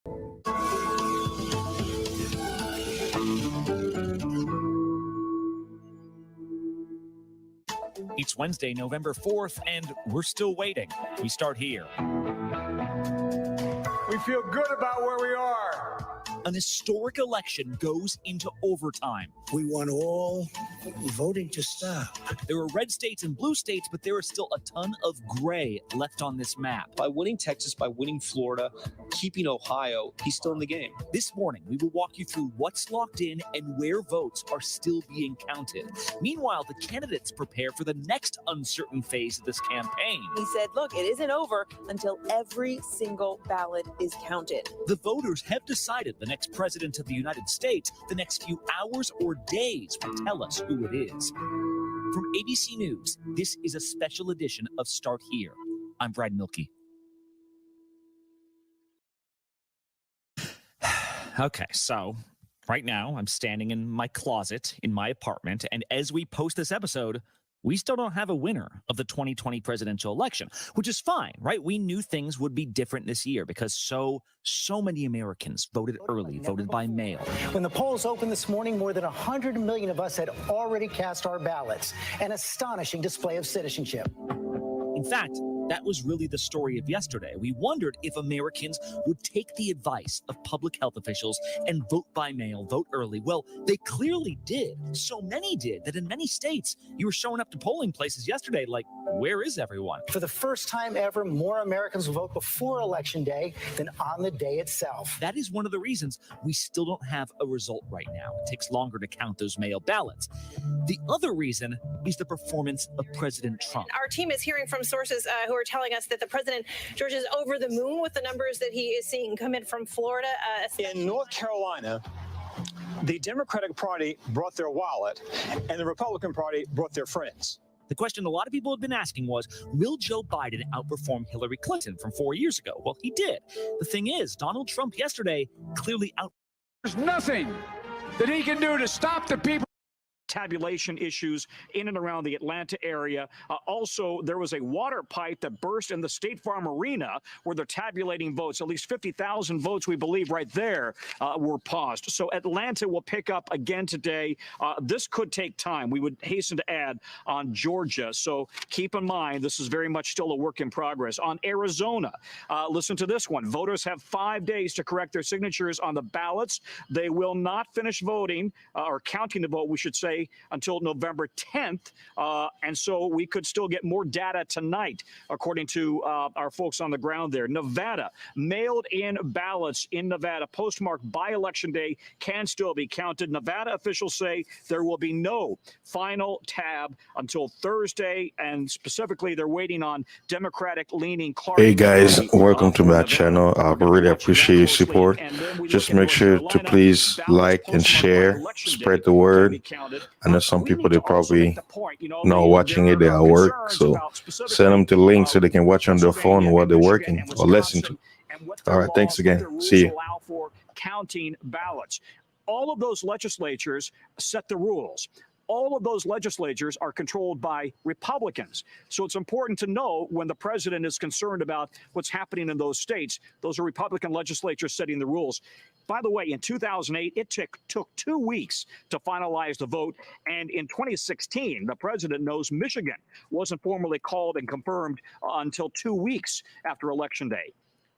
It's Wednesday, November 4th, and we're still waiting. We start here. We feel good about where we are. An historic election goes into overtime. We want all voting to stop. There are red states and blue states, but there is still a ton of gray left on this map. By winning Texas, by winning Florida, keeping Ohio, he's still in the game. This morning, we will walk you through what's locked in and where votes are still being counted. Meanwhile, the candidates prepare for the next uncertain phase of this campaign. He said, look, it isn't over until every single ballot is counted. The voters have decided the next president of the United States. The next few hours or days will tell us who it is. From ABC News, this is a special edition of Start Here. I'm Brad Milkey. Okay, so right now I'm standing in my closet in my apartment, and as we post this episode, we still don't have a winner of the 2020 presidential election, which is fine, right? We knew things would be different this year because so many Americans voted early, voted by mail. When the polls opened this morning, more than 100 million of us had already cast our ballots. An astonishing display of citizenship. In fact, that was really the story of yesterday. We wondered if Americans would take the advice of public health officials and vote by mail, vote early. Well, they clearly did. So many did that in many states, you were showing up to polling places yesterday like, where is everyone? For the first time ever, more Americans will vote before Election Day than on the day itself. That is one of the reasons we still don't have a result right now. It takes longer to count those mail ballots. The other reason is the performance of President Trump. Our team is hearing from sources who are telling us that the president, George, is over the moon with the numbers that he is seeing come in from Florida. In North Carolina, the Democratic Party brought their wallet and the Republican Party brought their friends. The question a lot of people have been asking was, will Joe Biden outperform Hillary Clinton from 4 years ago? Well, he did. The thing is, Donald Trump yesterday clearly There's nothing that he can do to stop the people. Tabulation issues in and around the Atlanta area. Also, there was a water pipe that burst in the State Farm Arena where they're tabulating votes. At least 50,000 votes, we believe, right there were paused. So Atlanta will pick up again today. This could take time. We would hasten to add on Georgia. So keep in mind, this is very much still a work in progress. On Arizona, listen to this one. Voters have 5 days to correct their signatures on the ballots. They will not finish voting or counting the vote, we should say, until November 10th. And so we could still get more data tonight, according to our folks on the ground there. Nevada, mailed in ballots in Nevada, postmarked by Election Day, can still be counted. Nevada officials say there will be no final tab until Thursday, and specifically they're waiting on Democratic-leaning Clark. Hey guys, welcome to my channel. I really appreciate your support. Just make sure to please like and share, spread the word. I know some people, they probably not watching it, they're at work, so send them the link so they can watch on their phone while they're working or listen to. All right, thanks again. See you. Counting ballots. All of those legislatures set the rules. All of those legislatures are controlled by Republicans. So it's important to know when the president is concerned about what's happening in those states, those are Republican legislatures setting the rules. By the way, in 2008, it took 2 weeks to finalize the vote. And in 2016, the president knows Michigan wasn't formally called and confirmed until 2 weeks after Election Day.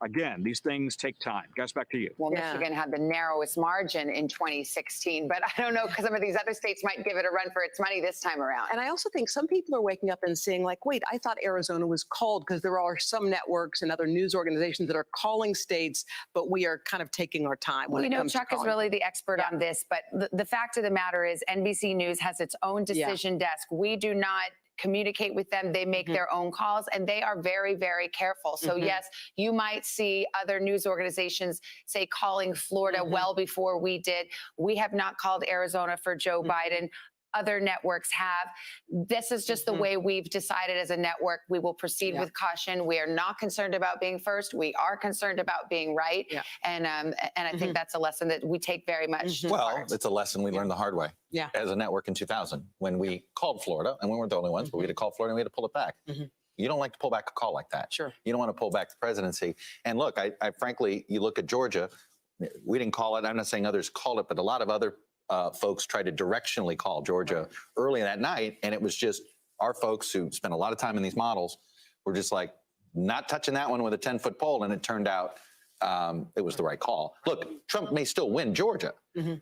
Again, these things take time. Guys, back to you. Well, Michigan had the narrowest margin in 2016, but I don't know, because some of these other states might give it a run for its money this time around. And I also think some people are waking up and saying, like, wait, I thought Arizona was called, because there are some networks and other news organizations that are calling states, but we are kind of taking our time when it comes to calling. Chuck is really the expert on this, but the fact of the matter is NBC News has its own decision desk. We do not communicate with them. They make their own calls, and they are very, very careful. So yes, you might see other news organizations say calling Florida well before we did. We have not called Arizona for Joe Biden. Other networks have. This is just the way we've decided as a network. We will proceed with caution. We are not concerned about being first. We are concerned about being right. And I think that's a lesson that we take very much. Well, it's a lesson we learned the hard way as a network in 2000 when we called Florida, and we weren't the only ones, but we had to call Florida and we had to pull it back. You don't like to pull back a call like that. Sure. You don't want to pull back the presidency. And look, I frankly, you look at Georgia, we didn't call it. I'm not saying others called it, but a lot of other folks tried to directionally call Georgia early that night. And it was just our folks who spent a lot of time in these models were just like not touching that one with a 10-foot pole. And it turned out it was the right call. Look, Trump may still win Georgia,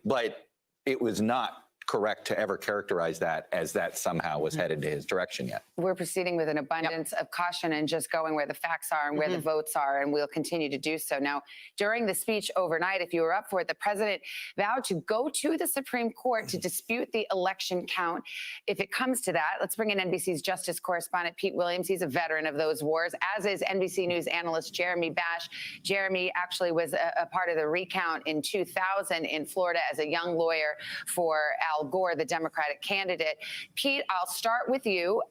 but it was not correct to ever characterize that as that somehow was headed to his direction yet. We're proceeding with an abundance of caution and just going where the facts are and where the votes are, and we'll continue to do so. Now, during the speech overnight, if you were up for it, the president vowed to go to the Supreme Court to dispute the election count if it comes to that. Let's bring in NBC's justice correspondent, Pete Williams. He's a veteran of those wars, as is NBC News analyst Jeremy Bash. Jeremy actually was a part of the recount in 2000 in Florida as a young lawyer for Al Gore, the Democratic candidate. Pete, I'll start with you.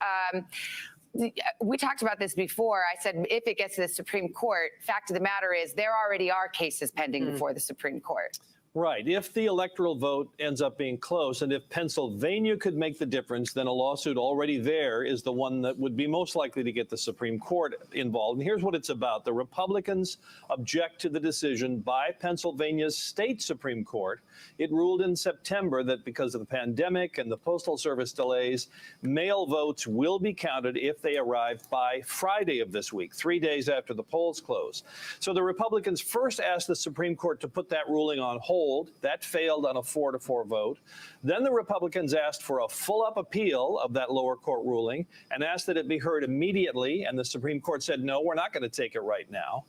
We talked about this before. I said, if it gets to the Supreme Court, fact of the matter is there already are cases pending before the Supreme Court. Right. If the electoral vote ends up being close, and if Pennsylvania could make the difference, then a lawsuit already there is the one that would be most likely to get the Supreme Court involved. And here's what it's about. The Republicans object to the decision by Pennsylvania's state Supreme Court. It ruled in September that because of the pandemic and the Postal Service delays, mail votes will be counted if they arrive by Friday of this week, 3 days after the polls close. So the Republicans first asked the Supreme Court to put that ruling on hold. That failed on a 4-4 vote. Then the Republicans asked for a full-up appeal of that lower court ruling and asked that it be heard immediately. And the Supreme Court said, no, we're not going to take it right now.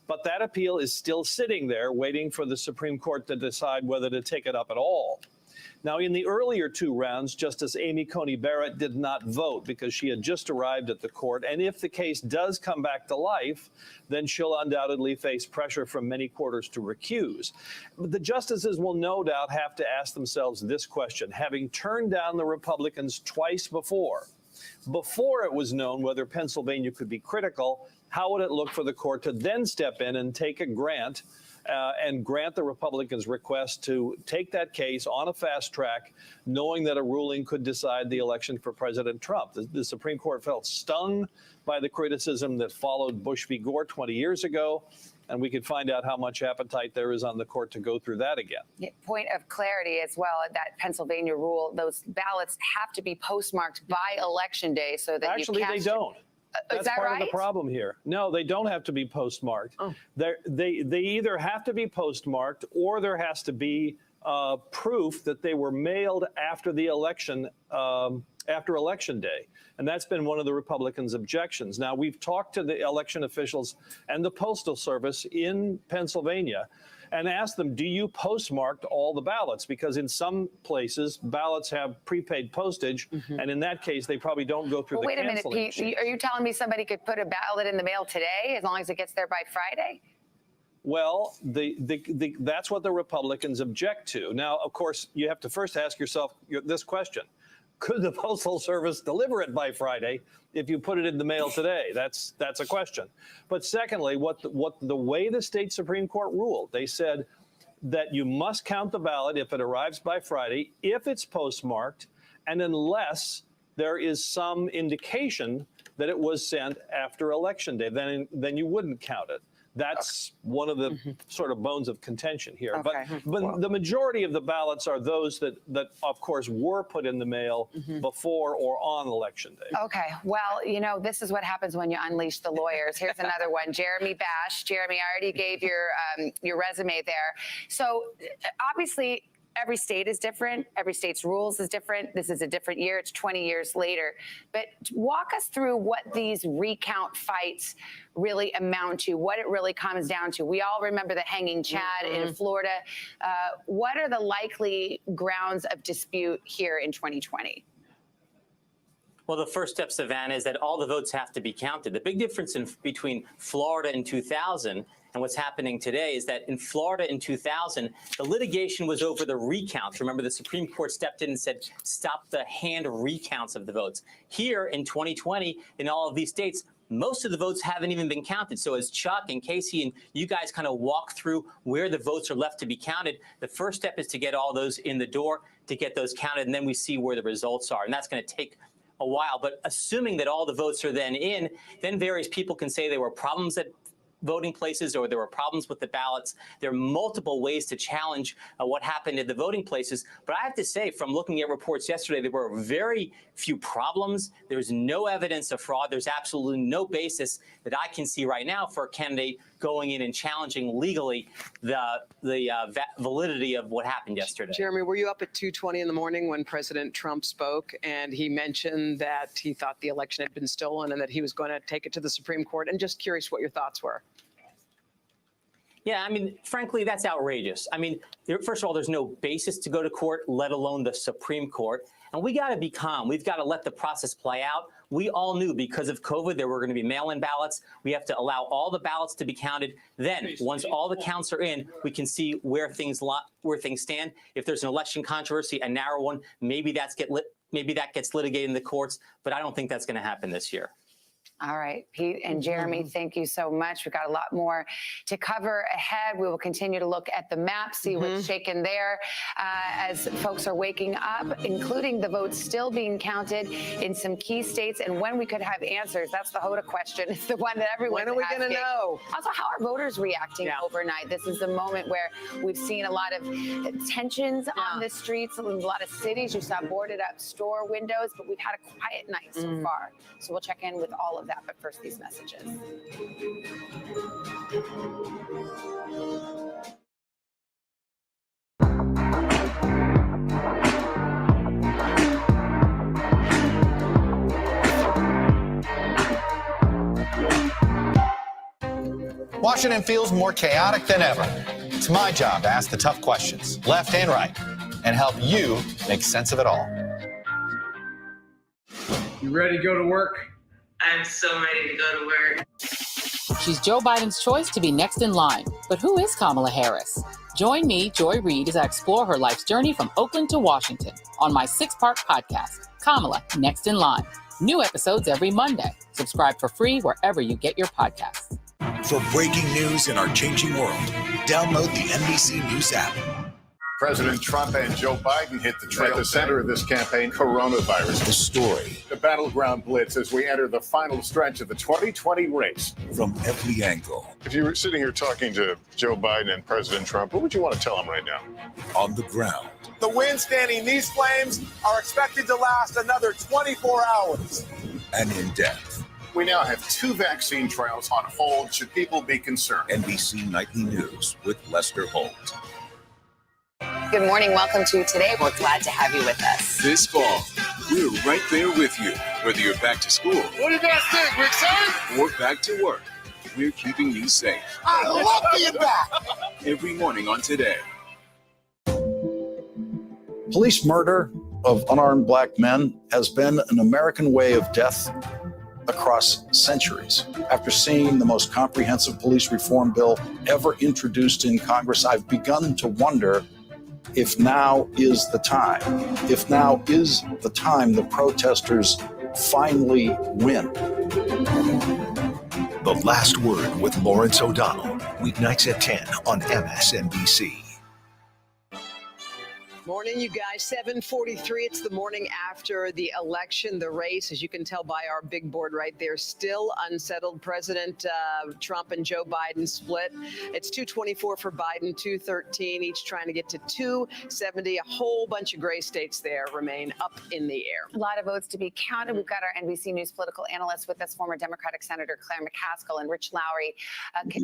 But that appeal is still sitting there waiting for the Supreme Court to decide whether to take it up at all. Now, in the earlier two rounds, Justice Amy Coney Barrett did not vote because she had just arrived at the court. And if the case does come back to life, then she'll undoubtedly face pressure from many quarters to recuse. But the justices will no doubt have to ask themselves this question. Having turned down the Republicans twice before it was known whether Pennsylvania could be critical, how would it look for the court to then step in and take a grant and grant the Republicans' request to take that case on a fast track, knowing that a ruling could decide the election for President Trump? The Supreme Court felt stung by the criticism that followed Bush v. Gore 20 years ago, and we could find out how much appetite there is on the court to go through that again. Point of clarity as well, that Pennsylvania rule, those ballots have to be postmarked by Election Day so that Actually, they don't. That's part of the problem here. No, they don't have to be postmarked. They either have to be postmarked or there has to be proof that they were mailed after the election, after Election Day. And that's been one of the Republicans' objections. Now, we've talked to the election officials and the Postal Service in Pennsylvania and asked them, do you postmark all the ballots? Because in some places, ballots have prepaid postage, and in that case, they probably don't go through the canceling Wait a minute, Pete. Are you telling me somebody could put a ballot in the mail today as long as it gets there by Friday? Well, that's what the Republicans object to. Now, of course, you have to first ask yourself this question. Could the Postal Service deliver it by Friday if you put it in the mail today? That's a question. But secondly, the way the state Supreme Court ruled, they said that you must count the ballot if it arrives by Friday, if it's postmarked, and unless there is some indication that it was sent after Election Day, then you wouldn't count it. That's one of the sort of bones of contention here. Okay. But the majority of the ballots are those that, of course, were put in the mail before or on Election Day. Okay. Well, you know, this is what happens when you unleash the lawyers. Here's another one. Jeremy Bash. Jeremy, I already gave your resume there. So obviously, every state is different. Every state's rules is different. This is a different year. It's 20 years later. But walk us through what these recount fights really amount to, what it really comes down to. We all remember the hanging Chad in Florida. What are the likely grounds of dispute here in 2020? Well, the first step, Savannah, is that all the votes have to be counted. The big difference between Florida in 2000 and what's happening today is that in Florida in 2000, the litigation was over the recounts. Remember, the Supreme Court stepped in and said, stop the hand recounts of the votes. Here in 2020, in all of these states, most of the votes haven't even been counted. So as Chuck and Casey and you guys kind of walk through where the votes are left to be counted, the first step is to get all those in the door, to get those counted, and then we see where the results are. And that's going to take a while. But assuming that all the votes are then in, then various people can say there were problems at voting places or there were problems with the ballots. There are multiple ways to challenge what happened at the voting places. But I have to say, from looking at reports yesterday, there were very few problems. There's no evidence of fraud. There's absolutely no basis that I can see right now for a candidate going in and challenging legally the validity of what happened yesterday. Jeremy, were you up at 2:20 in the morning when President Trump spoke and he mentioned that he thought the election had been stolen and that he was going to take it to the Supreme Court? And just curious what your thoughts were. Yeah, I mean, frankly, that's outrageous. I mean, first of all, there's no basis to go to court, let alone the Supreme Court. And we got to be calm. We've got to let the process play out. We all knew because of COVID there were going to be mail-in ballots. We have to allow all the ballots to be counted. Then, once all the counts are in, we can see where things stand. If there's an election controversy, a narrow one, maybe that gets litigated in the courts. But I don't think that's going to happen this year. All right, Pete and Jeremy, thank you so much. We've got a lot more to cover ahead. We will continue to look at the map, see what's shaken there as folks are waking up, including the votes still being counted in some key states, and when we could have answers. That's the HOTA question. It's the one that everyone's When are we going to know? Also, how are voters reacting overnight? This is the moment where we've seen a lot of tensions on the streets. In a lot of cities, you saw boarded up store windows, but we've had a quiet night so far. So we'll check in with all of that. But first, these messages. Washington feels more chaotic than ever. It's my job to ask the tough questions, left and right, and help you make sense of it all. You ready to go to work? I'm so ready to go to work. She's Joe Biden's choice to be next in line. But who is Kamala Harris? Join me, Joy Reid, as I explore her life's journey from Oakland to Washington on my 6-part podcast, Kamala Next in Line. New episodes every Monday. Subscribe for free wherever you get your podcasts. For breaking news in our changing world, download the NBC News app. President Trump and Joe Biden hit the trail. At the center of this campaign, coronavirus. The story. The battleground blitz as we enter the final stretch of the 2020 race. From every angle. If you were sitting here talking to Joe Biden and President Trump, what would you want to tell them right now? On the ground. The wind standing these flames are expected to last another 24 hours. And in depth. We now have 2 vaccine trials on hold. Should people be concerned? NBC Nightly News with Lester Holt. Good morning. Welcome to Today. We're glad to have you with us. This fall, we're right there with you. Whether you're back to school. What do you guys think? We're excited? Or back to work. We're keeping you safe. I love being back. Every morning on Today. Police murder of unarmed black men has been an American way of death across centuries. After seeing the most comprehensive police reform bill ever introduced in Congress, I've begun to wonder if now is the time. If now is the time the protesters finally win. The Last Word with Lawrence O'Donnell. Weeknights at 10 on MSNBC. Morning, you guys. 7:43. It's the morning after the election. The race, as you can tell by our big board right there, still unsettled. President Trump and Joe Biden split. It's 224 for Biden, 213, each trying to get to 270. A whole bunch of gray states there remain up in the air. A lot of votes to be counted. We've got our NBC News political analyst with us, former Democratic Senator Claire McCaskill and Rich Lowry,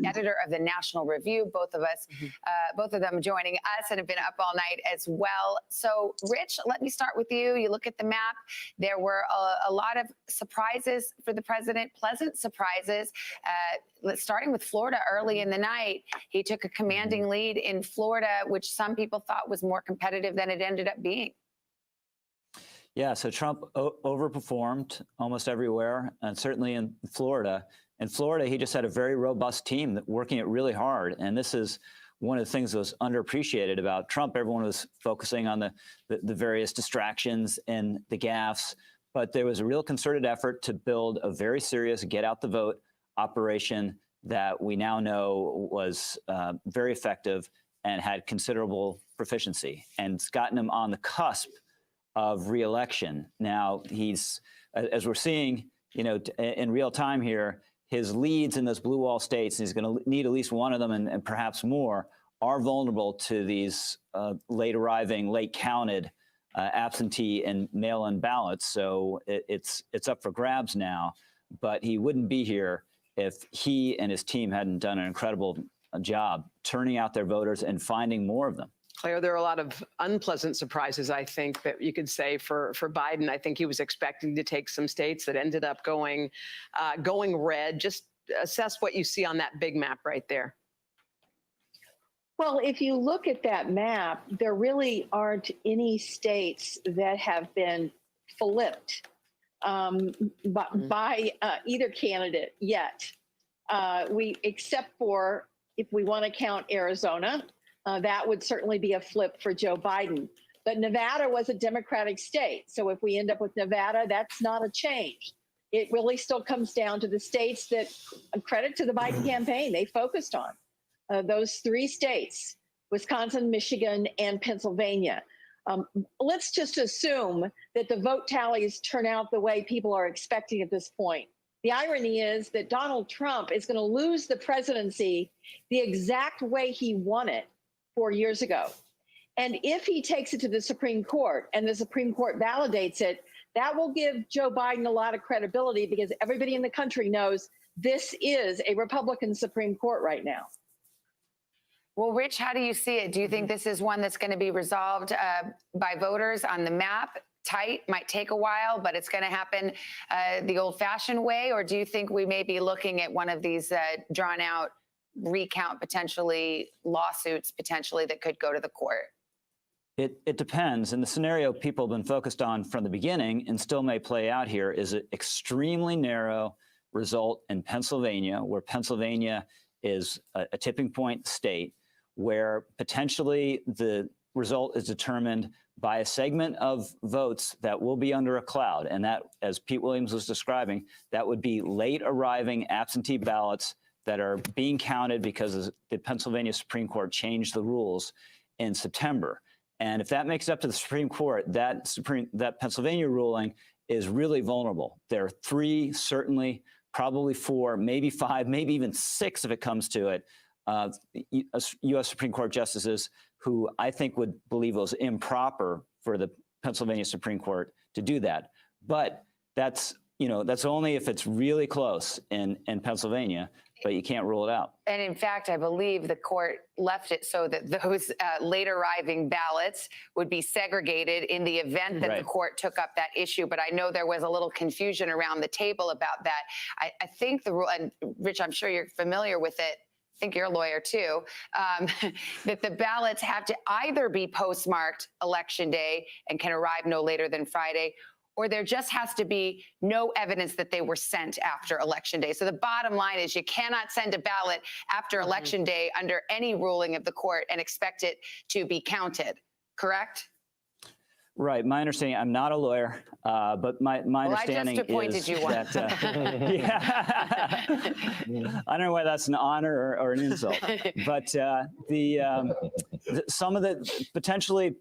editor of the National Review. Both of them joining us and have been up all night as well. So, Rich, let me start with you. You look at the map. There were a lot of surprises for the president, pleasant surprises. Starting with Florida early in the night, he took a commanding lead in Florida, which some people thought was more competitive than it ended up being. Yeah, so Trump overperformed almost everywhere, and certainly in Florida. In Florida, he just had a very robust team that working it really hard, and this is one of the things that was underappreciated about Trump. Everyone was focusing on the various distractions and the gaffes, but there was a real concerted effort to build a very serious get out the vote operation that we now know was very effective and had considerable proficiency, and it's gotten him on the cusp of reelection. Now, he's, as we're seeing, in real time here, his leads in those blue wall states, and he's going to need at least one of them and perhaps more, are vulnerable to these late arriving, late counted absentee and mail-in ballots. So it's up for grabs now, but he wouldn't be here if he and his team hadn't done an incredible job turning out their voters and finding more of them. Claire, there are a lot of unpleasant surprises, I think, that you could say for Biden. I think he was expecting to take some states that ended up going red. Just assess what you see on that big map right there. Well, if you look at that map, there really aren't any states that have been flipped by either candidate yet. Except for, if we want to count Arizona, that would certainly be a flip for Joe Biden. But Nevada was a Democratic state. So if we end up with Nevada, that's not a change. It really still comes down to the states that, credit to the Biden campaign, they focused on. Those 3 states, Wisconsin, Michigan, and Pennsylvania. Let's just assume that the vote tallies turn out the way people are expecting at this point. The irony is that Donald Trump is going to lose the presidency the exact way he won it 4 years ago. And if he takes it to the Supreme Court and the Supreme Court validates it, that will give Joe Biden a lot of credibility, because everybody in the country knows this is a Republican Supreme Court right now. Well, Rich, how do you see it? Do you think this is one that's going to be resolved by voters on the map? Tight, might take a while, but it's going to happen the old-fashioned way? Or do you think we may be looking at one of these drawn-out recount, potentially lawsuits, potentially, that could go to the court? It depends. And the scenario people have been focused on from the beginning and still may play out here is an extremely narrow result in Pennsylvania, where Pennsylvania is a tipping point state, where potentially the result is determined by a segment of votes that will be under a cloud. And that, as Pete Williams was describing, that would be late arriving absentee ballots that are being counted because the Pennsylvania Supreme Court changed the rules in September. And if that makes it up to the Supreme Court, that Pennsylvania ruling is really vulnerable. There are 3, certainly, probably 4, maybe 5, maybe even 6 if it comes to it, U.S. Supreme Court justices who I think would believe it was improper for the Pennsylvania Supreme Court to do that. But that's only if it's really close in Pennsylvania, but you can't rule it out. And in fact, I believe the court left it so that those late arriving ballots would be segregated in the event that the court took up that issue. But I know there was a little confusion around the table about that. I think the rule, and Rich, I'm sure you're familiar with it, I think you're a lawyer too, that the ballots have to either be postmarked Election Day and can arrive no later than Friday, or there just has to be no evidence that they were sent after Election Day. So the bottom line is you cannot send a ballot after Election Day under any ruling of the court and expect it to be counted, correct? Right. My understanding, I'm not a lawyer, but my understanding I just appointed is you one. that, I don't know whether that's an honor or an insult, but some of the potentially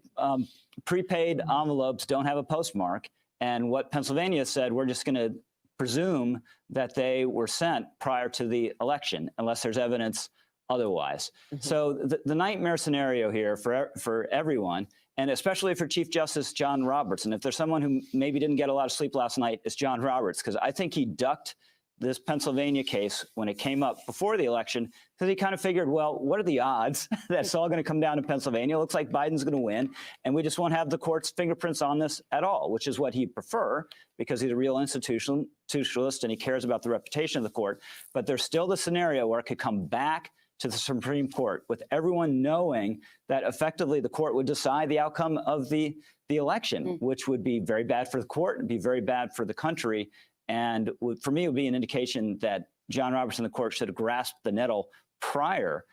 prepaid envelopes don't have a postmark. And what Pennsylvania said, we're just going to presume that they were sent prior to the election, unless there's evidence otherwise. So the nightmare scenario here for everyone, and especially for Chief Justice John Roberts, and if there's someone who maybe didn't get a lot of sleep last night, it's John Roberts, because I think he ducked this Pennsylvania case when it came up before the election, because he kind of figured, well, what are the odds that it's all going to come down to Pennsylvania? It looks like Biden's going to win, and we just won't have the court's fingerprints on this at all, which is what he'd prefer, because he's a real institutionalist and he cares about the reputation of the court. But there's still the scenario where it could come back to the Supreme Court, with everyone knowing that effectively the court would decide the outcome of the election, which would be very bad for the court and be very bad for the country. And for me, it would be an indication that John Roberts and the court should have grasped the nettle prior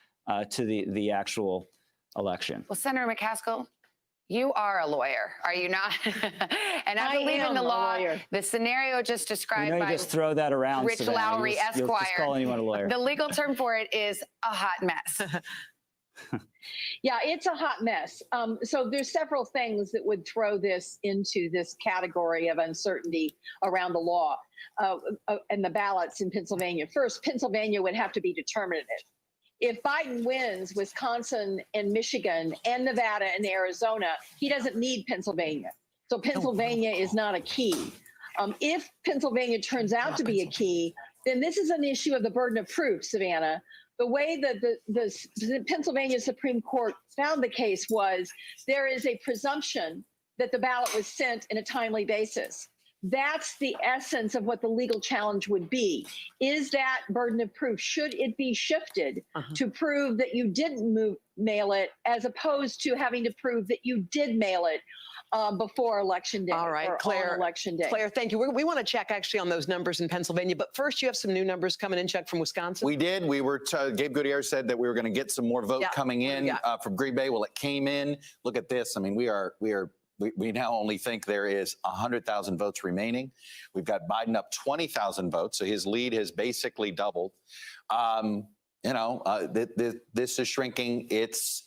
to the actual election. Well, Senator McCaskill, you are a lawyer, are you not? And I believe in the law. The scenario just described you by just throw that around, Rich Savannah. Lowry, You'll Esquire. just call anyone a lawyer. The legal term for it is a hot mess. Yeah, it's a hot mess. So there's several things that would throw this into this category of uncertainty around the law and the ballots in Pennsylvania. First, Pennsylvania would have to be determinative. If Biden wins Wisconsin and Michigan and Nevada and Arizona, he doesn't need Pennsylvania. So Pennsylvania is not a key. If Pennsylvania turns out to be a key, then this is an issue of the burden of proof, Savannah. The way that the Pennsylvania Supreme Court found the case was there is a presumption that the ballot was sent in a timely basis. That's the essence of what the legal challenge would be. Is that burden of proof? Should it be shifted to prove that you didn't mail it, as opposed to having to prove that you did mail it before Election Day? All right, or Claire. on Election Day. Claire, thank you. We want to check actually on those numbers in Pennsylvania, but first you have some new numbers coming in, Chuck, from Wisconsin. We did. We were. Gabe Gutierrez said that we were going to get some more vote coming in from Green Bay. Well, it came in. Look at this. I mean, we now only think there is 100,000 votes remaining. We've got Biden up 20,000 votes, so his lead has basically doubled. This is shrinking. It's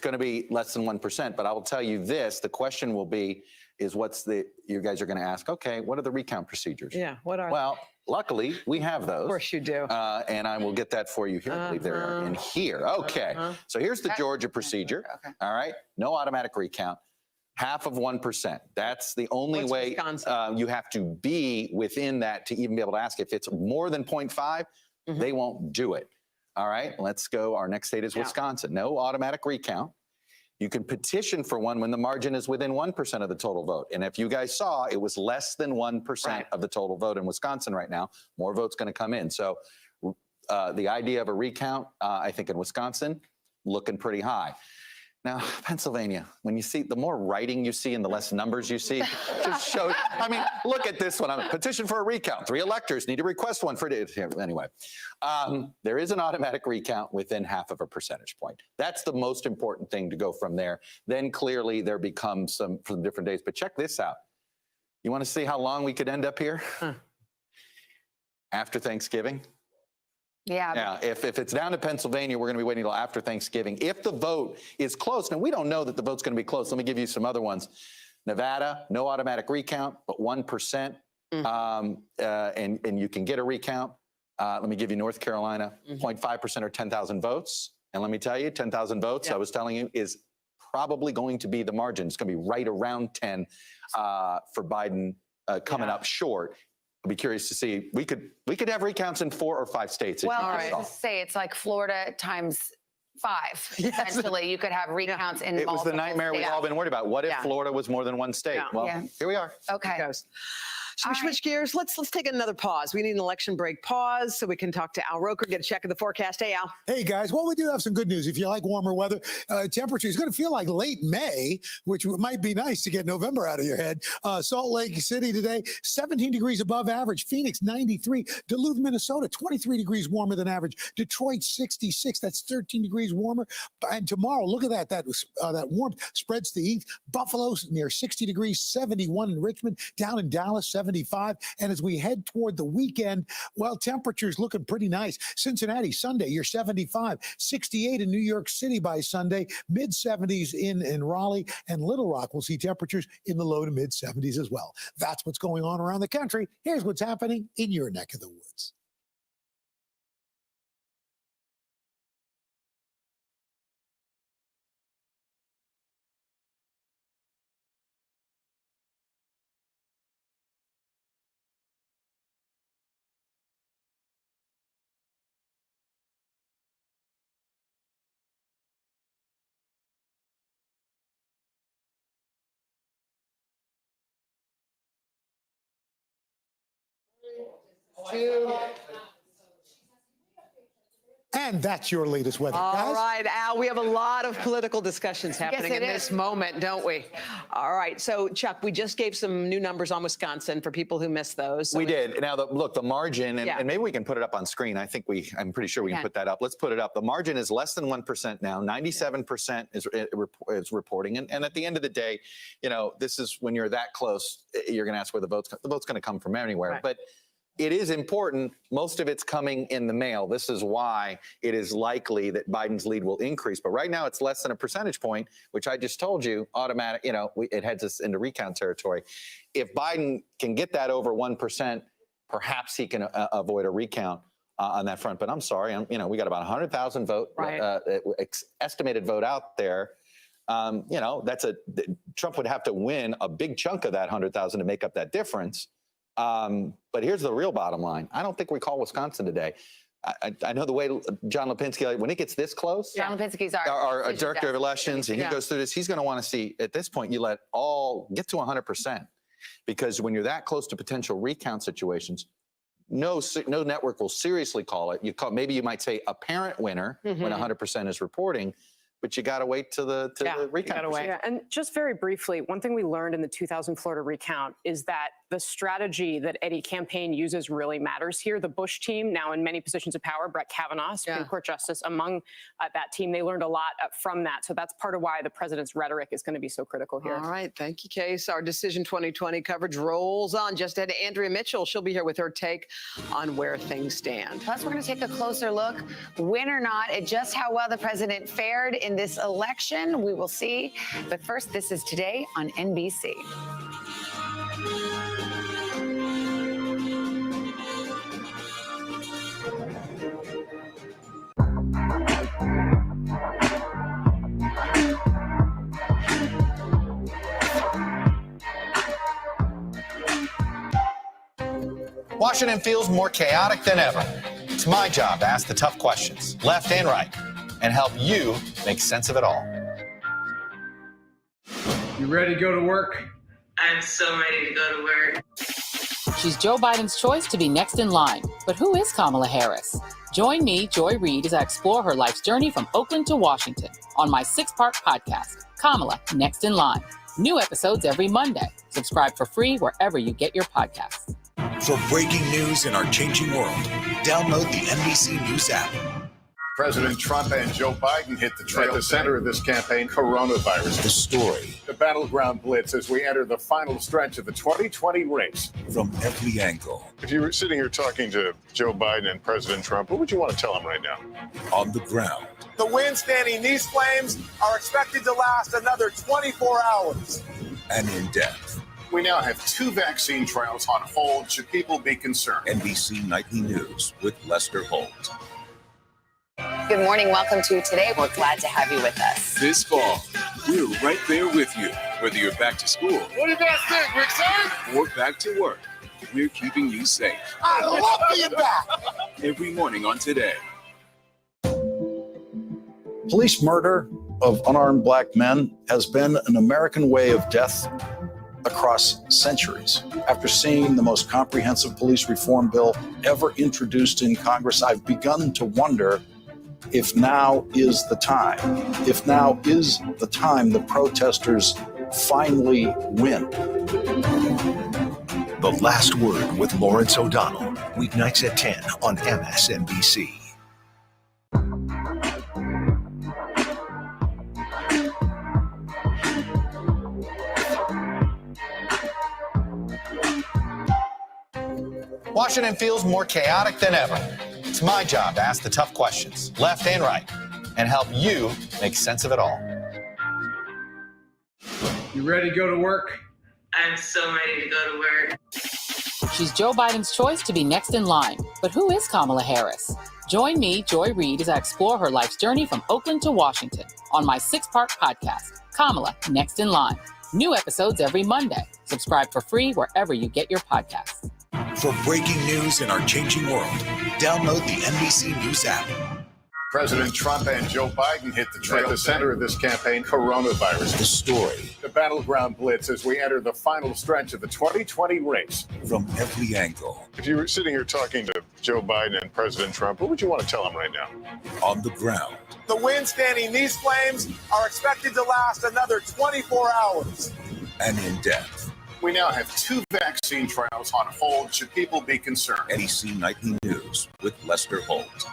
going to be less than 1%. But I will tell you this: the question will be, you guys are going to ask, okay, what are the recount procedures? Yeah, what are? Well, luckily we have those. Of course you do. And I will get that for you here. I believe they're in here. Okay. So here's the Georgia procedure. Okay. All right. No automatic recount. Half of 1%. That's the only way you have to be within that to even be able to ask. If it's more than 0.5, they won't do it. All right, let's go. Our next state is Wisconsin. No automatic recount. You can petition for one when the margin is within 1% of the total vote. And if you guys saw, it was less than 1% of the total vote in Wisconsin right now. More votes going to come in. So the idea of a recount, I think in Wisconsin, looking pretty high. Now, Pennsylvania, when you see, the more writing you see and the less numbers you see, just shows, I mean, look at this one. I'm a petition for a recount. 3 electors need to request one for it. Anyway, there is an automatic recount within half of a percentage point. That's the most important thing to go from there. Then clearly there becomes some from different days. But check this out. You want to see how long we could end up here? After Thanksgiving? Yeah. Yeah. If it's down to Pennsylvania, we're going to be waiting until after Thanksgiving. If the vote is close, now we don't know that the vote's going to be close. Let me give you some other ones. Nevada, no automatic recount, but 1%. And you can get a recount. Let me give you North Carolina, 0.5% or 10,000 votes. And let me tell you, 10,000 votes, I was telling you, is probably going to be the margin. It's going to be right around 10 for Biden coming up short. I'll be curious to see. We could have recounts in 4 or 5 states. Well, I was going to say it's like Florida times 5. Essentially, you could have recounts in multiple. It was the nightmare we've all been worried about. What if Florida was more than 1 state? Well, here we are. Okay. Should we switch gears? Let's take another pause. We need an election break pause so we can talk to Al Roker, get a check of the forecast. Hey, Al. Hey, guys. Well, we do have some good news. If you like warmer weather, temperature is going to feel like late May, which might be nice to get November out of your head. Salt Lake City today, 17 degrees above average. Phoenix, 93. Duluth, Minnesota, 23 degrees warmer than average. Detroit, 66. That's 13 degrees warmer. And tomorrow, look at that. That warmth spreads to the east. Buffalo, near 60 degrees, 71 in Richmond. Down in Dallas, 75. And as we head toward the weekend, well, temperatures looking pretty nice. Cincinnati, Sunday, you're 75, 68 in New York City by Sunday, mid-70s in Raleigh, and Little Rock will see temperatures in the low to mid-70s as well. That's what's going on around the country. Here's what's happening in your neck of the woods. And that's your latest weather. All right, Al, we have a lot of political discussions happening in this moment, don't we? All right, so Chuck, we just gave some new numbers on Wisconsin for people who missed those. So we did. Now, look, the margin, and maybe we can put it up on screen. I'm pretty sure we can put that up. Let's put it up. The margin is less than 1% now. 97% is reporting. And at the end of the day, this is when you're that close, you're going to ask where the vote's going to come from anywhere. Right. But it is important. Most of it's coming in the mail. This is why it is likely that Biden's lead will increase. But right now, it's less than a percentage point, which I just told you, automatic. It heads us into recount territory. If Biden can get that over 1%, perhaps he can avoid a recount on that front. But I'm sorry, we got about 100,000 estimated vote out there. Trump would have to win a big chunk of that 100,000 to make up that difference. But here's the real bottom line. I don't think we call Wisconsin today. I know the way John Lipinski, when it gets this close, John Lipinski's our director of elections, and he goes through this, he's going to want to see, at this point, you let all get to 100%. Because when you're that close to potential recount situations, no network will seriously call it. Maybe you might say apparent winner when 100% is reporting. But you got to wait till the recount. Yeah, and just very briefly, one thing we learned in the 2000 Florida recount is that the strategy that any campaign uses really matters here. The Bush team, now in many positions of power, Brett Kavanaugh, Supreme Court Justice, among that team, they learned a lot from that. So that's part of why the president's rhetoric is going to be so critical here. All right. Thank you, Case. Our Decision 2020 coverage rolls on. Just ahead to Andrea Mitchell. She'll be here with her take on where things stand. Plus, we're going to take a closer look, win or not, at just how well the president fared in this election. We will see. But first, this is Today on NBC. Washington feels more chaotic than ever. It's my job to ask the tough questions, left and right, and help you make sense of it all. You ready to go to work? I'm so ready to go to work. She's Joe Biden's choice to be next in line. But who is Kamala Harris? Join me, Joy Reid, as I explore her life's journey from Oakland to Washington on my 6-part podcast, Kamala Next in Line. New episodes every Monday. Subscribe for free wherever you get your podcasts. For breaking news in our changing world, download the NBC News app. President Trump and Joe Biden hit the trail. At the center of this campaign, coronavirus. The story. The battleground blitz as we enter the final stretch of the 2020 race. From every angle. If you were sitting here talking to Joe Biden and President Trump, what would you want to tell them right now? On the ground. The wind standing these flames are expected to last another 24 hours. And in depth. We now have 2 vaccine trials on hold. Should people be concerned? NBC Nightly News with Lester Holt. Good morning. Welcome to Today. We're glad to have you with us. This fall, we're right there with you. Whether you're back to school. What do you guys think? We're excited? Or back to work. We're keeping you safe. I love being back. Every morning on Today. Police murder of unarmed black men has been an American way of death across centuries. After seeing the most comprehensive police reform bill ever introduced in Congress, I've begun to wonder if now is the time. If now is the time the protesters finally win. The Last Word with Lawrence O'Donnell. Weeknights at 10 on MSNBC. Washington feels more chaotic than ever. It's my job to ask the tough questions, left and right, and help you make sense of it all. You ready to go to work? I'm so ready to go to work. She's Joe Biden's choice to be next in line. But who is Kamala Harris? Join me, Joy Reid, as I explore her life's journey from Oakland to Washington on my 6-part podcast, Kamala Next in Line. New episodes every Monday. Subscribe for free wherever you get your podcasts. For breaking news in our changing world, download the NBC News app. President Trump and Joe Biden hit the trail. At the center of this campaign, coronavirus. The story. The battleground blitz as we enter the final stretch of the 2020 race. From every angle. If you were sitting here talking to Joe Biden and President Trump, what would you want to tell them right now? On the ground. The wind standing these flames are expected to last another 24 hours. And in depth. We now have 2 vaccine trials on hold. Should people be concerned? NBC Nightly News with Lester Holt.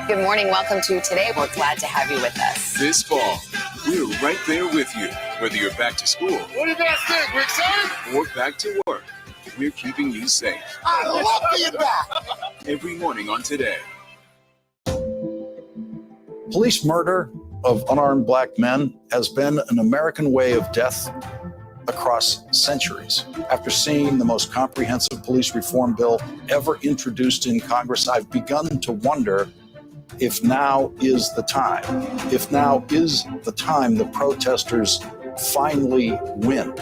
Good morning. Welcome to Today. We're glad to have you with us. This fall, we're right there with you. Whether you're back to school. What do you guys think? We're excited? Or back to work. we're keeping you safe. I love being back. Every morning on Today. Police murder of unarmed black men has been an American way of death across centuries. After seeing the most comprehensive police reform bill ever introduced in Congress, I've begun to wonder if now is the time. If now is the time the protesters finally win.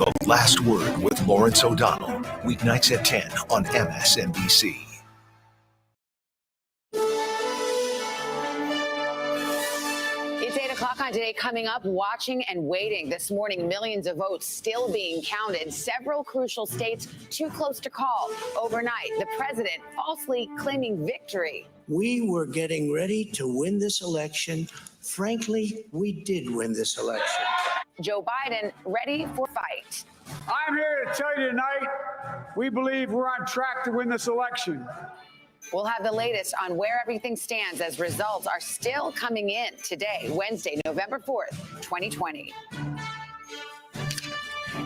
The Last Word with Lawrence O'Donnell. Weeknights at 10 on MSNBC. It's 8 o'clock on Today. Coming up, watching and waiting. This morning, millions of votes still being counted. Several crucial states too close to call. Overnight, the president falsely claiming victory. We were getting ready to win this election. Frankly, we did win this election. Joe Biden ready for fight. I'm here to tell you tonight, we believe we're on track to win this election. We'll have the latest on where everything stands as results are still coming in today, Wednesday, November 4th, 2020.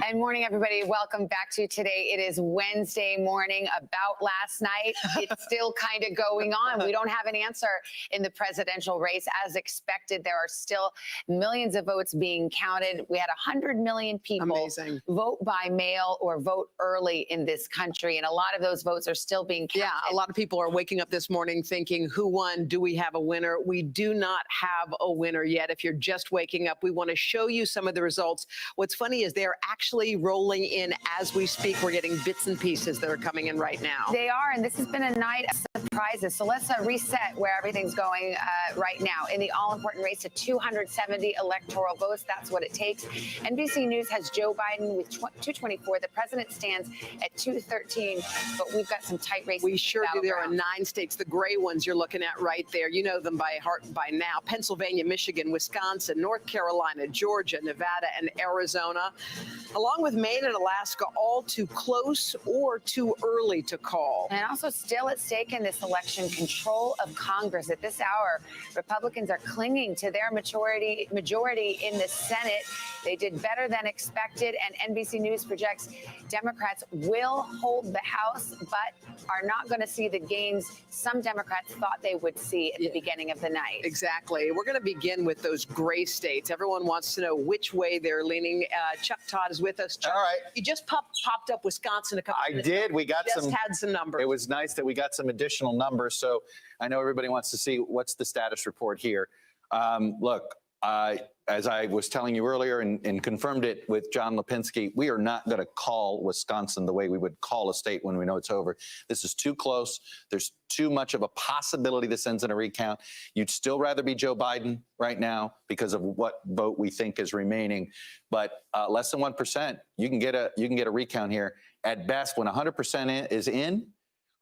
And morning, everybody. Welcome back to Today. It is Wednesday morning. About last night, it's still kind of going on. We don't have an answer in the presidential race. As expected, there are still millions of votes being counted. We had 100 million people vote by mail or vote early in this country. And a lot of those votes are still being counted. Yeah, a lot of people are waking up this morning thinking, who won? Do we have a winner? We do not have a winner yet. If you're just waking up, we want to show you some of the results. What's funny is they're actually rolling in as we speak. We're getting bits and pieces that are coming in right now. They are, and this has been a night of surprises. So let's reset where everything's going right now. In the all-important race to 270 electoral votes, that's what it takes. NBC News has Joe Biden with 224. The president stands at 213, but we've got some tight races. We sure do. There are 9 states, the gray ones you're looking at right there. You know them by heart by now. Pennsylvania, Michigan, Wisconsin, North Carolina, Georgia, Nevada, and Arizona, along with Maine and Alaska, all too close or too early to call. And also still at stake in this election, control of Congress. At this hour, Republicans are clinging to their majority in the Senate. They did better than expected, and NBC News projects Democrats will hold the House, but are not going to see the gains some Democrats thought they would see at the beginning of the night. Exactly. We're going to begin with those gray states. Everyone wants to know which way they're leaning. Chuck Todd is with us. Chuck, all right. You just popped up Wisconsin a couple minutes did. ago. We got just had some numbers. It was nice that we got some additional numbers. So I know everybody wants to see what's the status report here. Look, as I was telling you earlier and confirmed it with John Lipinski, we are not going to call Wisconsin the way we would call a state when we know it's over. This is too close. There's too much of a possibility this ends in a recount. You'd still rather be Joe Biden right now because of what vote we think is remaining. But less than 1%, you can get a recount here. At best, when 100% is in,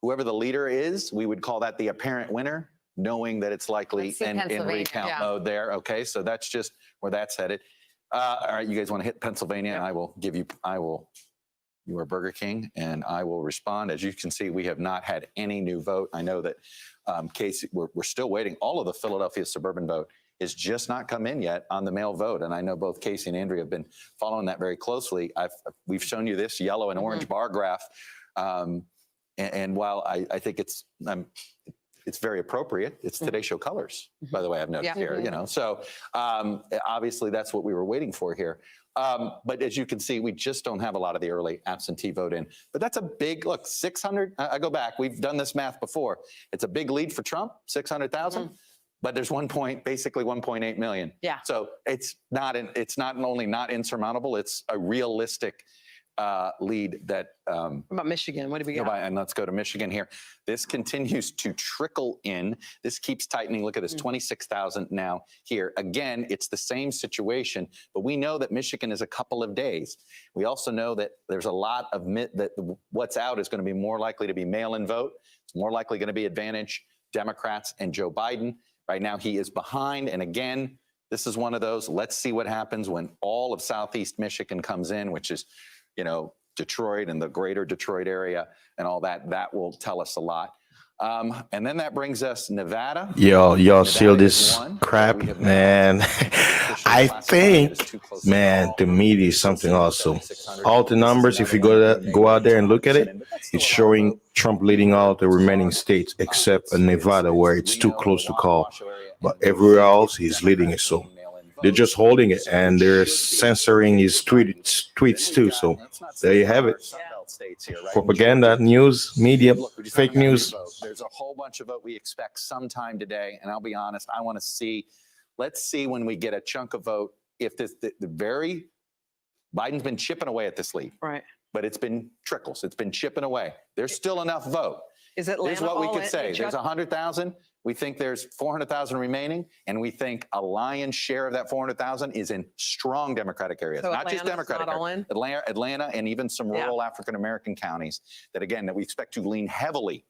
whoever the leader is, we would call that the apparent winner, knowing that it's likely in recount mode there. Okay, so that's just where that's headed. All right, you guys want to hit Pennsylvania, and you are Burger King, and I will respond. As you can see, we have not had any new vote. I know that Casey, we're still waiting. All of the Philadelphia suburban vote is just not come in yet on the mail vote. And I know both Casey and Andrea have been following that very closely. We've shown you this yellow and orange bar graph. And while I think it's very appropriate. It's Today Show colors, by the way, I've noticed here, you know. So obviously that's what we were waiting for here. But as you can see, we just don't have a lot of the early absentee vote in. But that's a big, look, 600, I go back, we've done this math before. It's a big lead for Trump, 600,000, but there's basically 1.8 million. Yeah. So it's not only not insurmountable, it's a realistic lead that What about Michigan? What do we got? And let's go to Michigan here. This continues to trickle in. This keeps tightening. Look at this, 26,000 now here. Again, it's the same situation, but we know that Michigan is a couple of days. We also know that there's a lot of that what's out is going to be more likely to be mail-in vote. It's more likely going to be advantage Democrats and Joe Biden. Right now, he is behind. And again, this is one of those, let's see what happens when all of Southeast Michigan comes in, which is, you know, Detroit and the greater Detroit area and all that. That will tell us a lot. And then that brings us Nevada. Y'all see all this crap, man. I think, man, the media is something also. All the numbers, if you go out there and look at it, it's showing Trump leading all the remaining states except Nevada, where it's too close to call. But everywhere else, he's leading it. So they're just holding it, and they're censoring his tweets too. So there you have it. Propaganda, news, media, fake news. There's a whole bunch of vote we expect sometime today, and I'll be honest, I want to see. Let's see when we get a chunk of vote if this Biden's been chipping away at this lead, Right. but it's been trickles. It's been chipping away. There's still enough vote. Is Atlanta Here's what we all could in, say. Chuck? There's 100,000. We think there's 400,000 remaining, and we think a lion's share of that 400,000 is in strong Democratic areas, So not just Atlanta's Democratic not all areas. in? Atlanta, and even some rural African-American counties that we expect to lean heavily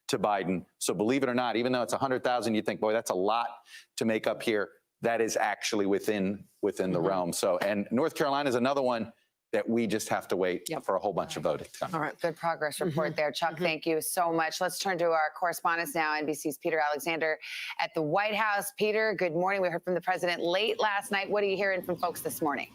to Biden. So believe it or not, even though it's 100,000, you think, boy, that's a lot to make up here. That is actually within the realm. So, and North Carolina is another one that we just have to wait for a whole bunch of voting to come. All right. Good progress report there, Chuck. Thank you so much. Let's turn to our correspondents now. NBC's Peter Alexander at the White House. Peter, good morning. We heard from the president late last night. What are you hearing from folks this morning?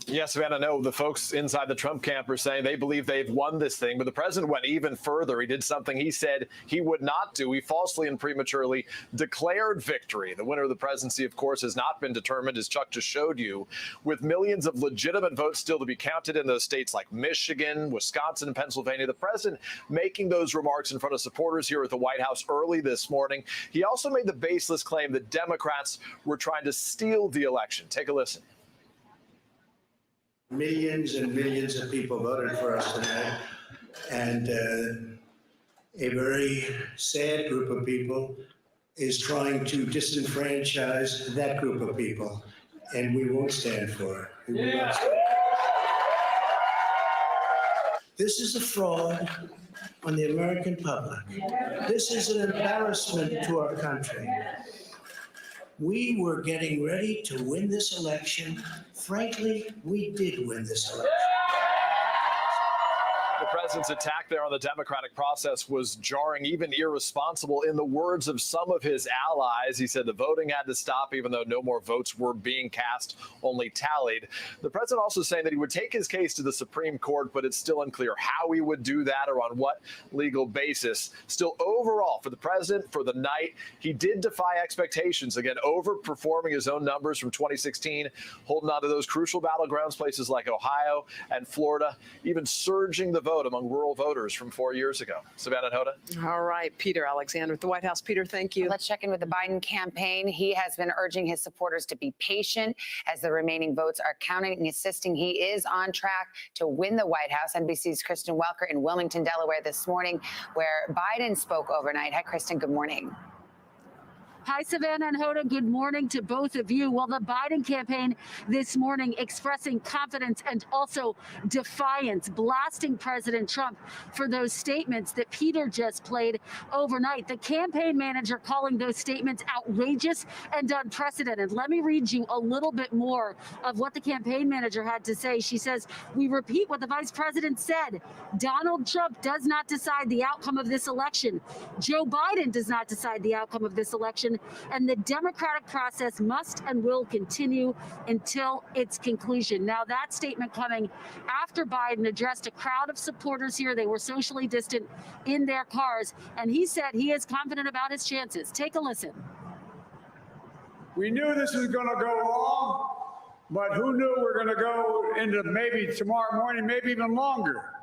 Yes, Savannah, no, the folks inside the Trump camp are saying they believe they've won this thing, but the president went even further. He did something he said he would not do. He falsely and prematurely declared victory. The winner of the presidency, of course, has not been determined, as Chuck just showed you, with millions of legitimate votes still to be counted in those states like Michigan, Wisconsin, and Pennsylvania. The president making those remarks in front of supporters here at the White House early this morning. He also made the baseless claim that Democrats were trying to steal the election. Take a listen. Millions and millions of people voted for us tonight, and a very sad group of people is trying to disenfranchise that group of people, and we won't stand for it. We will not stand. This is a fraud on the American public. This is an embarrassment to our country. We were getting ready to win this election. Frankly, we did win this election. The president's attack there on the democratic process was jarring, even irresponsible. In the words of some of his allies, he said the voting had to stop, even though no more votes were being cast, only tallied. The president also saying that he would take his case to the Supreme Court, but it's still unclear how he would do that or on what legal basis. Still, overall, for the president, for the night, he did defy expectations. Again, overperforming his own numbers from 2016, holding on to those crucial battlegrounds, places like Ohio and Florida, even surging the vote among rural voters from 4 years ago. Savannah and Hoda. All right, Peter Alexander at the White House. Peter, thank you. Let's check in with the Biden campaign. He has been urging his supporters to be patient as the remaining votes are counting and insisting he is on track to win the White House. NBC's Kristen Welker in Wilmington, Delaware this morning, where Biden spoke overnight. Hi, Kristen. Good morning. Hi, Savannah and Hoda. Good morning to both of you. Well, the Biden campaign this morning expressing confidence and also defiance, blasting President Trump for those statements that Peter just played overnight. The campaign manager calling those statements outrageous and unprecedented. Let me read you a little bit more of what the campaign manager had to say. She says, "We repeat what the vice president said. Donald Trump does not decide the outcome of this election. Joe Biden does not decide the outcome of this election. And the democratic process must and will continue until its conclusion." Now, that statement coming after Biden addressed a crowd of supporters here. They were socially distant in their cars, and he said he is confident about his chances. Take a listen. We knew this was going to go long, but who knew we were going to go into maybe tomorrow morning, maybe even longer.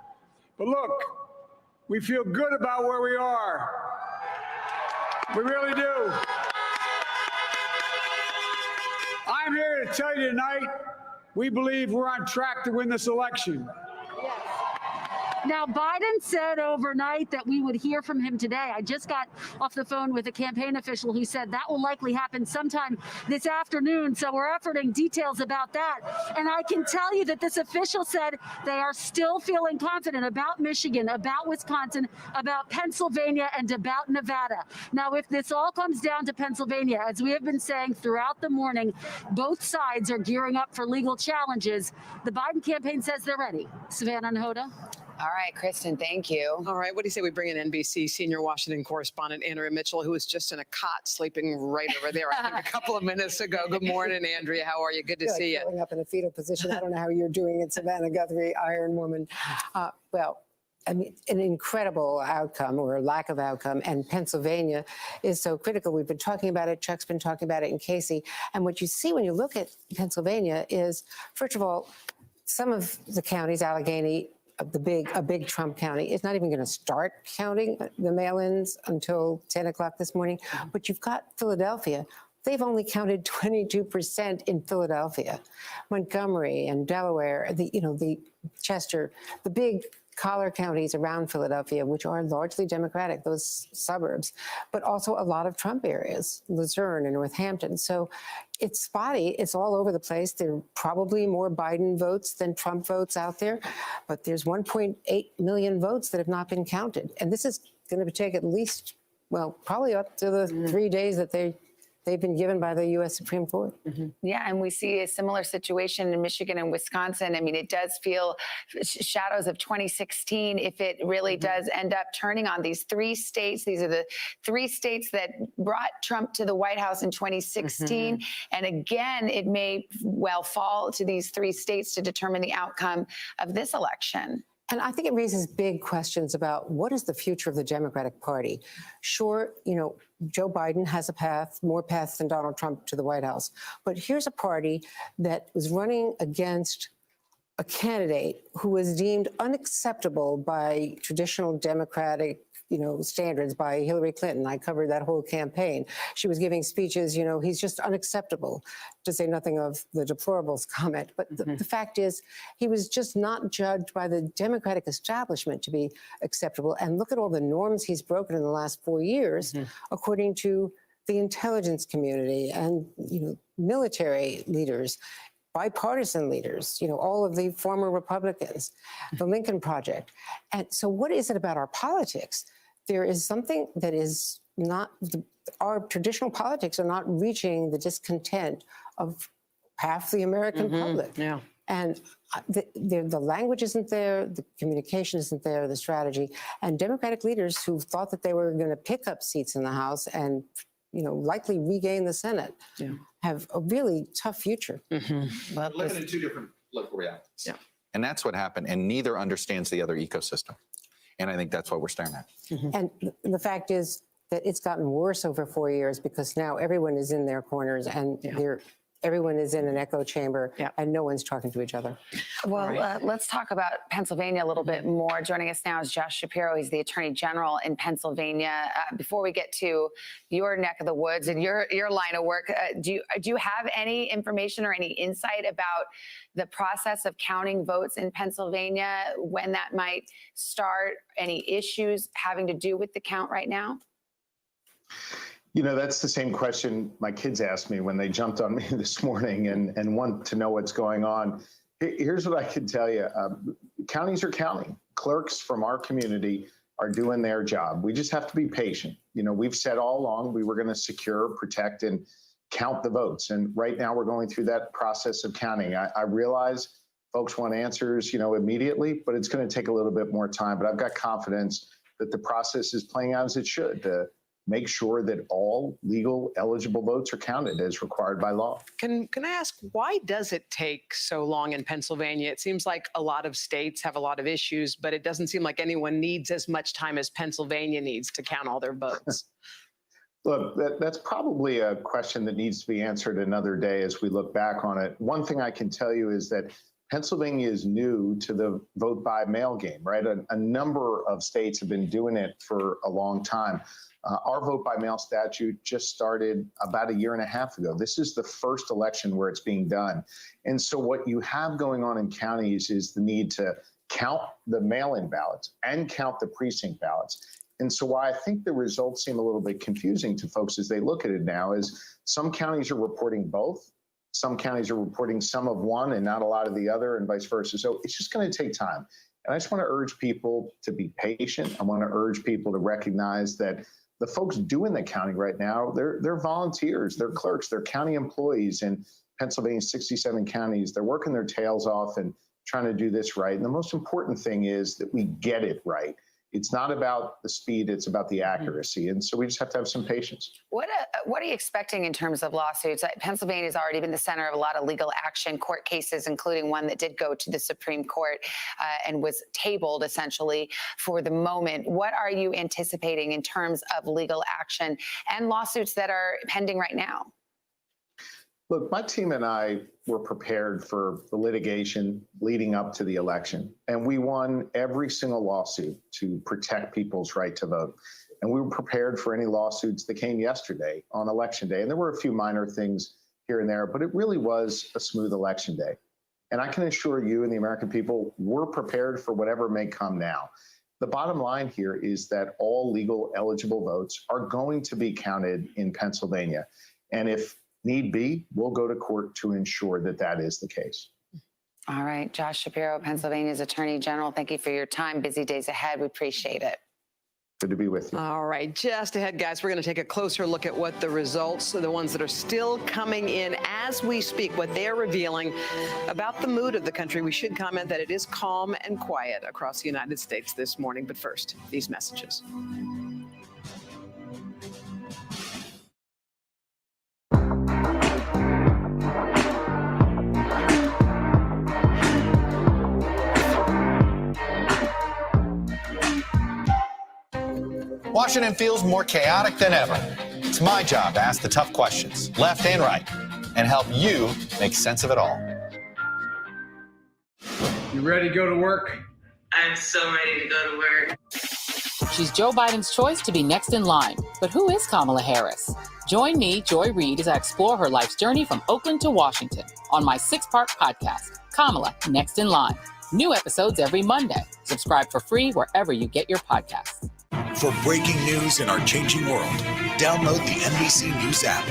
But look, we feel good about where we are. We really do. I'm here to tell you tonight, we believe we're on track to win this election. Now, Biden said overnight that we would hear from him today. I just got off the phone with a campaign official who said that will likely happen sometime this afternoon. So we're efforting details about that. And I can tell you that this official said they are still feeling confident about Michigan, about Wisconsin, about Pennsylvania, and about Nevada. Now, if this all comes down to Pennsylvania, as we have been saying throughout the morning, both sides are gearing up for legal challenges. The Biden campaign says they're ready. Savannah and Hoda. All right, Kristen, thank you. All right, what do you say we bring in NBC senior Washington correspondent Andrea Mitchell, who was just in a cot sleeping right over there, I think, a couple of minutes ago. Good morning, Andrea. How are you? Good to see you. Curling up in a fetal position. I don't know how you're doing it, Savannah Guthrie, Iron Woman. Well, I mean, an incredible outcome or lack of outcome. And Pennsylvania is so critical. We've been talking about it. Chuck's been talking about it in Casey. And what you see when you look at Pennsylvania is, first of all, some of the counties, Allegheny, a big Trump county, is not even going to start counting the mail-ins until 10 o'clock this morning. But you've got Philadelphia. They've only counted 22% in Philadelphia. Montgomery and Delaware, the Chester, the big collar counties around Philadelphia, which are largely Democratic, those suburbs, but also a lot of Trump areas, Luzerne and Northampton. So it's spotty. It's all over the place. There are probably more Biden votes than Trump votes out there, but there's 1.8 million votes that have not been counted. And this is going to take at least, well, probably up to the 3 days that they've been given by the U.S. Supreme Court. Yeah, and we see a similar situation in Michigan and Wisconsin. I mean, it does feel shadows of 2016 if it really does end up turning on these 3 states. These are the 3 states that brought Trump to the White House in 2016. And again, it may well fall to these 3 states to determine the outcome of this election. And I think it raises big questions about what is the future of the Democratic Party. Sure, Joe Biden has a path, more paths than Donald Trump to the White House. But here's a party that was running against a candidate who was deemed unacceptable by traditional Democratic standards by Hillary Clinton. I covered that whole campaign. She was giving speeches, he's just unacceptable, to say nothing of the deplorables comment. But the fact is, he was just not judged by the Democratic establishment to be acceptable. And look at all the norms he's broken in the last 4 years, according to the intelligence community and, military leaders, bipartisan leaders, all of the former Republicans, the Lincoln Project. And so what is it about our politics? There is something that is not, our traditional politics are not reaching the discontent of half the American public. Yeah. And the language isn't there, the communication isn't there, the strategy. And Democratic leaders who thought that they were going to pick up seats in the House and likely regain the Senate have a really tough future. Well, living in 2 different local realities. Yeah. And that's what happened. And neither understands the other ecosystem. And I think that's what we're staring at. And the fact is that it's gotten worse over 4 years because now everyone is in their corners and everyone is in an echo chamber and no one's talking to each other. Well, let's talk about Pennsylvania a little bit more. Joining us now is Josh Shapiro. He's the Attorney General in Pennsylvania. Before we get to your neck of the woods and your line of work, do you have any information or any insight about the process of counting votes in Pennsylvania, when that might start, any issues having to do with the count right now? That's the same question my kids asked me when they jumped on me this morning and want to know what's going on. Here's what I can tell you. Counties are counting. Clerks from our community are doing their job. We just have to be patient. We've said all along we were going to secure, protect, and count the votes. And right now we're going through that process of counting. I realize folks want answers, immediately, but it's going to take a little bit more time. But I've got confidence that the process is playing out as it should to make sure that all legal eligible votes are counted as required by law. Can I ask, why does it take so long in Pennsylvania? It seems like a lot of states have a lot of issues, but it doesn't seem like anyone needs as much time as Pennsylvania needs to count all their votes. Look, that's probably a question that needs to be answered another day as we look back on it. One thing I can tell you is that Pennsylvania is new to the vote by mail game, right? A number of states have been doing it for a long time. Our vote by mail statute just started about 1.5 years ago. This is the first election where it's being done. And so what you have going on in counties is the need to count the mail-in ballots and count the precinct ballots. And so why I think the results seem a little bit confusing to folks as they look at it now is some counties are reporting both. Some counties are reporting some of one and not a lot of the other, and vice versa. So it's just going to take time. And I just want to urge people to be patient. I want to urge people to recognize that the folks doing the counting right now, they're volunteers, they're clerks, they're county employees in Pennsylvania's 67 counties. They're working their tails off and trying to do this right. And the most important thing is that we get it right. It's not about the speed, it's about the accuracy. And so we just have to have some patience. What are you expecting in terms of lawsuits? Pennsylvania has already been the center of a lot of legal action, court cases, including one that did go to the Supreme Court and was tabled essentially for the moment. What are you anticipating in terms of legal action and lawsuits that are pending right now? Look, my team and I were prepared for the litigation leading up to the election, and we won every single lawsuit to protect people's right to vote. And we were prepared for any lawsuits that came yesterday on Election Day. And there were a few minor things here and there, but it really was a smooth Election Day. And I can assure you and the American people, we're prepared for whatever may come now. The bottom line here is that all legal eligible votes are going to be counted in Pennsylvania. And if need be, we'll go to court to ensure that that is the case. All right. Josh Shapiro, Pennsylvania's Attorney General, thank you for your time. Busy days ahead. We appreciate it. Good to be with you. All right. Just ahead, guys, we're going to take a closer look at what the results, the ones that are still coming in as we speak, what they're revealing about the mood of the country. We should comment that it is calm and quiet across the United States this morning. But first, these messages. Washington feels more chaotic than ever. It's my job to ask the tough questions, left and right, and help you make sense of it all. You ready to go to work? I'm so ready to go to work. She's Joe Biden's choice to be next in line. But who is Kamala Harris? Join me, Joy Reid, as I explore her life's journey from Oakland to Washington on my 6-part podcast, Kamala Next in Line. New episodes every Monday. Subscribe for free wherever you get your podcasts. For breaking news in our changing world, download the NBC News app.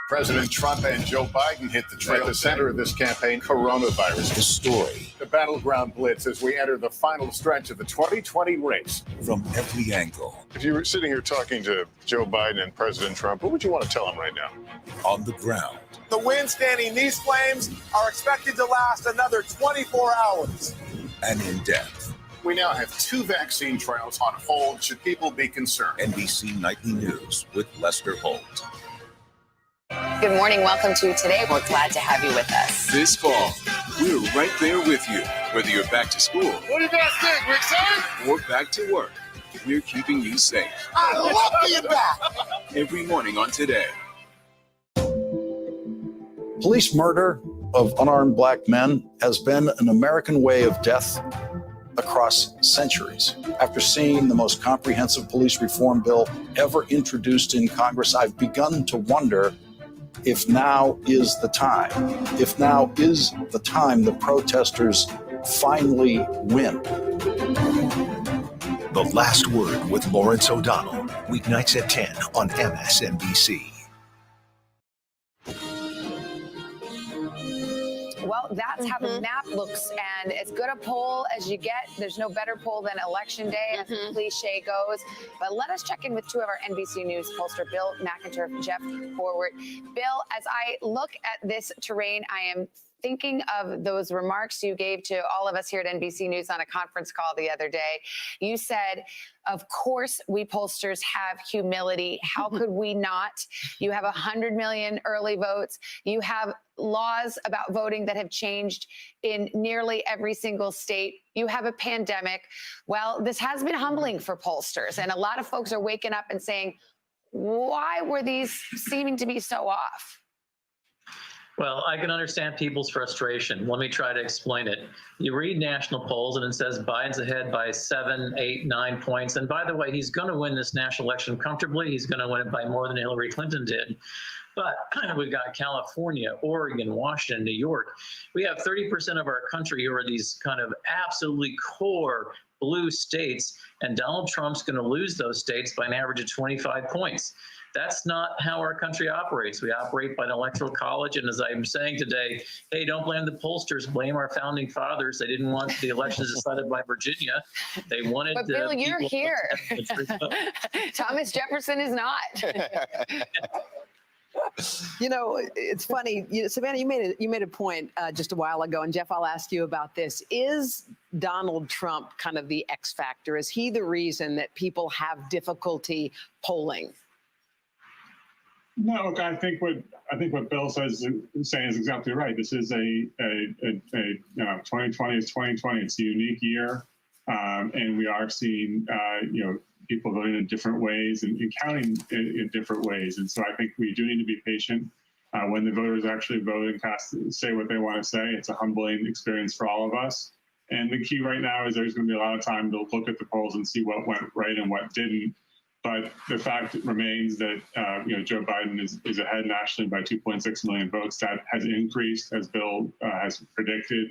President Trump and Joe Biden hit the trail. At the center of this campaign, coronavirus. The story. The battleground blitz as we enter the final stretch of the 2020 race. From every angle. If you were sitting here talking to Joe Biden and President Trump, what would you want to tell them right now? On the ground. The wind standing these flames are expected to last another 24 hours. And in depth. We now have 2 vaccine trials on hold. Should people be concerned? NBC Nightly News with Lester Holt. Good morning. Welcome to Today. We're glad to have you with us. This fall, we're right there with you. Whether you're back to school. What do you guys think? We're excited? Or back to work. We're keeping you safe. I love being back. Every morning on Today. Police murder of unarmed black men has been an American way of death across centuries. After seeing the most comprehensive police reform bill ever introduced in Congress, I've begun to wonder if now is the time. If now is the time the protesters finally win. The Last Word with Lawrence O'Donnell. Weeknights at 10 on MSNBC. Well, that's how the map looks, and as good a poll as you get. There's no better poll than Election Day, as the cliche goes. But let us check in with 2 of our NBC News pollster, Bill McInturff, Jeff Forward. Bill, as I look at this terrain, I am thinking of those remarks you gave to all of us here at NBC News on a conference call the other day. You said, of course, we pollsters have humility. How could we not? You have 100 million early votes. You have laws about voting that have changed in nearly every single state. You have a pandemic. Well, this has been humbling for pollsters. And a lot of folks are waking up and saying, why were these seeming to be so off? Well, I can understand people's frustration. Let me try to explain it. You read national polls and it says Biden's ahead by 7, 8, 9 points. And by the way, he's going to win this national election comfortably. He's going to win it by more than Hillary Clinton did. But we've got California, Oregon, Washington, New York. We have 30% of our country who are these kind of absolutely core blue states. And Donald Trump's going to lose those states by an average of 25 points. That's not how our country operates. We operate by an electoral college. And as I'm saying today, hey, don't blame the pollsters, blame our founding fathers. They didn't want the elections decided by Virginia. They wanted. But Bill, you're here. Thomas Jefferson is not. You know, it's funny. Savannah, you made a point just a while ago, and Jeff, I'll ask you about this. Is Donald Trump kind of the X factor? Is he the reason that people have difficulty polling? No, look, I think what Bill is saying is exactly right. This is a 2020 is 2020. It's a unique year, and we are seeing people voting in different ways and counting in different ways. And so I think we do need to be patient when the voters actually vote and say what they want to say. It's a humbling experience for all of us. And the key right now is there's going to be a lot of time to look at the polls and see what went right and what didn't. But the fact remains that Joe Biden is ahead nationally by 2.6 million votes. That has increased, as Bill has predicted.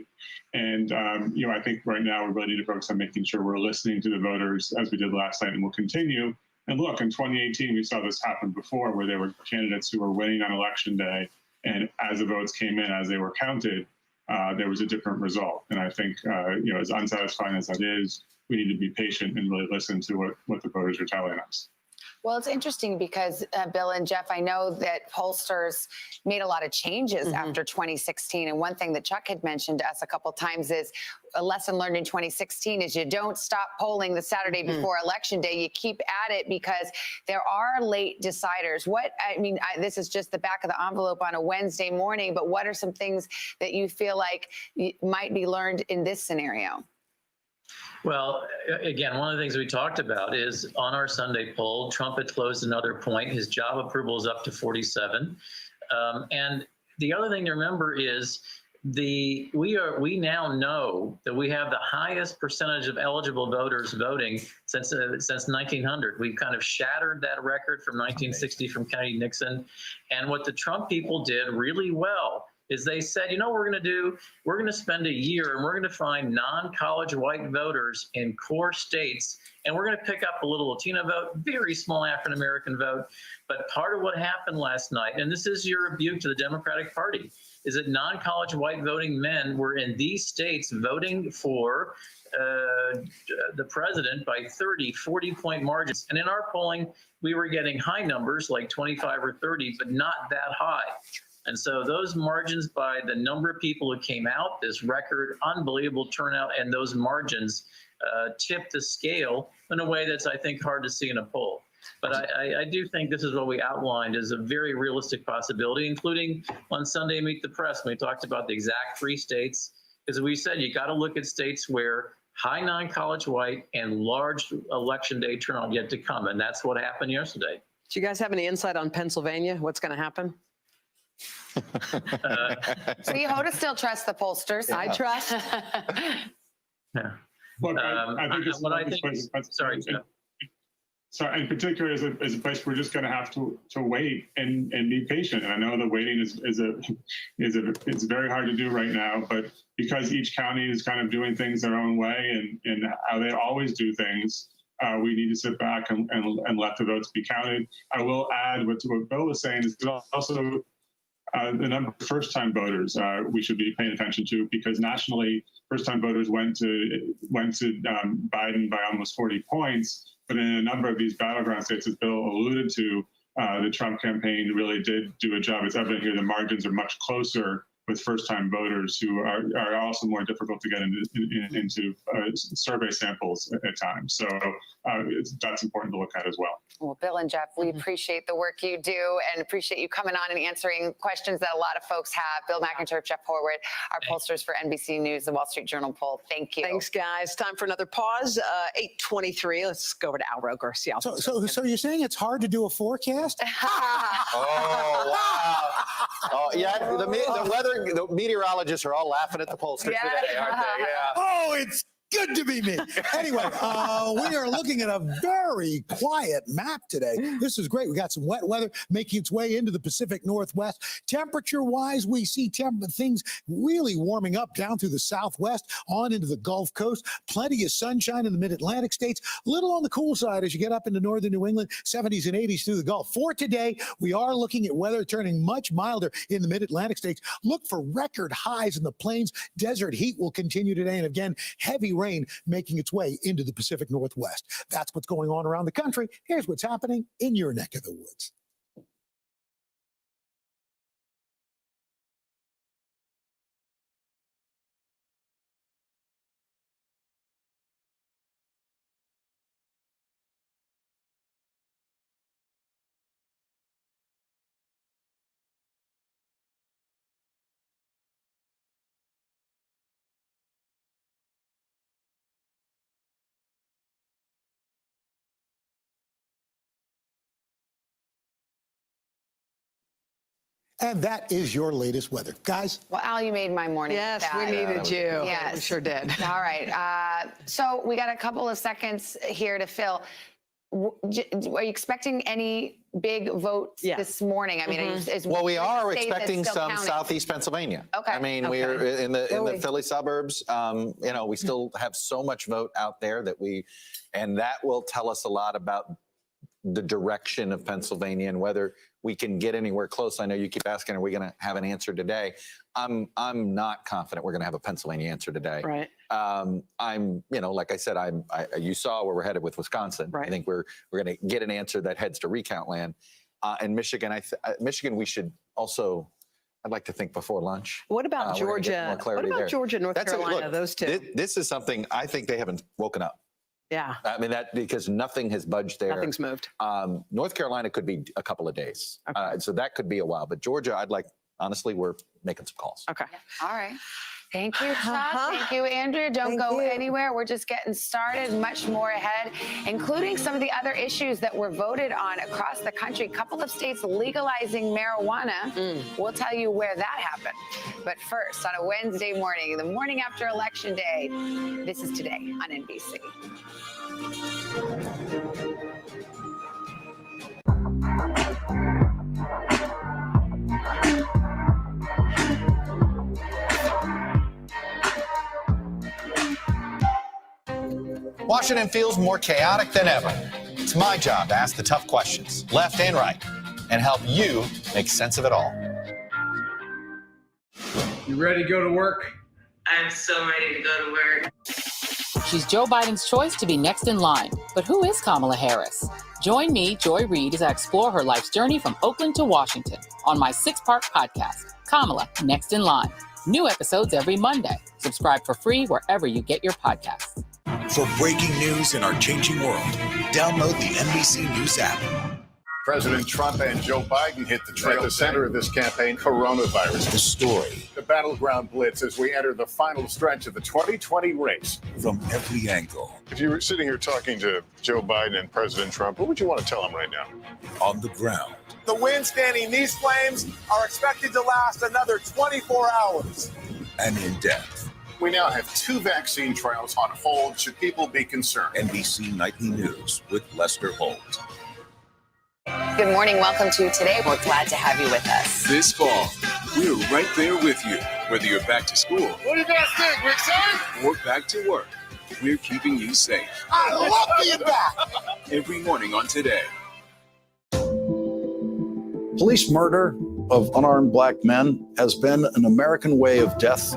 And I think right now we really need to focus on making sure we're listening to the voters as we did last night, and we'll continue. And look, in 2018 we saw this happen before, where there were candidates who were winning on election day, and as the votes came in, as they were counted, there was a different result. And I think as unsatisfying as that is, we need to be patient and really listen to what the voters are telling us. Well, it's interesting because, Bill and Jeff, I know that pollsters made a lot of changes after 2016. And one thing that Chuck had mentioned to us a couple of times is a lesson learned in 2016 is you don't stop polling the Saturday before Election Day. You keep at it because there are late deciders. This is just the back of the envelope on a Wednesday morning, but what are some things that you feel like might be learned in this scenario? Well, again, one of the things we talked about is on our Sunday poll, Trump had closed another point. His job approval is up to 47. And the other thing to remember is we now know that we have the highest percentage of eligible voters voting since 1900. We've kind of shattered that record from 1960 from Kennedy Nixon. And what the Trump people did really well is they said, you know what we're going to do? We're going to spend a year and we're going to find non-college white voters in core states, and we're going to pick up a little Latino vote, very small African-American vote. But part of what happened last night, and this is your rebuke to the Democratic Party, is that non-college white voting men were in these states voting for the president by 30, 40-point margins. And in our polling, we were getting high numbers like 25 or 30, but not that high. And so those margins by the number of people who came out, this record, unbelievable turnout, and those margins tipped the scale in a way that's, I think, hard to see in a poll. But I do think this is what we outlined as a very realistic possibility, including on Sunday Meet the Press, when we talked about the exact 3 states. As we said, you got to look at states where high non-college white and large election day turnout yet to come. And that's what happened yesterday. Do you guys have any insight on Pennsylvania? What's going to happen? See, Hoda still trusts the pollsters. I trust. Yeah. Look, I think it's what I think. Sorry, Jeff. So in particular, as a place we're just going to have to wait and be patient. And I know the waiting is very hard to do right now, but because each county is kind of doing things their own way and how they always do things, we need to sit back and let the votes be counted. I will add what Bill was saying is also the number of first-time voters we should be paying attention to, because nationally, first-time voters went to Biden by almost 40 points. But in a number of these battleground states, as Bill alluded to, the Trump campaign really did do a job. It's evident here the margins are much closer with first-time voters who are also more difficult to get into survey samples at times. So that's important to look at as well. Well, Bill and Jeff, we appreciate the work you do and appreciate you coming on and answering questions that a lot of folks have. Bill McInturb, Jeff Horwitz, our pollsters for NBC News, the Wall Street Journal poll. Thank you. Thanks, guys. Time for another pause. 8:23. Let's go over to Al Roker. See how So you're saying it's hard to do a forecast? Oh, wow. Oh, yeah. The meteorologists are all laughing at the pollsters today, aren't they? Yeah. Oh, it's good to be me. Anyway, we are looking at a very quiet map today. This is great. We got some wet weather making its way into the Pacific Northwest. Temperature-wise, we see things really warming up down through the Southwest, on into the Gulf Coast. Plenty of sunshine in the Mid-Atlantic states. A little on the cool side as you get up into northern New England, 70s and 80s through the Gulf. For today, we are looking at weather turning much milder in the Mid-Atlantic states. Look for record highs in the plains. Desert heat will continue today. And again, heavy rain making its way into the Pacific Northwest. That's what's going on around the country. Here's what's happening in your neck of the woods. And that is your latest weather. Guys? Well, Al, you made my morning. Yes, bad. we needed you. Yes. We sure did. All right. So we got a couple of seconds here to fill. Are you expecting any big votes this morning? I mean, Well, we are states that's expecting still some counting? Southeast Pennsylvania. Okay. I mean, we're in the Philly suburbs. We still have so much vote out there and that will tell us a lot about the direction of Pennsylvania and whether we can get anywhere close. I know you keep asking, are we going to have an answer today? I'm not confident we're going to have a Pennsylvania answer today. Right. Like I said, you saw where we're headed with Wisconsin. Right. I think we're going to get an answer that heads to recount land. And Michigan, Michigan, we should also, I'd like to think before lunch. What about Georgia? What about Georgia, North Carolina, those two? This is something I think they haven't woken up. Yeah. I mean, because nothing has budged there. Nothing's moved. North Carolina could be a couple of days. So that could be a while. But Georgia, honestly, we're making some calls. Okay. All right. Thank you, Chuck. Thank you, Andrea. Don't go anywhere. We're just getting started. Much more ahead, including some of the other issues that were voted on across the country. A couple of states legalizing marijuana. We'll tell you where that happened. But first, on a Wednesday morning, the morning after Election Day, this is Today on NBC. Washington feels more chaotic than ever. It's my job to ask the tough questions, left and right, and help you make sense of it all. You ready to go to work? I'm so ready to go to work. She's Joe Biden's choice to be next in line. But who is Kamala Harris? Join me, Joy Reid, as I explore her life's journey from Oakland to Washington on my 6-part podcast, Kamala Next in Line. New episodes every Monday. Subscribe for free wherever you get your podcasts. For breaking news in our changing world, download the NBC News app. President Trump and Joe Biden hit the trail. At the center of this campaign, coronavirus. The story The battleground blitz as we enter the final stretch of the 2020 race. from every angle. If you were sitting here talking to Joe Biden and President Trump, what would you want to tell them right now? On the ground. The wind standing these flames are expected to last another 24 hours. And in depth. We now have 2 vaccine trials on hold. Should people be concerned? NBC Nightly News with Lester Holt. Good morning. Welcome to Today. We're glad to have you with us. This fall, we're right there with you. Whether you're back to school What do you guys think? We're excited? or back to work, we're keeping you safe. I love being back. Every morning on Today. Police murder of unarmed black men has been an American way of death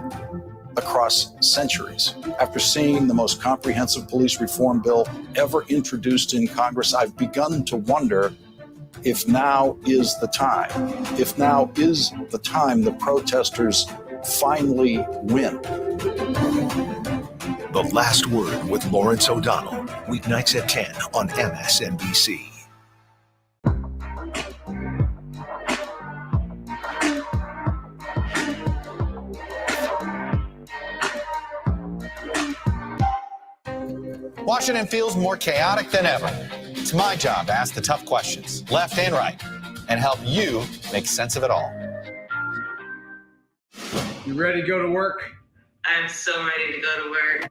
across centuries. After seeing the most comprehensive police reform bill ever introduced in Congress, I've begun to wonder if now is the time. If now is the time the protesters finally win. The Last Word with Lawrence O'Donnell. Weeknights at 10 on MSNBC. Washington feels more chaotic than ever. It's my job to ask the tough questions, left and right, and help you make sense of it all. You ready to go to work? I'm so ready to go to work.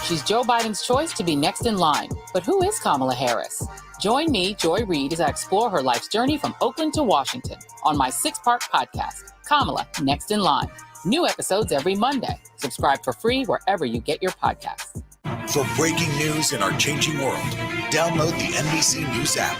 She's Joe Biden's choice to be next in line. But who is Kamala Harris? Join me, Joy Reid, as I explore her life's journey from Oakland to Washington on my 6-part podcast, Kamala Next in Line. New episodes every Monday. Subscribe for free wherever you get your podcasts. For breaking news in our changing world, download the NBC News app.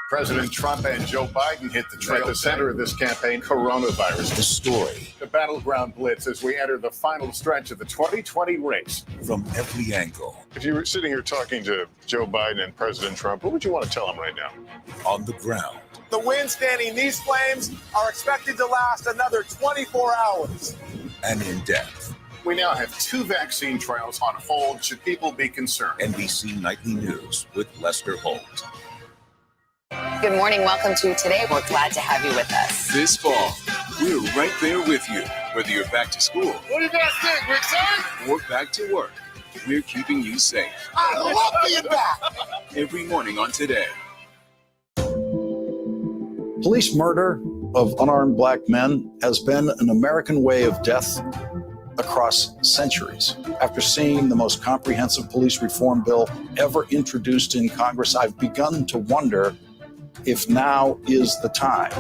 President Trump and Joe Biden hit the trail. At the center of this campaign, coronavirus. The story The battleground blitz as we enter the final stretch of the 2020 race. from every angle. If you were sitting here talking to Joe Biden and President Trump, what would you want to tell them right now? On the ground. The wind standing these flames are expected to last another 24 hours. And in depth. We now have 2 vaccine trials on hold. Should people be concerned? NBC Nightly News with Lester Holt. Good morning. Welcome to Today. We're glad to have you with us. This fall, we're right there with you. Whether you're back to school What do you guys think? We're excited? or back to work, we're keeping you safe. I love being back. Every morning on Today. Police murder of unarmed black men has been an American way of death across centuries. After seeing the most comprehensive police reform bill ever introduced in Congress, I've begun to wonder if now is the time.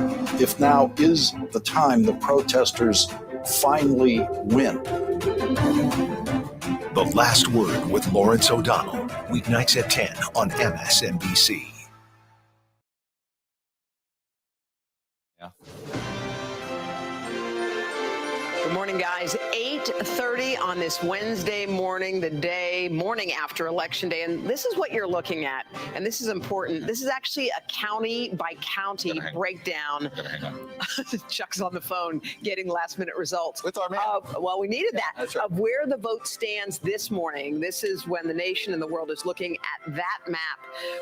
If now is the time the protesters finally win. The Last Word with Lawrence O'Donnell, weeknights at 10 on MSNBC. Yeah. Good morning, guys. 8:30 on this Wednesday morning, the morning after Election Day. And this is what you're looking at. And this is important. This is actually a county by county breakdown. Chuck's on the phone getting last minute results. With our man. Well, we needed that. That's right. Of where the vote stands this morning. This is when the nation and the world is looking at that map.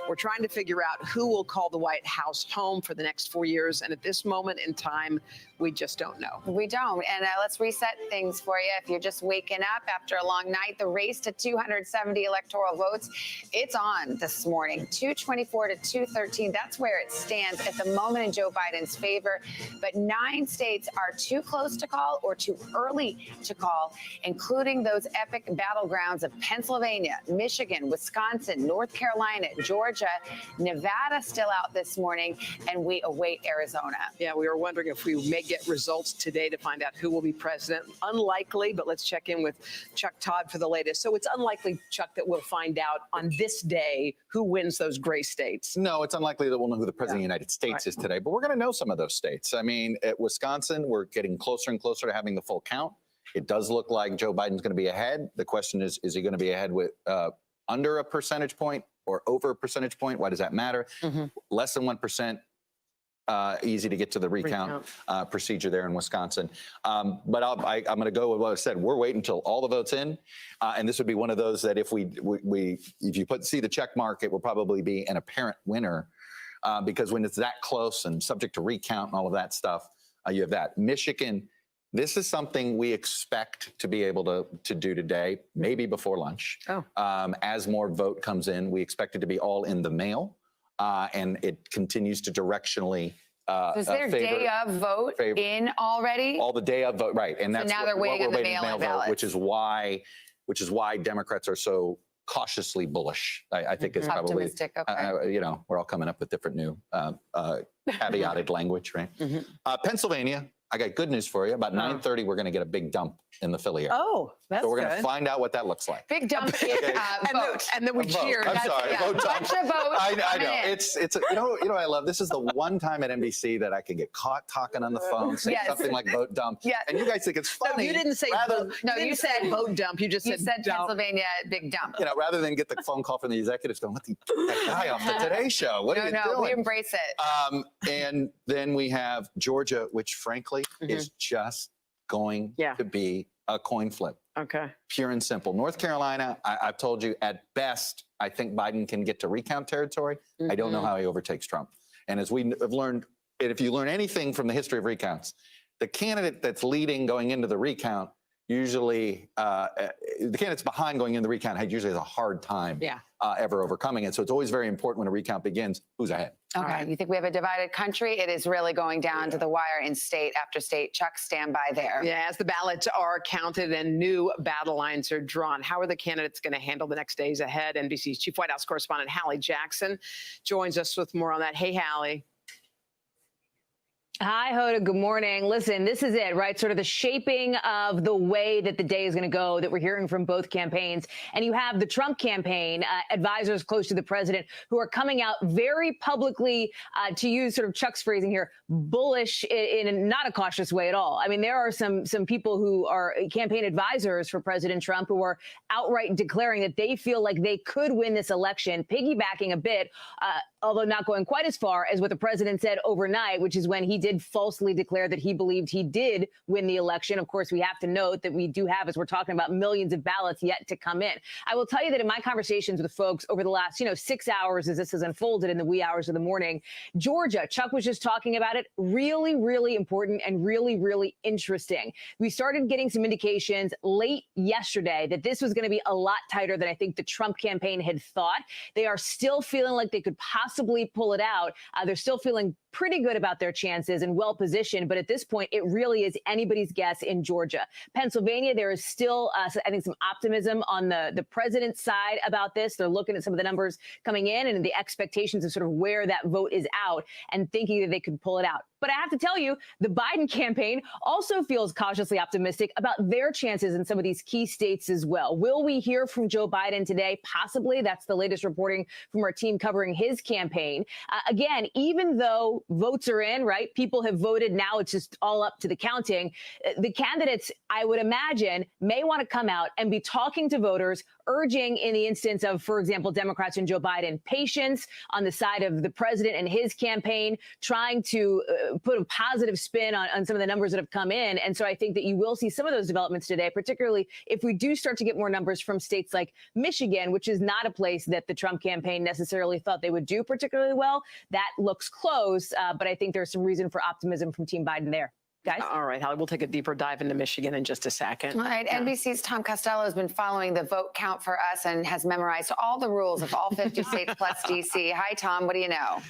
We're trying to figure out who will call the White House home for the next 4 years. And at this moment in time, we just don't know. We don't. And let's reset things for you. If you're just waking up after a long night, the race to 270 electoral votes, it's on this morning. 224 to 213. That's where it stands at the moment in Joe Biden's favor. But 9 states are too close to call or too early to call, including those epic battlegrounds of Pennsylvania, Michigan, Wisconsin, North Carolina, Georgia, Nevada still out this morning, and we await Arizona. Yeah, we were wondering if we may get results today to find out who will be president. Unlikely, but let's check in with Chuck Todd for the latest. So it's unlikely, Chuck, that we'll find out on this day who wins those gray states. No, it's unlikely that we'll know who the president of the United States is today, but we're going to know some of those states. I mean, at Wisconsin, we're getting closer and closer to having the full count. It does look like Joe Biden's going to be ahead. The question is he going to be ahead with under a percentage point or over a percentage point? Why does that matter? Less than 1%. Easy to get to the recount procedure there in Wisconsin. But I'm going to go with what I said. We're waiting until all the votes in. And this would be one of those that if if you see the check mark, it will probably be an apparent winner because when it's that close and subject to recount and all of that stuff, you have that. Michigan, this is something we expect to be able to do today, maybe before lunch. As more vote comes in, we expect it to be all in the mail. And it continues to directionally is there day of vote in already? All the day of vote, right? And that's now they're waiting on the mail-in ballots, which is why Democrats are so cautiously bullish. I think it's probably optimistic. Okay. We're all coming up with different new caveated language, right? Pennsylvania. I got good news for you. About 9:30, we're going to get a big dump in the Philly area. Oh, that's so we're going to good. find out what that looks like. Big dump in vote. And then we cheered. I'm sorry, vote dump. Bunch of votes I know. coming in. It's you know what I love? This is the one time at NBC that I can get caught talking on the phone, saying something like vote dump. Yes. And you guys think it's funny. No, you didn't say vote. No, you said vote dump. You just said dump. Pennsylvania big dump. Rather than get the phone call from the executives going, let that guy off the Today Show. What are you doing? We embrace it. And then we have Georgia, which frankly is just going to be a coin flip. Okay. Pure and simple. North Carolina, I've told you, at best, I think Biden can get to recount territory. I don't know how he overtakes Trump. And as we have learned, if you learn anything from the history of recounts, the candidate that's leading going into the recount, usually the candidates behind going into the recount usually has a hard time ever overcoming it. So it's always very important when a recount begins, who's ahead. Okay, you think we have a divided country? It is really going down to the wire in state after state. Chuck, stand by there. Yeah, as the ballots are counted and new battle lines are drawn, how are the candidates going to handle the next days ahead? NBC's chief White House correspondent Hallie Jackson joins us with more on that. Hey, Hallie. Hi, Hoda. Good morning. Listen, this is it, right? Sort of the shaping of the way that the day is going to go that we're hearing from both campaigns. And you have the Trump campaign advisors close to the president who are coming out very publicly, to use sort of Chuck's phrasing here, bullish in not a cautious way at all. I mean, there are some people who are campaign advisors for President Trump who are outright declaring that they feel like they could win this election, piggybacking a bit, although not going quite as far as what the president said overnight, which is when he did falsely declare that he believed he did win the election. Of course, we have to note that we do have, as we're talking about, millions of ballots yet to come in. I will tell you that in my conversations with folks over the last, 6 hours as this has unfolded in the wee hours of the morning, Georgia, Chuck was just talking about it, really, really important and really, really interesting. We started getting some indications late yesterday that this was going to be a lot tighter than I think the Trump campaign had thought. They are still feeling like they could possibly pull it out. They're still feeling pretty good about their chances and well positioned. But at this point, it really is anybody's guess in Georgia. Pennsylvania, there is still, I think, some optimism on the president's side about this. They're looking at some of the numbers coming in and the expectations of sort of where that vote is out and thinking that they could pull it out. But I have to tell you, the Biden campaign also feels cautiously optimistic about their chances in some of these key states as well. Will we hear from Joe Biden today? Possibly. That's the latest reporting from our team covering his campaign. Again, even though votes are in, right? People have voted. Now it's just all up to the counting. The candidates, I would imagine, may want to come out and be talking to voters, urging, in the instance of, for example, Democrats and Joe Biden, patience on the side of the president and his campaign, trying to put a positive spin on some of the numbers that have come in. And so I think that you will see some of those developments today, particularly if we do start to get more numbers from states like Michigan, which is not a place that the Trump campaign necessarily thought they would do particularly well. That looks close, but I think there's some reason for optimism from Team Biden there. Guys? All right, Holly, we'll take a deeper dive into Michigan in just a second. All right, NBC's Tom Costello has been following the vote count for us and has memorized all the rules of all 50 states plus DC. Hi, Tom, what do you know?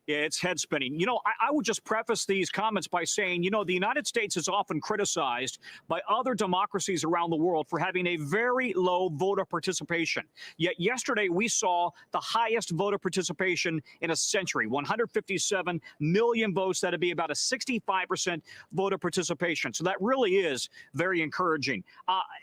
Yeah, it's head spinning. You know, I would just preface these comments by saying, you know, the United States is often criticized by other democracies around the world for having a very low voter participation. Yet yesterday we saw the highest voter participation in a century, 157 million votes. That'd be about a 65% voter participation. So that really is very encouraging.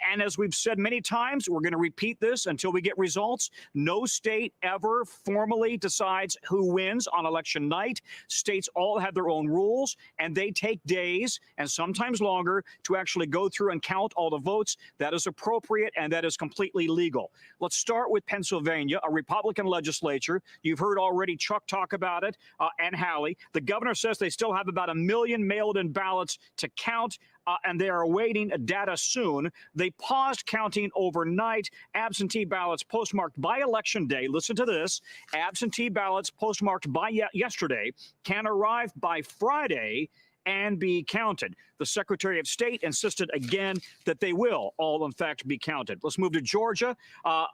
And as we've said many times, we're going to repeat this until we get results. No state ever formally decides who wins on election night. States all have their own rules, and they take days and sometimes longer to actually go through and count all the votes. That is appropriate, and that is completely legal. Let's start with Pennsylvania, a Republican legislature. You've heard already Chuck talk about it, and Hallie. The governor says they still have about 1 million mailed-in ballots to count. And they are awaiting data soon. They paused counting overnight. Absentee ballots postmarked by Election Day. Listen to this. Absentee ballots postmarked by yesterday can arrive by Friday and be counted. The Secretary of State insisted again that they will all, in fact, be counted. Let's move to Georgia.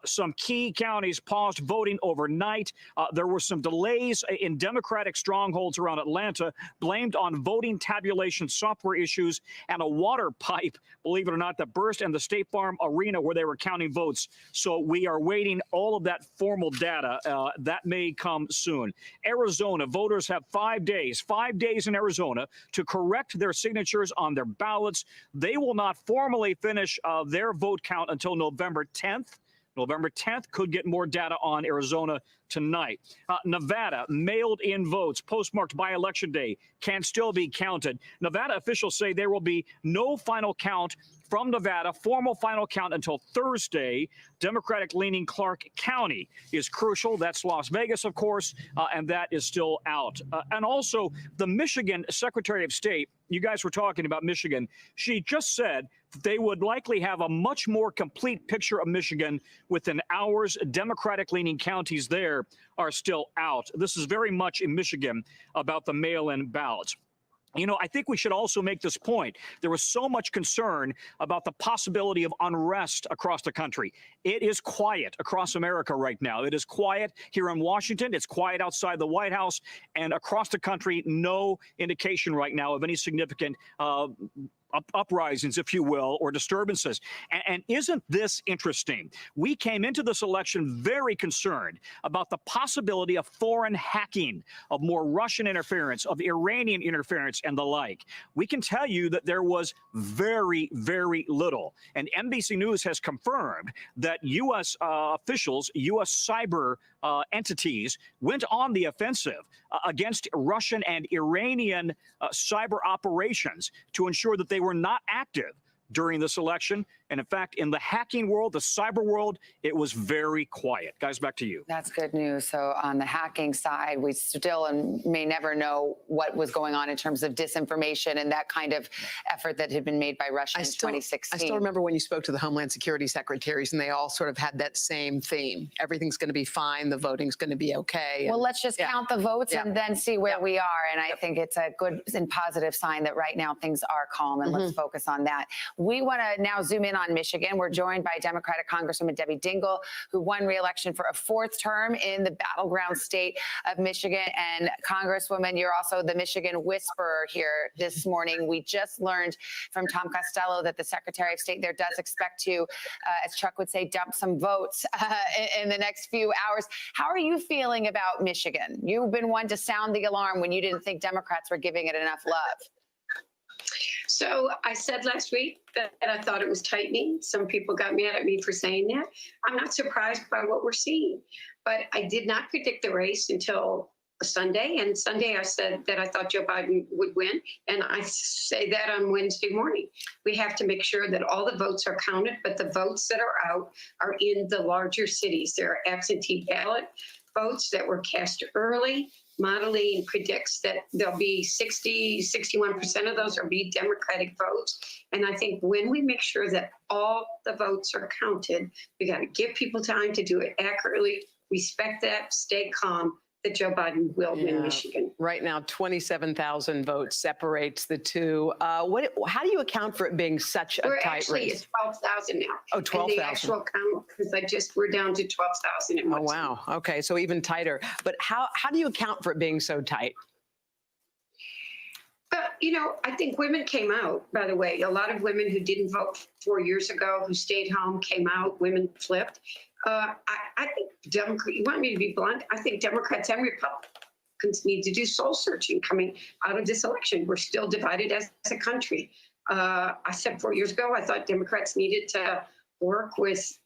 Some key counties paused voting overnight. There were some delays in Democratic strongholds around Atlanta, blamed on voting tabulation software issues and a water pipe, believe it or not, that burst in the State Farm Arena where they were counting votes. So we are waiting all of that formal data. That may come soon. Arizona, voters have 5 days in Arizona to correct their signatures on their ballots. They will not formally finish their vote count until November 10th. November 10th, could get more data on Arizona tonight. Nevada, mailed in votes postmarked by Election Day can still be counted. Nevada officials say there will be no final count from Nevada, formal final count until Thursday. Democratic-leaning Clark County is crucial. That's Las Vegas, of course, and that is still out. And also, the Michigan Secretary of State, you guys were talking about Michigan. She just said they would likely have a much more complete picture of Michigan within hours. Democratic-leaning counties there are still out. This is very much in Michigan about the mail-in ballots. You know, I think we should also make this point. There was so much concern about the possibility of unrest across the country. It is quiet across America right now. It is quiet here in Washington. It's quiet outside the White House. And across the country, no indication right now of any significant uprisings, if you will, or disturbances. And isn't this interesting? We came into this election very concerned about the possibility of foreign hacking, of more Russian interference, of Iranian interference, and the like. We can tell you that there was very, very little. And NBC News has confirmed that U.S. officials, U.S. cyber entities went on the offensive against Russian and Iranian cyber operations to ensure that they were not active during this election. And in fact, in the hacking world, the cyber world, it was very quiet. Guys, back to you. That's good news. So on the hacking side, we still and may never know what was going on in terms of disinformation and that kind of effort that had been made by Russia in 2016. I still remember when you spoke to the Homeland Security secretaries and they all sort of had that same theme. Everything's going to be fine. The voting's going to be okay. Well, let's just count the votes and then see where we are. And I think it's a good and positive sign that right now things are calm, and let's focus on that. We want to now zoom in on Michigan. We're joined by Democratic Congresswoman Debbie Dingell, who won re-election for a 4th term in the battleground state of Michigan. And Congresswoman, you're also the Michigan whisperer here this morning. We just learned from Tom Costello that the Secretary of State there does expect to, as Chuck would say, dump some votes in the next few hours. How are you feeling about Michigan? You've been one to sound the alarm when you didn't think Democrats were giving it enough love. So I said last week that I thought it was tightening. Some people got mad at me for saying that. I'm not surprised by what we're seeing, but I did not predict the race until Sunday. And Sunday I said that I thought Joe Biden would win. And I say that on Wednesday morning. We have to make sure that all the votes are counted, but the votes that are out are in the larger cities. There are absentee ballot votes that were cast early. Modeling predicts that there'll be 61% of those will be Democratic votes. And I think when we make sure that all the votes are counted, we got to give people time to do it accurately, respect that, stay calm, that Joe Biden will win Michigan. Right now, 27,000 votes separates the two. How do you account for it being such a tight race? It's 12,000 now. Oh, 12,000. The actual count, because we're down to 12,000. Oh, wow. Okay, so even tighter. But how do you account for it being so tight? I think women came out, by the way. A lot of women who didn't vote 4 years ago, who stayed home, came out. Women flipped. I think you want me to be blunt? I think Democrats and Republicans need to do soul searching coming out of this election. We're still divided as a country. I said 4 years ago, I thought Democrats needed to work with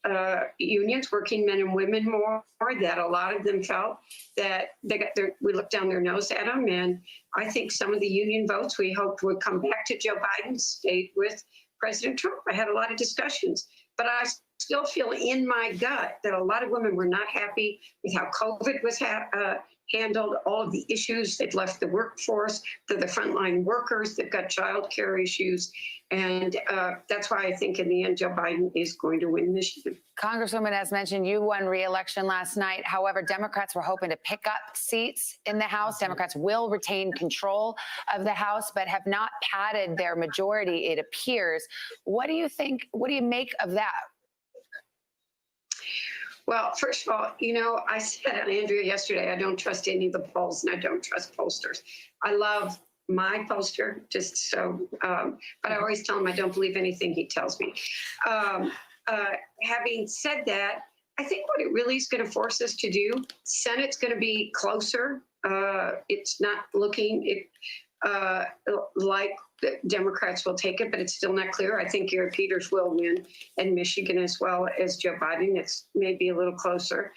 unions, working men and women more, that a lot of them felt that we looked down their nose at them. And I think some of the union votes we hoped would come back to Joe Biden stayed with President Trump. I had a lot of discussions, but I still feel in my gut that a lot of women were not happy with how COVID was handled, all of the issues. They'd left the workforce. They're the frontline workers. They've got child care issues. And that's why I think in the end, Joe Biden is going to win Michigan. Congresswoman, as mentioned, you won re-election last night. However, Democrats were hoping to pick up seats in the House. Democrats will retain control of the House, but have not padded their majority, it appears. What do you think? What do you make of that? Well, first of all, I said on Andrea yesterday, I don't trust any of the polls and I don't trust pollsters. I love my pollster, just so, but I always tell him I don't believe anything he tells me. Having said that, I think what it really is going to force us to do, Senate's going to be closer. It's not looking like the Democrats will take it, but it's still not clear. I think Gary Peters will win in Michigan as well as Joe Biden. It's maybe a little closer.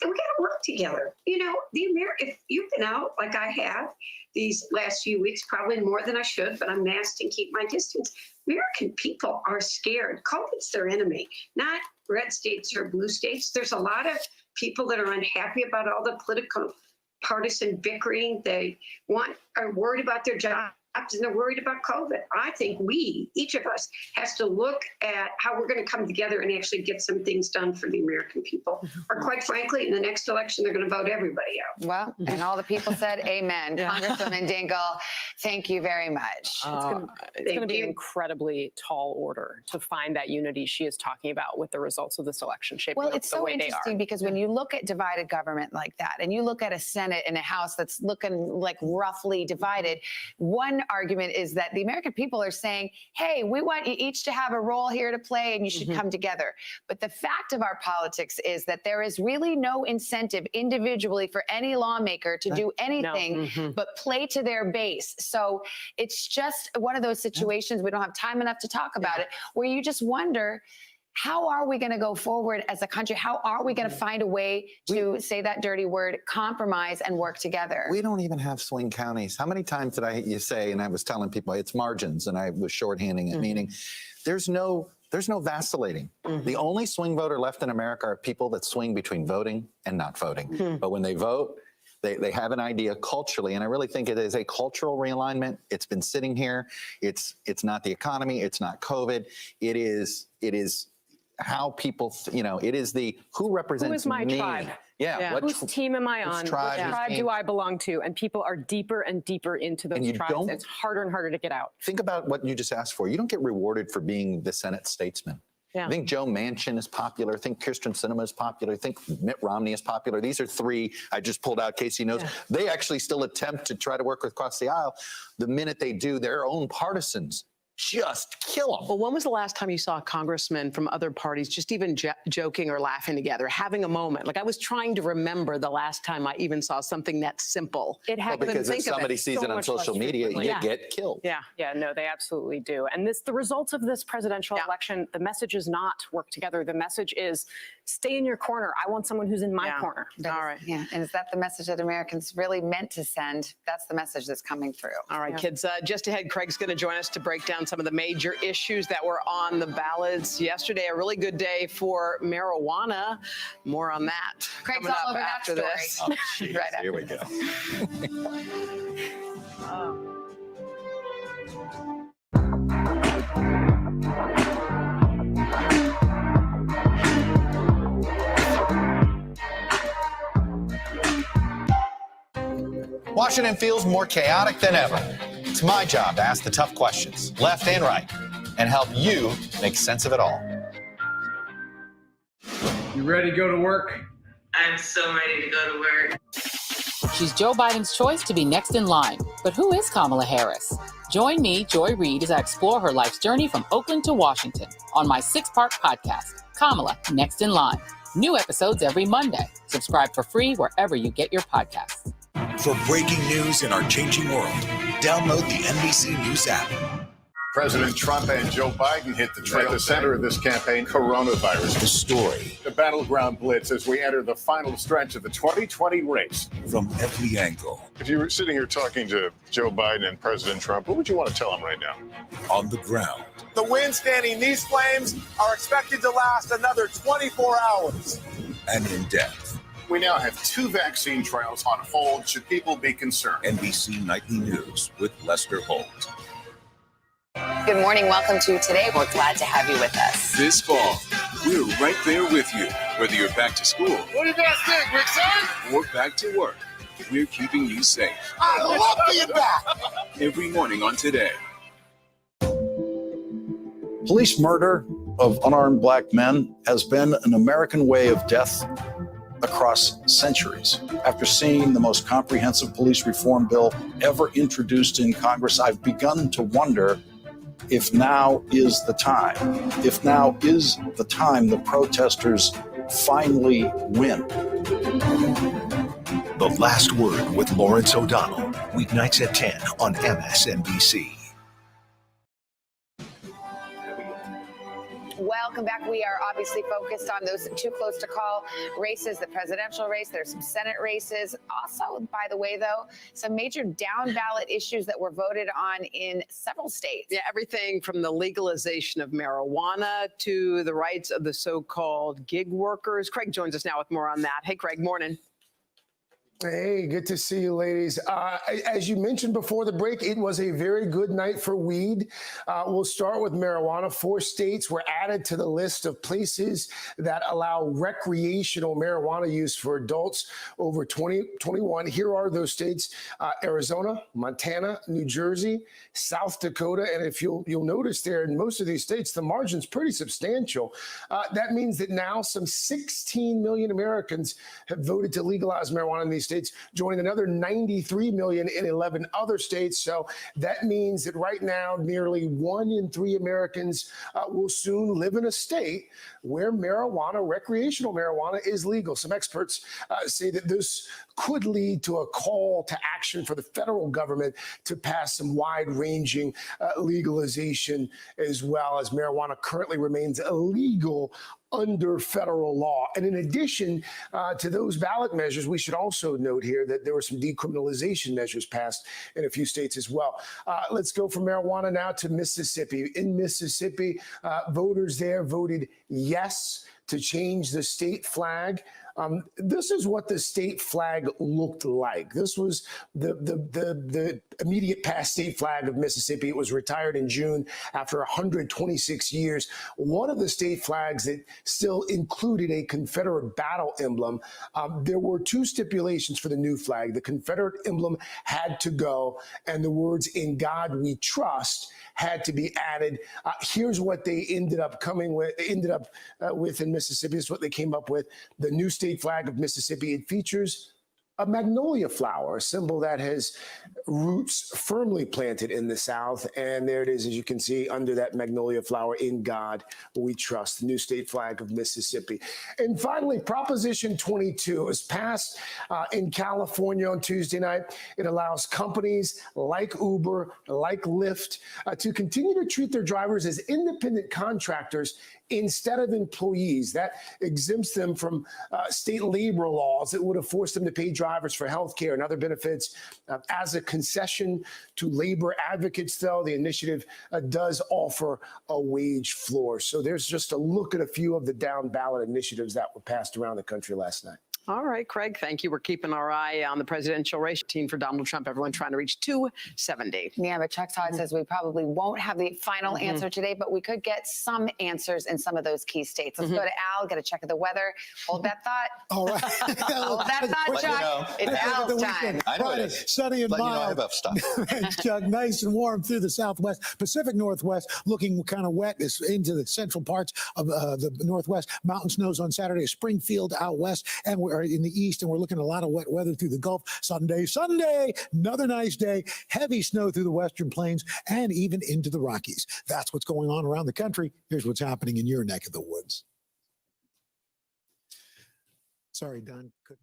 We got to work together. If you've been out like I have these last few weeks, probably more than I should, but I'm masked and keep my distance. American people are scared. COVID's their enemy, not red states or blue states. There's a lot of people that are unhappy about all the political partisan bickering. They are worried about their jobs and they're worried about COVID. I think each of us, has to look at how we're going to come together and actually get some things done for the American people. Or quite frankly, in the next election, they're going to vote everybody out. Well, and all the people said amen. Congresswoman Dingell, thank you very much. It's going to be an incredibly tall order to find that unity she is talking about with the results of this election shaping Well, up it's the so way they are. interesting because when you look at divided government like that, and you look at a Senate and a House that's looking like roughly divided, one argument is that the American people are saying, hey, we want you each to have a role here to play and you should come together. But the fact of our politics is that there is really no incentive individually for any lawmaker to do anything but play to their base. So it's just one of those situations, we don't have time enough to talk about it, where you just wonder, how are we going to go forward as a country? How are we going to find a way to say that dirty word, compromise and work together? We don't even have swing counties. How many times did you say, and I was telling people it's margins, and I was shorthanding it, meaning there's no vacillating. The only swing voter left in America are people that swing between voting and not voting. But when they vote, they have an idea culturally, and I really think it is a cultural realignment. It's been sitting here. It's not the economy. It's not COVID. It is how people, it is who represents Who is my me. tribe? Yeah. Whose team am I on? What tribe do I belong to? And people are deeper and deeper into those tribes. It's harder and harder to get out. Think about what you just asked for. You don't get rewarded for being the Senate statesman. I think Joe Manchin is popular. I think Kirsten Sinema is popular. I think Mitt Romney is popular. These are three I just pulled out. Casey knows. Yeah. They actually still attempt to try to work across the aisle. The minute they do, their own partisans just kill them. Well, when was the last time you saw congressmen from other parties just even joking or laughing together, having a moment? Like, I was trying to remember the last time I even saw something that simple. It Well, happened. because if somebody sees it on social media, you Yeah. get killed. Yeah. Yeah, no, they absolutely do. And the results of this presidential election, the message is not work together. The message is stay in your corner. I want someone who's in my corner. All right. Yeah. And is that the message that Americans really meant to send? That's the message that's coming through. All right, kids. Just ahead, Craig's going to join us to break down some of the major issues that were on the ballots yesterday. A really good day for marijuana. More on that. Craig's coming all up over that after story. this. Oh, geez, Right here we go. Washington feels more chaotic than ever. It's my job to ask the tough questions, left and right, and help you make sense of it all. You ready to go to work? I'm so ready to go to work. She's Joe Biden's choice to be next in line. But who is Kamala Harris? Join me, Joy Reid, as I explore her life's journey from Oakland to Washington on my 6-part podcast, Kamala Next in Line. New episodes every Monday. Subscribe for free wherever you get your podcasts. For breaking news in our changing world, download the NBC News app. President Trump and Joe Biden hit the trail. At the center of this campaign, coronavirus. The story The battleground blitz as we enter the final stretch of the 2020 race. from every angle. If you were sitting here talking to Joe Biden and President Trump, what would you want to tell them right now? On the ground, The winds fanning these flames are expected to last another 24 hours. and in depth. We now have 2 vaccine trials on hold. Should people be concerned? NBC Nightly News with Lester Holt. Good morning. Welcome to Today. We're glad to have you with us. This fall, we're right there with you. Whether you're back to school What do you guys think? We're excited? or back to work, we're keeping you safe. I love being back. Every morning on Today. Police murder of unarmed black men has been an American way of death across centuries. After seeing the most comprehensive police reform bill ever introduced in Congress, I've begun to wonder if now is the time. If now is the time the protesters finally win. The Last Word with Lawrence O'Donnell. Weeknights at 10 on MSNBC. Welcome back. We are obviously focused on those too close to call races, the presidential race. There's some Senate races. Also, by the way, though, some major down ballot issues that were voted on in several states. Yeah, everything from the legalization of marijuana to the rights of the so-called gig workers. Craig joins us now with more on that. Hey, Craig, morning. Hey, good to see you, ladies. As you mentioned before the break, it was a very good night for weed. We'll start with marijuana. 4 states were added to the list of places that allow recreational marijuana use for adults over 21. Here are those states: Arizona, Montana, New Jersey, South Dakota. And if you'll notice there, in most of these states, the margin's pretty substantial. That means that now some 16 million Americans have voted to legalize marijuana in these states, joining another 93 million in 11 other states. So that means that right now, nearly 1 in 3 Americans will soon live in a state where marijuana, recreational marijuana, is legal. Some experts say that this could lead to a call to action for the federal government to pass some wide-ranging legalization, as well, as marijuana currently remains illegal under federal law. And in addition to those ballot measures, we should also note here that there were some decriminalization measures passed in a few states as well. Let's go from marijuana now to Mississippi. In Mississippi, voters there voted yes to change the state flag. This is what the state flag looked like. This was the immediate past state flag of Mississippi. It was retired in June after 126 years. One of the state flags that still included a Confederate battle emblem. There were two stipulations for the new flag. The Confederate emblem had to go, and the words "In God We Trust" had to be added. Here's what they ended up with in Mississippi. This is what they came up with. The new state flag of Mississippi. It features a magnolia flower, a symbol that has roots firmly planted in the South. And there it is, as you can see, under that magnolia flower, "In God We Trust," the new state flag of Mississippi. And finally, Proposition 22 was passed in California on Tuesday night. It allows companies like Uber, like Lyft, to continue to treat their drivers as independent contractors instead of employees. That exempts them from state labor laws that would have forced them to pay drivers for health care and other benefits. As a concession to labor advocates, though, the initiative does offer a wage floor. So there's just a look at a few of the down ballot initiatives that were passed around the country last night. All right, Craig, thank you. We're keeping our eye on the presidential race. Team for Donald Trump, everyone trying to reach 270. Yeah, but Chuck Todd says we probably won't have the final answer today, but we could get some answers in some of those key states. Let's go to Al, get a check of the weather. Hold that thought. All right. Hold that thought, Chuck. It's Al's time. I know Friday, it is. sunny and But you know I mild. have up stuff. Thanks, Chuck. Nice and warm through the southwest, Pacific Northwest, looking kind of wet is into the central parts of the Northwest. Mountain snows on Saturday, Springfield out west, and we're in the east, and we're looking at a lot of wet weather through the Gulf. Sunday, another nice day. Heavy snow through the western plains and even into the Rockies. That's what's going on around the country. Here's what's happening in your neck of the woods. Sorry, Don. Couldn't.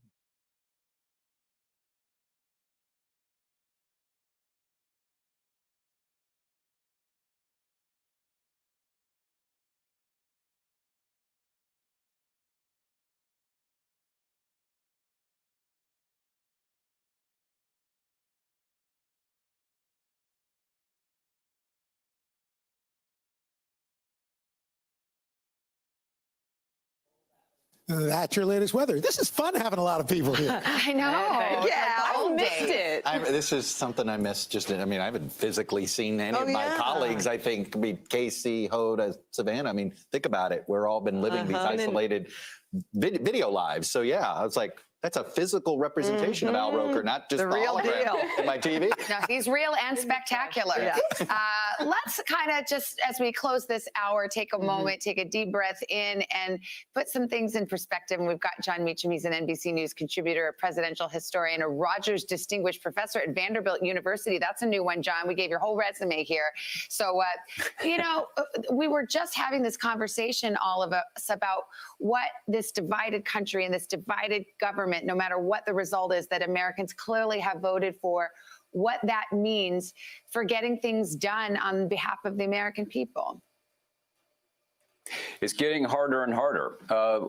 That's your latest weather. This is fun having a lot of people here. I know. Yeah, I missed it. This is something I missed. I haven't physically seen any of my yeah. colleagues. I think, Casey, Hoda, Savannah. I mean, think about it. We're all been living these isolated video lives. So yeah, I was like, that's a physical representation of Al Roker, not just the real hologram deal. in my TV. No, he's real and spectacular. Yeah. Let's kind of just, as we close this hour, take a moment, take a deep breath in and put some things in perspective. And we've got John Meacham. He's an NBC News contributor, a presidential historian, a Rogers Distinguished Professor at Vanderbilt University. That's a new one, John. We gave your whole resume here. So, we were just having this conversation, all of us, about what this divided country and this divided government, no matter what the result is, that Americans clearly have voted for, what that means for getting things done on behalf of the American people. It's getting harder and harder.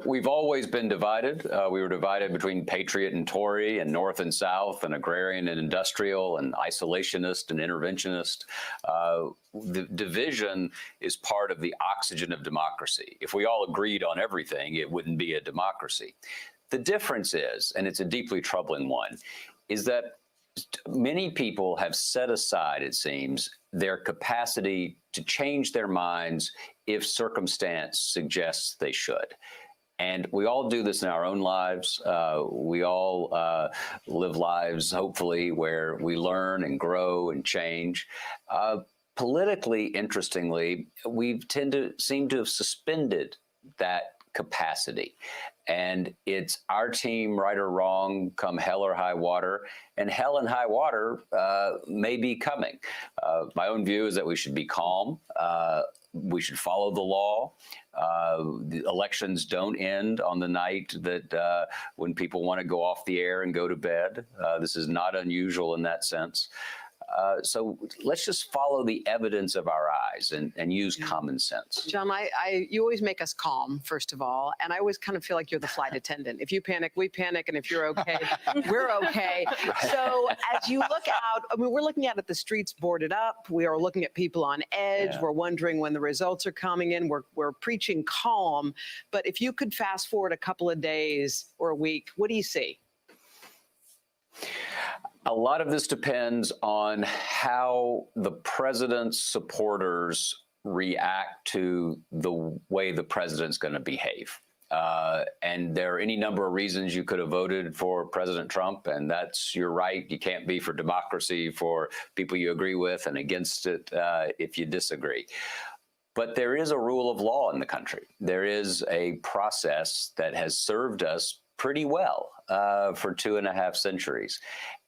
We've always been divided. We were divided between patriot and Tory and North and South and agrarian and industrial and isolationist and interventionist. The division is part of the oxygen of democracy. If we all agreed on everything, it wouldn't be a democracy. The difference is, and it's a deeply troubling one, is that many people have set aside, it seems, their capacity to change their minds if circumstance suggests they should. And we all do this in our own lives. We all live lives, hopefully, where we learn and grow and change. Politically, interestingly, we seem to have suspended that capacity. And it's our team, right or wrong, come hell or high water. And hell and high water may be coming. My own view is that we should be calm. We should follow the law. The elections don't end on the night that when people want to go off the air and go to bed. This is not unusual in that sense. So let's just follow the evidence of our eyes and use common sense. John, you always make us calm, first of all, and I always kind of feel like you're the flight attendant. If you panic, we panic, and if you're okay, we're okay. So as you look out, I mean, we're looking out at the streets boarded up. We are looking at people on edge. Yeah. We're wondering when the results are coming in. We're preaching calm, but if you could fast forward a couple of days or a week, what do you see? A lot of this depends on how the president's supporters react to the way the president's going to behave. And there are any number of reasons you could have voted for President Trump, and that's your right. You can't be for democracy for people you agree with and against it if you disagree. But there is a rule of law in the country. There is a process that has served us pretty well for 2.5 centuries.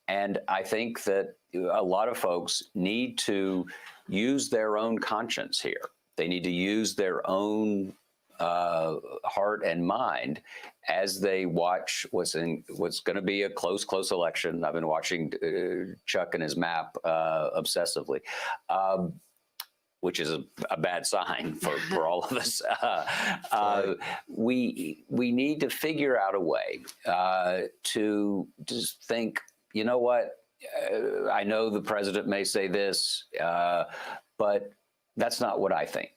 And I think that a lot of folks need to use their own conscience here. They need to use their own heart and mind as they watch what's going to be a close election. I've been watching Chuck and his map obsessively. Which is a bad sign for all of us. We need to figure out a way to just think, you know what, I know the president may say this, but that's not what I think.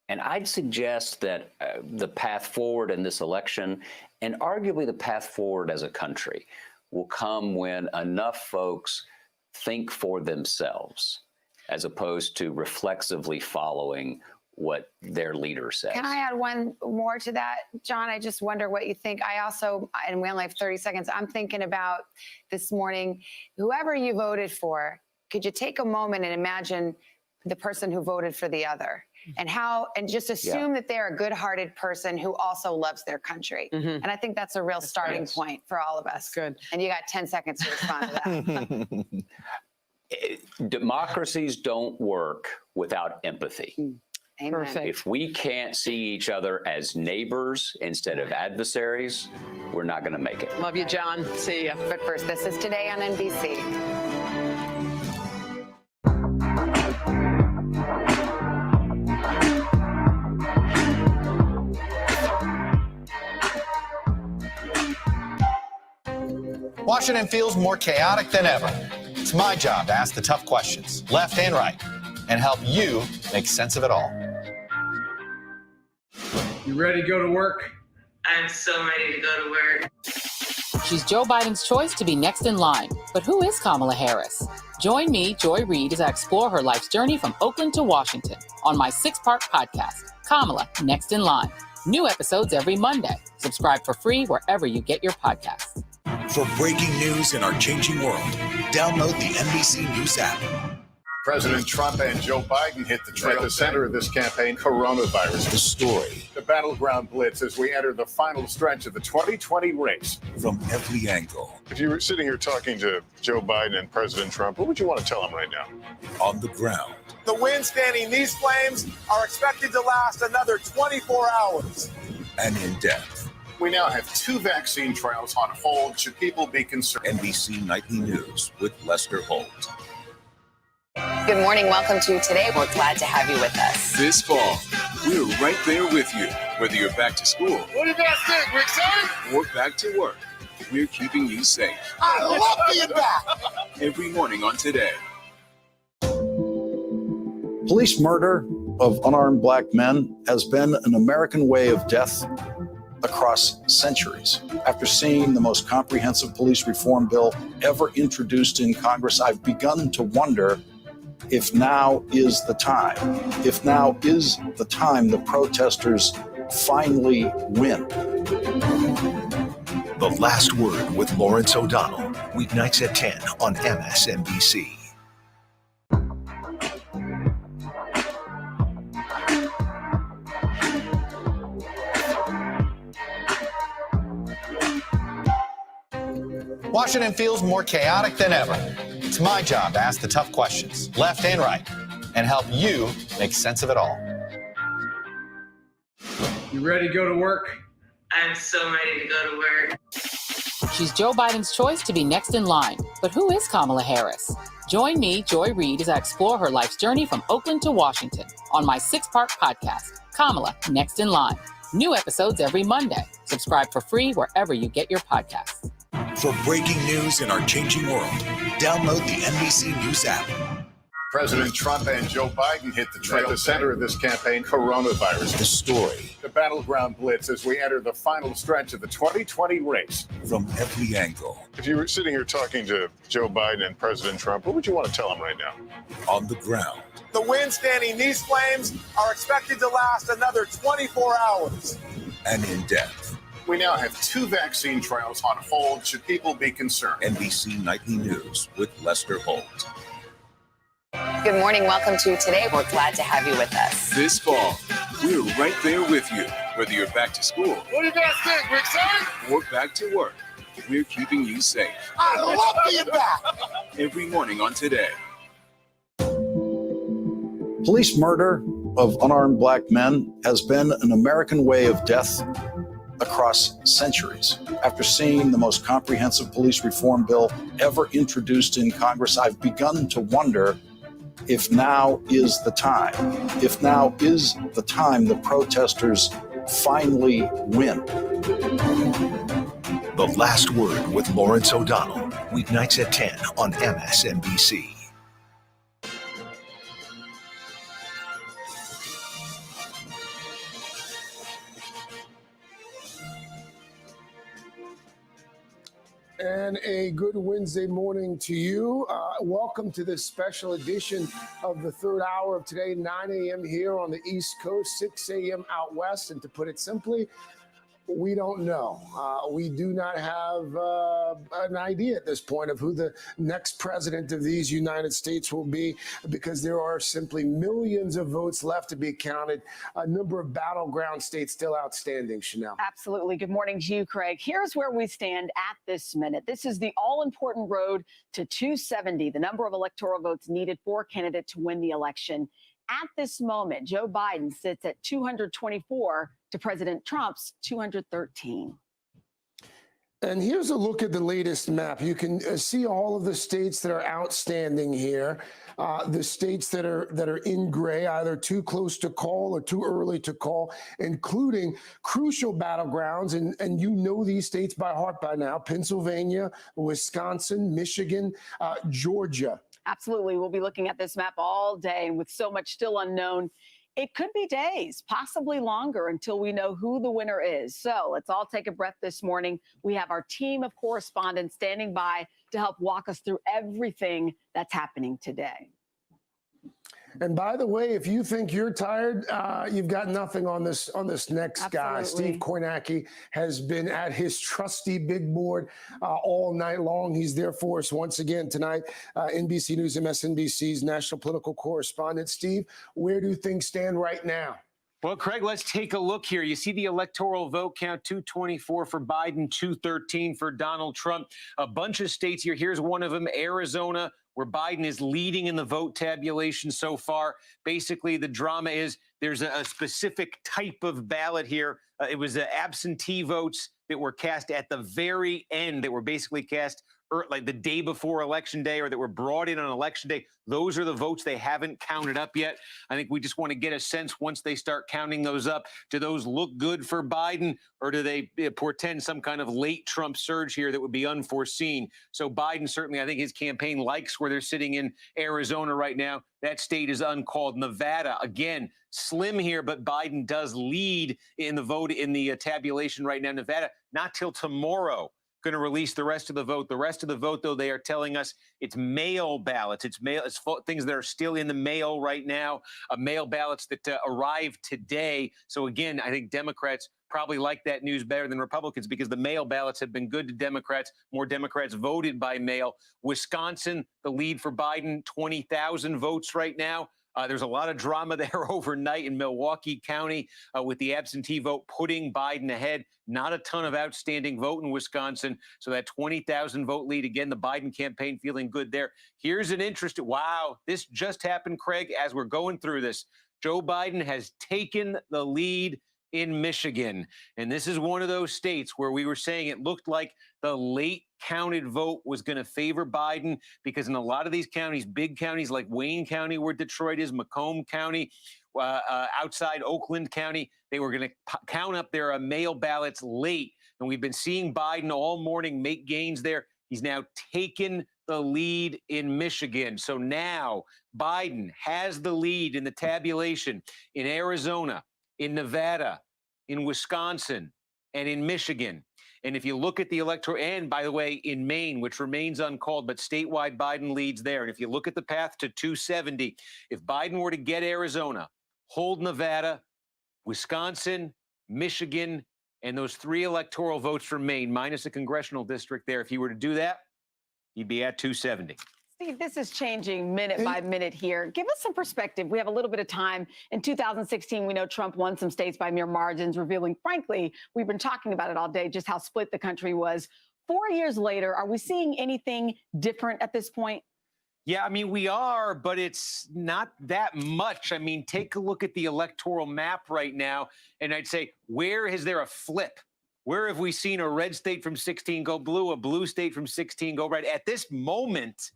And I'd suggest that the path forward in this election, and arguably the path forward as a country, will come when enough folks think for themselves, as opposed to reflexively following what their leader says. Can I add one more to that, John? I just wonder what you think. I also, and we only have 30 seconds, I'm thinking about this morning, whoever you voted for, could you take a moment and imagine the person who voted for the other? And just assume that they're a good-hearted person who also loves their country. And I think that's a real starting point for all of us. Good. And you got 10 seconds to respond to that. Democracies don't work without empathy. Amen. Perfect. If we can't see each other as neighbors instead of adversaries, we're not going to make it. Love you, John. See ya. But first, this is Today on NBC. Washington feels more chaotic than ever. It's my job to ask the tough questions, left and right, and help you make sense of it all. You ready to go to work? I'm so ready to go to work. She's Joe Biden's choice to be next in line. But who is Kamala Harris? Join me, Joy Reid, as I explore her life's journey from Oakland to Washington on my 6-part podcast, Kamala Next in Line. New episodes every Monday. Subscribe for free wherever you get your podcasts. For breaking news in our changing world, download the NBC News app. President Trump and Joe Biden hit the trail. At the center of this campaign, coronavirus. The story The battleground blitz as we enter the final stretch of the 2020 race. from every angle. If you were sitting here talking to Joe Biden and President Trump, what would you want to tell them right now? On the ground. The winds fanning these flames are expected to last another 24 hours. And in depth. We now have 2 vaccine trials on hold. Should people be concerned? NBC Nightly News with Lester Holt. Good morning. Welcome to Today. We're glad to have you with us. This fall, we're right there with you, whether you're back to school What do you guys think? We excited? or back to work. We're keeping you safe. I love being back. Every morning on Today. Police murder of unarmed black men has been an American way of death across centuries. After seeing the most comprehensive police reform bill ever introduced in Congress, I've begun to wonder if now is the time. If now is the time the protesters finally win. The Last Word with Lawrence O'Donnell. Weeknights at 10 on MSNBC. Washington feels more chaotic than ever. It's my job to ask the tough questions, left and right, and help you make sense of it all. You ready to go to work? I'm so ready to go to work. She's Joe Biden's choice to be next in line. But who is Kamala Harris? Join me, Joy Reid, as I explore her life's journey from Oakland to Washington on my 6-part podcast, Kamala, Next in Line. New episodes every Monday. Subscribe for free wherever you get your podcasts. For breaking news in our changing world, download the NBC News app. President Trump and Joe Biden hit the trail. At the center of this campaign, coronavirus. The story The battleground blitz as we enter the final stretch of the 2020 race. from every angle. If you were sitting here talking to Joe Biden and President Trump, what would you want to tell them right now? On the ground, The wind standing these flames are expected to last another 24 hours. and in depth. We now have 2 vaccine trials on hold. Should people be concerned? NBC Nightly News with Lester Holt. Good morning. Welcome to Today. We're glad to have you with us. This fall, we're right there with you. Whether you're back to school What do you guys think? We excited? or back to work, we're keeping you safe. I love being back. Every morning on Today. Police murder of unarmed black men has been an American way of death across centuries. After seeing the most comprehensive police reform bill ever introduced in Congress, I've begun to wonder if now is the time. If now is the time the protesters finally win. The Last Word with Lawrence O'Donnell. Weeknights at 10 on MSNBC. And a good Wednesday morning to you. Welcome to this special edition of the third hour of today, 9 a.m. here on the East Coast, 6 a.m. out west. And to put it simply, we don't know. We do not have an idea at this point of who the next president of these United States will be, because there are simply millions of votes left to be counted. A number of battleground states still outstanding, Chanel. Absolutely. Good morning to you, Craig. Here's where we stand at this minute. This is the all-important road to 270, the number of electoral votes needed for a candidate to win the election. At this moment, Joe Biden sits at 224 to President Trump's 213. And here's a look at the latest map. You can see all of the states that are outstanding here. The states that are in gray, either too close to call or too early to call, including crucial battlegrounds. And you know these states by heart by now: Pennsylvania, Wisconsin, Michigan, Georgia. Absolutely. We'll be looking at this map all day, and with so much still unknown, it could be days, possibly longer, until we know who the winner is. So let's all take a breath this morning. We have our team of correspondents standing by to help walk us through everything that's happening today. And by the way, if you think you're tired, you've got nothing on this next guy. Absolutely. Steve Kornacki has been at his trusty big board all night long. He's there for us once again tonight. NBC News, MSNBC's national political correspondent. Steve, where do things stand right now? Well, Craig, let's take a look here. You see the electoral vote count: 224 for Biden, 213 for Donald Trump. A bunch of states here. Here's one of them, Arizona, where Biden is leading in the vote tabulation so far. Basically, the drama is there's a specific type of ballot here. It was absentee votes that were cast at the very end, that were basically cast like the day before Election Day, or that were brought in on Election Day. Those are the votes they haven't counted up yet. I think we just want to get a sense, once they start counting those up, do those look good for Biden, or do they portend some kind of late Trump surge here that would be unforeseen? So Biden, certainly, I think his campaign likes where they're sitting in Arizona right now. That state is uncalled. Nevada, again, slim here, but Biden does lead in the vote, in the tabulation right now. Nevada, not till tomorrow, going to release the rest of the vote. The rest of the vote, though, they are telling us it's mail ballots. It's things that are still in the mail right now, mail ballots that arrived today. So again, I think Democrats probably like that news better than Republicans, because the mail ballots have been good to Democrats. More Democrats voted by mail. Wisconsin, the lead for Biden, 20,000 votes right now. There's a lot of drama there overnight in Milwaukee County with the absentee vote putting Biden ahead. Not a ton of outstanding vote in Wisconsin. So that 20,000 vote lead, again, the Biden campaign feeling good there. Here's an interesting, wow, this just happened, Craig, as we're going through this. Joe Biden has taken the lead in Michigan. And this is one of those states where we were saying it looked like the late counted vote was going to favor Biden, because in a lot of these counties, big counties like Wayne County, where Detroit is, Macomb County, outside Oakland County, they were going to count up their mail ballots late. And we've been seeing Biden all morning make gains there. He's now taken the lead in Michigan. So now Biden has the lead in the tabulation in Arizona, in Nevada, in Wisconsin, and in Michigan. And if you look at the electoral, and by the way, in Maine, which remains uncalled, but statewide Biden leads there. And if you look at the path to 270, if Biden were to get Arizona, hold Nevada, Wisconsin, Michigan, and those 3 electoral votes from Maine, minus a congressional district there, if he were to do that, he'd be at 270. Steve, this is changing minute by minute here. Give us some perspective. We have a little bit of time. In 2016, we know Trump won some states by mere margins, revealing, frankly, we've been talking about it all day, just how split the country was. 4 years later, are we seeing anything different at this point? Yeah, I mean, we are, but it's not that much. I mean, take a look at the electoral map right now, and I'd say, where is there a flip? Where have we seen a red state from 16 go blue, a blue state from 16 go red? At this moment,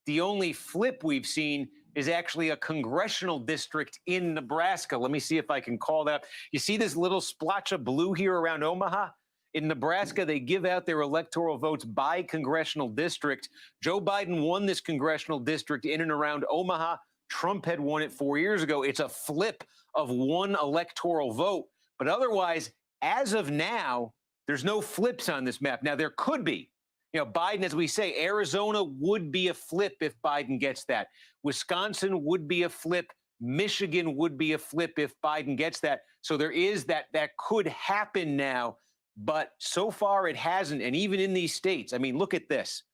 the only flip we've seen is actually a congressional district in Nebraska. Let me see if I can call that. You see this little splotch of blue here around Omaha? In Nebraska, they give out their electoral votes by congressional district. Joe Biden won this congressional district in and around Omaha. Trump had won it 4 years ago. It's a flip of 1 electoral vote. But otherwise, as of now, there's no flips on this map. Now, there could be. You know, Biden, as we say, Arizona would be a flip if Biden gets that. Wisconsin would be a flip. Michigan would be a flip if Biden gets that. So there is that could happen now. But so far it hasn't. And even in these states, I mean, look at this.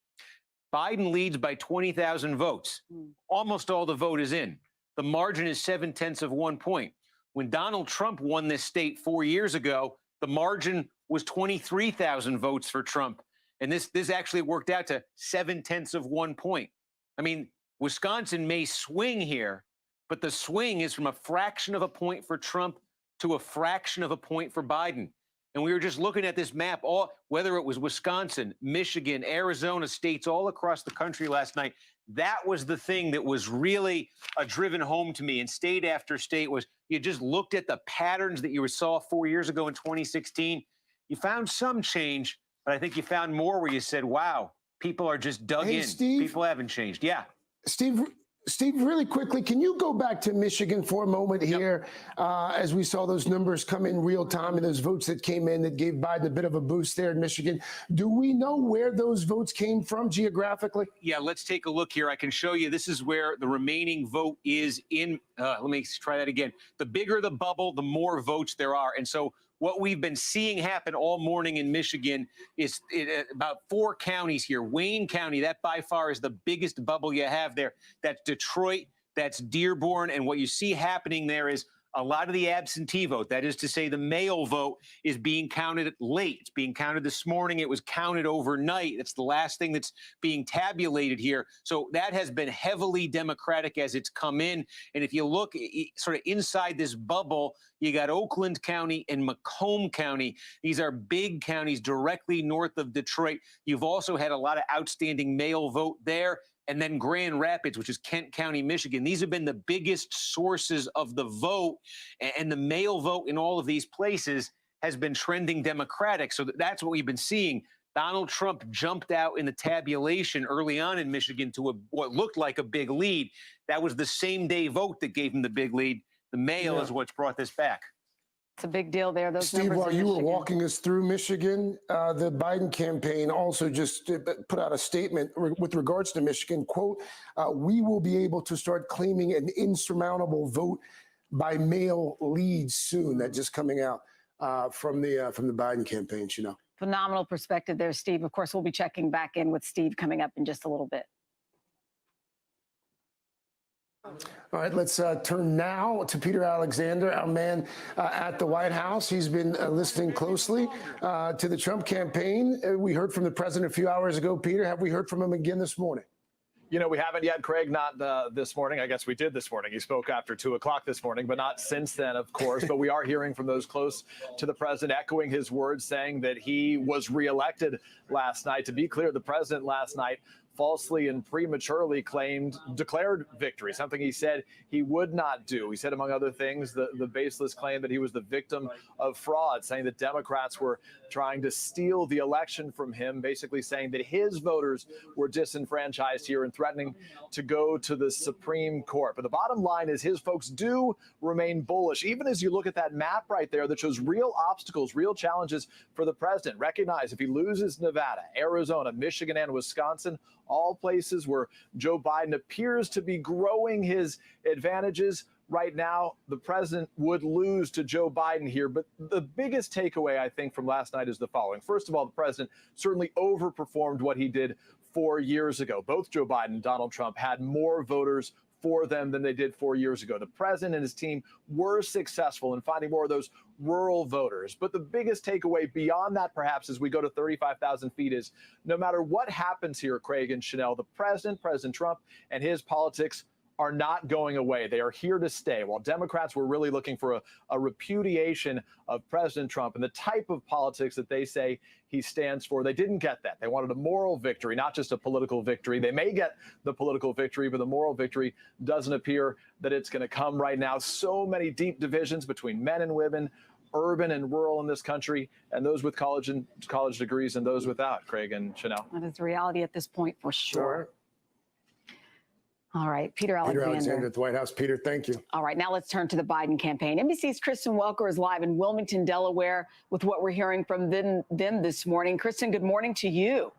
Biden leads by 20,000 votes. Almost all the vote is in. The margin is 0.7 point. When Donald Trump won this state 4 years ago, the margin was 23,000 votes for Trump. And this actually worked out to 0.7 point. I mean, Wisconsin may swing here, but the swing is from a fraction of a point for Trump to a fraction of a point for Biden. And we were just looking at this map, whether it was Wisconsin, Michigan, Arizona, states all across the country last night. That was the thing that was really driven home to me. And state after state was, you just looked at the patterns that you saw 4 years ago in 2016. You found some change, but I think you found more where you said, wow, people are just dug in. Steve, people haven't changed. Yeah. Steve, really quickly, can you go back to Michigan for a moment here as we saw those numbers come in real time and those votes that came in that gave Biden a bit of a boost there in Michigan? Do we know where those votes came from geographically? Yeah, let's take a look here. I can show you. This is where the remaining vote is in. Let me try that again. The bigger the bubble, the more votes there are. And so what we've been seeing happen all morning in Michigan is about 4 counties here. Wayne County, that by far is the biggest bubble you have there. That's Detroit, that's Dearborn. And what you see happening there is a lot of the absentee vote, that is to say the mail vote, is being counted late. It's being counted this morning. It was counted overnight. It's the last thing that's being tabulated here. So that has been heavily Democratic as it's come in. And if you look sort of inside this bubble, you got Oakland County and Macomb County. These are big counties directly north of Detroit. You've also had a lot of outstanding mail vote there. And then Grand Rapids, which is Kent County, Michigan. These have been the biggest sources of the vote. And the mail vote in all of these places has been trending Democratic. So that's what we've been seeing. Donald Trump jumped out in the tabulation early on in Michigan to what looked like a big lead. That was the same day vote that gave him the big lead. The mail is what's brought this back. It's a big deal there. Those Steve, numbers while in you were Michigan. walking us through Michigan, the Biden campaign also just put out a statement with regards to Michigan, quote, we will be able to start claiming an insurmountable vote by mail lead soon. That just coming out from the Biden campaign, you know. Phenomenal perspective there, Steve. Of course, we'll be checking back in with Steve coming up in just a little bit. All right, let's turn now to Peter Alexander, our man at the White House. He's been listening closely to the Trump campaign. We heard from the president a few hours ago. Peter, have we heard from him again this morning? You know, we haven't yet, Craig, not this morning. I guess we did this morning. He spoke after 2 o'clock this morning, but not since then, of course. But we are hearing from those close to the president, echoing his words, saying that he was reelected last night. To be clear, the president last night falsely and prematurely declared victory, something he said he would not do. He said, among other things, the baseless claim that he was the victim of fraud, saying that Democrats were trying to steal the election from him, basically saying that his voters were disenfranchised here and threatening to go to the Supreme Court. But the bottom line is his folks do remain bullish, even as you look at that map right there that shows real obstacles, real challenges for the president. Recognize if he loses Nevada, Arizona, Michigan, and Wisconsin, all places where Joe Biden appears to be growing his advantages. Right now, the president would lose to Joe Biden here. But the biggest takeaway, I think, from last night is the following. First of all, the president certainly overperformed what he did 4 years ago. Both Joe Biden and Donald Trump had more voters for them than they did 4 years ago. The president and his team were successful in finding more of those rural voters. But the biggest takeaway beyond that, perhaps, as we go to 35,000 feet is no matter what happens here, Craig and Chanel, the president, President Trump, and his politics are not going away. They are here to stay. While Democrats were really looking for a repudiation of President Trump and the type of politics that they say he stands for, they didn't get that. They wanted a moral victory, not just a political victory. They may get the political victory, but the moral victory doesn't appear that it's going to come right now. So many deep divisions between men and women, urban and rural in this country, and those with college degrees and those without, Craig and Chanel. That is the reality at this point, for sure. All right, Peter Alexander at the White House. Peter, thank you. All right, now let's turn to the Biden campaign. NBC's Kristen Welker is live in Wilmington, Delaware, with what we're hearing from them this morning. Kristen, good morning to you.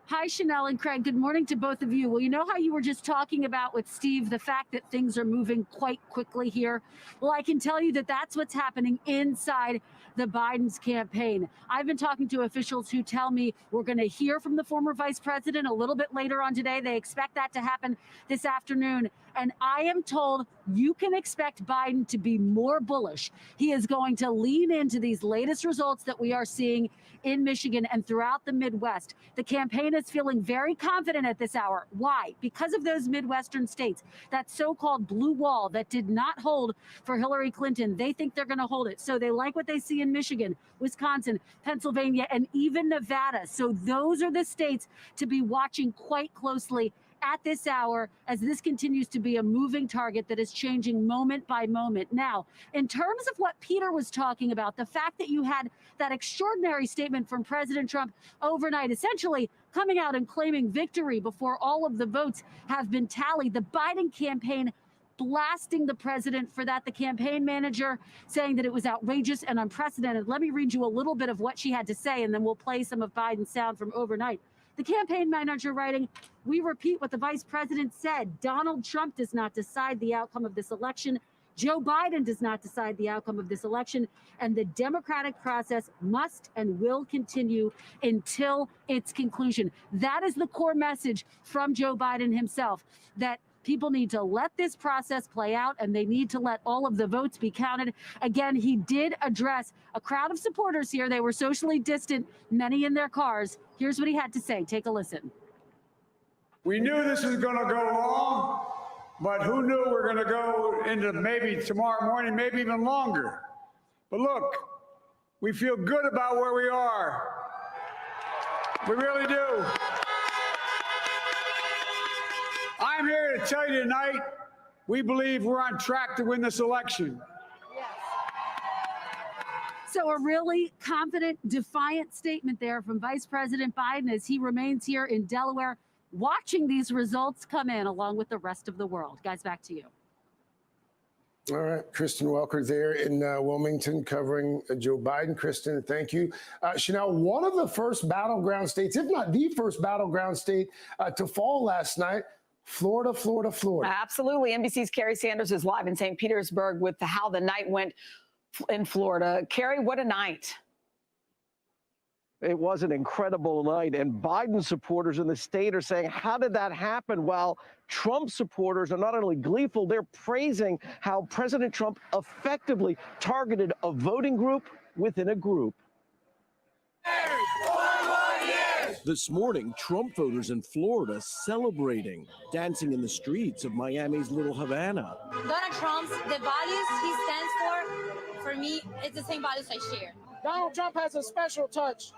Hi, Chanel and Craig. Good morning to both of you. Well, you know how you were just talking about with Steve, the fact that things are moving quite quickly here? Well, I can tell you that that's what's happening inside the Biden's campaign. I've been talking to officials who tell me we're going to hear from the former vice president a little bit later on today. They expect that to happen this afternoon. And I am told you can expect Biden to be more bullish. He is going to lean into these latest results that we are seeing in Michigan and throughout the Midwest. The campaign is feeling very confident at this hour. Why? Because of those Midwestern states, that so-called blue wall that did not hold for Hillary Clinton. They think they're going to hold it. So they like what they see in Michigan, Wisconsin, Pennsylvania, and even Nevada. So those are the states to be watching quite closely at this hour as this continues to be a moving target that is changing moment by moment. Now, in terms of what Peter was talking about, the fact that you had that extraordinary statement from President Trump overnight, essentially coming out and claiming victory before all of the votes have been tallied, the Biden campaign blasting the president for that, the campaign manager saying that it was outrageous and unprecedented. Let me read you a little bit of what she had to say, and then we'll play some of Biden's sound from overnight. The campaign manager writing, "We repeat what the vice president said. Donald Trump does not decide the outcome of this election. Joe Biden does not decide the outcome of this election. And the democratic process must and will continue until its conclusion." That is the core message from Joe Biden himself, that people need to let this process play out and they need to let all of the votes be counted. Again, he did address a crowd of supporters here. They were socially distant, many in their cars. Here's what he had to say. Take a listen. We knew this was going to go long, but who knew we're going to go into maybe tomorrow morning, maybe even longer. But look, we feel good about where we are. We really do. I'm here to tell you tonight, we believe we're on track to win this election. So a really confident, defiant statement there from Vice President Biden as he remains here in Delaware, watching these results come in along with the rest of the world. Guys, back to you. All right, Kristen Welker there in Wilmington covering Joe Biden. Kristen, thank you. Chanel, one of the first battleground states, if not the first battleground state to fall last night, Florida. Absolutely. NBC's Carrie Sanders is live in St. Petersburg with how the night went in Florida. Carrie, what a night. It was an incredible night, and Biden supporters in the state are saying, how did that happen? While Trump supporters are not only gleeful, they're praising how President Trump effectively targeted a voting group within a group. This morning, Trump voters in Florida celebrating, dancing in the streets of Miami's Little Havana. Donald Trump's, the values he stands for me, it's the same values I share. Donald Trump has a special touch.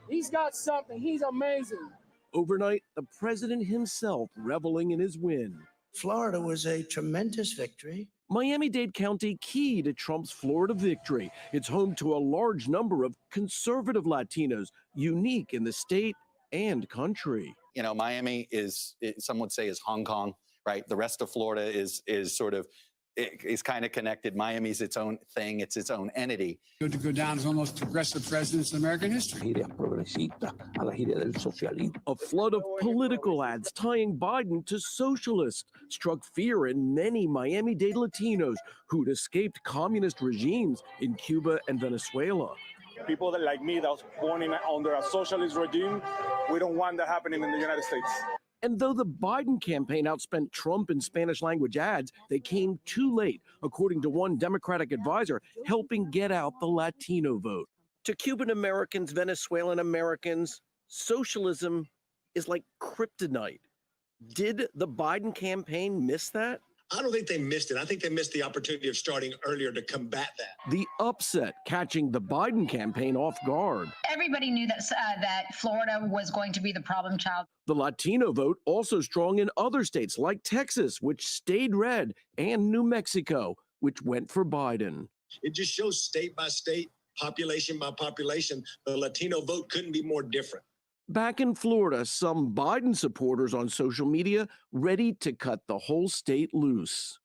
He's got something. He's amazing. Overnight, the president himself reveling in his win. Florida was a tremendous victory. Miami-Dade County key to Trump's Florida victory. It's home to a large number of conservative Latinos, unique in the state and country. You know, Miami is, some would say, is Hong Kong, right? The rest of Florida is sort of, is kind of connected. Miami's its own thing. It's its own entity. Good to go down as one of the most progressive presidents in American history. A flood of political ads tying Biden to socialists struck fear in many Miami-Dade Latinos who'd escaped communist regimes in Cuba and Venezuela. People that like me that was born under a socialist regime, we don't want that happening in the United States. And though the Biden campaign outspent Trump in Spanish language ads, they came too late, according to one Democratic advisor, helping get out the Latino vote. To Cuban Americans, Venezuelan Americans, socialism is like kryptonite. Did the Biden campaign miss that? I don't think they missed it. I think they missed the opportunity of starting earlier to combat that. The upset catching the Biden campaign off guard. Everybody knew that that Florida was going to be the problem child. The Latino vote also strong in other states like Texas, which stayed red, and New Mexico, which went for Biden. It just shows state by state, population by population, the Latino vote couldn't be more different. Back in Florida, some Biden supporters on social media ready to cut the whole state loose.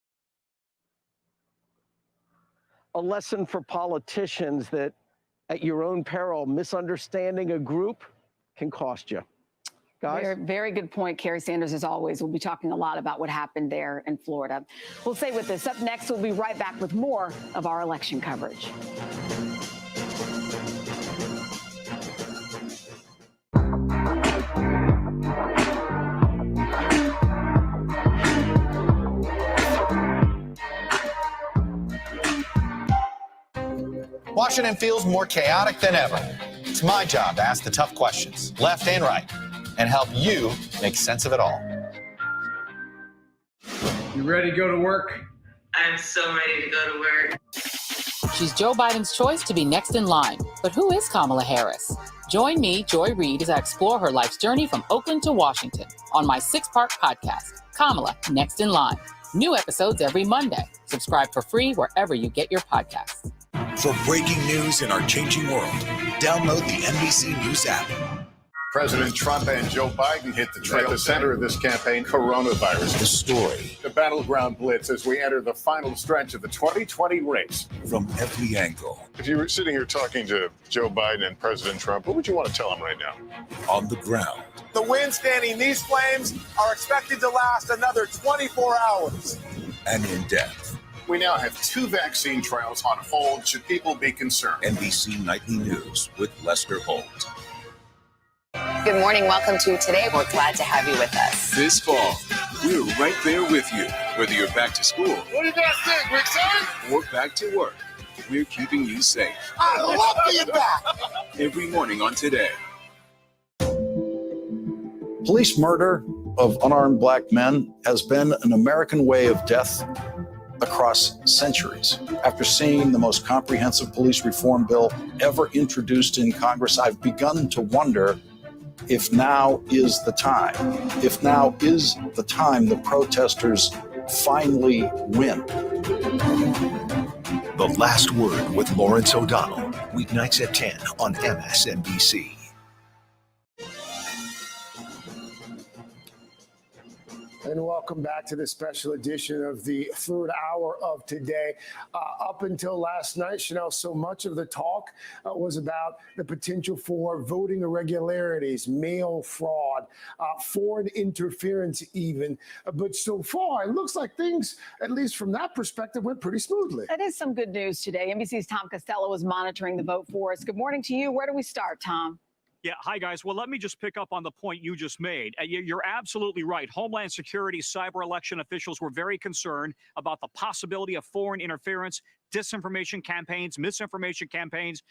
A lesson for politicians that at your own peril, misunderstanding a group can cost you. Guys? Very, very good point, Kerry Sanders, as always. We'll be talking a lot about what happened there in Florida. We'll stay with this. Up next, we'll be right back with more of our election coverage. Washington feels more chaotic than ever. It's my job to ask the tough questions, left and right, and help you make sense of it all. You ready to go to work? I'm so ready to go to work. She's Joe Biden's choice to be next in line. But who is Kamala Harris? Join me, Joy Reid, as I explore her life's journey from Oakland to Washington on my 6-part podcast, Kamala Next in Line. New episodes every Monday. Subscribe for free wherever you get your podcasts. For breaking news in our changing world, download the NBC News app. President Trump and Joe Biden hit the trail. At the center of this campaign, coronavirus. The story. The battleground blitz as we enter the final stretch of the 2020 race. From every angle. If you were sitting here talking to Joe Biden and President Trump, what would you want to tell them right now? On the ground. The wind standing these flames are expected to last another 24 hours. And in depth. We now have 2 vaccine trials on hold. Should people be concerned? NBC Nightly News with Lester Holt. Good morning. Welcome to Today. We're glad to have you with us. This fall, we're right there with you. Whether you're back to school What do you guys think? We're excited? or back to work, we're keeping you safe. I love being back. Every morning on Today. Police murder of unarmed black men has been an American way of death across centuries. After seeing the most comprehensive police reform bill ever introduced in Congress, I've begun to wonder if now is the time. If now is the time the protesters finally win. The Last Word with Lawrence O'Donnell. Weeknights at 10 on MSNBC. And welcome back to this special edition of the third hour of Today. Up until last night, Chanel, so much of the talk was about the potential for voting irregularities, mail fraud, foreign interference even. But so far, it looks like things, at least from that perspective, went pretty smoothly. That is some good news today. NBC's Tom Costello was monitoring the vote for us. Good morning to you. Where do we start, Tom? Yeah, hi guys. Well, let me just pick up on the point you just made. You're absolutely right. Homeland Security cyber election officials were very concerned about the possibility of foreign interference, disinformation campaigns, misinformation campaigns.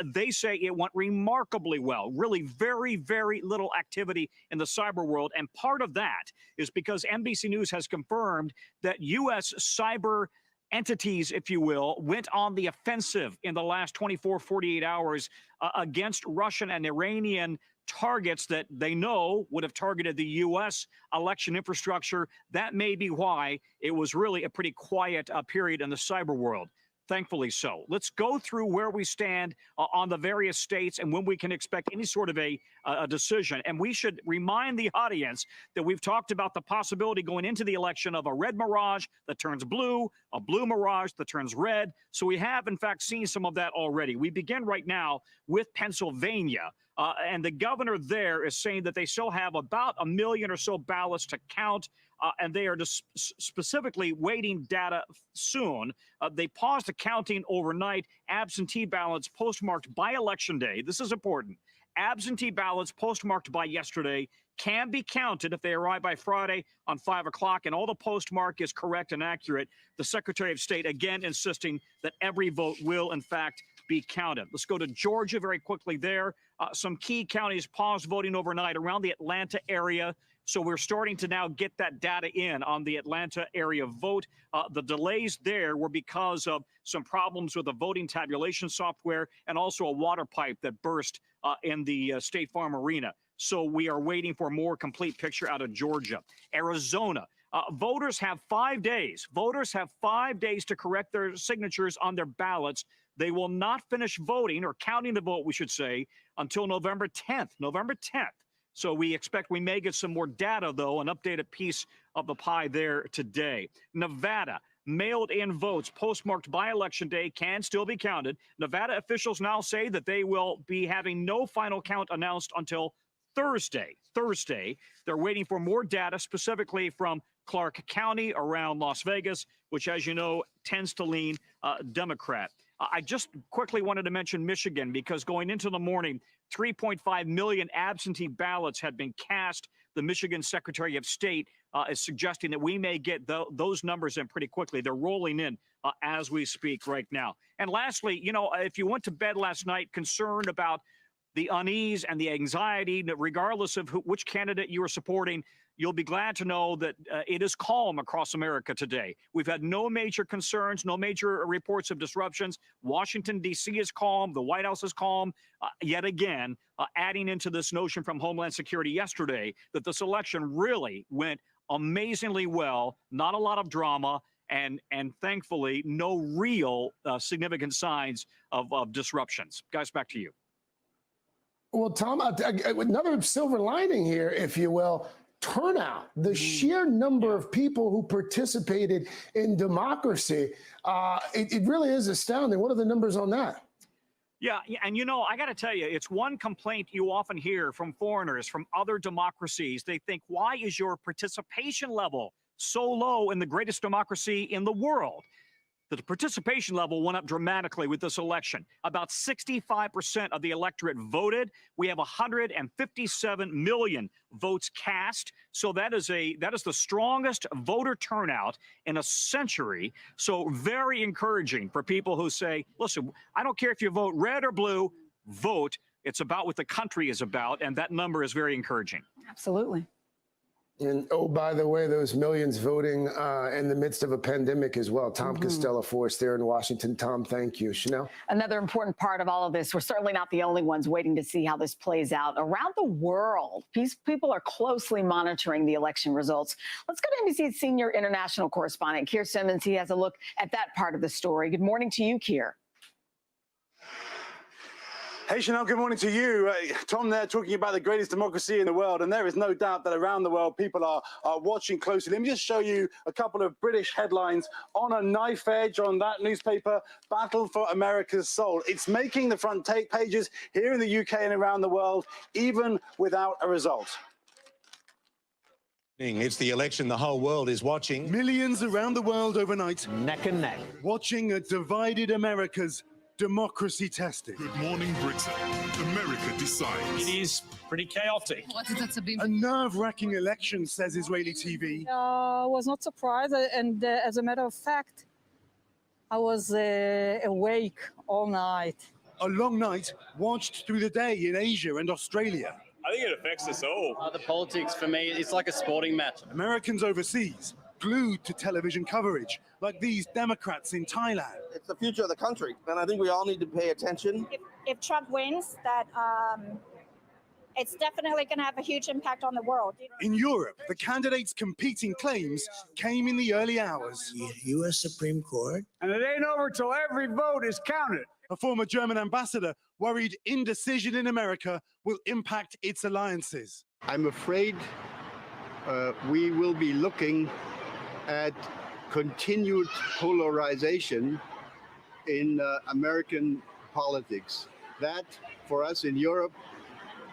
They say it went remarkably well. Really very, very little activity in the cyber world. And part of that is because NBC News has confirmed that U.S. cyber entities, if you will, went on the offensive in the last 24, 48 hours against Russian and Iranian targets that they know would have targeted the U.S. election infrastructure. That may be why it was really a pretty quiet period in the cyber world. Thankfully so. Let's go through where we stand on the various states and when we can expect any sort of a decision. And we should remind the audience that we've talked about the possibility going into the election of a red mirage that turns blue, a blue mirage that turns red. So we have, in fact, seen some of that already. We begin right now with Pennsylvania. And the governor there is saying that they still have about 1 million or so ballots to count, and they are just specifically waiting data soon. They paused the counting overnight. Absentee ballots postmarked by Election Day. This is important. Absentee ballots postmarked by yesterday can be counted if they arrive by Friday on 5 o'clock, and all the postmark is correct and accurate. The Secretary of State again insisting that every vote will, in fact, be counted. Let's go to Georgia very quickly there. Some key counties paused voting overnight around the Atlanta area. So we're starting to now get that data in on the Atlanta area vote. The delays there were because of some problems with the voting tabulation software and also a water pipe that burst in the State Farm Arena. So we are waiting for a more complete picture out of Georgia. Arizona. Voters have 5 days. Voters have 5 days to correct their signatures on their ballots. They will not finish voting or counting the vote, we should say, until November 10th. November 10th. So we expect we may get some more data, though, an updated piece of the pie there today. Nevada, mailed-in votes postmarked by Election Day can still be counted. Nevada officials now say that they will be having no final count announced until Thursday. They're waiting for more data, specifically from Clark County around Las Vegas, which, as you know, tends to lean Democrat. I just quickly wanted to mention Michigan because going into the morning, 3.5 million absentee ballots had been cast. The Michigan Secretary of State is suggesting that we may get those numbers in pretty quickly. They're rolling in as we speak right now. And lastly, you know, if you went to bed last night concerned about the unease and the anxiety, regardless of which candidate you are supporting, you'll be glad to know that it is calm across America today. We've had no major concerns, no major reports of disruptions. Washington, D.C. is calm. The White House is calm. Yet again, adding into this notion from Homeland Security yesterday that this election really went amazingly well, not a lot of drama, and thankfully, no real significant signs of disruptions. Guys, back to you. Well, Tom, another silver lining here, if you will. Turnout, the sheer number of people who participated in democracy, it really is astounding. What are the numbers on that? Yeah, and you know, I got to tell you, it's one complaint you often hear from foreigners, from other democracies. They think, why is your participation level so low in the greatest democracy in the world? The participation level went up dramatically with this election. About 65% of the electorate voted. We have 157 million votes cast. So that is the strongest voter turnout in a century. So very encouraging for people who say, listen, I don't care if you vote red or blue, vote. It's about what the country is about. And that number is very encouraging. Absolutely. And oh, by the way, those millions voting in the midst of a pandemic as well. Tom Costello for us there in Washington. Tom, thank you. Chanel? Another important part of all of this, we're certainly not the only ones waiting to see how this plays out. Around the world, people are closely monitoring the election results. Let's go to NBC's senior international correspondent, Keir Simmons. He has a look at that part of the story. Good morning to you, Keir. Hey, Chanel, good morning to you. Tom there talking about the greatest democracy in the world, and there is no doubt that around the world people are watching closely. Let me just show you a couple of British headlines on a knife edge on that newspaper, Battle for America's Soul. It's making the front pages here in the UK and around the world, even without a result. It's the election the whole world is watching. Millions around the world overnight, Neck and neck. watching a divided America's democracy tested. Good morning, Britain. America decides. It is pretty chaotic. A nerve-wracking election, says Israeli TV. Was not surprised, and as a matter of fact, I was awake all night. A long night watched through the day in Asia and Australia. I think it affects us all. The politics, for me, it's like a sporting match. Americans overseas glued to television coverage, like these Democrats in Thailand. It's the future of the country, and I think we all need to pay attention. If Trump wins, that it's definitely going to have a huge impact on the world. In Europe, the candidates' competing claims came in the early hours. The U.S. Supreme Court. And it ain't over till every vote is counted. A former German ambassador worried indecision in America will impact its alliances. I'm afraid we will be looking at continued polarization in American politics. That, for us in Europe,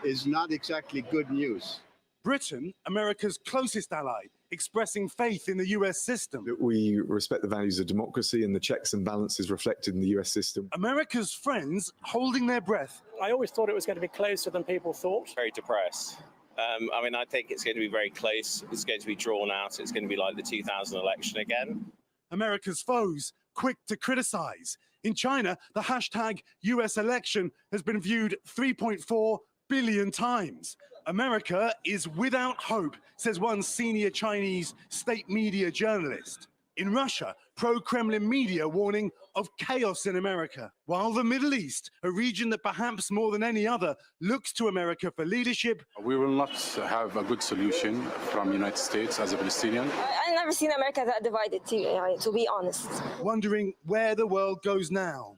is not exactly good news. Britain, America's closest ally, expressing faith in the US system. We respect the values of democracy and the checks and balances reflected in the US system. America's friends holding their breath. I always thought it was going to be closer than people thought. Very depressed. I think it's going to be very close. It's going to be drawn out. It's going to be like the 2000 election again. America's foes quick to criticize. In China, the hashtag US election has been viewed 3.4 billion times. America is without hope, says one senior Chinese state media journalist. In Russia, pro-Kremlin media warning of chaos in America. While the Middle East, a region that perhaps more than any other looks to America for leadership. We will not have a good solution from the United States as a Palestinian. I've never seen America that divided, to be honest. Wondering where the world goes now.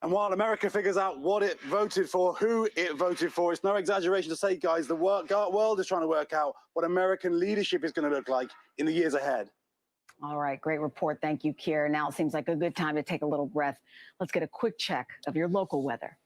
And while America figures out what it voted for, who it voted for, it's no exaggeration to say, guys, the world is trying to work out what American leadership is going to look like in the years ahead. All right, great report. Thank you, Kier. Now it seems like a good time to take a little breath. Let's get a quick check of your local weather.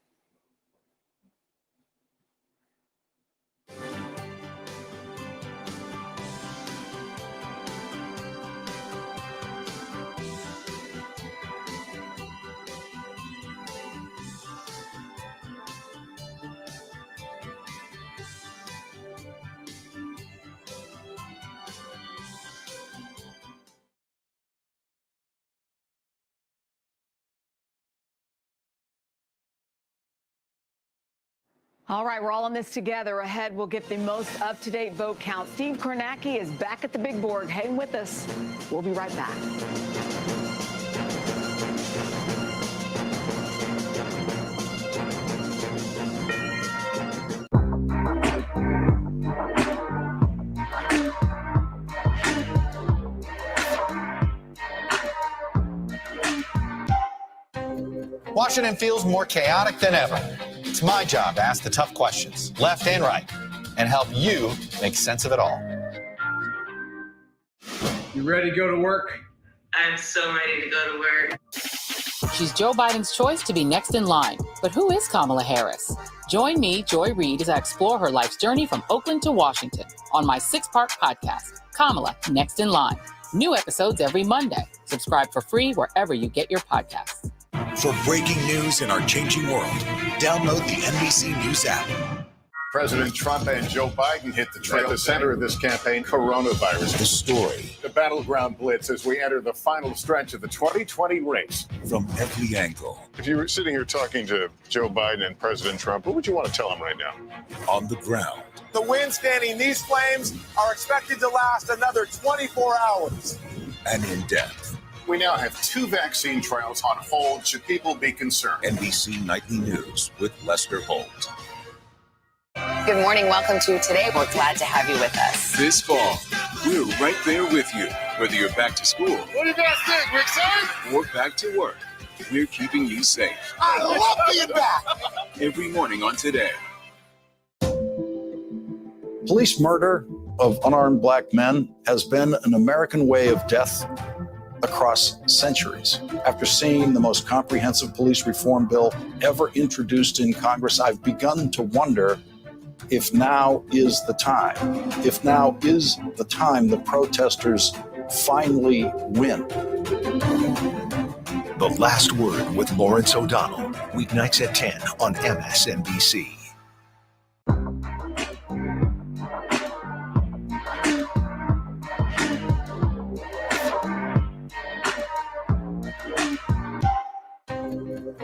All right, we're all in this together. Ahead, we'll get the most up-to-date vote count. Steve Kornacki is back at the big board. Hang with us. We'll be right back. Washington feels more chaotic than ever. It's my job to ask the tough questions, left and right, and help you make sense of it all. You ready to go to work? I'm so ready to go to work. She's Joe Biden's choice to be next in line. But who is Kamala Harris? Join me, Joy Reid, as I explore her life's journey from Oakland to Washington on my 6-part podcast, Kamala Next in Line. New episodes every Monday. Subscribe for free wherever you get your podcasts. For breaking news in our changing world, download the NBC News app. President Trump and Joe Biden hit the trail. At the center of this campaign, coronavirus. The story. The battleground blitz as we enter the final stretch of the 2020 race. From every angle. If you were sitting here talking to Joe Biden and President Trump, what would you want to tell them right now? On the ground. The winds fanning these flames are expected to last another 24 hours. And in depth. We now have 2 vaccine trials on hold. Should people be concerned? NBC Nightly News with Lester Holt. Good morning. Welcome to Today. We're glad to have you with us. This fall, we're right there with you. Whether you're back to school. What do you guys think? We're excited? Or back to work. We're keeping you safe. I love being back. Every morning on Today. Police murder of unarmed black men has been an American way of death across centuries. After seeing the most comprehensive police reform bill ever introduced in Congress, I've begun to wonder if now is the time. If now is the time the protesters finally win. The Last Word with Lawrence O'Donnell. Weeknights at 10 on MSNBC.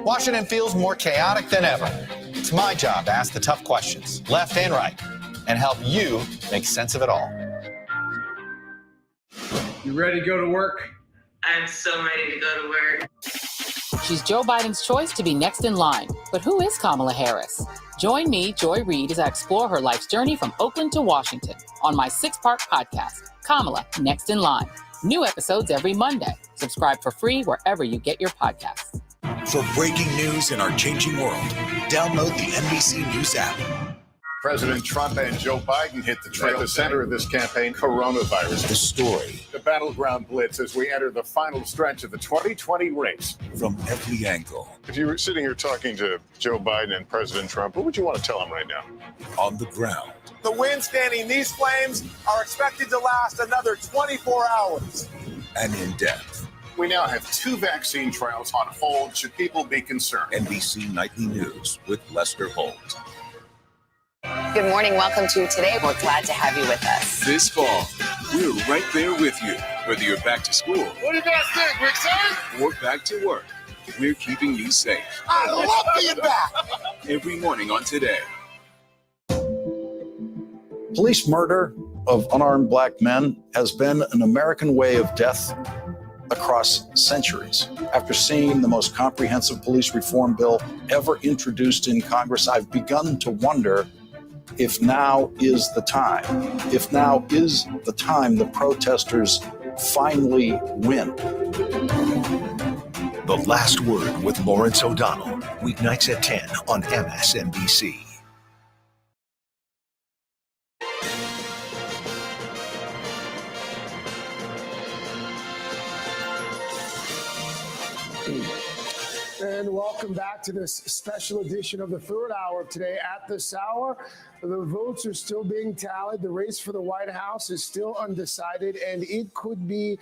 Washington feels more chaotic than ever. It's my job to ask the tough questions, left and right, and help you make sense of it all. You ready to go to work? I'm so ready to go to work. She's Joe Biden's choice to be next in line. But who is Kamala Harris? Join me, Joy Reid, as I explore her life's journey from Oakland to Washington on my 6-part podcast, Kamala Next in Line. New episodes every Monday. Subscribe for free wherever you get your podcasts. For breaking news in our changing world, download the NBC News app. President Trump and Joe Biden hit the trail. At the center of this campaign, coronavirus. The story The battleground blitz as we enter the final stretch of the 2020 race. from every angle. If you were sitting here talking to Joe Biden and President Trump, what would you want to tell them right now? On the ground. The wind standing these flames are expected to last another 24 hours. And in depth. We now have 2 vaccine trials on hold. Should people be concerned? NBC Nightly News with Lester Holt. Good morning. Welcome to Today. We're glad to have you with us. This fall, we're right there with you. Whether you're back to school What do you guys think? We're excited? or back to work, we're keeping you safe. I love being back. Every morning on Today. Police murder of unarmed black men has been an American way of death across centuries. After seeing the most comprehensive police reform bill ever introduced in Congress, I've begun to wonder if now is the time. If now is the time the protesters finally win. The Last Word with Lawrence O'Donnell. Weeknights at 10 on MSNBC. And welcome back to this special edition of the third hour of Today. At this hour, the votes are still being tallied. The race for the White House is still undecided, and it could be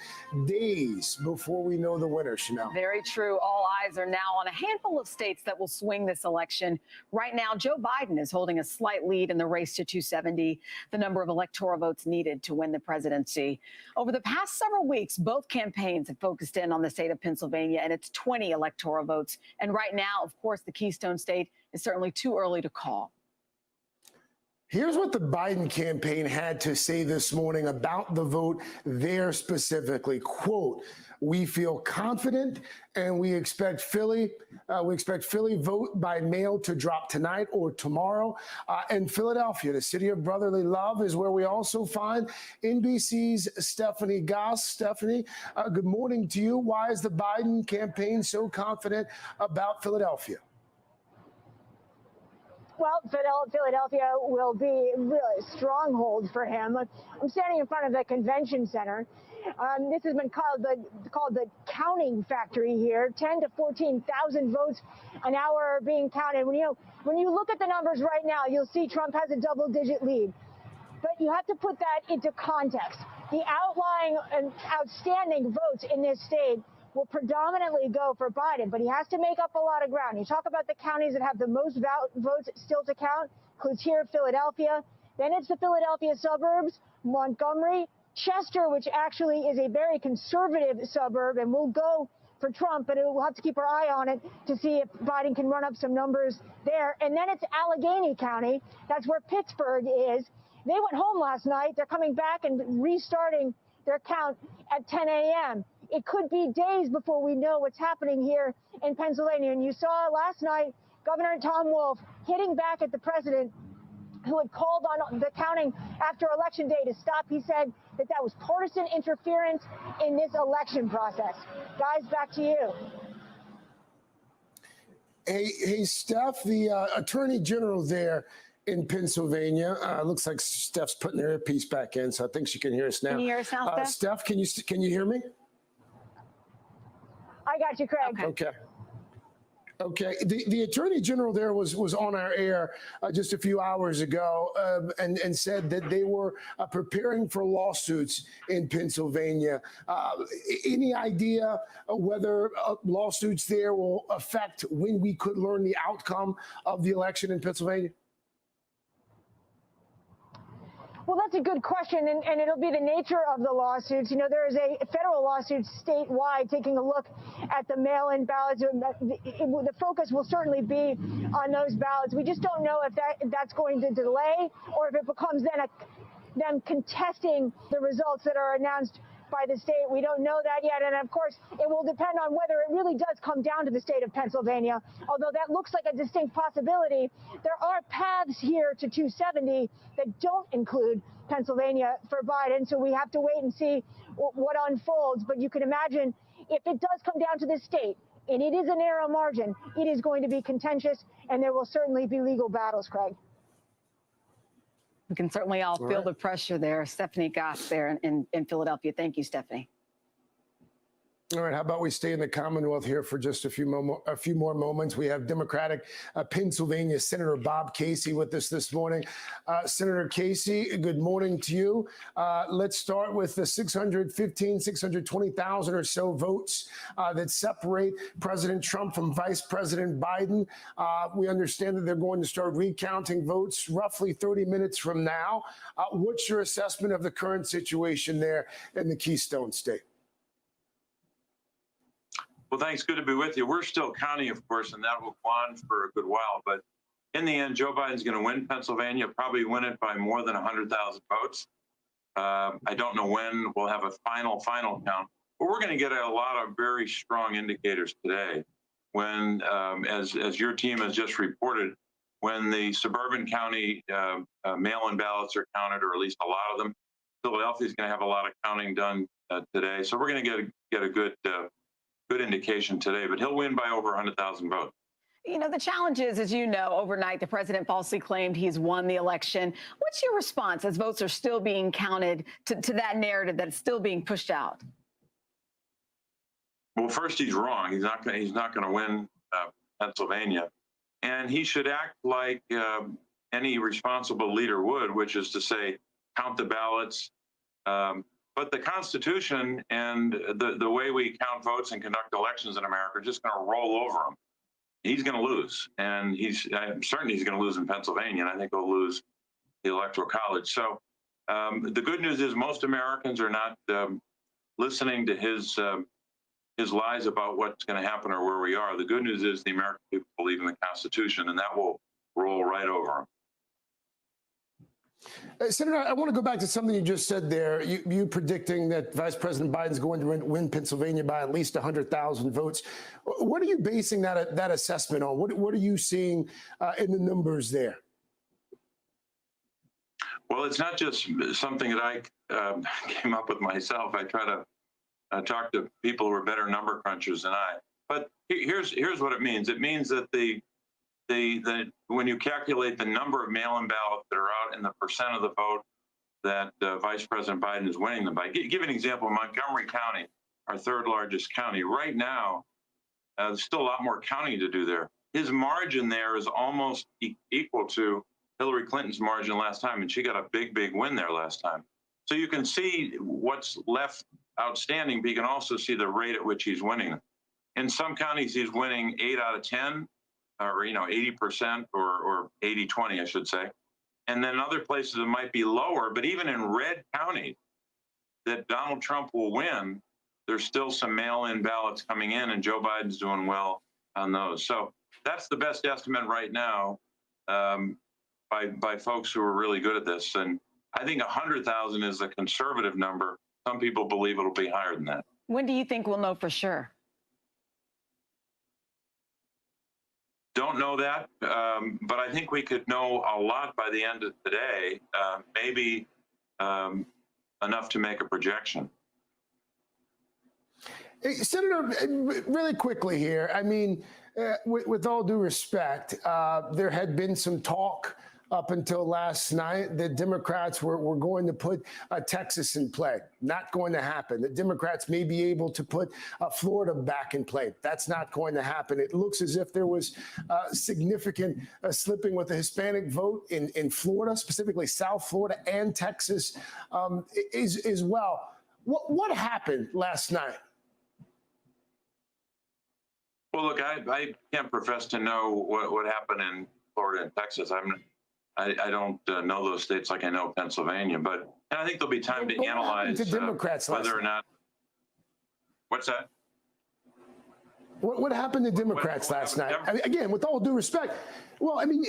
days before we know the winner, Chanel. Very true. All eyes are now on a handful of states that will swing this election. Right now, Joe Biden is holding a slight lead in the race to 270, the number of electoral votes needed to win the presidency. Over the past several weeks, both campaigns have focused in on the state of Pennsylvania and its 20 electoral votes. And right now, of course, the Keystone State is certainly too early to call. Here's what the Biden campaign had to say this morning about the vote there specifically. Quote, "We feel confident and we expect Philly vote by mail to drop tonight or tomorrow." And Philadelphia, the city of brotherly love, is where we also find NBC's Stephanie Goss. Stephanie, good morning to you. Why is the Biden campaign so confident about Philadelphia? Well, Philadelphia will be really a stronghold for him. I'm standing in front of the convention center. This has been called the counting factory here. 10 to 14,000 votes an hour are being counted. When you look at the numbers right now, you'll see Trump has a double-digit lead. But you have to put that into context. The outlying and outstanding votes in this state will predominantly go for Biden, but he has to make up a lot of ground. You talk about the counties that have the most votes still to count, includes here Philadelphia. Then it's the Philadelphia suburbs, Montgomery, Chester, which actually is a very conservative suburb and will go for Trump, but we'll have to keep our eye on it to see if Biden can run up some numbers there. And then it's Allegheny County. That's where Pittsburgh is. They went home last night. They're coming back and restarting their count at 10 a.m. It could be days before we know what's happening here in Pennsylvania. And you saw last night Governor Tom Wolf hitting back at the president who had called on the counting after Election Day to stop. He said that was partisan interference in this election process. Guys, back to you. Hey, Steph, the Attorney General there in Pennsylvania. Looks like Steph's putting her earpiece back in, so I think she can hear us now. Can you hear us now, Steph? Steph, can you hear me? I got you, Craig. Okay. Okay, the Attorney General there was on our air just a few hours ago and said that they were preparing for lawsuits in Pennsylvania. Any idea whether lawsuits there will affect when we could learn the outcome of the election in Pennsylvania? Well, that's a good question, and it'll be the nature of the lawsuits. You know, there is a federal lawsuit statewide taking a look at the mail-in ballots. The focus will certainly be on those ballots. We just don't know if that's going to delay or if it becomes then them contesting the results that are announced by the state. We don't know that yet. And of course, it will depend on whether it really does come down to the state of Pennsylvania. Although that looks like a distinct possibility, there are paths here to 270 that don't include Pennsylvania for Biden. So we have to wait and see what unfolds. But you can imagine if it does come down to the state, and it is a narrow margin, it is going to be contentious, and there will certainly be legal battles, Craig. We can certainly all feel the pressure there. Stephanie Goff there in Philadelphia. Thank you, Stephanie. All right, how about we stay in the Commonwealth here for just a few more moments. We have Democratic Pennsylvania Senator Bob Casey with us this morning. Senator Casey, good morning to you. Let's start with the 620,000 or so votes that separate President Trump from Vice President Biden. We understand that they're going to start recounting votes roughly 30 minutes from now. What's your assessment of the current situation there in the Keystone State? Well, thanks. Good to be with you. We're still counting, of course, and that will go on for a good while. But in the end, Joe Biden's going to win Pennsylvania, probably win it by more than 100,000 votes. I don't know when we'll have a final count, but we're going to get a lot of very strong indicators today when, as your team has just reported, when the suburban county mail-in ballots are counted, or at least a lot of them. Philadelphia is going to have a lot of counting done today. So we're going to get a good indication today, but he'll win by over 100,000 votes. You know, the challenge is, as you know, overnight, the president falsely claimed he's won the election. What's your response as votes are still being counted to that narrative that's still being pushed out? Well, first, he's wrong. He's not going to win Pennsylvania, and he should act like any responsible leader would, which is to say, count the ballots. But the Constitution and the way we count votes and conduct elections in America are just going to roll over him. He's going to lose, and I'm certain he's going to lose in Pennsylvania, and I think he'll lose the Electoral College. So the good news is most Americans are not listening to his lies about what's going to happen or where we are. The good news is the American people believe in the Constitution, and that will roll right over him. Senator, I want to go back to something you just said there. You predicting that Vice President Biden's going to win Pennsylvania by at least 100,000 votes. What are you basing that assessment on? What are you seeing in the numbers there? Well, it's not just something that I came up with myself. I try to talk to people who are better number crunchers than I. But here's what it means. It means that when you calculate the number of mail-in ballots that are out and the percent of the vote that Vice President Biden is winning them by. Give an example. Montgomery County, our third largest county, right now, there's still a lot more counting to do there. His margin there is almost equal to Hillary Clinton's margin last time, and she got a big win there last time. So you can see what's left outstanding, but you can also see the rate at which he's winning them. In some counties, he's winning 8 out of 10. Or 80% or 80-20, I should say. And then other places it might be lower, but even in red counties that Donald Trump will win, there's still some mail-in ballots coming in, and Joe Biden's doing well on those. So that's the best estimate right now by folks who are really good at this. And I think 100,000 is a conservative number. Some people believe it'll be higher than that. When do you think we'll know for sure? Don't know that, but I think we could know a lot by the end of today, maybe enough to make a projection. Hey, Senator, really quickly here, I mean, with all due respect, there had been some talk up until last night that Democrats were going to put Texas in play. Not going to happen. The Democrats may be able to put Florida back in play. That's not going to happen. It looks as if there was significant slipping with the Hispanic vote in Florida, specifically South Florida and Texas as well. What happened last night? Well, look, I can't profess to know what happened in Florida and Texas. I don't know those states like I know Pennsylvania, but I think there'll be time to analyze whether or not. What's that? What happened to Democrats last night? I mean, again, with all due respect, well, I mean,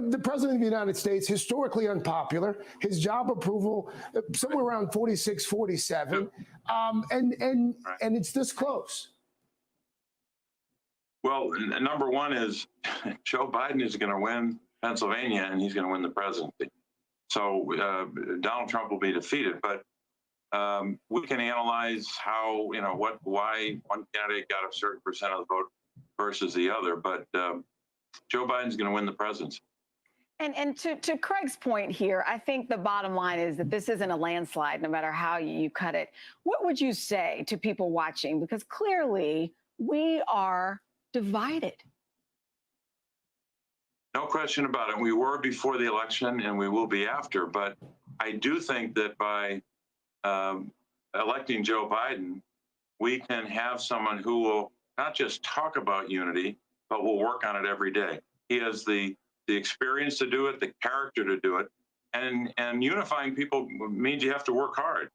the president of the United States, historically unpopular, his job approval somewhere around 46, 47, and it's this close. Well, number one is Joe Biden is going to win Pennsylvania and he's going to win the presidency. So Donald Trump will be defeated, but we can analyze how, why one candidate got a certain percent of the vote versus the other, but Joe Biden's going to win the presidency. And to Craig's point here, I think the bottom line is that this isn't a landslide, no matter how you cut it. What would you say to people watching? Because clearly we are divided. No question about it. We were before the election and we will be after. But I do think that by electing Joe Biden, we can have someone who will not just talk about unity, but will work on it every day. He has the experience to do it, the character to do it. And unifying people means you have to work hard.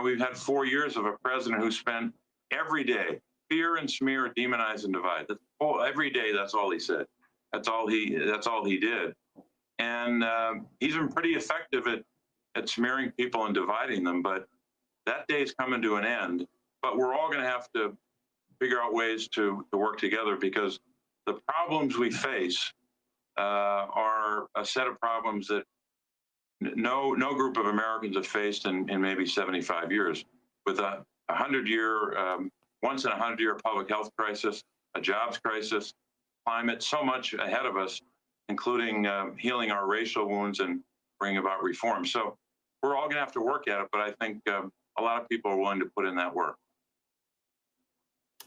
We've had 4 years of a president who spent every day fear and smear, demonize and divide. Every day, that's all he said. That's all he did. And he's been pretty effective at smearing people and dividing them. But that day is coming to an end. But we're all going to have to figure out ways to work together, because the problems we face are a set of problems that no group of Americans have faced in maybe 75 years, with a 100-year, once in a 100-year public health crisis, a jobs crisis, climate, so much ahead of us, including healing our racial wounds and bringing about reform. So we're all going to have to work at it, but I think a lot of people are willing to put in that work.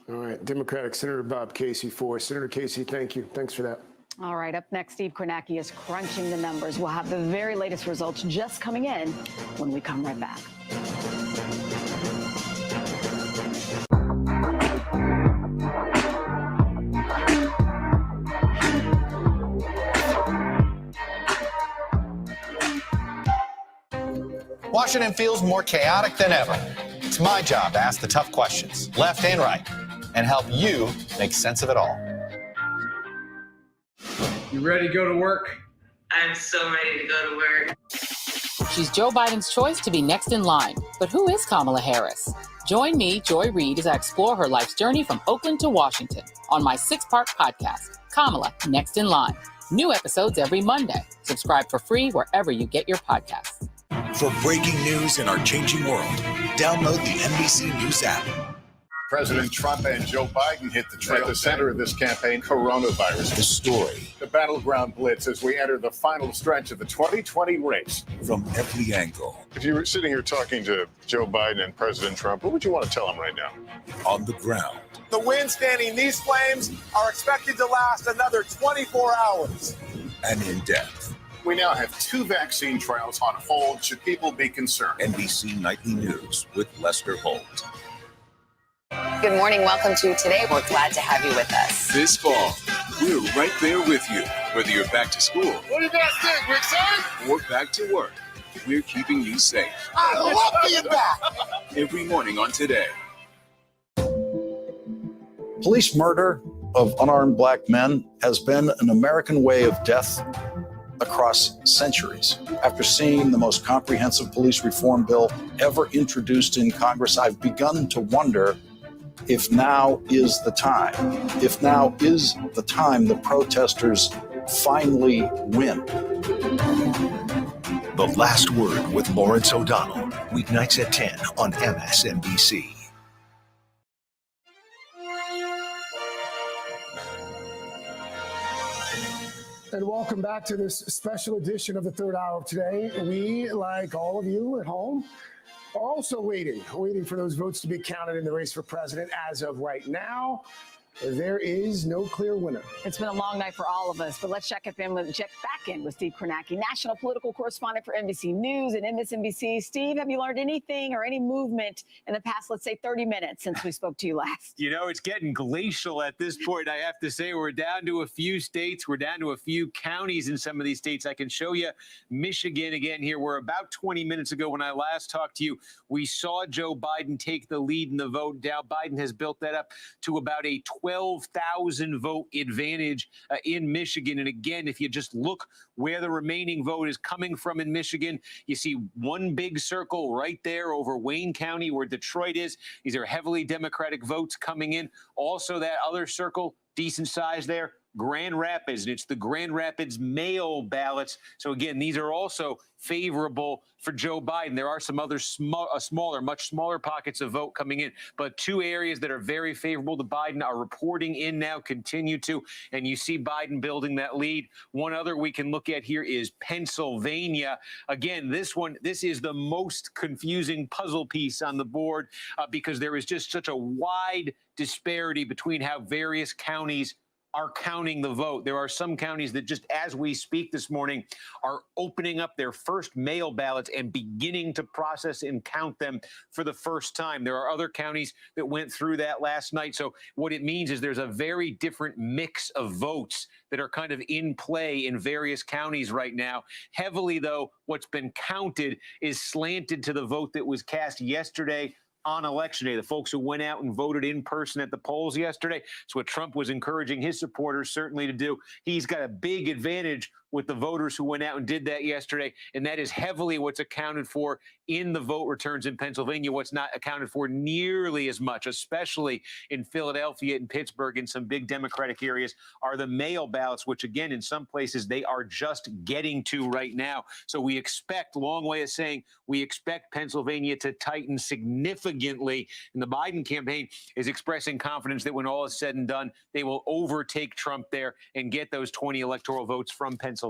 All right, Democratic Senator Bob Casey for Senator Casey, thank you. Thanks for that. All right, up next, Steve Kornacki is crunching the numbers. We'll have the very latest results just coming in when we come right back. Washington feels more chaotic than ever. It's my job to ask the tough questions, left and right, and help you make sense of it all. You ready to go to work? I'm so ready to go to work. She's Joe Biden's choice to be next in line. But who is Kamala Harris? Join me, Joy Reid, as I explore her life's journey from Oakland to Washington on my 6-part podcast, Kamala Next in Line. New episodes every Monday. Subscribe for free wherever you get your podcasts. For breaking news in our changing world, download the NBC News app. President Trump and Joe Biden hit the trail. At the center of this campaign, coronavirus. The story. The battleground blitz as we enter the final stretch of the 2020 race. From every angle. If you were sitting here talking to Joe Biden and President Trump, what would you want to tell them right now? On the ground. The winds fanning these flames are expected to last another 24 hours. And in depth. We now have 2 vaccine trials on hold. Should people be concerned? NBC Nightly News with Lester Holt. Good morning. Welcome to Today. We're glad to have you with us. This fall, we're right there with you. Whether you're back to school. What do you guys think? We're excited? Or back to work, we're keeping you safe. I love being back. Every morning on Today. Police murder of unarmed black men has been an American way of death across centuries. After seeing the most comprehensive police reform bill ever introduced in Congress, I've begun to wonder if now is the time. If now is the time the protesters finally win. The Last Word with Lawrence O'Donnell. Weeknights at 10 on MSNBC. And welcome back to this special edition of the third hour of today. We, like all of you at home, are also waiting for those votes to be counted in the race for president. As of right now, there is no clear winner. It's been a long night for all of us, but let's check back in with Steve Kornacki, national political correspondent for NBC News and MSNBC. Steve, have you learned anything or any movement in the past, let's say, 30 minutes since we spoke to you last? You know, it's getting glacial at this point, I have to say. We're down to a few states. We're down to a few counties in some of these states. I can show you Michigan again here, where about 20 minutes ago when I last talked to you, we saw Joe Biden take the lead in the vote. Now Biden has built that up to about a 12,000 vote advantage in Michigan. And again, if you just look where the remaining vote is coming from in Michigan, you see one big circle right there over Wayne County where Detroit is. These are heavily Democratic votes coming in. Also, that other circle, decent size there, Grand Rapids, and it's the Grand Rapids mail ballots. So again, these are also favorable for Joe Biden. There are some other smaller, much smaller pockets of vote coming in, but two areas that are very favorable to Biden are reporting in now, continue to, and you see Biden building that lead. One other we can look at here is Pennsylvania. Again, this is the most confusing puzzle piece on the board because there is just such a wide disparity between how various counties are counting the vote. There are some counties that just as we speak this morning are opening up their first mail ballots and beginning to process and count them for the first time. There are other counties that went through that last night. So what it means is there's a very different mix of votes that are kind of in play in various counties right now. Heavily, though, what's been counted is slanted to the vote that was cast yesterday on Election Day, the folks who went out and voted in person at the polls yesterday. It's what Trump was encouraging his supporters certainly to do. He's got a big advantage with the voters who went out and did that yesterday, and that is heavily what's accounted for in the vote returns in Pennsylvania. What's not accounted for nearly as much, especially in Philadelphia and Pittsburgh and some big Democratic areas, are the mail ballots, which again, in some places, they are just getting to right now. So we expect, long way of saying, we expect Pennsylvania to tighten significantly. And the Biden campaign is expressing confidence that when all is said and done, they will overtake Trump there and get those 20 electoral votes from Pennsylvania.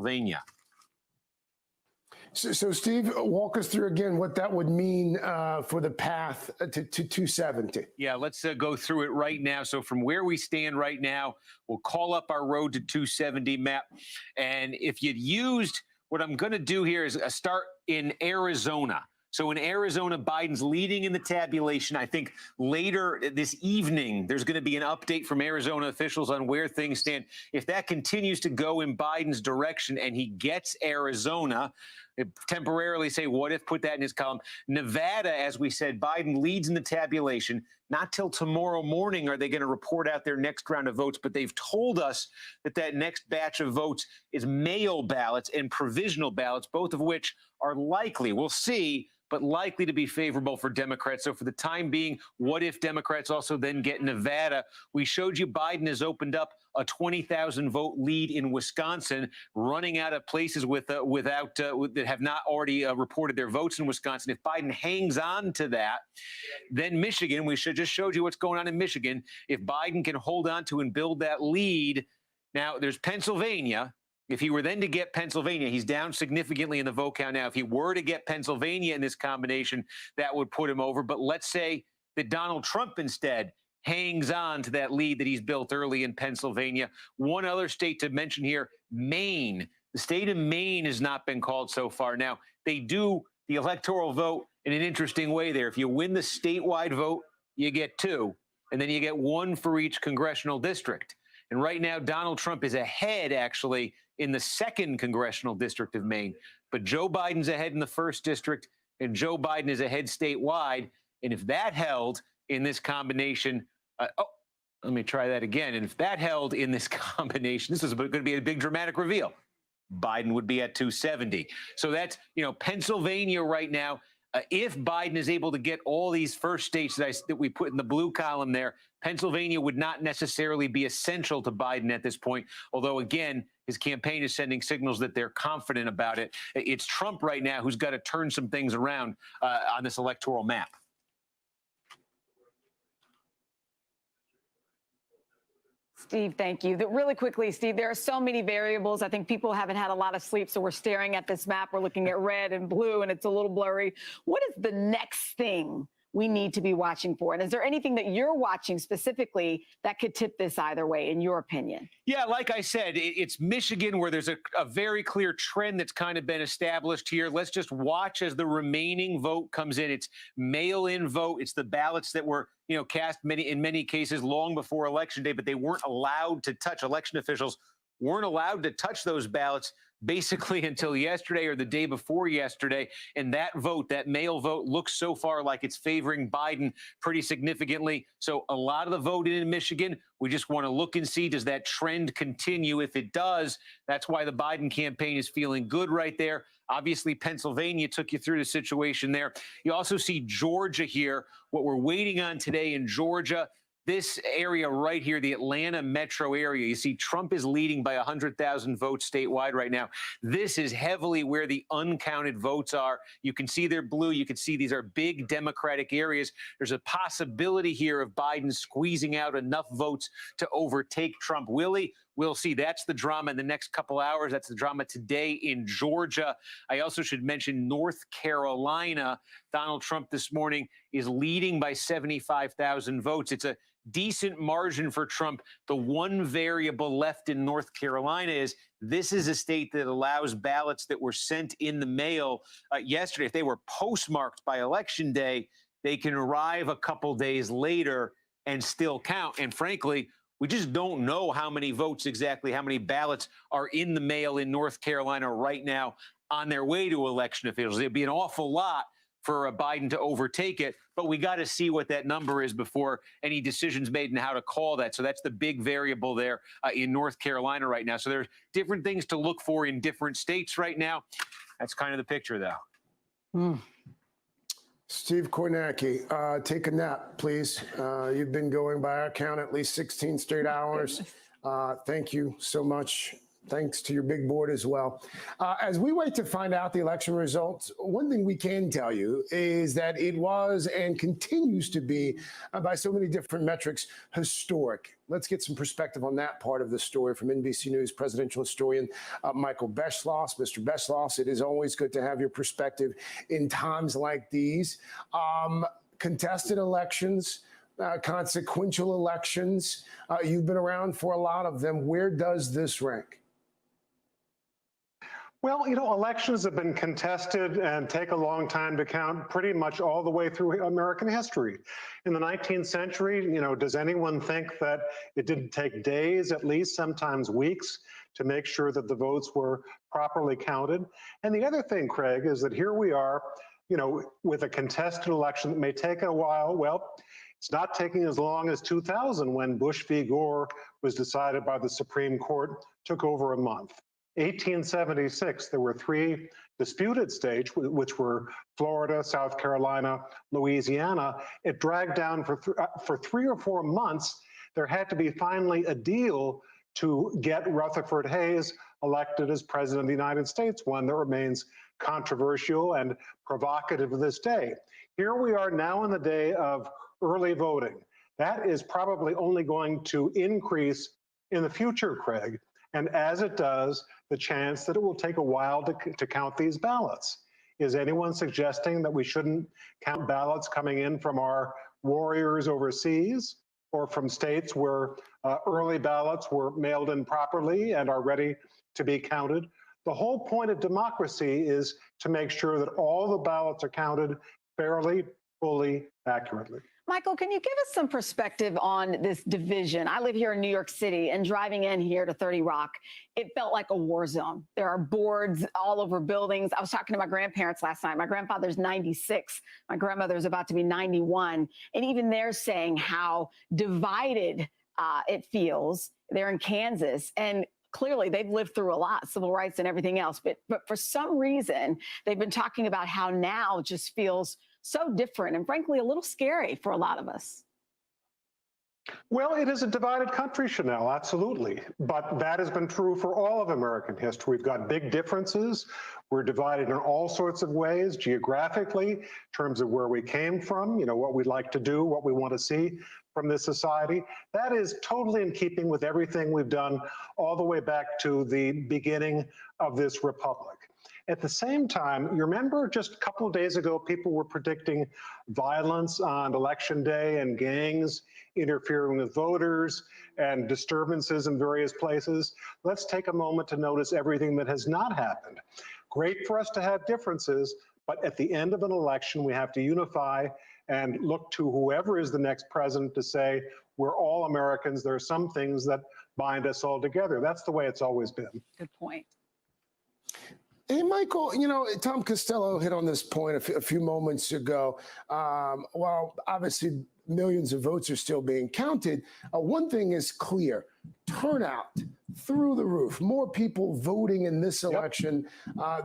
So Steve, walk us through again what that would mean for the path to 270. Yeah, let's go through it right now. So from where we stand right now, we'll call up our road to 270 map. And if you'd used, what I'm going to do here is start in Arizona. So in Arizona, Biden's leading in the tabulation. I think later this evening, there's going to be an update from Arizona officials on where things stand. If that continues to go in Biden's direction and he gets Arizona, temporarily say, what if, put that in his column. Nevada, as we said, Biden leads in the tabulation. Not till tomorrow morning are they going to report out their next round of votes, but they've told us that that next batch of votes is mail ballots and provisional ballots, both of which are likely, we'll see, but likely to be favorable for Democrats. So for the time being, what if Democrats also then get Nevada? We showed you Biden has opened up a 20,000 vote lead in Wisconsin, running out of places that have not already reported their votes in Wisconsin. If Biden hangs on to that, then Michigan, we should just showed you what's going on in Michigan. If Biden can hold on to and build that lead, now there's Pennsylvania. If he were then to get Pennsylvania, he's down significantly in the vote count now. If he were to get Pennsylvania in this combination, that would put him over. But let's say that Donald Trump instead hangs on to that lead that he's built early in Pennsylvania. One other state to mention here, Maine. The state of Maine has not been called so far. Now, they do the electoral vote in an interesting way there. If you win the statewide vote, you get 2, and then you get 1 for each congressional district. And right now, Donald Trump is ahead, actually, in the 2nd congressional district of Maine. But Joe Biden's ahead in the 1st district, and Joe Biden is ahead statewide. And if that held in this combination, let me try that again. And if that held in this combination, this is going to be a big dramatic reveal. Biden would be at 270. So that's, Pennsylvania right now. If Biden is able to get all these first states that we put in the blue column there, Pennsylvania would not necessarily be essential to Biden at this point. Although, again, his campaign is sending signals that they're confident about it. It's Trump right now who's got to turn some things around on this electoral map. Steve, thank you. Really quickly, Steve, there are so many variables. I think people haven't had a lot of sleep, so we're staring at this map. We're looking at red and blue, and it's a little blurry. What is the next thing we need to be watching for? And is there anything that you're watching specifically that could tip this either way, in your opinion? Yeah, like I said, it's Michigan where there's a very clear trend that's kind of been established here. Let's just watch as the remaining vote comes in. It's mail-in vote. It's the ballots that were, cast in many cases long before Election Day, but they weren't allowed to touch. Election officials weren't allowed to touch those ballots basically until yesterday or the day before yesterday. And that vote, that mail vote, looks so far like it's favoring Biden pretty significantly. So a lot of the vote in Michigan, we just want to look and see, does that trend continue? If it does, that's why the Biden campaign is feeling good right there. Obviously, Pennsylvania took you through the situation there. You also see Georgia here. What we're waiting on today in Georgia, this area right here, the Atlanta metro area, you see Trump is leading by 100,000 votes statewide right now. This is heavily where the uncounted votes are. You can see they're blue. You can see these are big Democratic areas. There's a possibility here of Biden squeezing out enough votes to overtake Trump. We'll see. That's the drama in the next couple hours. That's the drama today in Georgia. I also should mention North Carolina. Donald Trump this morning is leading by 75,000 votes. It's a decent margin for Trump. The one variable left in North Carolina is this is a state that allows ballots that were sent in the mail yesterday. If they were postmarked by Election Day, they can arrive a couple days later and still count. And frankly, we just don't know how many votes exactly, how many ballots are in the mail in North Carolina right now on their way to election officials. It'd be an awful lot for Biden to overtake it, but we got to see what that number is before any decisions made and how to call that. So that's the big variable there in North Carolina right now. So there's different things to look for in different states right now. That's kind of the picture, though. Steve Kornacki, take a nap, please. You've been going by our count at least 16 straight hours. Thank you so much. Thanks to your big board as well. As we wait to find out the election results, one thing we can tell you is that it was and continues to be, by so many different metrics, historic. Let's get some perspective on that part of the story from NBC News presidential historian Michael Beschloss. Mr. Beschloss, it is always good to have your perspective in times like these. Contested elections, consequential elections. You've been around for a lot of them. Where does this rank? Well, elections have been contested and take a long time to count pretty much all the way through American history. In the 19th century, does anyone think that it didn't take days, at least sometimes weeks, to make sure that the votes were properly counted? And the other thing, Craig, is that here we are, with a contested election that may take a while. Well, it's not taking as long as 2000 when Bush v. Gore was decided by the Supreme Court, took over a month. 1876, there were 3 disputed states, which were Florida, South Carolina, Louisiana. It dragged down for 3 or 4 months. There had to be finally a deal to get Rutherford Hayes elected as president of the United States, one that remains controversial and provocative to this day. Here we are now in the day of early voting. That is probably only going to increase in the future, Craig. And as it does, the chance that it will take a while to count these ballots. Is anyone suggesting that we shouldn't count ballots coming in from our warriors overseas or from states where early ballots were mailed in properly and are ready to be counted? The whole point of democracy is to make sure that all the ballots are counted fairly, fully, accurately. Michael, can you give us some perspective on this division? I live here in New York City, and driving in here to 30 Rock, it felt like a war zone. There are boards all over buildings. I was talking to my grandparents last night. My grandfather's 96. My grandmother's about to be 91. And even they're saying how divided it feels. They're in Kansas. And clearly, they've lived through a lot, civil rights and everything else. But for some reason, they've been talking about how now just feels so different and frankly, a little scary for a lot of us. Well, it is a divided country, Chanel, absolutely. But that has been true for all of American history. We've got big differences. We're divided in all sorts of ways, geographically, in terms of where we came from, what we'd like to do, what we want to see. from this society. That is totally in keeping with everything we've done all the way back to the beginning of this republic. At the same time, you remember just a couple of days ago, people were predicting violence on Election Day and gangs interfering with voters and disturbances in various places. Let's take a moment to notice everything that has not happened. Great for us to have differences, but at the end of an election, we have to unify and look to whoever is the next president to say, we're all Americans. There are some things that bind us all together. That's the way it's always been. Good point. Hey, Michael, Tom Costello hit on this point a few moments ago. While obviously millions of votes are still being counted, one thing is clear: turnout through the roof. More people voting in this election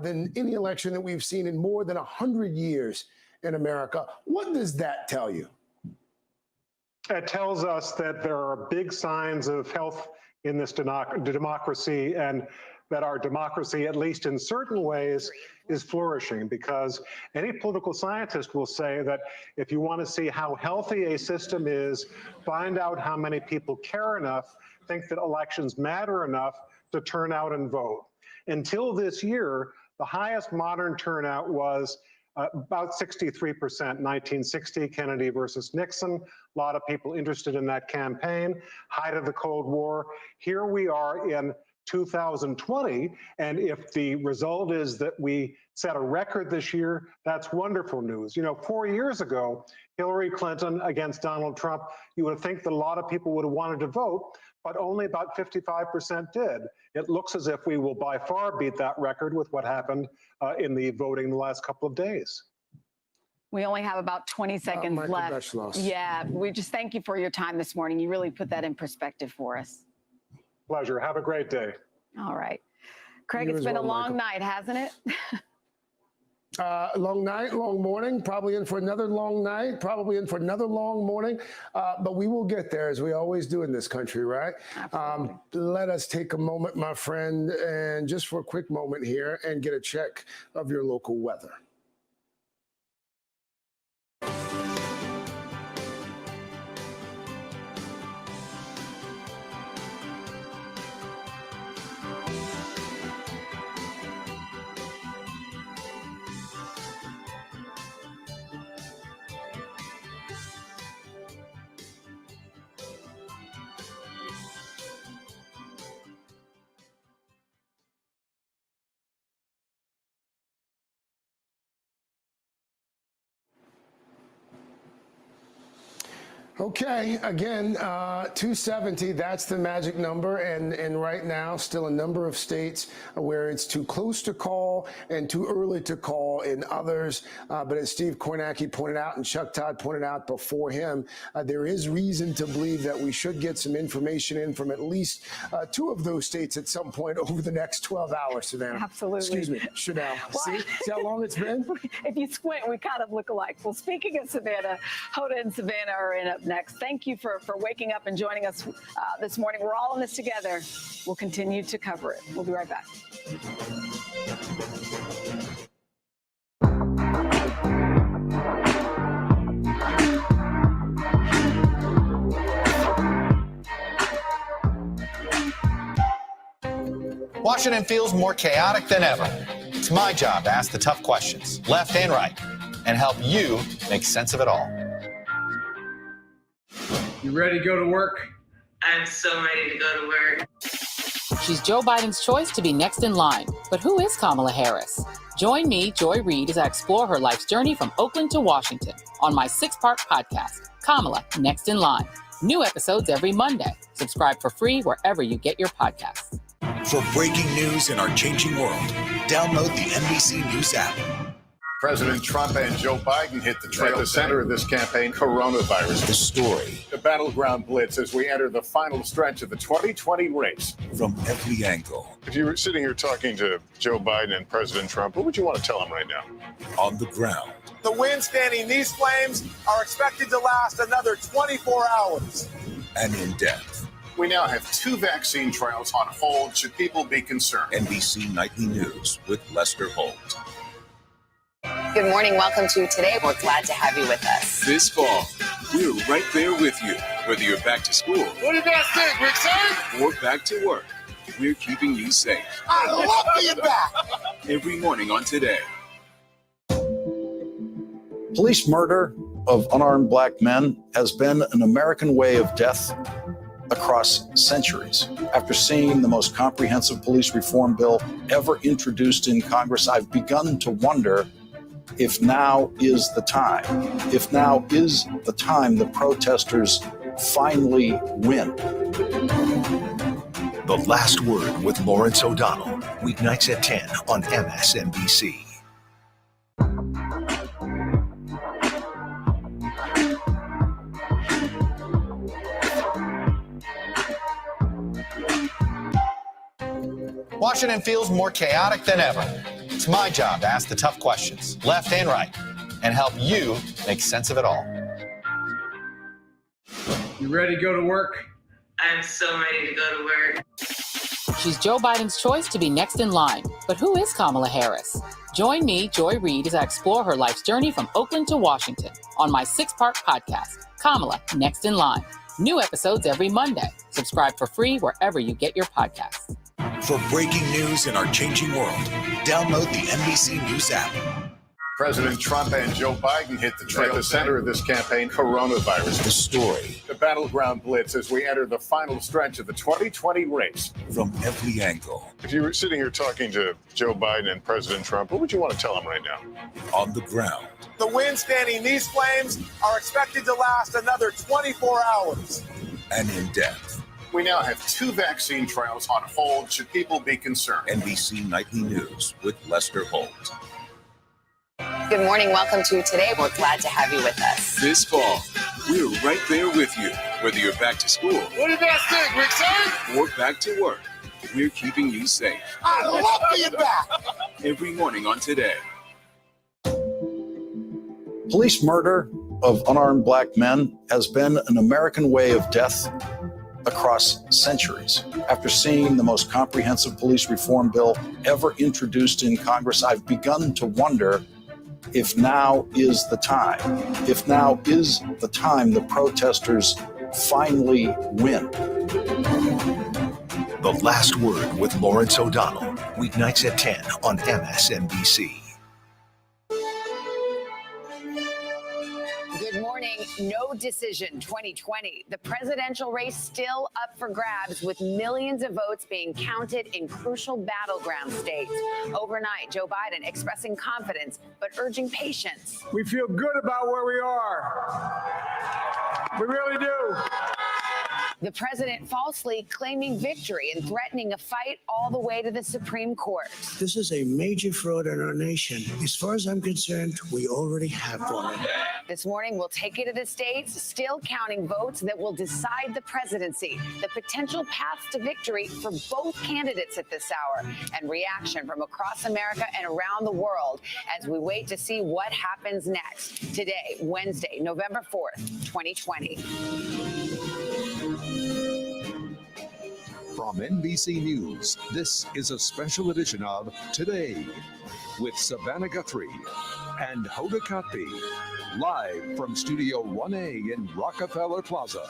than any election that we've seen in more than 100 years in America. What does that tell you? It tells us that there are big signs of health in this democracy, and that our democracy, at least in certain ways, is flourishing, because any political scientist will say that if you want to see how healthy a system is, find out how many people care enough, think that elections matter enough to turn out and vote. Until this year, the highest modern turnout was about 63%, 1960, Kennedy versus Nixon. A lot of people interested in that campaign, height of the Cold War. Here we are in 2020, and if the result is that we set a record this year, that's wonderful news. 4 years ago, Hillary Clinton against Donald Trump, you would think that a lot of people would have wanted to vote, but only about 55% did. It looks as if we will by far beat that record with what happened in the voting the last couple of days. We only have about 20 seconds left. Yeah, we just thank you for your time this morning. You really put that in perspective for us. Pleasure. Have a great day. All right. Craig, it's been a long night, hasn't it? Long night, long morning, probably in for another long night, probably in for another long morning. But we will get there, as we always do in this country, right? Let us take a moment, my friend, and just for a quick moment here, and get a check of your local weather. Okay, again, 270, that's the magic number. And right now, still a number of states where it's too close to call and too early to call in others. But as Steve Kornacki pointed out and Chuck Todd pointed out before him, there is reason to believe that we should get some information in from at least two of those states at some point over the next 12 hours, Savannah. Absolutely. Excuse me, Chanel. See how long it's been? If you squint, we kind of look alike. Well, speaking of Savannah, Hoda and Savannah are in up next. Thank you for waking up and joining us this morning. We're all in this together. We'll continue to cover it. We'll be right back. Washington feels more chaotic than ever. It's my job to ask the tough questions, left and right, and help you make sense of it all. You ready to go to work? I'm so ready to go to work. She's Joe Biden's choice to be next in line. But who is Kamala Harris? Join me, Joy Reid, as I explore her life's journey from Oakland to Washington on my 6-part podcast, Kamala Next in Line. New episodes every Monday. Subscribe for free wherever you get your podcasts. For breaking news in our changing world, download the NBC News app. President Trump and Joe Biden hit the trail. At the center of this campaign, coronavirus. The story. The battleground blitz as we enter the final stretch of the 2020 race. From every angle. If you were sitting here talking to Joe Biden and President Trump, what would you want to tell them right now? On the ground. The wind standing these flames are expected to last another 24 hours. And in depth. We now have 2 vaccine trials on hold. Should people be concerned? NBC Nightly News with Lester Holt. Good morning. Welcome to Today. We're glad to have you with us. This fall, we're right there with you, whether you're back to school. What do you guys think? We're excited? Or back to work. We're keeping you safe. I love being back. Every morning on Today. Police murder of unarmed black men has been an American way of death across centuries. After seeing the most comprehensive police reform bill ever introduced in Congress, I've begun to wonder if now is the time. If now is the time the protesters finally win. The Last Word with Lawrence O'Donnell. Weeknights at 10 on MSNBC. Washington feels more chaotic than ever. It's my job to ask the tough questions, left and right, and help you make sense of it all. You ready to go to work? I'm so ready to go to work. She's Joe Biden's choice to be next in line. But who is Kamala Harris? Join me, Joy Reid, as I explore her life's journey from Oakland to Washington on my 6-part podcast, Kamala Next in Line. New episodes every Monday. Subscribe for free wherever you get your podcasts. For breaking news in our changing world, download the NBC News app. President Trump and Joe Biden hit the trail. At the center of this campaign, coronavirus. The story The battleground blitz as we enter the final stretch of the 2020 race. from every angle, If you were sitting here talking to Joe Biden and President Trump, what would you want to tell them right now? on the ground, The wind standing these flames are expected to last another 24 hours. and in depth. We now have 2 vaccine trials on hold. Should people be concerned? NBC Nightly News with Lester Holt. Good morning. Welcome to Today. We're glad to have you with us. This fall, we're right there with you, whether you're back to school. What do you guys think? We're excited? Or back to work. We're keeping you safe. I love being back. Every morning on Today. Police murder of unarmed black men has been an American way of death across centuries. After seeing the most comprehensive police reform bill ever introduced in Congress, I've begun to wonder if now is the time. If now is the time the protesters finally win. The Last Word with Lawrence O'Donnell. Weeknights at 10 on MSNBC. Good morning. No decision 2020. The presidential race still up for grabs with millions of votes being counted in crucial battleground states. Overnight, Joe Biden expressing confidence but urging patience. We feel good about where we are. We really do. The president falsely claiming victory and threatening a fight all the way to the Supreme Court. This is a major fraud in our nation. As far as I'm concerned, we already have one. This morning, we'll take you to the states still counting votes that will decide the presidency, the potential paths to victory for both candidates at this hour, and reaction from across America and around the world as we wait to see what happens next. Today, Wednesday, November 4th, 2020. From NBC News, this is a special edition of Today with Savannah Guthrie and Hoda Kotb, live from Studio 1A in Rockefeller Plaza.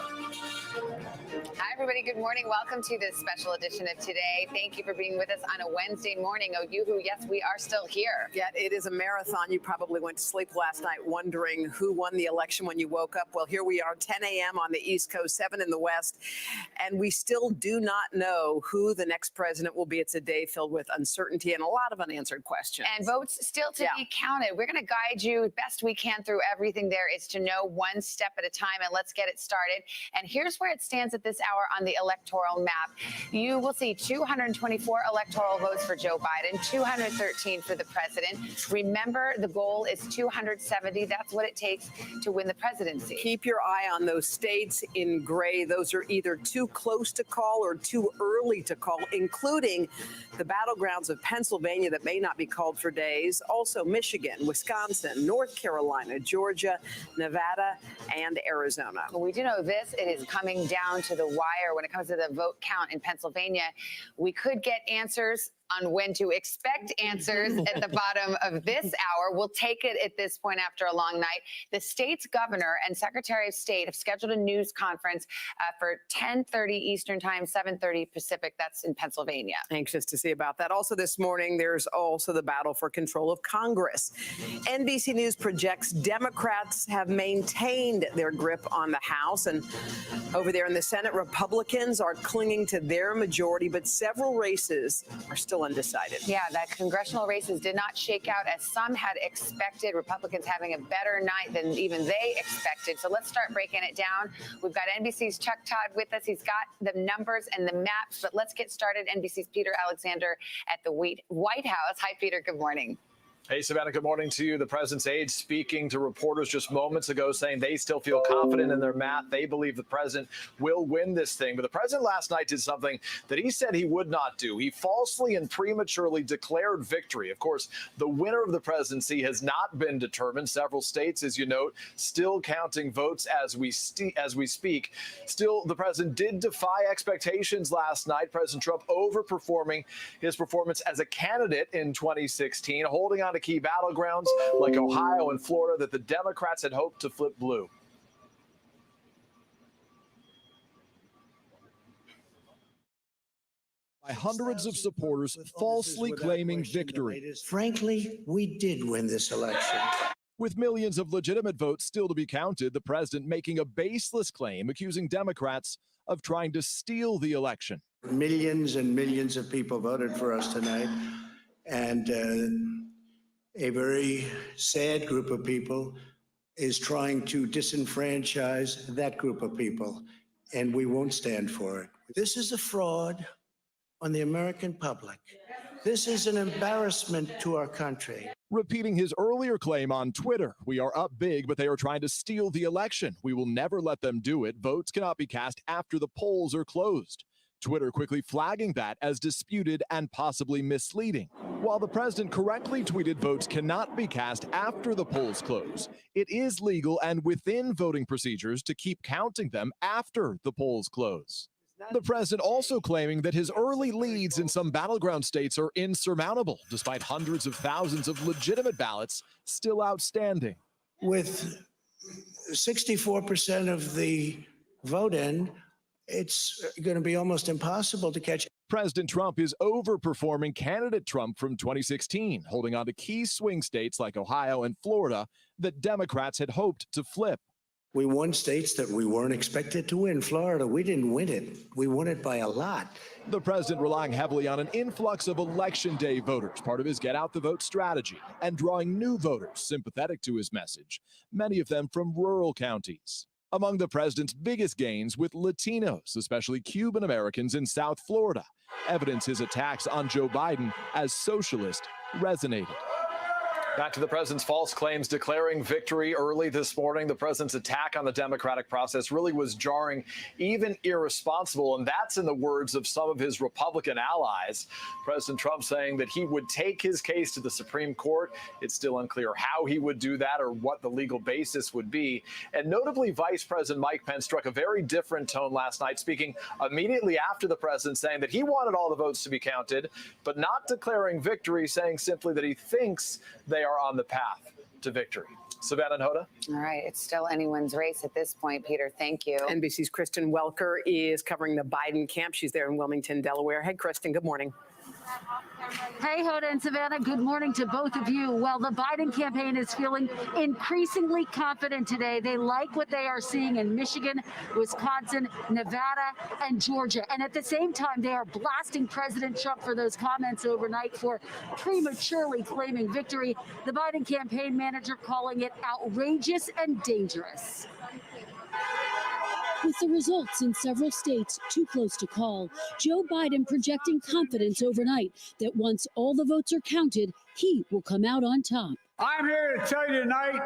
Hi, everybody. Good morning. Welcome to this special edition of Today. Thank you for being with us on a Wednesday morning. Oh, yoo-hoo, yes, we are still here. Yet it is a marathon. You probably went to sleep last night wondering who won the election when you woke up. Well, here we are, 10 a.m. on the East Coast, 7 in the West, and we still do not know who the next president will be. It's a day filled with uncertainty and a lot of unanswered questions. And votes still to be counted. We're going to guide you best we can through everything there is to know, one step at a time, and let's get it started. And here's where it stands at this hour on the electoral map. You will see 224 electoral votes for Joe Biden, 213 for the president. Remember, the goal is 270. That's what it takes to win the presidency. Keep your eye on those states in gray. Those are either too close to call or too early to call, including the battlegrounds of Pennsylvania that may not be called for days. Also, Michigan, Wisconsin, North Carolina, Georgia, Nevada, and Arizona. Well, we do know this. It is coming down to the wire when it comes to the vote count in Pennsylvania. We could get answers on when to expect answers at the bottom of this hour. We'll take it at this point after a long night. The state's governor and Secretary of State have scheduled a news conference for 10:30 Eastern Time, 7:30 Pacific. That's in Pennsylvania. Anxious to see about that. Also this morning, there's also the battle for control of Congress. NBC News projects Democrats have maintained their grip on the House, and over there in the Senate, Republicans are clinging to their majority, but several races are still undecided. Yeah, the congressional races did not shake out as some had expected. Republicans having a better night than even they expected. So let's start breaking it down. We've got NBC's Chuck Todd with us. He's got the numbers and the maps, but let's get started. NBC's Peter Alexander at the White House. Hi, Peter. Good morning. Hey, Savannah, good morning to you. The president's aide speaking to reporters just moments ago saying they still feel confident in their math. They believe the president will win this thing. But the president last night did something that he said he would not do. He falsely and prematurely declared victory. Of course, the winner of the presidency has not been determined. Several states, as you note, still counting votes as we speak. Still, the president did defy expectations last night. President Trump overperforming his performance as a candidate in 2016, holding on to key battlegrounds like Ohio and Florida that the Democrats had hoped to flip blue. By hundreds of supporters falsely claiming victory. Frankly, we did win this election. With millions of legitimate votes still to be counted, the president making a baseless claim accusing Democrats of trying to steal the election. Millions and millions of people voted for us tonight, and a very sad group of people is trying to disenfranchise that group of people, and we won't stand for it. This is a fraud on the American public. This is an embarrassment to our country. Repeating his earlier claim on Twitter, we are up big, but they are trying to steal the election. We will never let them do it. Votes cannot be cast after the polls are closed. Twitter quickly flagging that as disputed and possibly misleading. While the president correctly tweeted votes cannot be cast after the polls close, it is legal and within voting procedures to keep counting them after the polls close. The president also claiming that his early leads in some battleground states are insurmountable, despite hundreds of thousands of legitimate ballots still outstanding. With 64% of the vote in, it's going to be almost impossible to catch. President Trump is overperforming candidate Trump from 2016, holding on to key swing states like Ohio and Florida that Democrats had hoped to flip. We won states that we weren't expected to win. Florida, we didn't win it. We won it by a lot. The president relying heavily on an influx of election day voters, part of his get out the vote strategy, and drawing new voters sympathetic to his message, many of them from rural counties. Among the president's biggest gains with Latinos, especially Cuban Americans in South Florida. Evidence his attacks on Joe Biden as socialist resonated. Back to the president's false claims declaring victory early this morning. The president's attack on the democratic process really was jarring, even irresponsible. And that's in the words of some of his Republican allies. President Trump saying that he would take his case to the Supreme Court. It's still unclear how he would do that or what the legal basis would be. And notably, Vice President Mike Pence struck a very different tone last night, speaking immediately after the president saying that he wanted all the votes to be counted, but not declaring victory, saying simply that he thinks they are on the path to victory. Savannah and Hoda. All right. It's still anyone's race at this point, Peter. Thank you. NBC's Kristen Welker is covering the Biden camp. She's there in Wilmington, Delaware. Hey, Kristen, good morning. Hey, Hoda and Savannah, good morning to both of you. Well, the Biden campaign is feeling increasingly confident today. They like what they are seeing in Michigan, Wisconsin, Nevada, and Georgia. And at the same time, they are blasting President Trump for those comments overnight for prematurely claiming victory. The Biden campaign manager calling it outrageous and dangerous. With the results in several states too close to call, Joe Biden projecting confidence overnight that once all the votes are counted, he will come out on top. I'm here to tell you tonight,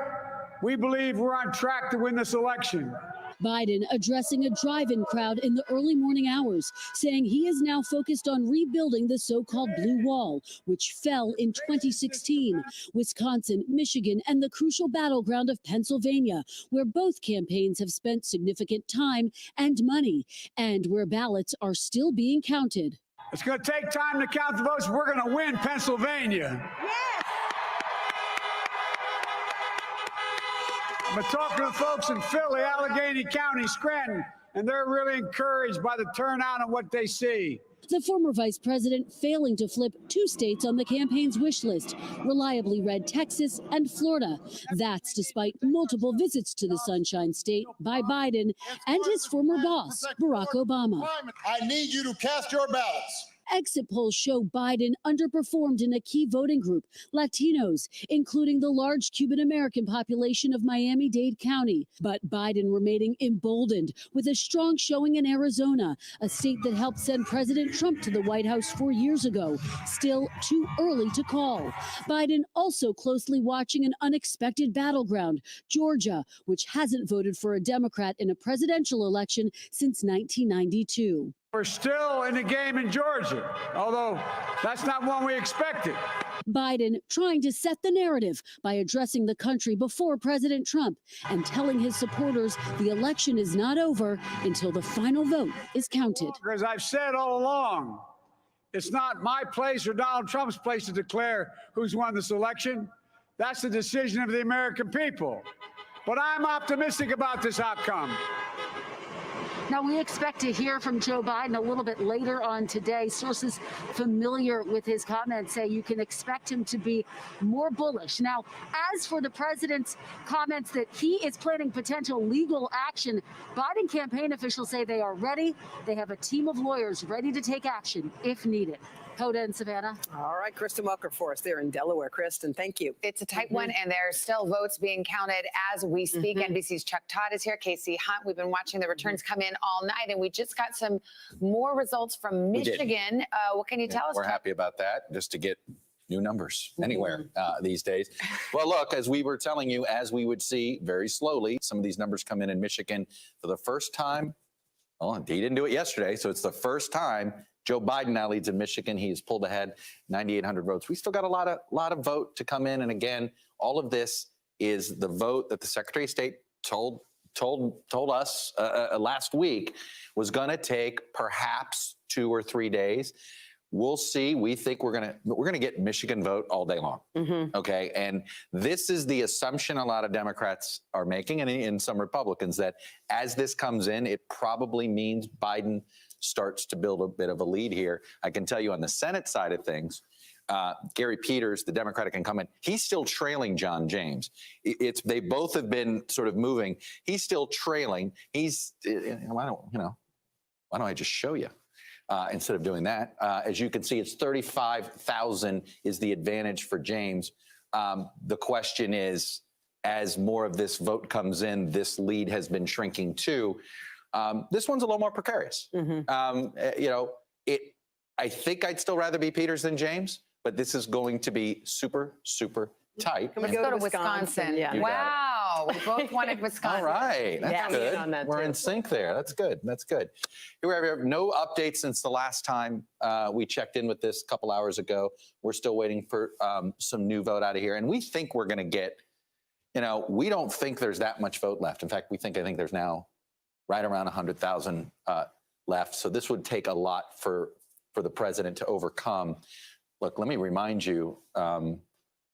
we believe we're on track to win this election. Biden addressing a drive-in crowd in the early morning hours, saying he is now focused on rebuilding the so-called blue wall, which fell in 2016. Wisconsin, Michigan, and the crucial battleground of Pennsylvania, where both campaigns have spent significant time and money, and where ballots are still being counted. It's going to take time to count the votes. We're going to win Pennsylvania. But talking to the folks in Philly, Allegheny County, Scranton, and they're really encouraged by the turnout and what they see. The former vice president failing to flip 2 states on the campaign's wish list, reliably read Texas and Florida. That's despite multiple visits to the Sunshine State by Biden and his former boss, Barack Obama. I need you to cast your ballots. Exit polls show Biden underperformed in a key voting group, Latinos, including the large Cuban American population of Miami-Dade County. But Biden remaining emboldened with a strong showing in Arizona, a state that helped send President Trump to the White House 4 years ago. Still too early to call. Biden also closely watching an unexpected battleground, Georgia, which hasn't voted for a Democrat in a presidential election since 1992. We're still in the game in Georgia, although that's not one we expected. Biden trying to set the narrative by addressing the country before President Trump and telling his supporters the election is not over until the final vote is counted. As I've said all along, it's not my place or Donald Trump's place to declare who's won this election. That's the decision of the American people. But I'm optimistic about this outcome. Now, we expect to hear from Joe Biden a little bit later on today. Sources familiar with his comments say you can expect him to be more bullish. Now, as for the president's comments that he is planning potential legal action, Biden campaign officials say they are ready. They have a team of lawyers ready to take action if needed. Hoda and Savannah. All right, Kristen Welker for us there in Delaware. Kristen, thank you. It's a tight one, and there are still votes being counted as we speak. NBC's Chuck Todd is here. Casey Hunt. We've been watching the returns come in all night, and we just got some more results from Michigan. What can you tell us? We're happy about that, just to get new numbers anywhere these days. Well, look, as we were telling you, as we would see very slowly, some of these numbers come in Michigan for the first time. Well, he didn't do it yesterday, so it's the first time. Joe Biden now leads in Michigan. He has pulled ahead 9,800 votes. We still got a lot of vote to come in. And again, all of this is the vote that the Secretary of State told us last week was going to take perhaps 2 or 3 days. We'll see. We think we're gonna get Michigan vote all day long. Okay, and this is the assumption a lot of Democrats are making, and some Republicans, that as this comes in, it probably means Biden starts to build a bit of a lead here. I can tell you on the Senate side of things, Gary Peters, the Democratic incumbent, he's still trailing John James. They both have been sort of moving. He's still trailing. Why don't I just show you instead of doing that? As you can see, it's 35,000 is the advantage for James. The question is, as more of this vote comes in, this lead has been shrinking too. This one's a little more precarious. I think I'd still rather be Peters than James, but this is going to be super, super tight. Let's go to Wisconsin. Yeah. Wow, we both wanted Wisconsin. All right, that's good. We're in sync there. That's good. That's good. Here we have no updates since the last time we checked in with this a couple hours ago. We're still waiting for some new vote out of here, and we think we're going to get. We don't think there's that much vote left. In fact, I think there's now right around 100,000 left. So this would take a lot for the president to overcome. Look, let me remind you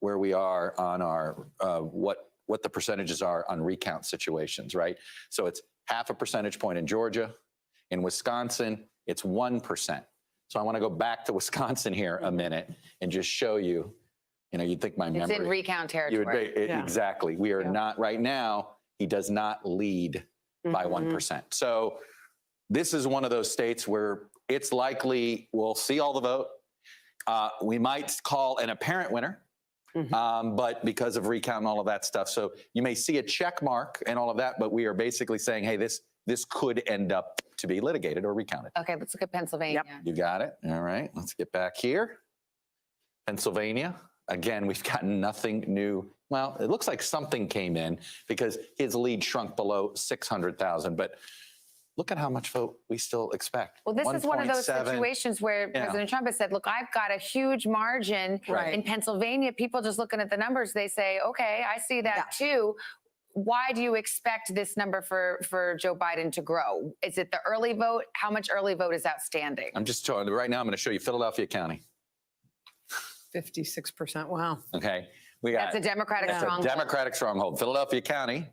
where we are on our what the percentages are on recount situations, right? So it's 0.5 percentage point in Georgia. In Wisconsin, it's 1%. So I want to go back to Wisconsin here a minute and just show you. You'd think my memory. It's in recount territory. Exactly. We are not right now. He does not lead by 1%. So this is one of those states where it's likely we'll see all the vote. We might call an apparent winner, but because of recount and all of that stuff. So you may see a check mark and all of that, but we are basically saying, hey, this could end up to be litigated or recounted. Okay, let's look at Pennsylvania. You got it. All right, let's get back here. Pennsylvania. Again, we've gotten nothing new. Well, it looks like something came in because his lead shrunk below 600,000, but look at how much vote we still expect. Well, this is one of those situations where President Trump has said, look, I've got a huge margin in Pennsylvania. People just looking at the numbers, they say, okay, I see that too. why do you expect this number for Joe Biden to grow? Is it the early vote? How much early vote is outstanding? I'm just telling you right now. I'm going to show you Philadelphia County. 56%. Wow. Okay, we got That's a Democratic stronghold. Democratic stronghold. Philadelphia County.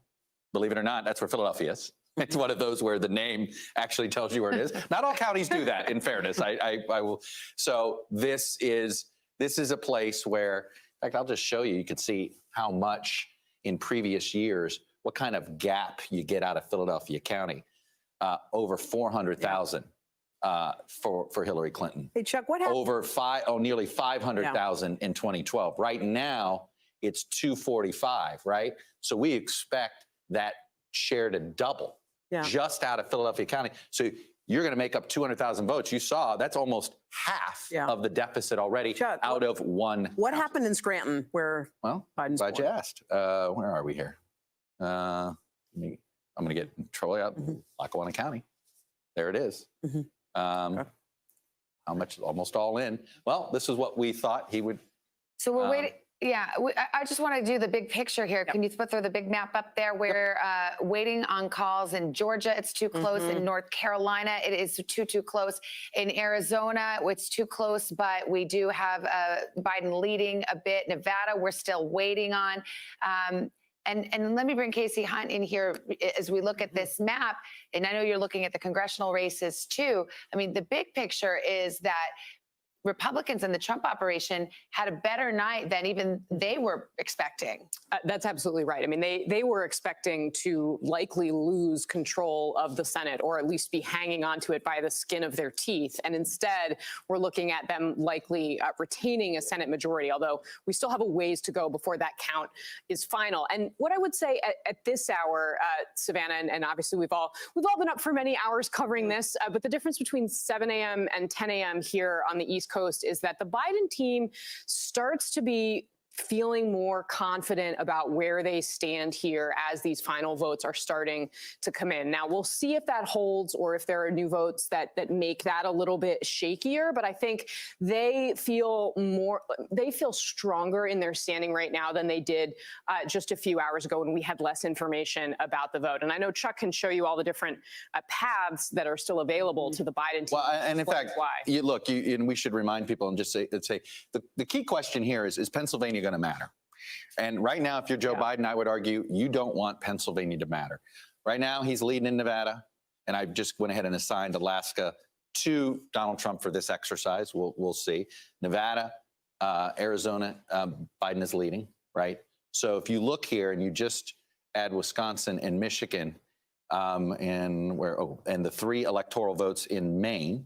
Believe it or not, that's where Philadelphia is. It's one of those where the name actually tells you where it is. Not all counties do that, in fairness. I will. So this is a place where, in fact, I'll just show you. You can see how much in previous years, what kind of gap you get out of Philadelphia County. Over 400,000 for Hillary Clinton. Hey, Chuck, what happened? Nearly 500,000 in 2012. Right now, it's 245. Right. So we expect that share to double. Just out of Philadelphia County. So you're going to make up 200,000 votes. You saw that's almost half of the deficit already out of one. What happened in Scranton where Biden's glad you asked. Where are we here? I'm going to get Troy out, Lackawanna County. There it is. How much? Almost all in. Well, this is what we thought he would. So we're waiting. Yeah, I just want to do the big picture here. Can you put through the big map up there? We're waiting on calls in Georgia. It's too close. In North Carolina, it is too close. In Arizona, it's too close, but we do have Biden leading a bit. Nevada, we're still waiting on. And let me bring Casey Hunt in here as we look at this map. And I know you're looking at the congressional races too. I mean, the big picture is that Republicans in the Trump operation had a better night than even they were expecting. That's absolutely right. I mean, they were expecting to likely lose control of the Senate, or at least be hanging on to it by the skin of their teeth. And instead, we're looking at them likely retaining a Senate majority, although we still have a ways to go before that count is final. And what I would say at this hour, Savannah, and obviously we've all been up for many hours covering this, but the difference between 7 a.m. and 10 a.m. here on the East Coast is that the Biden team starts to be feeling more confident about where they stand here as these final votes are starting to come in. Now, we'll see if that holds or if there are new votes that make that a little bit shakier, but I think they feel stronger in their standing right now than they did just a few hours ago when we had less information about the vote. And I know Chuck can show you all the different paths that are still available to the Biden team. Well, and in fact, and we should remind people and just say the key question here is Pennsylvania going to matter? And right now, if you're Joe Biden, I would argue you don't want Pennsylvania to matter. Right now, he's leading in Nevada, and I just went ahead and assigned Alaska to Donald Trump for this exercise. We'll see. Nevada, Arizona, Biden is leading, right? So if you look here and you just add Wisconsin and Michigan, and the 3 electoral votes in Maine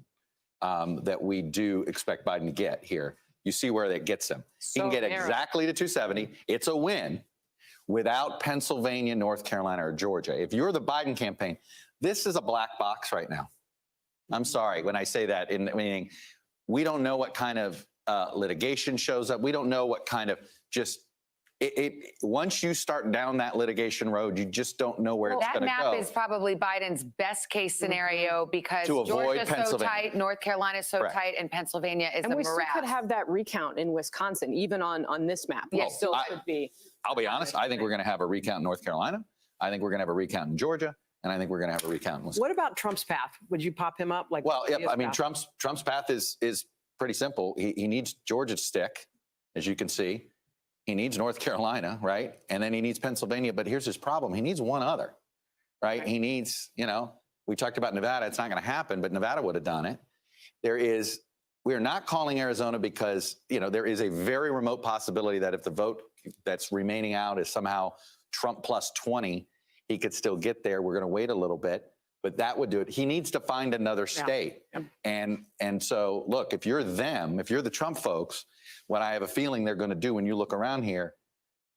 that we do expect Biden to get here. You see where that gets him. He can get exactly to 270. It's a win without Pennsylvania, North Carolina, or Georgia. If you're the Biden campaign, this is a black box right now. I'm sorry when I say that, meaning we don't know what kind of litigation shows up. We don't know what kind of once you start down that litigation road, you just don't know where it's going to go. That map is probably Biden's best case scenario because to avoid Georgia's so tight, North Carolina's so tight, and Pennsylvania is a morass. And we still could have that recount in Wisconsin, even on this map. Yes, still could be. I'll be honest. I think we're going to have a recount in North Carolina. I think we're going to have a recount in Georgia. And I think we're going to have a recount in Wisconsin. What about Trump's path? Would you pop him up? I mean, Trump's path is pretty simple. He needs Georgia to stick, as you can see. He needs North Carolina, right? And then he needs Pennsylvania. But here's his problem. He needs one other, right? He needs, we talked about Nevada. It's not going to happen, but Nevada would have done it. We are not calling Arizona because, there is a very remote possibility that if the vote that's remaining out is somehow Trump plus 20, he could still get there. We're going to wait a little bit, but that would do it. He needs to find another state. And so, look, if you're the Trump folks, what I have a feeling they're going to do when you look around here,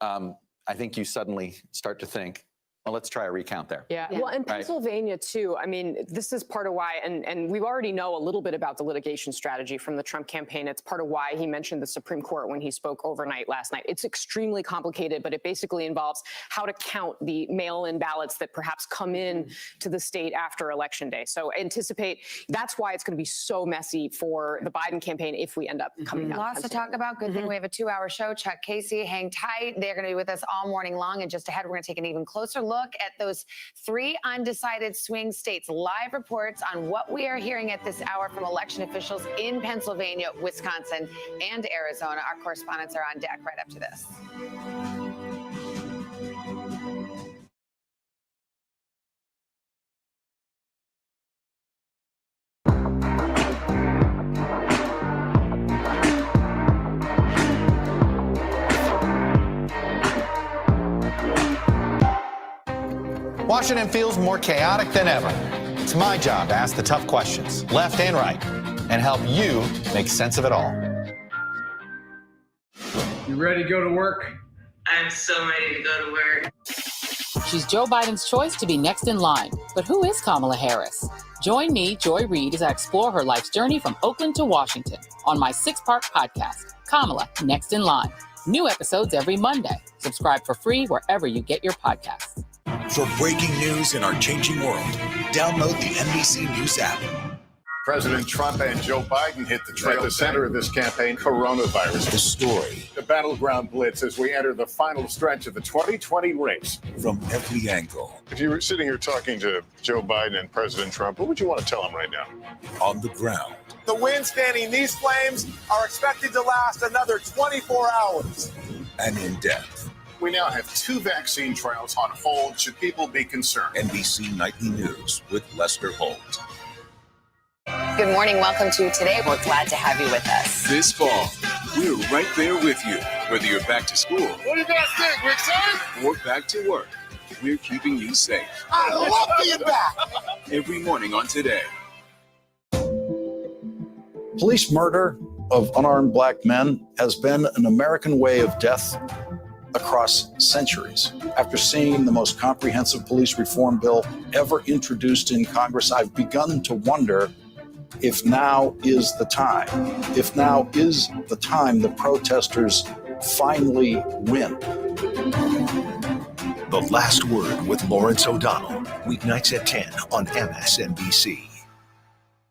I think you suddenly start to think, Well, let's try a recount there. Yeah. Well, in Right. Pennsylvania, too, I mean, this is part of why, and we already know a little bit about the litigation strategy from the Trump campaign. It's part of why he mentioned the Supreme Court when he spoke overnight last night. It's extremely complicated, but it basically involves how to count the mail-in ballots that perhaps come in to the state after Election Day. So anticipate that's why it's going to be so messy for the Biden campaign if we end up coming out. Lots to talk about. Good thing we have a 2-hour show. Chuck Casey, hang tight. They're going to be with us all morning long. And just ahead, we're going to take an even closer look at those 3 undecided swing states. Live reports on what we are hearing at this hour from election officials in Pennsylvania, Wisconsin, and Arizona. Our correspondents are on deck right up to this. Washington feels more chaotic than ever. It's my job to ask the tough questions, left and right, and help you make sense of it all. You ready to go to work? I'm so ready to go to work. She's Joe Biden's choice to be next in line. But who is Kamala Harris? Join me, Joy Reid, as I explore her life's journey from Oakland to Washington on my 6-part podcast, Kamala Next in Line. New episodes every Monday. Subscribe for free wherever you get your podcasts. For breaking news in our changing world, download the NBC News app. President Trump and Joe Biden hit the trail. At the center of this campaign, coronavirus. The story. The battleground blitz as we enter the final stretch of the 2020 race. From every angle. If you were sitting here talking to Joe Biden and President Trump, what would you want to tell them right now? On the ground. The winds fanning these flames are expected to last another 24 hours. And in depth. We now have 2 vaccine trials on hold. Should people be concerned? NBC Nightly News with Lester Holt. Good morning. Welcome to Today. We're glad to have you with us. This fall, we're right there with you. Whether you're back to school What do you guys think? We're excited? or back to work, we're keeping you safe. I love being back. Every morning on Today. Police murder of unarmed black men has been an American way of death across centuries. After seeing the most comprehensive police reform bill ever introduced in Congress, I've begun to wonder if now is the time. If now is the time the protesters finally win. The Last Word with Lawrence O'Donnell. Weeknights at 10 on MSNBC.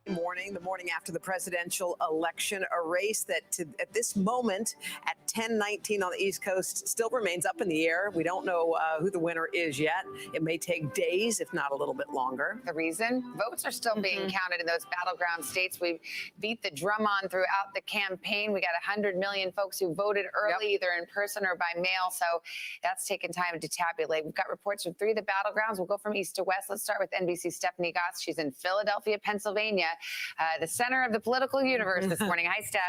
Morning, the morning after the presidential election, a race that at this moment at 10:19 on the East Coast still remains up in the air. We don't know who the winner is yet. It may take days, if not a little bit longer. The reason? Votes are still being counted in those battleground states. We've beat the drum on throughout the campaign. We got 100 million folks who voted early, either in person or by mail. So that's taken time to tabulate. We've got reports from 3 of the battlegrounds. We'll go from east to west. Let's start with NBC's Stephanie Goss. She's in Philadelphia, Pennsylvania, the center of the political universe this morning. Hi, Steph.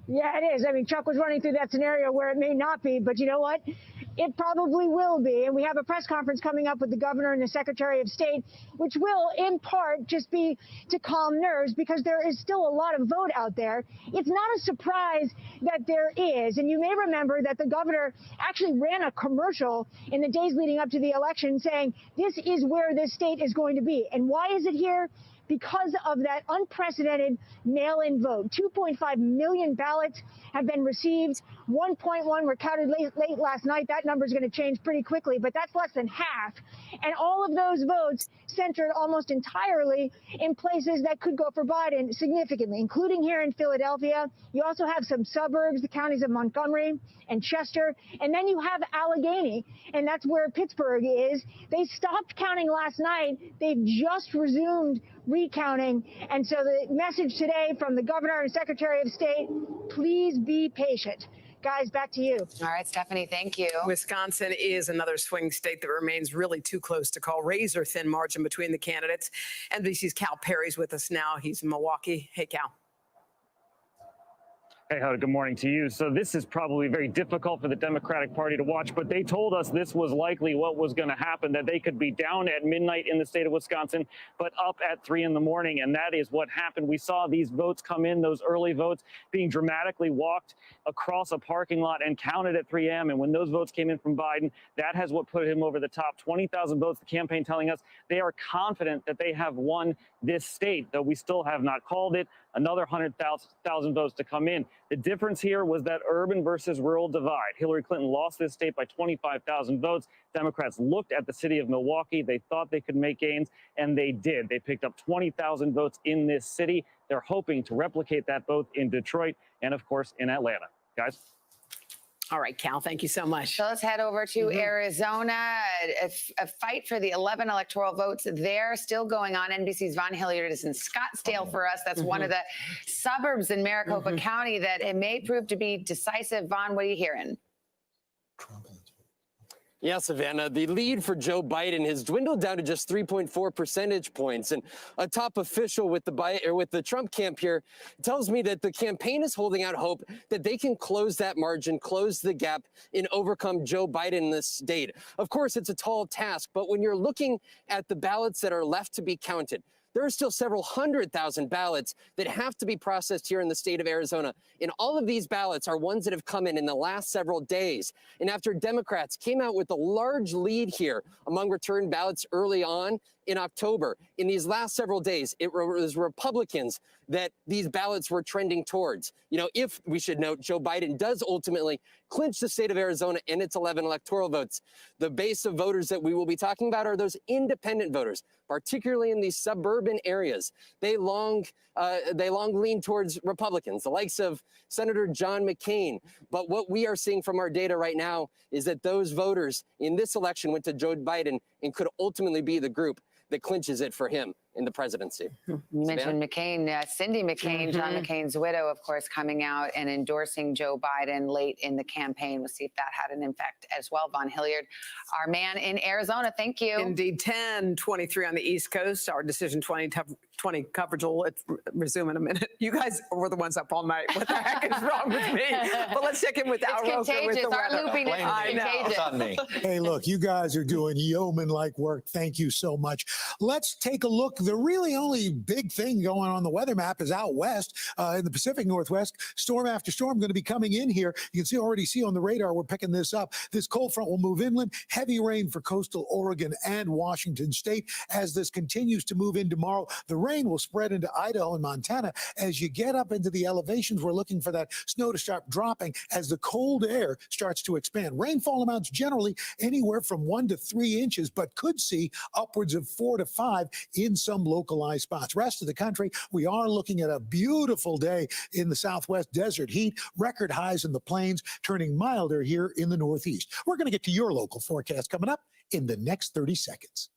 Yeah, it is. I mean, Chuck was running through that scenario where it may not be, but you know what? It probably will be. And we have a press conference coming up with the governor and the secretary of state, which will in part just be to calm nerves because there is still a lot of vote out there. It's not a surprise that there is. And you may remember that the governor actually ran a commercial in the days leading up to the election saying, this is where this state is going to be. And why is it here? Because of that unprecedented mail-in vote. 2.5 million ballots have been received. 1.1 were counted late last night. That number is going to change pretty quickly, but that's less than half. And all of those votes centered almost entirely in places that could go for Biden significantly, including here in Philadelphia. You also have some suburbs, the counties of Montgomery and Chester, and then you have Allegheny, and that's where Pittsburgh is. They stopped counting last night. They've just resumed recounting. And so the message today from the governor and secretary of state, please be patient. Guys, back to you. All right, Stephanie, thank you. Wisconsin is another swing state that remains really too close to call. Razor thin margin between the candidates. NBC's Cal Perry's with us now. He's in Milwaukee. Hey, Cal. Hey, Hoda, good morning to you. So this is probably very difficult for the Democratic Party to watch, but they told us this was likely what was going to happen, that they could be down at midnight in the state of Wisconsin, but up at 3 in the morning. And that is what happened. We saw these votes come in, those early votes being dramatically walked across a parking lot and counted at 3 a.m. And when those votes came in from Biden, that has what put him over the top. 20,000 votes, the campaign telling us they are confident that they have won this state, though we still have not called it. Another 100,000 votes to come in. The difference here was that urban versus rural divide. Hillary Clinton lost this state by 25,000 votes. Democrats looked at the city of Milwaukee. They thought they could make gains, and they did. They picked up 20,000 votes in this city. They're hoping to replicate that both in Detroit and, of course, in Atlanta. Guys? All right, Cal, thank you so much. So let's head over to Arizona. A fight for the 11 electoral votes there still going on. NBC's Vaughn Hilliard is in Scottsdale for us. That's one of the suburbs in Maricopa County that it may prove to be decisive. Vaughn, what are you hearing? Yeah, Savannah, the lead for Joe Biden has dwindled down to just 3.4 percentage points. And a top official with the Trump camp here tells me that the campaign is holding out hope that they can close that margin, close the gap, and overcome Joe Biden in this state. Of course, it's a tall task, but when you're looking at the ballots that are left to be counted, there are still several 100,000 ballots that have to be processed here in the state of Arizona. And all of these ballots are ones that have come in the last several days. And after Democrats came out with a large lead here among returned ballots early on in October, in these last several days, it was Republicans that these ballots were trending towards. You know, if we should note, Joe Biden does ultimately clinch the state of Arizona and its 11 electoral votes. The base of voters that we will be talking about are those independent voters, particularly in these suburban areas. They long lean towards Republicans, the likes of Senator John McCain. But what we are seeing from our data right now is that those voters in this election went to Joe Biden and could ultimately be the group that clinches it for him in the presidency. You mentioned McCain, Cindy McCain, John McCain's widow, of course, coming out and endorsing Joe Biden late in the campaign. We'll see if that had an impact as well. Vaughn Hilliard, our man in Arizona. Thank you. Indeed, 10:23 on the East Coast. Our Decision 20 coverage will resume in a minute. You guys were the ones up all night. What the heck is wrong with me? But let's check in with Al Roker with the weather. Our loopiness is contagious. It's on me. Hey, look, you guys are doing yeoman-like work. Thank you so much. Let's take a look. The really only big thing going on the weather map is out west in the Pacific Northwest. Storm after storm going to be coming in here. You can already see on the radar, we're picking this up. This cold front will move inland. Heavy rain for coastal Oregon and Washington State. As this continues to move in tomorrow, the rain will spread into Idaho and Montana. As you get up into the elevations, we're looking for that snow to start dropping as the cold air starts to expand. Rainfall amounts generally anywhere from 1 to 3 inches, but could see upwards of 4 to 5 in some localized spots. Rest of the country, we are looking at a beautiful day in the Southwest. Desert heat, record highs in the plains, turning milder here in the Northeast. We're going to get to your local forecast coming up in the next 30 seconds.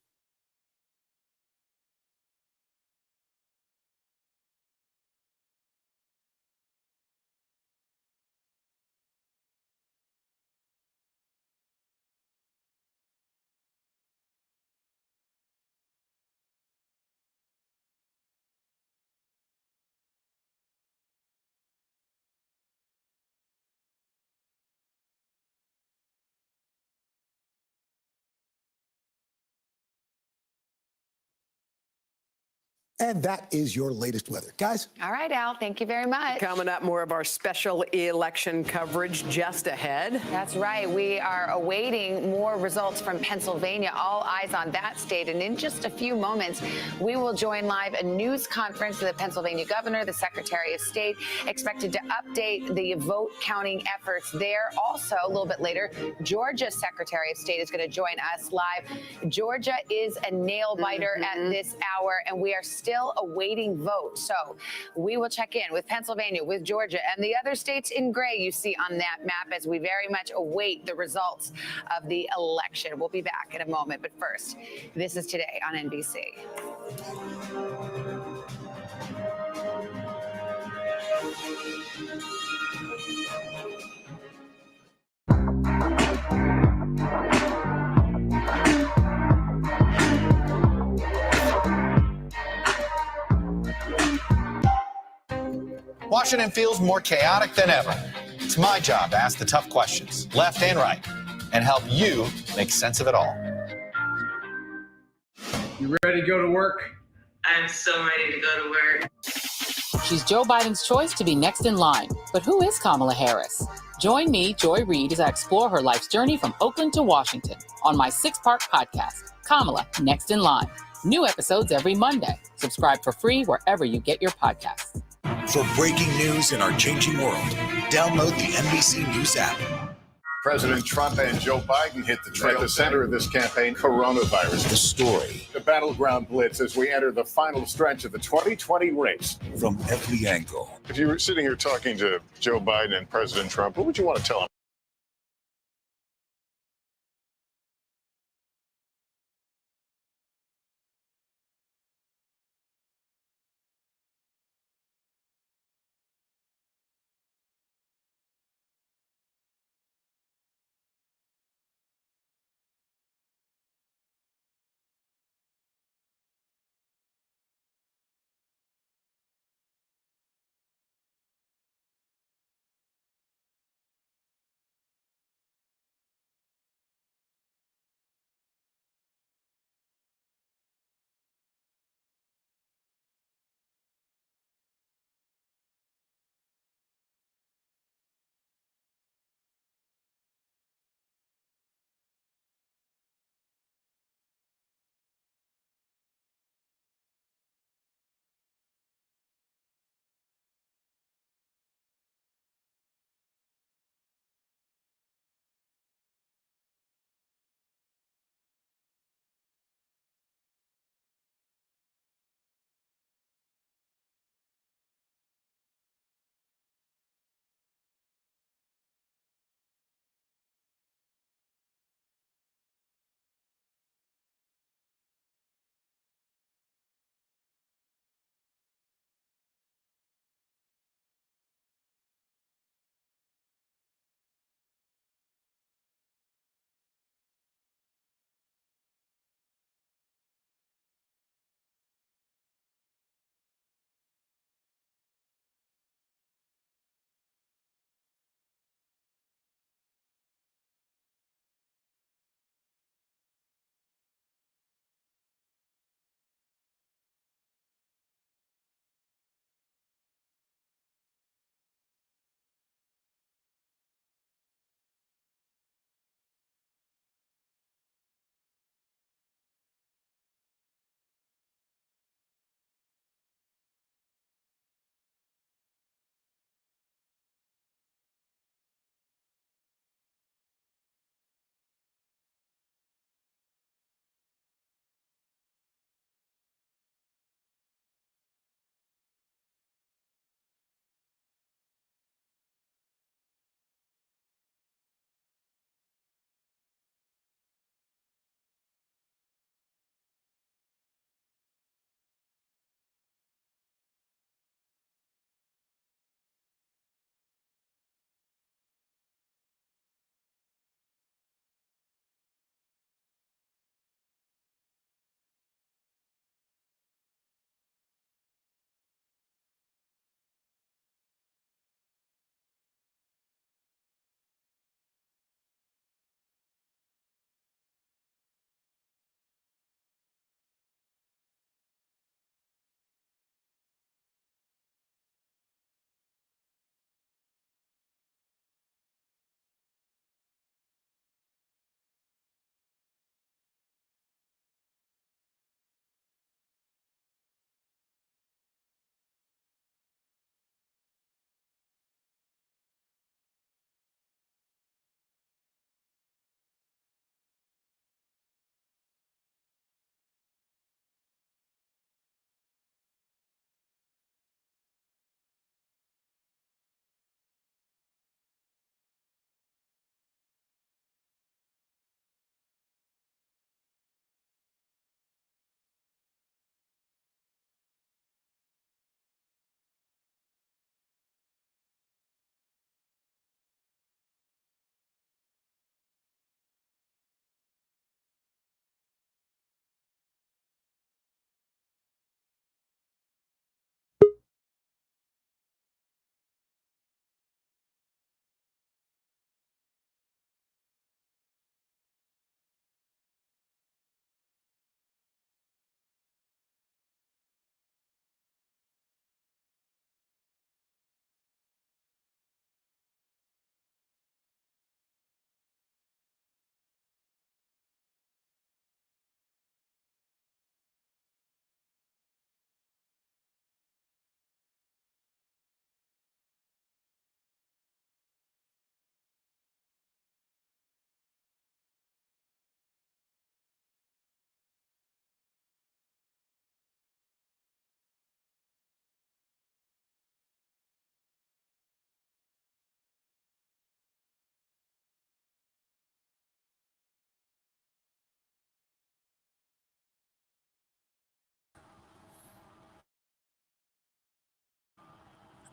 And that is your latest weather. Guys? All right, Al, thank you very much. Coming up, more of our special election coverage just ahead. That's right. We are awaiting more results from Pennsylvania. All eyes on that state. And in just a few moments, we will join live a news conference with the Pennsylvania governor, the Secretary of State, expected to update the vote counting efforts there. Also, a little bit later, Georgia's Secretary of State is going to join us live. Georgia is a nail biter at this hour, and we are still awaiting votes. So we will check in with Pennsylvania, with Georgia, and the other states in gray you see on that map as we very much await the results of the election. We'll be back in a moment. But first, this is Today on NBC. Washington feels more chaotic than ever. It's my job to ask the tough questions, left and right, and help you make sense of it all. You ready to go to work? I'm so ready to go to work. She's Joe Biden's choice to be next in line. But who is Kamala Harris? Join me, Joy Reid, as I explore her life's journey from Oakland to Washington on my 6-part podcast, Kamala Next in Line. New episodes every Monday. Subscribe for free wherever you get your podcasts. For breaking news in our changing world, download the NBC News app. President Trump and Joe Biden hit the trail. At the center of this campaign, coronavirus. The story The battleground blitz as we enter the final stretch of the 2020 race. from every angle. If you were sitting here talking to Joe Biden and President Trump, what would you want to tell them?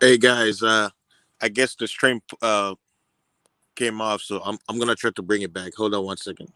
Hey guys, I guess the stream came off, so I'm gonna try to bring it back. Hold on 1 second.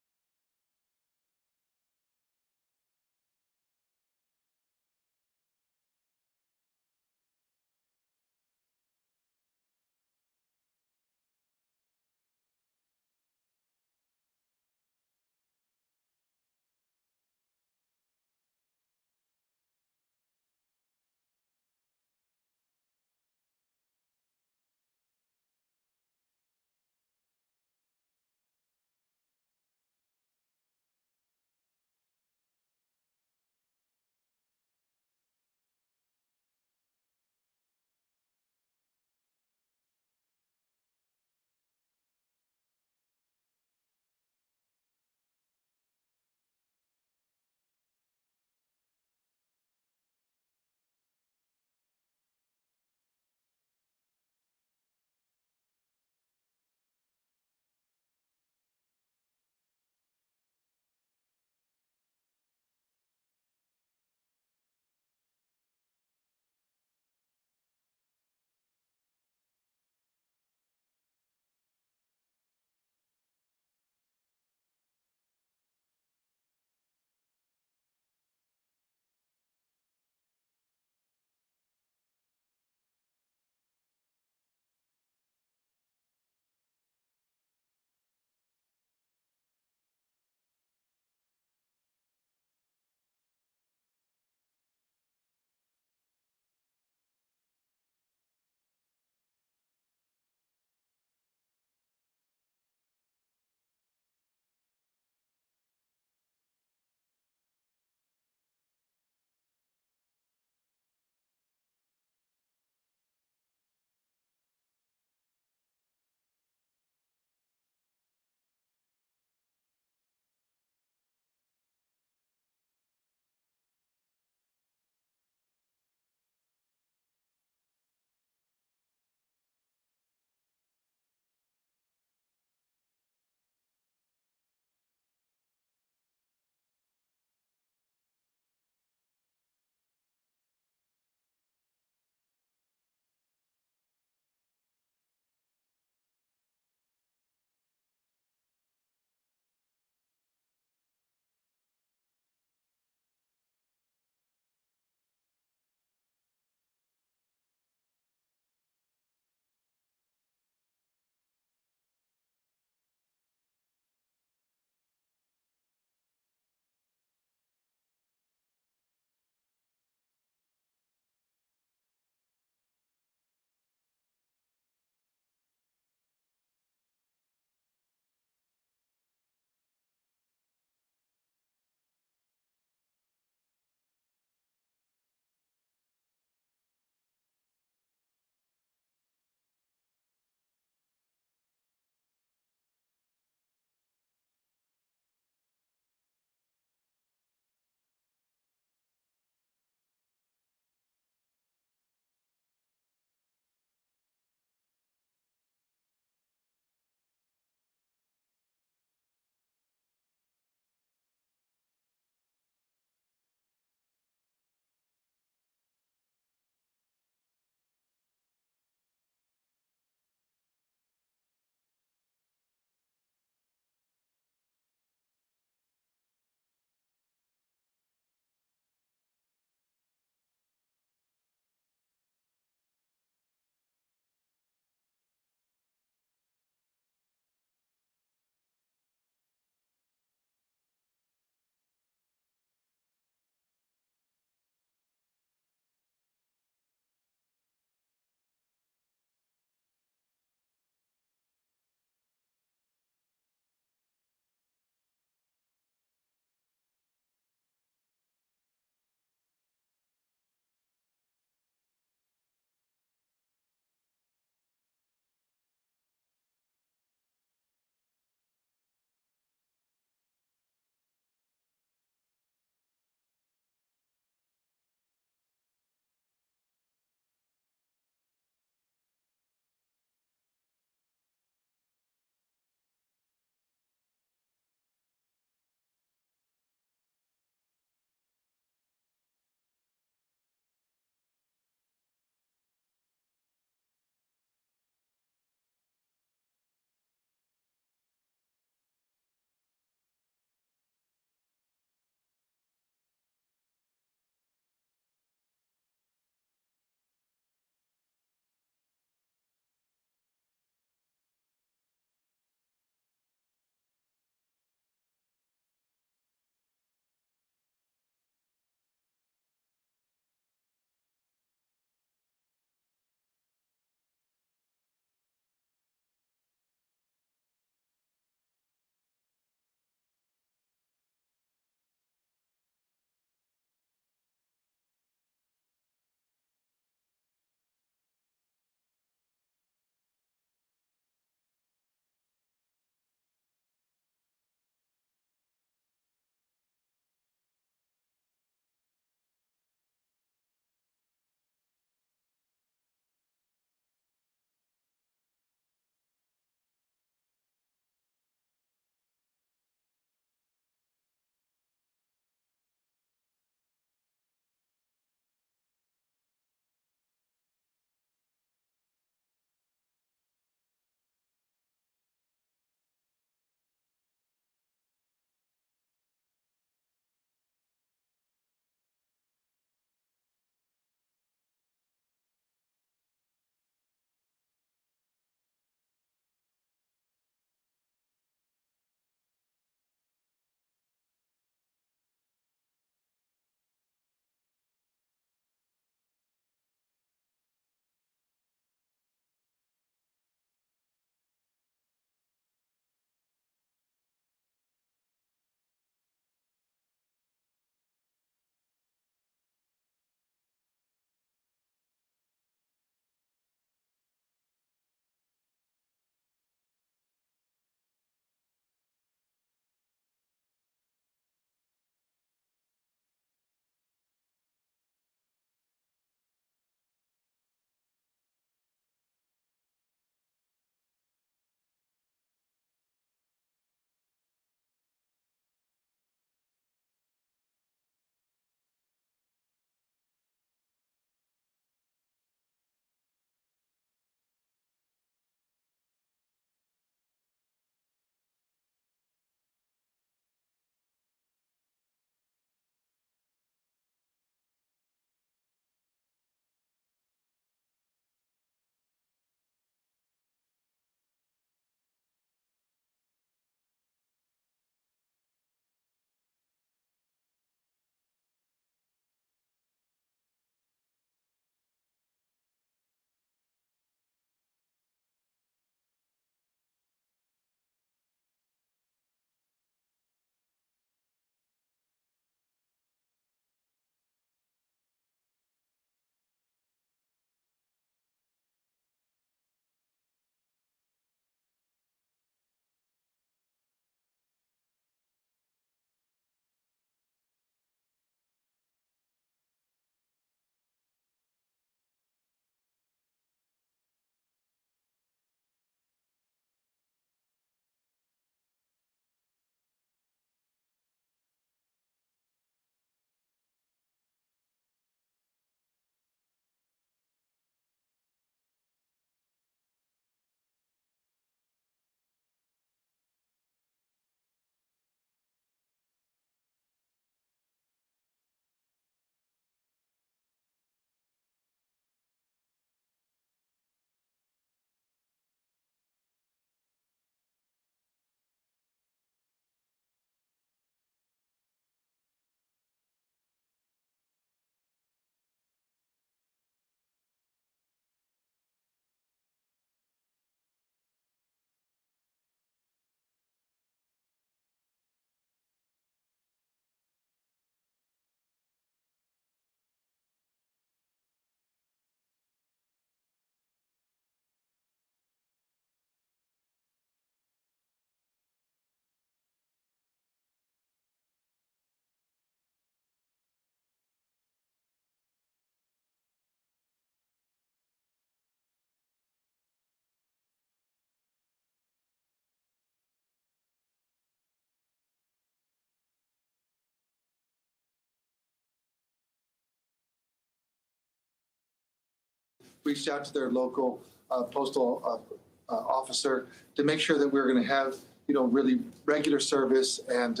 reached out to their local postal officer to make sure that we were going to have, really regular service. And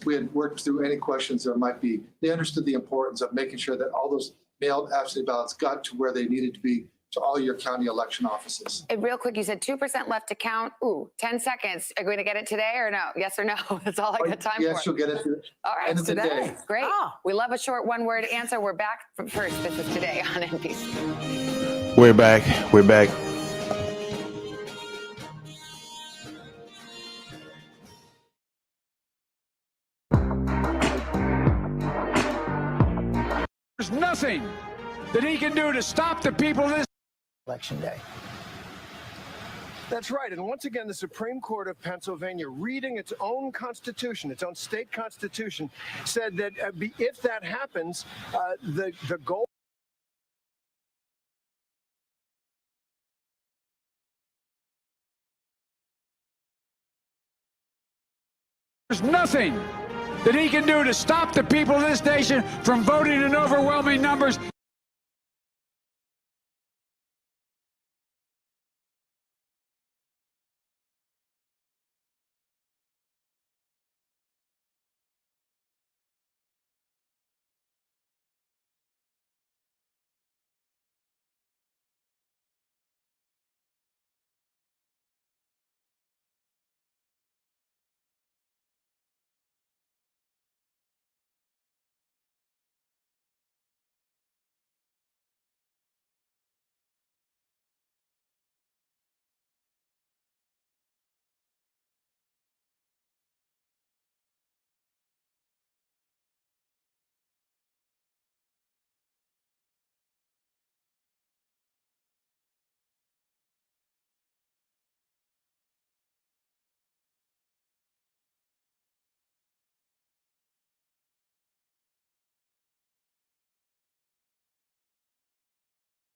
we had worked through any questions there might be. They understood the importance of making sure that all those mailed absentee ballots got to where they needed to be to all your county election offices. And real quick, you said 2% left to count. Ooh, 10 seconds. Are you going to get it today or no? Yes or no? That's all I got time for. Yes, you'll get it All right, end of the day. Great. We love a short one-word answer. We're back first. This is Today on NBC. We're back. We're back. There's nothing that he can do to stop the people of this Election day. That's right. And once again, the Supreme Court of Pennsylvania, reading its own constitution, its own state constitution, said that if that happens, the goal. There's nothing that he can do to stop the people of this nation from voting in overwhelming numbers.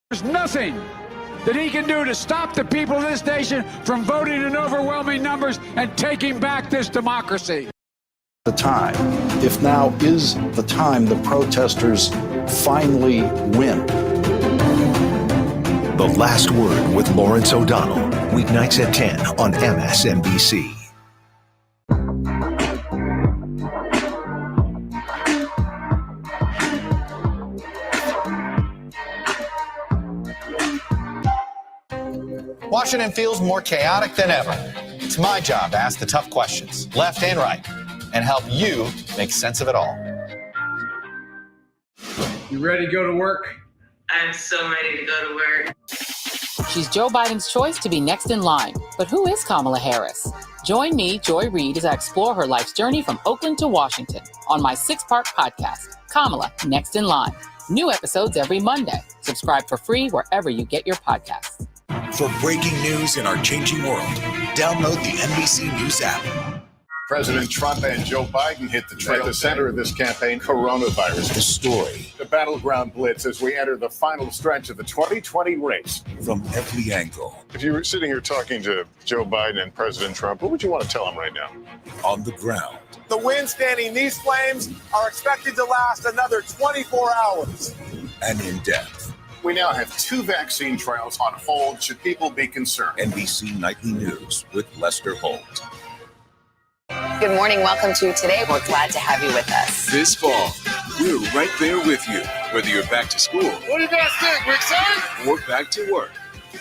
There's nothing that he can do to stop the people of this nation from voting in overwhelming numbers and taking back this democracy. The time, if now is the time the protesters finally win. The Last Word with Lawrence O'Donnell, weeknights at 10 on MSNBC. Washington feels more chaotic than ever. It's my job to ask the tough questions, left and right, and help you make sense of it all. You ready to go to work? I'm so ready to go to work. She's Joe Biden's choice to be next in line. But who is Kamala Harris? Join me, Joy Reid, as I explore her life's journey from Oakland to Washington on my 6-part podcast, Kamala Next in Line. New episodes every Monday. Subscribe for free wherever you get your podcasts. For breaking news in our changing world, download the NBC News app. President Trump and Joe Biden hit the trail. At the center of this campaign, coronavirus. The story. The battleground blitz as we enter the final stretch of the 2020 race. From every angle. If you were sitting here talking to Joe Biden and President Trump, what would you want to tell them right now? On the ground. The wind standing these flames are expected to last another 24 hours. And in depth. We now have 2 vaccine trials on hold. Should people be concerned? NBC Nightly News with Lester Holt. Good morning. Welcome to Today. We're glad to have you with us. This fall, we're right there with you. Whether you're back to school. What do you guys think? We're excited? Or back to work,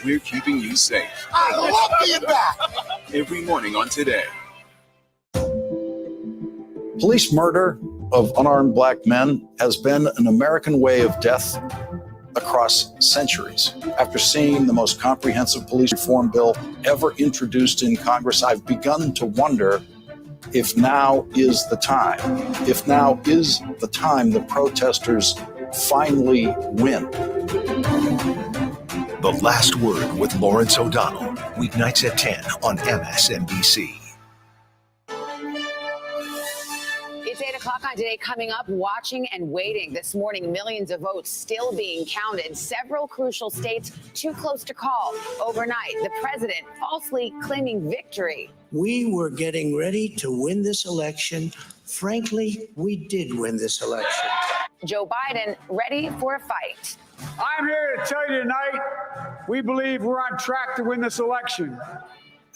we're keeping you safe. I love being back. Every morning on Today. Police murder of unarmed black men has been an American way of death across centuries. After seeing the most comprehensive police reform bill ever introduced in Congress, I've begun to wonder if now is the time. If now is the time the protesters finally win. The Last Word with Lawrence O'Donnell, weeknights at 10 on MSNBC. It's 8 o'clock on Today. Coming up, watching and waiting. This morning, millions of votes still being counted. Several crucial states too close to call. Overnight, the president falsely claiming victory. We were getting ready to win this election. Frankly, we did win this election. Joe Biden ready for a fight. I'm here to tell you tonight, we believe we're on track to win this election.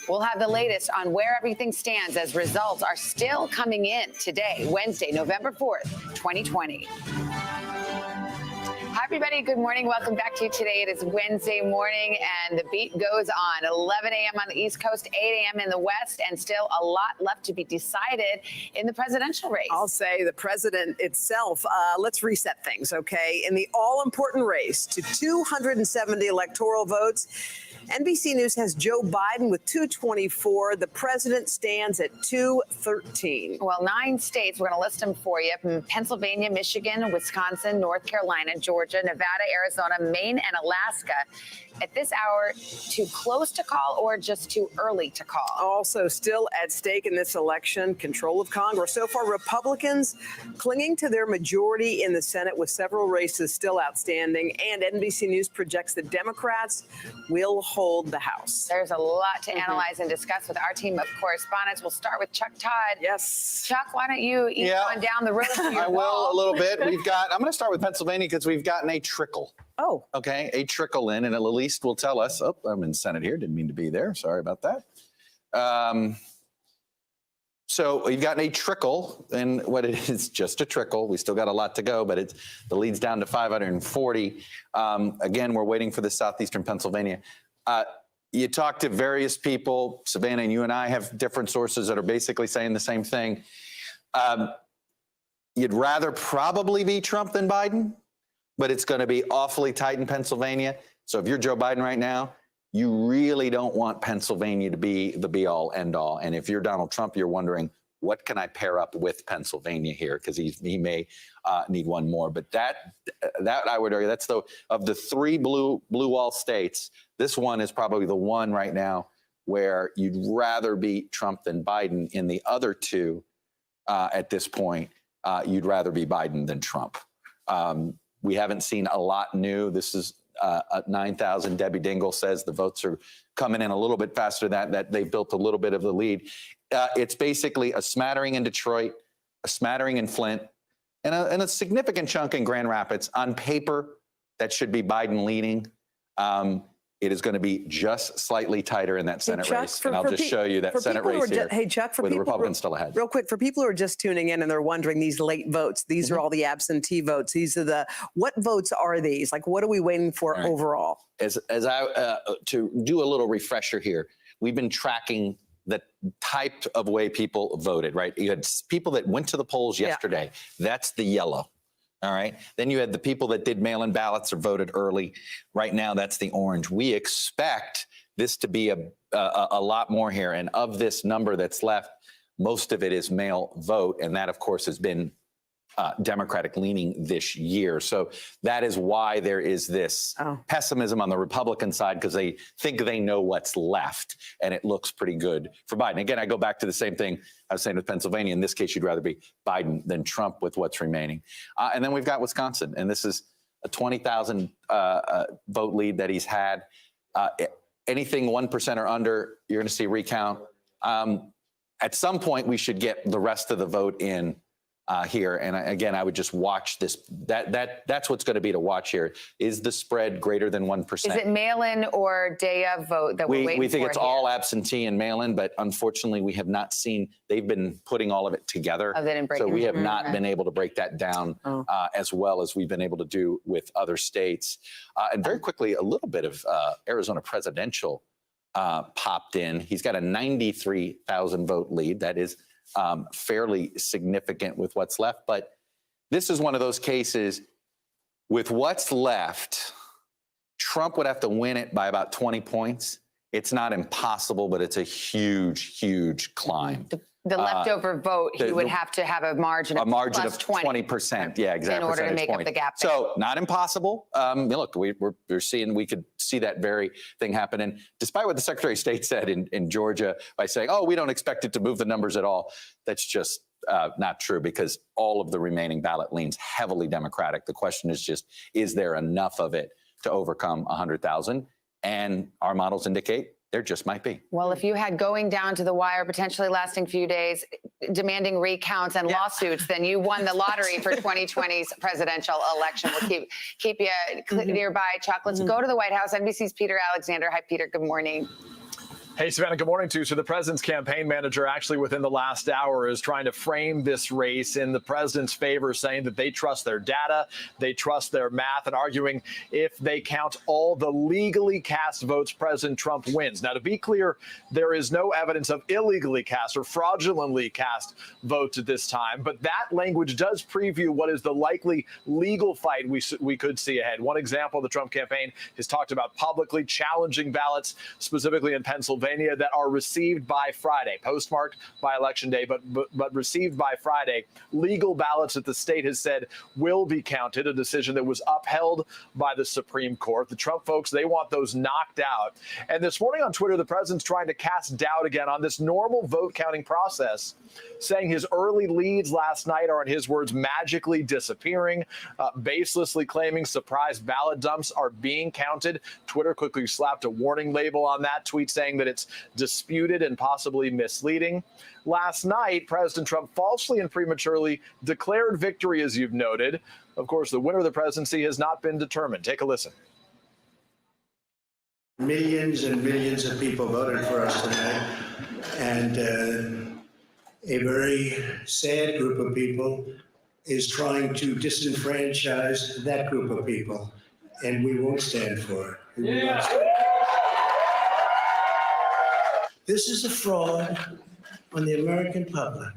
We'll have the latest on where everything stands as results are still coming in today, Wednesday, November 4th, 2020. Hi, everybody. Good morning. Welcome back to you today. It is Wednesday morning, and the beat goes on. 11 a.m. on the East Coast, 8 a.m. in the West, and still a lot left to be decided in the presidential race. I'll say the president itself. Let's reset things, okay? In the all-important race to 270 electoral votes, NBC News has Joe Biden with 224. The president stands at 213. Well, 9 states, we're going to list them for you: Pennsylvania, Michigan, Wisconsin, North Carolina, Georgia, Nevada, Arizona, Maine, and Alaska. At this hour, too close to call or just too early to call? Also still at stake in this election, control of Congress. So far, Republicans clinging to their majority in the Senate with several races still outstanding. And NBC News projects the Democrats will hold the House. There's a lot to analyze and discuss with our team of correspondents. We'll start with Chuck Todd. Yes. Chuck, why don't you ease on down the road to your I will wall? a little bit. I'm going to start with Pennsylvania because we've gotten a trickle. Oh. Okay, a trickle in, and at least will tell us. Oh, I'm in Senate here. Didn't mean to be there. Sorry about that. So we've gotten a trickle, and what it is, just a trickle. We still got a lot to go, but the lead's down to 540. Again, we're waiting for the southeastern Pennsylvania. You talk to various people, Savannah, and you and I have different sources that are basically saying the same thing. You'd rather probably be Trump than Biden, but it's going to be awfully tight in Pennsylvania. So if you're Joe Biden right now, you really don't want Pennsylvania to be the be-all, end-all. And if you're Donald Trump, you're wondering, what can I pair up with Pennsylvania here? Because he may need one more. But that I would argue, that's of the 3 blue wall states, this one is probably the one right now where you'd rather be Trump than Biden. In the other 2, at this point, you'd rather be Biden than Trump. We haven't seen a lot new. This is 9,000. Debbie Dingell says the votes are coming in a little bit faster than that. They've built a little bit of the lead. It's basically a smattering in Detroit, a smattering in Flint, and a significant chunk in Grand Rapids. On paper, that should be Biden leading. It is going to be just slightly tighter in that Senate race. And I'll just show you that Senate race here. Hey, Chuck, for with the people Republicans still ahead. Real quick, for people who are just tuning in and they're wondering, these late votes, these are all the absentee votes. These are what votes are these? Like, what are we waiting for overall? As I to do a little refresher here, we've been tracking the type of way people voted, right? You had people that went to the polls yesterday. That's the yellow. All right. Then you had the people that did mail-in ballots or voted early. Right now, that's the orange. We expect this to be a lot more here. And of this number that's left, most of it is mail vote. And that, of course, has been Democratic leaning this year. So that is why there is this pessimism on the Republican side, because they think they know what's left, and it looks pretty good for Biden. Again, I go back to the same thing I was saying with Pennsylvania. In this case, you'd rather be Biden than Trump with what's remaining. And then we've got Wisconsin, and this is a 20,000 vote lead that he's had. Anything 1% or under, you're going to see recount. At some point, we should get the rest of the vote in here. And again, I would just watch this. That's what's going to be to watch here. Is the spread greater than 1%? Is it mail-in or day of vote that we're waiting for? We think it's here? all absentee and mail-in, but unfortunately, we have not seen. They've been putting all of it together. Oh, they didn't break so it we have down. not been able to break that down as well as we've been able to do with other states. And very quickly, a little bit of Arizona presidential popped in. He's got a 93,000 vote lead. That is fairly significant with what's left. But this is one of those cases with what's left, Trump would have to win it by about 20 points. It's not impossible, but it's a huge, huge climb. The leftover vote, he would have to have a margin of plus 20%. Yeah, exactly. In order to make up the gap. So not impossible. Look, we're seeing, we could see that very thing happen. And despite what the Secretary of State said in Georgia by saying, oh, we don't expect it to move the numbers at all, that's just not true, because all of the remaining ballot leans heavily Democratic. The question is just, is there enough of it to overcome 100,000? And our models indicate There just might be. Well, if you had going down to the wire, potentially lasting a few days, demanding recounts and lawsuits, then you won the lottery for 2020's presidential election. We'll keep you nearby, Chuck. Let's go to the White House. NBC's Peter Alexander. Hi, Peter. Good morning. Hey, Savannah, good morning to you. So the president's campaign manager actually within the last hour is trying to frame this race in the president's favor, saying that they trust their data, they trust their math, and arguing if they count all the legally cast votes, President Trump wins. Now, to be clear, there is no evidence of illegally cast or fraudulently cast votes at this time, but that language does preview what is the likely legal fight we could see ahead. One example, the Trump campaign has talked about publicly challenging ballots, specifically in Pennsylvania, that are received by Friday, postmarked by Election Day, but received by Friday. Legal ballots that the state has said will be counted, a decision that was upheld by the Supreme Court. The Trump folks, they want those knocked out. And this morning on Twitter, the president's trying to cast doubt again on this normal vote counting process, saying his early leads last night are, in his words, magically disappearing, baselessly claiming surprise ballot dumps are being counted. Twitter quickly slapped a warning label on that tweet, saying that it's disputed and possibly misleading. Last night, President Trump falsely and prematurely declared victory, as you've noted. Of course, the winner of the presidency has not been determined. Take a listen. Millions and millions of people voted for us tonight, and a very sad group of people is trying to disenfranchise that group of people, and we won't stand for it. This is a fraud on the American public.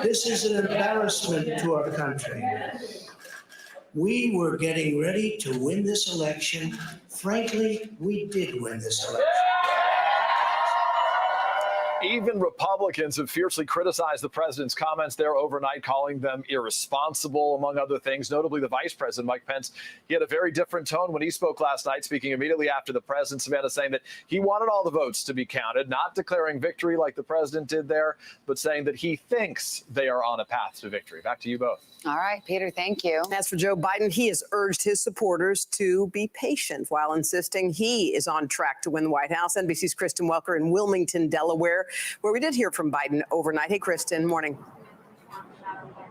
This is an embarrassment to our country. We were getting ready to win this election. Frankly, we did win this election. Even Republicans have fiercely criticized the president's comments there overnight, calling them irresponsible, among other things. Notably, the vice president, Mike Pence, he had a very different tone when he spoke last night, speaking immediately after the president, Savannah, saying that he wanted all the votes to be counted, not declaring victory like the president did there, but saying that he thinks they are on a path to victory. Back to you both. All right, Peter, thank you. As for Joe Biden, he has urged his supporters to be patient while insisting he is on track to win the White House. NBC's Kristen Welker in Wilmington, Delaware, where we did hear from Biden overnight. Hey, Kristen, morning.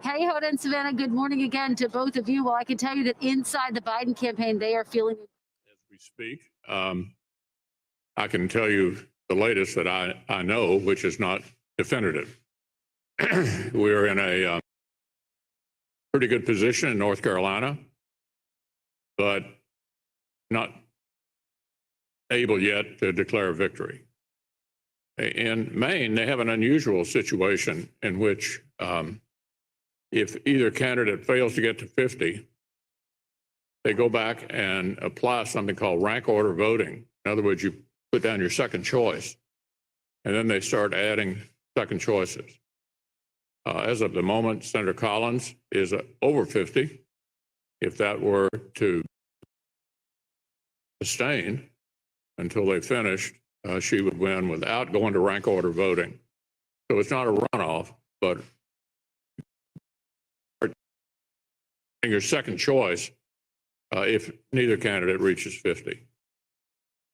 Hey, Hoda and Savannah, good morning again to both of you. Well, I can tell you that inside the Biden campaign, they are feeling as we speak. I can tell you the latest that I know, which is not definitive. We're in a pretty good position in North Carolina, but not able yet to declare victory. In Maine, they have an unusual situation in which if either candidate fails to get to 50, they go back and apply something called rank order voting. In other words, you put down your second choice, and then they start adding second choices. As of the moment, Senator Collins is over 50. If that were to sustain until they finished, she would win without going to rank order voting. So it's not a runoff, but your second choice if neither candidate reaches 50.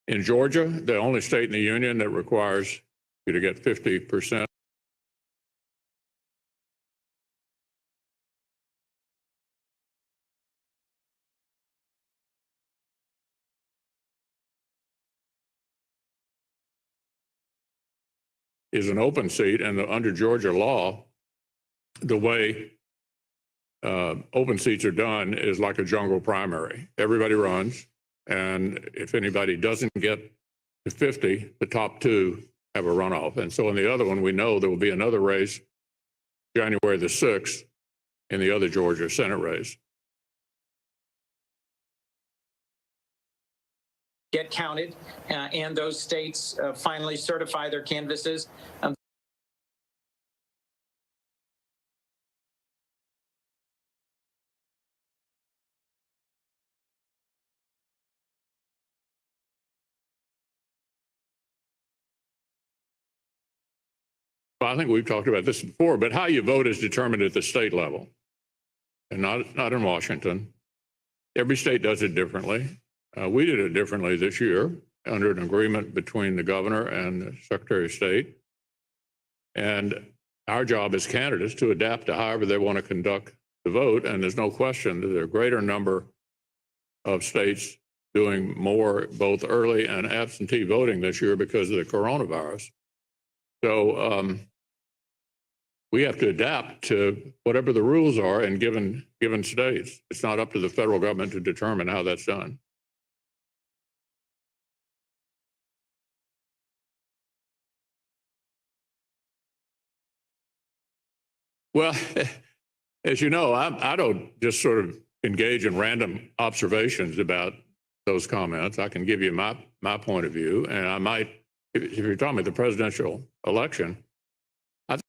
In Georgia, the only state in the union that requires you to get 50%. Is an open seat, and under Georgia law, the way open seats are done is like a jungle primary. Everybody runs, and if anybody doesn't get to 50, the top two have a runoff. And so in the other one, we know there will be another race January the 6th in the other Georgia Senate race. Get counted, and those states finally certify their canvasses. I think we've talked about this before, but how you vote is determined at the state level and not in Washington. Every state does it differently. We did it differently this year. under an agreement between the governor and the Secretary of State. And our job as candidates to adapt to however they want to conduct the vote. And there's no question that there are a greater number of states doing more both early and absentee voting this year because of the coronavirus. So we have to adapt to whatever the rules are in given states. It's not up to the federal government to determine how that's done. Well, as you know, I don't just sort of engage in random observations about those comments. I can give you my point of view, and I might, if you're talking about the presidential election, I think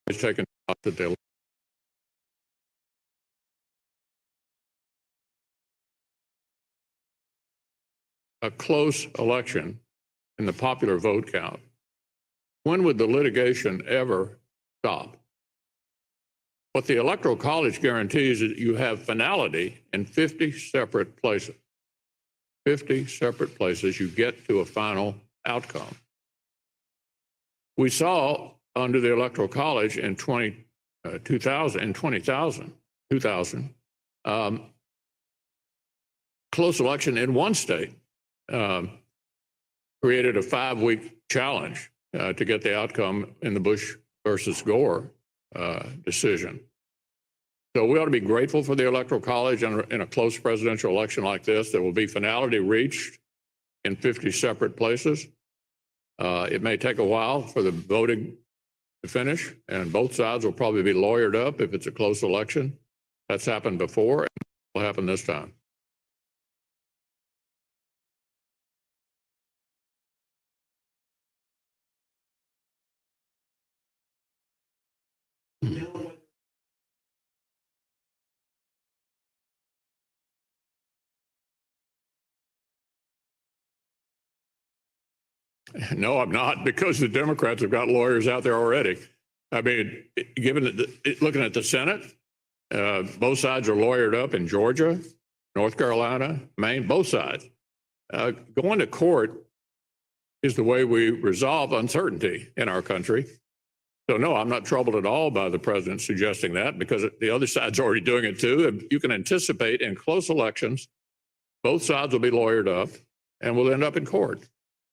it's taken out that they a close election in the popular vote count. When would the litigation ever stop? What the Electoral College guarantees is that you have finality in 50 separate places. 50 separate places you get to a final outcome. We saw under the Electoral College in 2000, close election in one state created a 5-week challenge to get the outcome in the Bush versus Gore decision. So we ought to be grateful for the Electoral College in a close presidential election like this. There will be finality reached in 50 separate places. It may take a while for the voting to finish, and both sides will probably be lawyered up if it's a close election. That's happened before, and it will happen this time. No, I'm not, because the Democrats have got lawyers out there already. I mean, looking at the Senate, both sides are lawyered up in Georgia, North Carolina, Maine, both sides. Going to court is the way we resolve uncertainty in our country. So no, I'm not troubled at all by the president suggesting that, because the other side's already doing it too. And you can anticipate in close elections, both sides will be lawyered up and will end up in court.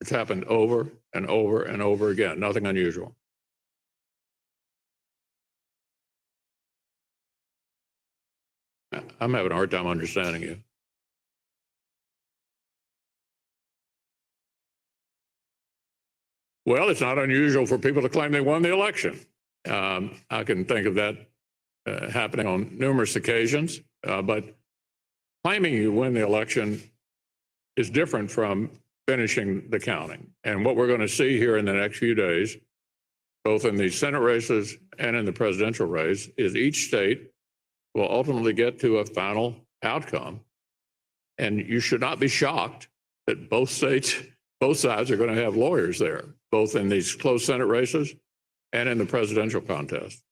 It's happened over and over and over again. Nothing unusual. I'm having a hard time understanding you. Well, it's not unusual for people to claim they won the election. I can think of that happening on numerous occasions, but claiming you win the election is different from finishing the counting. And what we're going to see here in the next few days, both in the Senate races and in the presidential race, is each state will ultimately get to a final outcome. And you should not be shocked that both sides are going to have lawyers there, both in these close Senate races and in the presidential contest.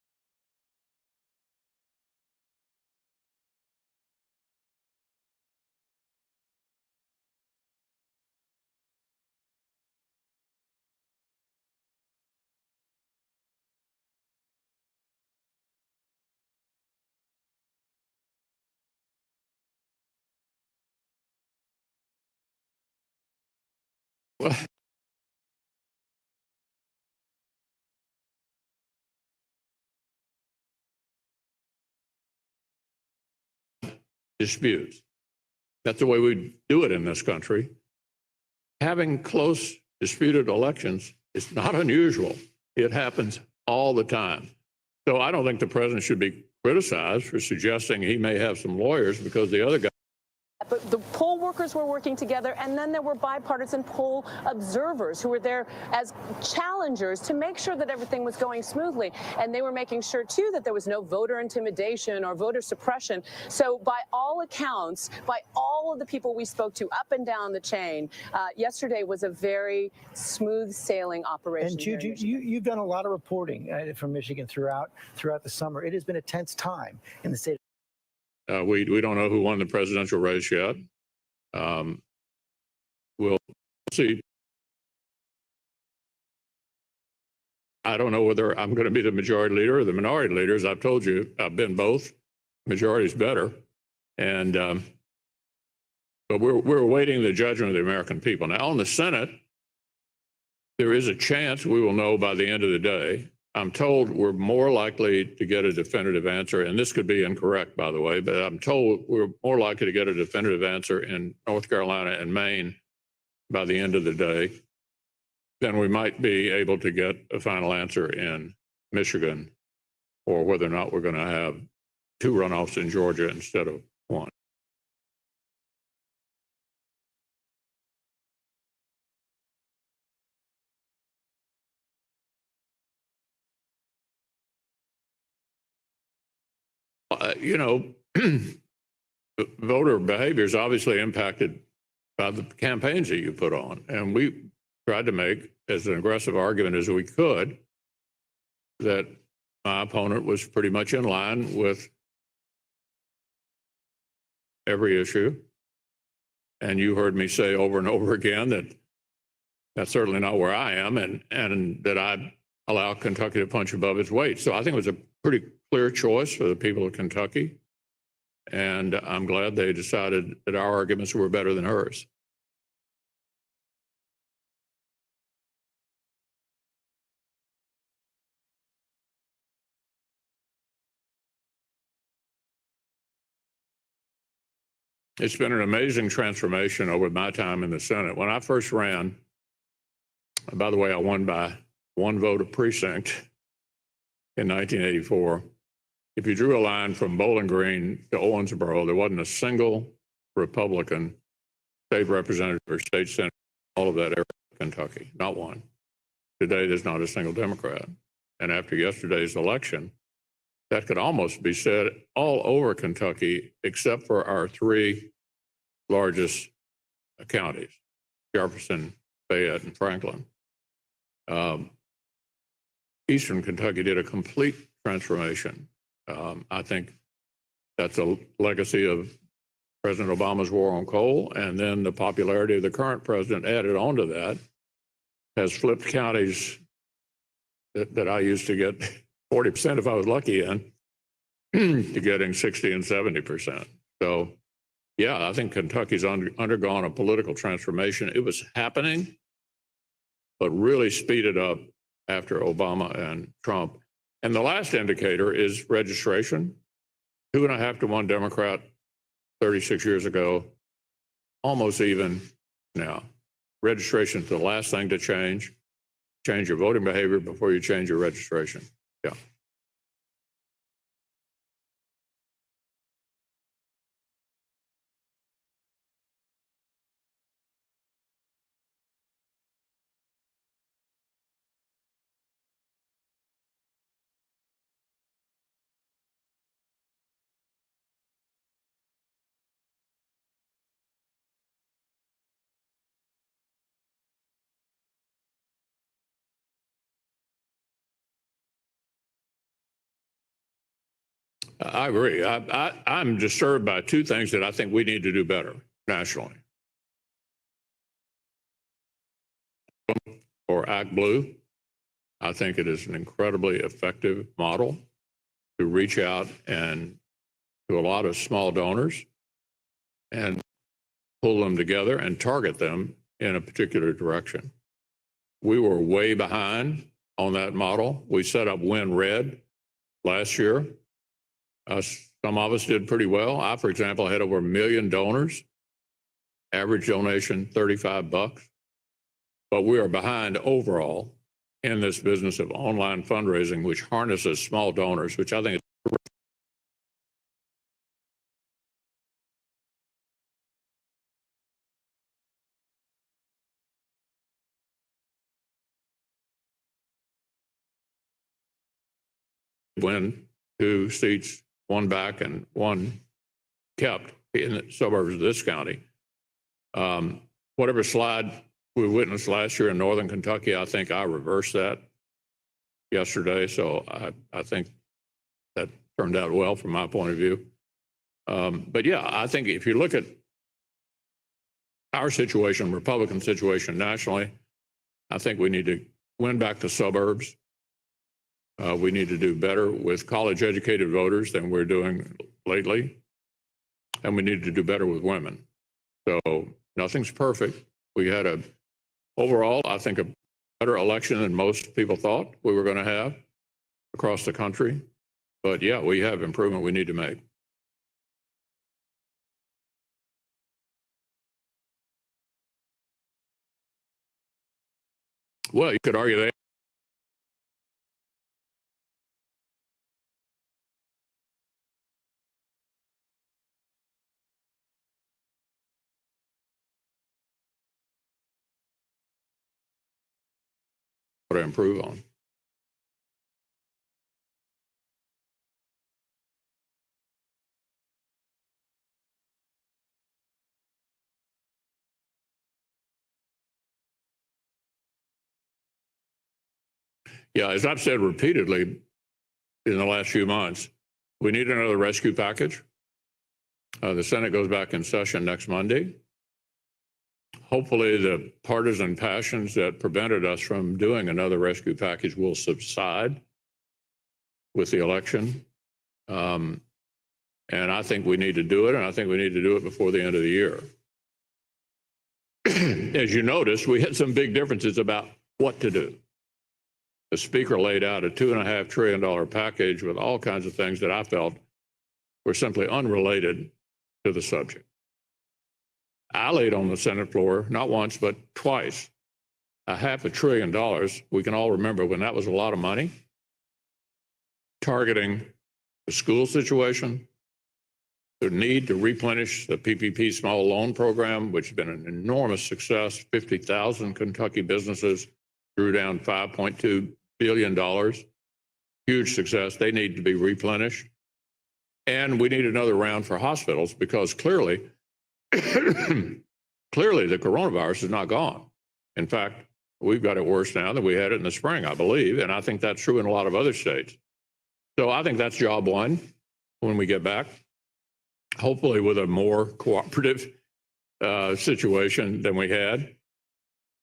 Well, disputes. That's the way we do it in this country. Having close disputed elections is not unusual. It happens all the time. So I don't think the president should be criticized for suggesting he may have some lawyers because the other guy. But the poll workers were working together, and then there were bipartisan poll observers who were there as challengers to make sure that everything was going smoothly. And they were making sure, too, that there was no voter intimidation or voter suppression. So by all accounts, by all of the people we spoke to up and down the chain, yesterday was a very smooth sailing operation. And Jude, you've done a lot of reporting from Michigan throughout the summer. It has been a tense time in the state. We don't know who won the presidential race yet. We'll see. I don't know whether I'm going to be the majority leader or the minority leader. As I've told you, I've been both. Majority is better. And but we're awaiting the judgment of the American people. Now, on the Senate, there is a chance we will know by the end of the day. I'm told we're more likely to get a definitive answer, and this could be incorrect, by the way, but I'm told we're more likely to get a definitive answer in North Carolina and Maine by the end of the day than we might be able to get a final answer in Michigan, or whether or not we're going to have 2 runoffs in Georgia instead of 1. You know, voter behavior is obviously impacted by the campaigns that you put on. And we tried to make as an aggressive argument as we could that my opponent was pretty much in line with every issue. And you heard me say over and over again that that's certainly not where I am, and that I allow Kentucky to punch above its weight. So I think it was a pretty clear choice for the people of Kentucky. And I'm glad they decided that our arguments were better than hers. It's been an amazing transformation over my time in the Senate. When I first ran, by the way, I won by 1 vote a precinct in 1984. If you drew a line from Bowling Green to Owensboro, there wasn't a single Republican state representative or state senator, all of that area of Kentucky, not one. Today, there's not a single Democrat. And after yesterday's election, that could almost be said all over Kentucky, except for our 3 largest counties, Jefferson, Fayette, and Franklin. Eastern Kentucky did a complete transformation. I think that's a legacy of President Obama's war on coal, and then the popularity of the current president added on to that has flipped counties that I used to get 40% if I was lucky in to getting 60 and 70%. So, yeah, I think Kentucky's undergone a political transformation. It was happening, but really speeded up after Obama and Trump. And the last indicator is registration. 2.5 to 1 Democrat 36 years ago, almost even now. Registration is the last thing to change. Change your voting behavior before you change your registration. Yeah. I agree. I'm disturbed by 2 things that I think we need to do better nationally. For Act Blue, I think it is an incredibly effective model to reach out and to a lot of small donors and pull them together and target them in a particular direction. We were way behind on that model. We set up Win Red last year. Some of us did pretty well. I, for example, had over 1 million donors, average donation $35. But we are behind overall in this business of online fundraising, which harnesses small donors, which I think is win 2 seats, 1 back and 1 kept in the suburbs of this county. Whatever slide we witnessed last year in Northern Kentucky, I think I reversed that yesterday. So I think that turned out well from my point of view. But yeah, I think if you look at our situation, Republican situation nationally, I think we need to win back the suburbs. We need to do better with college-educated voters than we're doing lately. And we need to do better with women. So nothing's perfect. We had overall, I think, a better election than most people thought we were going to have across the country. But yeah, we have improvement we need to make. Well, you could argue that. To improve on. Yeah, as I've said repeatedly in the last few months, we need another rescue package. The Senate goes back in session next Monday. Hopefully the partisan passions that prevented us from doing another rescue package will subside with the election. And I think we need to do it, and I think we need to do it before the end of the year. As you noticed, we had some big differences about what to do. The Speaker laid out a $2.5 trillion package with all kinds of things that I felt were simply unrelated to the subject. I laid on the Senate floor, not once, but twice, $500 billion. We can all remember when that was a lot of money, targeting the school situation, the need to replenish the PPP small loan program, which has been an enormous success. 50,000 Kentucky businesses drew down $5.2 billion. Huge success. They need to be replenished. And we need another round for hospitals because clearly, clearly the coronavirus is not gone. In fact, we've got it worse now than we had it in the spring, I believe. And I think that's true in a lot of other states. So I think that's job one when we get back, hopefully with a more cooperative situation than we had.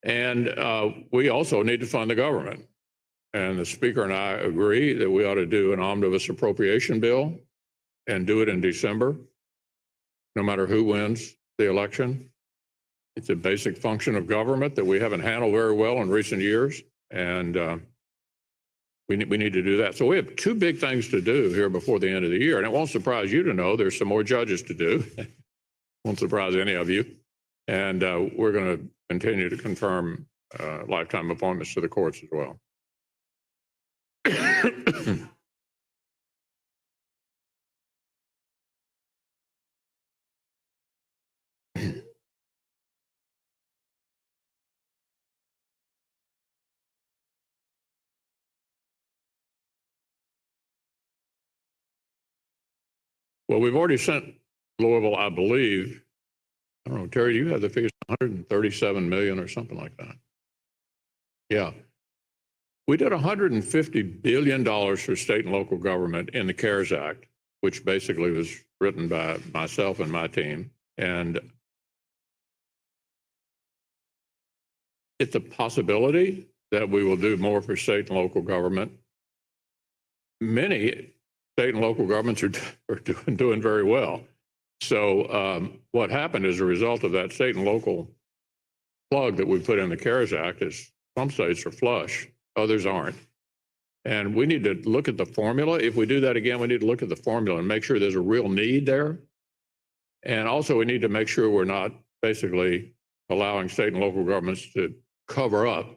And we also need to fund the government. And the Speaker and I agree that we ought to do an omnibus appropriation bill and do it in December, no matter who wins the election. It's a basic function of government that we haven't handled very well in recent years. And we need to do that. So we have two big things to do here before the end of the year. And it won't surprise you to know there's some more judges to do. Won't surprise any of you. And we're going to continue to confirm lifetime appointments to the courts as well. Well, we've already sent Louisville, I believe. I don't know, Terry, do you have the figures? 137 million or something like that. Yeah. We did $150 billion for state and local government in the CARES Act, which basically was written by myself and my team. And it's a possibility that we will do more for state and local government. Many state and local governments are doing very well. So what happened as a result of that state and local plug that we put in the CARES Act is some states are flush, others aren't. And we need to look at the formula. If we do that again, we need to look at the formula and make sure there's a real need there. And also we need to make sure we're not basically allowing state and local governments to cover up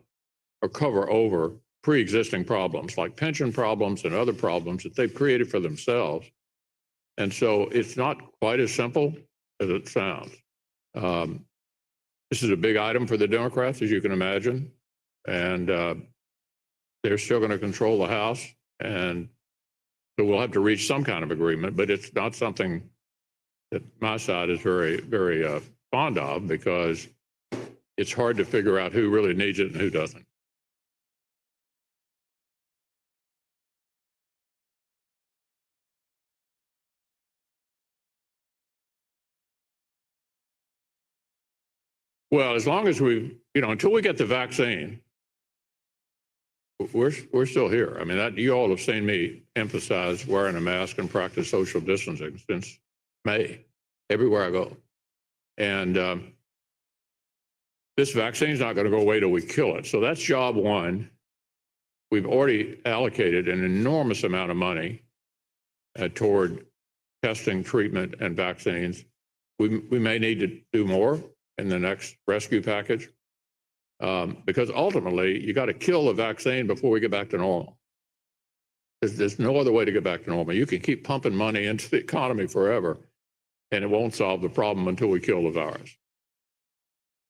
or cover over pre-existing problems like pension problems and other problems that they've created for themselves. And so it's not quite as simple as it sounds. This is a big item for the Democrats, as you can imagine. And they're still going to control the House. And so we'll have to reach some kind of agreement, but it's not something that my side is very, very fond of because it's hard to figure out who really needs it and who doesn't. Well, as long as until we get the vaccine, we're still here. I mean, you all have seen me emphasize wearing a mask and practice social distancing since May, everywhere I go. And this vaccine is not going to go away till we kill it. So that's job one. We've already allocated an enormous amount of money toward testing, treatment, and vaccines. We may need to do more in the next rescue package because ultimately you got to kill the vaccine before we get back to normal. There's no other way to get back to normal. You can keep pumping money into the economy forever and it won't solve the problem until we kill the virus.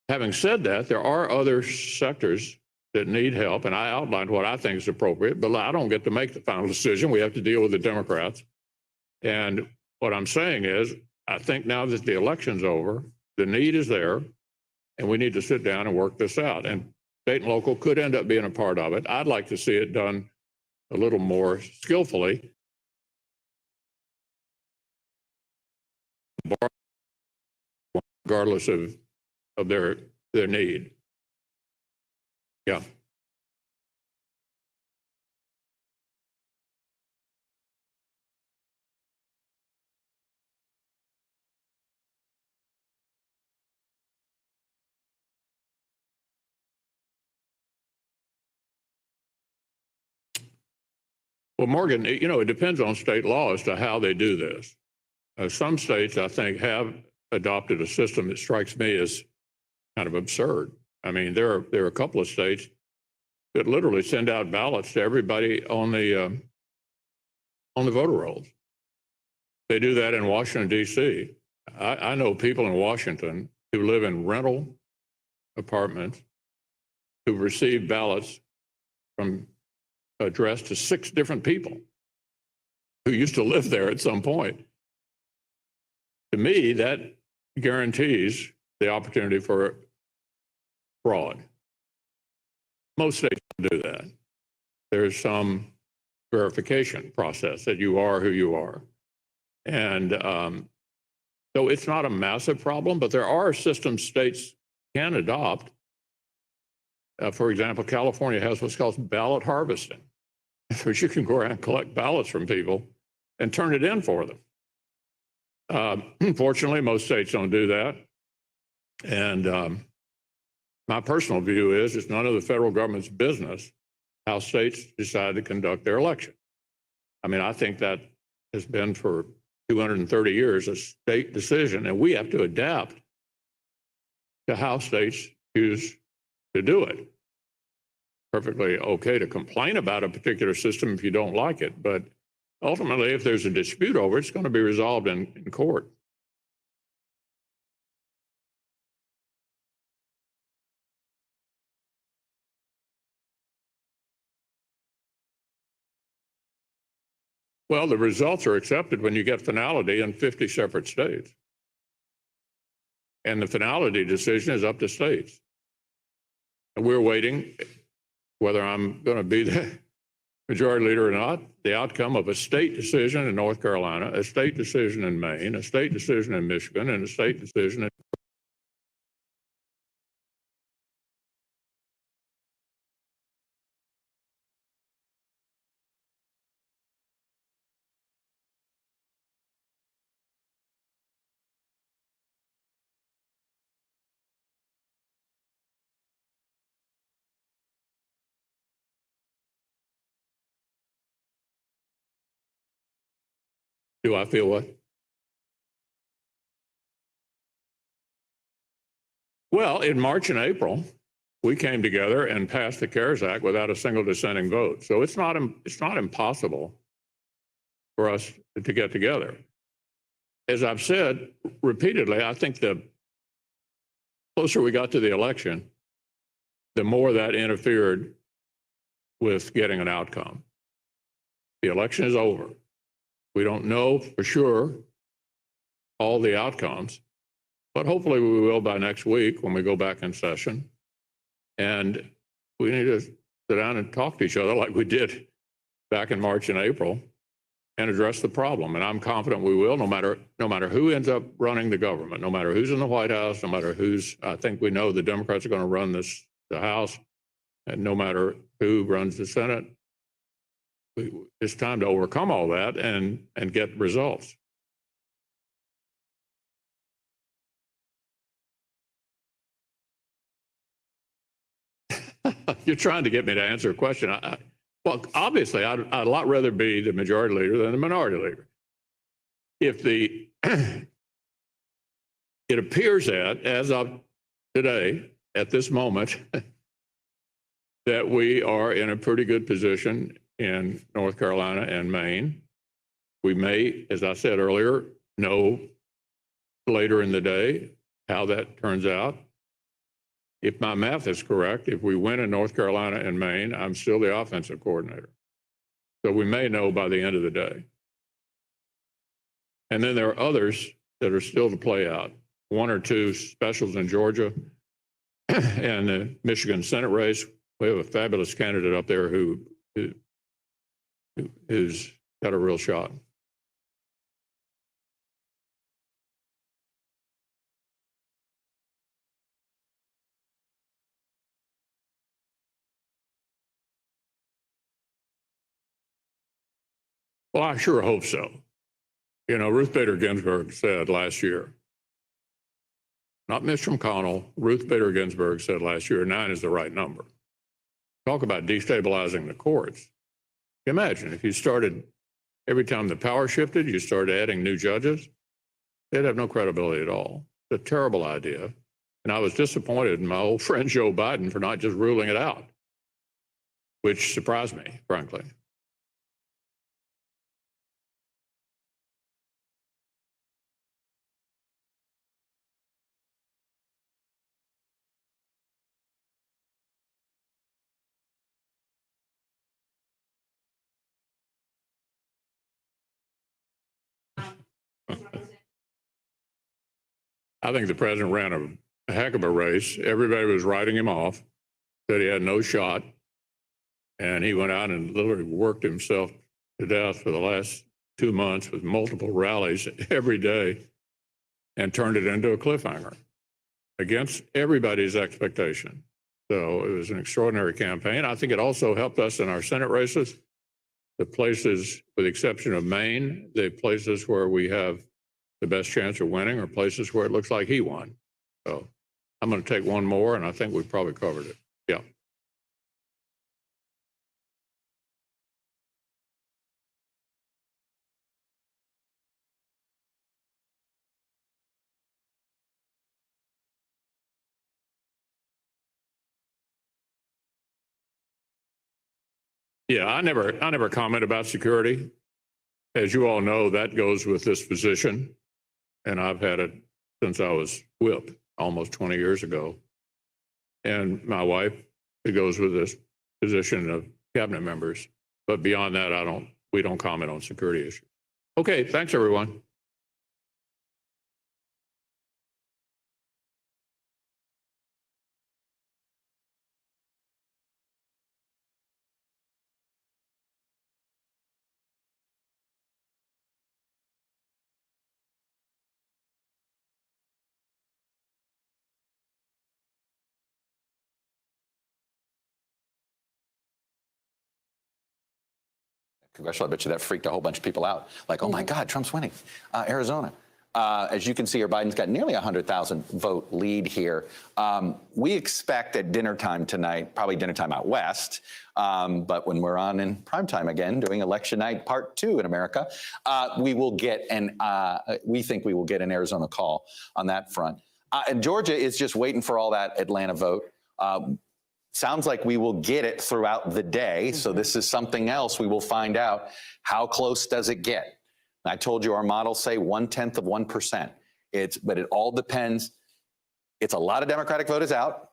Having said that, there are other sectors that need help, and I outlined what I think is appropriate, but I don't get to make the final decision. We have to deal with the Democrats. And what I'm saying is, I think now that the election's over, the need is there, and we need to sit down and work this out. And state and local could end up being a part of it. I'd like to see it done a little more skillfully. Regardless of their need. Yeah. Well, Morgan, it depends on state law as to how they do this. Some states, I think, have adopted a system that strikes me as kind of absurd. I mean, there are a couple of states that literally send out ballots to everybody on the voter rolls. They do that in Washington, D.C. I know people in Washington who live in rental apartments who've received ballots addressed to 6 different people who used to live there at some point. To me, that guarantees the opportunity for fraud. Most states don't do that. There's some verification process that you are who you are. And so it's not a massive problem, but there are systems states can adopt. For example, California has what's called ballot harvesting, which you can go around and collect ballots from people and turn it in for them. Unfortunately, most states don't do that. And my personal view is it's none of the federal government's business how states decide to conduct their election. I mean, I think that has been for 230 years a state decision, and we have to adapt to how states choose to do it. Perfectly okay to complain about a particular system if you don't like it, but ultimately, if there's a dispute over it, it's going to be resolved in court. Well, the results are accepted when you get finality in 50 separate states. And the finality decision is up to states. And we're waiting, whether I'm going to be the majority leader or not, the outcome of a state decision in North Carolina, a state decision in Maine, a state decision in Michigan, and a state decision in Do I feel what? Well, in March and April, we came together and passed the CARES Act without a single dissenting vote. So it's not impossible for us to get together. As I've said repeatedly, I think the closer we got to the election, the more that interfered with getting an outcome. The election is over. We don't know for sure all the outcomes, but hopefully we will by next week when we go back in session. And we need to sit down and talk to each other like we did back in March and April and address the problem. And I'm confident we will, no matter who ends up running the government, no matter who's in the White House, no matter who's, I think we know the Democrats are going to run the House, and no matter who runs the Senate, it's time to overcome all that and get results. You're trying to get me to answer a question. Well, obviously, I'd a lot rather be the majority leader than the minority leader. If it appears that, as of today, at this moment, that we are in a pretty good position in North Carolina and Maine. We may, as I said earlier, know later in the day how that turns out. If my math is correct, if we win in North Carolina and Maine, I'm still the offensive coordinator. So we may know by the end of the day. And then there are others that are still to play out. One or two specials in Georgia and the Michigan Senate race. We have a fabulous candidate up there who's got a real shot. Well, I sure hope so. You know, Ruth Bader Ginsburg said last year, not Mitch McConnell, Ruth Bader Ginsburg said last year, 9 is the right number. Talk about destabilizing the courts. Imagine if you started, every time the power shifted, you started adding new judges, they'd have no credibility at all. It's a terrible idea. And I was disappointed in my old friend Joe Biden for not just ruling it out, which surprised me, frankly. I think the president ran a heck of a race. Everybody was writing him off, said he had no shot. And he went out and literally worked himself to death for the last 2 months with multiple rallies every day and turned it into a cliffhanger against everybody's expectation. So it was an extraordinary campaign. I think it also helped us in our Senate races. The places, with the exception of Maine, the places where we have the best chance of winning are places where it looks like he won. So I'm going to take one more, and I think we've probably covered it. Yeah. Yeah, I never comment about security. As you all know, that goes with this position, and I've had it since I was whip almost 20 years ago. And my wife, it goes with this position of cabinet members. But beyond that, we don't comment on security issues. Okay, thanks everyone. Congressional, I bet you that freaked a whole bunch of people out. Like, oh my God, Trump's winning. Arizona. As you can see here, Biden's got nearly 100,000 vote lead here. We expect at dinner time tonight, probably dinner time out west, but when we're on in prime time again, doing election night part 2 in America, we think we will get an Arizona call on that front. And Georgia is just waiting for all that Atlanta vote. Sounds like we will get it throughout the day. Mm-hmm. So this is something else we will find out. How close does it get? I told you our models say 0.1%. But it all depends. It's a lot of Democratic vote is out.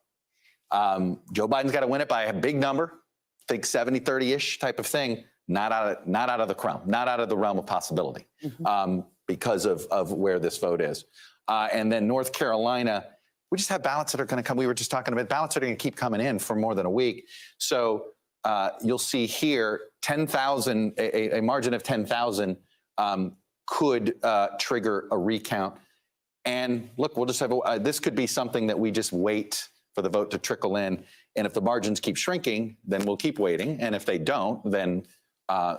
Joe Biden's got to win it by a big number. Think 70-30-ish type of thing. Not out of the realm of possibility, mm-hmm. Because of where this vote is. And then North Carolina, we just have ballots that are going to come. We were just talking about ballots that are going to keep coming in for more than a week. So you'll see here 10,000, a margin of 10,000 could trigger a recount. And look, we'll just have this could be something that we just wait for the vote to trickle in. And if the margins keep shrinking, then we'll keep waiting. And if they don't, then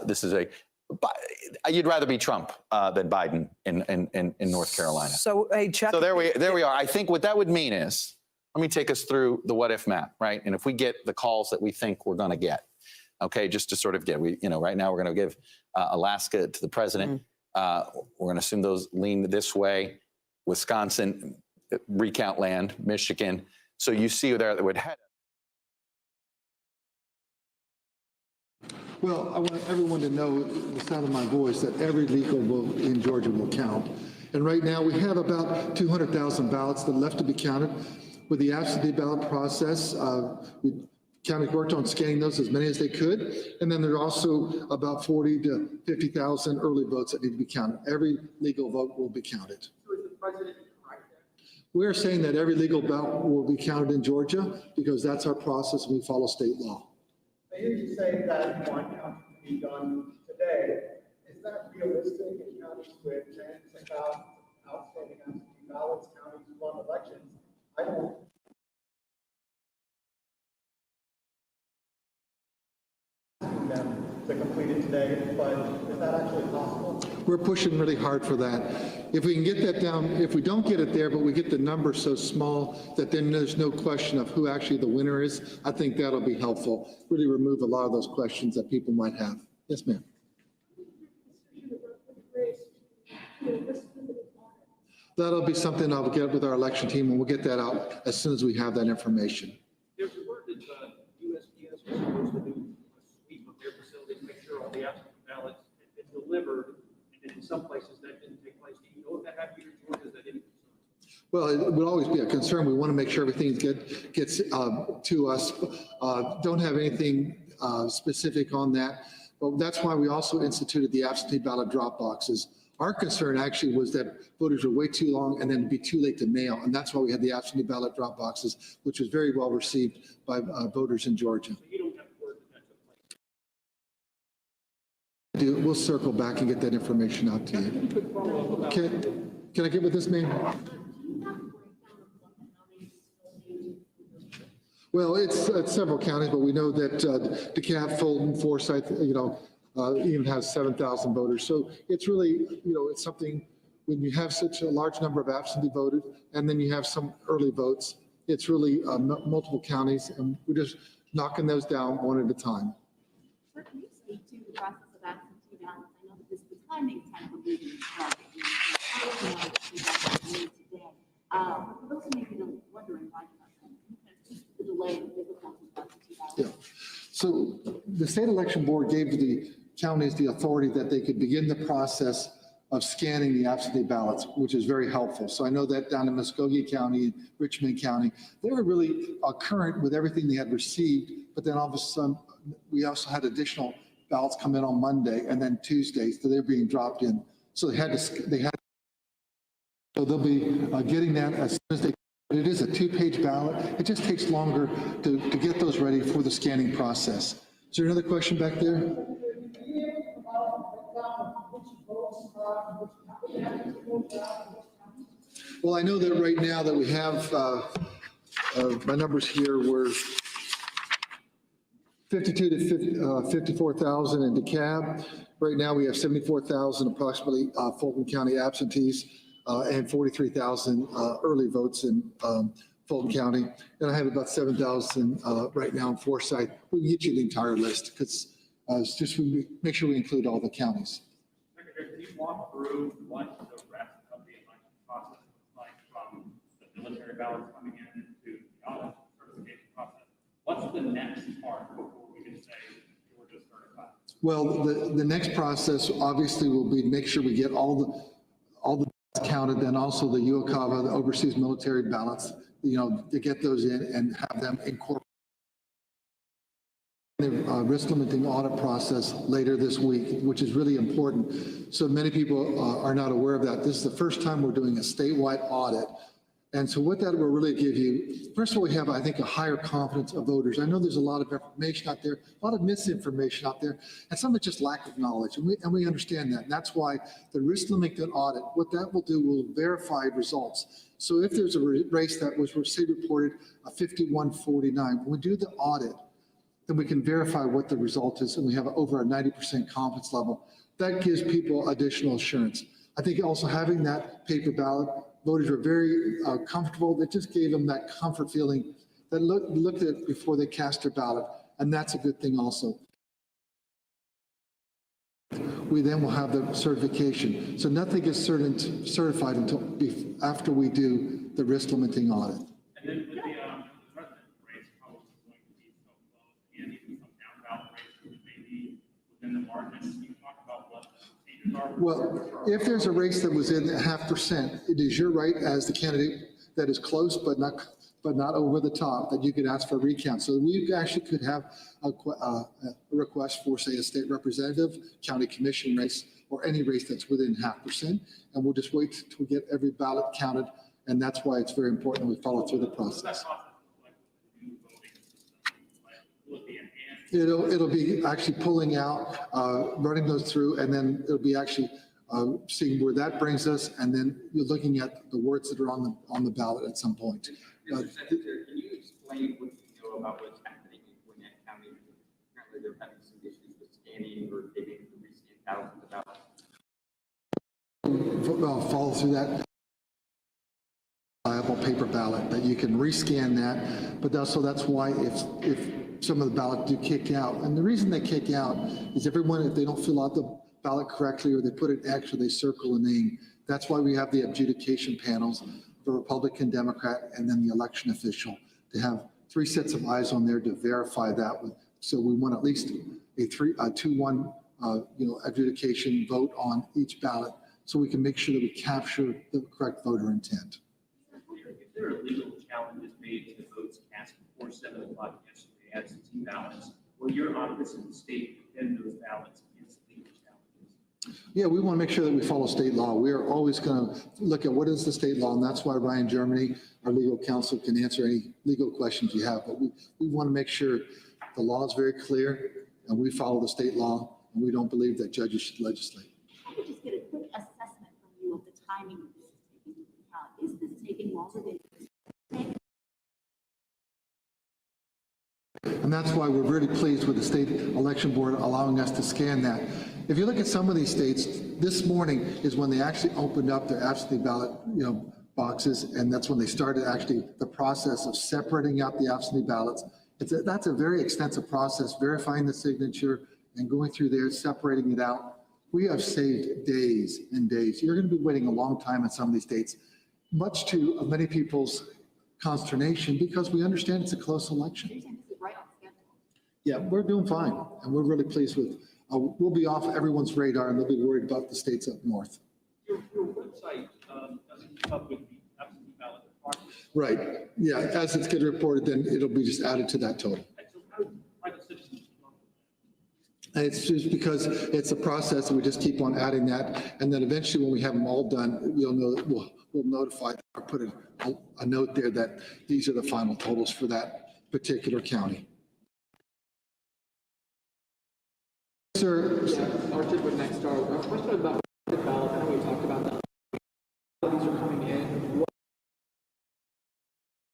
this is you'd rather be Trump than Biden in North Carolina. So, hey, Chuck. So there we are. I think what that would mean is, let me take us through the what if map, right? And if we get the calls that we think we're going to get, okay, just to sort of get, right now we're going to give Alaska to the president. We're going to assume those lean this way. Wisconsin, recount land, Michigan. So you see there that would head. Well, I want everyone to know the sound of my voice that every legal vote in Georgia will count. And right now we have about 200,000 ballots that are left to be counted. With the absentee ballot process, county worked on scanning those, as many as they could. And then there are also about 40 to 50,000 early votes that need to be counted. Every legal vote will be counted. So is the president right there? We're saying that every legal ballot will be counted in Georgia because that's our process and we follow state law. I hear you say that you want counting to be done today. Is that realistic in counties with tens of thousands of outstanding absentee ballots, counties who won elections? I don't. Them to complete it today, but is that actually possible? We're pushing really hard for that. If we can get that down, if we don't get it there, but we get the number so small that then there's no question of who actually the winner is, I think that'll be helpful. Really remove a lot of those questions that people might have. Yes, ma'am. That'll be something I'll get with our election team, and we'll get that out as soon as we have that information. There's a word that USPS was supposed to do a sweep of their facility to make sure all the absentee ballots had been delivered, and in some places that didn't take place. Do you know if that happened in Georgia? Is that any concern? Well, it would always be a concern. We want to make sure everything gets to us. Don't have anything specific on that, but that's why we also instituted the absentee ballot drop boxes. Our concern actually was that voters were way too long and then it'd be too late to mail. And that's why we had the absentee ballot drop boxes, which was very well received by voters in Georgia. So you don't have word that took place? We'll circle back and get that information out to you. Can I get with this, ma'am? Well, it's several counties, but we know that DeKalb, Fulton, Forsyth, even has 7,000 voters. So it's really, it's something when you have such a large number of absentee voters and then you have some early votes, it's really multiple counties, and we're just knocking those down one at a time. Sir, can you speak to the process of absentee ballots? I know that this the timing technically today. For those who may be wondering why just the delay and difficulty of absentee ballots. Yeah. So the state election board gave the counties the authority that they could begin the process of scanning the absentee ballots, which is very helpful. So I know that down in Muskogee County, Richmond County, they were really current with everything they had received, but then all of a sudden, we also had additional ballots come in on Monday and then Tuesday, so they're being dropped in. So so they'll be getting that as soon as they. It is a 2-page ballot. It just takes longer to get those ready for the scanning process. Is there another question back there? Well, I know that right now that we have, my numbers here were 52 to 54,000 in DeKalb. Right now we have 74,000 approximately Fulton County absentees. And 43,000 early votes in Fulton County. And I have about 7,000 right now in Forsyth. We can get you the entire list because it's just we make sure we include all the counties. Secretary, can you walk through what the rest of the election process looks like from the military ballots coming in to the audit certification process? What's the next part before we can say Georgia certified? Well, the next process obviously will be to make sure we get all the counted, then also the UOCAVA, the overseas military ballots, to get those in and have them incorporated. The risk limiting audit process later this week, which is really important. So many people are not aware of that. This is the first time we're doing a statewide audit And so what that will really give you, first of all, we have, I think, a higher confidence of voters. I know there's a lot of information out there, a lot of misinformation out there, and some of just lack of knowledge. And we understand that. And that's why the risk limited audit, what that will do will verify results. So if there's a race that was, say, reported a 51-49, when we do the audit, then we can verify what the result is, and we have over a 90% confidence level. That gives people additional assurance. I think also having that paper ballot, voters were very comfortable. That just gave them that comfort feeling that looked at it before they cast their ballot, and that's a good thing also. We then will have the certification. So nothing gets certified until after we do the risk limiting audit. And then with the president race, probably going to be so close, and even some down ballot races maybe within the margins. Can you talk about what the procedures are? Well, if there's a race that was in 0.5%, it is your right as the candidate that is close but not over the top that you could ask for a recount. So we actually could have a request for, say, a state representative, county commission race, or any race that's within 0.5%, and we'll just wait till we get every ballot counted, and that's why it's very important we follow through the process. It'll be actually pulling out, running those through, and then it'll be actually seeing where that brings us, and then you're looking at the words that are on the ballot at some point. Mr. Senator, can you explain what you know about what's happening in Gwinnett County? Apparently they're having some issues with scanning or getting the rescan thousands of ballots. Follow through that viable paper ballot that you can rescan that, but also that's why if some of the ballots do kick out, and the reason they kick out is if they don't fill out the ballot correctly or they put an X or they circle a name. That's why we have the adjudication panels, the Republican, Democrat, and then the election official, to have 3 sets of eyes on there to verify that. So we want at least a 2-1 adjudication vote on each ballot, so we can make sure that we capture the correct voter intent. If there are legal challenges made to votes cast before 7 o'clock yesterday, absentee ballots, will your office in the state defend those ballots against legal challenges? Yeah, we want to make sure that we follow state law. We are always going to look at what is the state law, and that's why Ryan Germany, our legal counsel, can answer any legal questions you have. But we want to make sure the law is very clear and we follow the state law, and we don't believe that judges should legislate. I could just get a quick assessment from you of the timing of this is taking. Is this taking longer than And that's why we're really pleased with the state election board allowing us to scan that. If you look at some of these states, this morning is when they actually opened up their absentee ballot, boxes, and that's when they started actually the process of separating out the absentee ballots. That's a very extensive process, verifying the signature and going through there, separating it out. We have saved days and days. You're going to be waiting a long time in some of these states, much to many people's consternation, because we understand it's a close election. Yeah, we're doing fine, and we're really pleased with. We'll be off everyone's radar, and they'll be worried about the states up north. Your website doesn't keep up with the absentee ballot process. Right. Yeah. As it's getting reported, then it'll be just added to that total. So how do private citizens know? And it's just because it's a process, and we just keep on adding that, and then eventually, when we have them all done, you'll know that we'll notify or put a note there that these are the final totals for that particular county. Sir, Archie with Nexstar. A question about the ballot. I know we talked about that. These are coming in.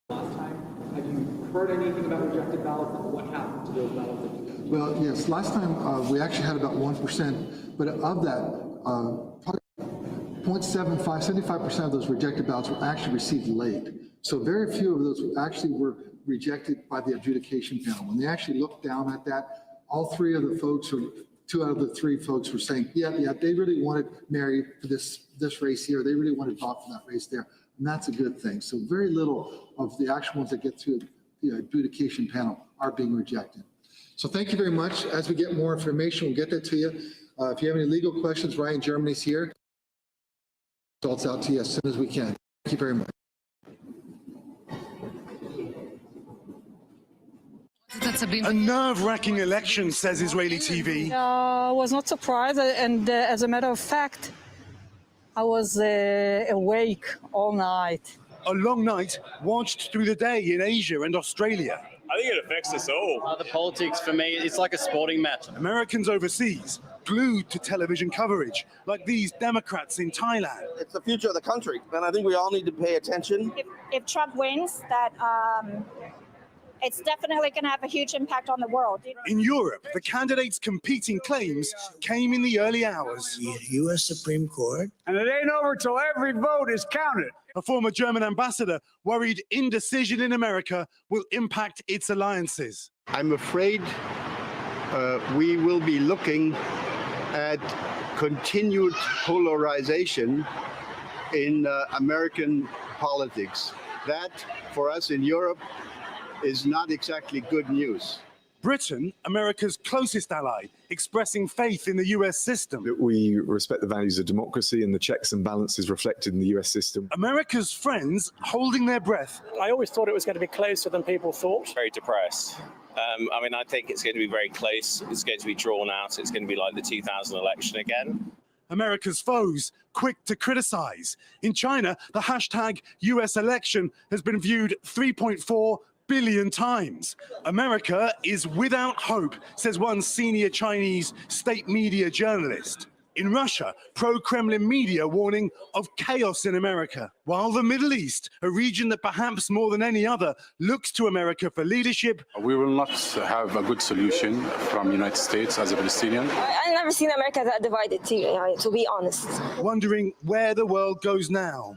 Last time, have you heard anything about rejected ballots and what happened to those ballots? Well, yes. Last time we actually had about 1%, but of that, probably 0.75, 75% of those rejected ballots were actually received late. So very few of those actually were rejected by the adjudication panel. When they actually looked down at that, all 3 of the folks, or 2 out of the 3 folks, were saying, yeah, they really wanted Mary for this race here. They really wanted Bob for that race there. And that's a good thing. So very little of the actual ones that get through the adjudication panel are being rejected. So thank you very much. As we get more information, we'll get that to you. If you have any legal questions, Ryan Germany's here. Results out to you as soon as we can. Thank you very much. A nerve-wracking election, says Israeli TV. I was not surprised, and as a matter of fact, I was awake all night. A long night watched through the day in Asia and Australia. I think it affects us all. The politics, for me, it's like a sporting match. Americans overseas glued to television coverage, like these Democrats in Thailand. It's the future of the country, and I think we all need to pay attention. If Trump wins, that it's definitely going to have a huge impact on the world. In Europe, the candidates' competing claims came in the early hours. The U.S. Supreme Court. And it ain't over till every vote is counted. A former German ambassador worried indecision in America will impact its alliances. I'm afraid we will be looking at continued polarization in American politics. That, for us in Europe, is not exactly good news. Britain, America's closest ally, expressing faith in the US system. We respect the values of democracy and the checks and balances reflected in the US system. America's friends holding their breath. I always thought it was going to be closer than people thought. Very depressed. I think it's going to be very close. It's going to be drawn out. It's going to be like the 2000 election again. America's foes quick to criticize. In China, the hashtag US election has been viewed 3.4 billion times. America is without hope, says one senior Chinese state media journalist. In Russia, pro-Kremlin media warning of chaos in America. While the Middle East, a region that perhaps more than any other looks to America for leadership. We will not have a good solution from the United States as a Palestinian. I've never seen America that divided, to be honest. Wondering where the world goes now.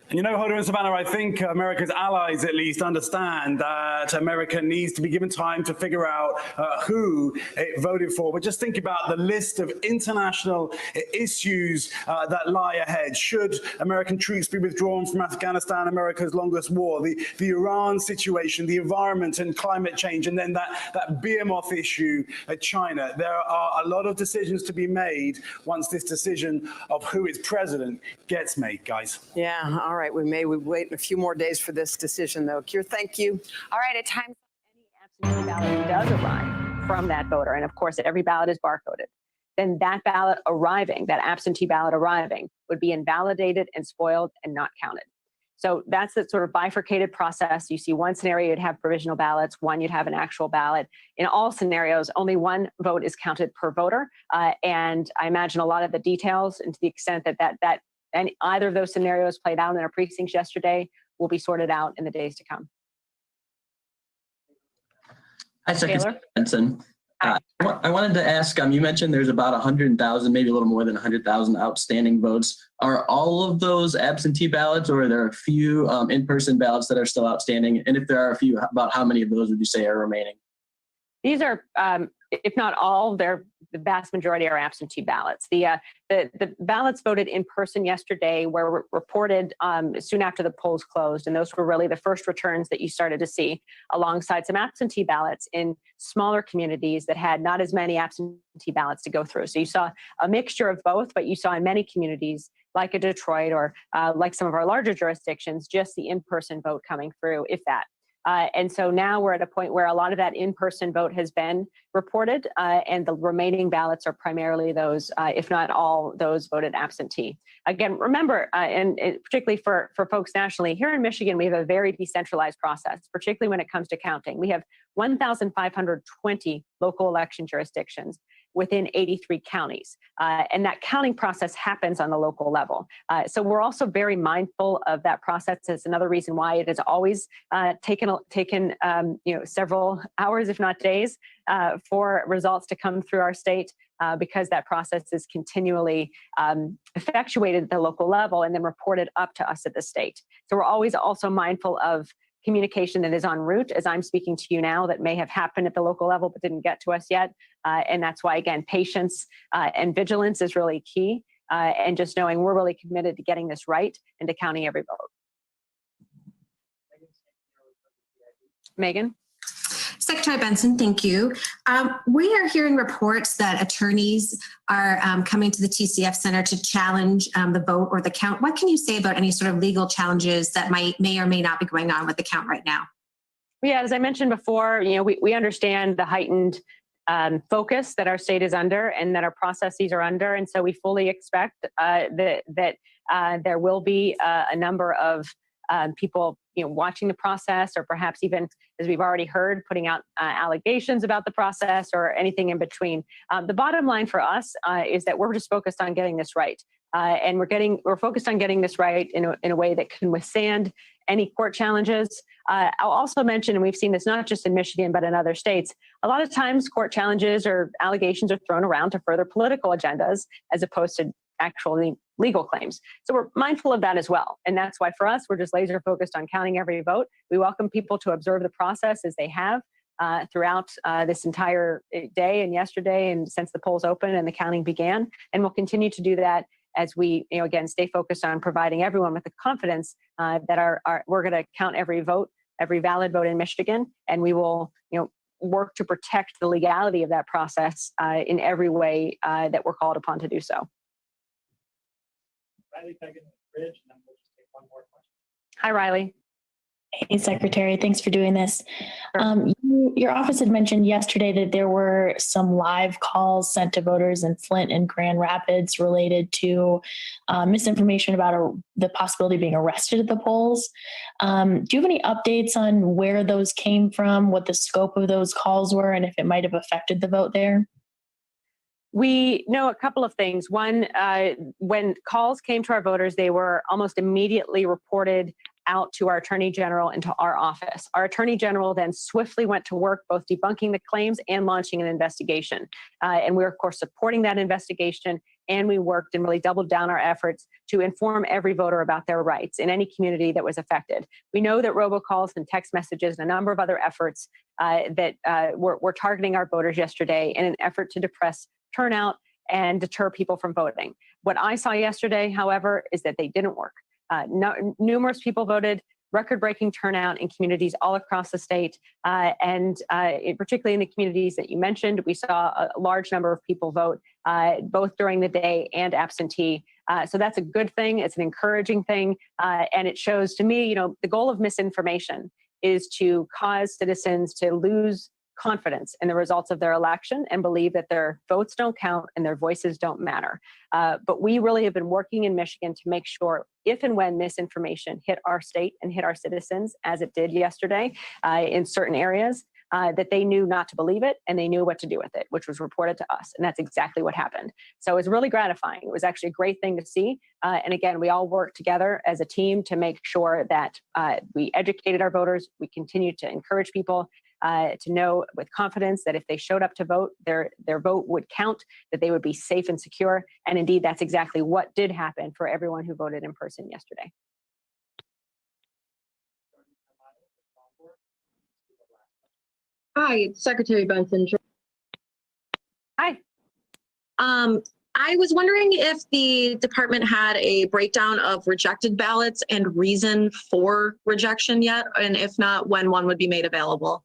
And Hoda and Savannah, I think America's allies at least understand that America needs to be given time to figure out who it voted for. But just think about the list of international issues that lie ahead. Should American troops be withdrawn from Afghanistan, America's longest war, the Iran situation, the environment and climate change, and then that behemoth issue at China. There are a lot of decisions to be made once this decision of who is president gets made, guys. Yeah, all right. We may wait a few more days for this decision, though. Keir, thank you. All right, at times Any absentee ballot does arrive from that voter, and of course, every ballot is barcoded, then that ballot arriving, that absentee ballot arriving, would be invalidated and spoiled and not counted. So that's the sort of bifurcated process. You see one scenario, you'd have provisional ballots, one you'd have an actual ballot. In all scenarios, only one vote is counted per voter. And I imagine a lot of the details, and to the extent that and either of those scenarios played out in our precincts yesterday, will be sorted out in the days to come. Hi, Secretary Benson. I wanted to ask, you mentioned there's about 100,000, maybe a little more than 100,000 outstanding votes. Are all of those absentee ballots, or are there a few in-person ballots that are still outstanding? And if there are a few, about how many of those would you say are remaining? These are, if not all, the vast majority are absentee ballots. The ballots voted in person yesterday were reported soon after the polls closed, and those were really the first returns that you started to see, alongside some absentee ballots in smaller communities that had not as many absentee ballots to go through. So you saw a mixture of both, but you saw in many communities, like a Detroit or like some of our larger jurisdictions, just the in-person vote coming through, if that. And so now we're at a point where a lot of that in-person vote has been reported, and the remaining ballots are primarily those, if not all, those voted absentee. Again, remember, and particularly for folks nationally, here in Michigan, we have a very decentralized process, particularly when it comes to counting. We have 1,520 local election jurisdictions within 83 counties. And that counting process happens on the local level. So we're also very mindful of that process. It's another reason why it has always taken several hours, if not days, for results to come through our state, because that process is continually effectuated at the local level and then reported up to us at the state. So we're always also mindful of communication that is en route, as I'm speaking to you now, that may have happened at the local level but didn't get to us yet. And that's why, again, patience and vigilance is really key. And just knowing we're really committed to getting this right and to counting every vote. Megan? Secretary Benson, thank you. We are hearing reports that attorneys are coming to the TCF Center to challenge the vote or the count. What can you say about any sort of legal challenges that may or may not be going on with the count right now? Yeah, as I mentioned before, we understand the heightened focus that our state is under and that our processes are under. And so we fully expect that there will be a number of people, watching the process, or perhaps even, as we've already heard, putting out allegations about the process or anything in between. The bottom line for us is that we're just focused on getting this right. And we're focused on getting this right in a way that can withstand any court challenges. I'll also mention, and we've seen this not just in Michigan, but in other states, a lot of times court challenges or allegations are thrown around to further political agendas as opposed to actually legal claims. So we're mindful of that as well. And that's why for us, we're just laser focused on counting every vote. We welcome people to observe the process as they have throughout this entire day and yesterday and since the polls opened and the counting began. And we'll continue to do that as we, again, stay focused on providing everyone with the confidence that we're going to count every vote, every valid vote in Michigan, and we will, work to protect the legality of that process in every way that we're called upon to do so. Riley Pegan, Bridge, and then we'll just take one more question. Hi, Riley. Hey, Secretary, thanks for doing this. Your office had mentioned yesterday that there were some live calls sent to voters in Flint and Grand Rapids related to misinformation about the possibility of being arrested at the polls. Do you have any updates on where those came from, what the scope of those calls were, and if it might have affected the vote there? We know a couple of things. One, when calls came to our voters, they were almost immediately reported out to our Attorney General and to our office. Our Attorney General then swiftly went to work both debunking the claims and launching an investigation. And we're, of course, supporting that investigation, and we worked and really doubled down our efforts to inform every voter about their rights in any community that was affected. We know that robocalls and text messages and a number of other efforts that were targeting our voters yesterday in an effort to depress turnout and deter people from voting. What I saw yesterday, however, is that they didn't work. Numerous people voted, record-breaking turnout in communities all across the state, and particularly in the communities that you mentioned, we saw a large number of people vote, both during the day and absentee. So that's a good thing. It's an encouraging thing, and it shows to me, the goal of misinformation is to cause citizens to lose confidence in the results of their election and believe that their votes don't count and their voices don't matter. But we really have been working in Michigan to make sure if and when misinformation hit our state and hit our citizens, as it did yesterday in certain areas, that they knew not to believe it and they knew what to do with it, which was reported to us. And that's exactly what happened. So it was really gratifying. It was actually a great thing to see. And again, we all worked together as a team to make sure that we educated our voters. We continued to encourage people to know with confidence that if they showed up to vote, their vote would count, that they would be safe and secure. And indeed, that's exactly what did happen for everyone who voted in person yesterday. Hi, Secretary Benson. Hi. I was wondering if the department had a breakdown of rejected ballots and reason for rejection yet, and if not, when one would be made available.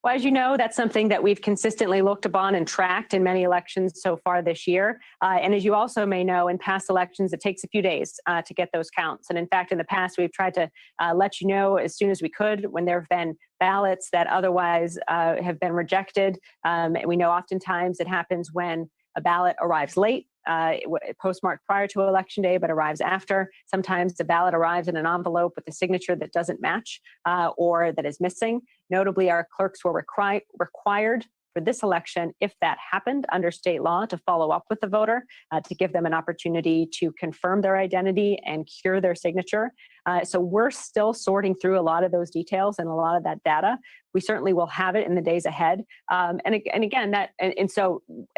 Well, as you know, that's something that we've consistently looked upon and tracked in many elections so far this year. And as you also may know, in past elections, it takes a few days to get those counts. And in fact, in the past, we've tried to let you know as soon as we could when there have been ballots that otherwise have been rejected. We know oftentimes it happens when a ballot arrives late, postmarked prior to Election Day, but arrives after. Sometimes the ballot arrives in an envelope with a signature that doesn't match or that is missing. Notably, our clerks were required for this election, if that happened under state law, to follow up with the voter, to give them an opportunity to confirm their identity and cure their signature. So we're still sorting through a lot of those details and a lot of that data. We certainly will have it in the days ahead. And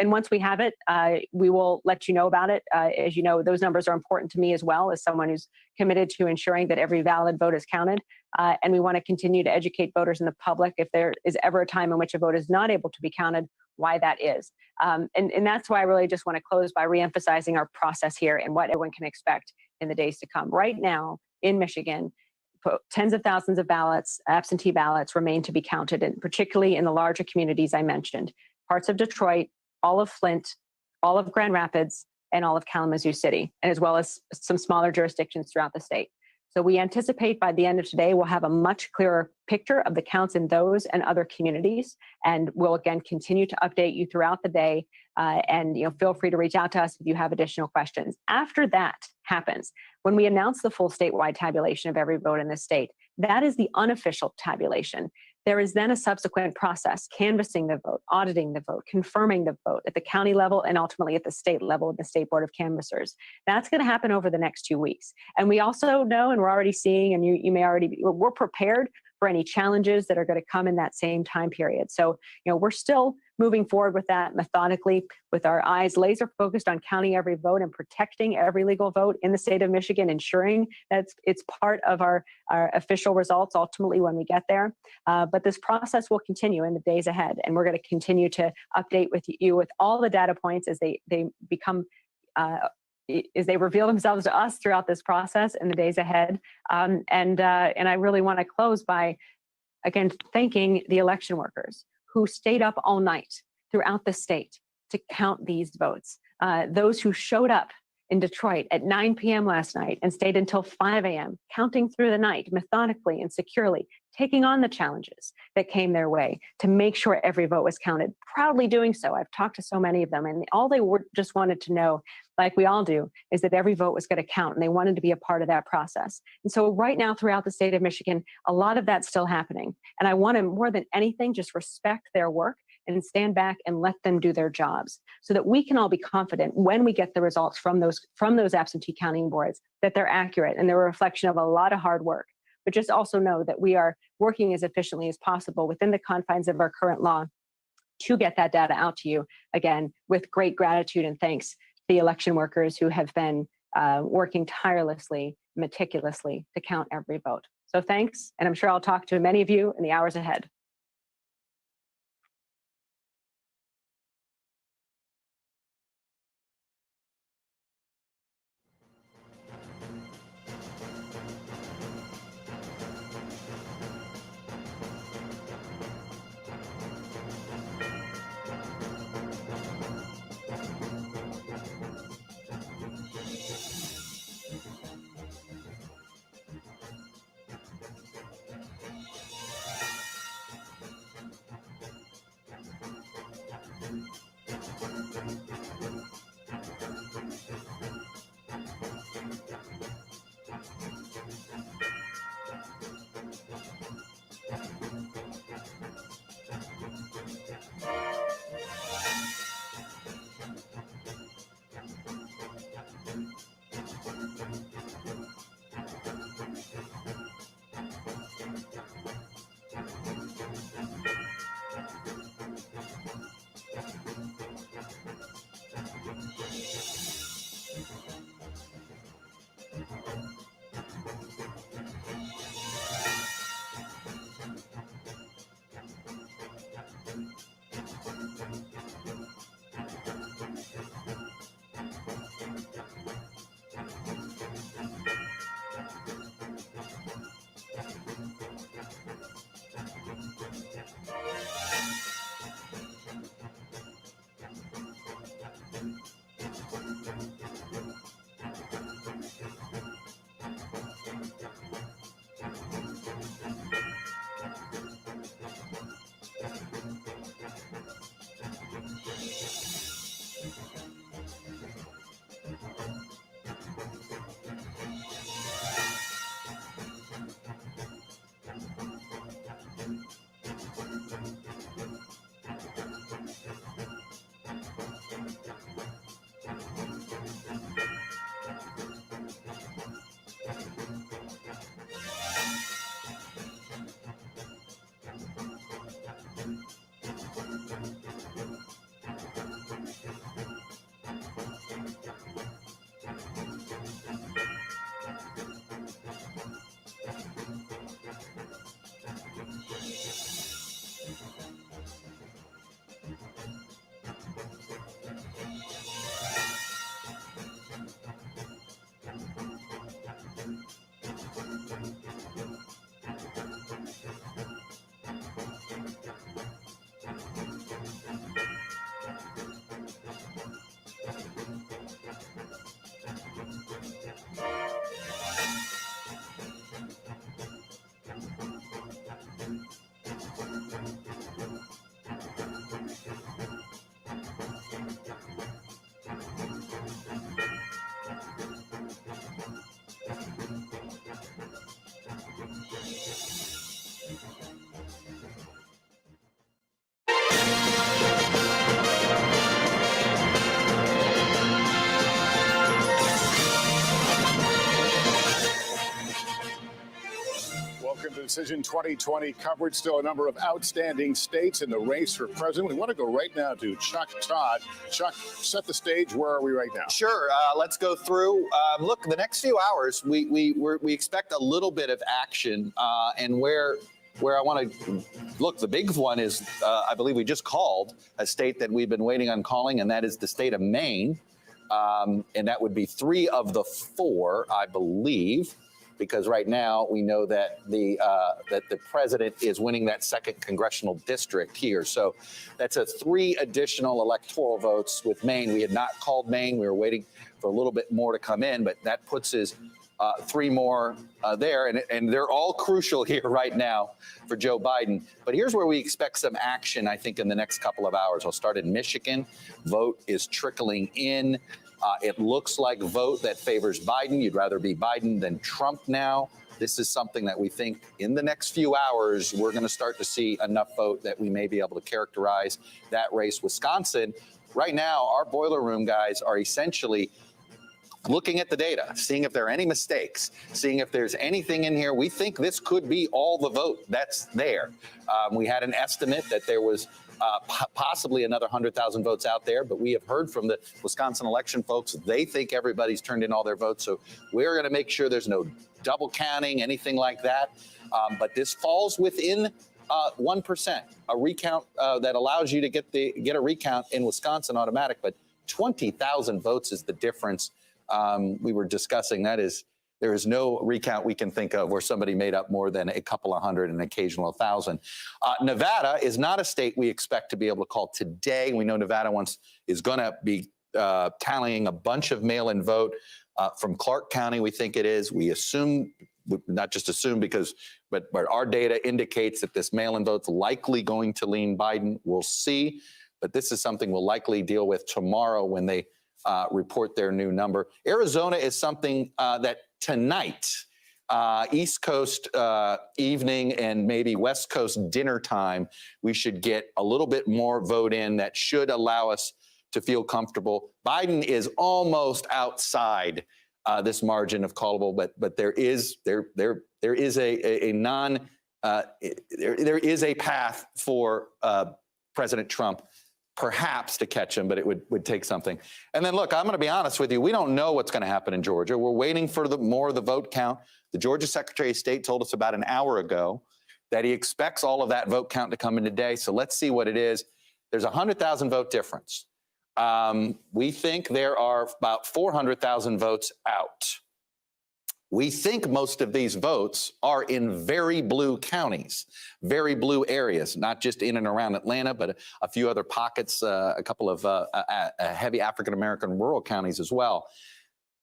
once we have it, we will let you know about it. As you know, those numbers are important to me as well, as someone who's committed to ensuring that every valid vote is counted. And we want to continue to educate voters and the public if there is ever a time in which a vote is not able to be counted, why that is. And that's why I really just want to close by reemphasizing our process here and what everyone can expect in the days to come. Right now in Michigan, tens of thousands of ballots, absentee ballots, remain to be counted, and particularly in the larger communities I mentioned, parts of Detroit, all of Flint, all of Grand Rapids, and all of Kalamazoo City, and as well as some smaller jurisdictions throughout the state. So we anticipate by the end of today, we'll have a much clearer picture of the counts in those and other communities. And we'll again continue to update you throughout the day. And feel free to reach out to us if you have additional questions. After that happens, when we announce the full statewide tabulation of every vote in the state, that is the unofficial tabulation. There is then a subsequent process, canvassing the vote, auditing the vote, confirming the vote at the county level and ultimately at the state level of the State Board of Canvassers. That's going to happen over the next 2 weeks. And we also know, and we're already seeing, and you may already be, we're prepared for any challenges that are going to come in that same time period. So, we're still moving forward with that methodically, with our eyes laser focused on counting every vote and protecting every legal vote in the state of Michigan, ensuring that it's part of our official results ultimately when we get there. But this process will continue in the days ahead, and we're going to continue to update with you with all the data points as they become as they reveal themselves to us throughout this process in the days ahead. And I really want to close by, again, thanking the election workers who stayed up all night throughout the state to count these votes. Those who showed up in Detroit at 9 p.m. last night and stayed until 5 a.m., counting through the night methodically and securely, taking on the challenges that came their way to make sure every vote was counted, proudly doing so. I've talked to so many of them, and all they just wanted to know, like we all do, is that every vote was going to count, and they wanted to be a part of that process. And so right now throughout the state of Michigan, a lot of that's still happening. And I want to, more than anything, just respect their work and stand back and let them do their jobs so that we can all be confident when we get the results from those absentee counting boards that they're accurate and they're a reflection of a lot of hard work. But just also know that we are working as efficiently as possible within the confines of our current law to get that data out to you, again, with great gratitude and thanks to the election workers who have been working tirelessly, meticulously to count every vote. So thanks, and I'm sure I'll talk to many of you in the hours ahead. Decision 2020 coverage. Still a number of outstanding states in the race for president. We want to go right now to Chuck Todd. Chuck, set the stage. Where are we right now? Sure. Let's go through. Look, the next few hours, we expect a little bit of action, and where I want to look, the big one is, I believe we just called a state that we've been waiting on calling, and that is the state of Maine. And that would be 3 of the 4, I believe, because right now we know that the president is winning that 2nd congressional district here. So that's 3 additional electoral votes with Maine. We had not called Maine. We were waiting for a little bit more to come in, but that puts us 3 more there, and they're all crucial here right now for Joe Biden. But here's where we expect some action, I think, in the next couple of hours. I'll start in Michigan. Vote is trickling in. It looks like vote that favors Biden. You'd rather be Biden than Trump now. This is something that we think in the next few hours, we're going to start to see enough vote that we may be able to characterize that race. Wisconsin, right now, our boiler room guys are essentially looking at the data, seeing if there are any mistakes, seeing if there's anything in here. We think this could be all the vote that's there. We had an estimate that there was possibly another 100,000 votes out there, but we have heard from the Wisconsin election folks. They think everybody's turned in all their votes. So we're going to make sure there's no double counting, anything like that. But this falls within 1%, a recount that allows you to get a recount in Wisconsin automatic, but 20,000 votes is the difference. We were discussing there is no recount we can think of where somebody made up more than a couple of hundred and occasional 1,000. Nevada is not a state we expect to be able to call today. We know Nevada is going to be tallying a bunch of mail-in vote from Clark County. We think it is. We assume, not just assume but our data indicates that this mail-in vote's likely going to lean Biden. We'll see, but this is something we'll likely deal with tomorrow when they report their new number. Arizona is something that tonight, East Coast evening and maybe West Coast dinner time, we should get a little bit more vote in that should allow us to feel comfortable. Biden is almost outside this margin of callable, but there is a path for President Trump perhaps to catch him, but it would take something. And then look, I'm going to be honest with you. We don't know what's going to happen in Georgia. We're waiting for more of the vote count. The Georgia Secretary of State told us about an hour ago that he expects all of that vote count to come in today. So let's see what it is. There's 100,000 vote difference. We think there are about 400,000 votes out. We think most of these votes are in very blue counties, very blue areas, not just in and around Atlanta, but a few other pockets, a couple of heavy African-American rural counties as well.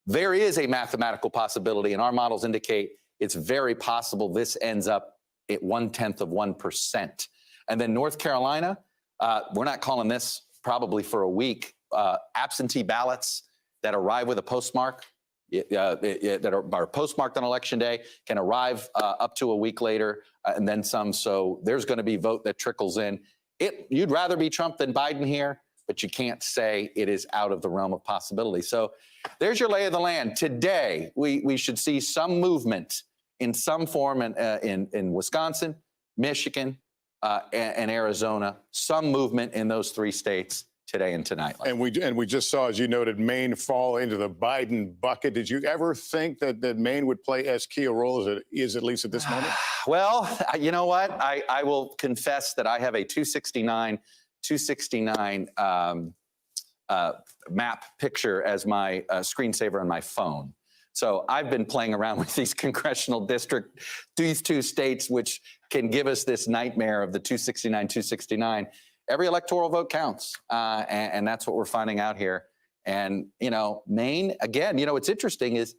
There is a mathematical possibility, and our models indicate it's very possible this ends up at 0.1%. And then North Carolina, we're not calling this probably for a week. Absentee ballots that arrive with a postmark, that are postmarked on election day can arrive up to a week later and then some. So there's going to be vote that trickles in. You'd rather be Trump than Biden here, but you can't say it is out of the realm of possibility. So there's your lay of the land. Today, we should see some movement in some form in Wisconsin, Michigan, and Arizona, some movement in those 3 states today and tonight. And we just saw, as you noted, Maine fall into the Biden bucket. Did you ever think that Maine would play as key a role as it is, at least at this moment? Well, you know what? I will confess that I have a 269 map picture as my screensaver on my phone. So I've been playing around with these congressional district, these 2 states, which can give us this nightmare of the 269. Every electoral vote counts, and that's what we're finding out here. And, Maine, again, what's interesting is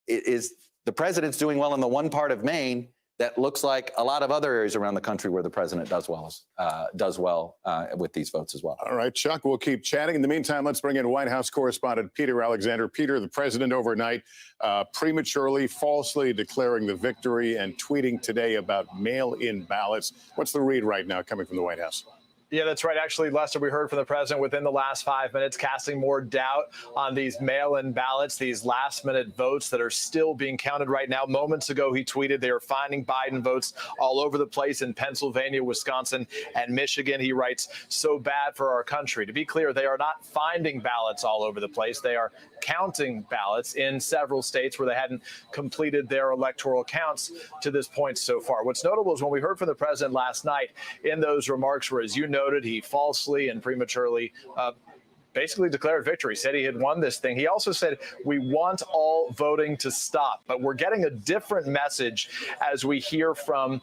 the president's doing well in the one part of Maine that looks like a lot of other areas around the country where the president does well with these votes as well. All right, Chuck, we'll keep chatting. In the meantime, let's bring in White House correspondent Peter Alexander. Peter, the president overnight prematurely, falsely declaring the victory and tweeting today about mail-in ballots. What's the read right now coming from the White House? Yeah, that's right. Actually, Lester, we heard from the president within the last 5 minutes, casting more doubt on these mail-in ballots, these last-minute votes that are still being counted right now. Moments ago, he tweeted they are finding Biden votes all over the place in Pennsylvania, Wisconsin, and Michigan. He writes, so bad for our country. To be clear, they are not finding ballots all over the place. They are counting ballots in several states where they hadn't completed their electoral counts to this point so far. What's notable is when we heard from the president last night in those remarks were, as you noted, he falsely and prematurely basically declared victory, said he had won this thing. He also said, we want all voting to stop. But we're getting a different message as we hear from,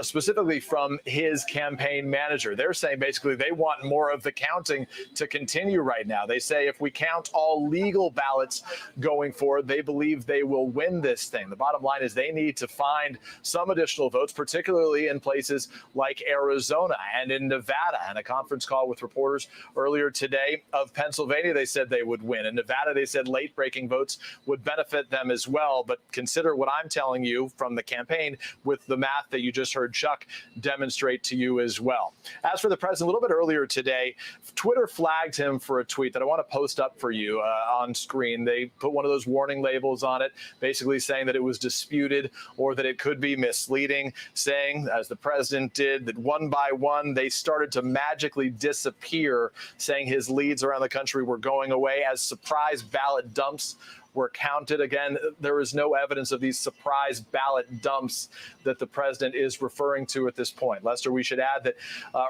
specifically from his campaign manager. They're saying basically they want more of the counting to continue right now. They say if we count all legal ballots going forward, they believe they will win this thing. The bottom line is they need to find some additional votes, particularly in places like Arizona and in Nevada. And a conference call with reporters earlier today of Pennsylvania, they said they would win. In Nevada, they said late-breaking votes would benefit them as well. But consider what I'm telling you from the campaign with the math that you just heard Chuck demonstrate to you as well. As for the president, a little bit earlier today, Twitter flagged him for a tweet that I want to post up for you on screen. They put one of those warning labels on it, basically saying that it was disputed or that it could be misleading, saying, as the president did, that one by one, they started to magically disappear, saying his leads around the country were going away as surprise ballot dumps were counted. Again, there is no evidence of these surprise ballot dumps that the president is referring to at this point. Lester, we should add that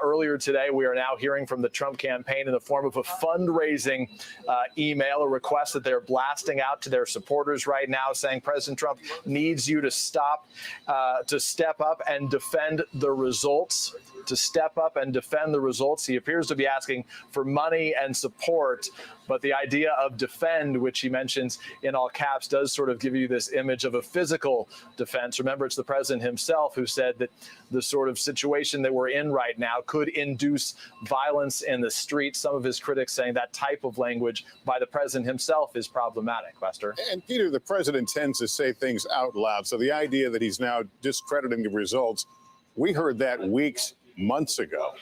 earlier today, we are now hearing from the Trump campaign in the form of a fundraising email, a request that they're blasting out to their supporters right now, saying President Trump needs you to step up and defend the results. To step up and defend the results. He appears to be asking for money and support, but the idea of defend, which he mentions in all caps, does sort of give you this image of a physical defense. Remember, it's the president himself who said that the sort of situation that we're in right now could induce violence in the streets. Some of his critics saying that type of language by the president himself is problematic, Lester. And Peter, the president tends to say things out loud. So the idea that he's now discrediting the results, we heard that months ago.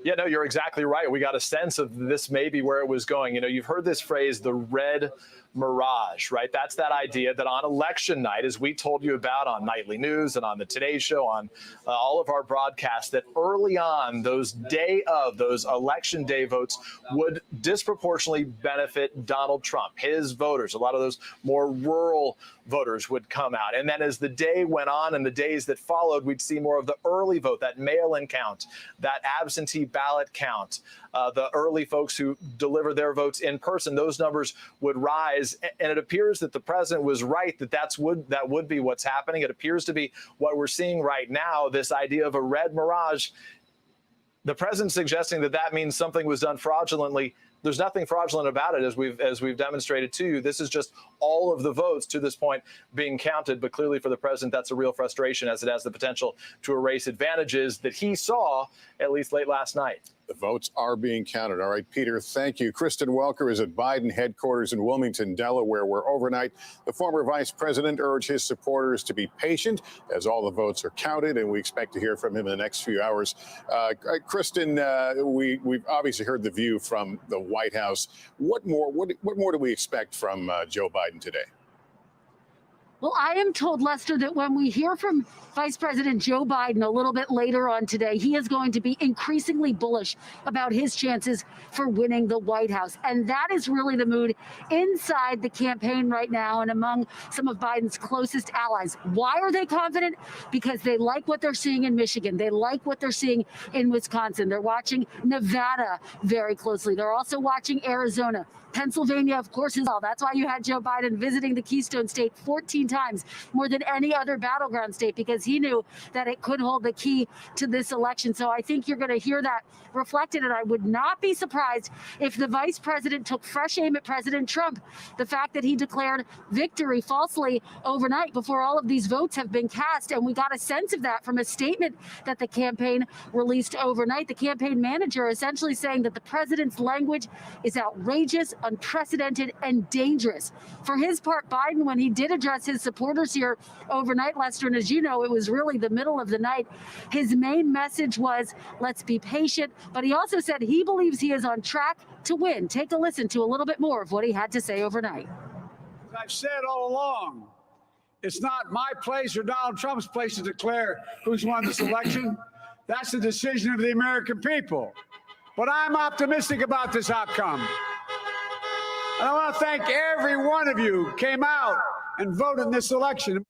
Yeah, no, you're exactly right. We got a sense of this may be where it was going. You know, you've heard this phrase, the red mirage, right? That's that idea that on election night, as we told you about on Nightly News and on the Today Show, on all of our broadcasts, that early on, those election day votes would disproportionately benefit Donald Trump, his voters. A lot of those more rural voters would come out. And then as the day went on and the days that followed, we'd see more of the early vote, that mail-in count, that absentee ballot count, the early folks who deliver their votes in person. Those numbers would rise. And it appears that the president was right, that would be what's happening. It appears to be what we're seeing right now, this idea of a red mirage. The president suggesting that means something was done fraudulently. There's nothing fraudulent about it, as we've demonstrated to you. This is just all of the votes to this point being counted. But clearly for the president, that's a real frustration, as it has the potential to erase advantages that he saw at least late last night. The votes are being counted. All right, Peter, thank you. Kristen Welker is at Biden headquarters in Wilmington, Delaware, where overnight the former vice president urged his supporters to be patient as all the votes are counted, and we expect to hear from him in the next few hours. Kristen, we've obviously heard the view from the White House. What more do we expect from Joe Biden today? Well, I am told, Lester, that when we hear from Vice President Joe Biden a little bit later on today, he is going to be increasingly bullish about his chances for winning the White House. And that is really the mood inside the campaign right now and among some of Biden's closest allies. Why are they confident? Because they like what they're seeing in Michigan. They like what they're seeing in Wisconsin. They're watching Nevada very closely. They're also watching Arizona. Pennsylvania, of course, is all. That's why you had Joe Biden visiting the Keystone State 14 times, more than any other battleground state, because he knew that it could hold the key to this election. So I think you're going to hear that reflected, and I would not be surprised if the vice president took fresh aim at President Trump. The fact that he declared victory falsely overnight before all of these votes have been cast, and we got a sense of that from a statement that the campaign released overnight. The campaign manager essentially saying that the president's language is outrageous, unprecedented, and dangerous. For his part, Biden, when he did address his his supporters here overnight, Lester, and as you know, it was really the middle of the night. His main message was, let's be patient, but he also said he believes he is on track to win. Take a listen to a little bit more of what he had to say overnight. As I've said all along, it's not my place or Donald Trump's place to declare who's won this election. That's the decision of the American people. But I'm optimistic about this outcome. And I want to thank every one of you who came out and voted in this election.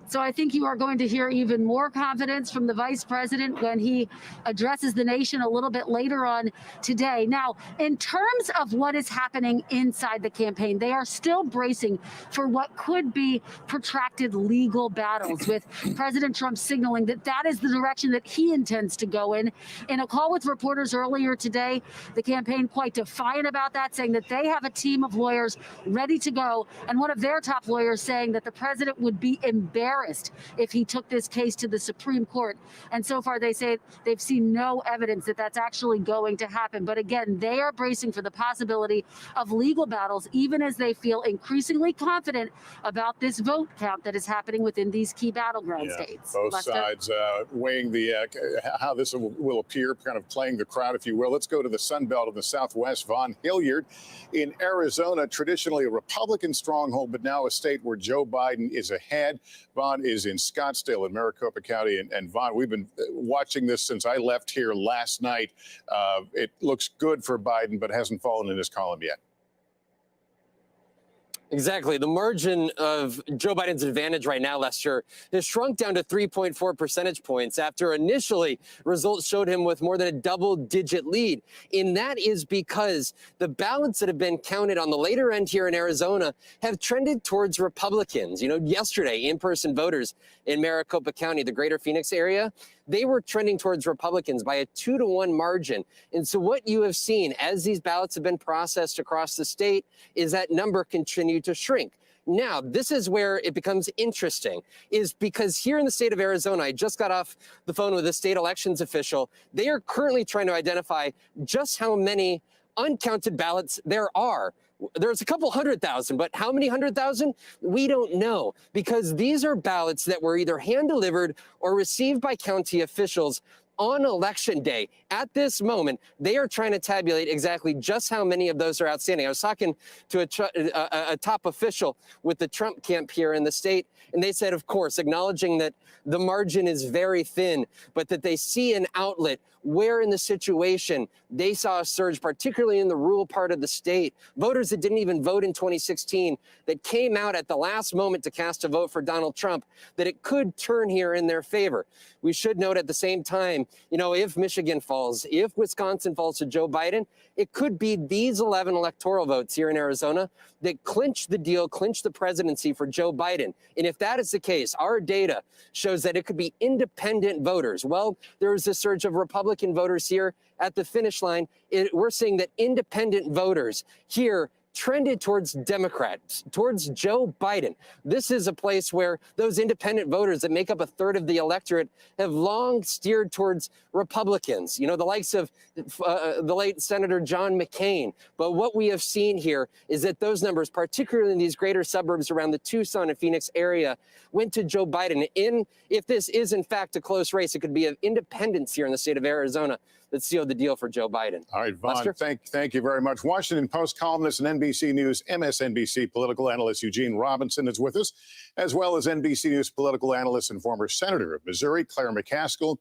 So I think you are going to hear even more confidence from the vice president when he addresses the nation a little bit later on today. Now, in terms of what is happening inside the campaign, they are still bracing for what could be protracted legal battles, with President Trump signaling that that is the direction that he intends to go in. In a call with reporters earlier today, the campaign quite defiant about that, saying that they have a team of lawyers ready to go, and one of their top lawyers saying that the president would be embarrassed if he took this case to the Supreme Court. And so far, they say they've seen no evidence that that's actually going to happen. But again, they are bracing for the possibility of legal battles, even as they feel increasingly confident about this vote count that is happening within these key battleground states. Both Lester? sides weighing the how this will appear, kind of playing the crowd, if you will. Let's go to the Sun Belt of the Southwest. Vaughn Hilliard in Arizona, traditionally a Republican stronghold, but now a state where Joe Biden is ahead. Vaughn is in Scottsdale in Maricopa County. And Vaughn, we've been watching this since I left here last night. It looks good for Biden, but hasn't fallen in his column yet. Exactly. The margin of Joe Biden's advantage right now, Lester, has shrunk down to 3.4 percentage points after initially results showed him with more than a double-digit lead. And that is because the ballots that have been counted on the later end here in Arizona have trended towards Republicans. You know, yesterday, in-person voters in Maricopa County, the greater Phoenix area, they were trending towards Republicans by a 2-to-1 margin. And so what you have seen as these ballots have been processed across the state is that number continue to shrink. Now, this is where it becomes interesting, is because here in the state of Arizona, I just got off the phone with a state elections official. They are currently trying to identify just how many uncounted ballots there are. There's a couple 100,000, but how many 100,000? We don't know, because these are ballots that were either hand-delivered or received by county officials on election day. At this moment, they are trying to tabulate exactly just how many of those are outstanding. I was talking to a top official with the Trump camp here in the state, and they said, of course, acknowledging that the margin is very thin, but that they see an outlet where in the situation they saw a surge, particularly in the rural part of the state. Voters that didn't even vote in 2016 that came out at the last moment to cast a vote for Donald Trump, that it could turn here in their favor. We should note at the same time, you know, if Michigan falls, if Wisconsin falls to Joe Biden, it could be these 11 electoral votes here in Arizona that clinch the deal, clinch the presidency for Joe Biden. And if that is the case, our data shows that it could be independent voters. Well, there is a surge of Republican voters here at the finish line. We're seeing that independent voters here trended towards Democrats, towards Joe Biden. This is a place where those independent voters that make up a third of the electorate have long steered towards Republicans, you know, the likes of the late Senator John McCain. But what we have seen here is that those numbers, particularly in these greater suburbs around the Tucson and Phoenix area, went to Joe Biden. If this is in fact a close race, it could be of independents here in the state of Arizona that sealed the deal for Joe Biden. All right, Vaughn, thank you very much. Washington Post columnist and NBC News, MSNBC political analyst Eugene Robinson is with us, as well as NBC News political analyst and former senator of Missouri, Claire McCaskill.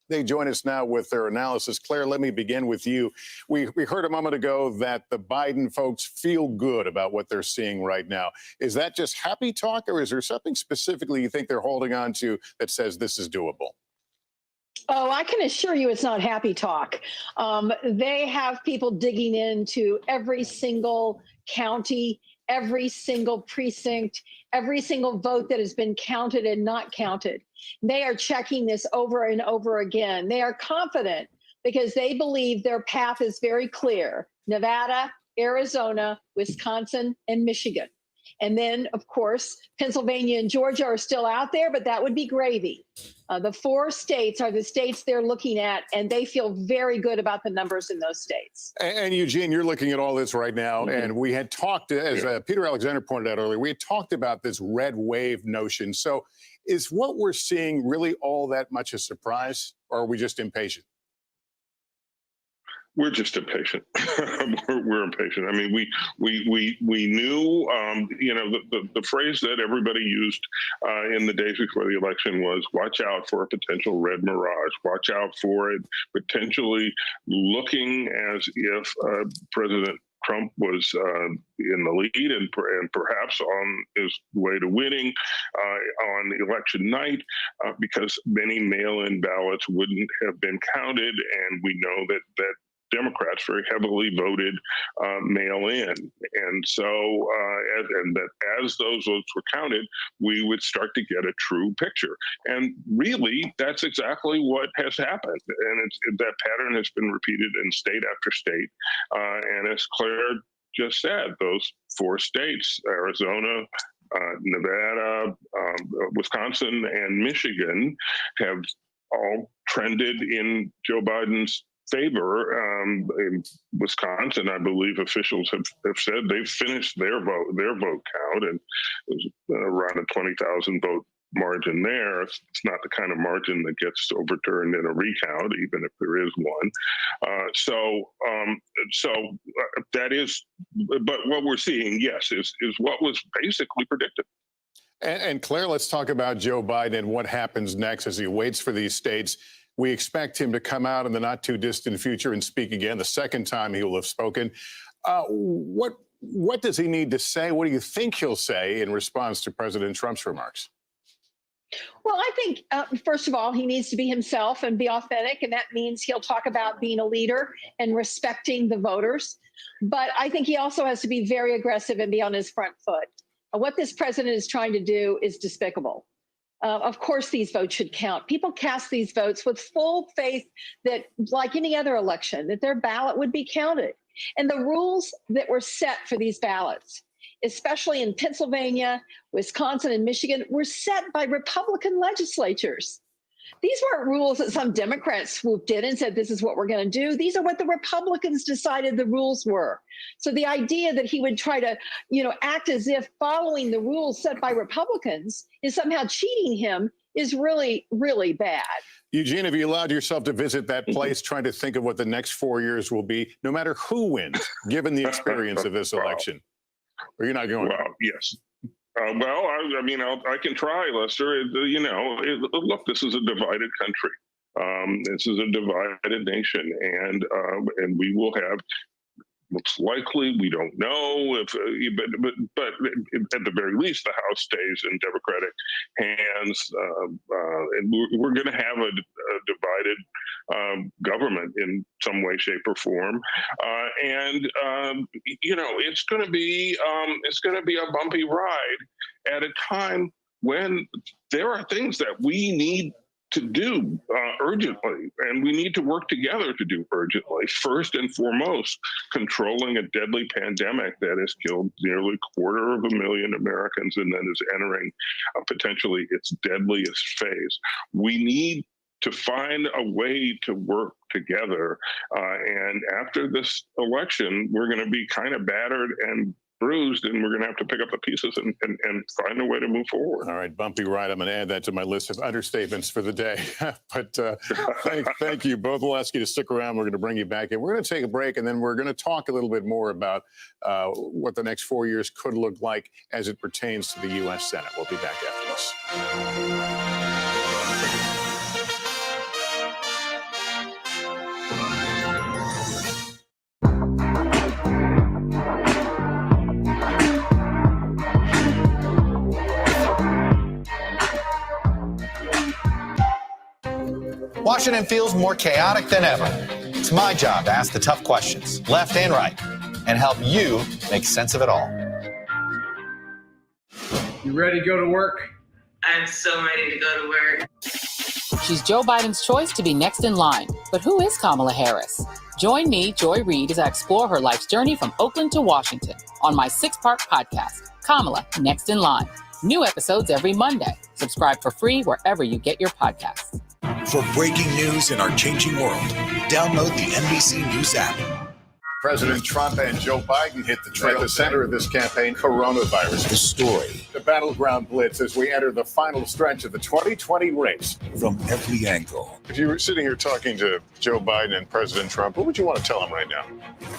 They join us now with their analysis. Claire, let me begin with you. We heard a moment ago that the Biden folks feel good about what they're seeing right now. Is that just happy talk, or is there something specifically you think they're holding on to that says this is doable? Oh, I can assure you it's not happy talk. They have people digging into every single county, every single precinct, every single vote that has been counted and not counted. They are checking this over and over again. They are confident because they believe their path is very clear. Nevada, Arizona, Wisconsin, and Michigan. And then, of course, Pennsylvania and Georgia are still out there, but that would be gravy. The 4 states are the states they're looking at, and they feel very good about the numbers in those states. And Eugene, you're looking at all this right now, and we had talked, as Peter Alexander pointed out earlier, we had talked about this red wave notion. So is what we're seeing really all that much a surprise, or are we just impatient? We're just impatient. we're impatient. I mean, we knew, the phrase that everybody used in the days before the election was "watch out for a potential red mirage." Watch out for it potentially looking as if President Trump was in the lead and perhaps on his way to winning on election night because many mail-in ballots wouldn't have been counted, and we know that Democrats very heavily voted mail-in, and so as those votes were counted, we would start to get a true picture. And really, that's exactly what has happened, and that pattern has been repeated in state after state. And as Claire just said, those 4 states, Arizona, Nevada, Wisconsin, and Michigan, have all trended in Joe Biden's favor. In Wisconsin, I believe officials have said they've finished their vote count, and there's around a 20,000 vote margin there. It's not the kind of margin that gets overturned in a recount, even if there is one. So that is, but what we're seeing, yes, is what was basically predicted. And Claire, let's talk about Joe Biden and what happens next as he waits for these states. We expect him to come out in the not too distant future and speak again, the second time he will have spoken. What does he need to say? What do you think he'll say in response to President Trump's remarks? Well, I think, first of all, he needs to be himself and be authentic, and that means he'll talk about being a leader and respecting the voters. But I think he also has to be very aggressive and be on his front foot. What this president is trying to do is despicable. Of course, these votes should count. People cast these votes with full faith that, like any other election, that their ballot would be counted. And the rules that were set for these ballots, especially in Pennsylvania, Wisconsin, and Michigan, were set by Republican legislatures. These weren't rules that some Democrats swooped in and said, this is what we're going to do. These are what the Republicans decided the rules were. So the idea that he would try to, act as if following the rules set by Republicans is somehow cheating him is really, really bad. Eugene, have you allowed yourself to visit that place, trying to think of what the next 4 years will be, no matter who wins, given the experience of this election? Or you're not going? Well, yes. I can try, Lester. Look, this is a divided country. This is a divided nation, and we will have. Most likely, we don't know if, but at the very least, the House stays in Democratic hands, and we're going to have a divided government in some way, shape, or form, and it's going to be a bumpy ride at a time when there are things that we need to do urgently, and we need to work together to do urgently. First and foremost, controlling a deadly pandemic that has killed nearly 250,000 Americans and then is entering potentially its deadliest phase. We need to find a way to work together. And after this election, we're going to be kind of battered and bruised, and we're going to have to pick up the pieces and find a way to move forward. All right, bumpy ride. I'm going to add that to my list of understatements for the day. But thank you both. We'll ask you to stick around. We're going to bring you back in. We're going to take a break, and then we're going to talk a little bit more about what the next 4 years could look like as it pertains to the U.S. Senate. We'll be back after this. Washington feels more chaotic than ever. It's my job to ask the tough questions, left and right, and help you make sense of it all. You ready to go to work? I'm so ready to go to work. She's Joe Biden's choice to be next in line. But who is Kamala Harris? Join me, Joy Reid, as I explore her life's journey from Oakland to Washington on my 6-part podcast, Kamala Next in Line. New episodes every Monday. Subscribe for free wherever you get your podcasts. For breaking news in our changing world, download the NBC News app. President Trump and Joe Biden hit the trail. At the center of this campaign, coronavirus. The story. The battleground blitz as we enter the final stretch of the 2020 race. From every angle. If you were sitting here talking to Joe Biden and President Trump, what would you want to tell them right now?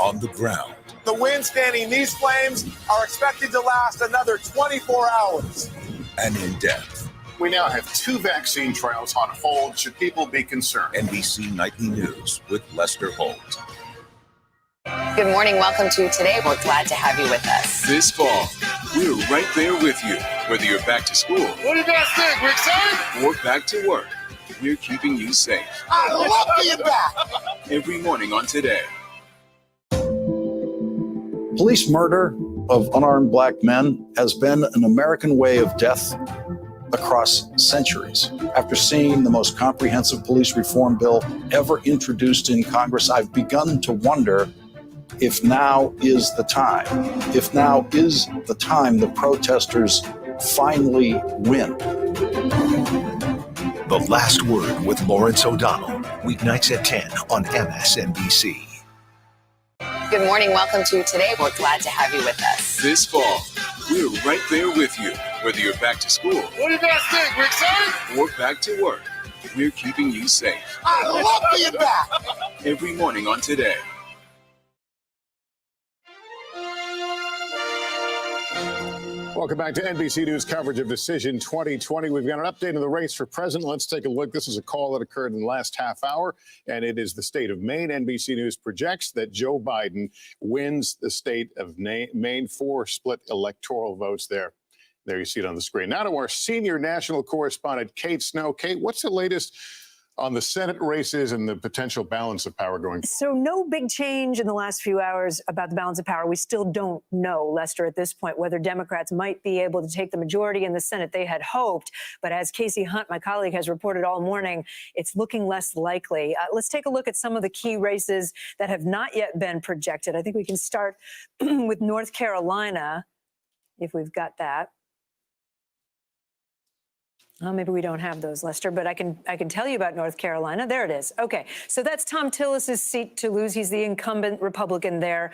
On the ground. The wind standing these flames are expected to last another 24 hours. And in depth. We now have 2 vaccine trials on hold. Should people be concerned? NBC Nightly News with Lester Holt. Good morning. Welcome to Today. We're glad to have you with us. This fall, we're right there with you. Whether you're back to school. What do you guys think? We're excited? Or back to work. We're keeping you safe. I love being back. Every morning on Today. Police murder of unarmed black men has been an American way of death across centuries. After seeing the most comprehensive police reform bill ever introduced in Congress, I've begun to wonder if now is the time. If now is the time the protesters finally win. The Last Word with Lawrence O'Donnell. Weeknights at 10 on MSNBC. Good morning. Welcome to Today. We're glad to have you with us. This fall, we're right there with you. Whether you're back to school. What do you guys think? We're excited? Or back to work. We're keeping you safe. I love being back. Every morning on Today. Welcome back to NBC News coverage of Decision 2020. We've got an update on the race for president. Let's take a look. This is a call that occurred in the last half hour, and it is the state of Maine. NBC News projects that Joe Biden wins the state of Maine. 4 split electoral votes there. There you see it on the screen. Now to our senior national correspondent, Kate Snow. Kate, what's the latest on the Senate races and the potential balance of power going forward? So no big change in the last few hours about the balance of power. We still don't know, Lester, at this point, whether Democrats might be able to take the majority in the Senate. They had hoped. But as Casey Hunt, my colleague, has reported all morning, it's looking less likely. Let's take a look at some of the key races that have not yet been projected. I think we can start with North Carolina, if we've got that. Oh, maybe we don't have those, Lester, but I can tell you about North Carolina. There it is. Okay, so that's Tom Tillis's seat to lose. He's the incumbent Republican there.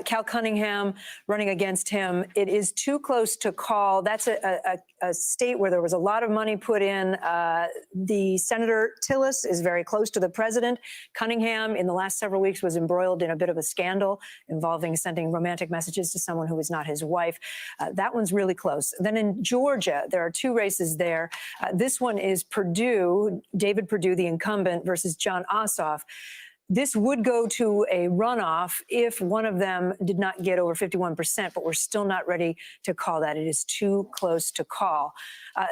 Cal Cunningham running against him. It is too close to call. That's a state where there was a lot of money put in. The Senator Tillis is very close to the president. Cunningham, in the last several weeks, was embroiled in a bit of a scandal involving sending romantic messages to someone who was not his wife. That one's really close. Then in Georgia, there are 2 races there. This one is Perdue, David Perdue, the incumbent, versus Jon Ossoff. This would go to a runoff if one of them did not get over 51%, but we're still not ready to call that. It is too close to call.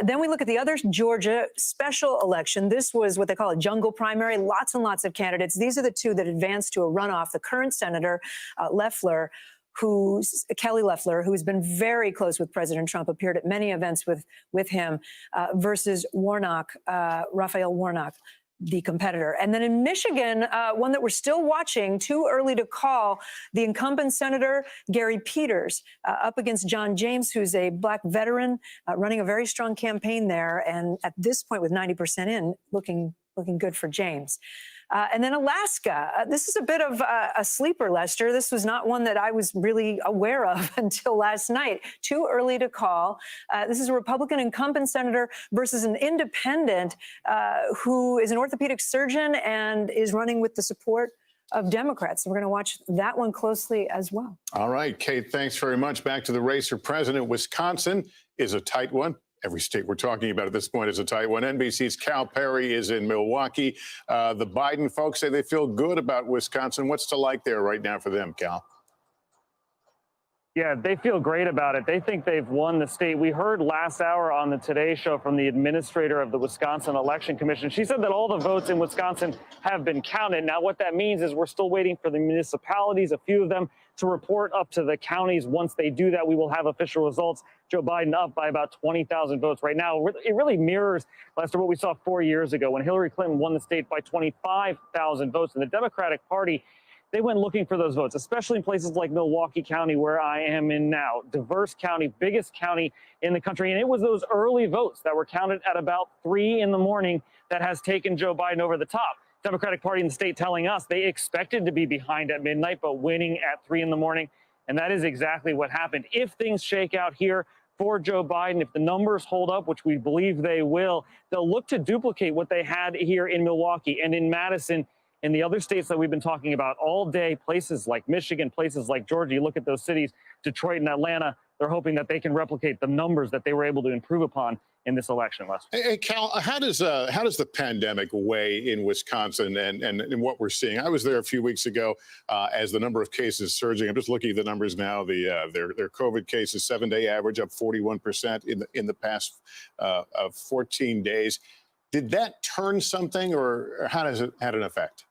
Then we look at the other Georgia special election. This was what they call a jungle primary, lots and lots of candidates. These are the 2 that advanced to a runoff. The current senator, Kelly Loeffler, who's been very close with President Trump, appeared at many events with him, versus Raphael Warnock, the competitor. And then in Michigan, one that we're still watching, too early to call, the incumbent Senator Gary Peters up against John James, who's a black veteran running a very strong campaign there. And at this point, with 90% in, looking good for James. And then Alaska. This is a bit of a sleeper, Lester. This was not one that I was really aware of until last night. Too early to call. This is a Republican incumbent senator versus an independent who is an orthopedic surgeon and is running with the support of Democrats. So we're going to watch that one closely as well. All right, Kate, thanks very much. Back to the race for president. Wisconsin is a tight one. Every state we're talking about at this point is a tight one. NBC's Cal Perry is in Milwaukee. The Biden folks say they feel good about Wisconsin. What's to like there right now for them, Cal? Yeah, they feel great about it. They think they've won the state. We heard last hour on the Today Show from the administrator of the Wisconsin Election Commission. She said that all the votes in Wisconsin have been counted. Now, what that means is we're still waiting for the municipalities, a few of them, to report up to the counties. Once they do that, we will have official results. Joe Biden up by about 20,000 votes right now. It really mirrors, Lester, what we saw 4 years ago when Hillary Clinton won the state by 25,000 votes. And the Democratic Party, they went looking for those votes, especially in places like Milwaukee County, where I am in now. Diverse county, biggest county in the country. And it was those early votes that were counted at about 3 in the morning that has taken Joe Biden over the top. Democratic Party in the state telling us they expected to be behind at midnight, but winning at 3 in the morning. And that is exactly what happened. If things shake out here for Joe Biden, if the numbers hold up, which we believe they will, they'll look to duplicate what they had here in Milwaukee and in Madison and the other states that we've been talking about all day, places like Michigan, places like Georgia. You look at those cities, Detroit and Atlanta, they're hoping that they can replicate the numbers that they were able to improve upon in this election, Lester. Hey, Cal, how does the pandemic weigh in Wisconsin and what we're seeing? I was there a few weeks ago as the number of cases surging. I'm just looking at the numbers now. Their COVID cases 7-day average up 41% in the past 14 days. Did that turn something, or how does it had an effect?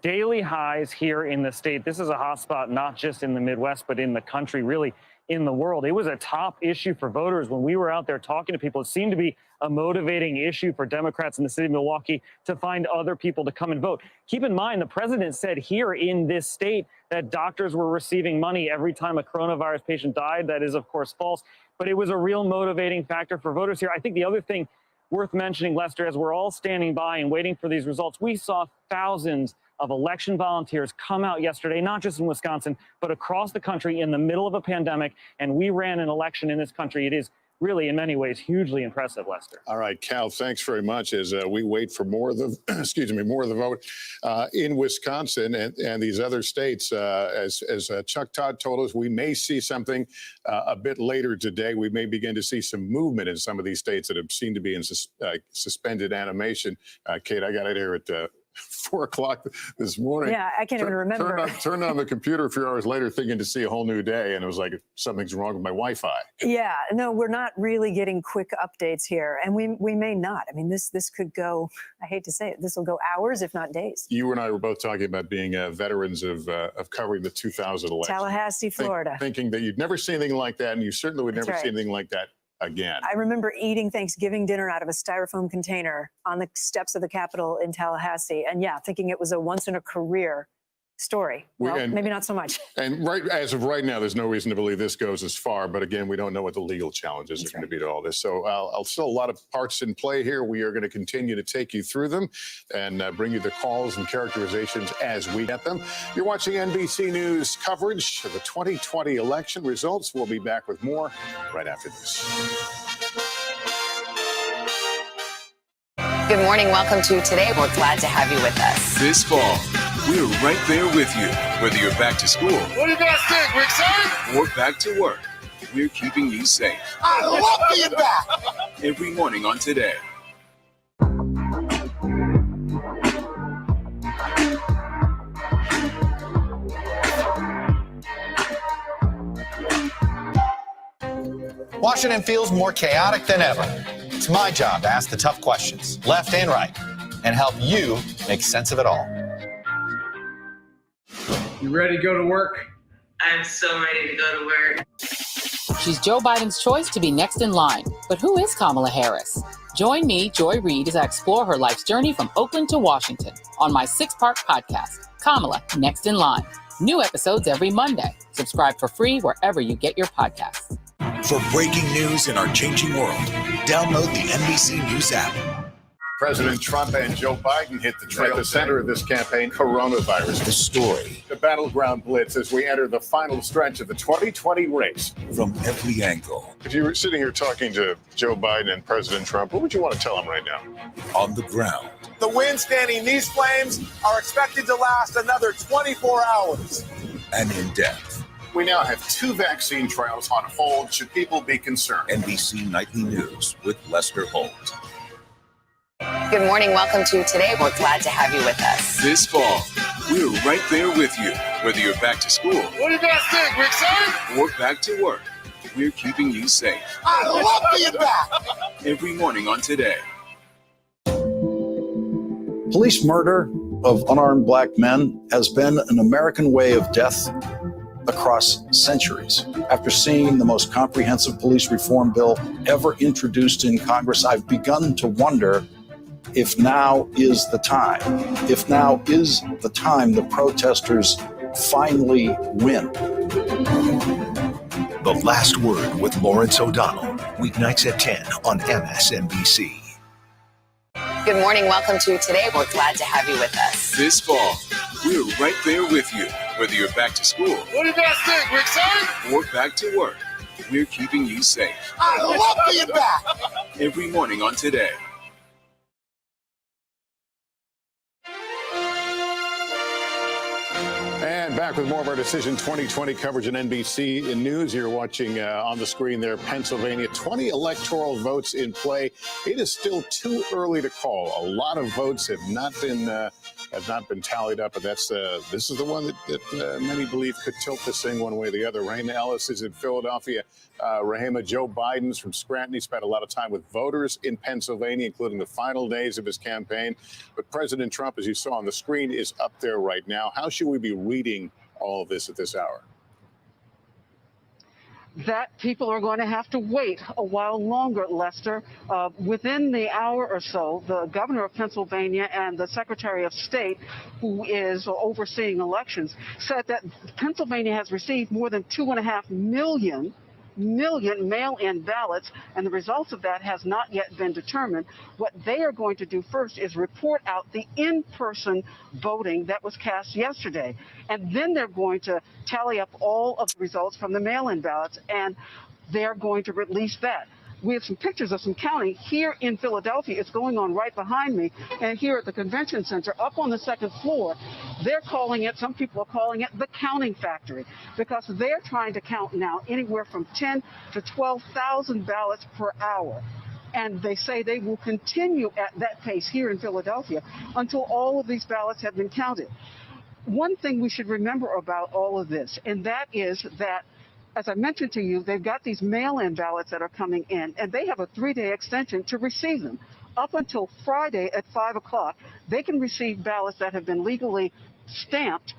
Daily highs here in the state. This is a hotspot, not just in the Midwest, but in the country, really in the world. It was a top issue for voters when we were out there talking to people. It seemed to be a motivating issue for Democrats in the city of Milwaukee to find other people to come and vote. Keep in mind, the president said here in this state that doctors were receiving money every time a coronavirus patient died. That is, of course, false, but it was a real motivating factor for voters here. I think the other thing worth mentioning, Lester, as we're all standing by and waiting for these results, we saw thousands of election volunteers come out yesterday, not just in Wisconsin, but across the country in the middle of a pandemic. And we ran an election in this country. It is really, in many ways, hugely impressive, Lester. All right, Cal, thanks very much as we wait for more of the, more of the vote in Wisconsin and these other states. As Chuck Todd told us, we may see something a bit later today. We may begin to see some movement in some of these states that have seemed to be in suspended animation. Kate, I got it here at 4 o'clock this morning. Yeah, I can't even remember. Turned on the computer a few hours later thinking to see a whole new day, and it was like something's wrong with my Wi-Fi. Yeah, no, we're not really getting quick updates here, and we may not. I mean, this could go, I hate to say it, this will go hours, if not days. You and I were both talking about being veterans of covering the 2000 election. Tallahassee, Florida. Thinking that you'd never see anything like that, and you certainly would never see anything like that again. I remember eating Thanksgiving dinner out of a styrofoam container on the steps of the Capitol in Tallahassee. And yeah, thinking it was a once in a career story. Well, maybe not so much. And as of right now, there's no reason to believe this goes as far. But again, we don't know what the legal challenges are going to be to all this. So I'll still a lot of parts in play here. We are going to continue to take you through them and bring you the calls and characterizations as we get them. You're watching NBC News coverage of the 2020 election results. We'll be back with more right after this. Good morning. Welcome to Today. We're glad to have you with us. This fall, we're right there with you, whether you're back to school. What do you guys think? We're excited? Or back to work. We're keeping you safe. I love being back. Every morning on Today. Washington feels more chaotic than ever. It's my job to ask the tough questions, left and right, and help you make sense of it all. You ready to go to work? I'm so ready to go to work. She's Joe Biden's choice to be next in line. But who is Kamala Harris? Join me, Joy Reid, as I explore her life's journey from Oakland to Washington on my 6-part podcast, Kamala Next in Line. New episodes every Monday. Subscribe for free wherever you get your podcasts. For breaking news in our changing world, download the NBC News app. President Trump and Joe Biden hit the trail. At the center of this campaign, coronavirus. The story. The battleground blitz as we enter the final stretch of the 2020 race. From every angle. If you were sitting here talking to Joe Biden and President Trump, what would you want to tell them right now? On the ground. The winds fanning these flames are expected to last another 24 hours. And in depth. We now have 2 vaccine trials on hold. Should people be concerned? NBC Nightly News with Lester Holt. Good morning. Welcome to Today. We're glad to have you with us. This fall, we're right there with you, whether you're back to school. What do you guys think? We're excited? Or back to work. We're keeping you safe. I love being back. Every morning on Today. Police murder of unarmed black men has been an American way of death across centuries. After seeing the most comprehensive police reform bill ever introduced in Congress, I've begun to wonder if now is the time, if now is the time the protesters finally win. The Last Word with Lawrence O'Donnell, weeknights at 10 on MSNBC. Good morning. Welcome to Today. We're glad to have you with us. This fall, we're right there with you, whether you're back to school. What do you guys think? We're excited? Or back to work. We're keeping you safe. I love being back. Every morning on Today. And back with more of our Decision 2020 coverage on NBC News. You're watching on the screen there, Pennsylvania, 20 electoral votes in play. It is still too early to call. A lot of votes have not been tallied up, but this is the one that many believe could tilt this thing one way or the other. Rahema Ellis is in Philadelphia. Rahema, Joe Biden's from Scranton. He spent a lot of time with voters in Pennsylvania, including the final days of his campaign. But President Trump, as you saw on the screen, is up there right now. How should we be reading all of this at this hour? That people are going to have to wait a while longer, Lester. Within the hour or so, the governor of Pennsylvania and the Secretary of State, who is overseeing elections, said that Pennsylvania has received more than 2.5 million mail-in ballots, and the results of that has not yet been determined. What they are going to do first is report out the in-person voting that was cast yesterday, and then they're going to tally up all of the results from the mail-in ballots, and they're going to release that. We have some pictures of some counting here in Philadelphia. It's going on right behind me. And here at the convention center, up on the second floor, they're calling it, some people are calling it the counting factory, because they're trying to count now anywhere from 10 to 12,000 ballots per hour. And they say they will continue at that pace here in Philadelphia until all of these ballots have been counted. One thing we should remember about all of this, and that is that, as I mentioned to you, they've got these mail-in ballots that are coming in, and they have a 3-day extension to receive them. Up until Friday at 5 o'clock, they can receive ballots that have been legally stamped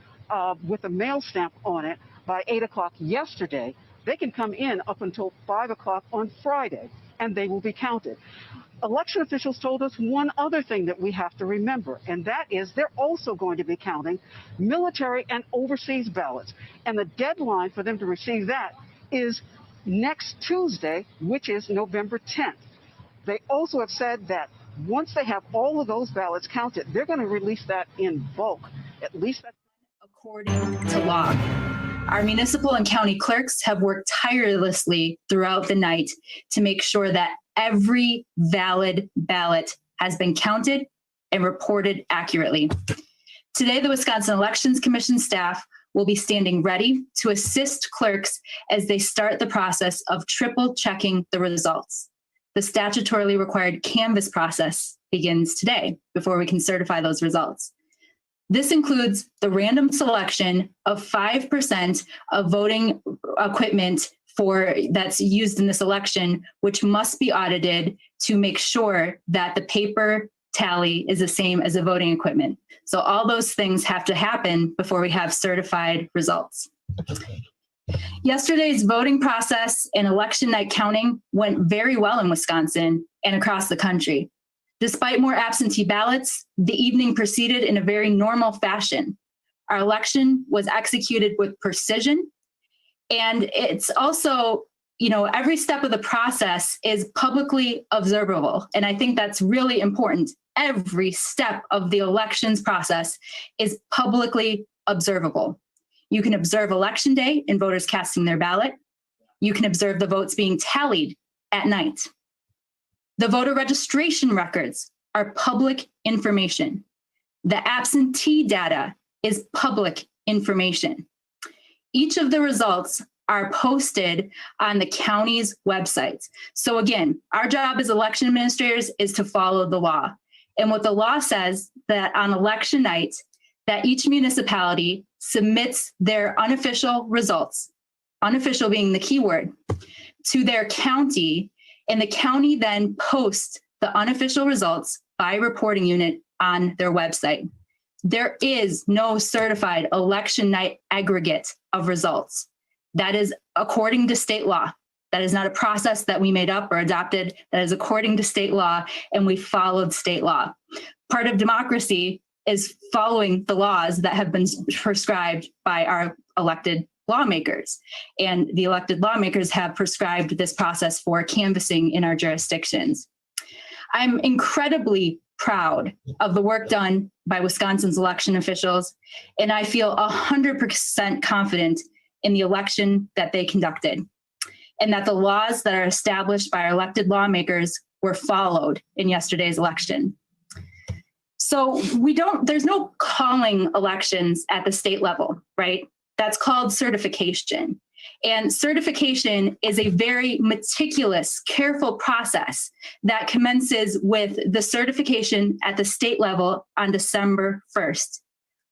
with a mail stamp on it by 8 o'clock yesterday. They can come in up until 5 o'clock on Friday, and they will be counted. Election officials told us one other thing that we have to remember, and that is they're also going to be counting military and overseas ballots. And the deadline for them to receive that is next Tuesday, which is November 10th. They also have said that once they have all of those ballots counted, they're going to release that in bulk. At least that's according to law. Our municipal and county clerks have worked tirelessly throughout the night to make sure that every valid ballot has been counted and reported accurately. Today, the Wisconsin Elections Commission staff will be standing ready to assist clerks as they start the process of triple checking the results. The statutorily required canvass process begins today before we can certify those results. This includes the random selection of 5% of voting equipment that's used in this election, which must be audited to make sure that the paper tally is the same as the voting equipment. So all those things have to happen before we have certified results. Yesterday's voting process and election night counting went very well in Wisconsin and across the country. Despite more absentee ballots, the evening proceeded in a very normal fashion. Our election was executed with precision. And it's also, every step of the process is publicly observable. And I think that's really important. Every step of the elections process is publicly observable. You can observe Election Day and voters casting their ballot. You can observe the votes being tallied at night. The voter registration records are public information. The absentee data is public information. Each of the results are posted on the county's websites. So again, our job as election administrators is to follow the law. And what the law says that on election night, that each municipality submits their unofficial results, unofficial being the key word, to their county, and the county then posts the unofficial results by reporting unit on their website. There is no certified election night aggregate of results. That is according to state law. That is not a process that we made up or adopted. That is according to state law, and we followed state law. Part of democracy is following the laws that have been prescribed by our elected lawmakers. And the elected lawmakers have prescribed this process for canvassing in our jurisdictions. I'm incredibly proud of the work done by Wisconsin's election officials, and I feel 100% confident in the election that they conducted, and that the laws that are established by our elected lawmakers were followed in yesterday's election. So there's no calling elections at the state level, right? That's called certification. And certification is a very meticulous, careful process that commences with the certification at the state level on December 1st.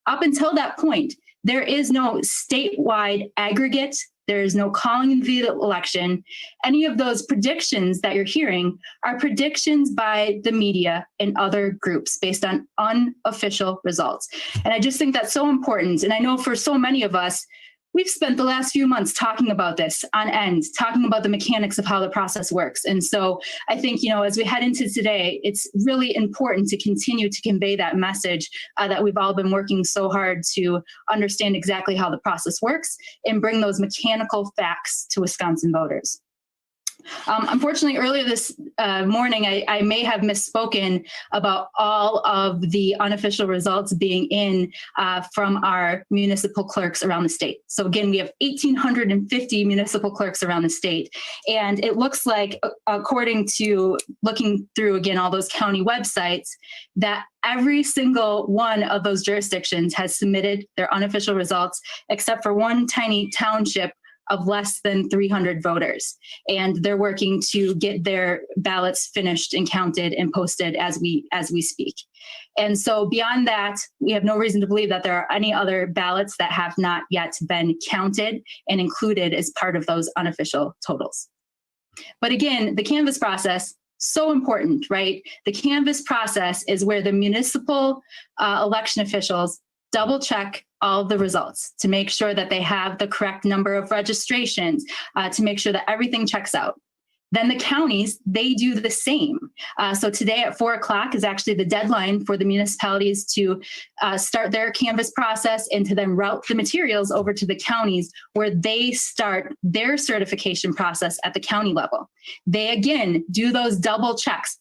Up until that point, there is no statewide aggregate. There is no calling in the election. Any of those predictions that you're hearing are predictions by the media and other groups based on unofficial results. And I just think that's so important. And I know for so many of us, we've spent the last few months talking about this on end, talking about the mechanics of how the process works. And so I think, as we head into today, it's really important to continue to convey that message that we've all been working so hard to understand exactly how the process works and bring those mechanical facts to Wisconsin voters. Unfortunately, earlier this morning, I may have misspoken about all of the unofficial results being in from our municipal clerks around the state. So again, we have 1,850 municipal clerks around the state. And it looks like, according to looking through, again, all those county websites, that every single one of those jurisdictions has submitted their unofficial results, except for one tiny township of less than 300 voters. And they're working to get their ballots finished and counted and posted as we speak. And so beyond that, we have no reason to believe that there are any other ballots that have not yet been counted and included as part of those unofficial totals. But again, the canvass process, so important, right? The canvass process is where the municipal election officials double check all of the results to make sure that they have the correct number of registrations, to make sure that everything checks out. Then the counties, they do the same. So today at 4 o'clock is actually the deadline for the municipalities to start their canvass process and to then route the materials over to the counties where they start their certification process at the county level. They again do those double checks.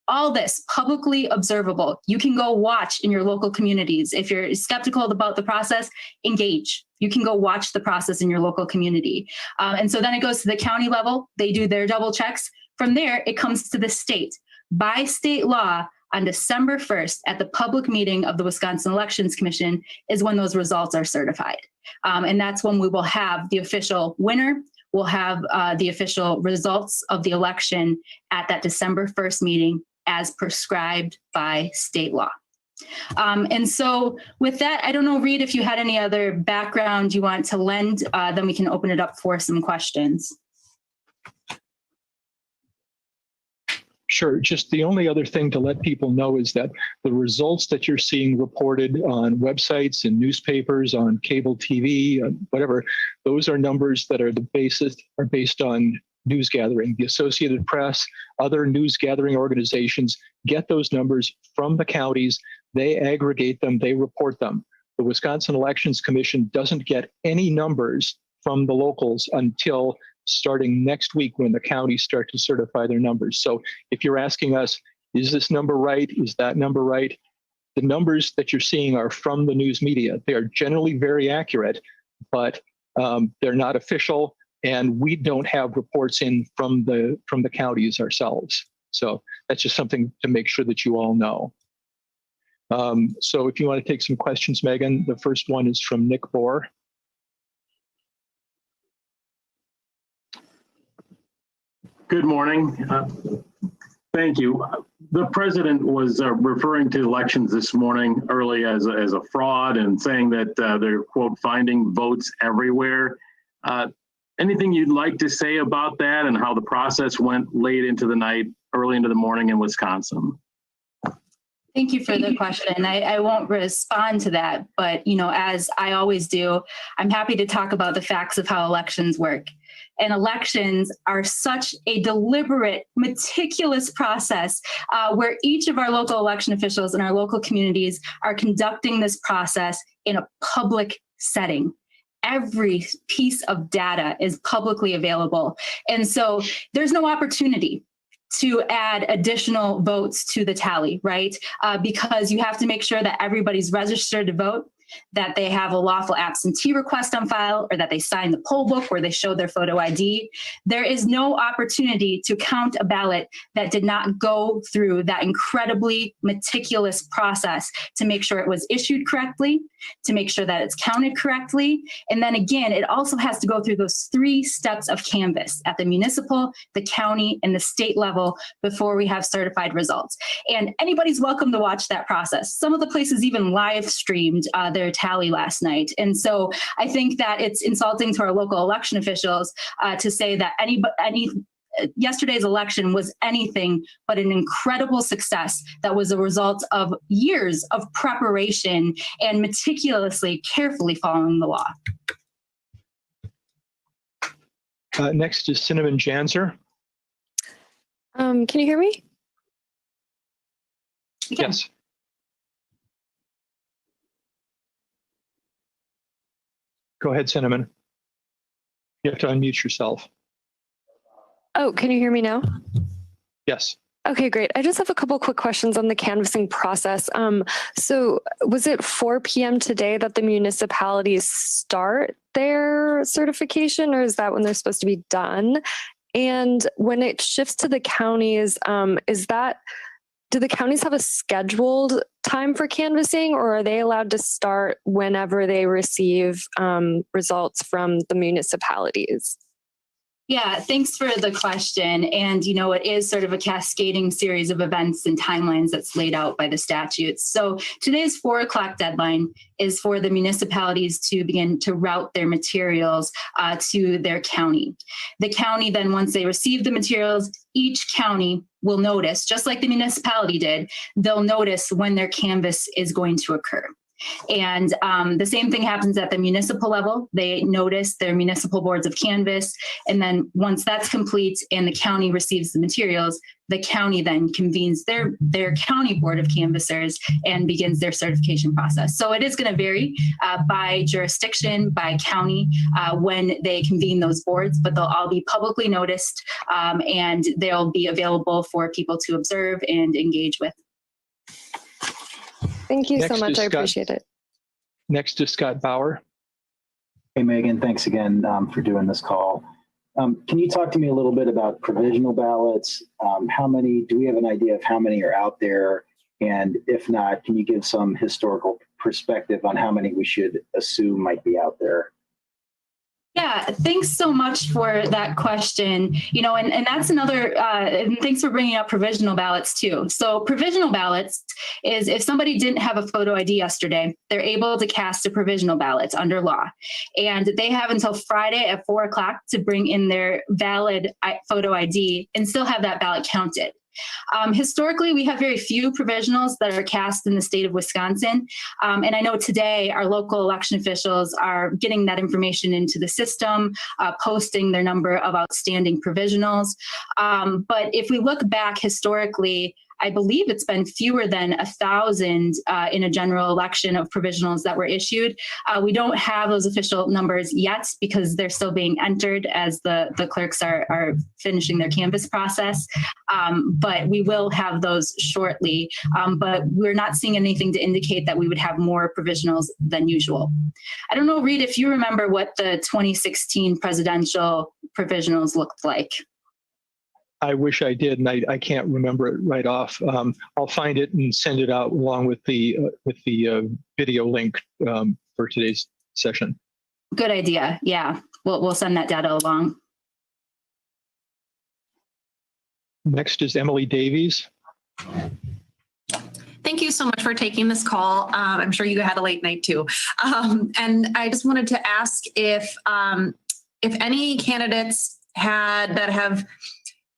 All this publicly observable. You can go watch in your local communities. If you're skeptical about the process, engage. You can go watch the process in your local community. And so then it goes to the county level. They do their double checks. From there, it comes to the state. By state law, on December 1st, at the public meeting of the Wisconsin Elections Commission, is when those results are certified. And that's when we will have the official winner. We'll have the official results of the election at that December 1st meeting, as prescribed by state law. And so with that, I don't know, Reed, if you had any other background you want to lend, then we can open it up for some questions. Sure. Just the only other thing to let people know is that the results that you're seeing reported on websites and newspapers, on cable TV, whatever, those are numbers that are based on news gathering. The Associated Press, other news gathering organizations get those numbers from the counties. They aggregate them, they report them. The Wisconsin Elections Commission doesn't get any numbers from the locals until starting next week when the counties start to certify their numbers. So if you're asking us, is this number right? Is that number right? The numbers that you're seeing are from the news media. They are generally very accurate, but they're not official. And we don't have reports in from the counties ourselves. So that's just something to make sure that you all know. So if you want to take some questions, Megan, the first one is from Nick Bohr. Good morning. Thank you. The president was referring to elections this morning early as a fraud and saying that they're, quote, finding votes everywhere. Anything you'd like to say about that and how the process went late into the night, early into the morning in Wisconsin? Thank you for the question. I won't respond to that, but as I always do, I'm happy to talk about the facts of how elections work. And elections are such a deliberate, meticulous process where each of our local election officials in our local communities are conducting this process in a public setting. Every piece of data is publicly available. And so there's no opportunity to add additional votes to the tally, right? Because you have to make sure that everybody's registered to vote, that they have a lawful absentee request on file, or that they sign the poll book where they show their photo ID. There is no opportunity to count a ballot that did not go through that incredibly meticulous process to make sure it was issued correctly, to make sure that it's counted correctly. And then again, it also has to go through those 3 steps of canvass at the municipal, the county, and the state level before we have certified results. And anybody's welcome to watch that process. Some of the places even live streamed their tally last night. And so I think that it's insulting to our local election officials to say that yesterday's election was anything but an incredible success that was a result of years of preparation and meticulously, carefully following the law. Next is Cinnamon Janzer. Can you hear me? Yes. Go ahead, Cinnamon. You have to unmute yourself. Oh, can you hear me now? Yes. Okay, great. I just have a couple quick questions on the canvassing process. So was it 4 p.m. today that the municipalities start their certification, or is that when they're supposed to be done? And when it shifts to the counties, do the counties have a scheduled time for canvassing, or are they allowed to start whenever they receive results from the municipalities? Yeah, thanks for the question. And, it is sort of a cascading series of events and timelines that's laid out by the statutes. So today's 4 o'clock deadline is for the municipalities to begin to route their materials to their county. The county then, once they receive the materials, each county will notice, just like the municipality did, they'll notice when their canvass is going to occur. And the same thing happens at the municipal level. They notice their municipal boards of canvass. And then once that's complete and the county receives the materials, the county then convenes their county board of canvassers and begins their certification process. So it is going to vary by jurisdiction, by county, when they convene those boards, but they'll all be publicly noticed and they'll be available for people to observe and engage with. Thank you so much. I appreciate it. Next is Scott Bauer. Hey, Megan, thanks again for doing this call. Can you talk to me a little bit about provisional ballots? Do we have an idea of how many are out there? And if not, can you give some historical perspective on how many we should assume might be out there? Yeah, thanks so much for that question. And that's another, and thanks for bringing up provisional ballots too. So provisional ballots is if somebody didn't have a photo ID yesterday, they're able to cast a provisional ballot under law. And they have until Friday at 4 o'clock to bring in their valid photo ID and still have that ballot counted. Historically, we have very few provisionals that are cast in the state of Wisconsin. And I know today our local election officials are getting that information into the system, posting their number of outstanding provisionals. But if we look back historically, I believe it's been fewer than 1,000 in a general election of provisionals that were issued. We don't have those official numbers yet because they're still being entered as the clerks are finishing their canvass process. But we will have those shortly. But we're not seeing anything to indicate that we would have more provisionals than usual. I don't know, Reed, if you remember what the 2016 presidential provisionals looked like. I wish I did, and I can't remember it right off. I'll find it and send it out along with the video link for today's session. Good idea. Yeah, we'll send that data along. Next is Emily Davies. Thank you so much for taking this call. I'm sure you had a late night too. And I just wanted to ask if any candidates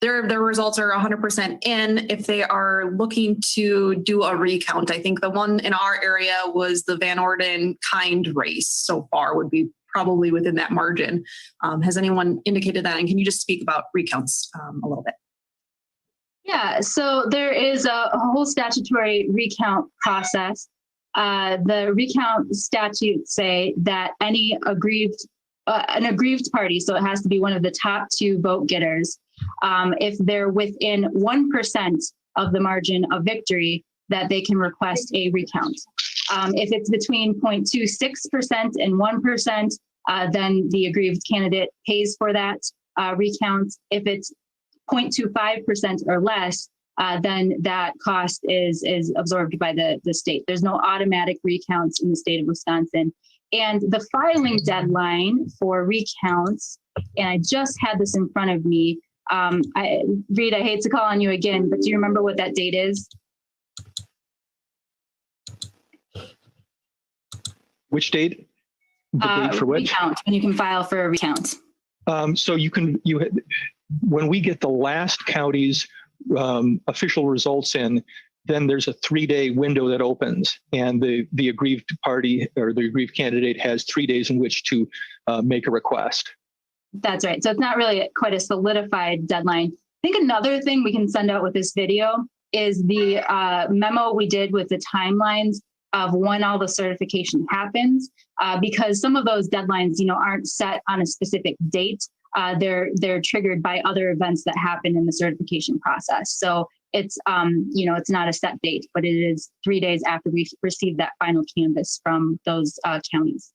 their results are 100% in. If they are looking to do a recount, I think the one in our area was the Van Orden kind race so far would be probably within that margin. Has anyone indicated that? And can you just speak about recounts a little bit? Yeah, so there is a whole statutory recount process. The recount statutes say that any an aggrieved party, so it has to be one of the top 2 vote getters, if they're within 1% of the margin of victory, that they can request a recount. If it's between 0.26% and 1%, then the aggrieved candidate pays for that recount. If it's 0.25% or less, then that cost is absorbed by the state. There's no automatic recounts in the state of Wisconsin. And the filing deadline for recounts, and I just had this in front of me. Reed, I hate to call on you again, but do you remember what that date is? Which date? The date for which? Recount, when you can file for a recount. So when we get the last county's official results in, then there's a 3-day window that opens, and the aggrieved party or the aggrieved candidate has 3 days in which to make a request. That's right. So it's not really quite a solidified deadline. I think another thing we can send out with this video is the memo we did with the timelines of when all the certification happens, because some of those deadlines, aren't set on a specific date. They're triggered by other events that happen in the certification process. So it's, it's not a set date, but it is 3 days after we receive that final canvas from those counties.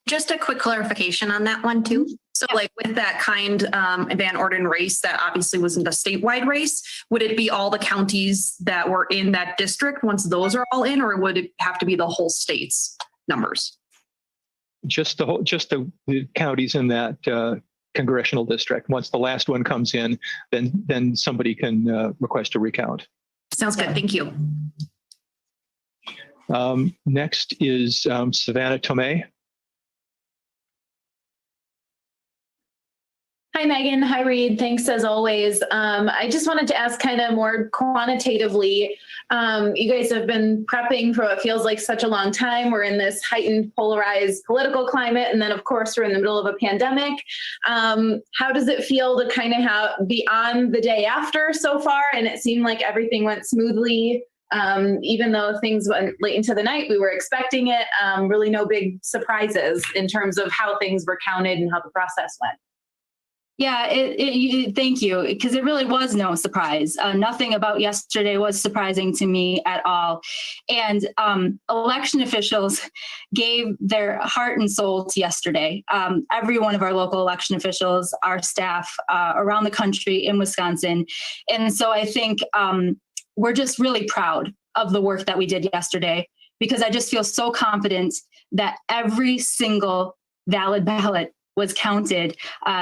Just a quick clarification on that one too. So like with that kind Van Orden race that obviously wasn't a statewide race, would it be all the counties that were in that district once those are all in, or would it have to be the whole state's numbers? Just the counties in that congressional district. Once the last one comes in, then somebody can request a recount. Sounds good. Thank you. Next is Savannah Tomei. Hi, Megan. Hi, Reed. Thanks as always. I just wanted to ask kind of more quantitatively, you guys have been prepping for what feels like such a long time. We're in this heightened polarized political climate. And then of course, we're in the middle of a pandemic. How does it feel to kind of be on the day after so far? And it seemed like everything went smoothly. Even though things went late into the night, we were expecting it. Really no big surprises in terms of how things were counted and how the process went. Yeah, thank you, because it really was no surprise. Nothing about yesterday was surprising to me at all. And election officials gave their heart and soul to yesterday. Every one of our local election officials, our staff around the country in Wisconsin. And so I think we're just really proud of the work that we did yesterday, because I just feel so confident that every single valid ballot was counted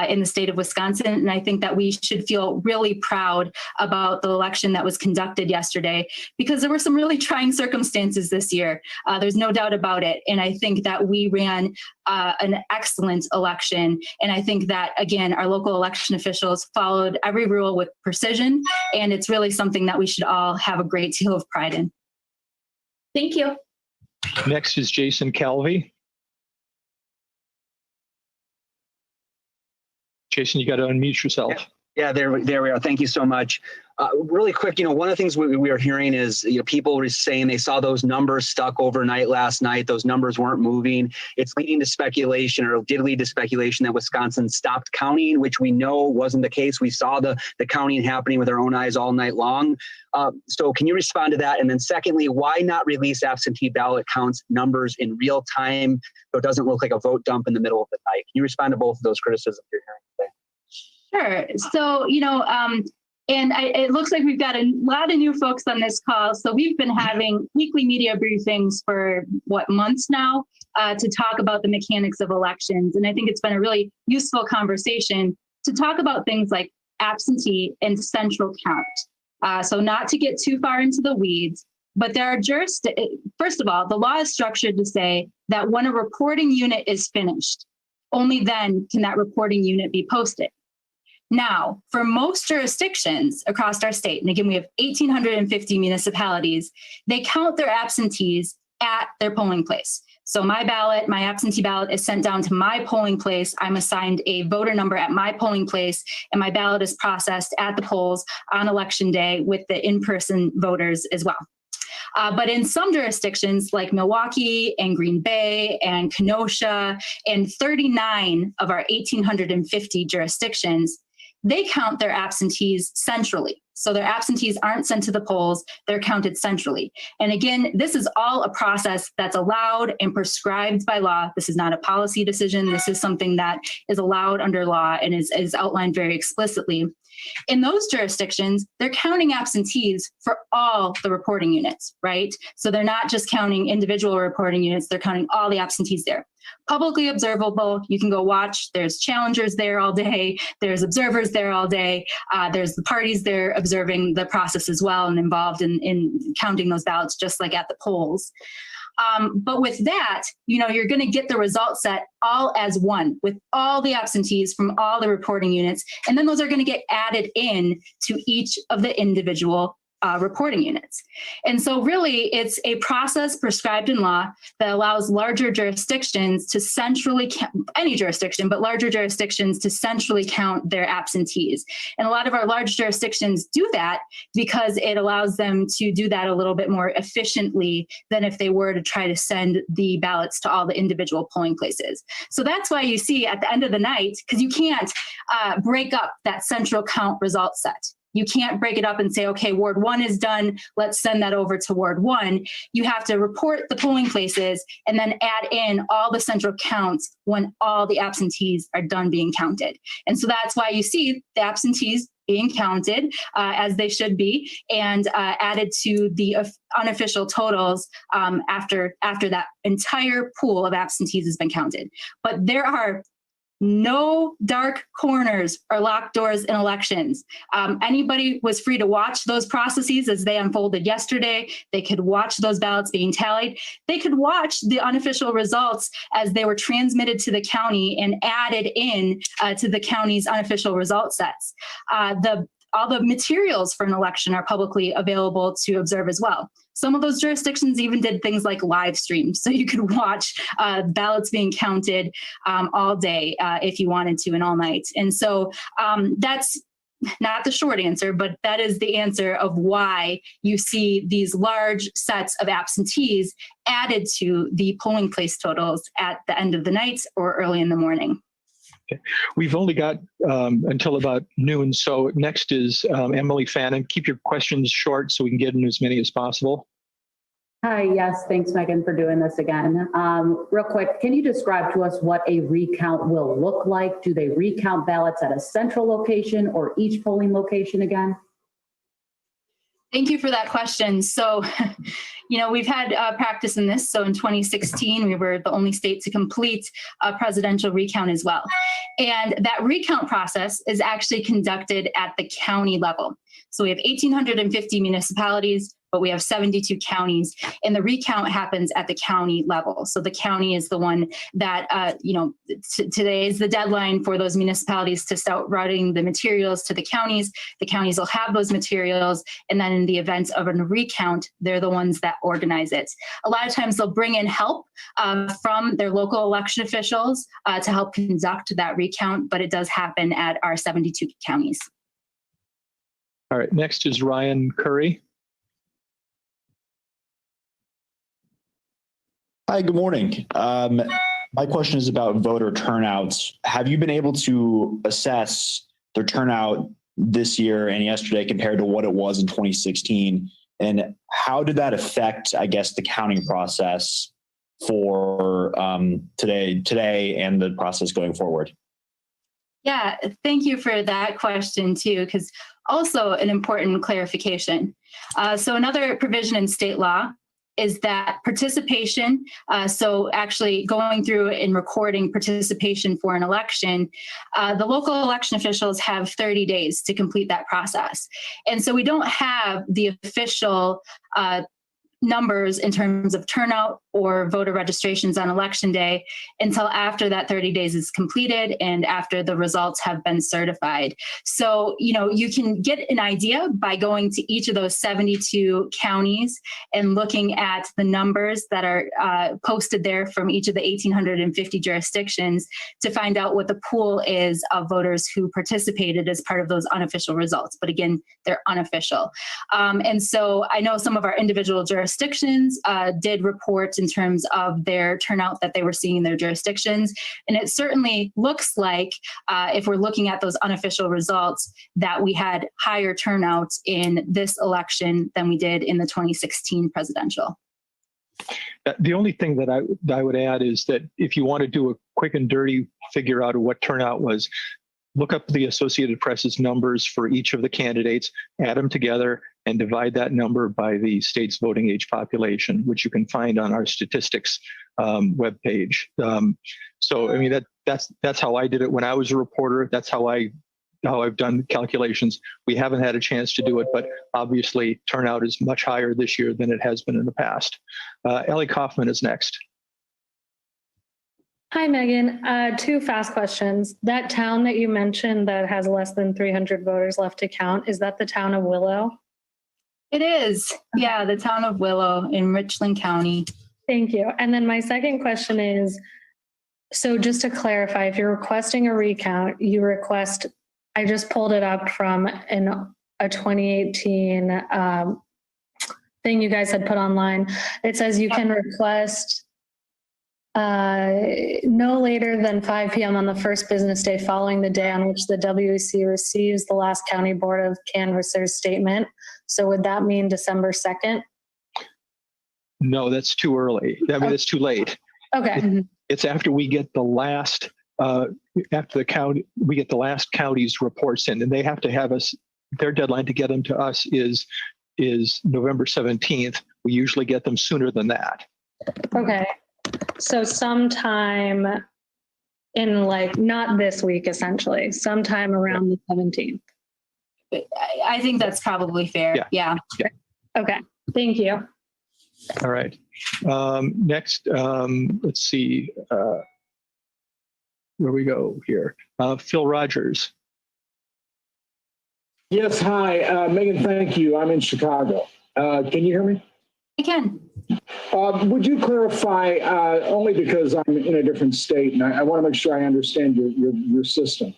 in the state of Wisconsin. And I think that we should feel really proud about the election that was conducted yesterday, because there were some really trying circumstances this year. There's no doubt about it. And I think that we ran an excellent election. And I think that, again, our local election officials followed every rule with precision. And it's really something that we should all have a great deal of pride in. Thank you. Next is Jason Calvi. Jason, you got to unmute yourself. Yeah, there we are. Thank you so much. Really quick, one of the things we are hearing is, people were saying they saw those numbers stuck overnight last night. Those numbers weren't moving. It's leading to speculation, or did lead to speculation, that Wisconsin stopped counting, which we know wasn't the case. We saw the counting happening with our own eyes all night long. So can you respond to that? And then secondly, why not release absentee ballot counts numbers in real time so it doesn't look like a vote dump in the middle of the night? Can you respond to both of those criticisms you're hearing today? Sure. So, and it looks like we've got a lot of new folks on this call. So we've been having weekly media briefings for months now to talk about the mechanics of elections. And I think it's been a really useful conversation to talk about things like absentee and central count. So not to get too far into the weeds, but there are first of all, the law is structured to say that when a reporting unit is finished, only then can that reporting unit be posted. Now, for most jurisdictions across our state, and again, we have 1,850 municipalities, they count their absentees at their polling place. So my ballot, my absentee ballot is sent down to my polling place. I'm assigned a voter number at my polling place, and my ballot is processed at the polls on election day with the in-person voters as well. But in some jurisdictions like Milwaukee and Green Bay and Kenosha and 39 of our 1,850 jurisdictions, they count their absentees centrally. So their absentees aren't sent to the polls, they're counted centrally. And again, this is all a process that's allowed and prescribed by law. This is not a policy decision. This is something that is allowed under law and is outlined very explicitly. In those jurisdictions, they're counting absentees for all the reporting units, right? So they're not just counting individual reporting units, they're counting all the absentees there. Publicly observable, you can go watch. There's challengers there all day. There's observers there all day. There's the parties there observing the process as well and involved in counting those ballots, just like at the polls. But with that, you're going to get the result set all as one with all the absentees from all the reporting units. And then those are going to get added in to each of the individual reporting units. And so really it's a process prescribed in law that allows larger jurisdictions to centrally any jurisdiction, but larger jurisdictions to centrally count their absentees. And a lot of our large jurisdictions do that because it allows them to do that a little bit more efficiently than if they were to try to send the ballots to all the individual polling places. So that's why you see at the end of the night, because you can't break up that central count result set. You can't break it up and say, okay, Ward 1 is done, let's send that over to Ward 1. You have to report the polling places and then add in all the central counts when all the absentees are done being counted. And so that's why you see the absentees being counted as they should be and added to the unofficial totals after that entire pool of absentees has been counted. But there are no dark corners or locked doors in elections. Anybody was free to watch those processes as they unfolded yesterday. They could watch those ballots being tallied. They could watch the unofficial results as they were transmitted to the county and added in to the county's unofficial result sets. All the materials for an election are publicly available to observe as well. Some of those jurisdictions even did things like live streams, so you could watch ballots being counted all day if you wanted to and all night. And so that's not the short answer, but that is the answer of why you see these large sets of absentees added to the polling place totals at the end of the night or early in the morning. Okay. We've only got until about noon. So next is Emily Fannin. Keep your questions short so we can get in as many as possible. Hi, yes, thanks Megan for doing this again. Real quick, can you describe to us what a recount will look like? Do they recount ballots at a central location or each polling location again? Thank you for that question. So, we've had practice in this. So in 2016, we were the only state to complete a presidential recount as well. And that recount process is actually conducted at the county level. So we have 1,850 municipalities, but we have 72 counties, and the recount happens at the county level. So the county is the one that, today is the deadline for those municipalities to start routing the materials to the counties. The counties will have those materials, and then in the event of a recount, they're the ones that organize it. A lot of times they'll bring in help from their local election officials to help conduct that recount, but it does happen at our 72 counties. All right, next is Ryan Curry. Hi, good morning. My question is about voter turnouts. Have you been able to assess their turnout this year and yesterday compared to what it was in 2016? And how did that affect, I guess, the counting process for today and the process going forward? Yeah, thank you for that question too, because also an important clarification. So another provision in state law is that participation, so actually going through and recording participation for an election, the local election officials have 30 days to complete that process. And so we don't have the official numbers in terms of turnout or voter registrations on election day until after that 30 days is completed and after the results have been certified. So, you can get an idea by going to each of those 72 counties and looking at the numbers that are posted there from each of the 1,850 jurisdictions to find out what the pool is of voters who participated as part of those unofficial results. But again, they're unofficial. And so I know some of our individual jurisdictions did report in terms of their turnout that they were seeing in their jurisdictions. And it certainly looks like, if we're looking at those unofficial results, that we had higher turnout in this election than we did in the 2016 presidential. The only thing that I would add is that if you want to do a quick and dirty figure out of what turnout was, look up the Associated Press's numbers for each of the candidates, add them together, and divide that number by the state's voting age population, which you can find on our statistics webpage. So, I mean, that's how I did it when I was a reporter. That's how I've done calculations. We haven't had a chance to do it, but obviously turnout is much higher this year than it has been in the past. Ellie Kaufman is next. Hi, Megan. Two fast questions. That town that you mentioned that has less than 300 voters left to count, is that the town of Willow? It is. Yeah, the town of Willow in Richland County. Thank you. And then my second question is, so just to clarify, if you're requesting a recount, you request, I just pulled it up from a 2018 thing you guys had put online. It says you can request no later than 5 p.m. on the first business day following the day on which the WEC receives the last County Board of Canvassers statement. So would that mean December 2nd? No, that's too early. I mean, it's too late. Okay. It's after we get the last, we get the last county's reports in, and they have to have us, their deadline to get them to us is November 17th. We usually get them sooner than that. Okay. So sometime in not this week, essentially, sometime around the 17th. I think that's probably fair. Yeah. Okay. Thank you. All right. Next, let's see where we go here. Phil Rogers. Yes. Hi, Megan. Thank you. I'm in Chicago. Can you hear me? I can. Would you clarify, only because I'm in a different state and I want to make sure I understand your system.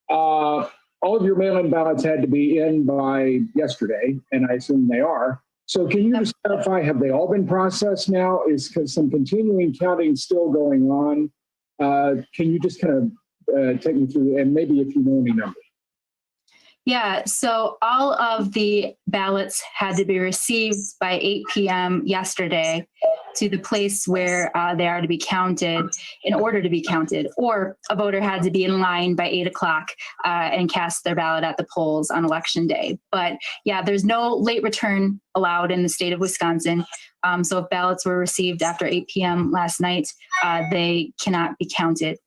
All of your mail-in ballots had to be in by yesterday, and I assume they are. So can you just clarify, have they all been processed now? Is some continuing counting still going on? Can you just kind of take me through, and maybe if you know any numbers? Yeah, so all of the ballots had to be received by 8 p.m. yesterday to the place where they are to be counted in order to be counted, or a voter had to be in line by 8 o'clock and cast their ballot at the polls on election day. But yeah, there's no late return allowed in the state of Wisconsin. So if ballots were received after 8 p.m. last night, they cannot be counted.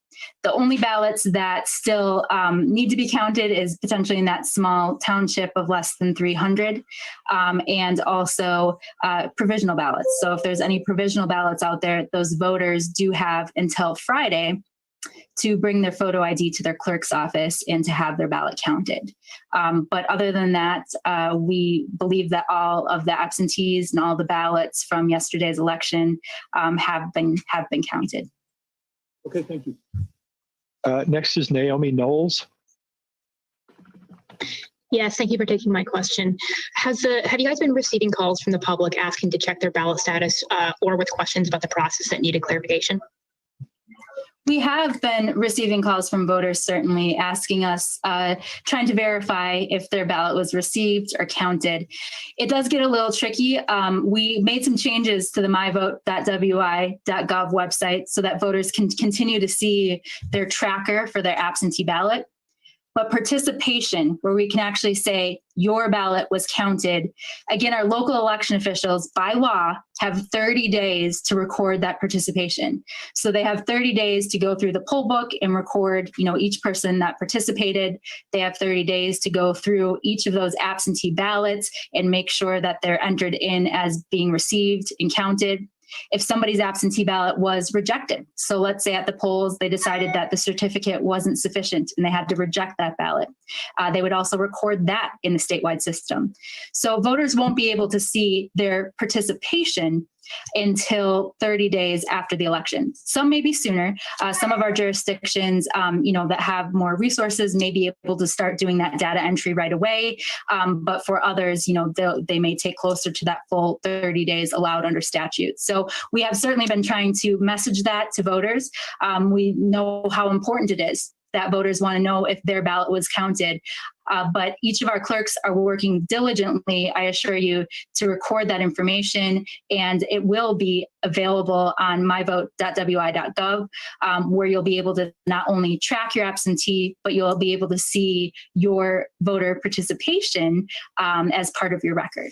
The only ballots that still need to be counted is potentially in that small township of less than 300, and also provisional ballots. So if there's any provisional ballots out there, those voters do have until Friday to bring their photo ID to their clerk's office and to have their ballot counted. But other than that, we believe that all of the absentees and all the ballots from yesterday's election have been counted. Okay, thank you. Next is Naomi Knowles. Yes, thank you for taking my question. Have you guys been receiving calls from the public asking to check their ballot status or with questions about the process that needed clarification? We have been receiving calls from voters, certainly asking us, trying to verify if their ballot was received or counted. It does get a little tricky. We made some changes to the myvote.wi.gov website so that voters can continue to see their tracker for their absentee ballot. But participation, where we can actually say your ballot was counted, again, our local election officials by law have 30 days to record that participation. So they have 30 days to go through the poll book and record, each person that participated. They have 30 days to go through each of those absentee ballots and make sure that they're entered in as being received and counted. If somebody's absentee ballot was rejected, so let's say at the polls, they decided that the certificate wasn't sufficient and they had to reject that ballot, they would also record that in the statewide system. So voters won't be able to see their participation until 30 days after the election. Some may be sooner. Some of our jurisdictions, that have more resources may be able to start doing that data entry right away. But for others, they may take closer to that full 30 days allowed under statute. So we have certainly been trying to message that to voters. We know how important it is that voters want to know if their ballot was counted. But each of our clerks are working diligently, I assure you, to record that information, and it will be available on myvote.wi.gov, where you'll be able to not only track your absentee, but you'll be able to see your voter participation as part of your record.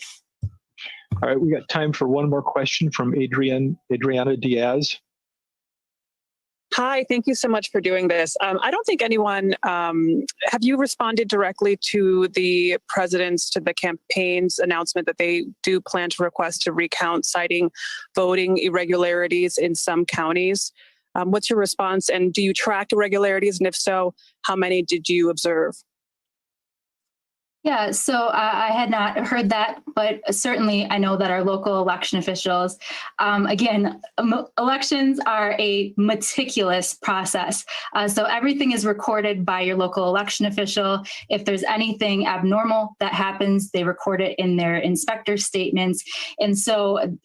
All right, we got time for one more question from Adriana Diaz. Hi, thank you so much for doing this. I don't think anyone, have you responded directly to the the campaign's announcement that they do plan to request to recount, citing voting irregularities in some counties? What's your response? And do you track irregularities? And if so, how many did you observe? Yeah, so I had not heard that, but certainly I know that our local election officials, elections are a meticulous process. So everything is recorded by your local election official. If there's anything abnormal that happens, they record it in their inspector statements. And so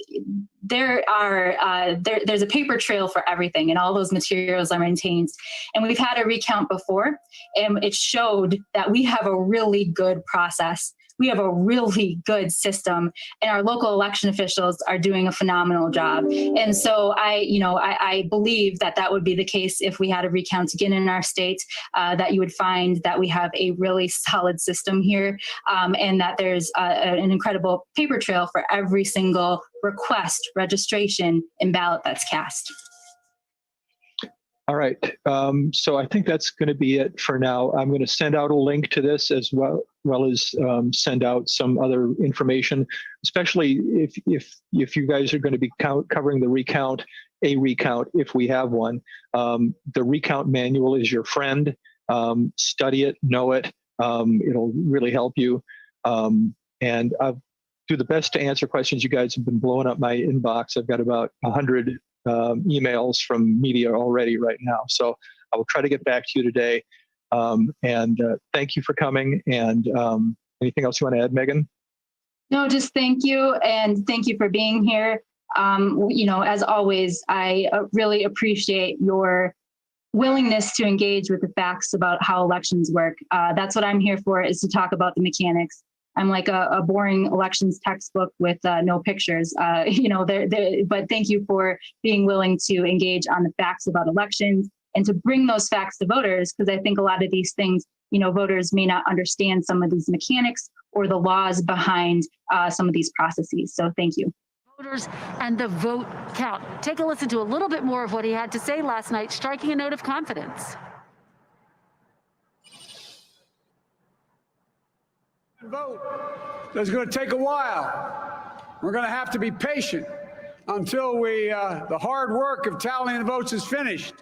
there's a paper trail for everything, and all those materials are maintained. And we've had a recount before, and it showed that we have a really good process. We have a really good system, and our local election officials are doing a phenomenal job. And so I believe that would be the case if we had a recount again in our state, that you would find that we have a really solid system here, and that there's an incredible paper trail for every single request, registration, and ballot that's cast. All right, so I think that's going to be it for now. I'm going to send out a link to this as well as send out some other information, especially if you guys are going to be covering the recount, if we have one. The recount manual is your friend. Study it, know it. It'll really help you. And I'll do the best to answer questions. You guys have been blowing up my inbox. I've got about 100 emails from media already right now. So I will try to get back to you today. And thank you for coming. And anything else you want to add, Megan? No, just thank you. And thank you for being here. As always, I really appreciate your willingness to engage with the facts about how elections work. That's what I'm here for, is to talk about the mechanics. I'm like a boring elections textbook with no pictures, but thank you for being willing to engage on the facts about elections and to bring those facts to voters, because I think a lot of these things, voters may not understand some of these mechanics or the laws behind some of these processes. So thank you. Voters and the vote count. Take a listen to a little bit more of what he had to say last night, striking a note of confidence. Vote. That's going to take a while. We're going to have to be patient until the hard work of tallying the votes is finished.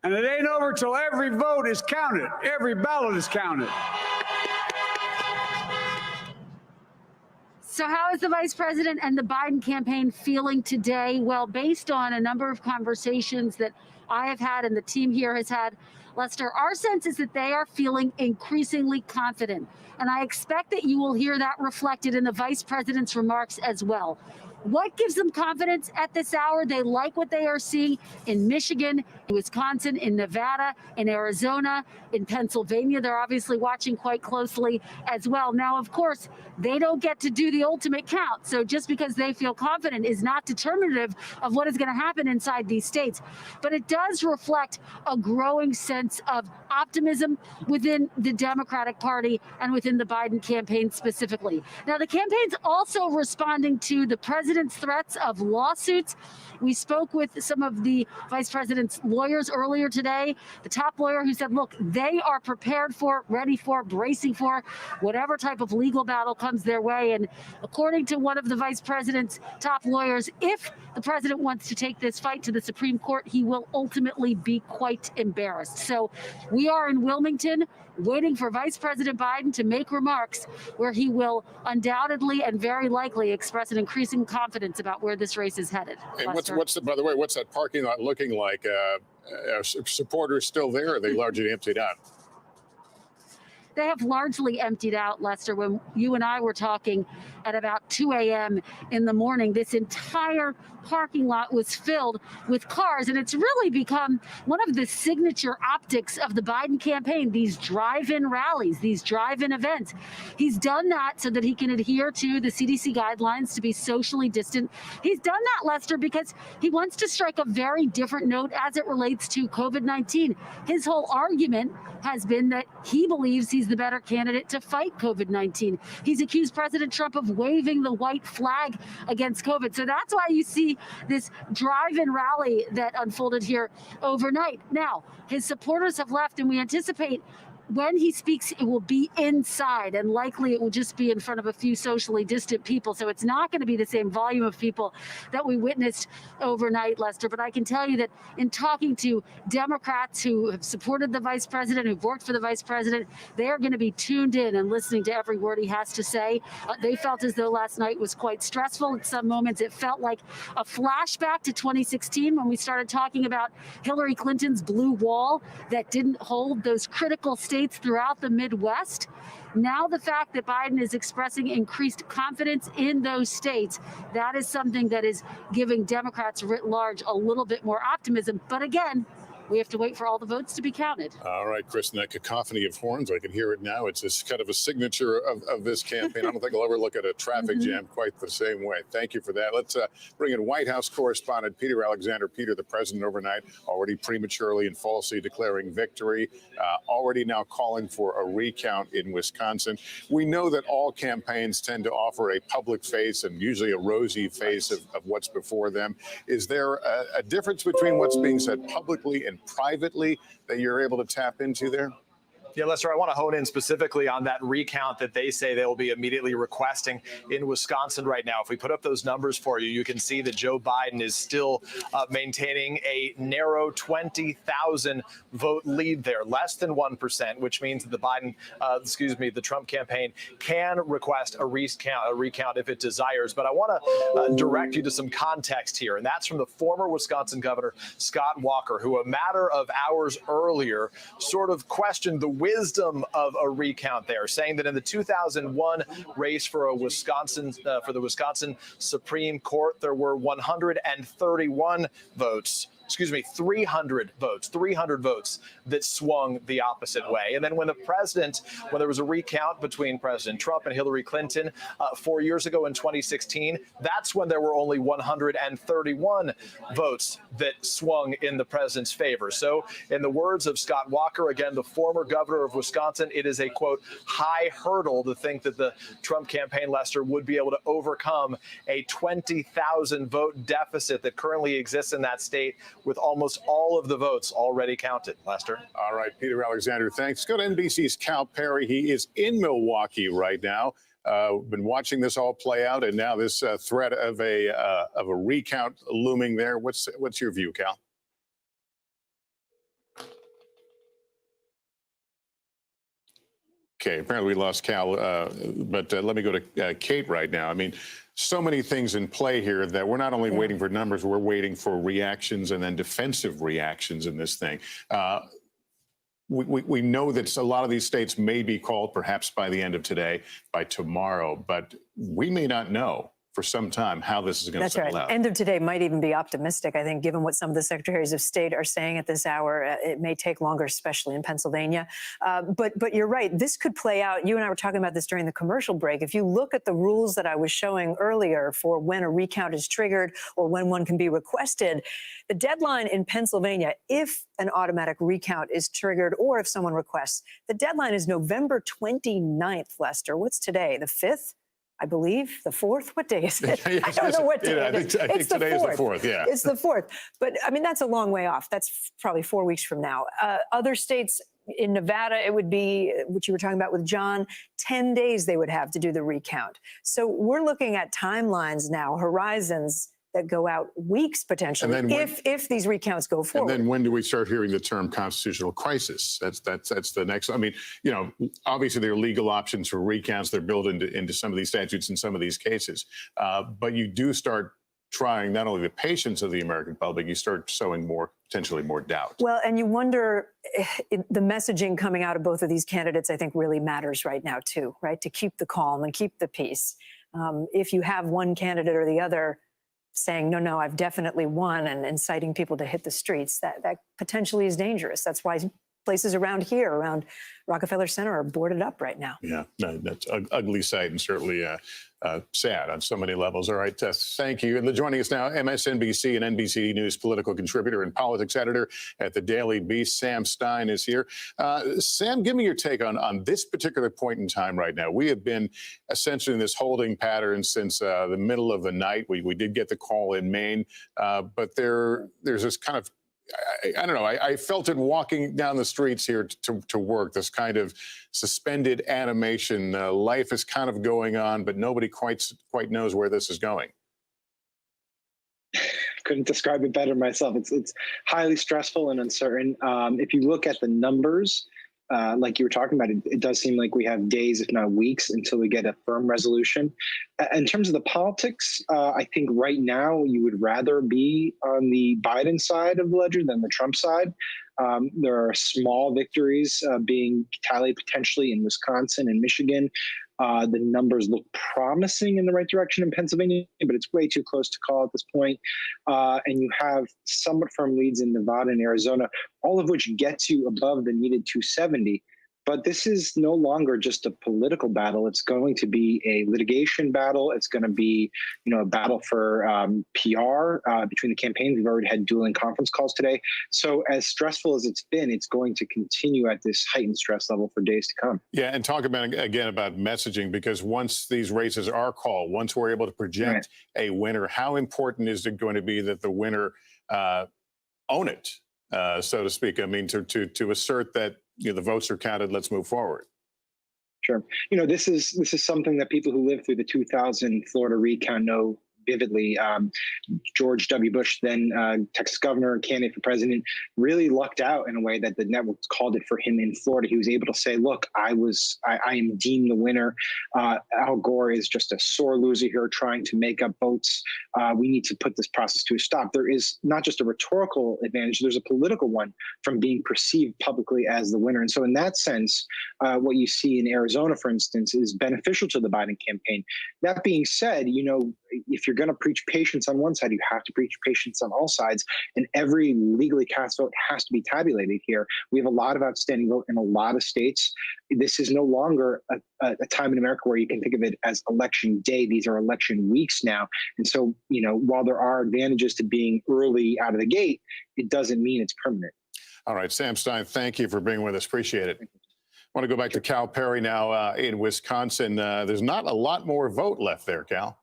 And it ain't over till every vote is counted. Every ballot is counted. So how is the vice president and the Biden campaign feeling today? Well, based on a number of conversations that I have had and the team here has had, Lester, our sense is that they are feeling increasingly confident. And I expect that you will hear that reflected in the vice president's remarks as well. What gives them confidence at this hour? They like what they are seeing in Michigan in Wisconsin, in Nevada, in Arizona, in Pennsylvania. They're obviously watching quite closely as well. Now, of course, they don't get to do the ultimate count. So just because they feel confident is not determinative of what is going to happen inside these states. But it does reflect a growing sense of optimism within the Democratic Party and within the Biden campaign specifically. Now, the campaign's also responding to the president's threats of lawsuits. We spoke with some of the vice president's lawyers earlier today, the top lawyer who said, look, they are prepared for, ready for, bracing for whatever type of legal battle comes their way. And according to one of the vice president's top lawyers, if the president wants to take this fight to the Supreme Court, he will ultimately be quite embarrassed. So we are in Wilmington waiting for Vice President Biden to make remarks where he will undoubtedly and very likely express an increasing confidence about where this race is headed. And by the way, what's that parking lot looking like? Are supporters still there? Or are they largely emptied out? They have largely emptied out, Lester. When you and I were talking at about 2 a.m. in the morning, this entire parking lot was filled with cars. And it's really become one of the signature optics of the Biden campaign, these drive-in rallies, these drive-in events. He's done that so that he can adhere to the CDC guidelines to be socially distant. He's done that, Lester, because he wants to strike a very different note as it relates to COVID-19. His whole argument has been that he believes he's the better candidate to fight COVID-19. He's accused President Trump of waving the white flag against COVID. So that's why you see this drive-in rally that unfolded here overnight. Now, his supporters have left, and we anticipate when he speaks, it will be inside, and likely it will just be in front of a few socially distant people. So it's not going to be the same volume of people that we witnessed overnight, Lester. But I can tell you that in talking to Democrats who have supported the vice president, who've worked for the vice president, they are going to be tuned in and listening to every word he has to say. They felt as though last night was quite stressful. At some moments, it felt like a flashback to 2016 when we started talking about Hillary Clinton's blue wall that didn't hold those critical states throughout the Midwest. Now the fact that Biden is expressing increased confidence in those states, that is something that is giving Democrats writ large a little bit more optimism. But again, we have to wait for all the votes to be counted. All right, Kristen, that cacophony of horns, I can hear it now. It's just kind of a signature of this campaign. I don't think I'll ever look at a traffic jam quite the same way. Thank you for that. Let's bring in White House correspondent Peter Alexander. Peter, the president overnight already prematurely and falsely declaring victory, already now calling for a recount in Wisconsin. We know that all campaigns tend to offer a public face and usually a rosy face of what's before them. Is there a difference between what's being said publicly and privately that you're able to tap into there? Yeah, Lester, I want to hone in specifically on that recount that they say they will be immediately requesting in Wisconsin right now. If we put up those numbers for you, you can see that Joe Biden is still maintaining a narrow 20,000 vote lead there, less than 1%, which means that the Trump campaign can request a recount if it desires. But I want to direct you to some context here, and that's from the former Wisconsin governor, Scott Walker, who a matter of hours earlier sort of questioned the wisdom of a recount there, saying that in the 2001 race for the Wisconsin Supreme Court, there were 131 votes. 300 votes that swung the opposite way. And then when there was a recount between President Trump and Hillary Clinton 4 years ago in 2016, that's when there were only 131 votes that swung in the president's favor. So in the words of Scott Walker, again, the former governor of Wisconsin, it is a, quote, high hurdle to think that the Trump campaign, Lester, would be able to overcome a 20,000 vote deficit that currently exists in that state, with almost all of the votes already counted. Lester. All right, Peter Alexander, thanks. Go to NBC's Cal Perry. He is in Milwaukee right now. Been watching this all play out, and now this threat of a recount looming there. What's your view, Cal? Okay, apparently we lost Cal, but let me go to Kate right now. I mean, so many things in play here that we're not only waiting for numbers, we're waiting for reactions and then defensive reactions in this thing. We know that a lot of these states may be called perhaps by the end of today, by tomorrow, but we may not know for some time how this is going to That's settle right. out. End of today might even be optimistic. I think, given what some of the secretaries of state are saying at this hour, it may take longer, especially in Pennsylvania. But you're right. This could play out. You and I were talking about this during the commercial break. If you look at the rules that I was showing earlier for when a recount is triggered or when one can be requested, the deadline in Pennsylvania, if an automatic recount is triggered or if someone requests, the deadline is November 29th, Lester. What's today? The 5th? I believe the 4th. What day is it? I don't know what day it is. I think It's the today is the 4th. 4th, yeah. It's the 4th. But I mean, that's a long way off. That's probably 4 weeks from now. Other states, in Nevada, it would be, what you were talking about with John, 10 days they would have to do the recount. So we're looking at timelines now, horizons that go out weeks potentially, And then if these recounts go forward. And then when do we start hearing the term constitutional crisis? That's the next. I mean, you know, obviously there are legal options for recounts. They're built into some of these statutes in some of these cases. But you do start trying not only the patience of the American public, you start sowing potentially more doubt. Well, and you wonder, the messaging coming out of both of these candidates, I think, really matters right now, too, right? To keep the calm and keep the peace. If you have one candidate or the other saying, no, I've definitely won, and inciting people to hit the streets, that potentially is dangerous. That's why places around here, around Rockefeller Center, are boarded up right now. Yeah, no, that's an ugly sight and certainly sad on so many levels. All right, thank you. And joining us now, MSNBC and NBC News political contributor and politics editor at the Daily Beast, Sam Stein, is here. Sam, give me your take on this particular point in time right now. We have been essentially in this holding pattern since the middle of the night. We did get the call in Maine, but there's this kind of, I don't know. I felt it walking down the streets here to work, this kind of suspended animation. Life is kind of going on, but nobody quite knows where this is going. Couldn't describe it better myself. It's highly stressful and uncertain. If you look at the numbers, like you were talking about, it does seem like we have days, if not weeks, until we get a firm resolution. In terms of the politics, I think right now you would rather be on the Biden side of the ledger than the Trump side. There are small victories being tallied potentially in Wisconsin and Michigan. The numbers look promising in the right direction in Pennsylvania, but it's way too close to call at this point. And you have somewhat firm leads in Nevada and Arizona, all of which get you above the needed 270. But this is no longer just a political battle. It's going to be a litigation battle. It's going to be, a battle for PR between the campaigns. We've already had dueling conference calls today. So as stressful as it's been, it's going to continue at this heightened stress level for days to come. Yeah, and talk about messaging, because once these races are called, once we're able to project a winner, how important is it going to be that the winner own it, so to speak? I mean, to assert that the votes are counted, let's move forward. Sure. This is something that people who lived through the 2000 Florida recount know vividly. George W. Bush, then Texas governor, candidate for president, really lucked out in a way that the networks called it for him in Florida. He was able to say, look, I am deemed the winner. Al Gore is just a sore loser here trying to make up votes. We need to put this process to a stop. There is not just a rhetorical advantage, there's a political one from being perceived publicly as the winner. And so in that sense, what you see in Arizona, for instance, is beneficial to the Biden campaign. That being said, if you're going to preach patience on one side, you have to preach patience on all sides. And every legally cast vote has to be tabulated here. We have a lot of outstanding vote in a lot of states. This is no longer a time in America where you can think of it as election day. These are election weeks now. And so, while there are advantages to being early out of the gate, it doesn't mean it's permanent. All right, Sam Stein, thank you for being with us. Appreciate it. I want to go back to Cal Perry now in Wisconsin. There's not a lot more vote left there, Cal.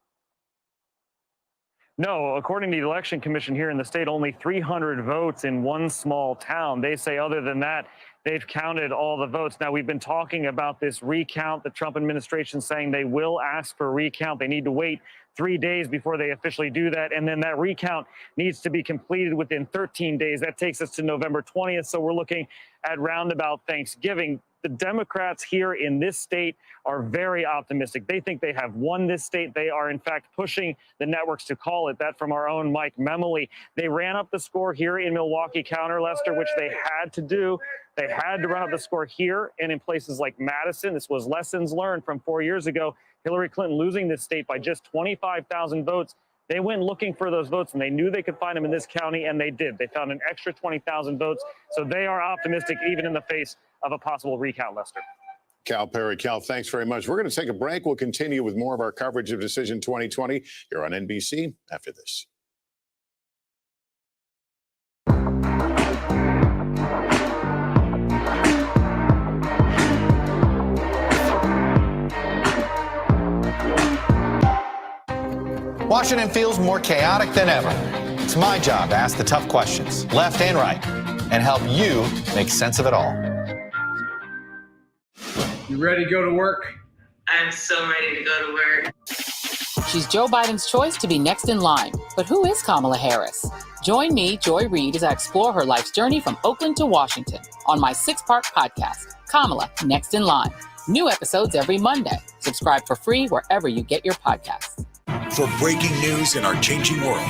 No, according to the Election Commission here in the state, only 300 votes in one small town. They say other than that, they've counted all the votes. Now, we've been talking about this recount, the Trump administration saying they will ask for a recount. They need to wait 3 days before they officially do that. And then that recount needs to be completed within 13 days. That takes us to November 20th. So we're looking at roundabout Thanksgiving. The Democrats here in this state are very optimistic. They think they have won this state. They are, in fact, pushing the networks to call it. That from our own Mike Memoli. They ran up the score here in Milwaukee County, Lester, which they had to do. They had to run up the score here and in places like Madison. This was lessons learned from 4 years ago. Hillary Clinton losing this state by just 25,000 votes. They went looking for those votes, and they knew they could find them in this county, and they did. They found an extra 20,000 votes. So they are optimistic even in the face of a possible recount, Lester. Cal Perry. Cal, thanks very much. We're going to take a break. We'll continue with more of our coverage of Decision 2020 here on NBC after this. Washington feels more chaotic than ever. It's my job to ask the tough questions, left and right, and help you make sense of it all. You ready to go to work? I'm so ready to go to work. She's Joe Biden's choice to be next in line. But who is Kamala Harris? Join me, Joy Reid, as I explore her life's journey from Oakland to Washington on my 6-part podcast, Kamala Next in Line. New episodes every Monday. Subscribe for free wherever you get your podcasts. For breaking news in our changing world,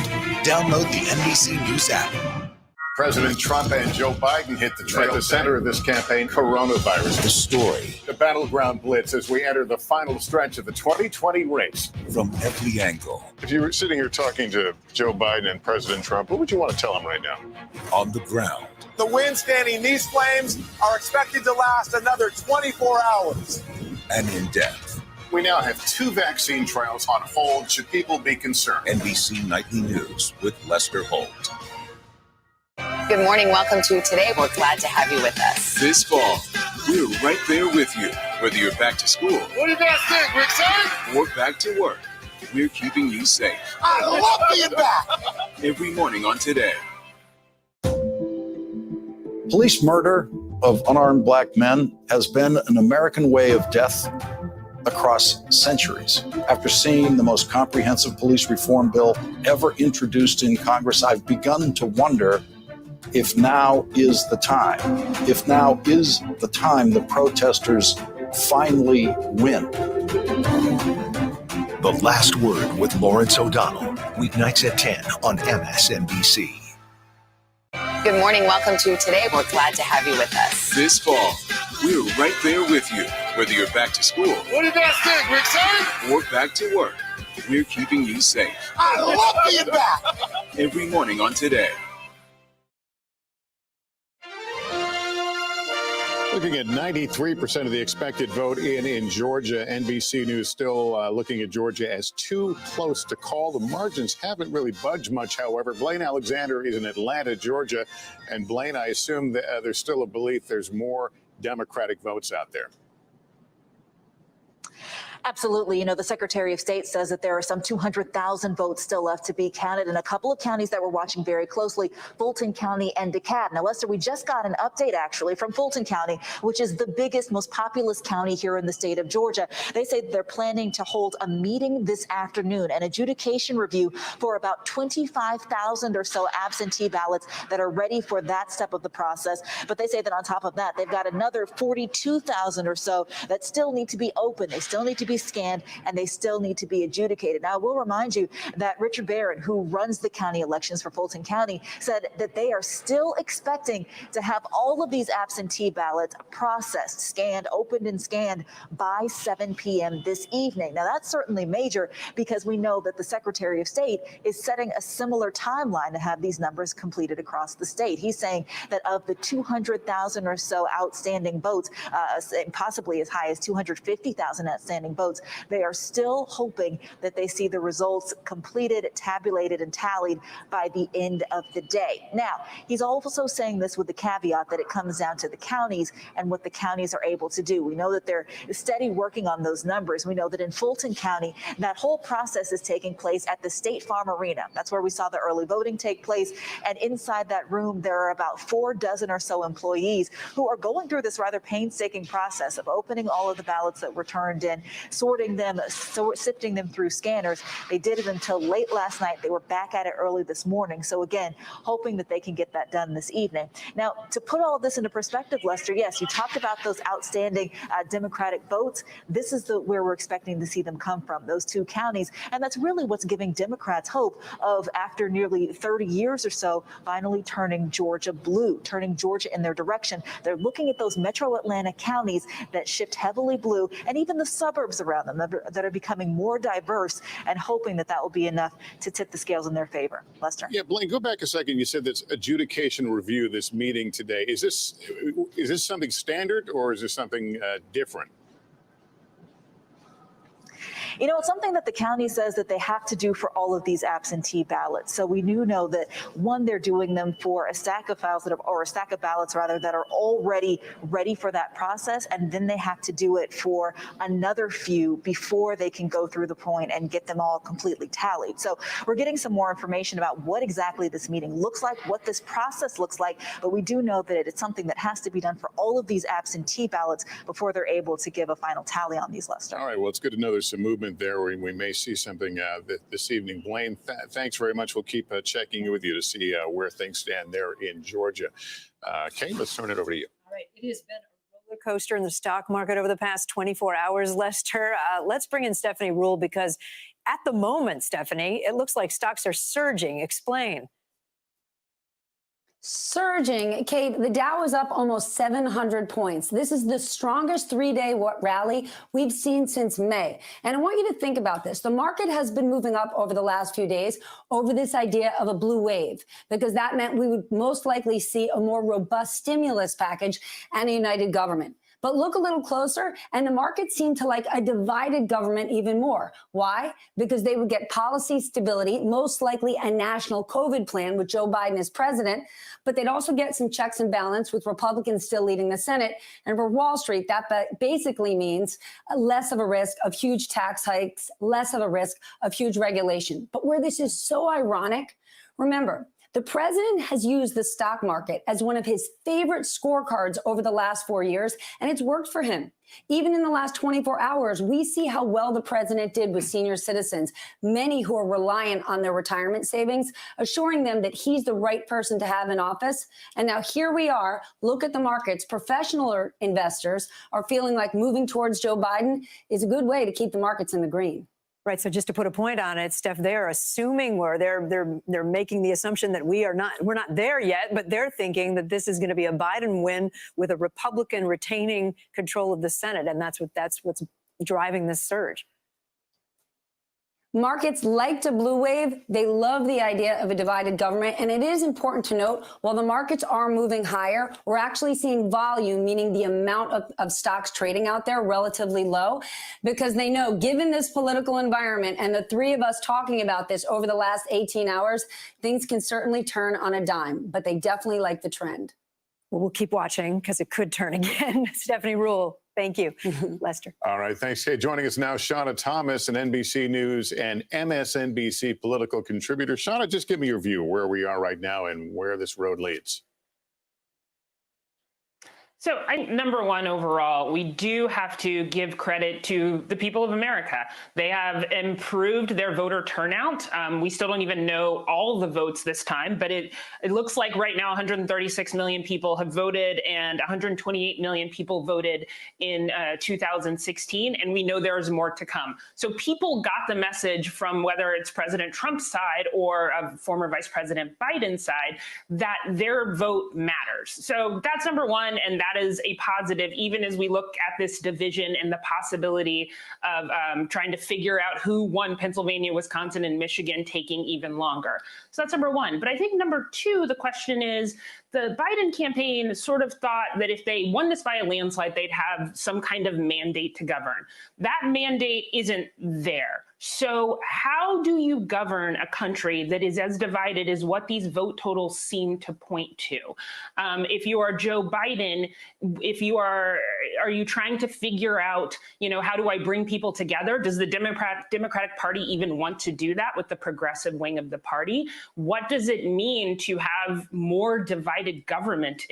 download the NBC News app. President Trump and Joe Biden hit the trail. At the center of this campaign, coronavirus. The story. The battleground blitz as we enter the final stretch of the 2020 race. From every angle. If you were sitting here talking to Joe Biden and President Trump, what would you want to tell them right now? On the ground. The wind standing these flames are expected to last another 24 hours. And in depth. We now have 2 vaccine trials on hold. Should people be concerned? NBC Nightly News with Lester Holt. Good morning. Welcome to Today. We're glad to have you with us. This fall, we're right there with you. Whether you're back to school. What do you guys think? We're excited? Or back to work. We're keeping you safe. I love being back. Every morning on Today. Police murder of unarmed black men has been an American way of death across centuries. After seeing the most comprehensive police reform bill ever introduced in Congress, I've begun to wonder if now is the time. If now is the time the protesters finally win. The Last Word with Lawrence O'Donnell. Weeknights at 10 on MSNBC. Good morning. Welcome to Today. We're glad to have you with us. This fall, we're right there with you. Whether you're back to school. What do you guys think? We're excited? Or back to work. We're keeping you safe. I love being back. Every morning on Today. Looking at 93% of the expected vote in Georgia. NBC News still looking at Georgia as too close to call. The margins haven't really budged much, however. Blaine Alexander is in Atlanta, Georgia. And Blaine, I assume that there's still a belief there's more Democratic votes out there. Absolutely. You know, the Secretary of State says that there are some 200,000 votes still left to be counted in a couple of counties that we're watching very closely, Fulton County and DeKalb. Now, Lester, we just got an update actually from Fulton County, which is the biggest, most populous county here in the state of Georgia. They say they're planning to hold a meeting this afternoon, an adjudication review for about 25,000 or so absentee ballots that are ready for that step of the process. But they say that on top of that, they've got another 42,000 or so that still need to be open. They still need to be scanned, and they still need to be adjudicated. Now, I will remind you that Richard Barron, who runs the county elections for Fulton County, said that they are still expecting to have all of these absentee ballots processed, scanned, opened and scanned by 7 p.m. this evening. Now, that's certainly major because we know that the Secretary of State is setting a similar timeline to have these numbers completed across the state. He's saying that of the 200,000 or so outstanding votes, possibly as high as 250,000 outstanding votes, they are still hoping that they see the results completed, tabulated, and tallied by the end of the day. Now, he's also saying this with the caveat that it comes down to the counties and what the counties are able to do. We know that they're steady working on those numbers. We know that in Fulton County, that whole process is taking place at the State Farm Arena. That's where we saw the early voting take place. And inside that room, there are about 4 dozen or so employees who are going through this rather painstaking process of opening all of the ballots that were turned in, sorting them, sifting them through scanners. They did it until late last night. They were back at it early this morning. So again, hoping that they can get that done this evening. Now, to put all of this into perspective, Lester, yes, you talked about those outstanding Democratic votes. This is where we're expecting to see them come from, those 2 counties. And that's really what's giving Democrats hope of, after nearly 30 years or so, finally turning Georgia blue, turning Georgia in their direction. They're looking at those metro Atlanta counties that shift heavily blue, and even the suburbs buzz around them, that are becoming more diverse, and hoping that that will be enough to tip the scales in their favor. Lester? Yeah, Blaine, go back a second. You said this adjudication review, this meeting today. Is this something standard, or is this something different? You know, it's something that the county says that they have to do for all of these absentee ballots. So we do know that, one, they're doing them for a stack of files or a stack of ballots rather, that are already ready for that process, and then they have to do it for another few before they can go through the point and get them all completely tallied. So we're getting some more information about what exactly this meeting looks like, what this process looks like, but we do know that it's something that has to be done for all of these absentee ballots before they're able to give a final tally on these, Lester. All right, well, it's good to know there's some movement there. We may see something this evening. Blaine, thanks very much. We'll keep checking with you to see where things stand there in Georgia. Kate, let's turn it over to you. All right, it has been a roller coaster in the stock market over the past 24 hours, Lester. Let's bring in Stephanie Ruhle, because at the moment, Stephanie, it looks like stocks are surging. Explain. Surging. Kate, the Dow is up almost 700 points. This is the strongest three-day rally we've seen since May. And I want you to think about this. The market has been moving up over the last few days over this idea of a blue wave, because that meant we would most likely see a more robust stimulus package and a united government. But look a little closer, and the market seemed to like a divided government even more. Why? Because they would get policy stability, most likely a national COVID plan with Joe Biden as president, but they'd also get some checks and balance with Republicans still leading the Senate. And for Wall Street, that basically means less of a risk of huge tax hikes, less of a risk of huge regulation. But where this is so ironic, remember, the president has used the stock market as one of his favorite scorecards over the last 4 years, and it's worked for him. Even in the last 24 hours, we see how well the president did with senior citizens, many who are reliant on their retirement savings, assuring them that he's the right person to have in office. And now here we are. Look at the markets. Professional investors are feeling like moving towards Joe Biden is a good way to keep the markets in the green. Right. So just to put a point on it, Steph, they're assuming they're making the assumption that we're not there yet, but they're thinking that this is going to be a Biden win with a Republican retaining control of the Senate. And that's what's driving this surge. Markets liked a blue wave. They love the idea of a divided government. And it is important to note, while the markets are moving higher, we're actually seeing volume, meaning the amount of stocks trading out there, relatively low, because they know, given this political environment and the three of us talking about this over the last 18 hours, things can certainly turn on a dime, but they definitely like the trend. Well, we'll keep watching because it could turn again. Stephanie Ruhle. Thank you, Lester. All right. Thanks, Kate. Joining us now, Shauna Thomas, an NBC News and MSNBC political contributor. Shauna, just give me your view where we are right now and where this road leads. So number one, overall, we do have to give credit to the people of America. They have improved their voter turnout. We still don't even know all the votes this time, but it looks like right now 136 million people have voted and 128 million people voted in 2016. And we know there's more to come. So people got the message from whether it's President Trump's side or former Vice President Biden's side that their vote matters. So that's number one. And that is a positive, even as we look at this division and the possibility of trying to figure out who won Pennsylvania, Wisconsin, and Michigan taking even longer. So that's number one. But I think number two, the question is, the Biden campaign sort of thought that if they won this by a landslide, they'd have some kind of mandate to govern. That mandate isn't there. So how do you govern a country that is as divided as what these vote totals seem to point to? If you are Joe Biden, are you trying to figure out, how do I bring people together? Does the Democratic Party even want to do that with the progressive wing of the party? What does it mean to have more divided government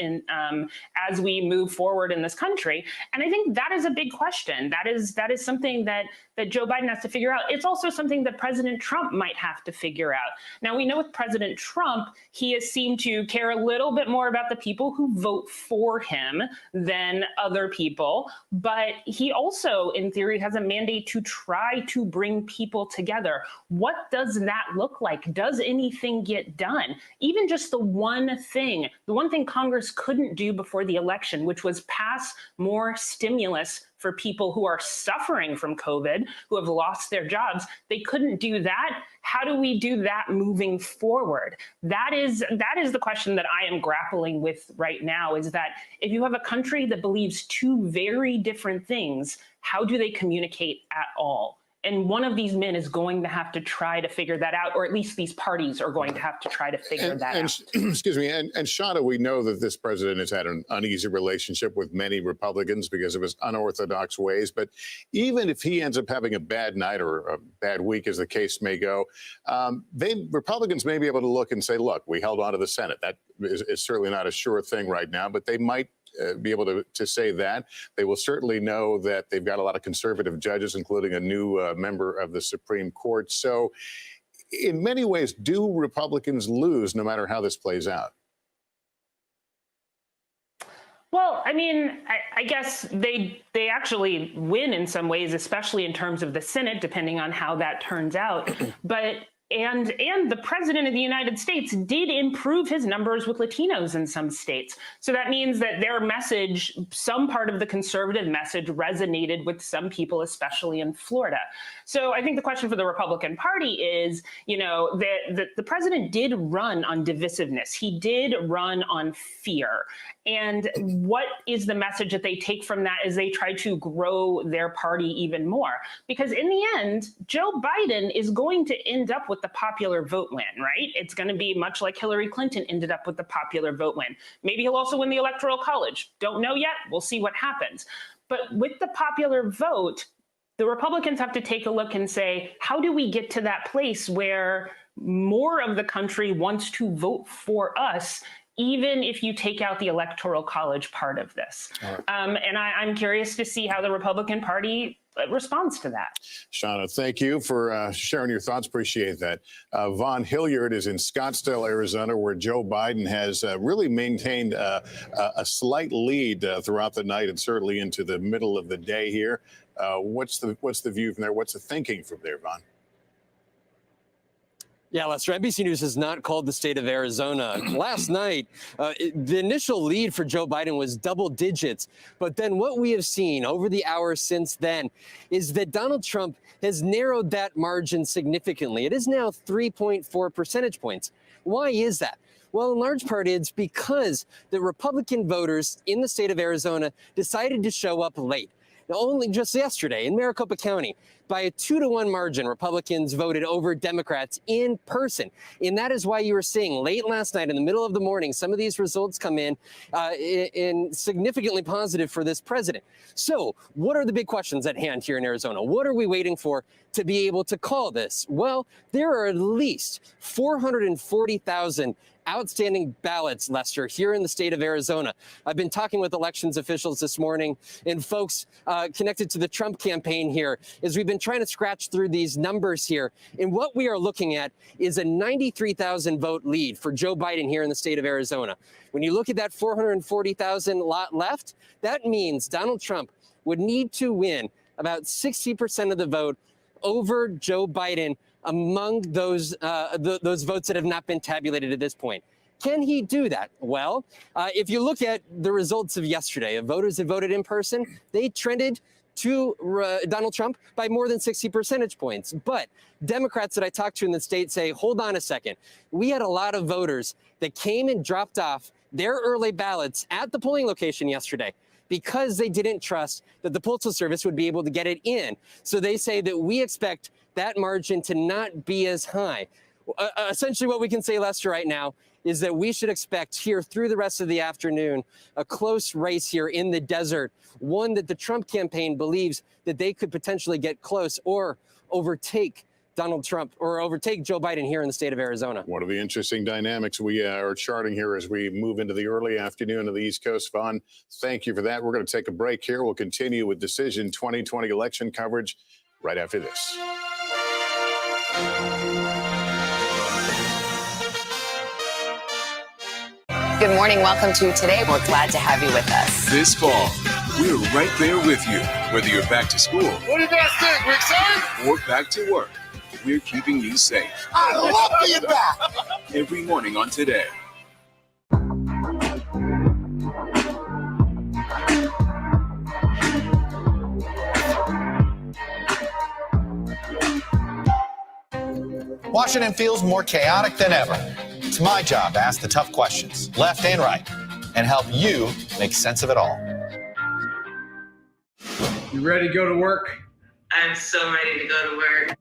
as we move forward in this country? And I think that is a big question. That is something that Joe Biden has to figure out. It's also something that President Trump might have to figure out. Now, we know with President Trump, he has seemed to care a little bit more about the people who vote for him than other people. But he also, in theory, has a mandate to try to bring people together. What does that look like? Does anything get done? Even just the one thing Congress couldn't do before the election, which was pass more stimulus for people who are suffering from COVID, who have lost their jobs. They couldn't do that. How do we do that moving forward? That is the question that I am grappling with right now, is that if you have a country that believes two very different things, how do they communicate at all? And one of these men is going to have to try to figure that out, or at least these parties are going to have to try to figure that out. Excuse me. And Shauna, we know that this president has had an uneasy relationship with many Republicans because of his unorthodox ways. But even if he ends up having a bad night or a bad week, as the case may go, Republicans may be able to look and say, look, we held on to the Senate. That is certainly not a sure thing right now, but they might be able to say that. They will certainly know that they've got a lot of conservative judges, including a new member of the Supreme Court. So in many ways, do Republicans lose no matter how this plays out? Well, I mean, I guess they actually win in some ways, especially in terms of the Senate, depending on how that turns out. But And the president of the United States did improve his numbers with Latinos in some states. So that means that their message, some part of the conservative message, resonated with some people, especially in Florida. So I think the question for the Republican Party is, you know, that the president did run on divisiveness. He did run on fear. And what is the message that they take from that as they try to grow their party even more? Because in the end, Joe Biden is going to end up with the popular vote win, right? It's going to be much like Hillary Clinton ended up with the popular vote win. Maybe he'll also win the Electoral College. Don't know yet. We'll see what happens. But with the popular vote, the Republicans have to take a look and say, how do we get to that place where more of the country wants to vote for us, even if you take out the Electoral College part of this? Right. And I'm curious to see how the Republican Party responds to that. Shauna, thank you for sharing your thoughts. Appreciate that. Vaughn Hilliard is in Scottsdale, Arizona, where Joe Biden has really maintained a slight lead throughout the night and certainly into the middle of the day here. What's the view from there? What's the thinking from there, Vaughn? Yeah, Lester, NBC News has not called the state of Arizona. Last night, the initial lead for Joe Biden was double digits. But then what we have seen over the hours since then is that Donald Trump has narrowed that margin significantly. It is now 3.4 percentage points. Why is that? Well, in large part, it's because the Republican voters in the state of Arizona decided to show up late. Now, only just yesterday in Maricopa County, by a 2-to-1 margin, Republicans voted over Democrats in person. And that is why you were seeing late last night in the middle of the morning, some of these results come in significantly positive for this president. So what are the big questions at hand here in Arizona? What are we waiting for to be able to call this? Well, there are at least 440,000 outstanding ballots, Lester, here in the state of Arizona. I've been talking with elections officials this morning and folks connected to the Trump campaign here as we've been trying to scratch through these numbers here. And what we are looking at is a 93,000 vote lead for Joe Biden here in the state of Arizona. When you look at that 440,000 lot left, that means Donald Trump would need to win about 60% of the vote over Joe Biden among those votes that have not been tabulated at this point. Can he do that? Well, if you look at the results of yesterday, of voters that voted in person, they trended to Donald Trump by more than 60 percentage points. But Democrats that I talked to in the state say, hold on a second. We had a lot of voters that came and dropped off their early ballots at the polling location yesterday because they didn't trust that the Postal Service would be able to get it in. So they say that we expect that margin to not be as high. Essentially what we can say, Lester, right now is that we should expect here through the rest of the afternoon a close race here in the desert, one that the Trump campaign believes that they could potentially get close or overtake Donald Trump or overtake Joe Biden here in the state of Arizona. One of the interesting dynamics we are charting here as we move into the early afternoon of the East Coast. Vaughn, thank you for that. We're going to take a break here. We'll continue with Decision 2020 election coverage right after this. Good morning. Welcome to Today. We're glad to have you with us. This fall, we're right there with you. Whether you're back to school, What do you guys think? We excited? or back to work, we're keeping you safe. I love being back. Every morning on Today. Washington feels more chaotic than ever. It's my job to ask the tough questions, left and right, and help you make sense of it all. You ready to go to work? I'm so ready to go to work.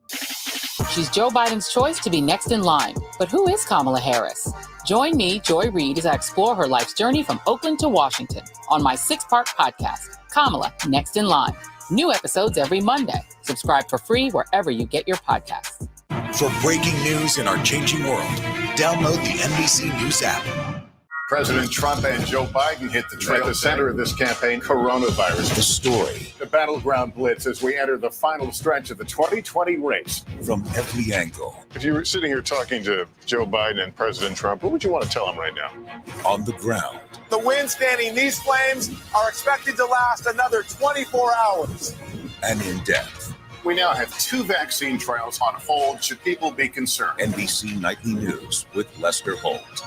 She's Joe Biden's choice to be next in line. But who is Kamala Harris? Join me, Joy Reid, as I explore her life's journey from Oakland to Washington on my 6-part podcast, Kamala Next in Line. New episodes every Monday. Subscribe for free wherever you get your podcasts. For breaking news in our changing world, download the NBC News app. President Trump and Joe Biden hit the trail. At the center of this campaign, coronavirus. The story. The battleground blitz as we enter the final stretch of the 2020 race. From every angle. If you were sitting here talking to Joe Biden and President Trump, what would you want to tell them right now? On the ground. The wind standing these flames are expected to last another 24 hours. And in depth. We now have 2 vaccine trials on hold. Should people be concerned? NBC Nightly News with Lester Holt.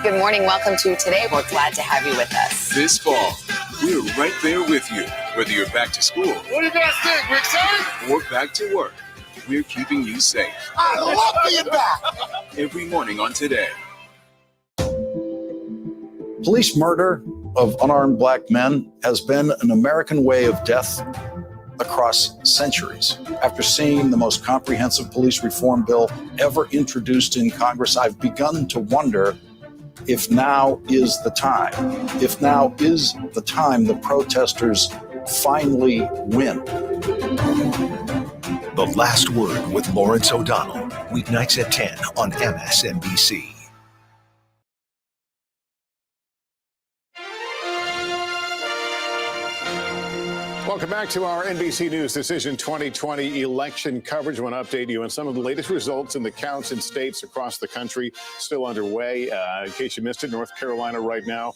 Good morning. Welcome to Today. We're glad to have you with us. This fall, we're right there with you. Whether you're back to school. What do you guys think? We're excited? Or back to work, we're keeping you safe. I love being back. Every morning on Today. Police murder of unarmed black men has been an American way of death across centuries. After seeing the most comprehensive police reform bill ever introduced in Congress, I've begun to wonder if now is the time. If now is the time the protesters finally win. The Last Word with Lawrence O'Donnell. Weeknights at 10 on MSNBC. Welcome back to our NBC News Decision 2020 election coverage. I want to update you on some of the latest results in the counts in states across the country still underway. In case you missed it, North Carolina right now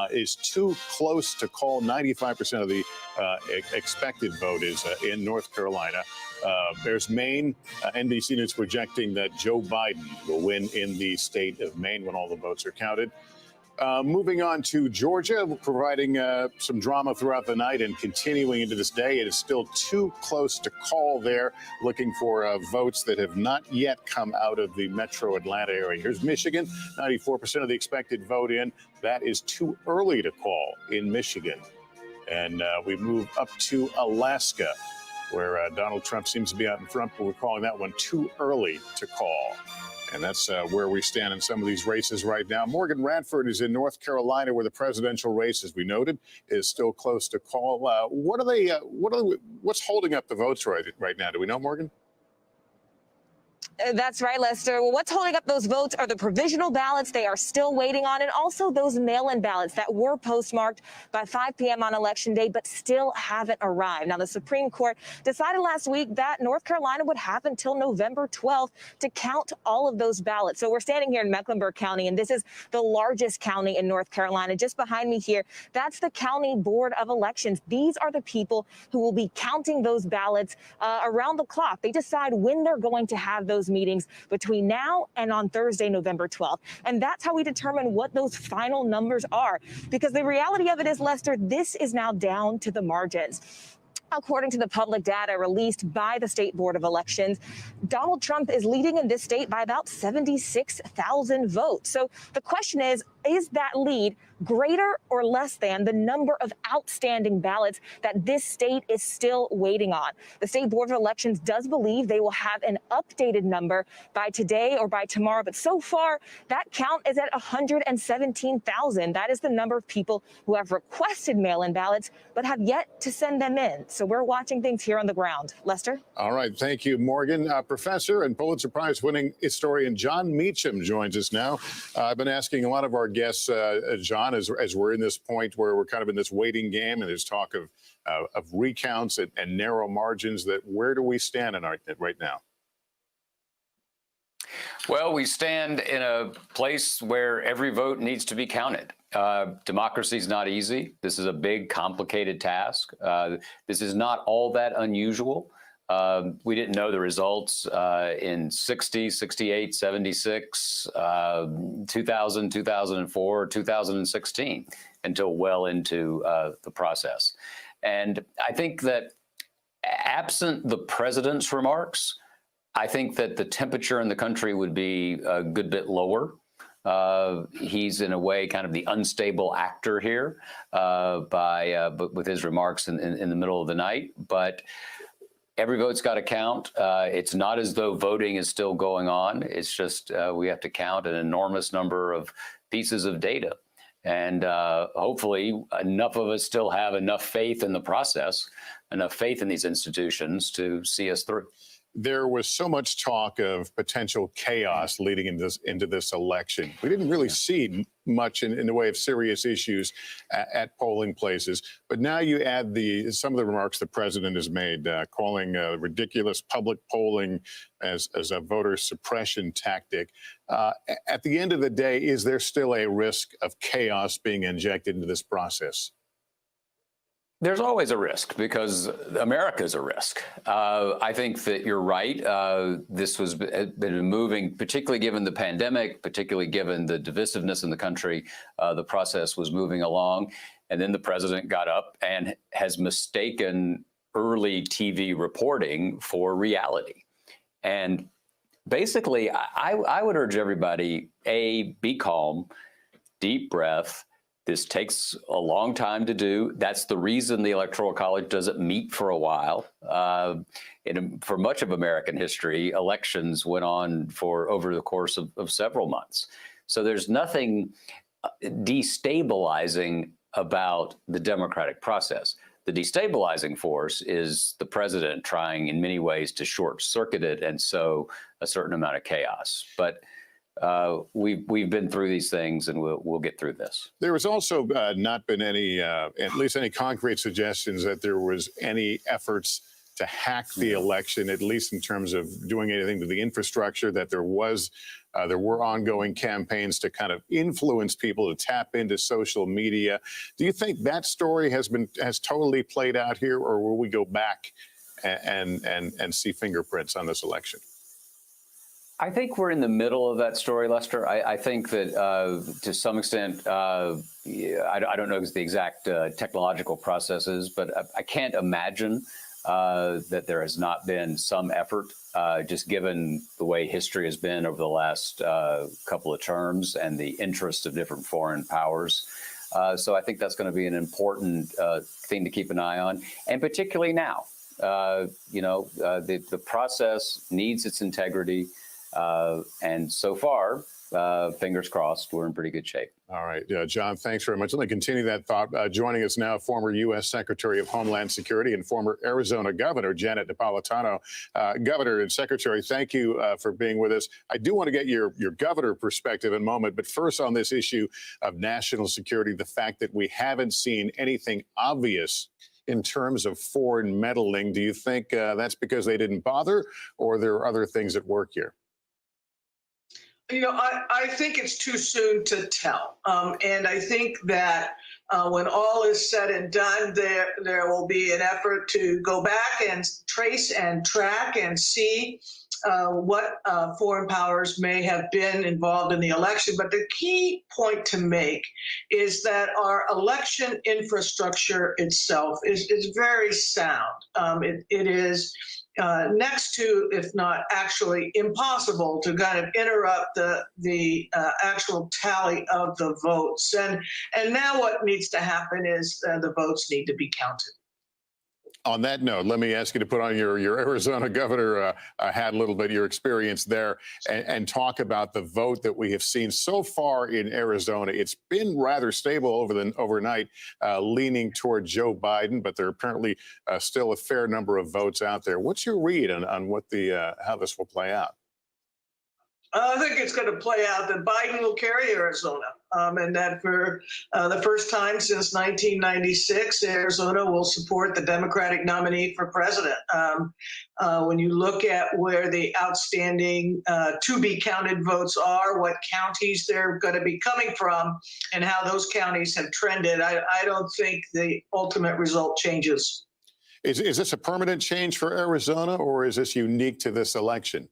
is too close to call. 95% of the expected vote is in North Carolina. There's Maine. NBC News projecting that Joe Biden will win in the state of Maine when all the votes are counted. Moving on to Georgia, providing some drama throughout the night and continuing into this day. It is still too close to call there, looking for votes that have not yet come out of the metro Atlanta area. Here's Michigan, 94% of the expected vote in. That is too early to call in Michigan. And we move up to Alaska, where Donald Trump seems to be out in front, but we're calling that one too early to call. And that's where we stand in some of these races right now. Morgan Radford is in North Carolina, where the presidential race, as we noted, is still close to call. What's holding up the votes right now? Do we know, Morgan? That's right, Lester. Well, what's holding up those votes are the provisional ballots they are still waiting on, and also those mail-in ballots that were postmarked by 5 p.m. on Election Day, but still haven't arrived. Now, the Supreme Court decided last week that North Carolina would have until November 12th to count all of those ballots. So we're standing here in Mecklenburg County, and this is the largest county in North Carolina. Just behind me here, that's the County Board of Elections. These are the people who will be counting those ballots around the clock. They decide when they're going to have those meetings between now and on Thursday, November 12th. And that's how we determine what those final numbers are. Because the reality of it is, Lester, this is now down to the margins. According to the public data released by the State Board of Elections, Donald Trump is leading in this state by about 76,000 votes. So the question is that lead greater or less than the number of outstanding ballots that this state is still waiting on? The State Board of Elections does believe they will have an updated number by today or by tomorrow. But so far, that count is at 117,000. That is the number of people who have requested mail-in ballots but have yet to send them in. So we're watching things here on the ground. Lester? All right. Thank you, Morgan. Professor and Pulitzer Prize-winning historian Jon Meacham joins us now. I've been asking a lot of our guests, John, as we're in this point where we're kind of in this waiting game and there's talk of recounts and narrow margins, that where do we stand in right now? Well, we stand in a place where every vote needs to be counted. Democracy is not easy. This is a big, complicated task. This is not all that unusual. We didn't know the results in 60, 68, 76, 2000, 2004, 2016 until well into the process. And I think that absent the president's remarks, I think that the temperature in the country would be a good bit lower. He's in a way kind of the unstable actor here but with his remarks in the middle of the night. But every vote's got to count. It's not as though voting is still going on. It's just we have to count an enormous number of pieces of data. And hopefully enough of us still have enough faith in the process, enough faith in these institutions to see us through. There was so much talk of potential chaos leading into this election. We didn't really see much in the way of serious issues at polling places. But now you add some of the remarks the president has made, calling ridiculous public polling as a voter suppression tactic. At the end of the day, is there still a risk of chaos being injected into this process? There's always a risk because America's a risk. I think that you're right. This has been moving, particularly given the pandemic, particularly given the divisiveness in the country. The process was moving along. And then the president got up and has mistaken early TV reporting for reality. And basically, I would urge everybody, be calm, deep breath. This takes a long time to do. That's the reason the Electoral College doesn't meet for a while. For much of American history, elections went on for over the course of several months. So there's nothing destabilizing about the democratic process. The destabilizing force is the president trying in many ways to short circuit it and sow a certain amount of chaos. But we've been through these things, and we'll get through this. There has also not been any, at least any concrete suggestions that there was any efforts to hack the election, at least in terms of doing anything to the infrastructure, that there were ongoing campaigns to kind of influence people to tap into social media. Do you think that story has totally played out here, or will we go back and see fingerprints on this election? I think we're in the middle of that story, Lester. I think that to some extent, I don't know the exact technological processes, but I can't imagine that there has not been some effort, just given the way history has been over the last couple of terms and the interest of different foreign powers. So I think that's going to be an important thing to keep an eye on, and particularly now. The process needs its integrity. And so far, fingers crossed, we're in pretty good shape. All right, John, thanks very much. Let me continue that thought. Joining us now, former U.S. Secretary of Homeland Security and former Arizona Governor Janet Napolitano. Governor and Secretary, thank you for being with us. I do want to get your governor perspective in a moment, but first on this issue of national security, the fact that we haven't seen anything obvious in terms of foreign meddling. Do you think that's because they didn't bother, or there are other things at work here? I think it's too soon to tell. And I think that when all is said and done, there will be an effort to go back and trace and track and see what foreign powers may have been involved in the election. But the key point to make is that our election infrastructure itself is very sound. It is next to, if not actually impossible, to kind of interrupt the actual tally of the votes. And now what needs to happen is the votes need to be counted. On that note, let me ask you to put on your Arizona governor hat a little bit, your experience there, and talk about the vote that we have seen so far in Arizona. It's been rather stable overnight, leaning toward Joe Biden, but there are apparently still a fair number of votes out there. What's your read on what how this will play out? I think it's going to play out that Biden will carry Arizona, and that for the first time since 1996, Arizona will support the Democratic nominee for president. When you look at where the outstanding to-be-counted votes are, what counties they're going to be coming from, and how those counties have trended, I don't think the ultimate result changes. Is this a permanent change for Arizona, or is this unique to this election?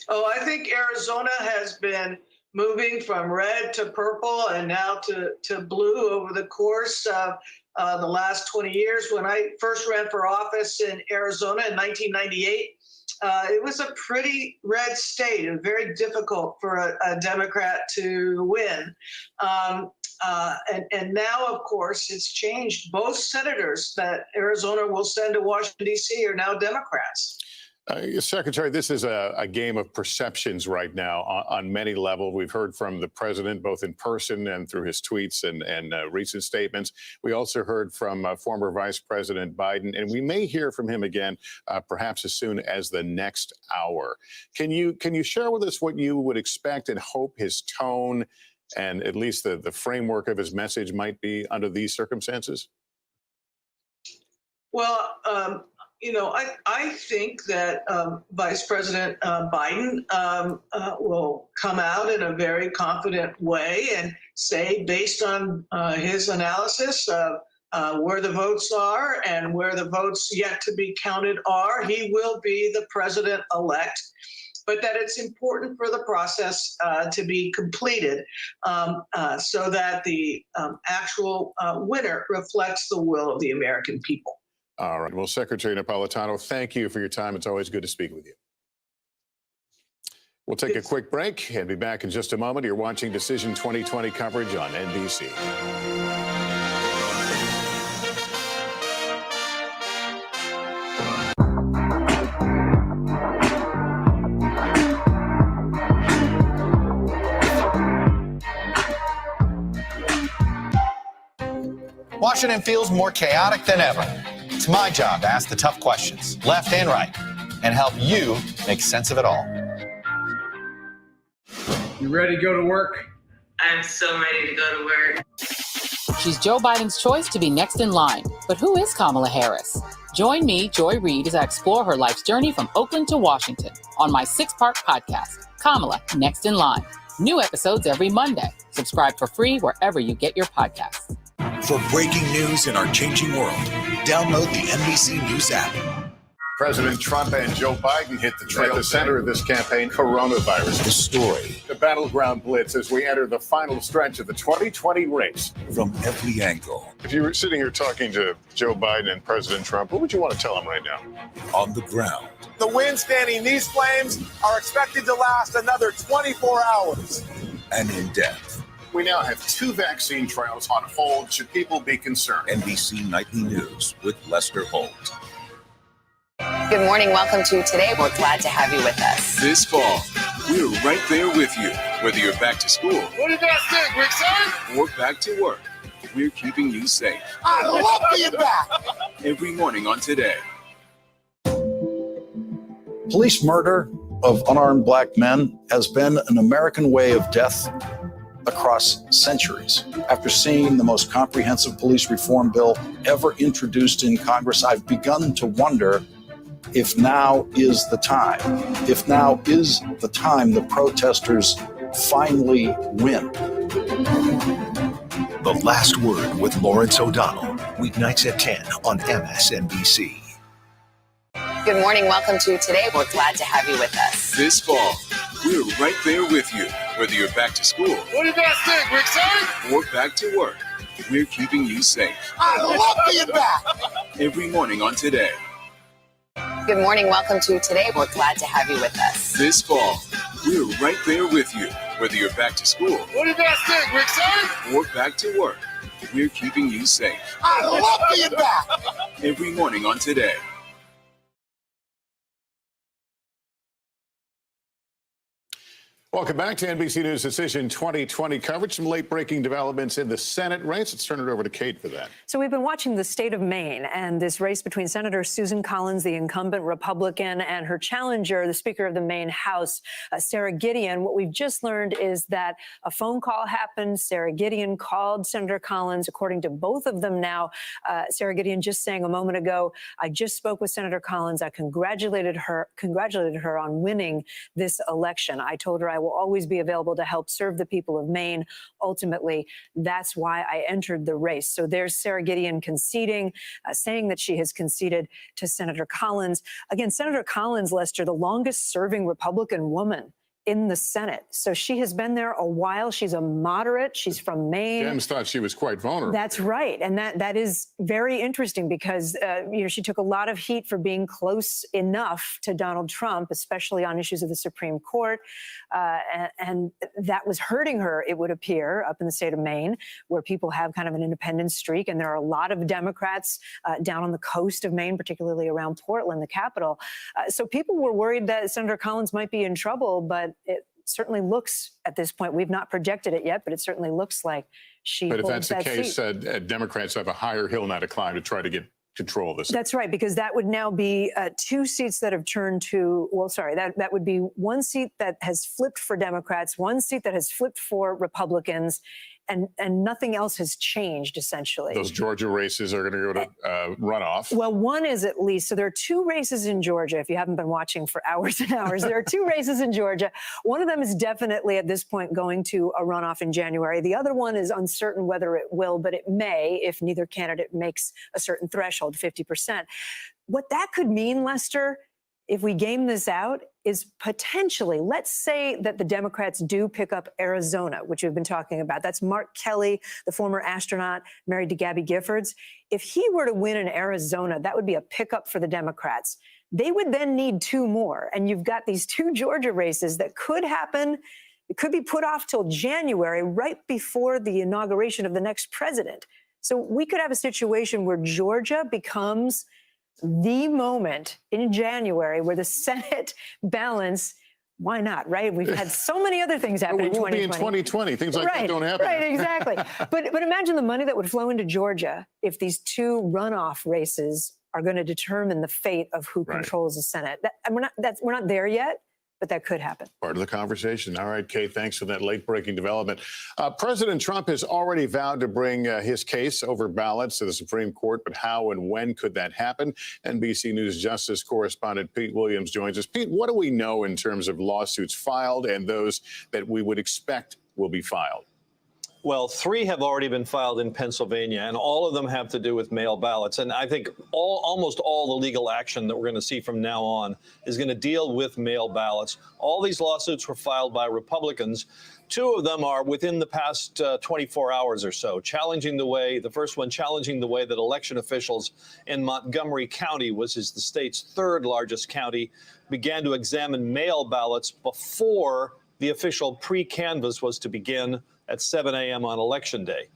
Oh, I think Arizona has been moving from red to purple and now to blue over the course of the last 20 years. When I first ran for office in Arizona in 1998, it was a pretty red state and very difficult for a Democrat to win. And now, of course, it's changed. Both senators that Arizona will send to Washington, D.C. are now Democrats. Secretary, this is a game of perceptions right now on many levels. We've heard from the president, both in person and through his tweets and recent statements. We also heard from former Vice President Biden, and we may hear from him again, perhaps as soon as the next hour. Can you share with us what you would expect and hope his tone and at least the framework of his message might be under these circumstances? Well, I think that Vice President Biden will come out in a very confident way and say, based on his analysis of where the votes are and where the votes yet to be counted are, he will be the president-elect, but that it's important for the process to be completed so that the actual winner reflects the will of the American people. All right. Well, Secretary Napolitano, thank you for your time. It's always good to speak with you. We'll take a quick break and be back in just a moment. You're watching Decision 2020 coverage on NBC. Washington feels more chaotic than ever. It's my job to ask the tough questions, left and right, and help you make sense of it all. You ready to go to work? I'm so ready to go to work. She's Joe Biden's choice to be next in line. But who is Kamala Harris? Join me, Joy Reid, as I explore her life's journey from Oakland to Washington on my 6-part podcast, Kamala Next in Line. New episodes every Monday. Subscribe for free wherever you get your podcasts. For breaking news in our changing world, download the NBC News app. President Trump and Joe Biden hit the trail. At the center of this campaign, coronavirus. The story. The battleground blitz as we enter the final stretch of the 2020 race. From every angle. If you were sitting here talking to Joe Biden and President Trump, what would you want to tell them right now? On the ground. The winds fanning these flames are expected to last another 24 hours. And in depth. We now have 2 vaccine trials on hold. Should people be concerned? NBC Nightly News with Lester Holt. Good morning. Welcome to Today. We're glad to have you with us. This fall, we're right there with you. Whether you're back to school. What do you guys think? We're excited? Or back to work. We're keeping you safe. I love being back. Every morning on Today. Police murder of unarmed black men has been an American way of death across centuries. After seeing the most comprehensive police reform bill ever introduced in Congress, I've begun to wonder if now is the time. If now is the time the protesters finally win. The Last Word with Lawrence O'Donnell, weeknights at 10 on MSNBC. Good morning. Welcome to Today. We're glad to have you with us. This fall, we're right there with you. Whether you're back to school. What do you guys think? We're excited? Or back to work. We're keeping you safe. I love being back. Every morning on Today. Good morning. Welcome to Today. We're glad to have you with us. This fall, we're right there with you. Whether you're back to school. What do you guys think? We're excited? Or back to work. We're keeping you safe. I love being back. Every morning on Today. Welcome back to NBC News Decision 2020 coverage. Some late-breaking developments in the Senate race. Let's turn it over to Kate for that. So we've been watching the state of Maine and this race between Senator Susan Collins, the incumbent Republican, and her challenger, the Speaker of the Maine House, Sarah Gideon. What we've just learned is that a phone call happened. Sarah Gideon called Senator Collins, according to both of them now. Sarah Gideon just saying a moment ago, I just spoke with Senator Collins. I congratulated her on winning this election. I told her I will always be available to help serve the people of Maine. Ultimately, that's why I entered the race. So there's Sarah Gideon conceding, saying that she has conceded to Senator Collins. Again, Senator Collins, Lester, the longest serving Republican woman in the Senate. So she has been there a while. She's a moderate. She's from Maine. Dems thought she was quite vulnerable. That's right. And that is very interesting because, she took a lot of heat for being close enough to Donald Trump, especially on issues of the Supreme Court. And that was hurting her, it would appear, up in the state of Maine, where people have kind of an independent streak. And there are a lot of Democrats down on the coast of Maine, particularly around Portland, the capital. So people were worried that Senator Collins might be in trouble, but it certainly looks at this point, we've not projected it yet, but it certainly looks like she But if holds that's the that case, seat. Democrats have a higher hill now to climb to try to get control of this. That's right, because that would now be 2 seats that have turned to, that would be 1 seat that has flipped for Democrats, 1 seat that has flipped for Republicans, and nothing else has changed, essentially. Those Georgia races are going to go to runoff. Well, one is at least. So there are 2 races in Georgia, if you haven't been watching for hours and hours. There are 2 races in Georgia. One of them is definitely at this point going to a runoff in January. The other one is uncertain whether it will, but it may if neither candidate makes a certain threshold, 50%. What that could mean, Lester, if we game this out, is potentially, let's say that the Democrats do pick up Arizona, which we've been talking about. That's Mark Kelly, the former astronaut married to Gabby Giffords. If he were to win in Arizona, that would be a pickup for the Democrats. They would then need 2 more. And you've got these 2 Georgia races that could happen. It could be put off till January, right before the inauguration of the next president. So we could have a situation where Georgia becomes the moment in January where the Senate balance, why not, right? We've had so many other things happen in 2020. We won't be in 2020. Things like that don't happen. Right, exactly. But imagine the money that would flow into Georgia if these 2 runoff races are going to determine the fate of who controls the Senate. We're not there yet, but that could happen. Part of the conversation. All right, Kate, thanks for that late-breaking development. President Trump has already vowed to bring his case over ballots to the Supreme Court, but how and when could that happen? NBC News Justice correspondent Pete Williams joins us. Pete, what do we know in terms of lawsuits filed and those that we would expect will be filed? Well, 3 have already been filed in Pennsylvania, and all of them have to do with mail ballots. And I think almost all the legal action that we're going to see from now on is going to deal with mail ballots. All these lawsuits were filed by Republicans. 2 of them are within the past 24 hours or so, challenging the way, the first one challenging the way that election officials in Montgomery County, which is the state's 3rd largest county, began to examine mail ballots before the official pre-canvass was to begin at 7 a.m. on Election Day.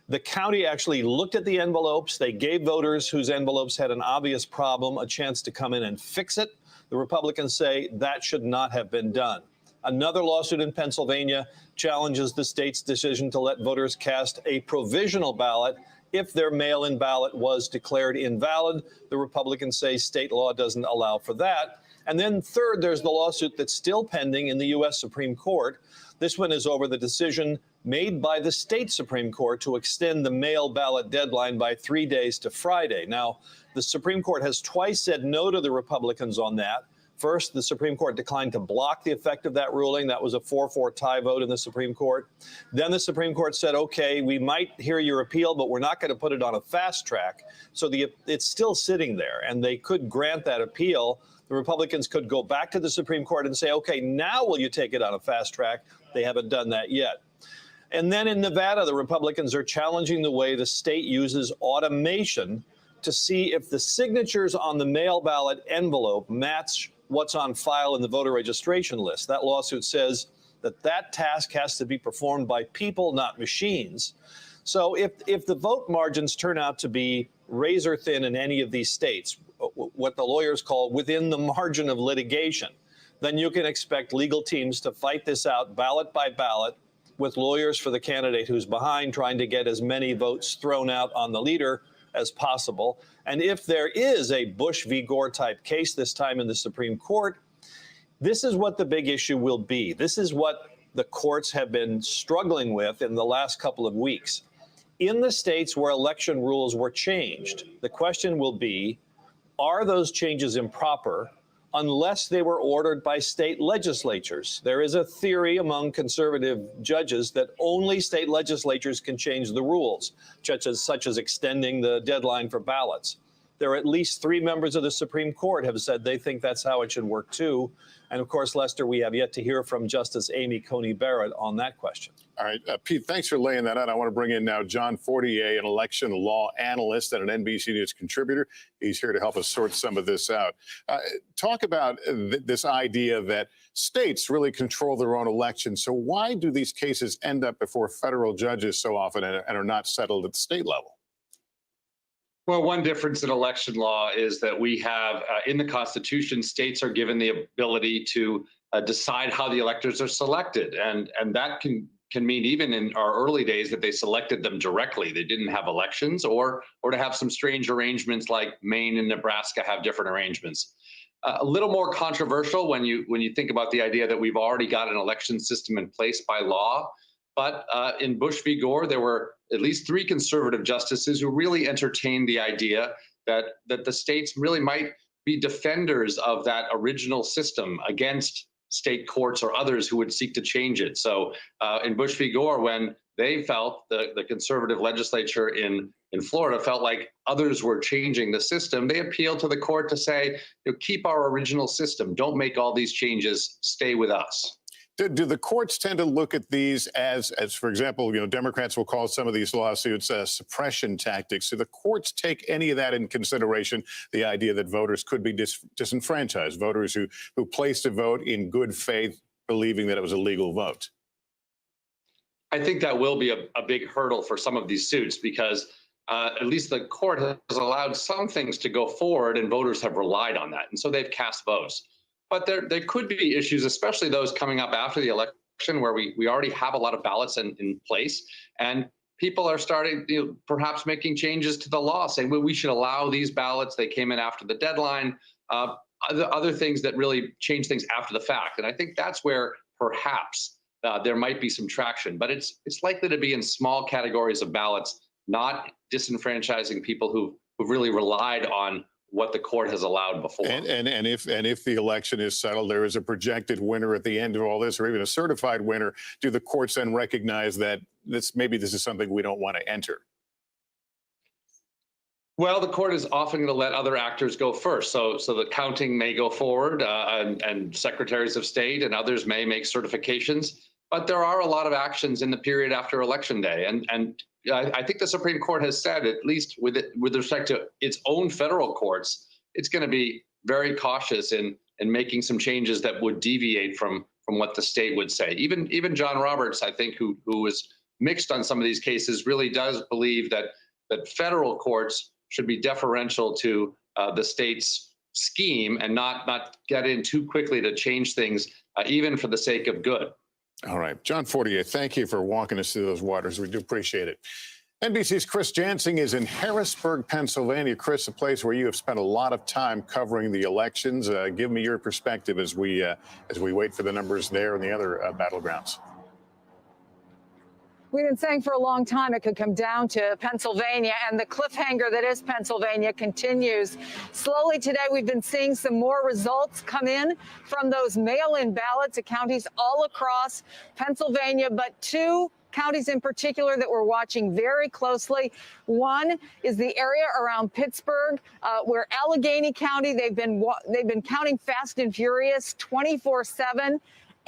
The county actually looked at the envelopes. They gave voters whose envelopes had an obvious problem a chance to come in and fix it. The Republicans say that should not have been done. Another lawsuit in Pennsylvania challenges the state's decision to let voters cast a provisional ballot if their mail-in ballot was declared invalid. The Republicans say state law doesn't allow for that. And then third, there's the lawsuit that's still pending in the U.S. Supreme Court. This one is over the decision made by the state Supreme Court to extend the mail ballot deadline by 3 days to Friday. Now, the Supreme Court has twice said no to the Republicans on that. First, the Supreme Court declined to block the effect of that ruling. That was a 4-4 tie vote in the Supreme Court. Then the Supreme Court said, OK, we might hear your appeal, but we're not going to put it on a fast track. So it's still sitting there, and they could grant that appeal. The Republicans could go back to the Supreme Court and say, OK, now will you take it on a fast track? They haven't done that yet. And then in Nevada, the Republicans are challenging the way the state uses automation to see if the signatures on the mail ballot envelope match what's on file in the voter registration list. That lawsuit says that that task has to be performed by people, not machines. So if the vote margins turn out to be razor thin in any of these states, what the lawyers call within the margin of litigation, then you can expect legal teams to fight this out ballot by ballot with lawyers for the candidate who's behind, trying to get as many votes thrown out on the leader as possible. And if there is a Bush v. Gore type case this time in the Supreme Court, this is what the big issue will be. This is what the courts have been struggling with in the last couple of weeks. In the states where election rules were changed, the question will be, are those changes improper unless they were ordered by state legislatures? There is a theory among conservative judges that only state legislatures can change the rules, such as extending the deadline for ballots. There are at least 3 members of the Supreme Court have said they think that's how it should work, too. And of course, Lester, we have yet to hear from Justice Amy Coney Barrett on that question. All right, Pete, thanks for laying that out. I want to bring in now John Fortier, an election law analyst and an NBC News contributor. He's here to help us sort some of this out. Talk about this idea that states really control their own elections. So why do these cases end up before federal judges so often and are not settled at the state level? Well, one difference in election law is that we have in the Constitution, states are given the ability to decide how the electors are selected. And that can mean even in our early days that they selected them directly. They didn't have elections or to have some strange arrangements like Maine and Nebraska have different arrangements. A little more controversial when you think about the idea that we've already got an election system in place by law. But in Bush v. Gore, there were at least 3 conservative justices who really entertained the idea that the states really might be defenders of that original system against state courts or others who would seek to change it. So in Bush v. Gore, when they felt the conservative legislature in Florida felt like others were changing the system, they appealed to the court to say, keep our original system. Don't make all these changes. Stay with us. Do the courts tend to look at these as for example, Democrats will call some of these lawsuits suppression tactics. Do the courts take any of that in consideration, the idea that voters could be disenfranchised, voters who placed a vote in good faith, believing that it was a legal vote? I think that will be a big hurdle for some of these suits because at least the court has allowed some things to go forward and voters have relied on that. And so they've cast votes. But there could be issues, especially those coming up after the election, where we already have a lot of ballots in place, and people are starting, perhaps making changes to the law, saying, well, we should allow these ballots. They came in after the deadline. Other things that really change things after the fact, and I think that's where perhaps there might be some traction. But it's likely to be in small categories of ballots, not disenfranchising people who've really relied on what the court has allowed before. And if the election is settled, there is a projected winner at the end of all this, or even a certified winner, do the courts then recognize that maybe this is something we don't want to enter? Well, the court is often going to let other actors go first. So the counting may go forward and secretaries of state and others may make certifications. But there are a lot of actions in the period after Election Day. And I think the Supreme Court has said, at least with respect to its own federal courts, it's going to be very cautious in making some changes that would deviate from what the state would say. Even John Roberts, I think, who was mixed on some of these cases, really does believe that federal courts should be deferential to the state's scheme and not get in too quickly to change things, even for the sake of good. All right. John Fortier, thank you for walking us through those waters. We do appreciate it. NBC's Chris Jansing is in Harrisburg, Pennsylvania. Chris, a place where you have spent a lot of time covering the elections. Give me your perspective as we wait for the numbers there and the other battlegrounds. We've been saying for a long time it could come down to Pennsylvania, and the cliffhanger that is Pennsylvania continues. Slowly today, we've been seeing some more results come in from those mail-in ballots at counties all across Pennsylvania, but 2 counties in particular that we're watching very closely. One is the area around Pittsburgh, where Allegheny County, they've been counting fast and furious 24/7.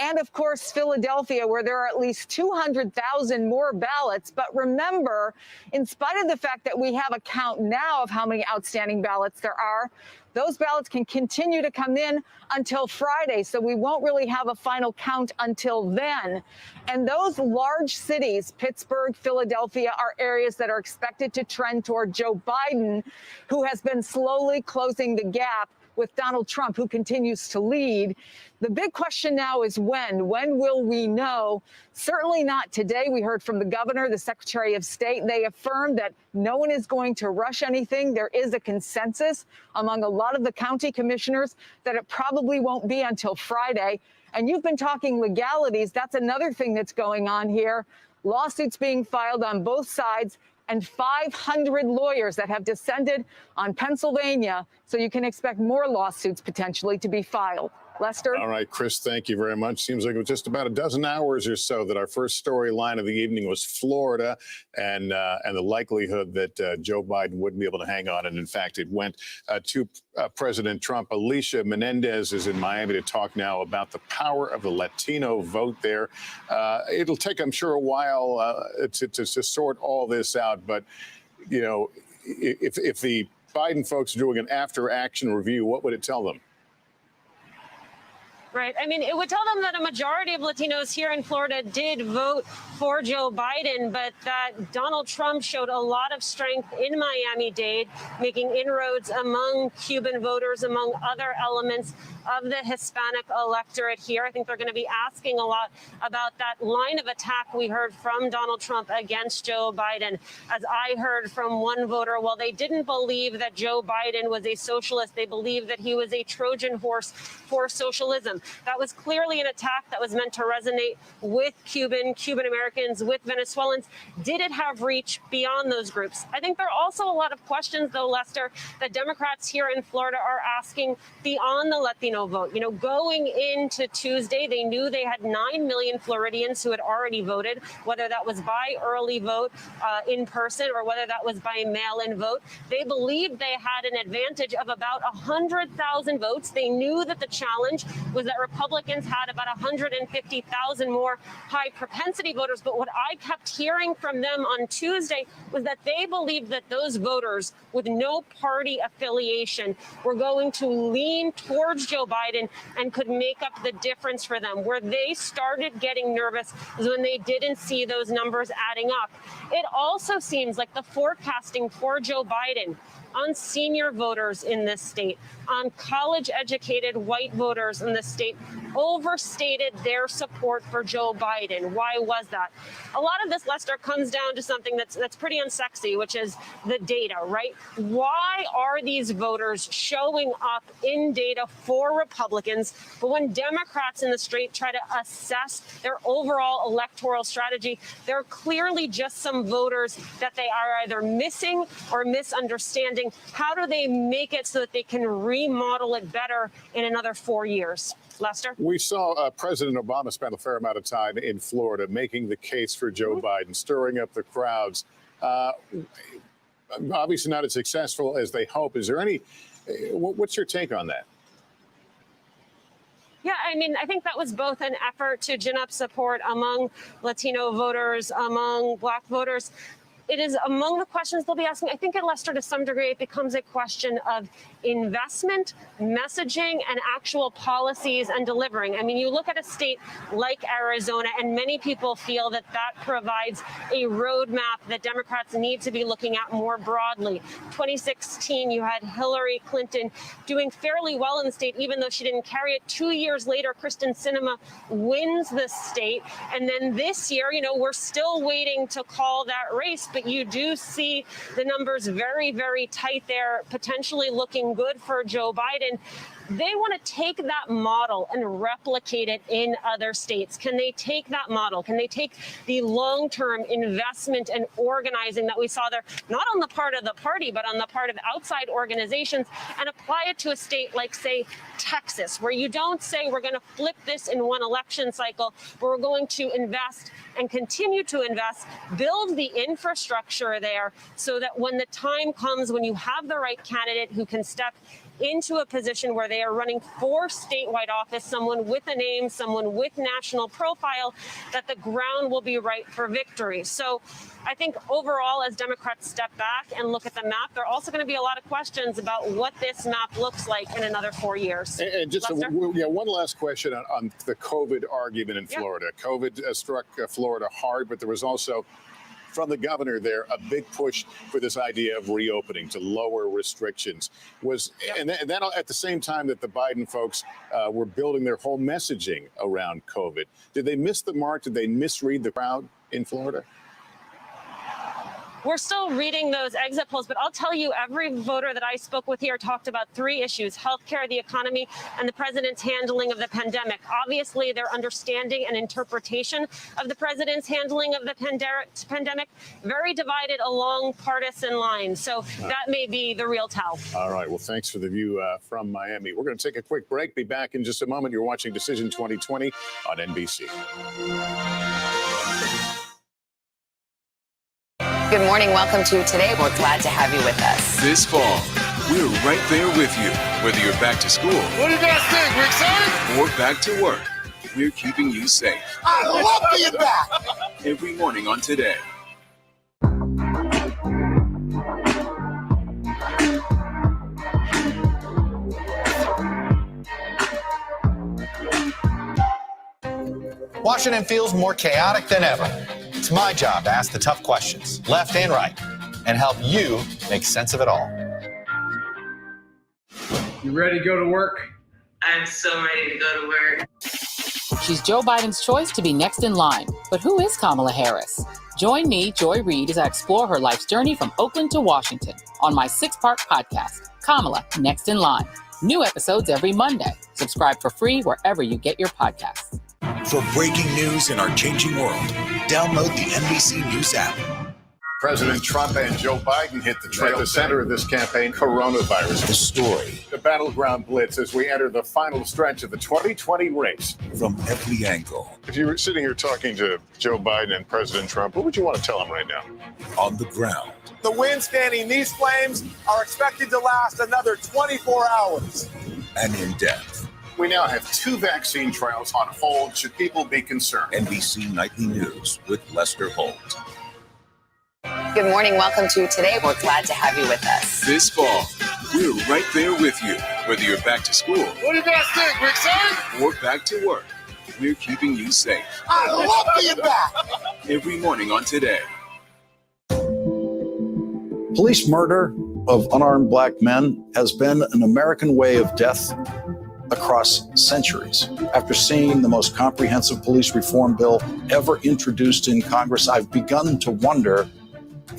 And of course, Philadelphia, where there are at least 200,000 more ballots. But remember, in spite of the fact that we have a count now of how many outstanding ballots there are, those ballots can continue to come in until Friday. So we won't really have a final count until then. And those large cities, Pittsburgh, Philadelphia, are areas that are expected to trend toward Joe Biden, who has been slowly closing the gap with Donald Trump, who continues to lead. The big question now is when. When will we know? Certainly not today. We heard from the governor, the secretary of state. They affirmed that no one is going to rush anything. There is a consensus among a lot of the county commissioners that it probably won't be until Friday. And you've been talking legalities. That's another thing that's going on here. Lawsuits being filed on both sides, and 500 lawyers that have descended on Pennsylvania. So you can expect more lawsuits potentially to be filed. Lester? All right, Chris, thank you very much. Seems like it was just about a dozen hours or so that our first storyline of the evening was Florida and the likelihood that Joe Biden wouldn't be able to hang on. And in fact, it went to President Trump. Alicia Menendez is in Miami to talk now about the power of the Latino vote there. It'll take, I'm sure, a while to sort all this out. But, you know, if the Biden folks are doing an after-action review, what would it tell them? Right. I mean, it would tell them that a majority of Latinos here in Florida did vote for Joe Biden, but that Donald Trump showed a lot of strength in Miami-Dade, making inroads among Cuban voters, among other elements of the Hispanic electorate here. I think they're going to be asking a lot about that line of attack we heard from Donald Trump against Joe Biden. As I heard from one voter, well, they didn't believe that Joe Biden was a socialist. They believed that he was a Trojan horse for socialism. That was clearly an attack that was meant to resonate with Cuban Americans, with Venezuelans. Did it have reach beyond those groups? I think there are also a lot of questions, though, Lester, that Democrats here in Florida are asking beyond the Latino vote. You know, going into Tuesday, they knew they had 9 million Floridians who had already voted, whether that was by early vote in person or whether that was by mail-in vote. They believed they had an advantage of about 100,000 votes. They knew that the challenge was that Republicans had about 150,000 more high propensity voters. But what I kept hearing from them on Tuesday was that they believed that those voters with no party affiliation were going to lean towards Joe Biden and could make up the difference for them. Where they started getting nervous is when they didn't see those numbers adding up. It also seems like the forecasting for Joe Biden on senior voters in this state, on college-educated white voters in this state, overstated their support for Joe Biden. Why was that? A lot of this, Lester, comes down to something that's pretty unsexy, which is the data, right? Why are these voters showing up in data for Republicans, but when Democrats in the state try to assess their overall electoral strategy, there are clearly just some voters that they are either missing or misunderstanding. How do they make it so that they can remodel it better in another 4 years? Lester? We saw President Obama spend a fair amount of time in Florida making the case for Joe Biden, stirring up the crowds. Obviously not as successful as they hope. Is there any, what's your take on that? Yeah, I mean, I think that was both an effort to gin up support among Latino voters, among Black voters. It is among the questions they'll be asking. I think at Lester, to some degree, it becomes a question of investment, messaging, and actual policies and delivering. I mean, you look at a state like Arizona, and many people feel that that provides a roadmap that Democrats need to be looking at more broadly. 2016, you had Hillary Clinton doing fairly well in the state, even though she didn't carry it. 2 years later, Kristen Sinema wins the state. And then this year, you know, we're still waiting to call that race, but you do see the numbers very, very tight there, potentially looking good for Joe Biden. They want to take that model and replicate it in other states. Can they take that model? Can they take the long-term investment and organizing that we saw there, not on the part of the party, but on the part of outside organizations, and apply it to a state like, say, Texas, where you don't say we're going to flip this in one election cycle, but we're going to invest and continue to invest, build the infrastructure there so that when the time comes, when you have the right candidate who can step into a position where they are running for statewide office, someone with a name, someone with national profile, that the ground will be right for victory. So I think overall, as Democrats step back and look at the map, there are also going to be a lot of questions about what this map looks like in another 4 years. And just one last question on the COVID argument in Florida. COVID struck Florida hard, but there was also, from the governor there, a big push for this idea of reopening to lower restrictions. And that at the same time that the Biden folks were building their whole messaging around COVID. Did they miss the mark? Did they misread the crowd in Florida? we're still reading those exit polls, but I'll tell you, every voter that I spoke with here talked about three issues: healthcare, the economy, and the president's handling of the pandemic. Obviously, their understanding and interpretation of the president's handling of the pandemic very divided along partisan lines. So that may be the real tell. All right. Well, thanks for the view from Miami. We're going to take a quick break. Be back in just a moment. You're watching Decision 2020 on NBC. Good morning. Welcome to Today. We're glad to have you with us. This fall, we're right there with you. Whether you're back to school. What do you guys think? We're excited? Or back to work. We're keeping you safe. I love being back. Every morning on Today. Washington feels more chaotic than ever. It's my job to ask the tough questions, left and right, and help you make sense of it all. You ready to go to work? I'm so ready to go to work. She's Joe Biden's choice to be next in line. But who is Kamala Harris? Join me, Joy Reid, as I explore her life's journey from Oakland to Washington on my 6-part podcast, Kamala Next in Line. New episodes every Monday. Subscribe for free wherever you get your podcasts. For breaking news in our changing world, download the NBC News app. President Trump and Joe Biden hit the trail. At the center of this campaign, coronavirus. The story. The battleground blitz as we enter the final stretch of the 2020 race. From every angle. If you were sitting here talking to Joe Biden and President Trump, what would you want to tell them right now? On the ground. The wind standing these flames are expected to last another 24 hours. And in depth. We now have 2 vaccine trials on hold. Should people be concerned? NBC Nightly News with Lester Holt. Good morning. Welcome to Today. We're glad to have you with us. This fall, we're right there with you. Whether you're back to school. What do you guys think? We're excited? Or back to work. We're keeping you safe. I love being back. Every morning on Today. Police murder of unarmed black men has been an American way of death across centuries. After seeing the most comprehensive police reform bill ever introduced in Congress, I've begun to wonder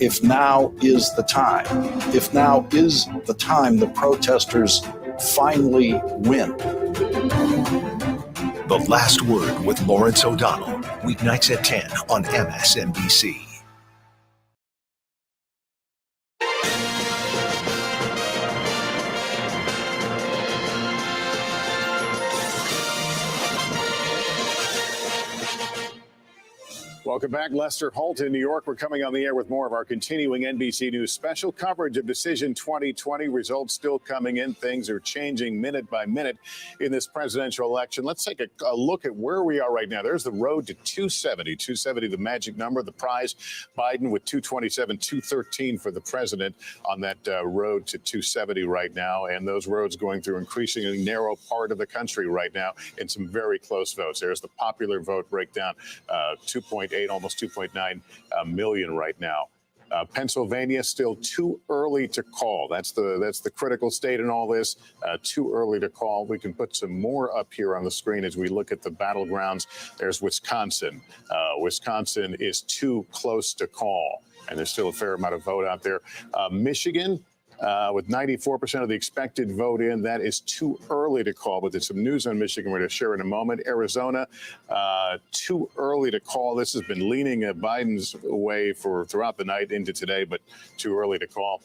if now is the time. If now is the time the protesters finally win. The Last Word with Lawrence O'Donnell. Weeknights at 10 on MSNBC. Welcome back. Lester Holt in New York. We're coming on the air with more of our continuing NBC News special coverage of Decision 2020. Results still coming in. Things are changing minute by minute in this presidential election. Let's take a look at where we are right now. There's the road to 270. 270, the magic number, the prize. Biden with 227, 213 for the president on that road to 270 right now. And those roads going through increasingly narrow part of the country right now in some very close votes. There's the popular vote breakdown, 2.8, almost 2.9 million right now. Pennsylvania still too early to call. That's the critical state in all this. Too early to call. We can put some more up here on the screen as we look at the battlegrounds. There's Wisconsin. Wisconsin is too close to call, and there's still a fair amount of vote out there. Michigan. With 94% of the expected vote in, that is too early to call. But there's some news on Michigan we're going to share in a moment. Arizona, too early to call. This has been leaning Biden's way throughout the night into today, but too early to call.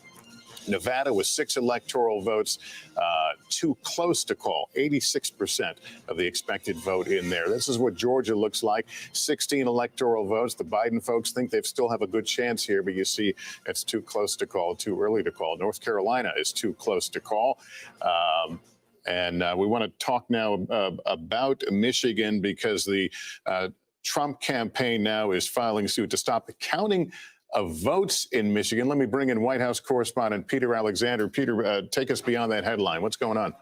Nevada with 6 electoral votes, too close to call, 86% of the expected vote in there. This is what Georgia looks like, 16 electoral votes. The Biden folks think they still have a good chance here, but you see it's too close to call, too early to call. North Carolina is too close to call. And we want to talk now about Michigan because the Trump campaign now is filing suit to stop the counting of votes in Michigan. Let me bring in White House correspondent Peter Alexander. Peter, take us beyond that headline. What's going on?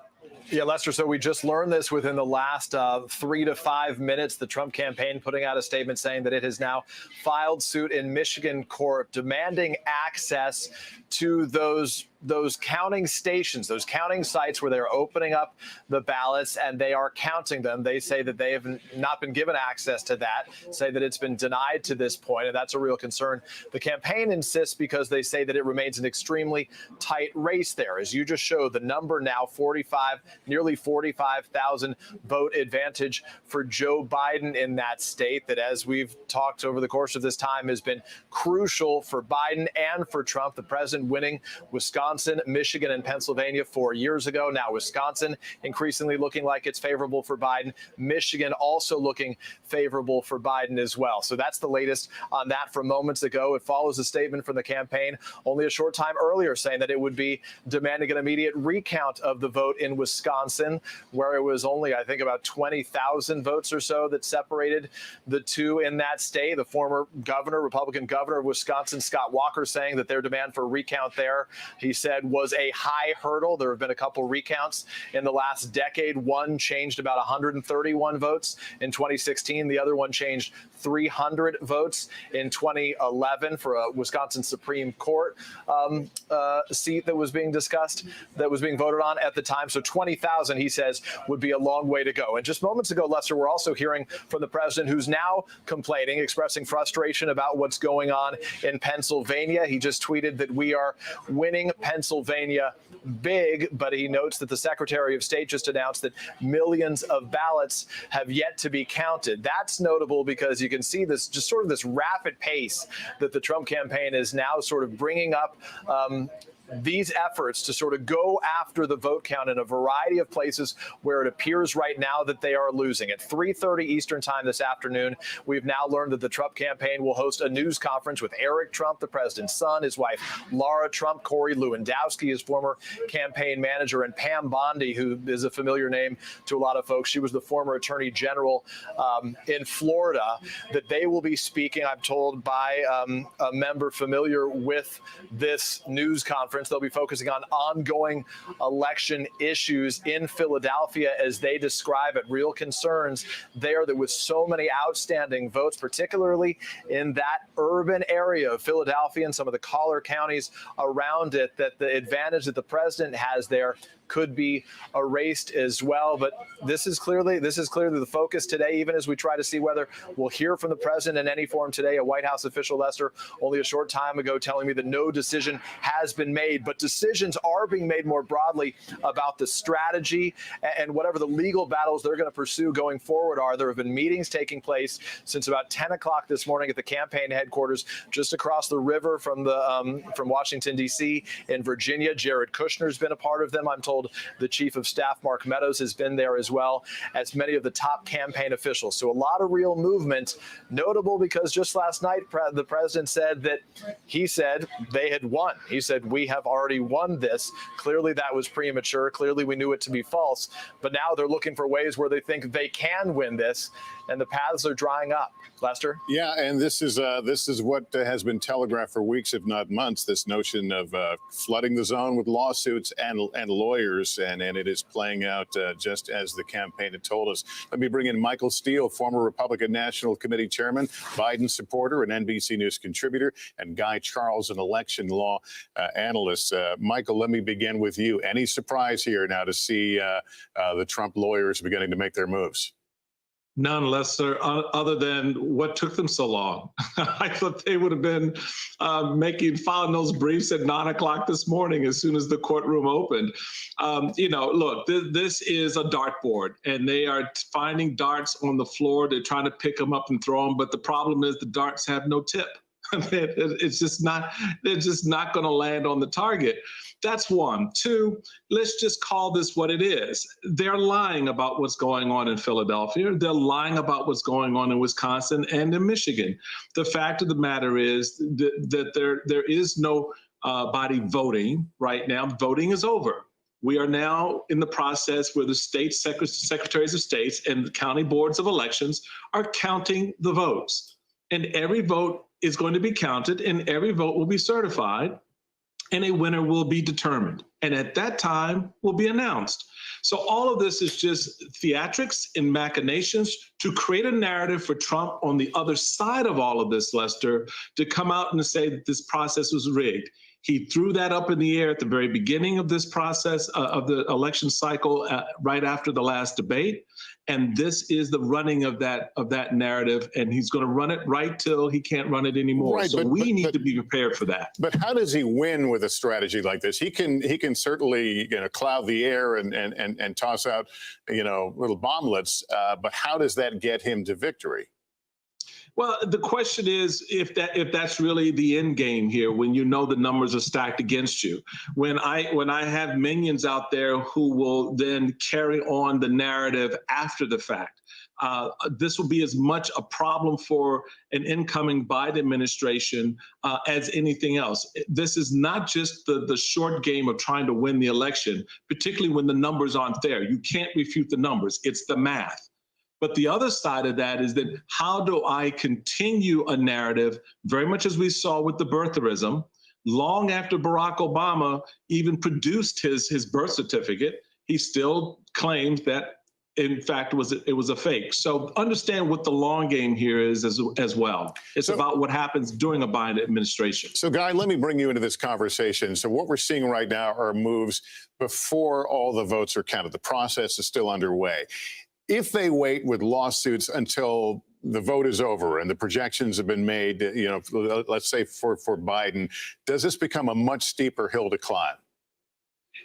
Yeah, Lester, so we just learned this within the last 3 to 5 minutes. The Trump campaign putting out a statement saying that it has now filed suit in Michigan court demanding access to those those counting stations, those counting sites where they're opening up the ballots and they are counting them. They say that they have not been given access to that, say that it's been denied to this point, and that's a real concern. The campaign insists because they say that it remains an extremely tight race there. As you just showed, the number now 45, nearly 45,000 vote advantage for Joe Biden in that state that, as we've talked over the course of this time, has been crucial for Biden and for Trump. The president winning Wisconsin, Michigan, and Pennsylvania 4 years ago. Now Wisconsin increasingly looking like it's favorable for Biden. Michigan also looking favorable for Biden as well. So that's the latest on that from moments ago. It follows a statement from the campaign only a short time earlier saying that it would be demanding an immediate recount of the vote in Wisconsin, where it was only, I think, about 20,000 votes or so that separated the two in that state. The former governor, Republican governor of Wisconsin, Scott Walker, saying that their demand for a recount there, he said, was a high hurdle. There have been a couple recounts in the last decade. One changed about 131 votes in 2016. The other one changed 300 votes in 2011 for a Wisconsin Supreme Court seat that was being discussed, that was being voted on at the time. So 20,000, he says, would be a long way to go. And just moments ago, Lester, we're also hearing from the president, who's now complaining, expressing frustration about what's going on in Pennsylvania. He just tweeted that we are winning Pennsylvania big, but he notes that the Secretary of State just announced that millions of ballots have yet to be counted. That's notable because you can see this, just sort of this rapid pace that the Trump campaign is now sort of bringing up these efforts to sort of go after the vote count in a variety of places where it appears right now that they are losing. At 3:30 Eastern time this afternoon, we've now learned that the Trump campaign will host a news conference with Eric Trump, the president's son, his wife, Laura Trump, Corey Lewandowski, his former campaign manager, and Pam Bondi, who is a familiar name to a lot of folks. She was the former attorney general in Florida, that they will be speaking, I'm told, by a member familiar with this news conference. They'll be focusing on ongoing election issues in Philadelphia as they describe it. Real concerns there that with so many outstanding votes, particularly in that urban area of Philadelphia and some of the collar counties around it, that the advantage that the president has there could be erased as well. But this is clearly the focus today, even as we try to see whether we'll hear from the president in any form today. A White House official, Lester, only a short time ago telling me that no decision has been made, but decisions are being made more broadly about the strategy and whatever the legal battles they're going to pursue going forward are. There have been meetings taking place since about 10 o'clock this morning at the campaign headquarters just across the river from Washington, D.C. in Virginia. Jared Kushner's been a part of them. I'm told the chief of staff, Mark Meadows, has been there as well as many of the top campaign officials. So a lot of real movement, notable because just last night, the president said that he said they had won. He said, we have already won this. Clearly that was premature. Clearly we knew it to be false. But now they're looking for ways where they think they can win this, and the paths are drying up. Lester? Yeah, and this is what has been telegraphed for weeks, if not months, this notion of flooding the zone with lawsuits and lawyers, and it is playing out just as the campaign had told us. Let me bring in Michael Steele, former Republican National Committee chairman, Biden supporter, and NBC News contributor, and Guy Charles, an election law analyst. Michael, let me begin with you. Any surprise here now to see the Trump lawyers beginning to make their moves? None, Lester, other than what took them so long. I thought they would have been filing those briefs at 9 o'clock this morning as soon as the courtroom opened. Look, this is a dartboard, and they are finding darts on the floor. They're trying to pick them up and throw them, but the problem is the darts have no tip. It's just not, they're just not going to land on the target. That's one. Two, let's just call this what it is. They're lying about what's going on in Philadelphia. They're lying about what's going on in Wisconsin and in Michigan. The fact of the matter is that there is no body voting right now. Voting is over. We are now in the process where the state secretaries of states and the county boards of elections are counting the votes. And every vote is going to be counted, and every vote will be certified, and a winner will be determined. And at that time will be announced. So all of this is just theatrics and machinations to create a narrative for Trump on the other side of all of this, Lester, to come out and say that this process was rigged. He threw that up in the air at the very beginning of this process of the election cycle, right after the last debate. And this is the running of that narrative, and he's going to run it right till he can't run it anymore. Right, so we need to be prepared for that. But how does he win with a strategy like this? He can certainly cloud the air and toss out little bomblets. But how does that get him to victory? Well, the question is if that's really the end game here, when you know the numbers are stacked against you. When I have minions out there who will then carry on the narrative after the fact, this will be as much a problem for an incoming Biden administration as anything else. This is not just the short game of trying to win the election, particularly when the numbers aren't there. You can't refute the numbers. It's the math. But the other side of that is that how do I continue a narrative, very much as we saw with the birtherism, long after Barack Obama even produced his birth certificate, he still claims that, in fact, it was a fake. So understand what the long game here is as well. It's about what happens during a Biden administration. So, Guy, let me bring you into this conversation. So what we're seeing right now are moves before all the votes are counted. The process is still underway. If they wait with lawsuits until the vote is over and the projections have been made, let's say for Biden, does this become a much steeper hill to climb?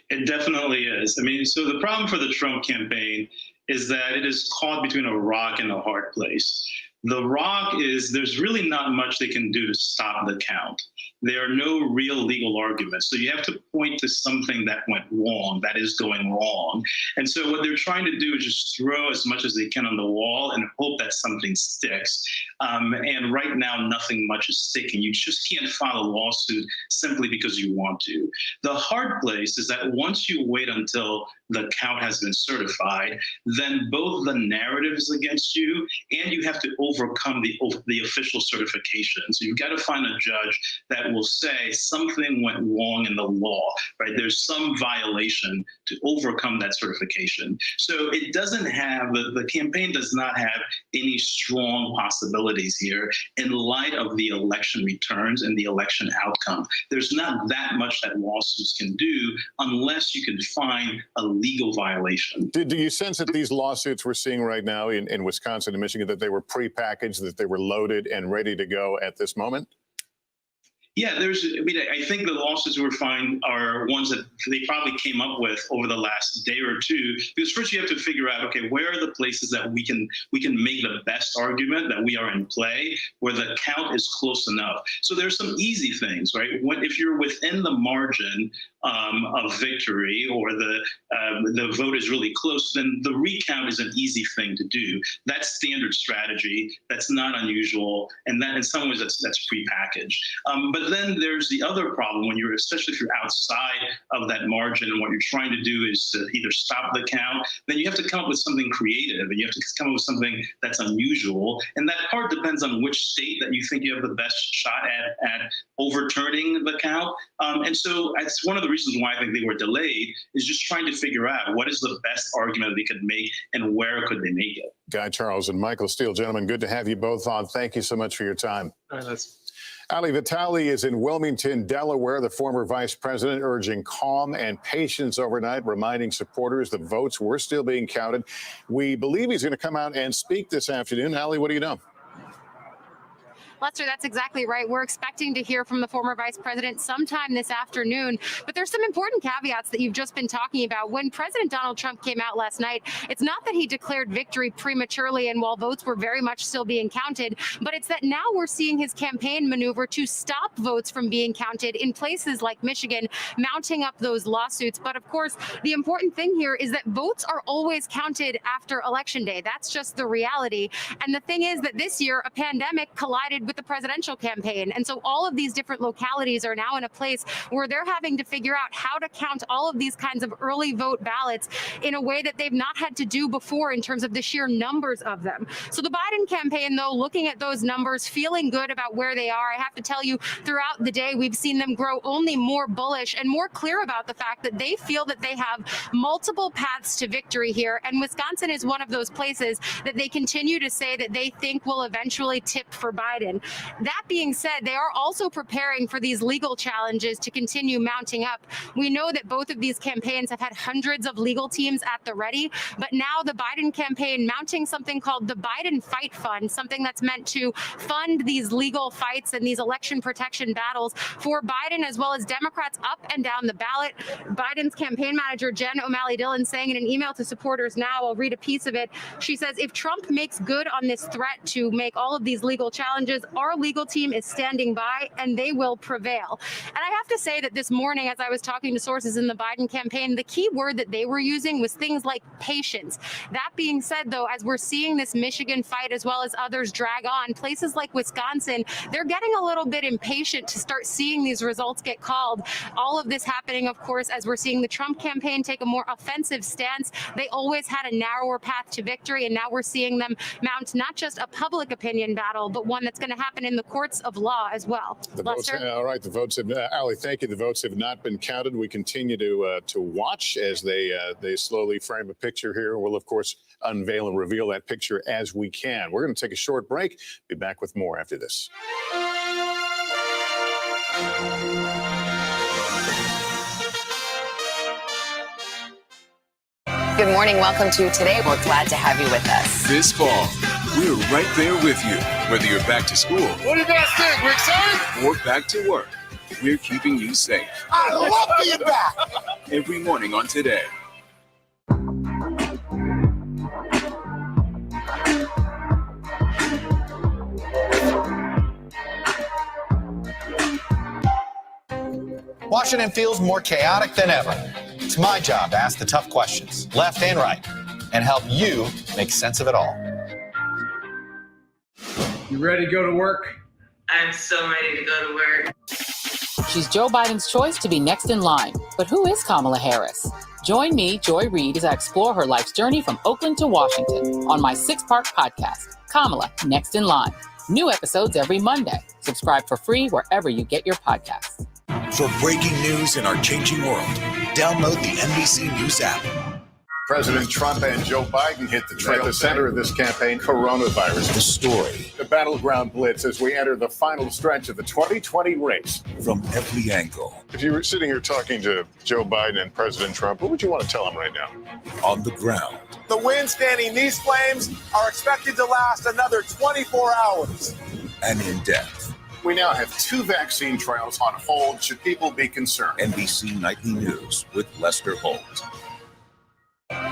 It definitely is. I mean, so the problem for the Trump campaign is that it is caught between a rock and a hard place. The rock is there's really not much they can do to stop the count. There are no real legal arguments. So you have to point to something that went wrong, that is going wrong. And so what they're trying to do is just throw as much as they can on the wall and hope that something sticks. And right now, nothing much is sticking. You just can't file a lawsuit simply because you want to. The hard place is that once you wait until the count has been certified, then both the narrative is against you and you have to overcome the official certification. So you've got to find a judge that will say something went wrong in the law, right? There's some violation to overcome that certification. So it doesn't have, the campaign does not have any strong possibilities here in light of the election returns and the election outcome. There's not that much that lawsuits can do unless you can find a legal violation. Do you sense that these lawsuits we're seeing right now in Wisconsin and Michigan, that they were prepackaged, that they were loaded and ready to go at this moment? Yeah, I think the lawsuits we're finding are ones that they probably came up with over the last day or two. Because first you have to figure out, okay, where are the places that we can make the best argument that we are in play, where the count is close enough. So there's some easy things, right? If you're within the margin of victory, or the vote is really close, then the recount is an easy thing to do. That's standard strategy. That's not unusual, and that in some ways that's prepackaged. But then there's the other problem when especially if you're outside of that margin, and what you're trying to do is to either stop the count, then you have to come up with something creative, and you have to come up with something that's unusual. And that part depends on which state that you think you have the best shot at overturning the count. And so that's one of the reasons why I think they were delayed, is just trying to figure out what is the best argument they could make and where could they make it. Guy Charles and Michael Steele, gentlemen, good to have you both on. Thank you so much for your time. All right, let's. Ali Vitale is in Wilmington, Delaware, the former vice president, urging calm and patience overnight, reminding supporters the votes were still being counted. We believe he's going to come out and speak this afternoon. Ali, what do you know? Lester, that's exactly right. We're expecting to hear from the former vice president sometime this afternoon. But there's some important caveats that you've just been talking about. When President Donald Trump came out last night, it's not that he declared victory prematurely and while votes were very much still being counted, but it's that now we're seeing his campaign maneuver to stop votes from being counted in places like Michigan, mounting up those lawsuits. But of course, the important thing here is that votes are always counted after Election Day. That's just the reality. And the thing is that this year, a pandemic collided with the presidential campaign. And so all of these different localities are now in a place where they're having to figure out how to count all of these kinds of early vote ballots in a way that they've not had to do before in terms of the sheer numbers of them. So the Biden campaign, though, looking at those numbers, feeling good about where they are. I have to tell you, throughout the day, we've seen them grow only more bullish and more clear about the fact that they feel that they have multiple paths to victory here. And Wisconsin is one of those places that they continue to say that they think will eventually tip for Biden. down. That being said, they are also preparing for these legal challenges to continue mounting up. We know that both of these campaigns have had hundreds of legal teams at the ready, but now the Biden campaign mounting something called the Biden Fight Fund, something that's meant to fund these legal fights and these election protection battles for Biden as well as Democrats up and down the ballot. Biden's campaign manager, Jen O'Malley Dillon, saying in an email to supporters now, I'll read a piece of it. She says, if Trump makes good on this threat to make all of these legal challenges, our legal team is standing by and they will prevail. And I have to say that this morning, as I was talking to sources in the Biden campaign, the key word that they were using was things like patience. That being said, though, as we're seeing this Michigan fight as well as others drag on, places like Wisconsin, they're getting a little bit impatient to start seeing these results get called. All of this happening, of course, as we're seeing the Trump campaign take a more offensive stance. They always had a narrower path to victory, and now we're seeing them mount not just a public opinion battle, but one that's going to happen in the courts of law as well. The votes, all right, the votes have, Ali, thank you. The votes have not been counted. We continue to watch as they slowly frame a picture here. We'll, of course, unveil and reveal that picture as we can. We're going to take a short break. Be back with more after this. Good morning. Welcome to Today. We're glad to have you with us. This fall, we're right there with you. Whether you're back to school, What do you guys think? We're excited? or back to work, we're keeping you safe. I love being back. Every morning on Today. Washington feels more chaotic than ever. It's my job to ask the tough questions, left and right, and help you make sense of it all. You ready to go to work? I'm so ready to go to work. She's Joe Biden's choice to be next in line. But who is Kamala Harris? Join me, Joy Reid, as I explore her life's journey from Oakland to Washington on my 6-part podcast, Kamala, Next in Line. New episodes every Monday. Subscribe for free wherever you get your podcasts. For breaking news in our changing world, download the NBC News app. President Trump and Joe Biden hit the trail. At the center of this campaign, coronavirus. The story. The battleground blitz as we enter the final stretch of the 2020 race. From every angle. If you were sitting here talking to Joe Biden and President Trump, what would you want to tell them right now? On the ground. The wind standing these flames are expected to last another 24 hours. And in depth. We now have 2 vaccine trials on hold. Should people be concerned? NBC Nightly News with Lester Holt.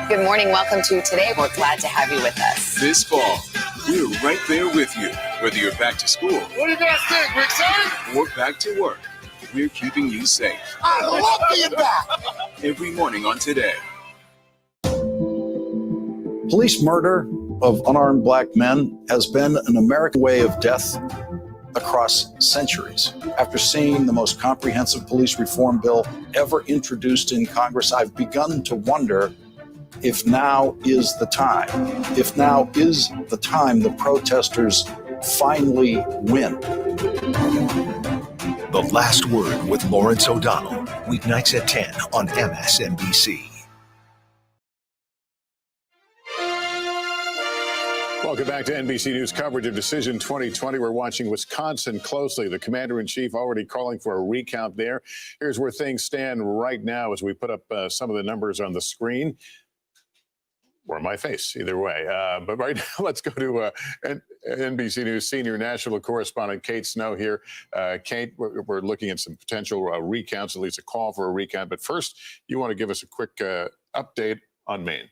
Good morning. Welcome to Today. We're glad to have you with us. This fall, we're right there with you. Whether you're back to school, What do you guys think? We're excited? or back to work, we're keeping you safe. I love being back. Every morning on Today. Police murder of unarmed black men has been an American way of death across centuries. After seeing the most comprehensive police reform bill ever introduced in Congress, I've begun to wonder if now is the time. If now is the time the protesters finally win. The Last Word with Lawrence O'Donnell. Weeknights at 10 on MSNBC. Welcome back to NBC News coverage of Decision 2020. We're watching Wisconsin closely. The commander-in-chief already calling for a recount there. Here's where things stand right now as we put up some of the numbers on the screen. Or my face, either way. But right now, let's go to NBC News senior national correspondent Kate Snow here. Kate, we're looking at some potential recounts, at least a call for a recount. But first, you want to give us a quick update on Maine.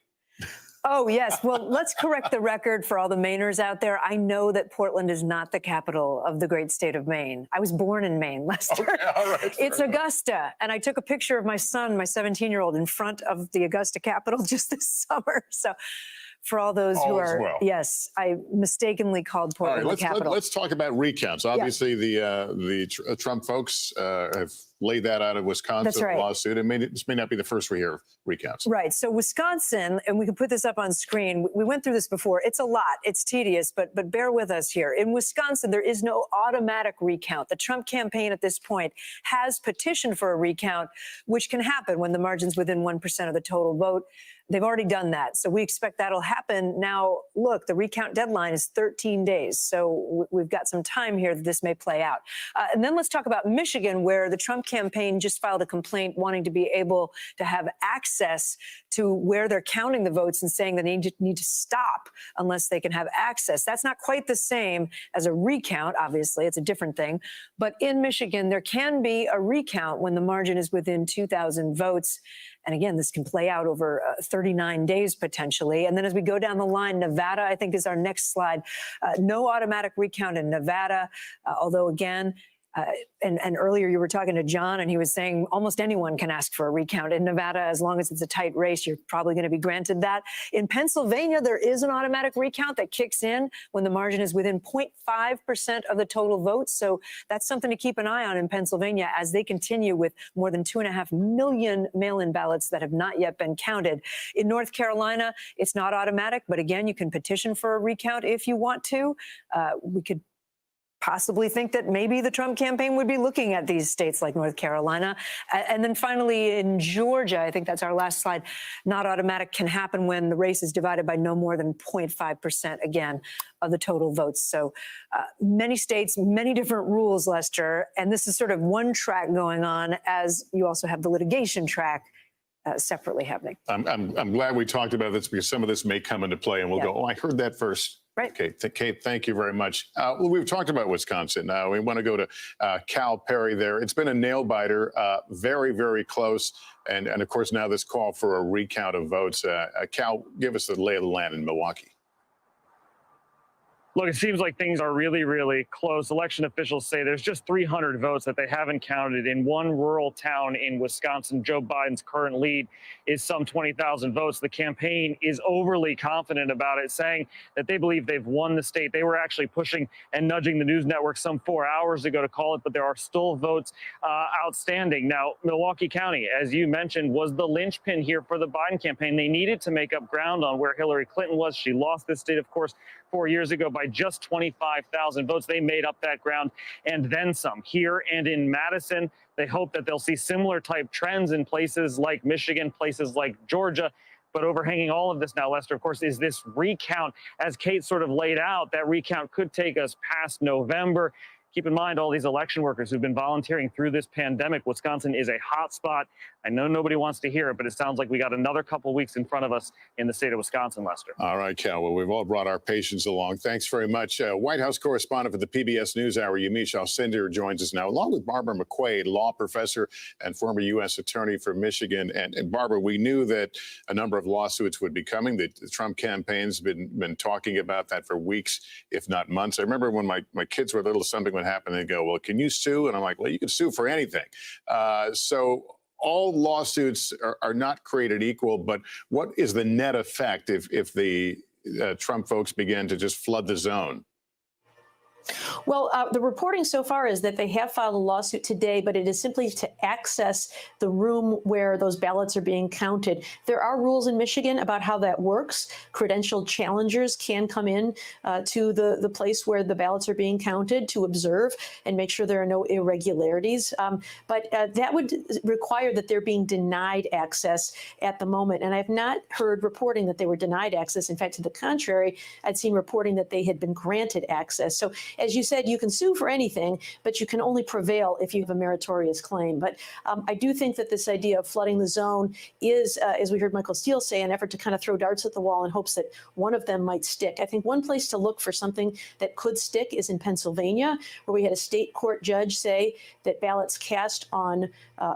Oh, yes. Well, let's correct the record for all the Mainers out there. I know that Portland is not the capital of the great state of Maine. I was born in Maine, Lester. Okay, all right, it's Augusta. And I took a picture of my son, my 17-year-old, in front of the Augusta Capitol just this summer. So for all those who are, well. yes, I mistakenly called Portland the capital. Let's talk about recounts. Obviously, the Trump folks have laid that out of Wisconsin That's right. lawsuit. This may not be the first we hear of recounts. Right. So Wisconsin, and we can put this up on screen. We went through this before. It's a lot. It's tedious, but bear with us here. In Wisconsin, there is no automatic recount. The Trump campaign at this point has petitioned for a recount, which can happen when the margin's within 1% of the total vote. They've already done that. So we expect that'll happen. Now, look, the recount deadline is 13 days. So we've got some time here that this may play out. And then let's talk about Michigan, where the Trump campaign just filed a complaint wanting to be able to have access to where they're counting the votes and saying that they need to stop unless they can have access. That's not quite the same as a recount, obviously. It's a different thing. But in Michigan, there can be a recount when the margin is within 2,000 votes. And again, this can play out over 39 days potentially. And then as we go down the line, Nevada, I think, is our next slide. No automatic recount in Nevada, although again, and earlier you were talking to John, and he was saying almost anyone can ask for a recount in Nevada. As long as it's a tight race, you're probably going to be granted that. In Pennsylvania, there is an automatic recount that kicks in when the margin is within 0.5% of the total votes. So that's something to keep an eye on in Pennsylvania as they continue with more than 2.5 million mail-in ballots that have not yet been counted. In North Carolina, it's not automatic, but again, you can petition for a recount if you want to. We could possibly think that maybe the Trump campaign would be looking at these states like North Carolina. And then finally, in Georgia, I think that's our last slide, not automatic can happen when the race is divided by no more than 0.5%, again, of the total votes. So many states, many different rules, Lester. And this is sort of one track going on as you also have the litigation track separately happening. I'm glad we talked about this because some of this may come into play and we'll go, oh, I heard that first. Right. Okay, Kate, thank you very much. Well, we've talked about Wisconsin. We want to go to Cal Perry there. It's been a nail biter, very, very close. And of course, now this call for a recount of votes. Cal, give us the lay of the land in Milwaukee. Look, it seems like things are really, really close. Election officials say there's just 300 votes that they haven't counted in one rural town in Wisconsin. Joe Biden's current lead is some 20,000 votes. The campaign is overly confident about it, saying that they believe they've won the state. They were actually pushing and nudging the news network some 4 hours ago to call it, but there are still votes outstanding. Now, Milwaukee County, as you mentioned, was the linchpin here for the Biden campaign. They needed to make up ground on where Hillary Clinton was. She lost this state, of course, 4 years ago by just 25,000 votes. They made up that ground and then some. Here and in Madison, they hope that they'll see similar type trends in places like Michigan, places like Georgia. But overhanging all of this now, Lester, of course, is this recount. As Kate sort of laid out, that recount could take us past November. Keep in mind all these election workers who've been volunteering through this pandemic. Wisconsin is a hot spot. I know nobody wants to hear it, but it sounds like we got another couple weeks in front of us in the state of Wisconsin, Lester. All right, Cal. Well, we've all brought our patients along. Thanks very much. White House correspondent for the PBS NewsHour, Yamiche Alcindor, joins us now, along with Barbara McQuade, law professor and former U.S. attorney for Michigan. And Barbara, we knew that a number of lawsuits would be coming. The Trump campaign's been talking about that for weeks, if not months. I remember when my kids were little, something would happen. They go, well, can you sue? And I'm like, well, you can sue for anything. So all lawsuits are not created equal, but what is the net effect if the Trump folks begin to just flood the zone? Well, the reporting so far is that they have filed a lawsuit today, but it is simply to access the room where those ballots are being counted. There are rules in Michigan about how that works. Credentialed challengers can come in to the place where the ballots are being counted to observe and make sure there are no irregularities. But that would require that they're being denied access at the moment. And I've not heard reporting that they were denied access. In fact, to the contrary, I'd seen reporting that they had been granted access. So as you said, you can sue for anything, but you can only prevail if you have a meritorious claim. But I do think that this idea of flooding the zone is, as we heard Michael Steele say, an effort to kind of throw darts at the wall in hopes that one of them might stick. I think one place to look for something that could stick is in Pennsylvania, where we had a state court judge say that ballots cast on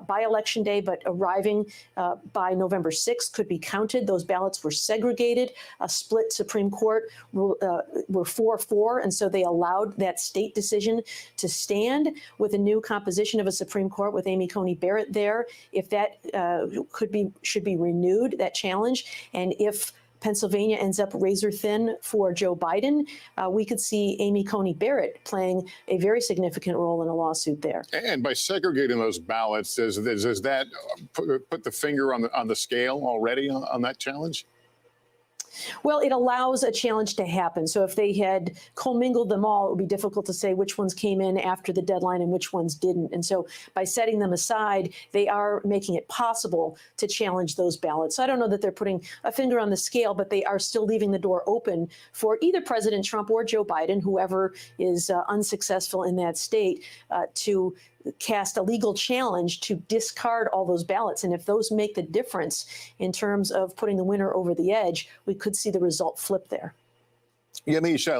by Election Day, but arriving by November 6th could be counted. Those ballots were segregated. A split Supreme Court were 4-4, and so they allowed that state decision to stand with a new composition of a Supreme Court with Amy Coney Barrett there. If that should be renewed, that challenge, and if Pennsylvania ends up razor thin for Joe Biden, we could see Amy Coney Barrett playing a very significant role in a lawsuit there. And by segregating those ballots, does that put the finger on the scale already on that challenge? Well, it allows a challenge to happen. So if they had commingled them all, it would be difficult to say which ones came in after the deadline and which ones didn't. And so by setting them aside, they are making it possible to challenge those ballots. So I don't know that they're putting a finger on the scale, but they are still leaving the door open for either President Trump or Joe Biden, whoever is unsuccessful in that state, to cast a legal challenge to discard all those ballots. And if those make the difference in terms of putting the winner over the edge, we could see the result flip there. Yamiche,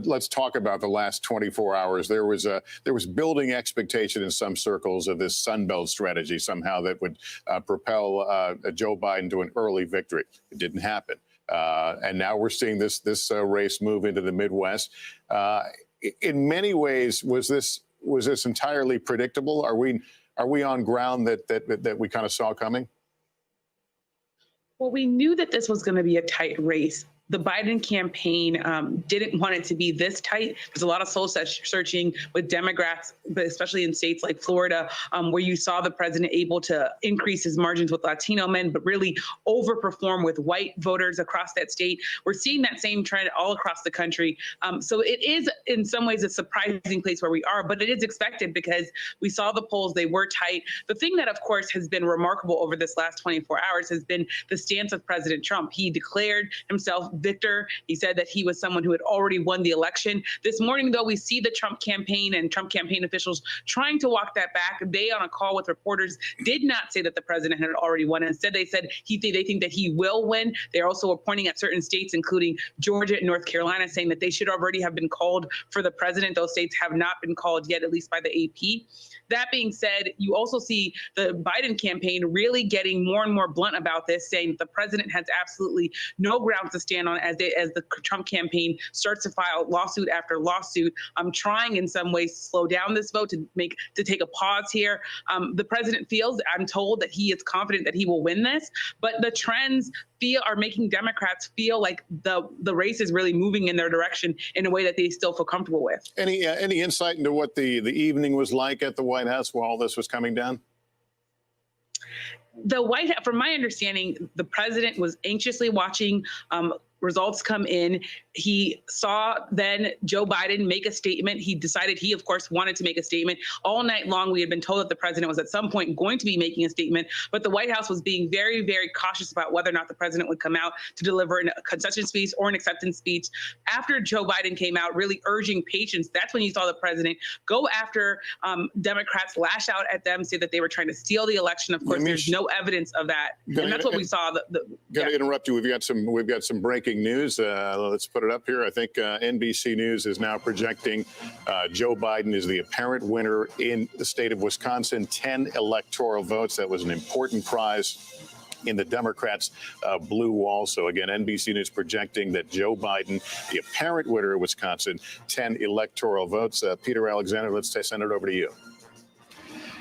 let's talk about the last 24 hours. There was building expectation in some circles of this Sun Belt strategy somehow that would propel Joe Biden to an early victory. It didn't happen. And now we're seeing this race move into the Midwest. In many ways, was this entirely predictable? Are we on ground that we kind of saw coming? Well, we knew that this was going to be a tight race. The Biden campaign didn't want it to be this tight. There's a lot of soul searching with Democrats, but especially in states like Florida, where you saw the president able to increase his margins with Latino men, but really overperform with white voters across that state. We're seeing that same trend all across the country. So it is in some ways a surprising place where we are, but it is expected because we saw the polls, they were tight. The thing that, of course, has been remarkable over this last 24 hours has been the stance of President Trump. He declared himself victor. He said that he was someone who had already won the election. This morning, though, we see the Trump campaign and Trump campaign officials trying to walk that back. They, on a call with reporters, did not say that the president had already won. Instead, they said they think that he will win. They also were pointing at certain states, including Georgia and North Carolina, saying that they should already have been called for the president. Those states have not been called yet, at least by the AP. That being said, you also see the Biden campaign really getting more and more blunt about this, saying that the president has absolutely no grounds to stand on as the Trump campaign starts to file lawsuit after lawsuit. Trying in some ways to slow down this vote, to take a pause here. The president feels, I'm told, that he is confident that he will win this, but the trends are making Democrats feel like the race is really moving in their direction in a way that they still feel comfortable with. Any insight into what the evening was like at the White House while all this was coming down? The White House, from my understanding, the president was anxiously watching results come in. He saw then Joe Biden make a statement. He decided he, of course, wanted to make a statement. All night long, we had been told that the president was at some point going to be making a statement, but the White House was being very, very cautious about whether or not the president would come out to deliver a concession speech or an acceptance speech. After Joe Biden came out, really urging patience, that's when you saw the president go after Democrats, lash out at them, say that they were trying to steal the election. Of course, there's no evidence of that. And that's what we saw. Gotta interrupt you. We've got some breaking news. Let's put it up here. I think NBC News is now projecting Joe Biden is the apparent winner in the state of Wisconsin. 10 electoral votes. That was an important prize in the Democrats' blue wall. So again, NBC News projecting that Joe Biden, the apparent winner of Wisconsin, 10 electoral votes. Peter Alexander, let's send it over to you.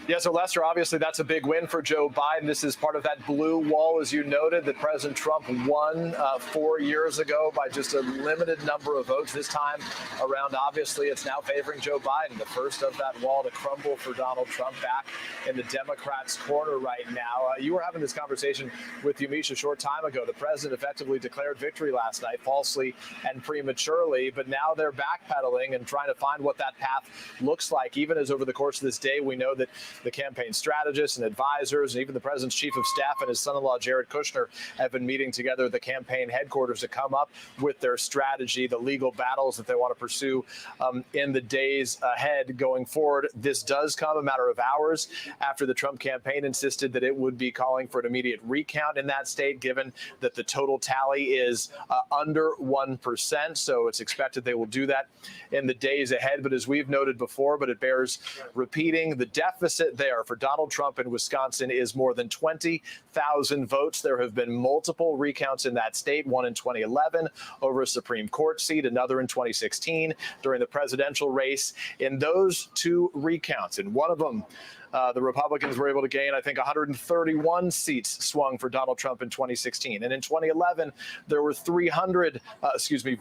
Yeah, so Lester, obviously that's a big win for Joe Biden. This is part of that blue wall, as you noted, that President Trump won 4 years ago by just a limited number of votes. This time around, obviously, it's now favoring Joe Biden, the first of that wall to crumble for Donald Trump, back in the Democrats' corner right now. You were having this conversation with Yamiche a short time ago. The president effectively declared victory last night, falsely and prematurely, but now they're backpedaling and trying to find what that path looks like. Even as over the course of this day, we know that the campaign strategists and advisors, and even the president's chief of staff and his son-in-law, Jared Kushner, have been meeting together at the campaign headquarters to come up with their strategy, the legal battles that they want to pursue in the days ahead going forward. This does come a matter of hours after the Trump campaign insisted that it would be calling for an immediate recount in that state, given that the total tally is under 1%. So it's expected they will do that in the days ahead. But as we've noted before, but it bears repeating, the deficit there for Donald Trump in Wisconsin is more than 20,000 votes. There have been multiple recounts in that state, one in 2011 over a Supreme Court seat, another in 2016 during the presidential race. In those two recounts, in one of them, The Republicans were able to gain, I think, 131 seats swung for Donald Trump in 2016. And in 2011, there were 300,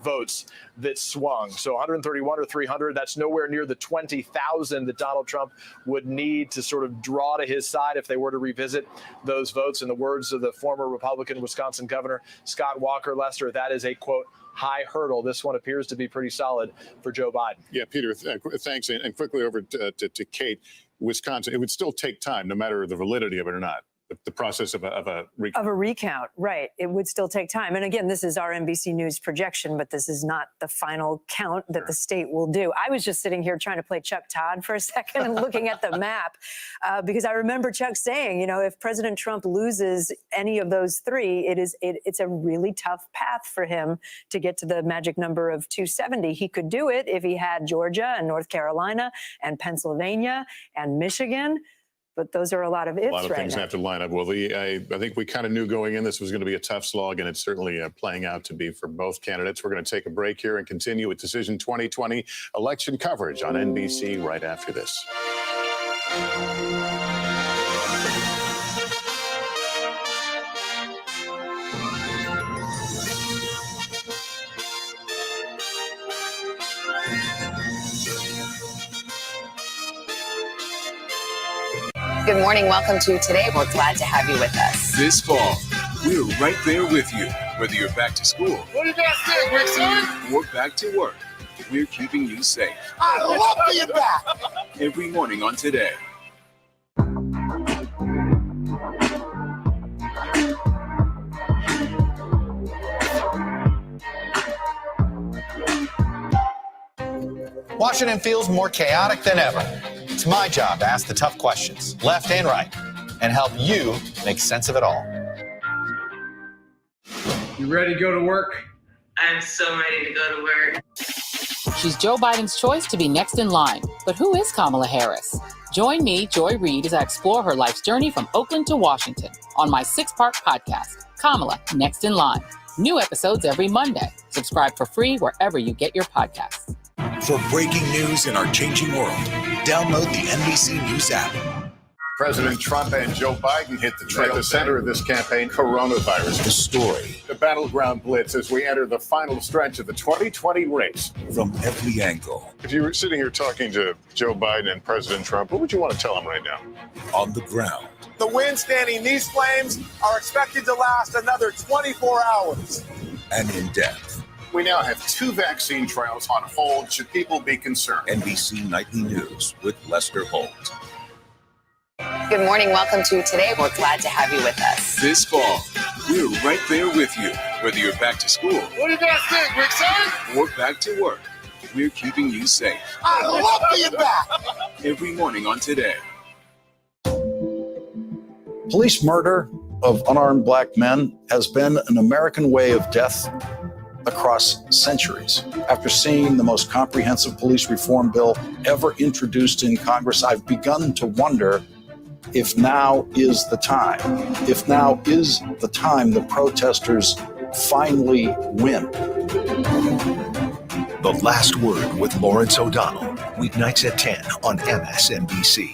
votes that swung. So 131 or 300, that's nowhere near the 20,000 that Donald Trump would need to sort of draw to his side if they were to revisit those votes. In the words of the former Republican Wisconsin Governor Scott Walker, Lester, that is a, quote, high hurdle. This one appears to be pretty solid for Joe Biden. Yeah, Peter, thanks. And quickly over to Kate. Wisconsin, it would still take time, no matter the validity of it or not. The process of a recount. Of a recount, right. It would still take time. And again, this is our NBC News projection, but this is not the final count that the state will do. I was just sitting here trying to play Chuck Todd for a second and looking at the map because I remember Chuck saying, you know, if President Trump loses any of those three, it's a really tough path for him to get to the magic number of 270. He could do it if he had Georgia and North Carolina and Pennsylvania and Michigan. But those are a lot of ifs right now. A lot of things have to line up. Well, I think we kind of knew going in this was going to be a tough slog, and it's certainly playing out to be for both candidates. We're going to take a break here and continue with Decision 2020 election coverage on NBC right after this. Good morning. Welcome to Today. We're glad to have you with us. This fall, we're right there with you. Whether you're back to school, What do you guys think, Rick, son? or back to work, we're keeping you safe. I love being back. Every morning on Today. Washington feels more chaotic than ever. It's my job to ask the tough questions, left and right, and help you make sense of it all. You ready to go to work? I'm so ready to go to work. She's Joe Biden's choice to be next in line. But who is Kamala Harris? Join me, Joy Reid, as I explore her life's journey from Oakland to Washington on my 6-part podcast, Kamala Next in Line. New episodes every Monday. Subscribe for free wherever you get your podcasts. For breaking news in our changing world, download the NBC News app. President Trump and Joe Biden hit the trail. At the center of this campaign, coronavirus. The story. The battleground blitz as we enter the final stretch of the 2020 race. From every angle. If you were sitting here talking to Joe Biden and President Trump, what would you want to tell them right now? On the ground. The wind standing these flames are expected to last another 24 hours. And in depth. We now have 2 vaccine trials on hold. Should people be concerned? NBC Nightly News with Lester Holt. Good morning. Welcome to Today. We're glad to have you with us. This fall, we're right there with you. Whether you're back to school, What do you guys think, Rick, son? or back to work, we're keeping you safe. I love being back. Every morning on Today. Police murder of unarmed black men has been an American way of death across centuries. After seeing the most comprehensive police reform bill ever introduced in Congress, I've begun to wonder if now is the time. If now is the time the protesters finally win. The Last Word with Lawrence O'Donnell. Weeknights at 10 on MSNBC.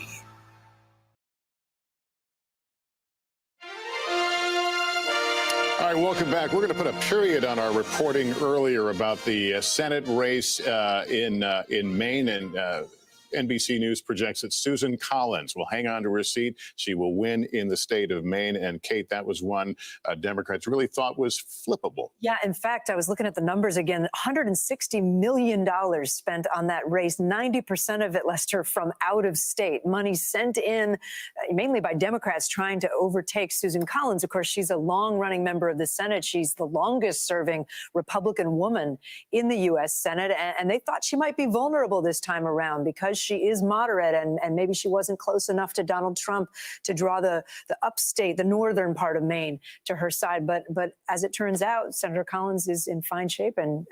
All right, welcome back. We're going to put a period on our reporting earlier about the Senate race in Maine, and NBC News projects that Susan Collins will hang on to her seat. She will win in the state of Maine. And Kate, that was one Democrats really thought was flippable. Yeah, in fact, I was looking at the numbers again. $160 million spent on that race, 90% of it, Lester, from out of state. Money sent in mainly by Democrats trying to overtake Susan Collins. Of course, she's a long-running member of the Senate. She's the longest-serving Republican woman in the U.S. Senate. And they thought she might be vulnerable this time around because she is moderate and maybe she wasn't close enough to Donald Trump to draw the upstate, the northern part of Maine to her side. But as it turns out, Senator Collins is in fine shape, and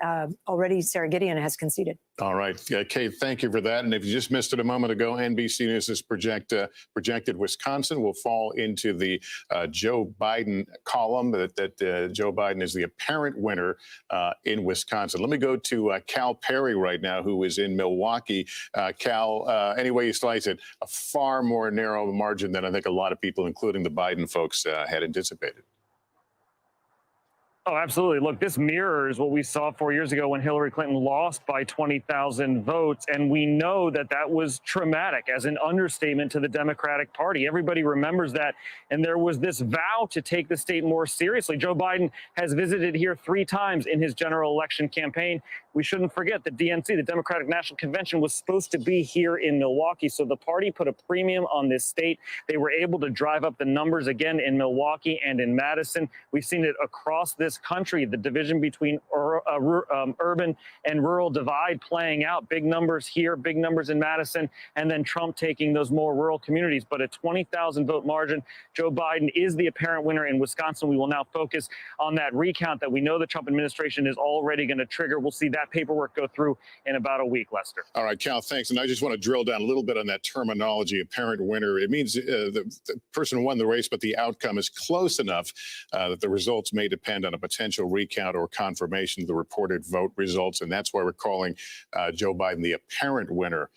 already Sarah Gideon has conceded. All right, Kate, thank you for that. And if you just missed it a moment ago, NBC News has projected Wisconsin will fall into the Joe Biden column, that Joe Biden is the apparent winner in Wisconsin. Let me go to Cal Perry right now, who is in Milwaukee. Cal, any way you slice it, a far more narrow margin than I think a lot of people, including the Biden folks, had anticipated. Oh, absolutely. Look, this mirrors what we saw 4 years ago when Hillary Clinton lost by 20,000 votes. And we know that that was traumatic, as an understatement to the Democratic Party. Everybody remembers that. And there was this vow to take the state more seriously. Joe Biden has visited here 3 times in his general election campaign. We shouldn't forget the DNC, the Democratic National Convention, was supposed to be here in Milwaukee. So the party put a premium on this state. They were able to drive up the numbers again in Milwaukee and in Madison. We've seen it across this country, the division between urban and rural divide playing out. Big numbers here, big numbers in Madison, and then Trump taking those more rural communities. But a 20,000 vote margin, Joe Biden is the apparent winner in Wisconsin. We will now focus on that recount that we know the Trump administration is already going to trigger. We'll see that paperwork go through in about a week, Lester. All right, Cal, thanks. And I just want to drill down a little bit on that terminology, apparent winner. It means the person who won the race, but the outcome is close enough that the results may depend on a potential recount or confirmation of the reported vote results. And that's why we're calling Joe Biden the apparent winner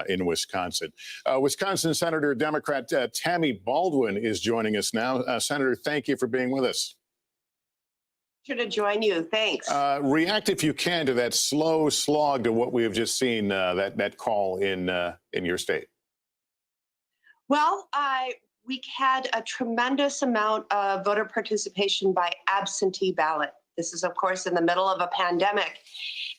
in Wisconsin. Wisconsin Senator Democrat Tammy Baldwin is joining us now. Senator, thank you for being with us. To join you. Thanks. React, if you can, to that slow slog to what we have just seen, that call in your state. Well, we had a tremendous amount of voter participation by absentee ballot. This is, of course, in the middle of a pandemic.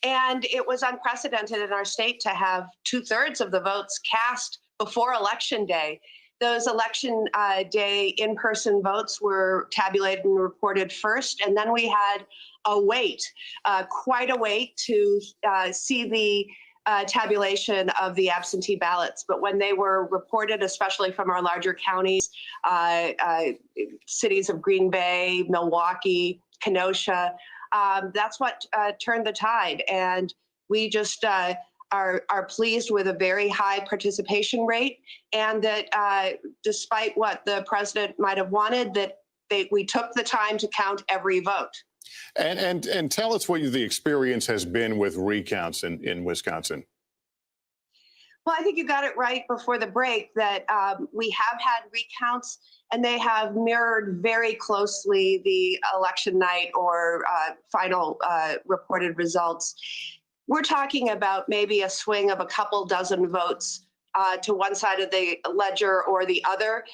And it was unprecedented in our state to have 2/3 of the votes cast before Election Day. Those Election Day in-person votes were tabulated and reported first, and then we had a wait, quite a wait to see the tabulation of the absentee ballots. But when they were reported, especially from our larger counties, cities of Green Bay, Milwaukee, Kenosha, that's what turned the tide. And we just are pleased with a very high participation rate, and that despite what the president might have wanted, that we took the time to count every vote. And tell us what the experience has been with recounts in Wisconsin. Well, I think you got it right before the break that we have had recounts, and they have mirrored very closely the election night or final reported results. We're talking about maybe a swing of a couple dozen votes to one side of the ledger or the other,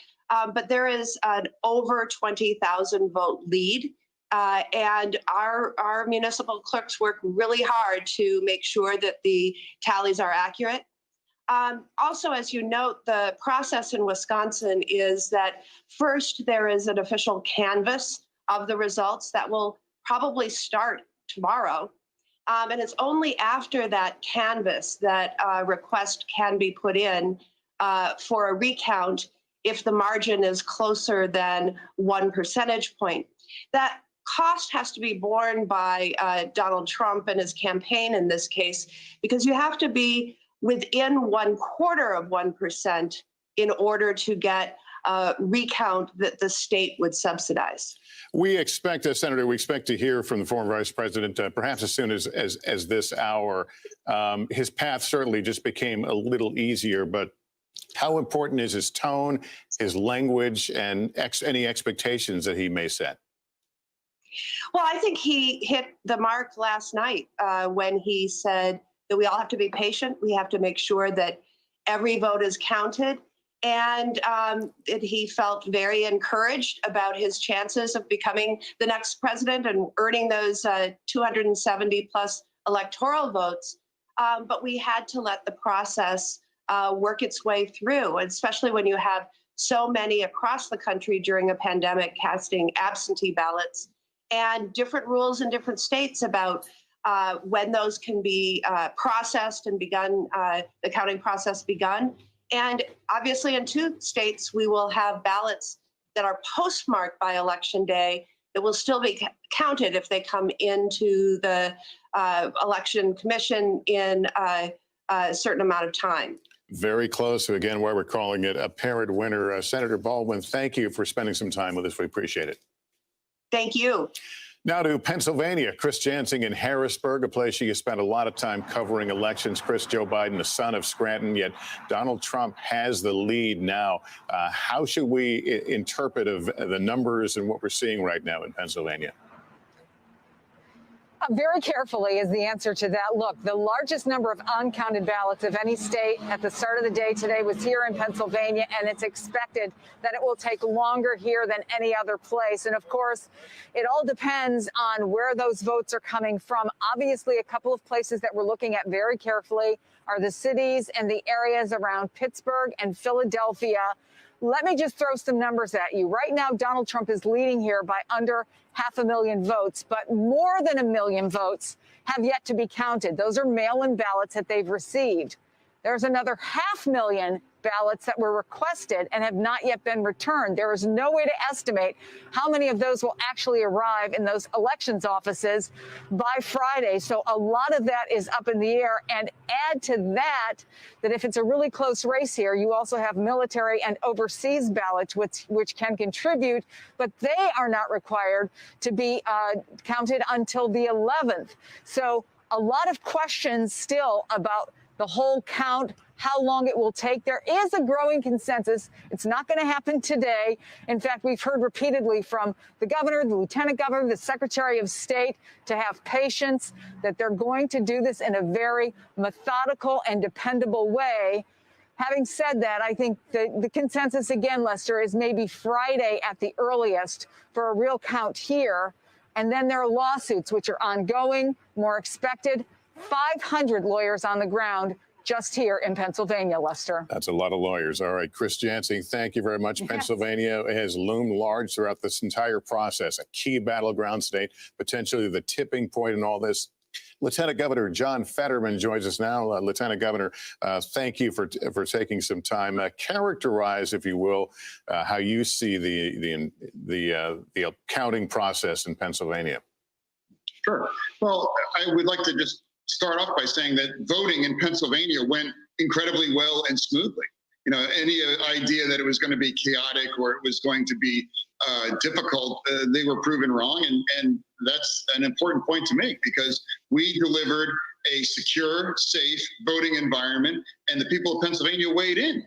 but there is an over 20,000 vote lead. And our municipal clerks work really hard to make sure that the tallies are accurate. Also, as you note, the process in Wisconsin is that first there is an official canvass of the results that will probably start tomorrow. And it's only after that canvass that a request can be put in for a recount if the margin is closer than 1 percentage point. That cost has to be borne by Donald Trump and his campaign in this case, because you have to be within 1/4 of 1% in order to get a recount that the state would subsidize. We expect, Senator, we expect to hear from the former vice president perhaps as soon as this hour. His path certainly just became a little easier, but how important is his tone, his language, and any expectations that he may set? Well, I think he hit the mark last night when he said that we all have to be patient. We have to make sure that every vote is counted. And he felt very encouraged about his chances of becoming the next president and earning those 270 plus electoral votes. But we had to let the process work its way through, especially when you have so many across the country during a pandemic casting absentee ballots, and different rules in different states about when those can be processed and begun, the counting process begun. And obviously in 2 states, we will have ballots that are postmarked by Election Day it will still be counted if they come into the election commission in a certain amount of time. Very close to, again, why we're calling it a apparent winner. Senator Baldwin, thank you for spending some time with us. We appreciate it. Thank you. Now to Pennsylvania. Chris Jansing in Harrisburg, a place she has spent a lot of time covering elections. Chris, Joe Biden, the son of Scranton, yet Donald Trump has the lead now. How should we interpret the numbers and what we're seeing right now in Pennsylvania? Very carefully is the answer to that. Look, the largest number of uncounted ballots of any state at the start of the day today was here in Pennsylvania, and it's expected that it will take longer here than any other place. And of course, it all depends on where those votes are coming from. Obviously, a couple of places that we're looking at very carefully are the cities and the areas around Pittsburgh and Philadelphia. Let me just throw some numbers at you. Right now, Donald Trump is leading here by under 500,000 votes, but more than 1 million votes have yet to be counted. Those are mail-in ballots that they've received. There's another 500,000 ballots that were requested and have not yet been returned. There is no way to estimate how many of those will actually arrive in those elections offices by Friday. So a lot of that is up in the air. And add to that, that if it's a really close race here, you also have military and overseas ballots, which can contribute, but they are not required to be counted until the 11th. So a lot of questions still about the whole count, how long it will take. There is a growing consensus. It's not going to happen today. In fact, we've heard repeatedly from the governor, the lieutenant governor, the secretary of state to have patience, that they're going to do this in a very methodical and dependable way. Having said that, I think the consensus again, Lester, is maybe Friday at the earliest for a real count here. And then there are lawsuits which are ongoing, more expected. 500 lawyers on the ground just here in Pennsylvania, Lester. That's a lot of lawyers. All right, Chris Jansing, thank you very much. Yes. Pennsylvania has loomed large throughout this entire process, a key battleground state, potentially the tipping point in all this. Lieutenant Governor John Fetterman joins us now. Lieutenant Governor, thank you for taking some time. Characterize, if you will, how you see the counting process in Pennsylvania. Sure. Well, I would like to just start off by saying that voting in Pennsylvania went incredibly well and smoothly. You know, any idea that it was going to be chaotic or it was going to be difficult, they were proven wrong. And that's an important point to make, because we delivered a secure, safe voting environment, and the people of Pennsylvania weighed in.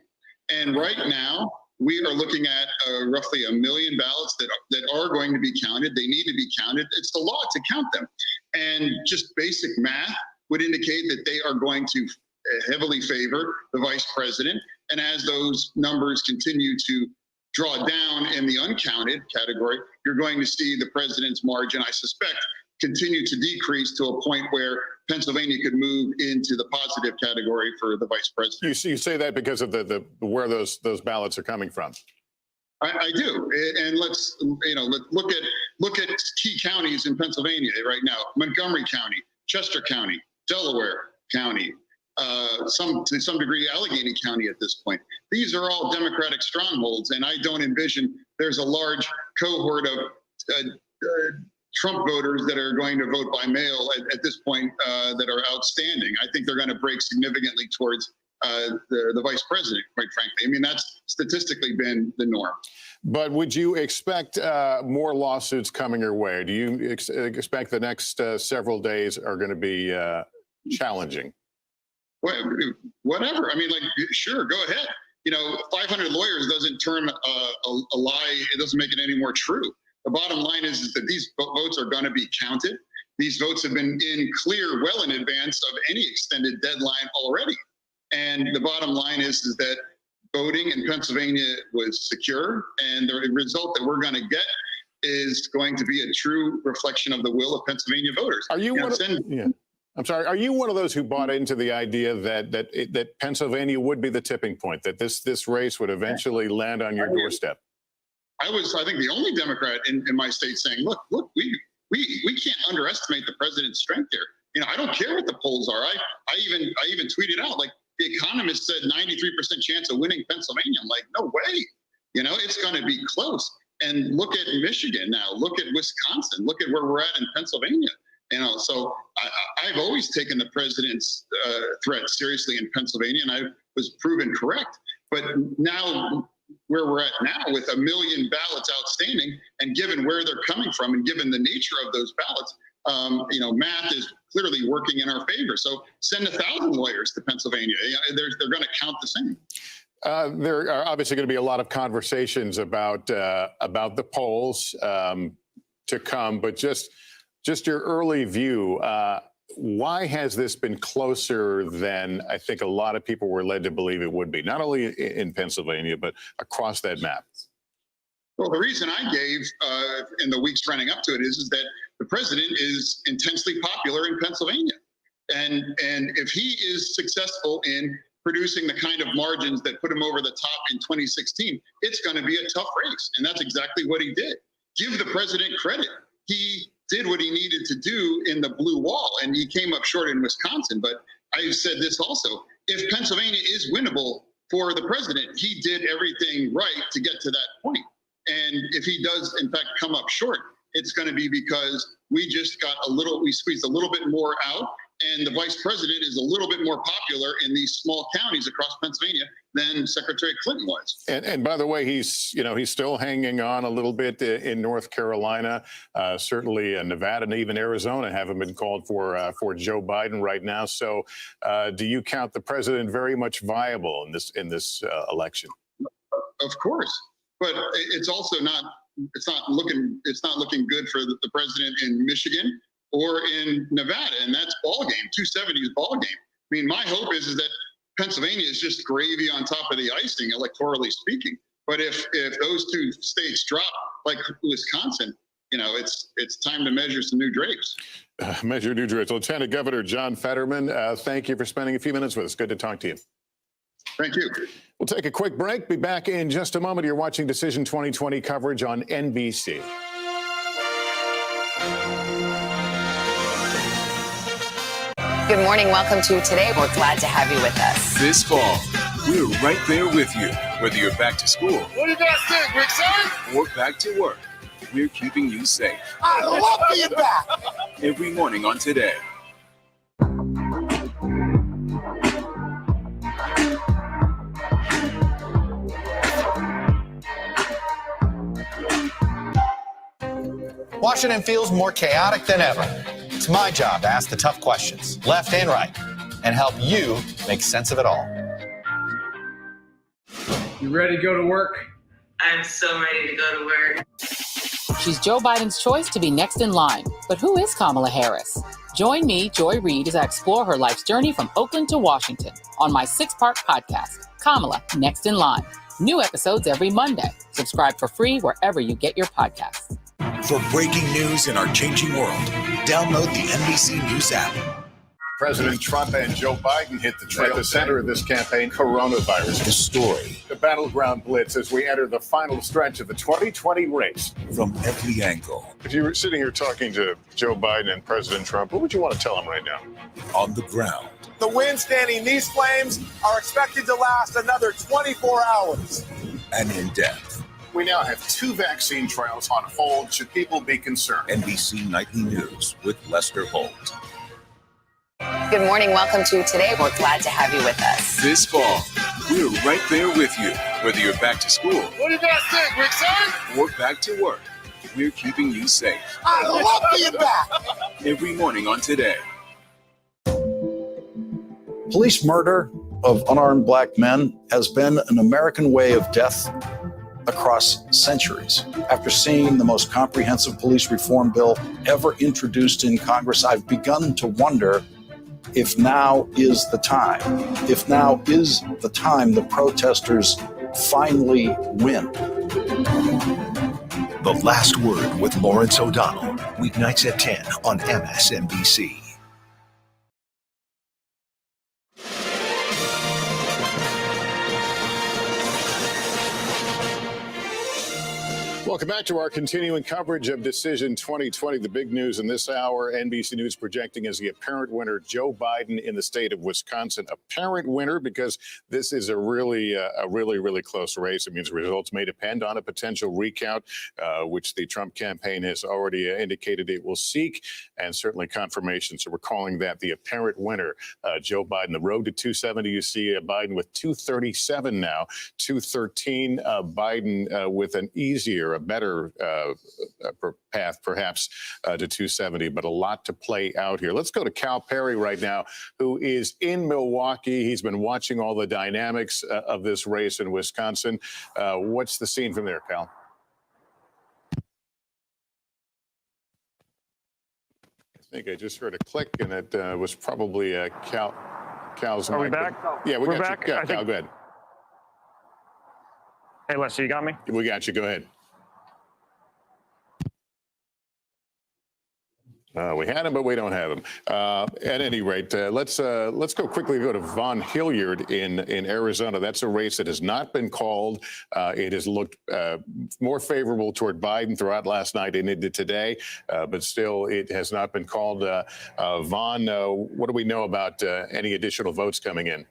And right now, we are looking at roughly 1 million ballots that are going to be counted. They need to be counted. It's the law to count them. And just basic math would indicate that they are going to heavily favor the vice president. And as those numbers continue to draw down in the uncounted category, you're going to see the president's margin, I suspect, continue to decrease to a point where Pennsylvania could move into the positive category for the vice president. You say that because of where those ballots are coming from. I do, and let's look at key counties in Pennsylvania right now: Montgomery County, Chester County, Delaware County, to some degree Allegheny County at this point. These are all Democratic strongholds, and I don't envision there's a large cohort of Trump voters that are going to vote by mail at this point that are outstanding. I think they're going to break significantly towards the vice president, quite frankly. I mean, that's statistically been the norm. But would you expect more lawsuits coming your way? Do you expect the next several days are going to be challenging? Well, whatever. I mean, sure, go ahead. 500 lawyers doesn't turn a lie. It doesn't make it any more true. The bottom line is that these votes are going to be counted. These votes have been in clear well in advance of any extended deadline already. And the bottom line is that voting in Pennsylvania was secure, and the result that we're going to get is going to be a true reflection of the will of Pennsylvania voters. Are you I'm sorry. Are you one of those who bought into the idea that Pennsylvania would be the tipping point, that this race would eventually land on your doorstep? I was, I think, the only Democrat in my state saying, look, we can't underestimate the president's strength here. I don't care what the polls are. I even tweeted out, like, The Economist said 93% chance of winning Pennsylvania. I'm like, no way. It's going to be close. And look at Michigan now. Look at Wisconsin. Look at where we're at in Pennsylvania. So I've always taken the president's threat seriously in Pennsylvania, and I was proven correct. But now, where we're at now, with 1 million ballots outstanding, and given where they're coming from, and given the nature of those ballots, math is clearly working in our favor. So send 1,000 lawyers to Pennsylvania. They're going to count the same. There are obviously going to be a lot of conversations about the polls to come, but just your early view. Why has this been closer than I think a lot of people were led to believe it would be, not only in Pennsylvania, but across that map? Well, the reason I gave in the weeks running up to it is that the president is intensely popular in Pennsylvania. And if he is successful in producing the kind of margins that put him over the top in 2016, it's going to be a tough race. And that's exactly what he did. Give the president credit. He did what he needed to do in the blue wall, and he came up short in Wisconsin. But I've said this also, if Pennsylvania is winnable for the president, he did everything right to get to that point. And if he does, in fact, come up short, it's going to be because we squeezed a little bit more out, and the vice president is a little bit more popular in these small counties across Pennsylvania than Secretary Clinton was. And by the way, he's still hanging on a little bit in North Carolina, certainly Nevada and even Arizona haven't been called for Joe Biden right now. So do you count the president very much viable in this election? Of course, but it's also not looking good for the president in Michigan or in Nevada, and that's ball game. 270 is ball game. I mean, my hope is that Pennsylvania is just gravy on top of the icing, electorally speaking. But if those two states drop, like Wisconsin, it's time to measure some new drapes. Measure new drapes. Lieutenant Governor John Fetterman, thank you for spending a few minutes with us. Good to talk to you. Thank you. We'll take a quick break. Be back in just a moment. You're watching Decision 2020 coverage on NBC. Good morning. Welcome to Today. We're glad to have you with us. This fall, we're right there with you. Whether you're back to school, What do you guys think? We're excited? or back to work, we're keeping you safe. I love being back. Every morning on Today. Washington feels more chaotic than ever. It's my job to ask the tough questions, left and right, and help you make sense of it all. You ready to go to work? I'm so ready to go to work. She's Joe Biden's choice to be next in line. But who is Kamala Harris? Join me, Joy Reid, as I explore her life's journey from Oakland to Washington on my 6-part podcast, Kamala Next in Line. New episodes every Monday. Subscribe for free wherever you get your podcasts. For breaking news in our changing world, download the NBC News app. President Trump and Joe Biden hit the trail. At the center of this campaign, coronavirus. The story. The battleground blitz as we enter the final stretch of the 2020 race. From every angle. If you were sitting here talking to Joe Biden and President Trump, what would you want to tell them right now? On the ground. The wind standing these flames are expected to last another 24 hours. And in depth. We now have 2 vaccine trials on hold. Should people be concerned? NBC Nightly News with Lester Holt. Good morning. Welcome to Today. We're glad to have you with us. This fall, we're right there with you. Whether you're back to school, What do you guys think? We're excited? or back to work, we're keeping you safe. I love being back. Every morning on Today. Police murder of unarmed black men has been an American way of death across centuries. After seeing the most comprehensive police reform bill ever introduced in Congress, I've begun to wonder if now is the time. If now is the time the protesters finally win. The Last Word with Lawrence O'Donnell. Weeknights at 10 on MSNBC. Welcome back to our continuing coverage of Decision 2020. The big news in this hour, NBC News projecting as the apparent winner, Joe Biden in the state of Wisconsin. Apparent winner because this is a really close race. It means results may depend on a potential recount, which the Trump campaign has already indicated it will seek, and certainly confirmation. So we're calling that the apparent winner, Joe Biden. The road to 270, you see Biden with 237 now, 213. Biden with an easier, a better path, perhaps, to 270, but a lot to play out here. Let's go to Cal Perry right now, who is in Milwaukee. He's been watching all the dynamics of this race in Wisconsin. What's the scene from there, Cal? I think I just heard a click, and it was probably Cal's mic. Are we back? Yeah, We're got back. you. Yeah, Cal, go ahead. Hey, Lester, you got me? We got you. Go ahead. We had him, but we don't have him. At any rate, let's go quickly to Vaughn Hilliard in Arizona. That's a race that has not been called. It has looked more favorable toward Biden throughout last night and into today, but still it has not been called. Vaughn, what do we know about any additional votes coming in?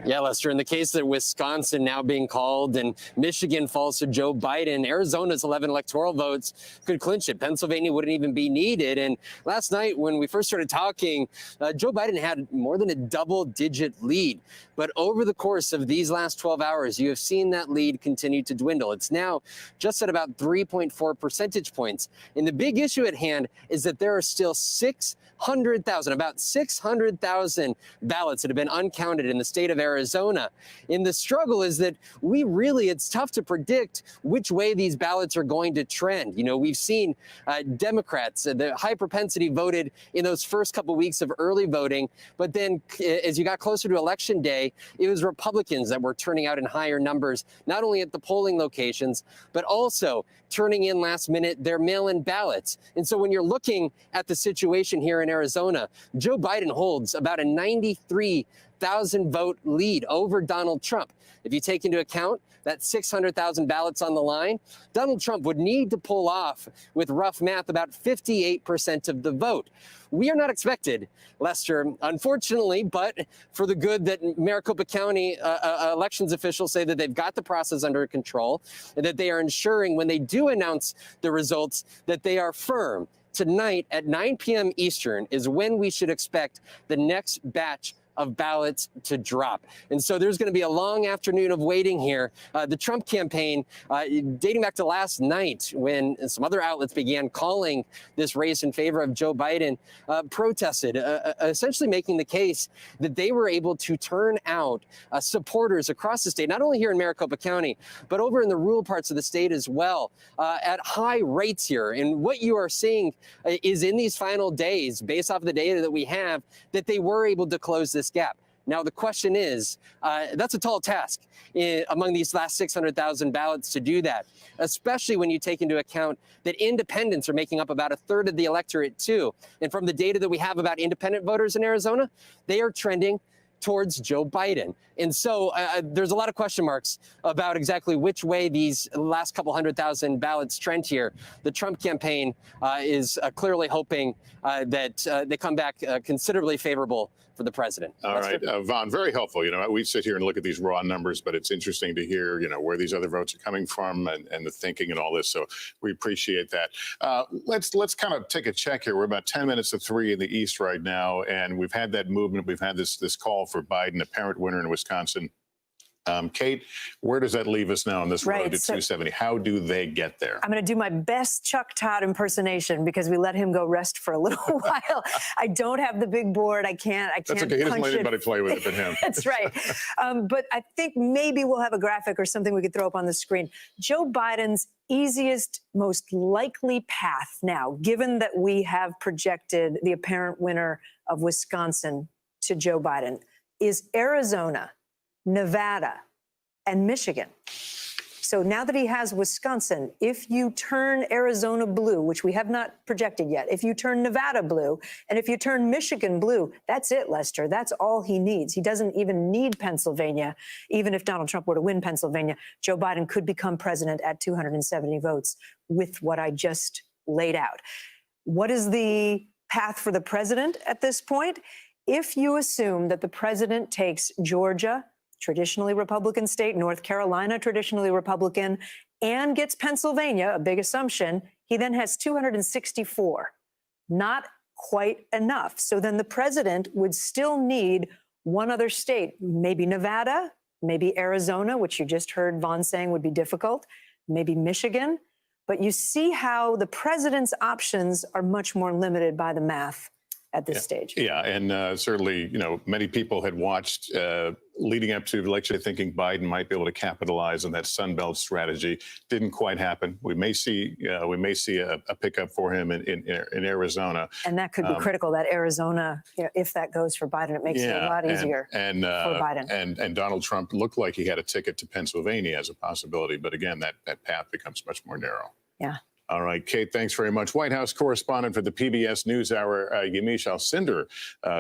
Yeah, Lester, in the case of Wisconsin now being called and Michigan falls to Joe Biden, Arizona's 11 electoral votes could clinch it. Pennsylvania wouldn't even be needed. And last night when we first started talking, Joe Biden had more than a double-digit lead. But over the course of these last 12 hours, you have seen that lead continue to dwindle. It's now just at about 3.4 percentage points. And the big issue at hand is that there are still about 600,000 ballots that have been uncounted in the state of Arizona. And the struggle is that it's tough to predict which way these ballots are going to trend. You know, we've seen Democrats, the high propensity voted in those first couple weeks of early voting. But then as you got closer to Election Day, it was Republicans that were turning out in higher numbers, not only at the polling locations, but also turning in last minute their mail-in ballots. And so when you're looking at the situation here in Arizona, Joe Biden holds about a 93,000 vote lead over Donald Trump. If you take into account that 600,000 ballots on the line, Donald Trump would need to pull off, with rough math, about 58% of the vote. We are not expected, Lester, unfortunately, but for the good that Maricopa County elections officials say that they've got the process under control and that they are ensuring when they do announce the results that they are firm. Tonight at 9 p.m. Eastern is when we should expect the next batch of ballots to drop. And so there's going to be a long afternoon of waiting here. The Trump campaign, dating back to last night when some other outlets began calling this race in favor of Joe Biden, protested, essentially making the case that they were able to turn out supporters across the state, not only here in Maricopa County, but over in the rural parts of the state as well, at high rates here. And what you are seeing is in these final days, based off of the data that we have, that they were able to close this gap. Now, the question is, that's a tall task among these last 600,000 ballots to do that, especially when you take into account that independents are making up about a third of the electorate, too. And from the data that we have about independent voters in Arizona, they are trending towards Joe Biden. And so there's a lot of question marks about exactly which way these last couple 100,000 ballots trend here. The Trump campaign is clearly hoping that they come back considerably favorable for the president. All right, Vaughn, very helpful. You know, we sit here and look at these raw numbers, but it's interesting to hear, you know, where these other votes are coming from and the thinking and all this. So we appreciate that. Let's kind of take a check here. We're about 10 minutes to 3 in the East right now, and we've had that movement. We've had this call for Biden, apparent winner in Wisconsin. Kate, where does that leave us now on this road to 270? How do they get there? I'm going to do my best Chuck Todd impersonation because we let him go rest for a little while. I don't have the big board. I can't. That's okay. He doesn't let anybody play with it but him. That's right. But I think maybe we'll have a graphic or something we could throw up on the screen. Joe Biden's easiest, most likely path now, given that we have projected the apparent winner of Wisconsin to Joe Biden, is Arizona, Nevada, and Michigan. So now that he has Wisconsin, if you turn Arizona blue, which we have not projected yet, if you turn Nevada blue, and if you turn Michigan blue, that's it, Lester. That's all he needs. He doesn't even need Pennsylvania. Even if Donald Trump were to win Pennsylvania, Joe Biden could become president at 270 votes with what I just laid out. What is the path for the president at this point? If you assume that the president takes Georgia, traditionally Republican state, North Carolina, traditionally Republican, and gets Pennsylvania, a big assumption, he then has 264. Not quite enough. So then the president would still need one other state, maybe Nevada, maybe Arizona, which you just heard Vaughn saying would be difficult, maybe Michigan. But you see how the president's options are much more limited by the math at this stage. Yeah, and certainly, many people had watched leading up to the election thinking Biden might be able to capitalize on that Sun Belt strategy. Didn't quite happen. We may see a pickup for him in Arizona. And that could be critical, that Arizona, if that goes for Biden, it makes it a lot easier for Biden. And Donald Trump looked like he had a ticket to Pennsylvania as a possibility. But again, that path becomes much more narrow. Yeah. All right, Kate, thanks very much. White House correspondent for the PBS NewsHour, Yamiche Alcindor,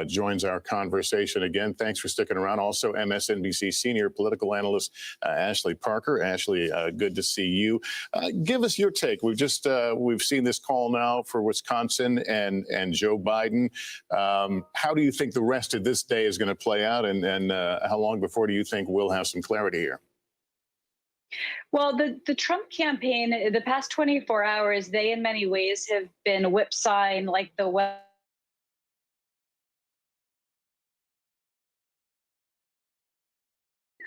joins our conversation again. Thanks for sticking around. Also, MSNBC senior political analyst Ashley Parker. Ashley, good to see you. Give us your take. We've seen this call now for Wisconsin and Joe Biden. How do you think the rest of this day is going to play out, and how long before do you think we'll have some clarity here? Well, the Trump campaign, the past 24 hours, they in many ways have been whipsawing like the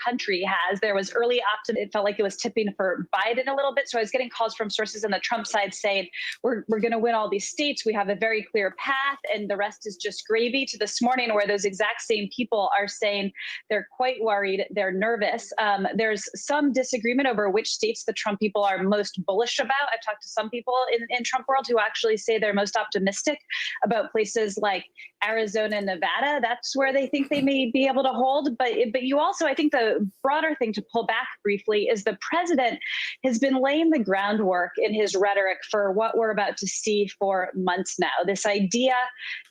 country has. There was early optimism. It felt like it was tipping for Biden a little bit. So I was getting calls from sources on the Trump side saying, we're going to win all these states. We have a very clear path and the rest is just gravy, to this morning where those exact same people are saying they're quite worried. They're nervous. There's some disagreement over which states the Trump people are most bullish about. I've talked to some people in Trump world who actually say they're most optimistic about places like Arizona and Nevada. That's where they think they may be able to hold. But you also, I think the broader thing to pull back briefly is the president has been laying the groundwork in his rhetoric for what we're about to see for months now. This idea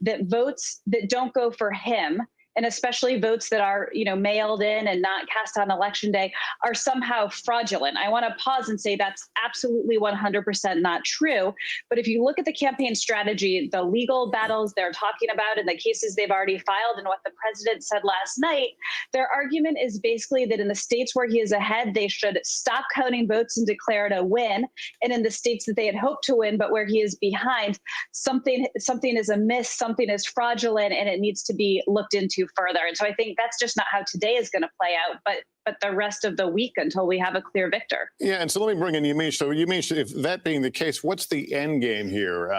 that votes that don't go for him, and especially votes that are, mailed in and not cast on election day, are somehow fraudulent. I want to pause and say that's absolutely 100% not true. But if you look at the campaign strategy, the legal battles they're talking about and the cases they've already filed and what the president said last night, their argument is basically that in the states where he is ahead, they should stop counting votes and declare it a win. And in the states that they had hoped to win, but where he is behind, something is amiss, something is fraudulent, and it needs to be looked into further. And so I think that's just not how today is going to play out, but the rest of the week until we have a clear victor. Yeah, and so let me bring in Yamiche. So Yamiche, if that being the case, what's the end game here?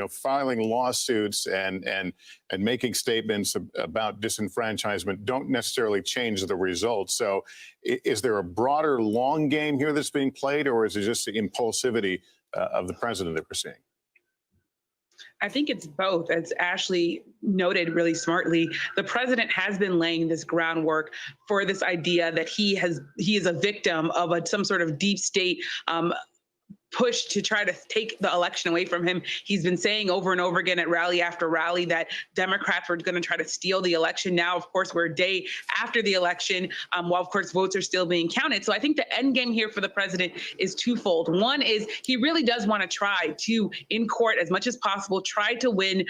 Filing lawsuits and making statements about disenfranchisement don't necessarily change the results. So is there a broader long game here that's being played, or is it just the impulsivity of the president that we're seeing? I think it's both. As Ashley noted really smartly, the president has been laying this groundwork for this idea that he is a victim of some sort of deep state push to try to take the election away from him. He's been saying over and over again at rally after rally that Democrats were going to try to steal the election. Now, of course, we're a day after the election, while, of course, votes are still being counted. So I think the end game here for the president is twofold. One is he really does want to try to, in court as much as possible, try to win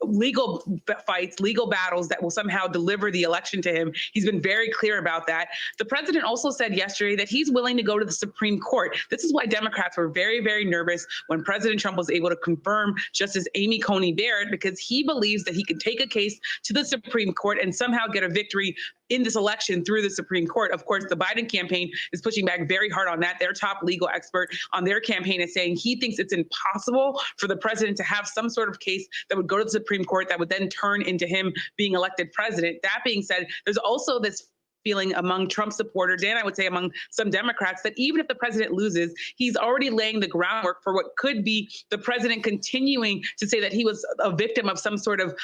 legal fights, legal battles that will somehow deliver the election to him. He's been very clear about that. The president also said yesterday that he's willing to go to the Supreme Court. This is why Democrats were very, very nervous when President Trump was able to confirm Justice Amy Coney Barrett, because he believes that he can take a case to the Supreme Court and somehow get a victory in this election through the Supreme Court. Of course, the Biden campaign is pushing back very hard on that. Their top legal expert on their campaign is saying he thinks it's impossible for the president to have some sort of case that would go to the Supreme Court that would then turn into him being elected president. That being said, there's also this feeling among Trump supporters, and I would say among some Democrats, that even if the president loses, he's already laying the groundwork for what could be the president continuing to say that he was a victim of some sort of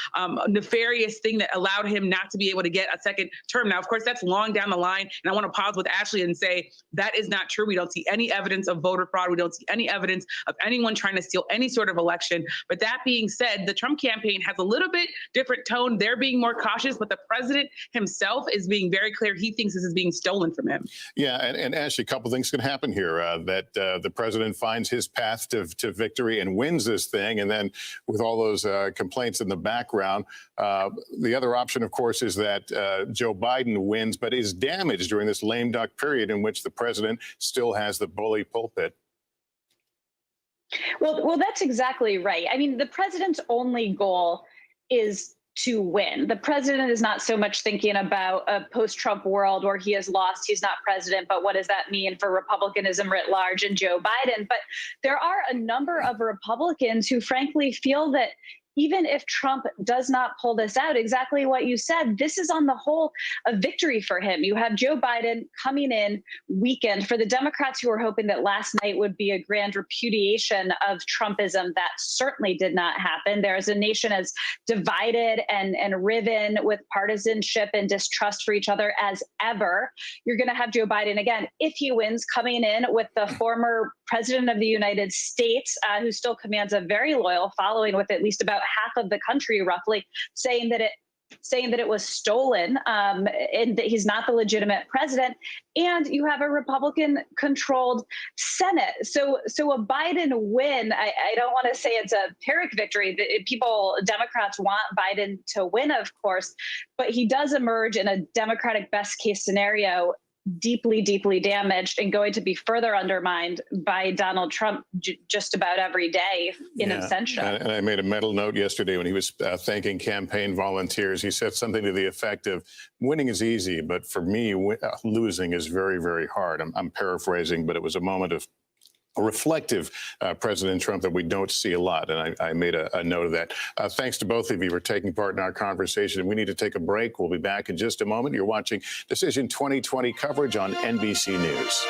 nefarious thing that allowed him not to be able to get a second term. Now, of course, that's long down the line. And I want to pause with Ashley and say that is not true. We don't see any evidence of voter fraud. We don't see any evidence of anyone trying to steal any sort of election. But that being said, the Trump campaign has a little bit different tone. They're being more cautious, but the president himself is being very clear. He thinks this is being stolen from him. Yeah, and Ashley, a couple things can happen here. That the president finds his path to victory and wins this thing. And then with all those complaints in the background, the other option, of course, is that Joe Biden wins, but is damaged during this lame duck period in which the president still has the bully pulpit. Well, that's exactly right. I mean, the president's only goal is to win. The president is not so much thinking about a post-Trump world where he has lost, he's not president, but what does that mean for Republicanism writ large and Joe Biden? But there are a number of Republicans who frankly feel that even if Trump does not pull this out, exactly what you said, this is on the whole a victory for him. You have Joe Biden coming in weakened. For the Democrats who were hoping that last night would be a grand repudiation of Trumpism, that certainly did not happen. There is a nation as divided and riven with partisanship and distrust for each other as ever. You're going to have Joe Biden, again, if he wins, coming in with the former president of the United States, who still commands a very loyal following with at least about half of the country roughly saying that it was stolen, and that he's not the legitimate president. And you have a Republican-controlled Senate. So a Biden win, I don't want to say it's a Pyrrhic victory. Democrats want Biden to win, of course, but he does emerge in a Democratic best-case scenario deeply, deeply damaged and going to be further undermined by Donald Trump just about every day in absentia. And I made a mental note yesterday when he was thanking campaign volunteers. He said something to the effect of, winning is easy, but for me, losing is very, very hard. I'm paraphrasing, but it was a moment of reflective President Trump that we don't see a lot. And I made a note of that. Thanks to both of you for taking part in our conversation. We need to take a break. We'll be back in just a moment. You're watching Decision 2020 coverage on NBC News.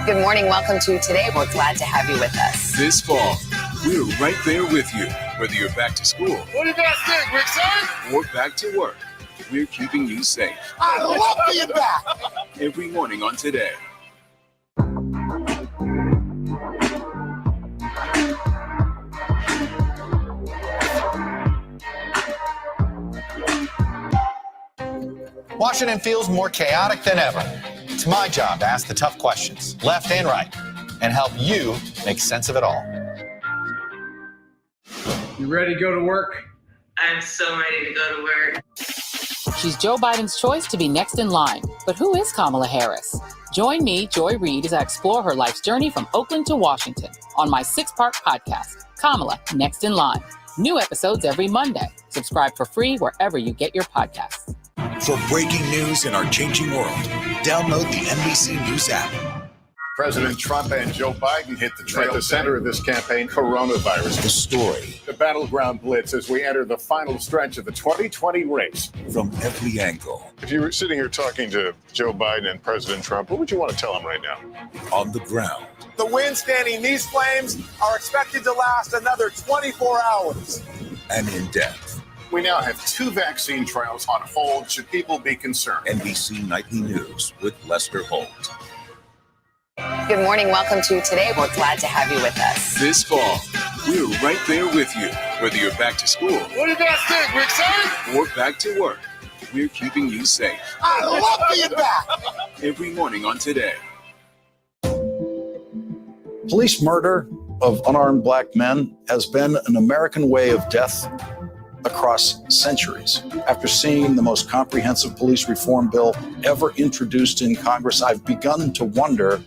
Good morning. Welcome to Today. We're glad to have you with us. This fall, we're right there with you. Whether you're back to school, What do you guys think, Rick, son? or back to work, we're keeping you safe. I love being back. Every morning on Today. Washington feels more chaotic than ever. It's my job to ask the tough questions, left and right, and help you make sense of it all. You ready to go to work? I'm so ready to go to work. She's Joe Biden's choice to be next in line. But who is Kamala Harris? Join me, Joy Reid, as I explore her life's journey from Oakland to Washington on my 6-part podcast, Kamala Next in Line. New episodes every Monday. Subscribe for free wherever you get your podcasts. For breaking news in our changing world, download the NBC News app. President Trump and Joe Biden hit the trail. At the center of this campaign, coronavirus. The story. The battleground blitz as we enter the final stretch of the 2020 race. From every angle. If you were sitting here talking to Joe Biden and President Trump, what would you want to tell them right now? On the ground. The wind standing these flames are expected to last another 24 hours. And in depth. We now have 2 vaccine trials on hold. Should people be concerned? NBC Nightly News with Lester Holt. Good morning. Welcome to Today. We're glad to have you with us. This fall, we're right there with you. Whether you're back to school, What do you guys think, Rick, son? or back to work, we're keeping you safe. I love being back. Every morning on Today. Police murder of unarmed black men has been an American way of death across centuries. After seeing the most comprehensive police reform bill ever introduced in Congress, I've begun to wonder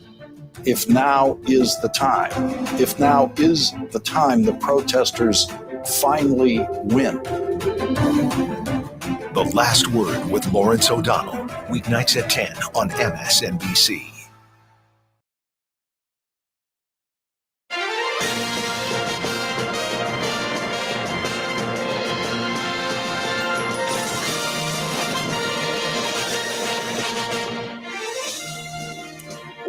if now is the time. If now is the time the protesters finally win. The Last Word with Lawrence O'Donnell. weeknights at 10 on MSNBC.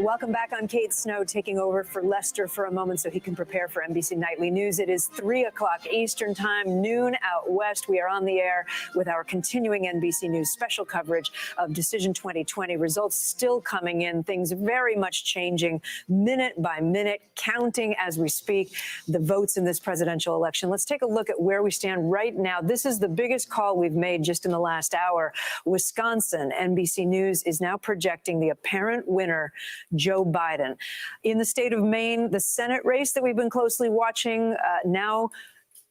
Welcome back. I'm Kate Snow, taking over for Lester for a moment so he can prepare for NBC Nightly News. It is 3 o'clock Eastern Time, noon out west. We are on the air with our continuing NBC News special coverage of Decision 2020. Results still coming in, things very much changing minute by minute, counting as we speak the votes in this presidential election. Let's take a look at where we stand right now. This is the biggest call we've made just in the last hour. Wisconsin, NBC News is now projecting the apparent winner, Joe Biden. In the state of Maine, the Senate race that we've been closely watching, now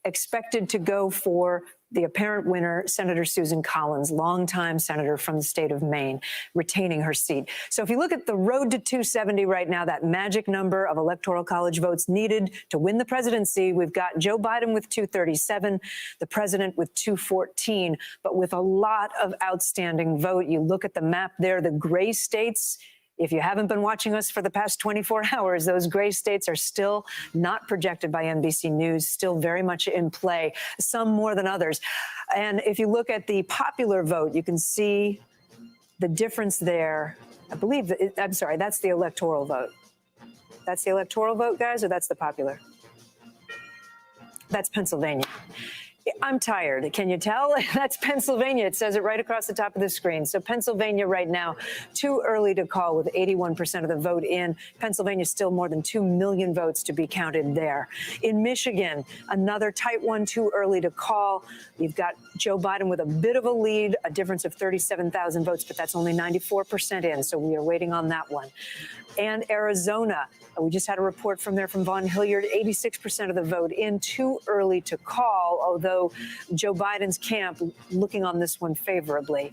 expected to go for the apparent winner, Senator Susan Collins, longtime senator from the state of Maine, retaining her seat. So if you look at the road to 270 right now, that magic number of Electoral College votes needed to win the presidency, we've got Joe Biden with 237, the president with 214, but with a lot of outstanding vote. You look at the map there, the gray states. If you haven't been watching us for the past 24 hours, those gray states are still not projected by NBC News, still very much in play, some more than others. And if you look at the popular vote, you can see the difference there. I believe, I'm sorry, that's the electoral vote. That's the electoral vote, guys, or that's the popular? That's Pennsylvania. I'm tired. Can you tell? That's Pennsylvania. It says it right across the top of the screen. So Pennsylvania right now, too early to call with 81% of the vote in. Pennsylvania still more than 2 million votes to be counted there. In Michigan, another tight one, too early to call. You've got Joe Biden with a bit of a lead, a difference of 37,000 votes, but that's only 94% in. So we are waiting on that one. And Arizona, we just had a report from there from Vaughn Hilliard, 86% of the vote in, too early to call, although Joe Biden's camp looking on this one favorably.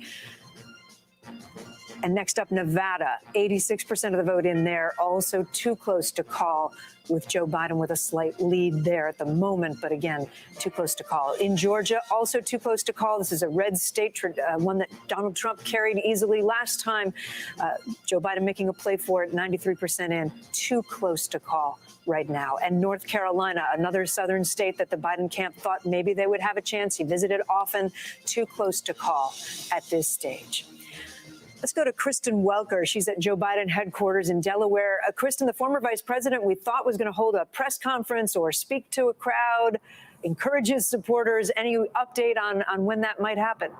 And next up, Nevada, 86% of the vote in there, also too close to call, with Joe Biden with a slight lead there at the moment, but again, too close to call. In Georgia, also too close to call. This is a red state, one that Donald Trump carried easily last time. Joe Biden making a play for it, 93% in, too close to call right now. And North Carolina, another southern state that the Biden camp thought maybe they would have a chance. He visited often, too close to call at this stage. Let's go to Kristen Welker. She's at Joe Biden headquarters in Delaware. Kristen, the former vice president we thought was going to hold a press conference or speak to a crowd, encourage his supporters. Any update on when that might happen?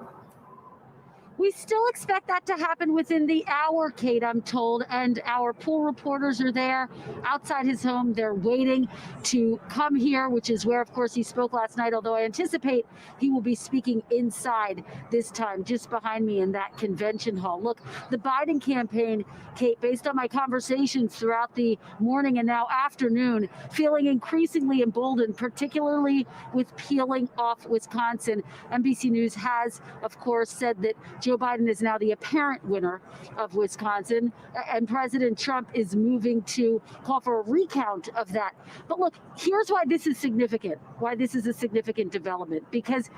We still expect that to happen within the hour, Kate, I'm told, and our pool reporters are there outside his home. They're waiting to come here, which is where, of course, he spoke last night, although I anticipate he will be speaking inside this time, just behind me in that convention hall. Look, the Biden campaign, Kate, based on my conversations throughout the morning and now afternoon, feeling increasingly emboldened, particularly with peeling off Wisconsin. NBC News has, of course, said that Joe Biden is now the apparent winner of Wisconsin, and President Trump is moving to call for a recount of that. But look, here's why this is significant, why this is a significant development, because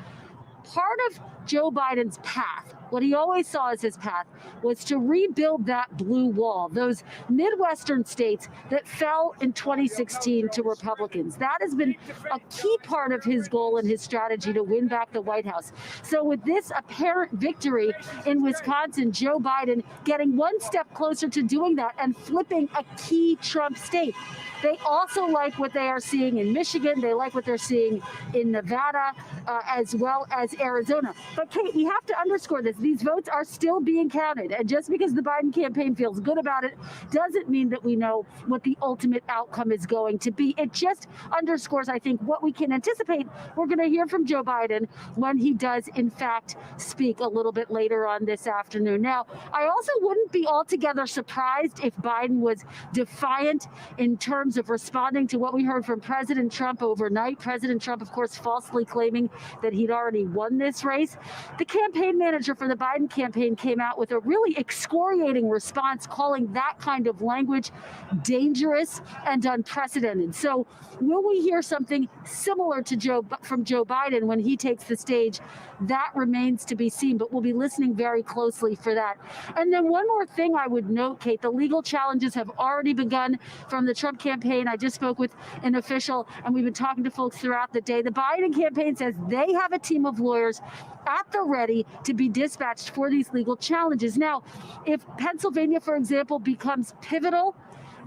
part of Joe Biden's path, what he always saw as his path, was to rebuild that blue wall, those Midwestern states that fell in 2016 to Republicans. That has been a key part of his goal and his strategy to win back the White House. So with this apparent victory in Wisconsin, Joe Biden getting one step closer to doing that and flipping a key Trump state. They also like what they are seeing in Michigan. They like what they're seeing in Nevada, as well as Arizona. But Kate, we have to underscore this. These votes are still being counted. And just because the Biden campaign feels good about it doesn't mean that we know what the ultimate outcome is going to be. It just underscores, I think, what we can anticipate. We're going to hear from Joe Biden when he does, in fact, speak a little bit later on this afternoon. Now, I also wouldn't be altogether surprised if Biden was defiant in terms of responding to what we heard from President Trump overnight. President Trump, of course, falsely claiming that he'd already won this race. The campaign manager for for the Biden campaign came out with a really excoriating response, calling that kind of language dangerous and unprecedented. So will we hear something similar to from Joe Biden when he takes the stage? That remains to be seen, but we'll be listening very closely for that. And then one more thing I would note, Kate, the legal challenges have already begun from the Trump campaign. I just spoke with an official, and we've been talking to folks throughout the day. The Biden campaign says they have a team of lawyers at the ready to be dispatched for these legal challenges. Now, if Pennsylvania, for example, becomes pivotal,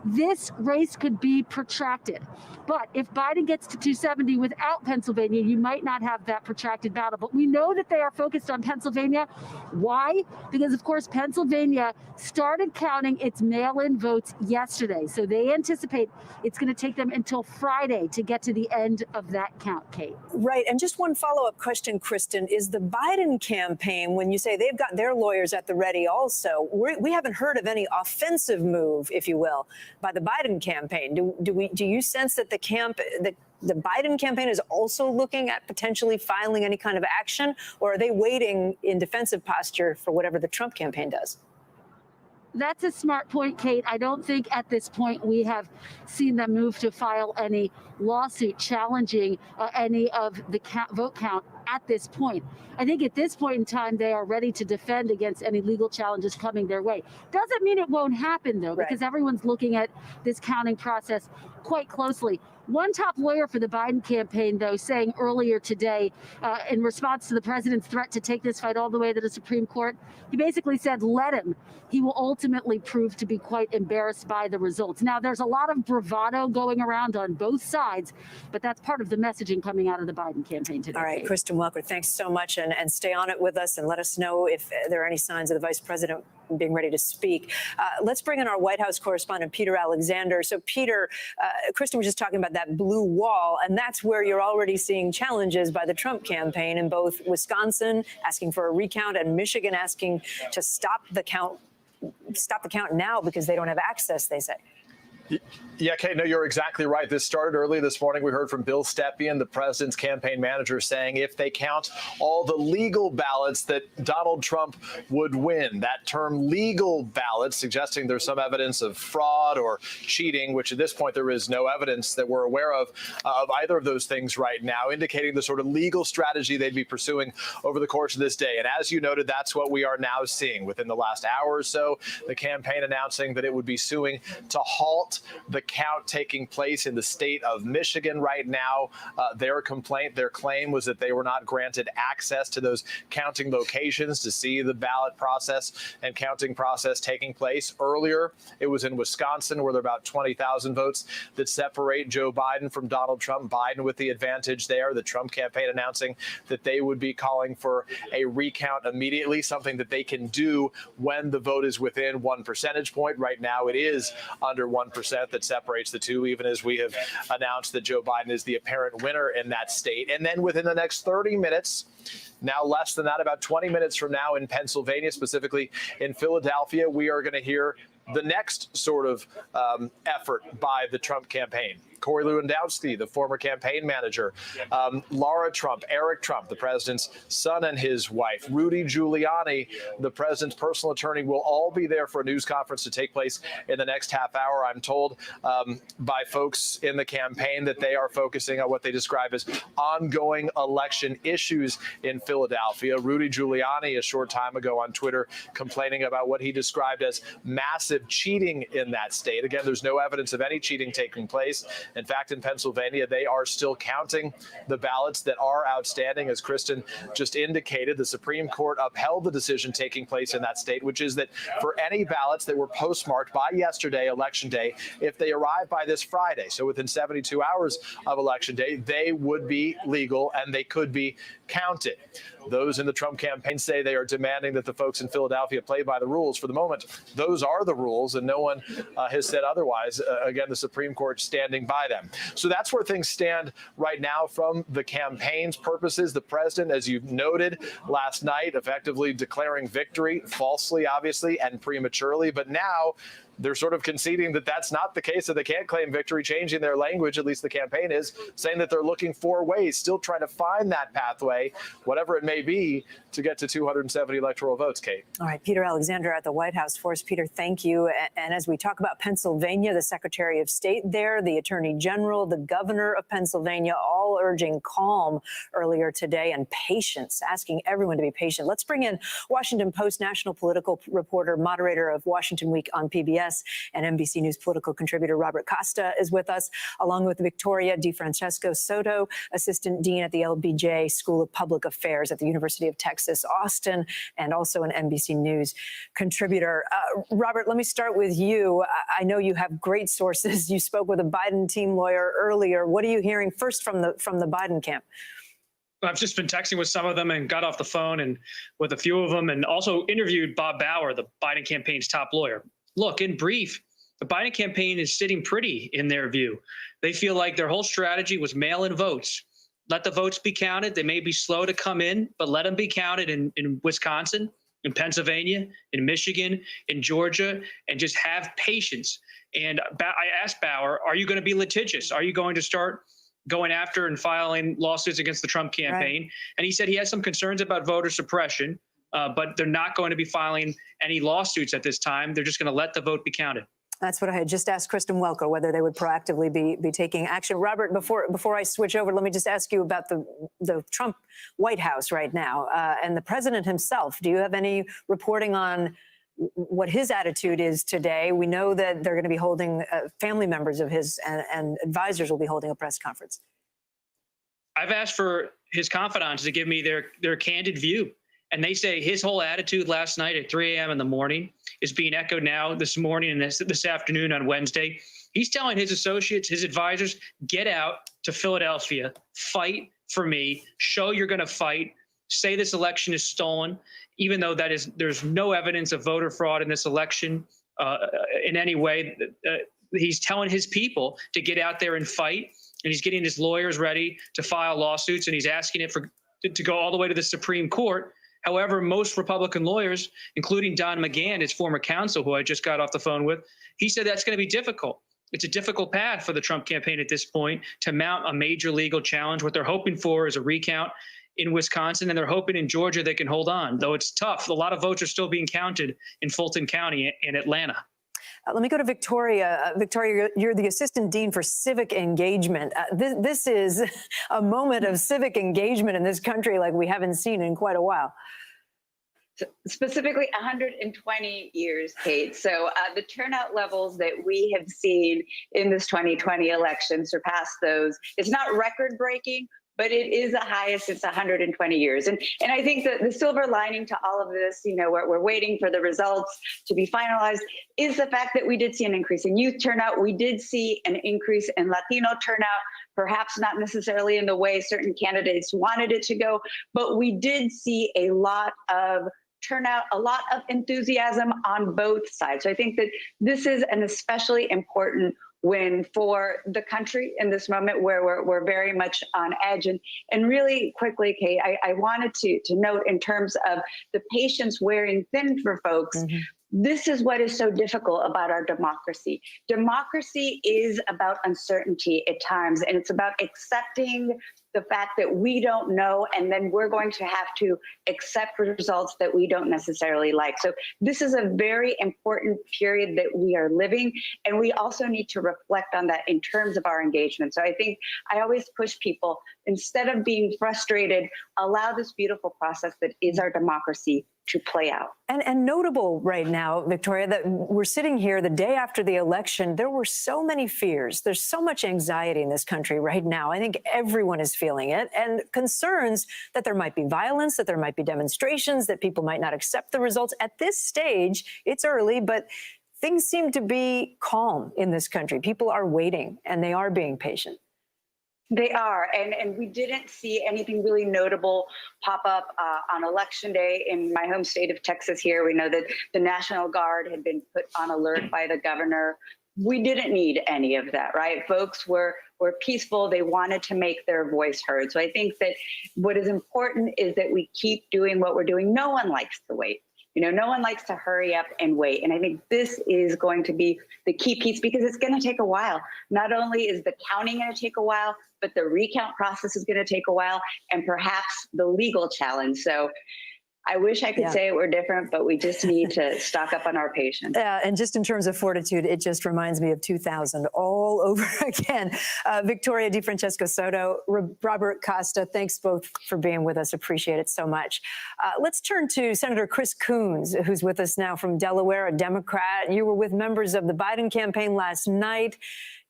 this race could be protracted. But if Biden gets to 270 without Pennsylvania, you might not have that protracted battle. But we know that they are focused on Pennsylvania. Why? Because, of course, Pennsylvania started counting its mail-in votes yesterday. So they anticipate it's going to take them until Friday to get to the end of that count, Kate. Right. And just one follow-up question, Kristen, is the Biden campaign, when you say they've got their lawyers at the ready also, we haven't heard of any offensive move, if you will, by the Biden campaign. Do you sense that the Biden campaign is also looking at potentially filing any kind of action, or are they waiting in defensive posture for whatever the Trump campaign does? That's a smart point, Kate. I don't think at this point we have seen them move to file any lawsuit challenging any of the vote count at this point. I think at this point in time, they are ready to defend against any legal challenges coming their way. Doesn't mean it won't happen, though, because everyone's looking at this counting process quite closely. One top lawyer for the Biden campaign, though, saying earlier today, in response to the president's threat to take this fight all the way to the Supreme Court, he basically said, let him. He will ultimately prove to be quite embarrassed by the results. Now, there's a lot of bravado going around on both sides, but that's part of the messaging coming out of the Biden campaign today. All right, Kristen Welker, thanks so much, and stay on it with us and let us know if there are any signs of the vice president being ready to speak. Let's bring in our White House correspondent, Peter Alexander. So, Peter, Kristen was just talking about that blue wall, and that's where you're already seeing challenges by the Trump campaign in both Wisconsin asking for a recount and Michigan asking to stop the count now because they don't have access, they say. Yeah, Kate, no, you're exactly right. This started early this morning. We heard from Bill Stepien, the president's campaign manager, saying if they count all the legal ballots that Donald Trump would win. That term legal ballots suggesting there's some evidence of fraud or cheating, which at this point there is no evidence that we're aware of either of those things right now, indicating the sort of legal strategy they'd be pursuing over the course of this day. And as you noted, that's what we are now seeing within the last hour or so. The campaign announcing that it would be suing to halt the count taking place in the state of Michigan right now. Their claim was that they were not granted access to those counting locations to see the ballot process and counting process taking place. Earlier, it was in Wisconsin, where there are about 20,000 votes that separate Joe Biden from Donald Trump. Biden with the advantage there. The Trump campaign announcing that they would be calling for a recount immediately, something that they can do when the vote is within 1 percentage point. Right now, it is under 1%. That separates the two, even as we have announced that Joe Biden is the apparent winner in that state. And then within the next 30 minutes, now less than that, about 20 minutes from now in Pennsylvania, specifically in Philadelphia, we are going to hear the next sort of effort by the Trump campaign. Corey Lewandowski, the former campaign manager, Laura Trump, Eric Trump, the president's son and his wife, Rudy Giuliani, the president's personal attorney, will all be there for a news conference to take place in the next half hour. I'm told by folks in the campaign that they are focusing on what they describe as ongoing election issues in Philadelphia. Rudy Giuliani, a short time ago on Twitter, complaining about what he described as massive cheating in that state. Again, there's no evidence of any cheating taking place. In fact, in Pennsylvania, they are still counting the ballots that are outstanding. As Kristen just indicated, the Supreme Court upheld the decision taking place in that state, which is that for any ballots that were postmarked by yesterday, Election Day, if they arrive by this Friday, so within 72 hours of Election Day, they would be legal and they could be counted. Those in the Trump campaign say they are demanding that the folks in Philadelphia play by the rules. For the moment, those are the rules, and no one has said otherwise. Again, the Supreme Court standing by them. So that's where things stand right now from the campaign's purposes. The president, as you noted last night, effectively declaring victory, falsely, obviously, and prematurely. But now they're sort of conceding that that's not the case, that they can't claim victory, changing their language, at least the campaign is, saying that they're looking for ways, still trying to find that pathway, whatever it may be, to get to 270 electoral votes, Kate. All right, Peter Alexander at the White House for us. Peter, thank you. And as we talk about Pennsylvania, the Secretary of State there, the Attorney General, the Governor of Pennsylvania, all urging calm earlier today and patience, asking everyone to be patient. Let's bring in Washington Post national political reporter, moderator of Washington Week on PBS, and NBC News political contributor Robert Costa is with us, along with Victoria DeFrancesco Soto, Assistant Dean at the LBJ School of Public Affairs at the University of Texas, Austin, and also an NBC News contributor. Robert, let me start with you. I know you have great sources. You spoke with a Biden team lawyer earlier. What are you hearing first from the Biden camp? I've just been texting with some of them and got off the phone and with a few of them, and also interviewed Bob Bauer, the Biden campaign's top lawyer. Look, in brief, the Biden campaign is sitting pretty in their view. They feel like their whole strategy was mail-in votes. Let the votes be counted. They may be slow to come in, but let them be counted in Wisconsin, in Pennsylvania, in Michigan, in Georgia, and just have patience. And I asked Bauer, are you going to be litigious? Are you going to start going after and filing lawsuits against the Trump campaign? Right. And he said he has some concerns about voter suppression, but they're not going to be filing any lawsuits at this time. They're just going to let the vote be counted. That's what I had just asked Kristen Welker, whether they would proactively be taking action. Robert, before I switch over, let me just ask you about the Trump White House right now and the president himself. Do you have any reporting on what his attitude is today? We know that they're going to be holding family members of his and advisors will be holding a press conference. I've asked for his confidants to give me their candid view. And they say his whole attitude last night at 3 a.m. in the morning is being echoed now this morning and this afternoon on Wednesday. He's telling his associates, his advisors, get out to Philadelphia, fight for me, show you're going to fight, say this election is stolen, even though there's no evidence of voter fraud in this election in any way. He's telling his people to get out there and fight, and he's getting his lawyers ready to file lawsuits, and he's asking it to go all the way to the Supreme Court. However, most Republican lawyers, including Don McGahn, his former counsel, who I just got off the phone with, he said that's going to be difficult. It's a difficult path for the Trump campaign at this point to mount a major legal challenge. What they're hoping for is a recount in Wisconsin, and they're hoping in Georgia they can hold on, though it's tough. A lot of votes are still being counted in Fulton County and Atlanta. Let me go to Victoria. Victoria, you're the Assistant Dean for Civic Engagement. This is a moment of civic engagement in this country like we haven't seen in quite a while. Specifically 120 years, Kate. So the turnout levels that we have seen in this 2020 election surpass those. It's not record-breaking, but it is the highest since 120 years. And I think that the silver lining to all of this, we're waiting for the results to be finalized, is the fact that we did see an increase in youth turnout. We did see an increase in Latino turnout, perhaps not necessarily in the way certain candidates wanted it to go, but we did see a lot of turnout, a lot of enthusiasm on both sides. So I think that this is an especially important win for the country in this moment where we're very much on edge. And really quickly, Kate, I wanted to note in terms of the patience wearing thin for folks, this is what is so difficult about our democracy. Democracy is about uncertainty at times, and it's about accepting the fact that we don't know, and then we're going to have to accept results that we don't necessarily like. So this is a very important period that we are living, and we also need to reflect on that in terms of our engagement. So I think I always push people, instead of being frustrated, allow this beautiful process that is our democracy to play out. And notable right now, Victoria, that we're sitting here the day after the election. There were so many fears. There's so much anxiety in this country right now. I think everyone is feeling it, and concerns that there might be violence, that there might be demonstrations, that people might not accept the results. At this stage, it's early, but things seem to be calm in this country. People are waiting, and they are being patient. They are, and we didn't see anything really notable pop up on Election Day in my home state of Texas here. We know that the National Guard had been put on alert by the governor. We didn't need any of that, right? Folks were peaceful. They wanted to make their voice heard. So I think that what is important is that we keep doing what we're doing. No one likes to wait. No one likes to hurry up and wait. And I think this is going to be the key piece because it's going to take a while. Not only is the counting going to take a while, but the recount process is going to take a while and perhaps the legal challenge. So I wish I could say it were different, but we just need to stock up on our patience. And just in terms of fortitude, it just reminds me of 2000 all over again. Victoria DeFrancesco Soto, Robert Costa, thanks both for being with us. Appreciate it so much. Let's turn to Senator Chris Coons, who's with us now from Delaware, a Democrat. You were with members of the Biden campaign last night.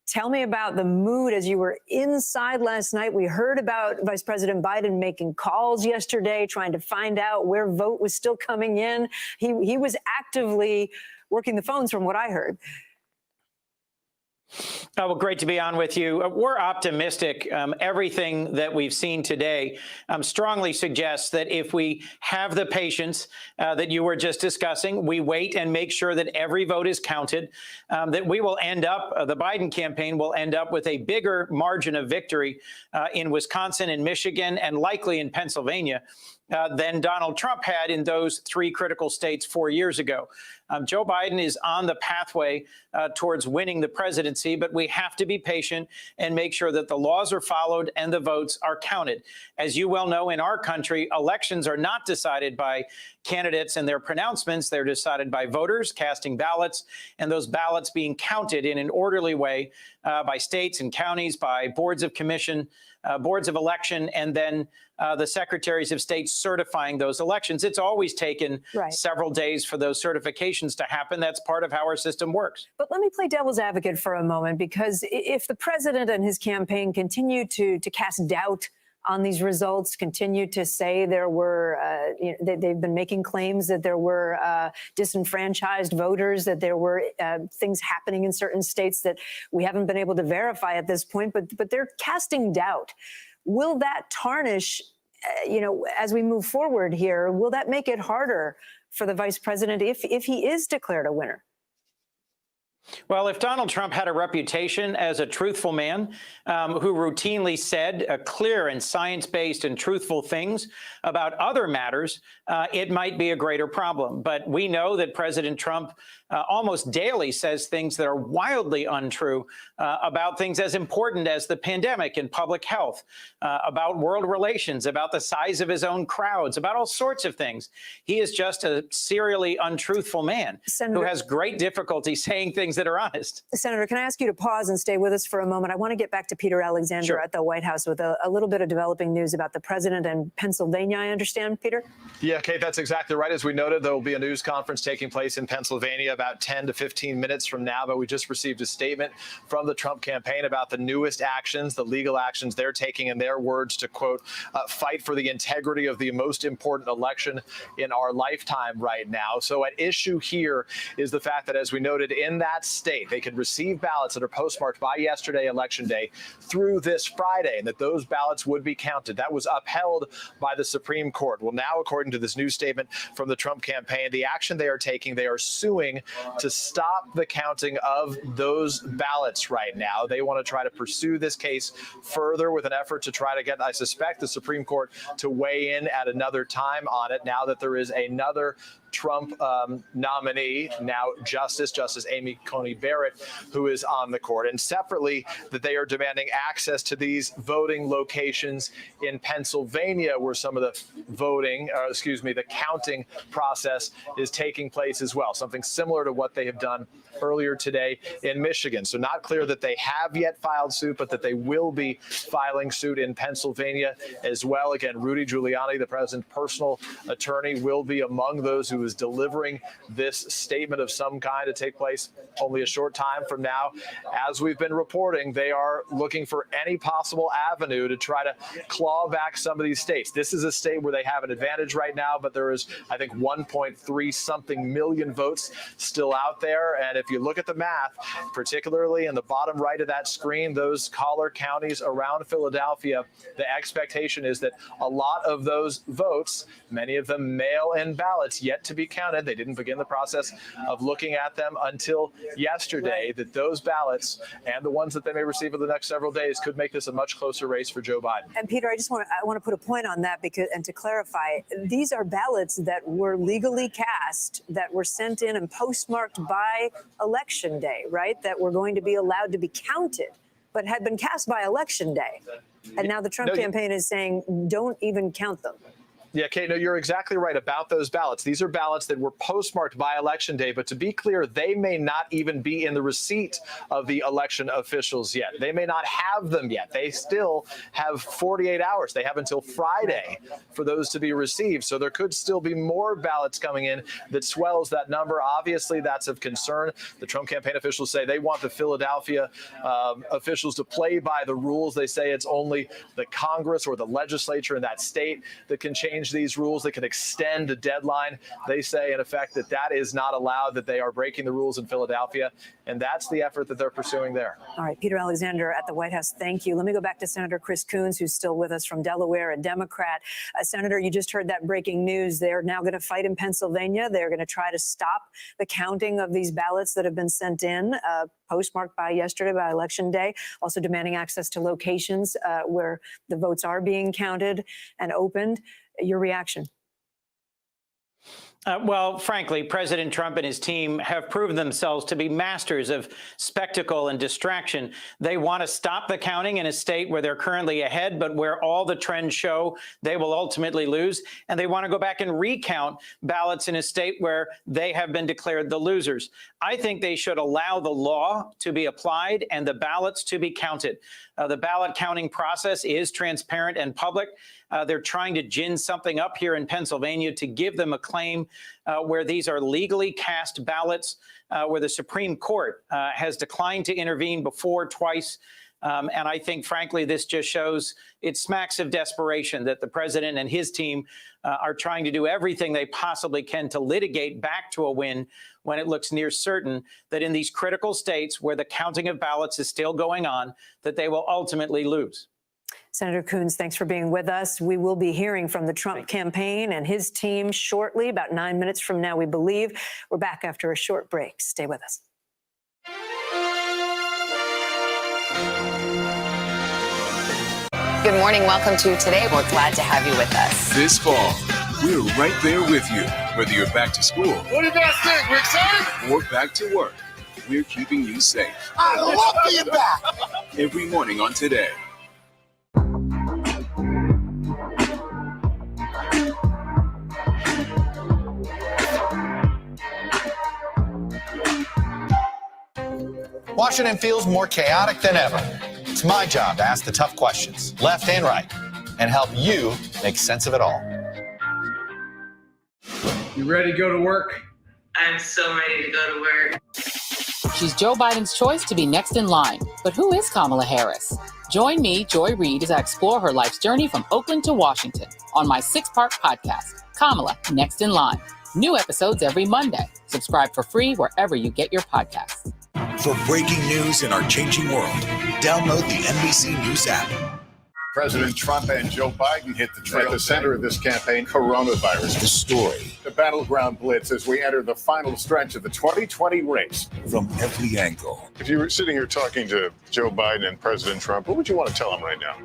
Tell me about the mood as you were inside last night. We heard about Vice President Biden making calls yesterday, trying to find out where vote was still coming in. He was actively working the phones from what I heard. Well, great to be on with you. We're optimistic. Everything that we've seen today strongly suggests that if we have the patience that you were just discussing, we wait and make sure that every vote is counted, that we will end up, the Biden campaign will end up with a bigger margin of victory in Wisconsin and Michigan and likely in Pennsylvania than Donald Trump had in those three critical states 4 years ago. Joe Biden is on the pathway towards winning the presidency, but we have to be patient and make sure that the laws are followed and the votes are counted. As you well know, in our country, elections are not decided by candidates and their pronouncements. They're decided by voters casting ballots, and those ballots being counted in an orderly way by states and counties, by boards of commission, boards of election, and then the secretaries of state certifying those elections. It's always taken several days for those certifications to happen. That's part of how our system works. But let me play devil's advocate for a moment, because if the president and his campaign continue to cast doubt on these results, continue to say there were, they've been making claims that there were disenfranchised voters, that there were things happening in certain states that we haven't been able to verify at this point, but they're casting doubt. Will that tarnish, as we move forward here, will that make it harder for the vice president if he is declared a winner? Well, if Donald Trump had a reputation as a truthful man who routinely said clear and science-based and truthful things about other matters, it might be a greater problem. But we know that President Trump almost daily says things that are wildly untrue about things as important as the pandemic and public health, about world relations, about the size of his own crowds, about all sorts of things. He is just a serially untruthful man who has great difficulty saying things that are honest. Senator, can I ask you to pause and stay with us for a moment? I want to get back to Peter Alexander at the White House with a little bit of developing news about the president and Pennsylvania, I understand, Peter? Yeah, Kate, that's exactly right. As we noted, there will be a news conference taking place in Pennsylvania about 10 to 15 minutes from now, but we just received a statement from the Trump campaign about the newest actions, the legal actions they're taking, in their words, to, quote, fight for the integrity of the most important election in our lifetime right now. So at issue here is the fact that, as we noted, in that state, they could receive ballots that are postmarked by yesterday, Election Day, through this Friday, and that those ballots would be counted. That was upheld by the Supreme Court. Well, now, according to this new statement from the Trump campaign, the action they are taking, they are suing to stop the counting of those ballots right now. They want to try to pursue this case further with an effort to try to get, I suspect, the Supreme Court to weigh in at another time on it, now that there is another Trump nominee, now Justice Amy Coney Barrett, who is on the court. And separately, that they are demanding access to these voting locations in Pennsylvania, where some of the the counting process is taking place as well. Something similar to what they have done earlier today in Michigan. So not clear that they have yet filed suit, but that they will be filing suit in Pennsylvania as well. Again, Rudy Giuliani, the president's personal attorney, will be among those who is delivering this statement of some kind to take place only a short time from now. As we've been reporting, they are looking for any possible avenue to try to claw back some of these states. This is a state where they have an advantage right now, but there is, I think, 1.3 something million votes still out there. And if you look at the math, particularly in the bottom right of that screen, those collar counties around Philadelphia, the expectation is that a lot of those votes, many of them mail-in ballots, yet to be counted. They didn't begin the process of looking at them until yesterday that those ballots and the ones that they may receive in the next several days could make this a much closer race for Joe Biden. And Peter, I want to put a point on that and to clarify, these are ballots that were legally cast, that were sent in and postmarked by Election Day, right? That were going to be allowed to be counted, but had been cast by Election Day. And now the Trump campaign is saying, don't even count them. Yeah, Kate, no, you're exactly right about those ballots. These are ballots that were postmarked by Election Day, but to be clear, they may not even be in the receipt of the election officials yet. They may not have them yet. They still have 48 hours. They have until Friday for those to be received. So there could still be more ballots coming in that swells that number. Obviously, that's of concern. The Trump campaign officials say they want the Philadelphia officials to play by the rules. They say it's only the Congress or the legislature in that state that can change these rules, that can extend the deadline. They say, in effect, that is not allowed, that they are breaking the rules in Philadelphia. And that's the effort that they're pursuing there. All right, Peter Alexander at the White House, thank you. Let me go back to Senator Chris Coons, who's still with us from Delaware, a Democrat. Senator, you just heard that breaking news. They're now going to fight in Pennsylvania. They're going to try to stop the counting of these ballots that have been sent in, postmarked by yesterday, by Election Day, also demanding access to locations where the votes are being counted and opened. Your reaction? Well, frankly, President Trump and his team have proven themselves to be masters of spectacle and distraction. They want to stop the counting in a state where they're currently ahead, but where all the trends show they will ultimately lose. And they want to go back and recount ballots in a state where they have been declared the losers. I think they should allow the law to be applied and the ballots to be counted. The ballot counting process is transparent and public. They're trying to gin something up here in Pennsylvania to give them a claim where these are legally cast ballots, where the Supreme Court has declined to intervene before twice. And I think, frankly, this just shows it smacks of desperation that the president and his team are trying to do everything they possibly can to litigate back to a win when it looks near certain that in these critical states where the counting of ballots is still going on, that they will ultimately lose. Senator Coons, thanks for being with us. We will be hearing from the Trump campaign and his team shortly, about 9 minutes from now, we believe. We're back after a short break. Stay with us. Good morning. Welcome to Today. We're glad to have you with us. This fall, we're right there with you, whether you're back to school. What do you guys think? We excited? Or back to work. We're keeping you safe. I love being back. Every morning on Today. Washington feels more chaotic than ever. It's my job to ask the tough questions, left and right, and help you make sense of it all. You ready to go to work? I'm so ready to go to work. She's Joe Biden's choice to be next in line. But who is Kamala Harris? Join me, Joy Reid, as I explore her life's journey from Oakland to Washington on my 6-part podcast, Kamala Next in Line. New episodes every Monday. Subscribe for free wherever you get your podcasts. For breaking news in our changing world, download the NBC News app. President Trump and Joe Biden hit the trail. At the center of this campaign, coronavirus. The story. The battleground blitz as we enter the final stretch of the 2020 race. From every angle. If you were sitting here talking to Joe Biden and President Trump, what would you want to tell them right now?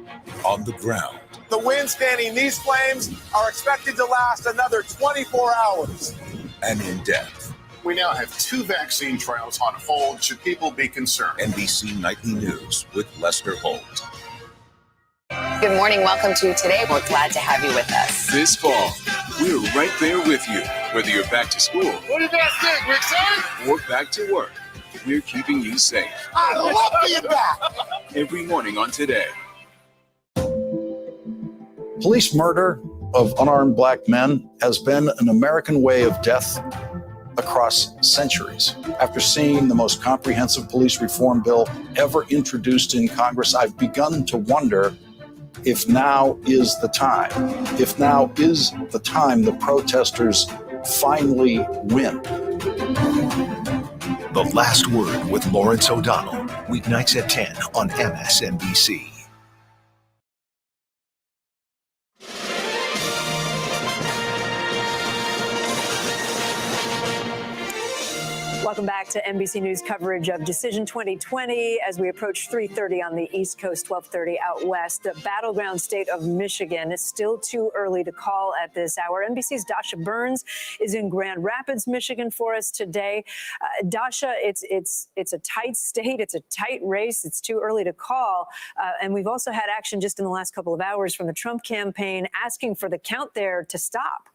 On the ground. The winds fanning these flames are expected to last another 24 hours. And in depth. We now have 2 vaccine trials on hold. Should people be concerned? NBC Nightly News with Lester Holt. Good morning. Welcome to Today. We're glad to have you with us. This fall, we're right there with you, whether you're back to school. What do you guys think? We excited? Or back to work. We're keeping you safe. I love being back. Every morning on Today. Police murder of unarmed black men has been an American way of death across centuries. After seeing the most comprehensive police reform bill ever introduced in Congress, I've begun to wonder if now is the time. If now is the time the protesters finally win. The Last Word with Lawrence O'Donnell. Weeknights at 10 on MSNBC. Welcome back to NBC News coverage of Decision 2020 as we approach 3:30 on the East Coast, 12:30 out west. The battleground state of Michigan is still too early to call at this hour. NBC's Dasha Burns is in Grand Rapids, Michigan for us today. Dasha, it's a tight state. It's a tight race. It's too early to call. And we've also had action just in the last couple of hours from the Trump campaign asking for the count there to stop.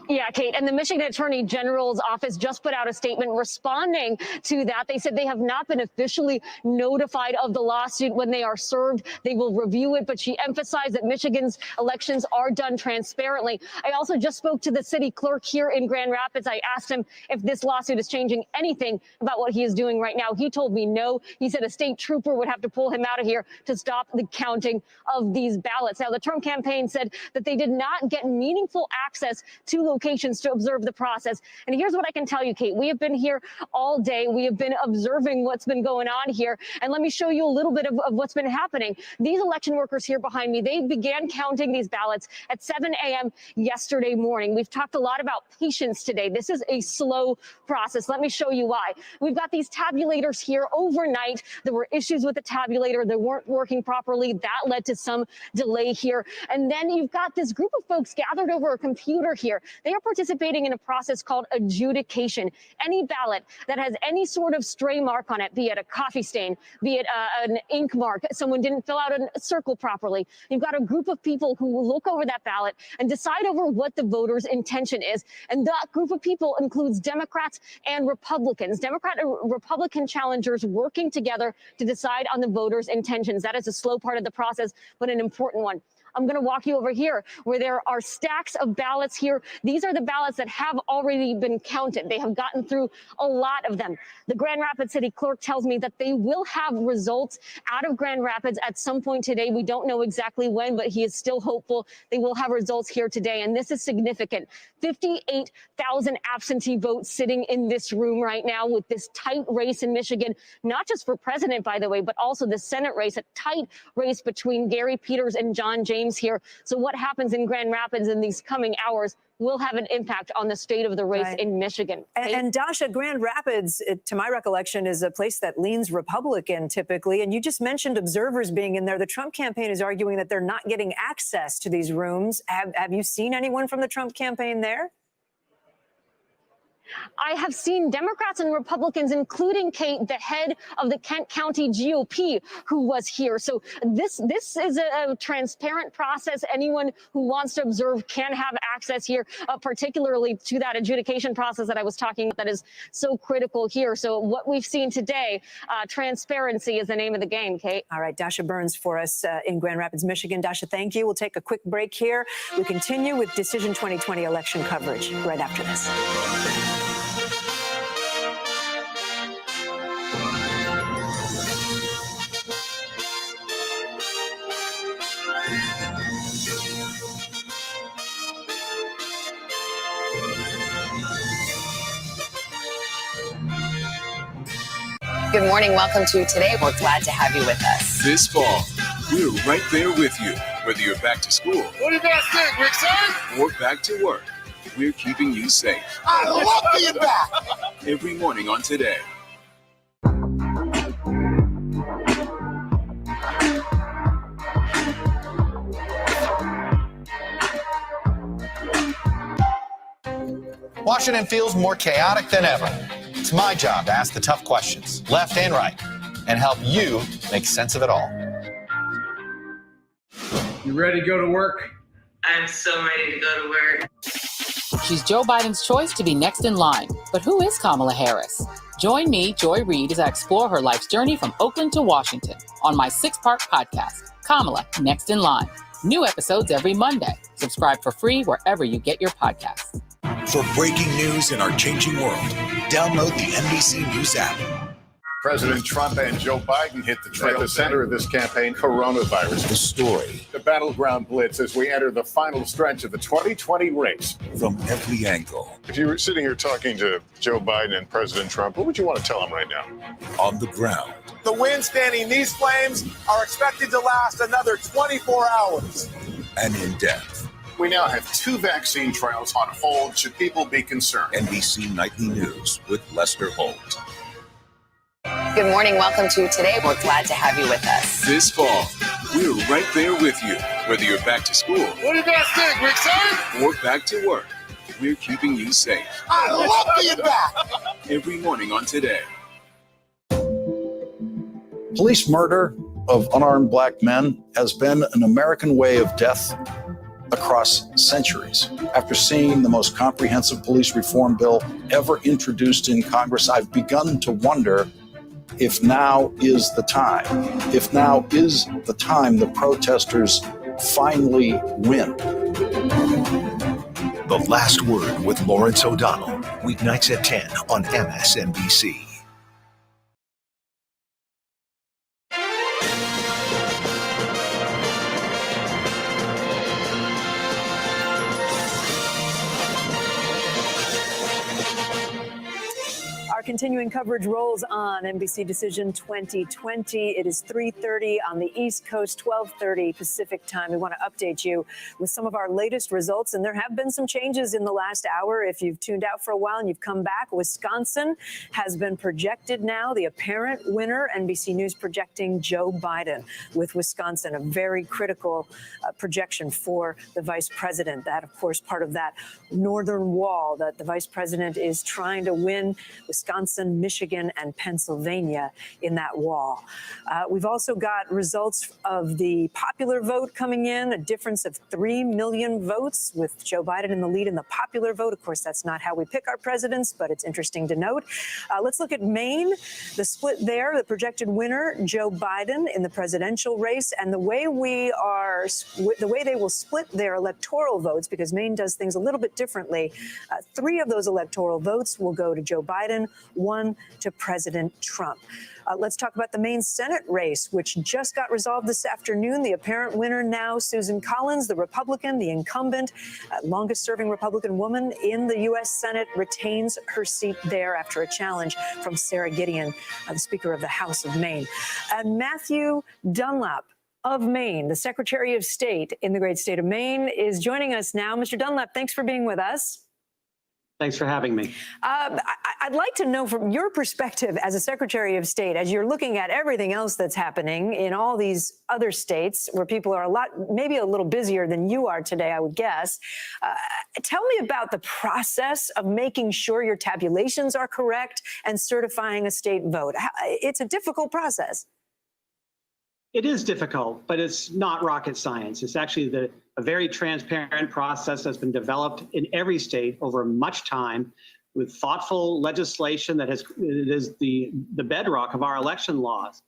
Yeah, Kate, and the Michigan Attorney General's office just put out a statement responding to that. They said they have not been officially notified of the lawsuit. When they are served, they will review it. But she emphasized that Michigan's elections are done transparently. I also just spoke to the city clerk here in Grand Rapids. I asked him if this lawsuit is changing anything about what he is doing right now. He told me no. He said a state trooper would have to pull him out of here to stop the counting of these ballots. Now, the Trump campaign said that they did not get meaningful access to locations to observe the process. And here's what I can tell you, Kate. We have been here all day. We have been observing what's been going on here. And let me show you a little bit of what's been happening. These election workers here behind me, they began counting these ballots at 7 a.m. yesterday morning. We've talked a lot about patience today. This is a slow process. Let me show you why. We've got these tabulators here overnight. There were issues with the tabulator. They weren't working properly. That led to some delay here. And then you've got this group of folks gathered over a computer here. They are participating in a process called adjudication. Any ballot that has any sort of stray mark on it, be it a coffee stain, be it an ink mark, someone didn't fill out a circle properly, you've got a group of people who will look over that ballot and decide over what the voter's intention is. And that group of people includes Democrats and Republicans. Democrat and Republican challengers working together to decide on the voters' intentions. That is a slow part of the process, but an important one. I'm going to walk you over here where there are stacks of ballots here. These are the ballots that have already been counted. They have gotten through a lot of them. The Grand Rapids City Clerk tells me that they will have results out of Grand Rapids at some point today. We don't know exactly when, but he is still hopeful they will have results here today. And this is significant. 58,000 absentee votes sitting in this room right now with this tight race in Michigan, not just for president, by the way, but also the Senate race, a tight race between Gary Peters and John James here. So what happens in Grand Rapids in these coming hours will have an impact on the state of the race in Michigan. And Dasha, Grand Rapids, to my recollection, is a place that leans Republican typically. And you just mentioned observers being in there. The Trump campaign is arguing that they're not getting access to these rooms. Have you seen anyone from the Trump campaign there? I have seen Democrats and Republicans, including Kate, the head of the Kent County GOP, who was here. So this is a transparent process. Anyone who wants to observe can have access here, particularly to that adjudication process that I was talking about that is so critical here. So what we've seen today, transparency is the name of the game, Kate. All right, Dasha Burns for us in Grand Rapids, Michigan. Dasha, thank you. We'll take a quick break here. We continue with Decision 2020 election coverage right after this. Good morning. Welcome to Today. We're glad to have you with us. This fall, we're right there with you. Whether you're back to school, What do you guys think? We're excited? or back to work, we're keeping you safe. I love being back. Every morning on Today. Washington feels more chaotic than ever. It's my job to ask the tough questions, left and right, and help you make sense of it all. You ready to go to work? I'm so ready to go to work. She's Joe Biden's choice to be next in line. But who is Kamala Harris? Join me, Joy Reid, as I explore her life's journey from Oakland to Washington on my 6-part podcast, Kamala Next in Line. New episodes every Monday. Subscribe for free wherever you get your podcasts. For breaking news in our changing world, download the NBC News app. President Trump and Joe Biden hit the trail. At the center of this campaign, coronavirus. The story. The battleground blitz as we enter the final stretch of the 2020 race. From every angle. If you were sitting here talking to Joe Biden and President Trump, what would you want to tell them right now? On the ground. The winds fanning these flames are expected to last another 24 hours. And in depth. We now have 2 vaccine trials on hold. Should people be concerned? NBC Nightly News with Lester Holt. Good morning. Welcome to Today. We're glad to have you with us. This fall, we're right there with you. Whether you're back to school. What do you guys think? We excited? Or back to work. We're keeping you safe. I love being back. Every morning on Today. Police murder of unarmed black men has been an American way of death across centuries. After seeing the most comprehensive police reform bill ever introduced in Congress, I've begun to wonder if now is the time. If now is the time the protesters finally win. The Last Word with Lawrence O'Donnell. Weeknights at 10 on MSNBC. Our continuing coverage rolls on NBC Decision 2020. It is 3:30 on the East Coast, 12:30 Pacific time. We want to update you with some of our latest results, and there have been some changes in the last hour. If you've tuned out for a while and you've come back, Wisconsin has been projected now, the apparent winner. NBC News projecting Joe Biden with Wisconsin, a very critical projection for the vice president. That, of course, part of that northern wall that the vice president is trying to win. Wisconsin, Michigan, and Pennsylvania in that wall. We've also got results of the popular vote coming in, a difference of 3 million votes with Joe Biden in the lead in the popular vote. Of course, that's not how we pick our presidents, but it's interesting to note. Let's look at Maine, the split there, the projected winner, Joe Biden in the presidential race, and the way they will split their electoral votes, because Maine does things a little bit differently. 3 of those electoral votes will go to Joe Biden, 1 to President Trump. Let's talk about the Maine Senate race, which just got resolved this afternoon. The apparent winner now, Susan Collins, the Republican, the incumbent, longest-serving Republican woman in the U.S. Senate, retains her seat there after a challenge from Sarah Gideon, the Speaker of the House of Maine. And Matthew Dunlap of Maine, the Secretary of State in the great state of Maine, is joining us now. Mr. Dunlap, thanks for being with us. Thanks for having me. I'd like to know from your perspective as a Secretary of State, as you're looking at everything else that's happening in all these other states where people are maybe a little busier than you are today, I would guess. Tell me about the process of making sure your tabulations are correct and certifying a state vote. It's a difficult process. It is difficult, but it's not rocket science. It's actually a very transparent process that's been developed in every state over much time with thoughtful legislation that is the bedrock of our election laws.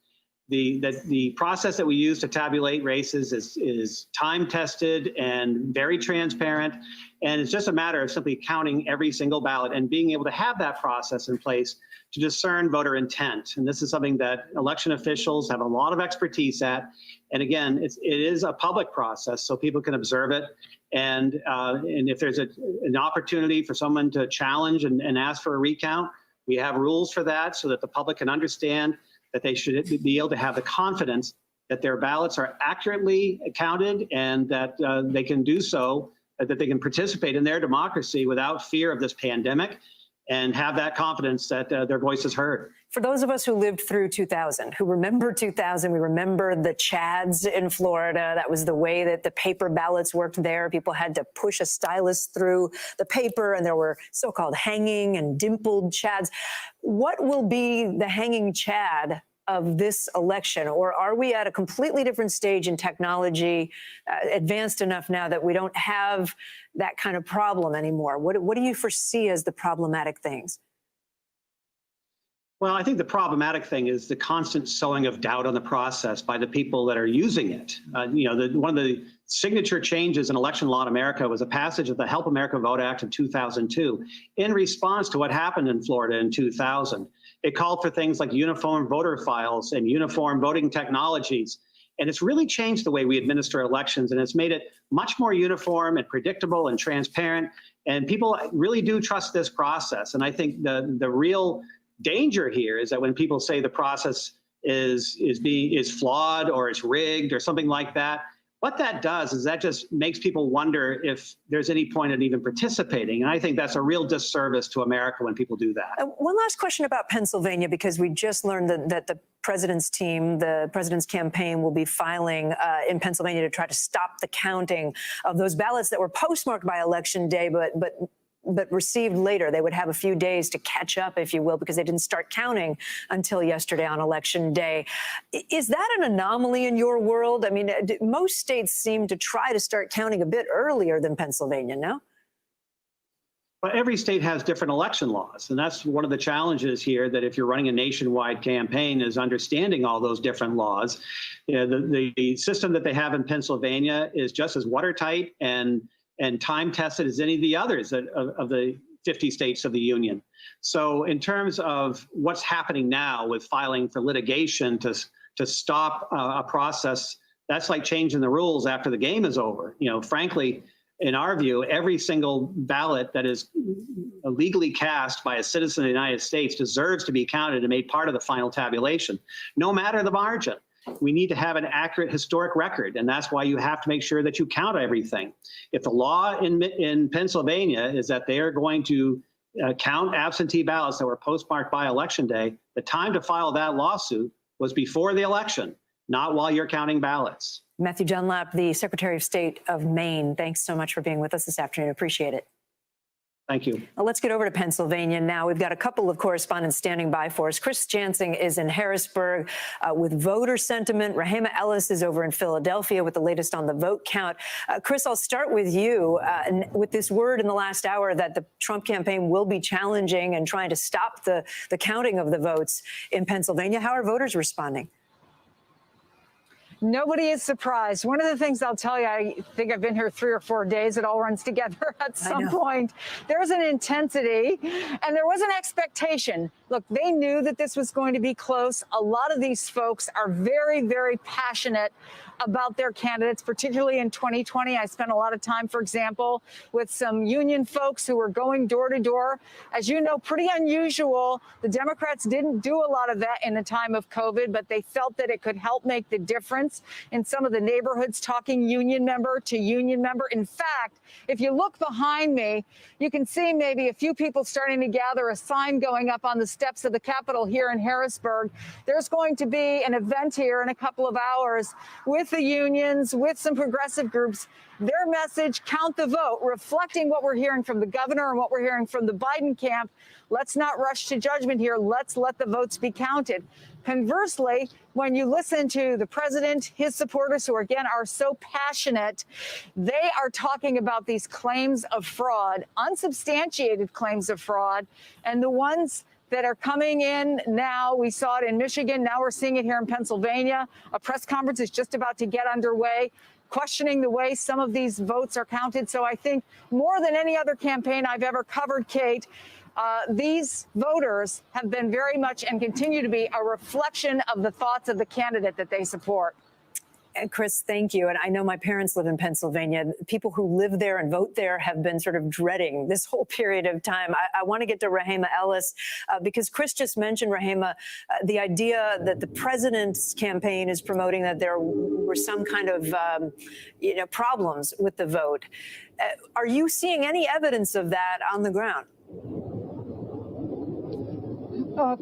The process that we use to tabulate races is time tested and very transparent. And it's just a matter of simply counting every single ballot and being able to have that process in place to discern voter intent. And this is something that election officials have a lot of expertise at. And again, it is a public process, so people can observe it. And if there's an opportunity for someone to challenge and ask for a recount, we have rules for that so that the public can understand that they should be able to have the confidence that their ballots are accurately counted and that they can do so, that they can participate in their democracy without fear of this pandemic and have that confidence that their voice is heard. For those of us who lived through 2000, who remember 2000, we remember the Chads in Florida. That was the way that the paper ballots worked there. People had to push a stylus through the paper, and there were so-called hanging and dimpled Chads. What will be the hanging Chad of this election? Or are we at a completely different stage in technology, advanced enough now that we don't have that kind of problem anymore? What do you foresee as the problematic things? Well, I think the problematic thing is the constant sowing of doubt on the process by the people that are using it. One of the signature changes in election law in America was a passage of the Help America Vote Act of 2002 in response to what happened in Florida in 2000. It called for things like uniform voter files and uniform voting technologies. And it's really changed the way we administer elections, and it's made it much more uniform and predictable and transparent. And people really do trust this process. And I think the real danger here is that when people say the process is flawed or it's rigged or something like that, What that does is that just makes people wonder if there's any point in even participating. And I think that's a real disservice to America when people do that. One last question about Pennsylvania, because we just learned that the president's team, the president's campaign, will be filing in Pennsylvania to try to stop the counting of those ballots that were postmarked by Election Day, but received later. They would have a few days to catch up, if you will, because they didn't start counting until yesterday on Election Day. Is that an anomaly in your world? I mean, most states seem to try to start counting a bit earlier than Pennsylvania, no? But every state has different election laws. And that's one of the challenges here, that if you're running a nationwide campaign, is understanding all those different laws. You know, the system that they have in Pennsylvania is just as watertight and time tested as any of the others of the 50 states of the union. So in terms of what's happening now with filing for litigation to stop a process, that's like changing the rules after the game is over. You know, frankly, in our view, every single ballot that is legally cast by a citizen of the United States deserves to be counted and made part of the final tabulation, no matter the margin. We need to have an accurate historic record, and that's why you have to make sure that you count everything. If the law in Pennsylvania is that they are going to count absentee ballots that were postmarked by Election Day, the time to file that lawsuit was before the election, not while you're counting ballots. Matthew Dunlap, the Secretary of State of Maine, thanks so much for being with us this afternoon. Appreciate it. Thank you. Well, let's get over to Pennsylvania now. We've got a couple of correspondents standing by for us. Chris Jansing is in Harrisburg with voter sentiment. Rahema Ellis is over in Philadelphia with the latest on the vote count. Chris, I'll start with you. With this word in the last hour that the Trump campaign will be challenging and trying to stop the counting of the votes in Pennsylvania, how are voters responding? Nobody is surprised. One of the things I'll tell you, I think I've been here 3 or 4 days. It all runs together at some point. There was an intensity and there was an expectation. Look, they knew that this was going to be close. A lot of these folks are very, very passionate about their candidates, particularly in 2020. I spent a lot of time, for example, with some union folks who were going door to door. As you know, pretty unusual. The Democrats didn't do a lot of that in the time of COVID, but they felt that it could help make the difference in some of the neighborhoods, talking union member to union member. In fact, if you look behind me, you can see maybe a few people starting to gather, a sign going up on the steps of the Capitol here in Harrisburg. There's going to be an event here in a couple of hours with the unions, with some progressive groups. Their message, count the vote, reflecting what we're hearing from the governor and what we're hearing from the Biden camp. Let's not rush to judgment here. Let's let the votes be counted. Conversely, when you listen to the president, his supporters, who again are so passionate, they are talking about these claims of fraud, unsubstantiated claims of fraud, and the ones that are coming in now. We saw it in Michigan. Now we're seeing it here in Pennsylvania. A press conference is just about to get underway, questioning the way some of these votes are counted. So I think more than any other campaign I've ever covered, Kate, these voters have been very much and continue to be a reflection of the thoughts of the candidate that they support. And Chris, thank you. And I know my parents live in Pennsylvania. People who live there and vote there have been sort of dreading this whole period of time. I want to get to Rahema Ellis because Chris just mentioned, Rahema, the idea that the president's campaign is promoting that there were some kind of problems with the vote. Are you seeing any evidence of that on the ground?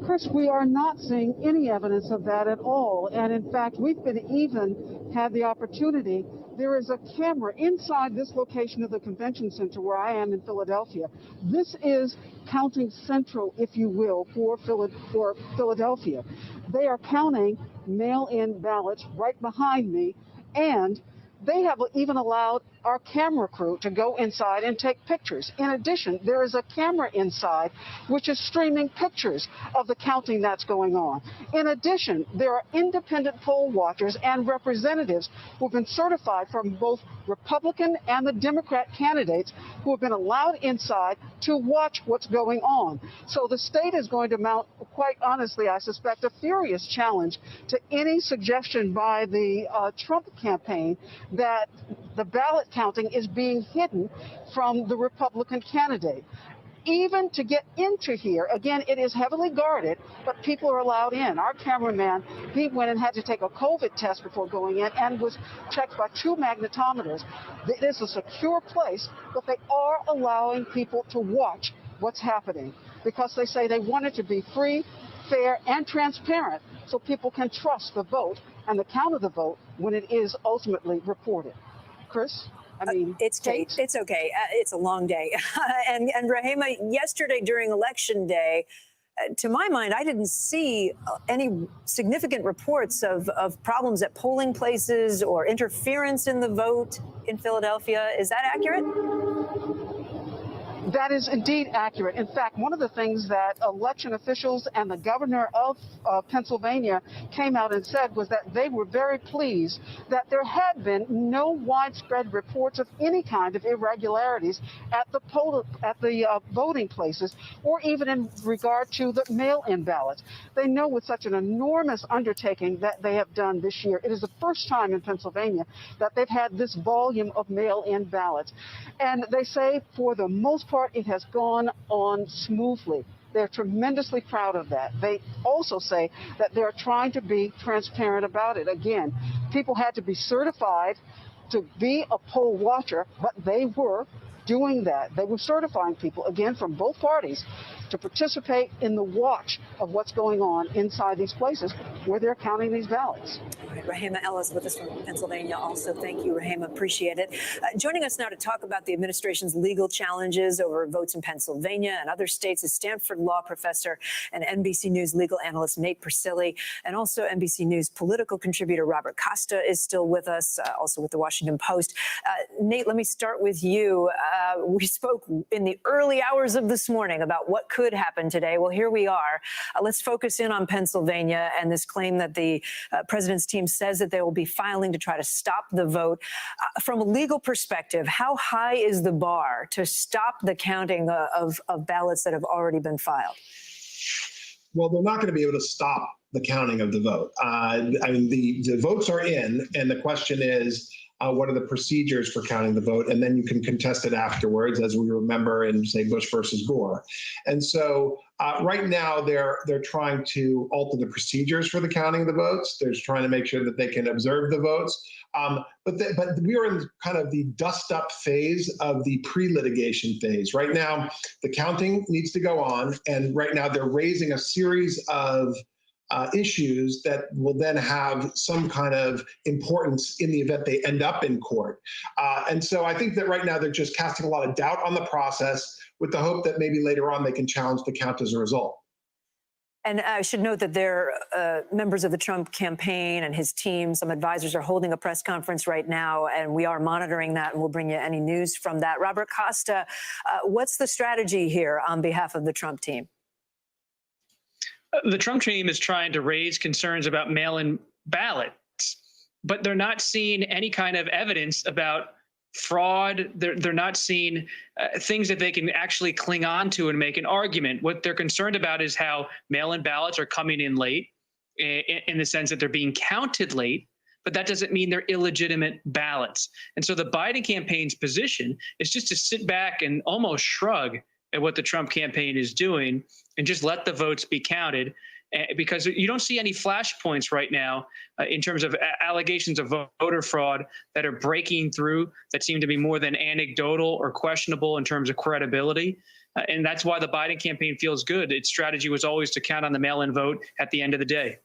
Chris, we are not seeing any evidence of that at all. And in fact, we've been even had the opportunity. There is a camera inside this location of the convention center where I am in Philadelphia. This is counting central, if you will, for Philadelphia. They are counting mail-in ballots right behind me, and they have even allowed our camera crew to go inside and take pictures. In addition, there is a camera inside which is streaming pictures of the counting that's going on. In addition, there are independent poll watchers and representatives who have been certified from both Republican and the Democrat candidates who have been allowed inside to watch what's going on. So the state is going to mount, quite honestly, I suspect, a furious challenge to any suggestion by the Trump campaign that the ballot counting is being hidden from the Republican candidate. even to get into here, again, it is heavily guarded, but people are allowed in. Our cameraman, he went and had to take a COVID test before going in and was checked by 2 magnetometers. It is a secure place, but they are allowing people to watch what's happening because they say they want it to be free, fair, and transparent so people can trust the vote and the count of the vote when it is ultimately reported. Chris? I mean, it's Kate. It's okay. It's a long day. and Rahema, yesterday during Election Day, to my mind, I didn't see any significant reports of problems at polling places or interference in the vote in Philadelphia. Is that accurate? That is indeed accurate. In fact, one of the things that election officials and the governor of Pennsylvania came out and said was that they were very pleased that there had been no widespread reports of any kind of irregularities at the voting places, or even in regard to the mail-in ballots. They know with such an enormous undertaking that they have done this year, it is the first time in Pennsylvania that they've had this volume of mail-in ballots. And they say for the most part, it has gone on smoothly. They're tremendously proud of that. They also say that they're trying to be transparent about it. Again, people had to be certified to be a poll watcher, but they were doing that. They were certifying people, again, from both parties to participate in the watch of what's going on inside these places where they're counting these ballots. All right, Rahema Ellis with us from Pennsylvania. Also, thank you, Rahema. Appreciate it. Joining us now to talk about the administration's legal challenges over votes in Pennsylvania and other states is Stanford law professor and NBC News legal analyst Nate Persily, and also NBC News political contributor Robert Costa is still with us, also with the Washington Post. Nate, let me start with you. We spoke in the early hours of this morning about what could happen today. Well, here we are. Let's focus in on Pennsylvania and this claim that the president's team says that they will be filing to try to stop the vote. From a legal perspective, how high is the bar to stop the counting of ballots that have already been filed? Well, they're not going to be able to stop the counting of the vote. I mean, the votes are in, and the question is, what are the procedures for counting the vote? And then you can contest it afterwards, as we remember in, say, Bush versus Gore. And so right now they're trying to alter the procedures for the counting of the votes. They're trying to make sure that they can observe the votes. But we are in kind of the dust-up phase of the pre-litigation phase. Right now, the counting needs to go on, and right now they're raising a series of issues that will then have some kind of importance in the event they end up in court. And so I think that right now they're just casting a lot of doubt on the process with the hope that maybe later on they can challenge the count as a result. And I should note that they're members of the Trump campaign and his team, some advisors are holding a press conference right now, and we are monitoring that, and we'll bring you any news from that. Robert Costa, what's the strategy here on behalf of the Trump team? The Trump team is trying to raise concerns about mail-in ballots, but they're not seeing any kind of evidence about fraud. They're not seeing things that they can actually cling on to and make an argument. What they're concerned about is how mail-in ballots are coming in late, in the sense that they're being counted late, but that doesn't mean they're illegitimate ballots. And so the Biden campaign's position is just to sit back and almost shrug at what the Trump campaign is doing and just let the votes be counted, because you don't see any flashpoints right now in terms of allegations of voter fraud that are breaking through, that seem to be more than anecdotal or questionable in terms of credibility. And that's why the Biden campaign feels good. Its strategy was always to count on the mail-in vote at the end of the day.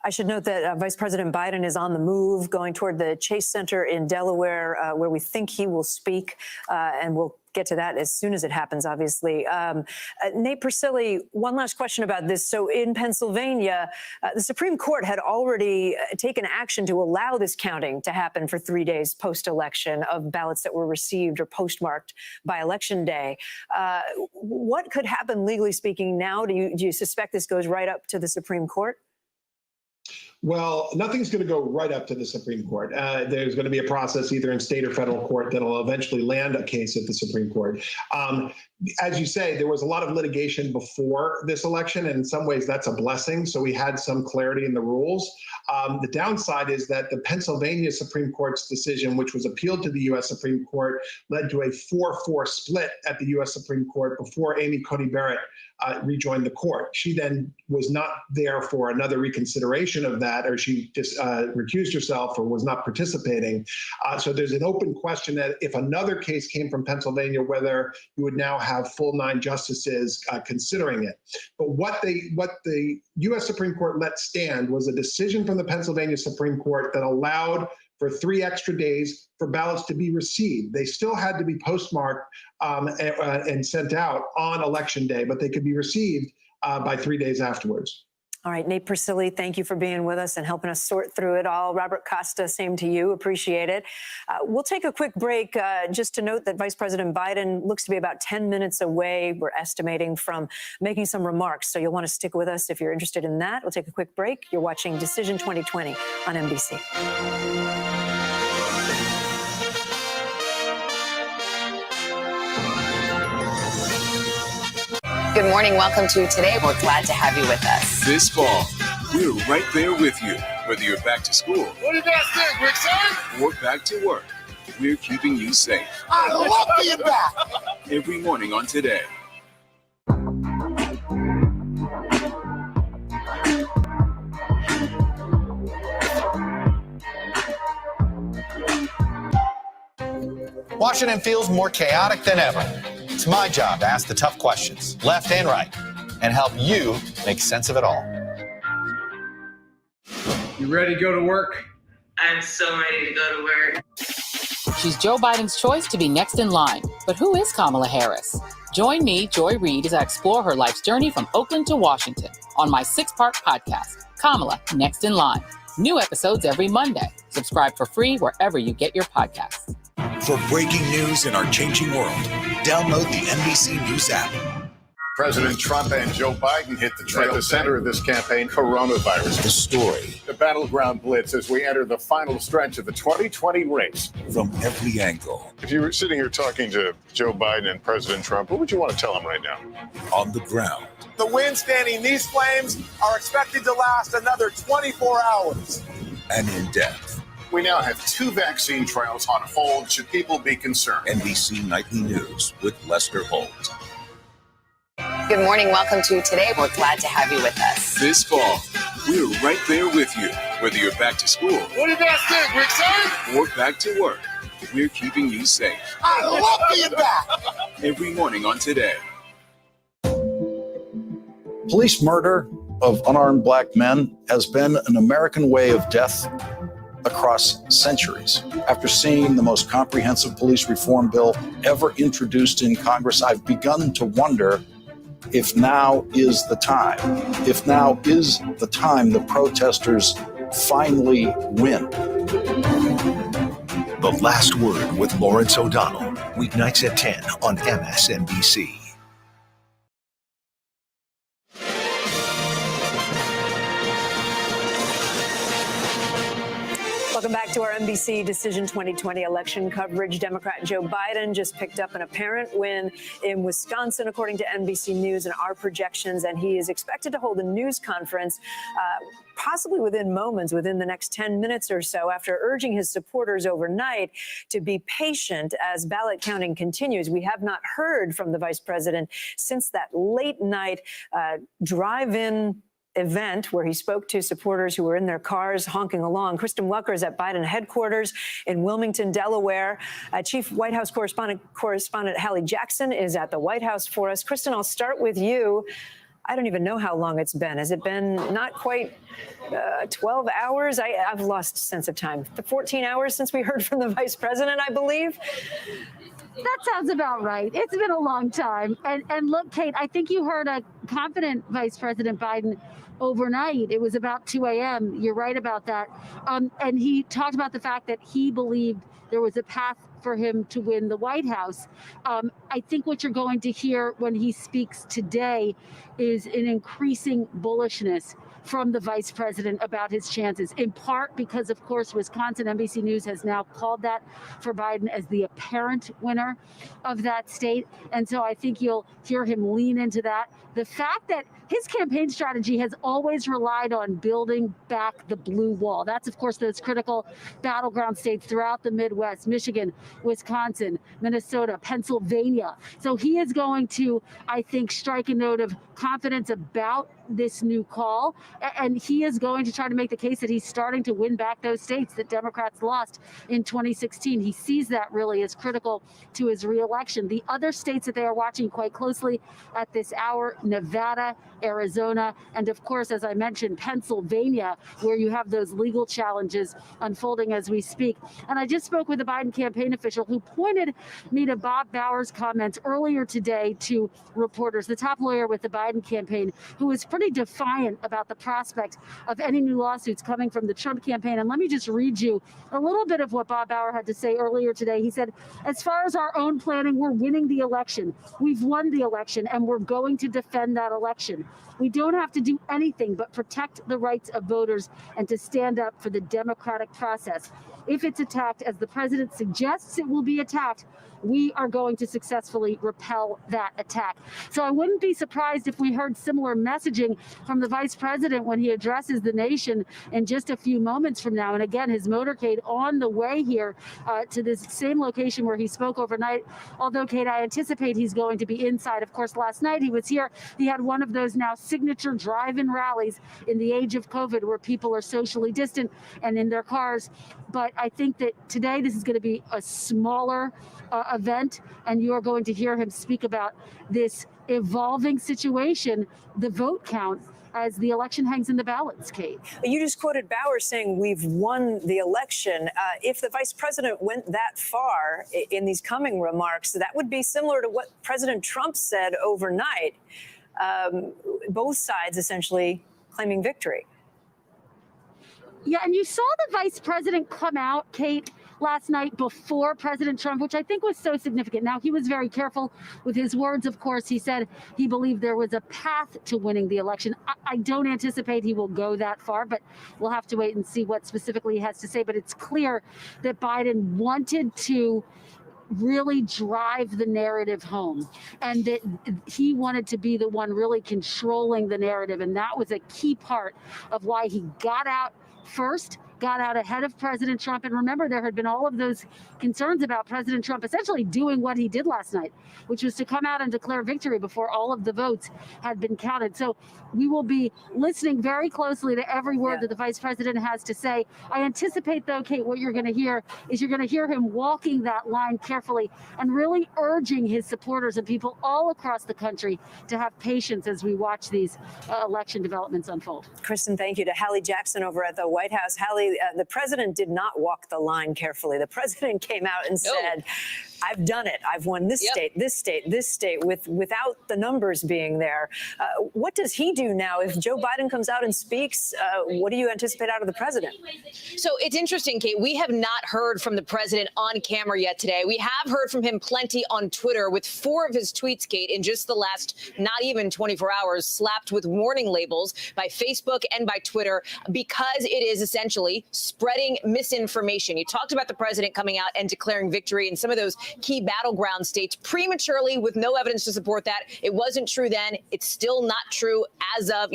I should note that Vice President Biden is on the move, going toward the Chase Center in Delaware, where we think he will speak, and we'll get to that as soon as it happens, obviously. Nate Persily, one last question about this. So in Pennsylvania, the Supreme Court had already taken action to allow this counting to happen for 3 days post-election of ballots that were received or postmarked by Election Day. What could happen, legally speaking, now? Do you suspect this goes right up to the Supreme Court? Well, nothing's going to go right up to the Supreme Court. There's going to be a process either in state or federal court that'll eventually land a case at the Supreme Court. As you say, there was a lot of litigation before this election, and in some ways that's a blessing. So we had some clarity in the rules. The downside is that the Pennsylvania Supreme Court's decision, which was appealed to the U.S. Supreme Court, led to a 4-4 split at the U.S. Supreme Court before Amy Coney Barrett rejoined the court. She then was not there for another reconsideration of that, or she just recused herself or was not participating. So there's an open question that if another case came from Pennsylvania, whether you would now have full 9 justices considering it. But what the U.S. Supreme Court let stand was a decision from the Pennsylvania Supreme Court that allowed for 3 extra days for ballots to be received. They still had to be postmarked and sent out on Election Day, but they could be received by 3 days afterwards. All right, Nate Persily, thank you for being with us and helping us sort through it all. Robert Costa, same to you. Appreciate it. We'll take a quick break just to note that Vice President Biden looks to be about 10 minutes away, we're estimating, from making some remarks. So you'll want to stick with us if you're interested in that. We'll take a quick break. You're watching Decision 2020 on NBC. Good morning. Welcome to Today. We're glad to have you with us. This fall, we're right there with you. Whether you're back to school, What do you guys think? We're excited? or back to work, we're keeping you safe. I love being back. Every morning on Today. Washington feels more chaotic than ever. It's my job to ask the tough questions, left and right, and help you make sense of it all. You ready to go to work? I'm so ready to go to work. She's Joe Biden's choice to be next in line. But who is Kamala Harris? Join me, Joy Reid, as I explore her life's journey from Oakland to Washington on my 6-part podcast, Kamala Next in Line. New episodes every Monday. Subscribe for free wherever you get your podcasts. For breaking news in our changing world, download the NBC News app. President Trump and Joe Biden hit the trail. At the center of this campaign, coronavirus. The story. The battleground blitz as we enter the final stretch of the 2020 race. From every angle. If you were sitting here talking to Joe Biden and President Trump, what would you want to tell them right now? On the ground. The winds fanning these flames are expected to last another 24 hours. And in depth. We now have 2 vaccine trials on hold. Should people be concerned? NBC Nightly News with Lester Holt. Good morning. Welcome to Today. We're glad to have you with us. This fall, we're right there with you. Whether you're back to school, What do you guys think? We're excited? or back to work, we're keeping you safe. I love being back. Every morning on Today. Police murder of unarmed black men has been an American way of death across centuries. After seeing the most comprehensive police reform bill ever introduced in Congress, I've begun to wonder if now is the time. If now is the time the protesters finally win. The Last Word with Lawrence O'Donnell. Weeknights at 10 on MSNBC. Welcome back to our NBC Decision 2020 election coverage. Democrat Joe Biden just picked up an apparent win in Wisconsin, according to NBC News and our projections, and he is expected to hold a news conference possibly within moments, within the next 10 minutes or so, after urging his supporters overnight to be patient as ballot counting continues. We have not heard from the vice president since that late night drive-in event where he spoke to supporters who were in their cars honking along. Kristen Welker is at Biden headquarters in Wilmington, Delaware. Chief White House correspondent Hallie Jackson is at the White House for us. Kristen, I'll start with you. I don't even know how long it's been. Has it been not quite 12 hours? I've lost sense of time. 14 hours since we heard from the vice president, I believe. That sounds about right. It's been a long time. And look, Kate, I think you heard a confident Vice President Biden overnight. It was about 2 a.m. You're right about that. And he talked about the fact that he believed there was a path for him to win the White House. I think what you're going to hear when he speaks today is an increasing bullishness from the vice president about his chances, in part because, of course, Wisconsin, NBC News has now called that for Biden as the apparent winner of that state. And so I think you'll hear him lean into that. The fact that his campaign strategy has always relied on building back the blue wall. That's, of course, those critical battleground states throughout the Midwest, Michigan, Wisconsin, Minnesota, Pennsylvania. So he is going to, I think, strike a note of confidence about this new call. And he is going to try to make the case that he's starting to win back those states that Democrats lost in 2016. He sees that really as critical to his reelection. The other states that they are watching quite closely at this hour, Nevada, Arizona, and of course, as I mentioned, Pennsylvania, where you have those legal challenges unfolding as we speak. And I just spoke with a Biden campaign official who pointed me to Bob Bauer's comments earlier today to reporters, the top lawyer with the Biden campaign, who was pretty defiant about the prospect of any new lawsuits coming from the Trump campaign. And let me just read you a little bit of what Bob Bauer had to say earlier today. He said, as far as our own planning, we're winning the election. We've won the election, and we're going to defend that election. We don't have to do anything but protect the rights of voters and to stand up for the democratic process. If it's attacked, as the president suggests it will be attacked, we are going to successfully repel that attack. So I wouldn't be surprised if we heard similar messaging from the vice president when he addresses the nation in just a few moments from now. And again, his motorcade on the way here to this same location where he spoke overnight. Although, Kate, I anticipate he's going to be inside. Of course, last night he was here. He had one of those now signature drive-in rallies in the age of COVID where people are socially distant and in their cars. But I think that today this is going to be a smaller event, and you are going to hear him speak about this evolving situation, the vote count, as the election hangs in the balance, Kate. You just quoted Bauer saying we've won the election. If the vice president went that far in these coming remarks, that would be similar to what President Trump said overnight. Both sides essentially claiming victory. Yeah, and you saw the vice president come out, Kate, last night before President Trump, which I think was so significant. Now, he was very careful with his words, of course. He said he believed there was a path to winning the election. I don't anticipate he will go that far, but we'll have to wait and see what specifically he has to say. But it's clear that Biden wanted to really drive the narrative home, and that he wanted to be the one really controlling the narrative. And that was a key part of why he got out first, got out ahead of President Trump. And remember, there had been all of those concerns about President Trump essentially doing what he did last night, which was to come out and declare victory before all of the votes had been counted. So we will be listening very closely to every word that the vice president has to say. I anticipate, though, Kate, what you're going to hear is you're going to hear him walking that line carefully and really urging his supporters and people all across the country to have patience as we watch these election developments unfold. Kristen, thank you. To Hallie Jackson over at the White House. Hallie, the president did not walk the line carefully. The president came out and said, I've done it. I've won this state, this state, this state, without the numbers being there. What does he do now? If Joe Biden comes out and speaks, what do you anticipate out of the president? So it's interesting, Kate. We have not heard from the president on camera yet today. We have heard from him plenty on Twitter, with 4 of his tweets, Kate, in just the last not even 24 hours, slapped with warning labels by Facebook and by Twitter, because it is essentially spreading misinformation. You talked about the president coming out and declaring victory in some of those key battleground states prematurely with no evidence to support that. It wasn't true then. It's still not true as of,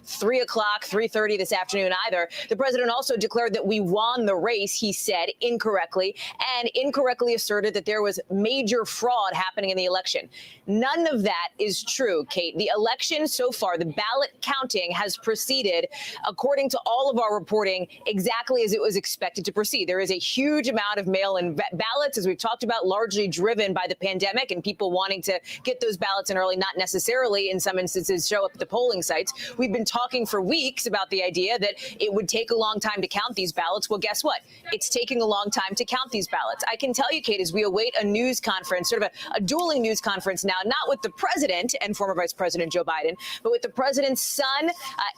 3 o'clock, 3:30 this afternoon either. The president also declared that we won the race, he said incorrectly, and incorrectly asserted that there was major fraud happening in the election. None of that is true, Kate. The election so far, the ballot counting has proceeded, according to all of our reporting, exactly as it was expected to proceed. There is a huge amount of mail-in ballots, as we've talked about, largely driven by the pandemic and people wanting to get those ballots in early, not necessarily in some instances show up at the polling sites. We've been talking for weeks about the idea that it would take a long time to count these ballots. Well, guess what? It's taking a long time to count these ballots. I can tell you, Kate, as we await a news conference, sort of a dueling news conference now, not with the president and former Vice President Joe Biden, but with the president's son,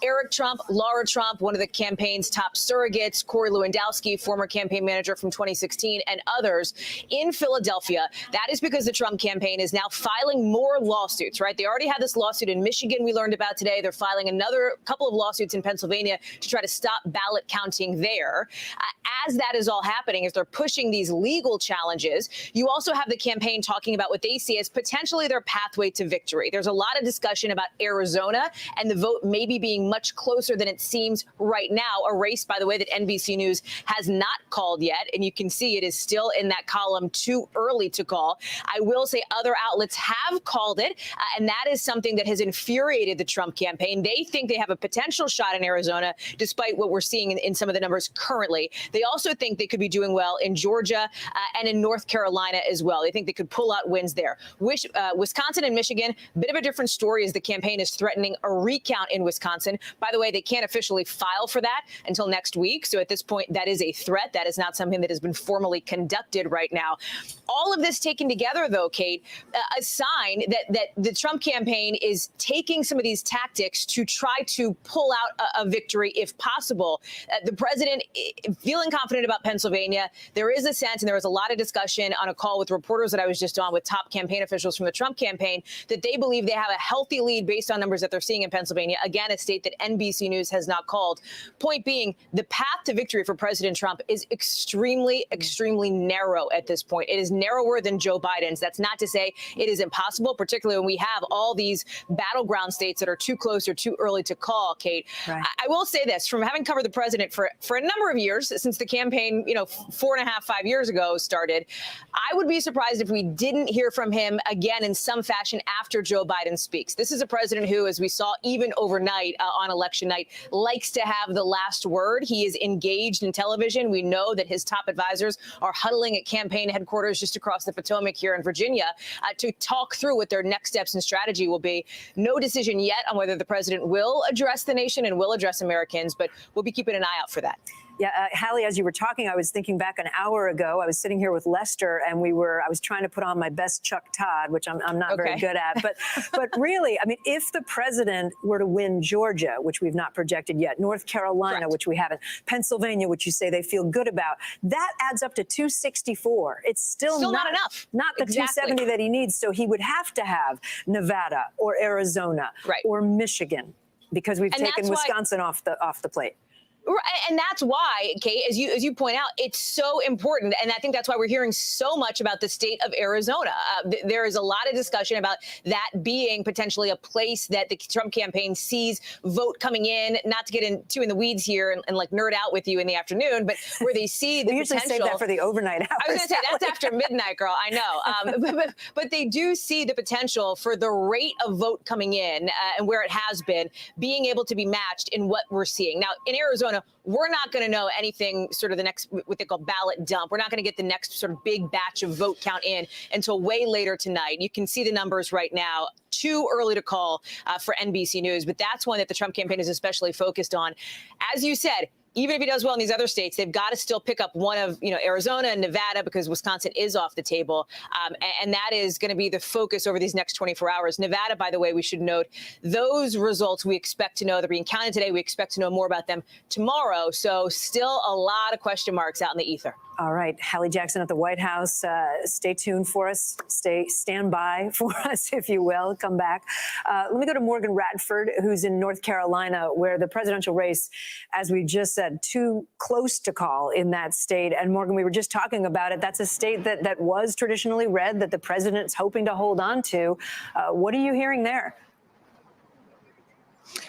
Eric Trump, Laura Trump, one of the campaign's top surrogates, Corey Lewandowski, former campaign manager from 2016, and others in Philadelphia. Philadelphia. That is because the Trump campaign is now filing more lawsuits, right? They already had this lawsuit in Michigan we learned about today. They're filing another couple of lawsuits in Pennsylvania to try to stop ballot counting there. As that is all happening, as they're pushing these legal challenges, you also have the campaign talking about what they see as potentially their pathway to victory. There's a lot of discussion about Arizona and the vote maybe being much closer than it seems right now, a race, by the way, that NBC News has not called yet. And you can see it is still in that column, too early to call. I will say other outlets have called it, and that is something that has infuriated the Trump campaign. They think they have a potential shot in Arizona, despite what we're seeing in some of the numbers currently. They also think they could be doing well in Georgia and in North Carolina as well. They think they could pull out wins there. Wisconsin and Michigan, a bit of a different story as the campaign is threatening a recount in Wisconsin. By the way, they can't officially file for that until next week. So at this point, that is a threat. That is not something that has been formally conducted right now. All of this taken together, though, Kate, a sign that the Trump campaign is taking some of these tactics to try to pull out a victory if possible. The president feeling confident about Pennsylvania. There is a sense, and there was a lot of discussion on a call with reporters that I was just on with top campaign officials from the Trump campaign, that they believe they have a healthy lead based on numbers that they're seeing in Pennsylvania. Again, a state that NBC News has not called. Point being, the path to victory for President Trump is extremely, extremely narrow at this point. It is narrower than Joe Biden's. That's not to say it is impossible, particularly when we have all these battleground states that are too close or too early to call, Kate. Right. I will say this, from having covered the president for a number of years, since the campaign, 4.5, 5 years ago started, I would be surprised if we didn't hear from him again in some fashion after Joe Biden speaks. This is a president who, as we saw even overnight on election night, likes to have the last word. He is engaged in television. We know that his top advisors are huddling at campaign headquarters just across the Potomac here in Virginia to talk through what their next steps and strategy will be. No decision yet on whether the president will address the nation and will address Americans, but we'll be keeping an eye out for that. Yeah, Hallie, as you were talking, I was thinking back an hour ago. I was sitting here with Lester, and I was trying to put on my best Chuck Todd, which I'm not very good at. But really, I mean, if the president were to win Georgia, which we've not projected yet, North Carolina, correct, which we haven't, Pennsylvania, which you say they feel good about, that adds up to 264. It's still not enough. Not the 270 that he needs. So he would have to have Nevada or Arizona or Michigan, because we've taken Wisconsin off the plate. And that's why, Kate, as you point out, it's so important. And I think that's why we're hearing so much about the state of Arizona. There is a lot of discussion about that being potentially a place that the Trump campaign sees vote coming in, not to get in the weeds here and like nerd out with you in the afternoon, but where they see the potential. We usually save that for the overnight hours. I was going to say, that's after midnight, girl. I know. But they do see the potential for the rate of vote coming in and where it has been being able to be matched in what we're seeing. Now, in Arizona, we're not going to know anything sort of the next, what they call ballot dump. We're not going to get the next sort of big batch of vote count in until way later tonight. You can see the numbers right now. Too early to call for NBC News, but that's one that the Trump campaign is especially focused on. As you said, even if he does well in these other states, they've got to still pick up one of, Arizona and Nevada, because Wisconsin is off the table. And that is going to be the focus over these next 24 hours. Nevada, by the way, we should note, those results we expect to know. They're being counted today. We expect to know more about them tomorrow. So still a lot of question marks out in the ether. All right, Hallie Jackson at the White House. Stay tuned for us. Stand by for us, if you will. Come back. Let me go to Morgan Radford, who's in North Carolina, where the presidential race, as we just said, too close to call in that state. And Morgan, we were just talking about it. That's a state that was traditionally red, that the president's hoping to hold on to. What are you hearing there?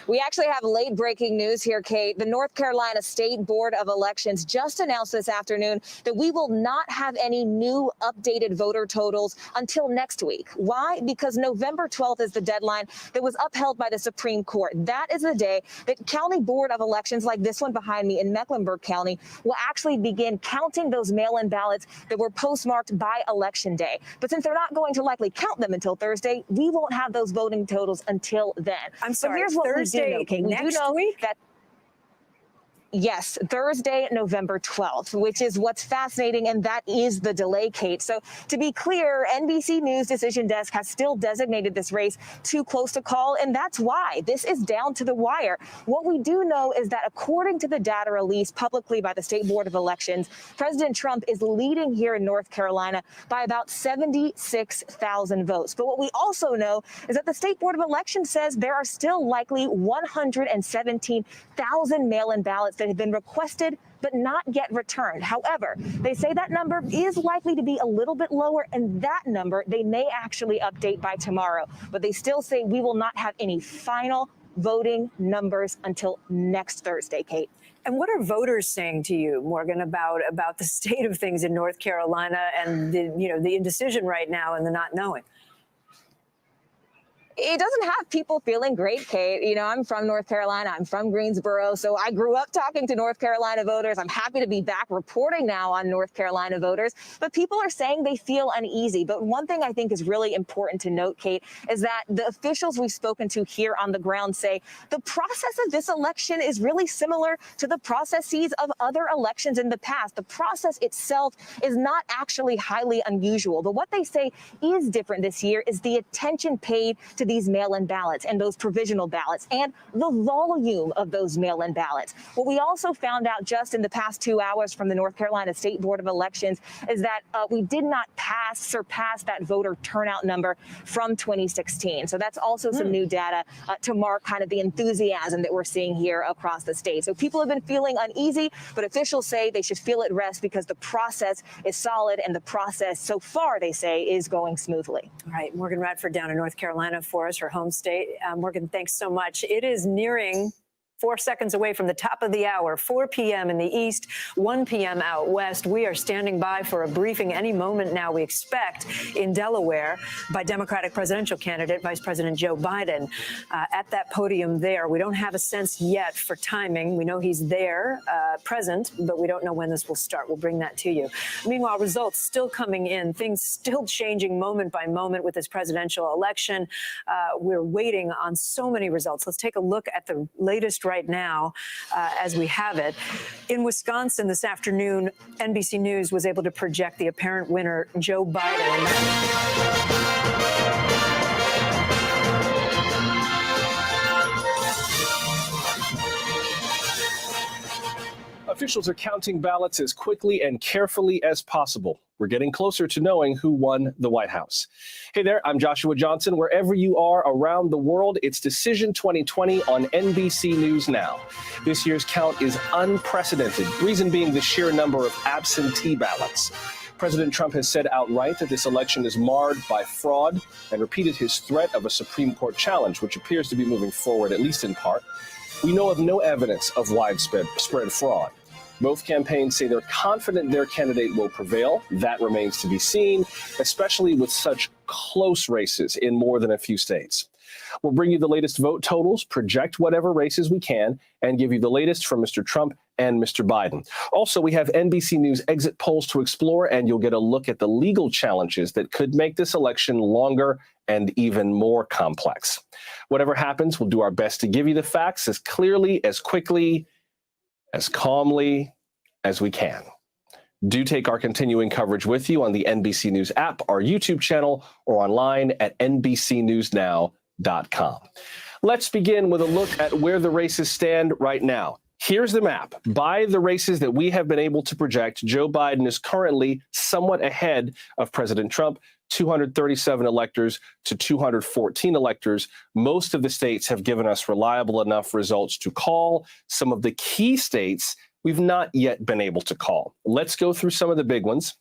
We actually have late breaking news here, Kate. The North Carolina State Board of Elections just announced this afternoon that we will not have any new updated voter totals until next week. Why? Because November 12th is the deadline that was upheld by the Supreme Court. That is the day that County Board of Elections, like this one behind me in Mecklenburg County, will actually begin counting those mail-in ballots that were postmarked by Election Day. But since they're not going to likely count them until Thursday, we won't have those voting totals until then. I'm sorry, so here's what Thursday we do know, Kate. next week? Yes, Thursday, November 12th, which is what's fascinating, and that is the delay, Kate. So to be clear, NBC News Decision Desk has still designated this race too close to call, and that's why this is down to the wire. What we do know is that according to the data released publicly by the State Board of Elections, President Trump is leading here in North Carolina by about 76,000 votes. But what we also know is that the State Board of Elections says there are still likely 117,000 mail-in ballots that have been requested but not yet returned. However, they say that number is likely to be a little bit lower, and that number they may actually update by tomorrow. But they still say we will not have any final voting numbers until next Thursday, Kate. And what are voters saying to you, Morgan, about the state of things in North Carolina and the indecision right now and the not knowing? It doesn't have people feeling great, Kate. You know, I'm from North Carolina. I'm from Greensboro. So I grew up talking to North Carolina voters. I'm happy to be back reporting now on North Carolina voters. But people are saying they feel uneasy. But one thing I think is really important to note, Kate, is that the officials we've spoken to here on the ground say the process of this election is really similar to the processes of other elections in the past. The process itself is not actually highly unusual. But what they say is different this year is the attention paid to these mail-in ballots and those provisional ballots and the volume of those mail-in ballots. What we also found out just in the past 2 hours from the North Carolina State Board of Elections is that we did not surpass that voter turnout number from 2016. So that's also some new data to mark kind of the enthusiasm that we're seeing here across the state. So people have been feeling uneasy, but officials say they should feel at rest because the process is solid and the process so far, they say, is going smoothly. All right, Morgan Radford down in North Carolina for us, her home state. Morgan, thanks so much. It is nearing 4 seconds away from the top of the hour, 4 p.m. in the east, 1 p.m. out west. We are standing by for a briefing any moment now, we expect, in Delaware by Democratic presidential candidate, Vice President Joe Biden. At that podium there, we don't have a sense yet for timing. We know he's there, present, but we don't know when this will start. We'll bring that to you. Meanwhile, results still coming in, things still changing moment by moment with this presidential election. We're waiting on so many results. Let's take a look at the latest right now as we have it. In Wisconsin this afternoon, NBC News was able to project the apparent winner, Joe Biden. Officials are counting ballots as quickly and carefully as possible. We're getting closer to knowing who won the White House. Hey there, I'm Joshua Johnson. Wherever you are around the world, it's Decision 2020 on NBC News Now. This year's count is unprecedented, reason being the sheer number of absentee ballots. President Trump has said outright that this election is marred by fraud and repeated his threat of a Supreme Court challenge, which appears to be moving forward, at least in part. We know of no evidence of widespread fraud. Both campaigns say they're confident their candidate will prevail. That remains to be seen, especially with such close races in more than a few states. We'll bring you the latest vote totals, project whatever races we can, and give you the latest from Mr. Trump and Mr. Biden. Also, we have NBC News exit polls to explore, and you'll get a look at the legal challenges that could make this election longer and even more complex. Whatever happens, we'll do our best to give you the facts as clearly, as quickly, as calmly as we can. Do take our continuing coverage with you on the NBC News app, our YouTube channel, or online at NBCNewsNow.com. Let's begin with a look at where the races stand right now. Here's the map. By the races that we have been able to project, Joe Biden is currently somewhat ahead of President Trump, 237 electors to 214 electors. Most of the states have given us reliable enough results to call. Some of the key states we've not yet been able to call. Let's go through some of the big ones,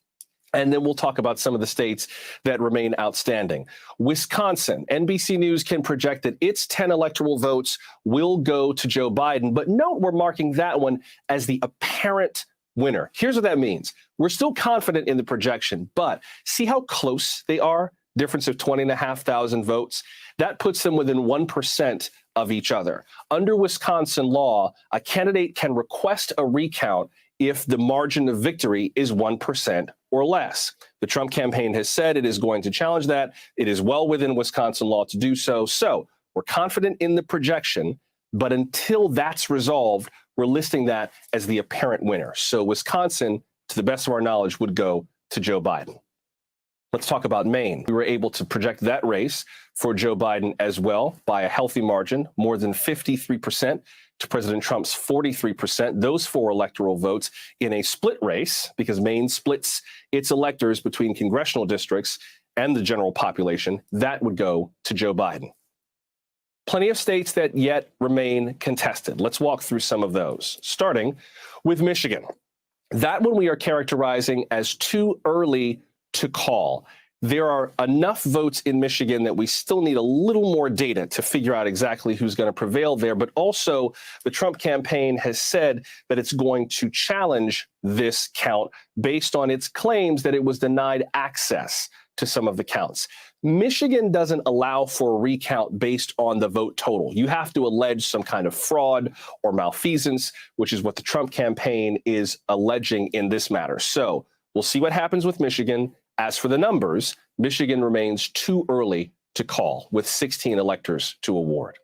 and then we'll talk about some of the states that remain outstanding. Wisconsin, NBC News can project that its 10 electoral votes will go to Joe Biden, but note we're marking that one as the apparent winner. Here's what that means. We're still confident in the projection, but see how close they are? Difference of 20,500 votes. That puts them within 1% of each other. Under Wisconsin law, a candidate can request a recount if the margin of victory is 1% or less. The Trump campaign has said it is going to challenge that. It is well within Wisconsin law to do so. So we're confident in the projection, but until that's resolved, we're listing that as the apparent winner. So Wisconsin, to the best of our knowledge, would go to Joe Biden. Let's talk about Maine. We were able to project that race for Joe Biden as well by a healthy margin, more than 53% to President Trump's 43%. Those 4 electoral votes in a split race, because Maine splits its electors between congressional districts and the general population, that would go to Joe Biden. Plenty of states that yet remain contested. Let's walk through some of those, starting with Michigan. That one we are characterizing as too early to call. There are enough votes in Michigan that we still need a little more data to figure out exactly who's going to prevail there. But also, the Trump campaign has said that it's going to challenge this count based on its claims that it was denied access to some of the counts. Michigan doesn't allow for a recount based on the vote total. You have to allege some kind of fraud or malfeasance, which is what the Trump campaign is alleging in this matter. So we'll see what happens with Michigan. As for the numbers, Michigan remains too early to call, with 16 electors to award.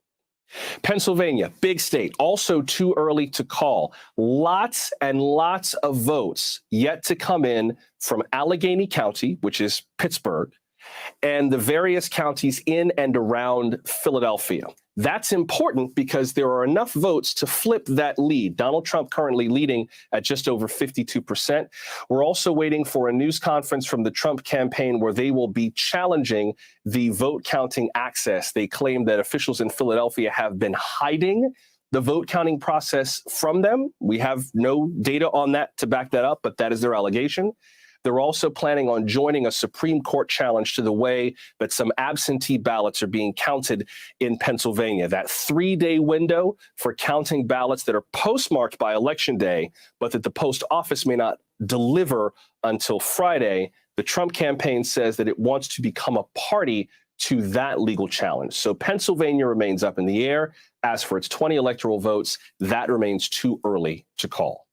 Pennsylvania, big state, also too early to call. Lots and lots of votes yet to come in from Allegheny County, which is Pittsburgh, and the various counties in and around Philadelphia. That's important because there are enough votes to flip that lead. Donald Trump currently leading at just over 52%. We're also waiting for a news conference from the Trump campaign where they will be challenging the vote counting access. They claim that officials in Philadelphia have been hiding the vote counting process from them. We have no data on that to back that up, but that is their allegation. They're also planning on joining a Supreme Court challenge to the way that some absentee ballots are being counted in Pennsylvania. That 3-day window for counting ballots that are postmarked by Election Day, but that the post office may not deliver until Friday. The Trump campaign says that it wants to become a party to that legal challenge. So Pennsylvania remains up in the air. As for its 20 electoral votes, that remains too early to call.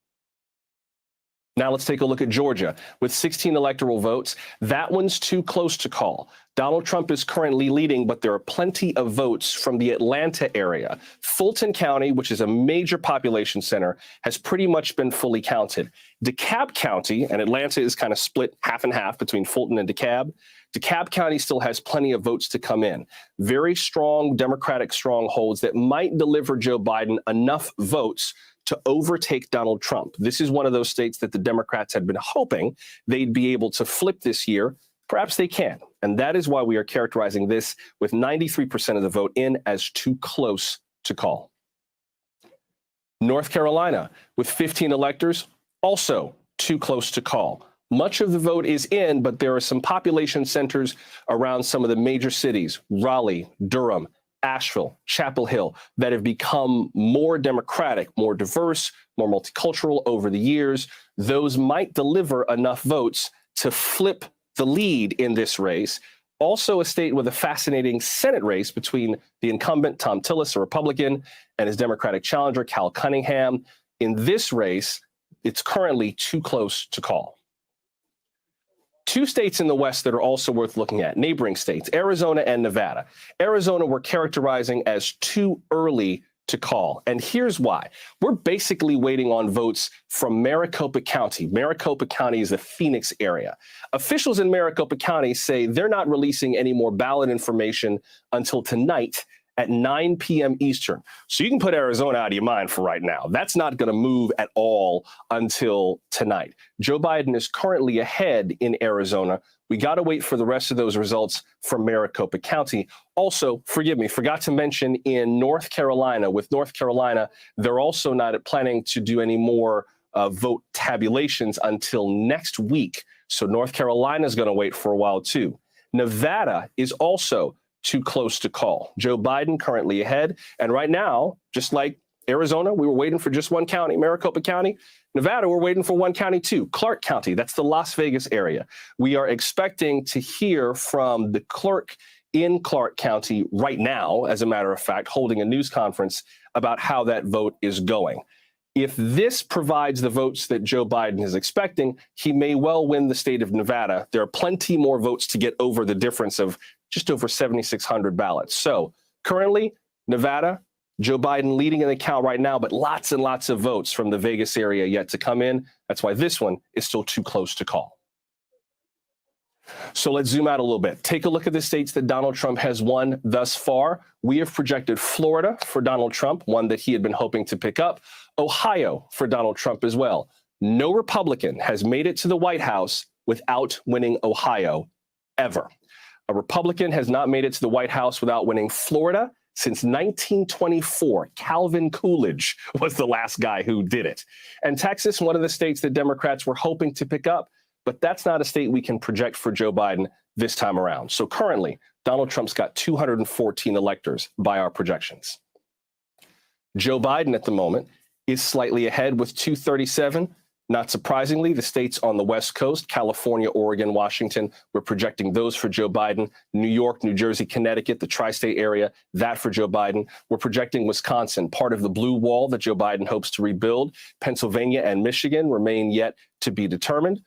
Now let's take a look at Georgia. With 16 electoral votes, that one's too close to call. Donald Trump is currently leading, but there are plenty of votes from the Atlanta area. Fulton County, which is a major population center, has pretty much been fully counted. DeKalb County, and Atlanta is kind of split half and half between Fulton and DeKalb. DeKalb County still has plenty of votes to come in. Very strong Democratic strongholds that might deliver Joe Biden enough votes to overtake Donald Trump. This is one of those states that the Democrats had been hoping they'd be able to flip this year. Perhaps they can. And that is why we are characterizing this with 93% of the vote in as too close to call. North Carolina, with 15 electors, also too close to call. Much of the vote is in, but there are some population centers around some of the major cities, Raleigh, Durham, Asheville, Chapel Hill, that have become more democratic, more diverse, more multicultural over the years. Those might deliver enough votes to flip the lead in this race. Also a state with a fascinating Senate race between the incumbent, Thom Tillis, a Republican, and his Democratic challenger, Cal Cunningham. In this race, it's currently too close to call. Two states in the West that are also worth looking at, neighboring states, Arizona and Nevada. Arizona we're characterizing as too early to call. And here's why. We're basically waiting on votes from Maricopa County. Maricopa County is the Phoenix area. Officials in Maricopa County say they're not releasing any more ballot information until tonight at 9 p.m. Eastern. So you can put Arizona out of your mind for right now. That's not going to move at all until tonight. Joe Biden is currently ahead in Arizona. We got to wait for the rest of those results from Maricopa County. Also, forgive me, forgot to mention in North Carolina, with North Carolina, they're also not planning to do any more vote tabulations until next week. So North Carolina is going to wait for a while too. Nevada is also too close to call. Joe Biden currently ahead. And right now, just like Arizona, we were waiting for just one county, Maricopa County. Nevada, we're waiting for one county too, Clark County. That's the Las Vegas area. We are expecting to hear from the clerk in Clark County right now, as a matter of fact, holding a news conference about how that vote is going. If this provides the votes that Joe Biden is expecting, he may well win the state of Nevada. There are plenty more votes to get over the difference of just over 7,600 ballots. So currently, Nevada, Joe Biden leading in the count right now, but lots and lots of votes from the Vegas area yet to come in. That's why this one is still too close to call. So let's zoom out a little bit. Take a look at the states that Donald Trump has won thus far. We have projected Florida for Donald Trump, one that he had been hoping to pick up. Ohio for Donald Trump as well. No Republican has made it to the White House without winning Ohio, ever. A Republican has not made it to the White House without winning Florida since 1924. Calvin Coolidge was the last guy who did it. And Texas, one of the states that Democrats were hoping to pick up, but that's not a state we can project for Joe Biden this time around. So currently, Donald Trump's got 214 electors by our projections. Joe Biden at the moment is slightly ahead with 237. Not surprisingly, the states on the West Coast, California, Oregon, Washington, we're projecting those for Joe Biden. New York, New Jersey, Connecticut, the tri-state area, that for Joe Biden. We're projecting Wisconsin, part of the blue wall that Joe Biden hopes to rebuild. Pennsylvania and Michigan remain yet to be determined.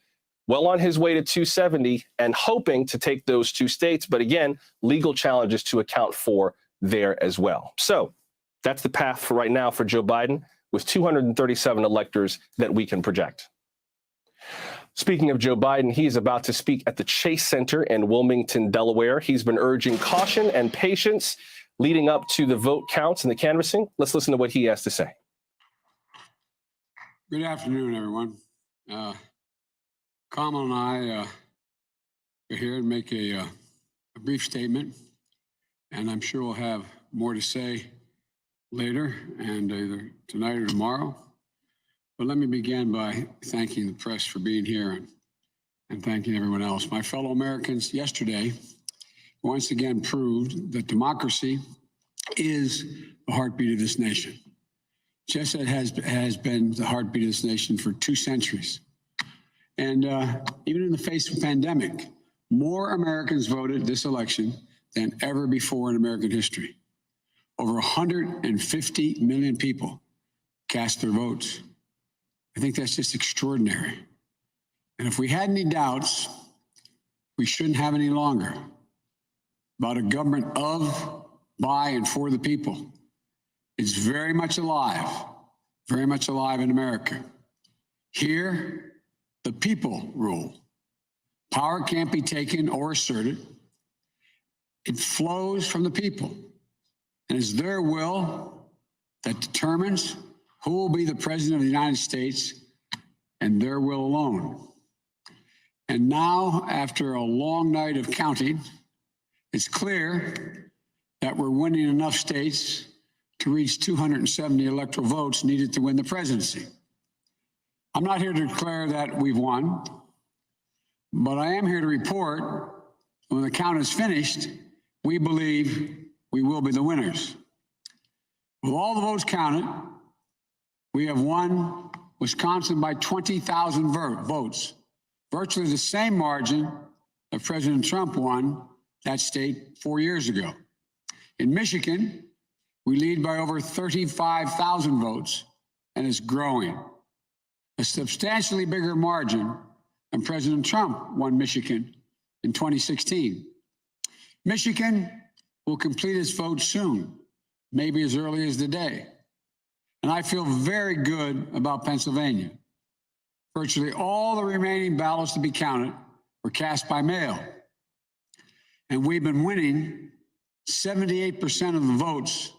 Well on his way to 270 and hoping to take those two states. But again, legal challenges to account for there as well. So that's the path for right now for Joe Biden, with 237 electors that we can project. Speaking of Joe Biden, he is about to speak at the Chase Center in Wilmington, Delaware. He's been urging caution and patience leading up to the vote counts and the canvassing. Let's listen to what he has to say. Good afternoon, everyone. Kamala and I are here to make a brief statement, and I'm sure we'll have more to say later, and either tonight or tomorrow. But let me begin by thanking the press for being here and thanking everyone else. My fellow Americans, yesterday once again proved that democracy is the heartbeat of this nation. Just as it has been the heartbeat of this nation for 2 centuries. And even in the face of a pandemic, more Americans voted this election than ever before in American history. Over 150 million people cast their votes. I think that's just extraordinary. And if we had any doubts, we shouldn't have any longer about a government of, by, and for the people. It's very much alive in America. Here, the people rule. Power can't be taken or asserted. It flows from the people. And it's their will that determines who will be the president of the United States, and their will alone. And now, after a long night of counting, it's clear that we're winning enough states to reach 270 electoral votes needed to win the presidency. I'm not here to declare that we've won, but I am here to report when the count is finished, we believe we will be the winners. With all the votes counted, we have won Wisconsin by 20,000 votes, virtually the same margin that President Trump won that state 4 years ago. In Michigan, we lead by over 35,000 votes, and it's growing. A substantially bigger margin than President Trump won Michigan in 2016. Michigan will complete its vote soon, maybe as early as today. And I feel very good about Pennsylvania. Virtually all the remaining ballots to be counted were cast by mail. And we've been winning 78% of the votes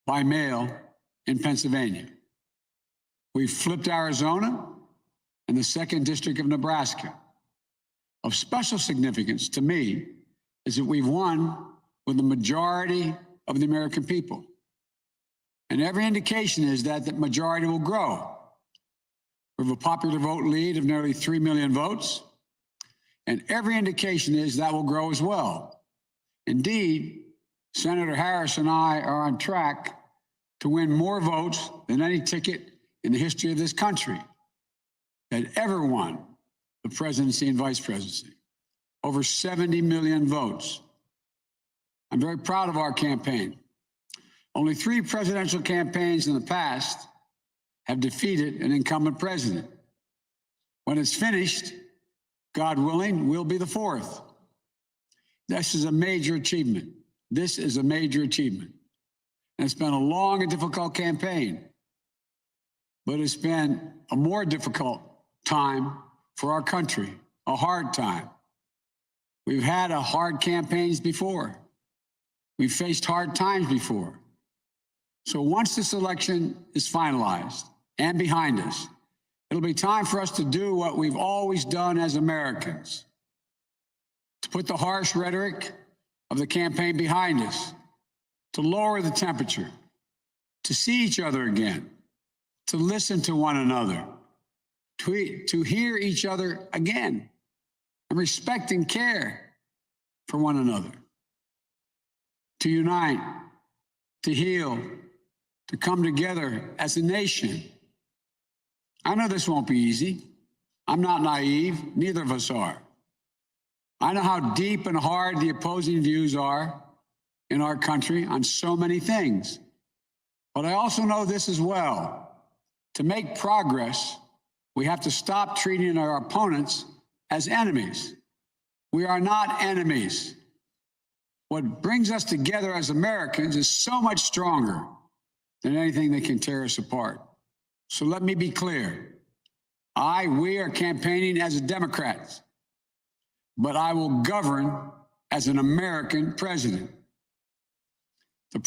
by mail in Pennsylvania. We've flipped Arizona and the 2nd District of Nebraska. Of special significance to me is that we've won with the majority of the American people. And every indication is that the majority will grow. We have a popular vote lead of nearly 3 million votes, and every indication is that will grow as well. Indeed, Senator Harris and I are on track to win more votes than any ticket in the history of this country that ever won the presidency and vice presidency. Over 70 million votes. I'm very proud of our campaign. Only 3 presidential campaigns in the past have defeated an incumbent president. When it's finished, God willing, we'll be the 4th. This is a major achievement. This is a major achievement. And it's been a long and difficult campaign, but it's been a more difficult time for our country, a hard time. We've had hard campaigns before. We've faced hard times before. So once this election is finalized and behind us, it'll be time for us to do what we've always done as Americans, to put the harsh rhetoric of the campaign behind us, to lower the temperature, to see each other again, to listen to one another, to hear each other again, and respect and care for one another, to unite, to heal, to come together as a nation. I know this won't be easy. I'm not naive. Neither of us are. I know how deep and hard the opposing views are in our country on so many things. But I also know this as well. To make progress, we have to stop treating our opponents as enemies. We are not enemies. What brings us together as Americans is so much stronger than anything that can tear us apart. So let me be clear. We are campaigning as Democrats, but I will govern as an American president. The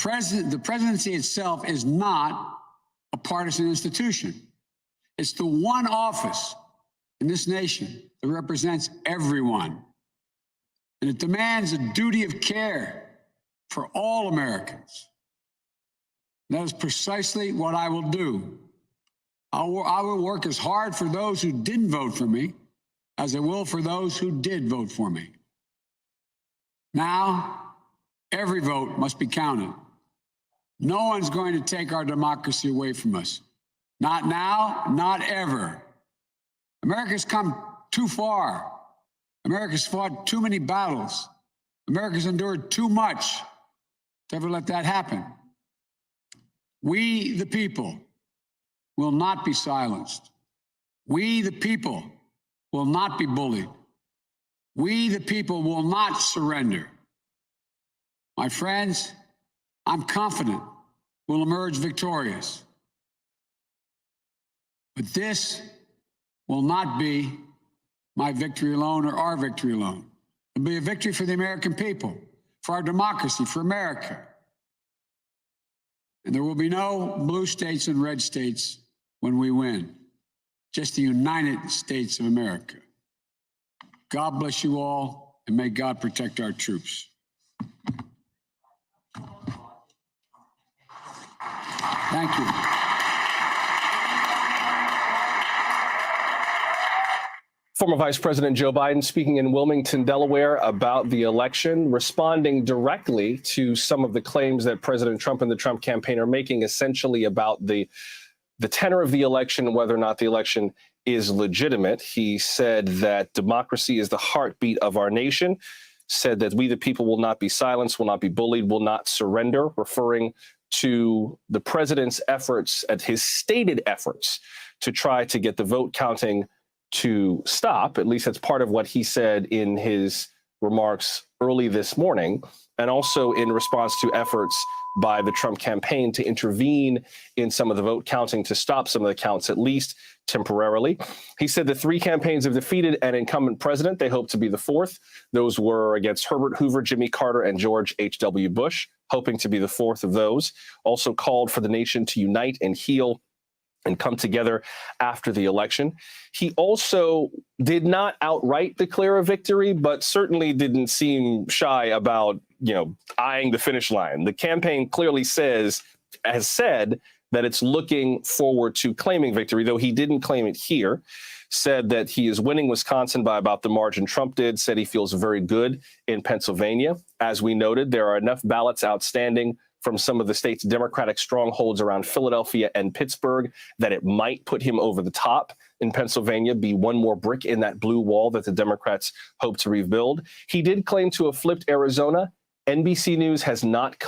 presidency itself is not a partisan institution. It's the one office in this nation that represents everyone. And it demands a duty of care for all Americans. That is precisely what I will do. I will work as hard for those who didn't vote for me as I will for those who did vote for me. Now, every vote must be counted. No one's going to take our democracy away from us. Not now, not ever. America's come too far. America's fought too many battles. America's endured too much to ever let that happen. We, the people, will not be silenced. We, the people, will not be bullied. We, the people, will not surrender. My friends, I'm confident we'll emerge victorious. But this will not be my victory alone or our victory alone. It'll be a victory for the American people, for our democracy, for America. And there will be no blue states and red states when we win, just the United States of America. God bless you all, and may God protect our troops. Thank you. Former Vice President Joe Biden speaking in Wilmington, Delaware about the election, responding directly to some of the claims that President Trump and the Trump campaign are making, essentially about the tenor of the election, whether or not the election is legitimate. He said that democracy is the heartbeat of our nation, said that we the people will not be silenced, will not be bullied, will not surrender, referring to the president's efforts, at his stated efforts, to try to get the vote counting to stop. At least that's part of what he said in his remarks early this morning, and also in response to efforts by the Trump campaign to intervene in some of the vote counting to stop some of the counts, at least temporarily. He said the three campaigns have defeated an incumbent president. They hope to be the fourth. Those were against Herbert Hoover, Jimmy Carter, and George H.W. Bush, hoping to be the fourth of those. Also called for the nation to unite and heal and come together after the election. He also did not outright declare a victory, but certainly didn't seem shy about, eyeing the finish line. The campaign clearly has said that it's looking forward to claiming victory, though he didn't claim it here. Said that he is winning Wisconsin by about the margin Trump did, said he feels very good in Pennsylvania. As we noted, there are enough ballots outstanding from some of the state's Democratic strongholds around Philadelphia and Pittsburgh that it might put him over the top in Pennsylvania, be one more brick in that blue wall that the Democrats hope to rebuild. He did claim to have flipped Arizona. NBC News has not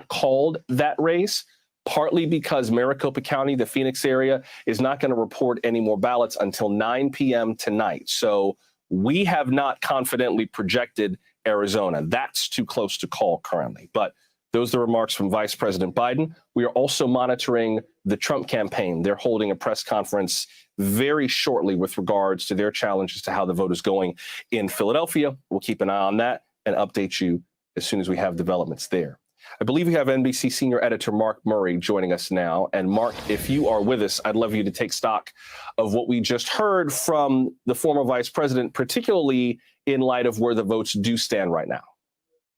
called that race, partly because Maricopa County, the Phoenix area, is not going to report any more ballots until 9 p.m. tonight. So we have not confidently projected Arizona. That's too close to call currently. But Those are the remarks from Vice President Biden. We are also monitoring the Trump campaign. They're holding a press conference very shortly with regards to their challenges to how the vote is going in Philadelphia. We'll keep an eye on that and update you as soon as we have developments there. I believe we have NBC senior editor Mark Murray joining us now. And Mark, if you are with us, I'd love you to take stock of what we just heard from the former vice president, particularly in light of where the votes do stand right now.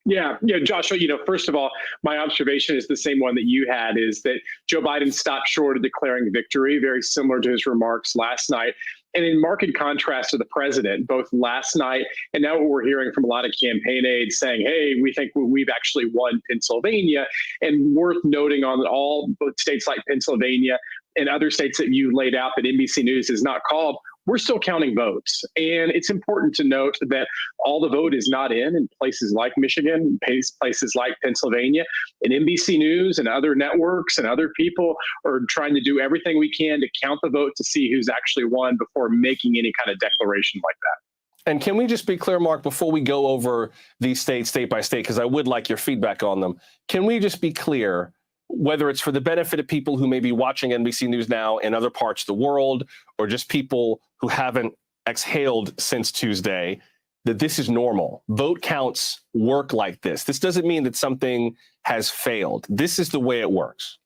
Yeah, Joshua, first of all, my observation is the same one that you had, is that Joe Biden stopped short of declaring victory, very similar to his remarks last night. And in marked contrast to the president, both last night and now what we're hearing from a lot of campaign aides saying, hey, we think we've actually won Pennsylvania. And worth noting on all states like Pennsylvania and other states that you laid out that NBC News has not called, we're still counting votes. And it's important to note that all the vote is not in places like Michigan, places like Pennsylvania. And NBC News and other networks and other people are trying to do everything we can to count the vote to see who's actually won before making any kind of declaration like that. And can we just be clear, Mark, before we go over these states state by state, because I would like your feedback on them, can we just be clear, whether it's for the benefit of people who may be watching NBC News now in other parts of the world, or just people who haven't exhaled since Tuesday, that this is normal? Vote counts work like this. This doesn't mean that something has failed. This is the way it works.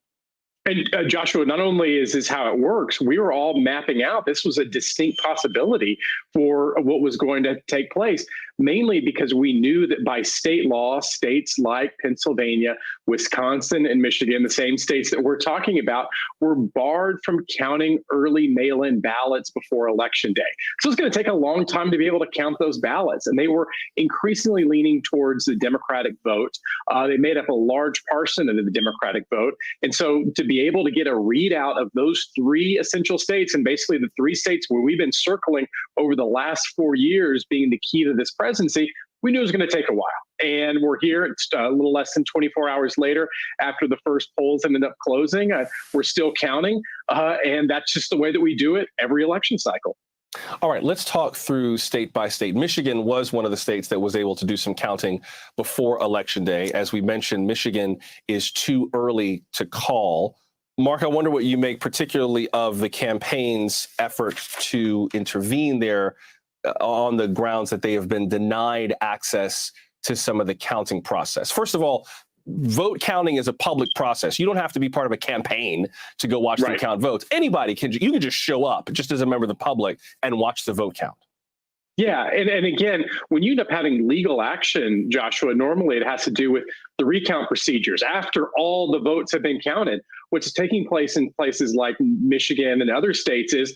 And Joshua, not only is this how it works, we were all mapping out this was a distinct possibility for what was going to take place, mainly because we knew that by state law, states like Pennsylvania, Wisconsin, and Michigan, the same states that we're talking about, were barred from counting early mail-in ballots before Election Day. So it's going to take a long time to be able to count those ballots. And they were increasingly leaning towards the Democratic vote. They made up a large portion of the Democratic vote. And so to be able to get a readout of those three essential states, and basically the three states where we've been circling over the last 4 years being the key to this presidency, we knew it was going to take a while. And we're here. It's a little less than 24 hours later after the first polls ended up closing. We're still counting. And that's just the way that we do it every election cycle. All right, let's talk through state by state. Michigan was one of the states that was able to do some counting before Election Day. As we mentioned, Michigan is too early to call. Mark, I wonder what you make particularly of the campaign's effort to intervene there on the grounds that they have been denied access to some of the counting process. First of all, vote counting is a public process. You don't have to be part of a campaign to go watch them count votes. Anybody can, you can just show up just as a member of the public and watch the vote count. Yeah. And again, when you end up having legal action, Joshua, normally it has to do with the recount procedures after all the votes have been counted. What's taking place in places like Michigan and other states is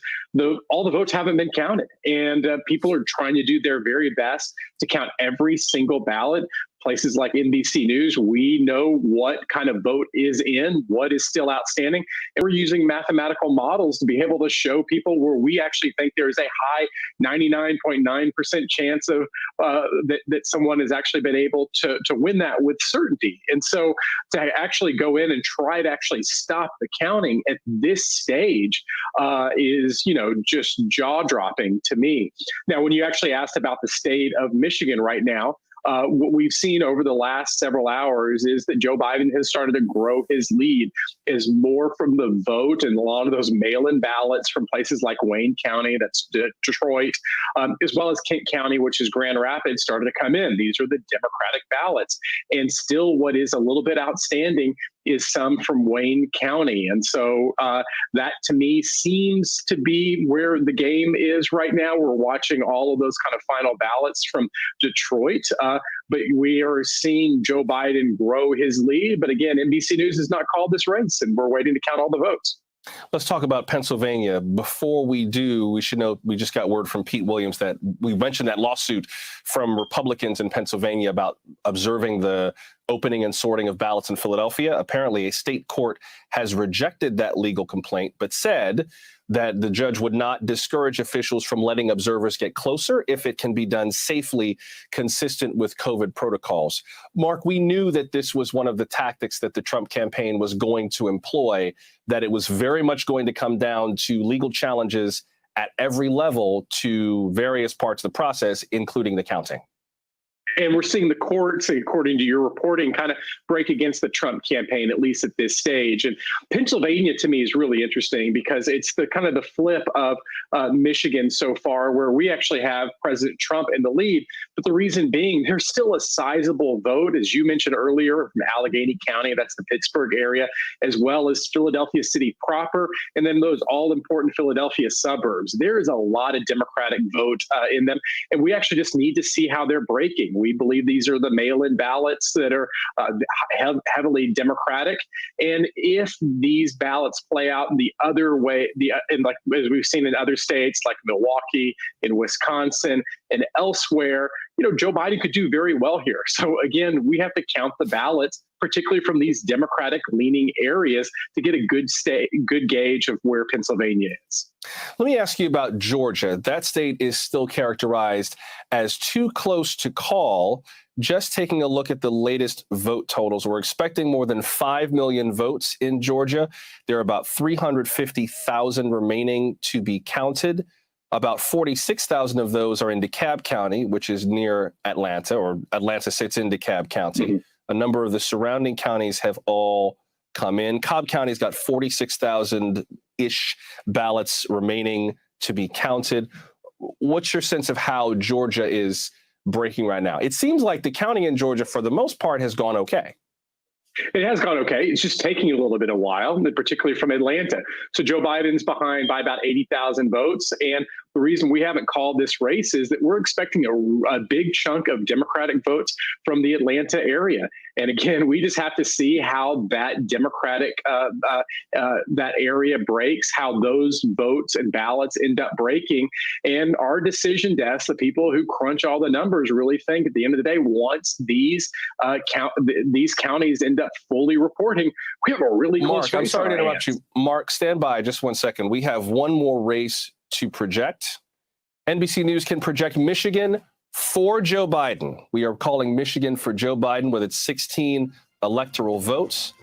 all the votes haven't been counted. And people are trying to do their very best to count every single ballot. Places like NBC News, we know what kind of vote is in, what is still outstanding. And we're using mathematical models to be able to show people where we actually think there's a high 99.9% chance of that someone has actually been able to win that with certainty. And so to actually go in and try to actually stop the counting at this stage is, just jaw-dropping to me. Now, when you actually asked about the state of Michigan right now, what we've seen over the last several hours is that Joe Biden has started to grow his lead as more from the vote and a lot of those mail-in ballots from places like Wayne County, that's Detroit, as well as Kent County, which is Grand Rapids, started to come in. These are the Democratic ballots. And still what is a little bit outstanding is some from Wayne County. And so that to me seems to be where the game is right now. We're watching all of those kind of final ballots from Detroit, but we are seeing Joe Biden grow his lead. But again, NBC News has not called this race, and we're waiting to count all the votes. Let's talk about Pennsylvania. Before we do, we should note we just got word from Pete Williams that we mentioned that lawsuit from Republicans in Pennsylvania about observing the opening and sorting of ballots in Philadelphia. Apparently, a state court has rejected that legal complaint, but said that the judge would not discourage officials from letting observers get closer if it can be done safely, consistent with COVID protocols. Mark, we knew that this was one of the tactics that the Trump campaign was going to employ, that it was very much going to come down to legal challenges at every level to various parts of the process, including the counting. And we're seeing the courts, according to your reporting, kind of break against the Trump campaign, at least at this stage. And Pennsylvania, to me, is really interesting because it's the kind of the flip of Michigan so far, where we actually have President Trump in the lead. But the reason being, there's still a sizable vote, as you mentioned earlier, from Allegheny County, that's the Pittsburgh area, as well as Philadelphia City proper, and then those all-important Philadelphia suburbs. There is a lot of Democratic vote in them, and we actually just need to see how they're breaking. We believe these are the mail-in ballots that are heavily Democratic, and if these ballots play out in the other way, and like as we've seen in other states like Milwaukee, in Wisconsin, and elsewhere, Joe Biden could do very well here. So again, we have to count the ballots, particularly from these Democratic-leaning areas, to get a good gauge of where Pennsylvania is. Let me ask you about Georgia. That state is still characterized as too close to call. Just taking a look at the latest vote totals, we're expecting more than 5 million votes in Georgia. There are about 350,000 remaining to be counted. About 46,000 of those are in DeKalb County, which is near Atlanta, or Atlanta sits in DeKalb County. Mm-hmm. A number of the surrounding counties have all come in. Cobb County's got 46,000-ish ballots remaining to be counted. What's your sense of how Georgia is breaking right now? It seems like the counting in Georgia, for the most part, has gone okay. It has gone okay. It's just taking a little bit of while, particularly from Atlanta. So Joe Biden's behind by about 80,000 votes. And the reason we haven't called this race is that we're expecting a big chunk of Democratic votes from the Atlanta area. And again, we just have to see how that Democratic, that area breaks, how those votes and ballots end up breaking. And our decision desks, the people who crunch all the numbers, really think at the end of the day, once these counties end up fully reporting, we have a really close race. I'm sorry to interrupt you. Mark, stand by just 1 second. We have one more race to project. NBC News can project Michigan for Joe Biden. We are calling Michigan for Joe Biden with its 16 electoral votes.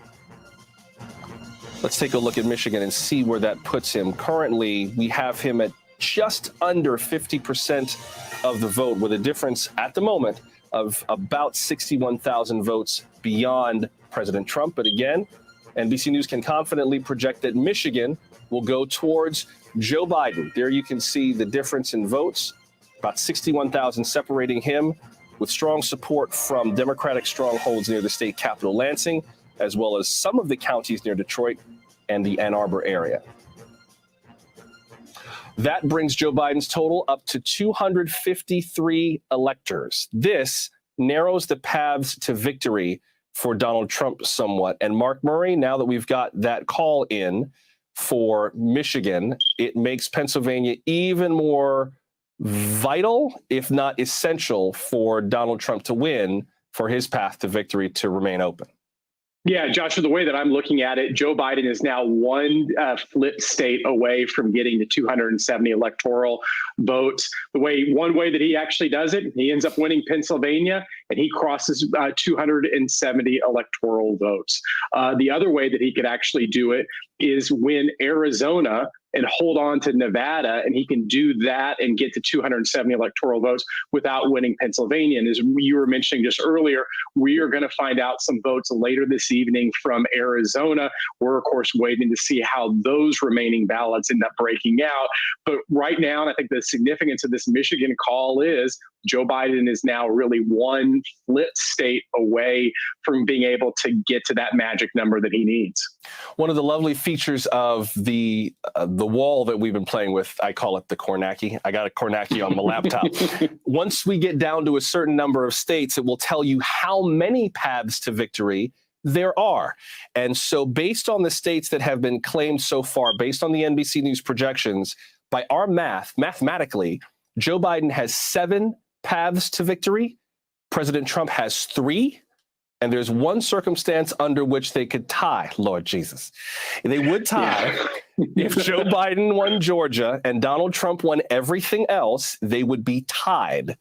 Let's take a look at Michigan and see where that puts him. Currently, we have him at just under 50% of the vote, with a difference at the moment of about 61,000 votes beyond President Trump. But again, NBC News can confidently project that Michigan will go towards Joe Biden. There you can see the difference in votes, about 61,000 separating him, with strong support from Democratic strongholds near the state capital, Lansing, as well as some of the counties near Detroit and the Ann Arbor area. That brings Joe Biden's total up to 253 electors. This narrows the paths to victory for Donald Trump somewhat. And Mark Murray, now that we've got that call in for Michigan, it makes Pennsylvania even more vital, if not essential, for Donald Trump to win, for his path to victory to remain open. Yeah, Joshua, the way that I'm looking at it, Joe Biden is now one flip state away from getting the 270 electoral votes. One way that he actually does it, he ends up winning Pennsylvania, and he crosses 270 electoral votes. The other way that he could actually do it is win Arizona and hold on to Nevada, and he can do that and get to 270 electoral votes without winning Pennsylvania. And as you were mentioning just earlier, we are going to find out some votes later this evening from Arizona. We're, of course, waiting to see how those remaining ballots end up breaking out. But right now, and I think the significance of this Michigan call is Joe Biden is now really one flip state away from being able to get to that magic number that he needs. One of the lovely features of the wall that we've been playing with, I call it the Kornacki. I got a Kornacki on my laptop. Once we get down to a certain number of states, it will tell you how many paths to victory there are. And so based on the states that have been claimed so far, based on the NBC News projections, by our math, mathematically, Joe Biden has 7 paths to victory. President Trump has 3. And there's one circumstance under which they could tie, Lord Jesus. They would tie if Joe Biden won Georgia and Donald Trump won everything else, they would be tied.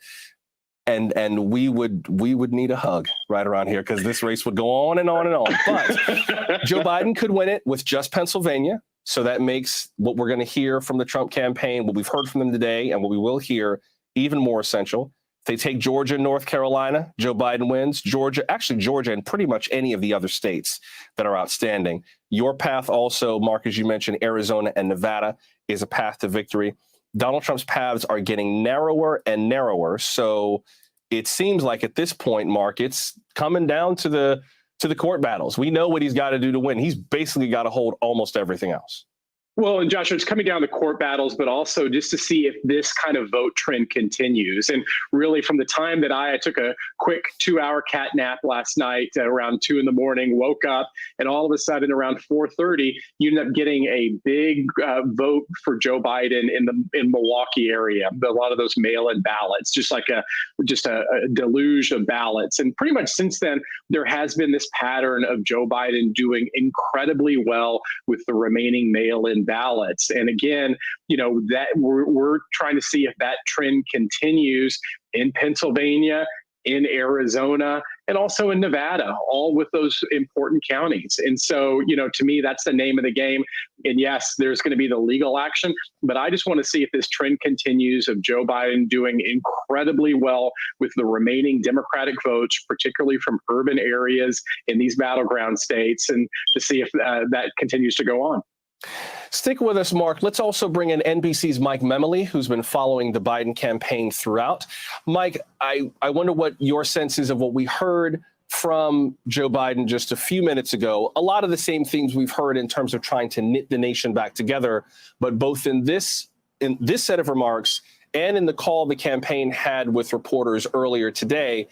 And we would need a hug right around here, because this race would go on and on and on. But Joe Biden could win it with just Pennsylvania. So that makes what we're going to hear from the Trump campaign, what we've heard from them today, and what we will hear, even more essential. If they take Georgia and North Carolina, Joe Biden wins. Georgia and pretty much any of the other states that are outstanding. Your path also, Mark, as you mentioned, Arizona and Nevada is a path to victory. Donald Trump's paths are getting narrower and narrower. So it seems like at this point, Mark, it's coming down to the court battles. We know what he's got to do to win. He's basically got to hold almost everything else. Well, and Joshua, it's coming down to court battles, but also just to see if this kind of vote trend continues. And really, from the time that I took a quick 2-hour cat nap last night around 2 a.m, woke up, and all of a sudden around 4:30, you end up getting a big vote for Joe Biden in Milwaukee area. A lot of those mail-in ballots, just a deluge of ballots. And pretty much since then, there has been this pattern of Joe Biden doing incredibly well with the remaining mail-in ballots. And again, that we're trying to see if that trend continues in Pennsylvania, in Arizona, and also in Nevada, all with those important counties. And so, to me, that's the name of the game. And yes, there's going to be the legal action, but I just want to see if this trend continues of Joe Biden doing incredibly well with the remaining Democratic votes, particularly from urban areas in these battleground states, and to see if that continues to go on. Stick with us, Mark. Let's also bring in NBC's Mike Memoli, who's been following the Biden campaign throughout. Mike, I wonder what your sense is of what we heard from Joe Biden just a few minutes ago. A lot of the same themes we've heard in terms of trying to knit the nation back together, but both in this set of remarks and in the call the campaign had with reporters earlier today,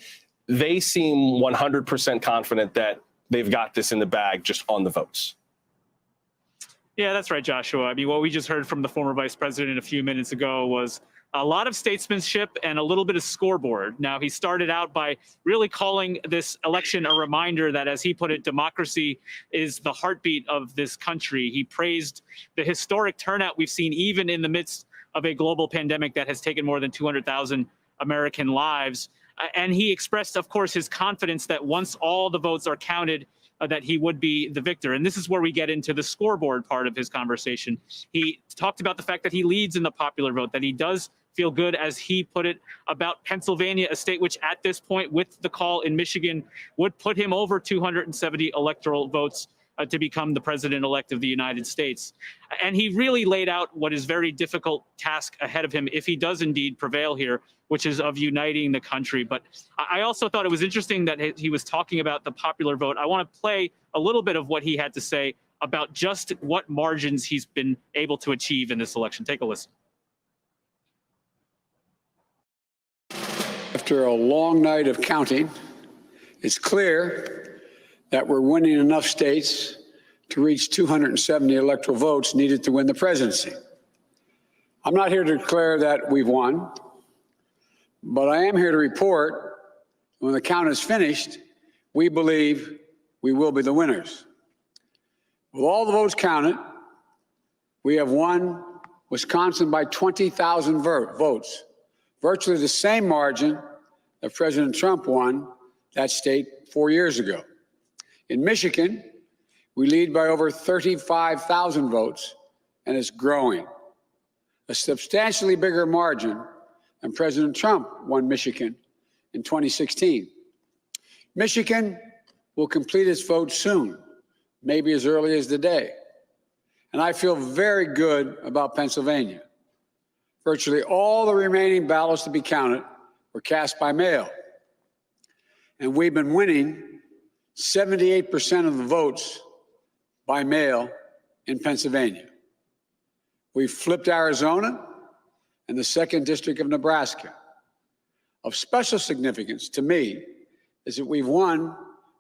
they seem 100% confident that they've got this in the bag just on the votes. Yeah, that's right, Joshua. I mean, what we just heard from the former vice president a few minutes ago was a lot of statesmanship and a little bit of scoreboard. Now, he started out by really calling this election a reminder that, as he put it, democracy is the heartbeat of this country. He praised the historic turnout we've seen even in the midst of a global pandemic that has taken more than 200,000 American lives. And he expressed, of course, his confidence that once all the votes are counted, that he would be the victor. And this is where we get into the scoreboard part of his conversation. He talked about the fact that he leads in the popular vote, that he does feel good, as he put it, about Pennsylvania, a state which at this point, with the call in Michigan, would put him over 270 electoral votes to become the president-elect of the United States. And he really laid out what is very difficult task ahead of him if he does indeed prevail here, which is of uniting the country. But I also thought it was interesting that he was talking about the popular vote. I want to play a little bit of what he had to say about just what margins he's been able to achieve in this election. Take a listen. After a long night of counting, it's clear that we're winning enough states to reach 270 electoral votes needed to win the presidency. I'm not here to declare that we've won, but I am here to report when the count is finished, we believe we will be the winners. With all the votes counted, we have won Wisconsin by 20,000 votes, virtually the same margin that President Trump won that state 4 years ago. In Michigan, we lead by over 35,000 votes, and it's growing. A substantially bigger margin than President Trump won Michigan in 2016. Michigan will complete its vote soon, maybe as early as today. And I feel very good about Pennsylvania. Virtually all the remaining ballots to be counted were cast by mail. And we've been winning 78% of the votes by mail in Pennsylvania. We've flipped Arizona and the 2nd District of Nebraska. Of special significance to me is that we've won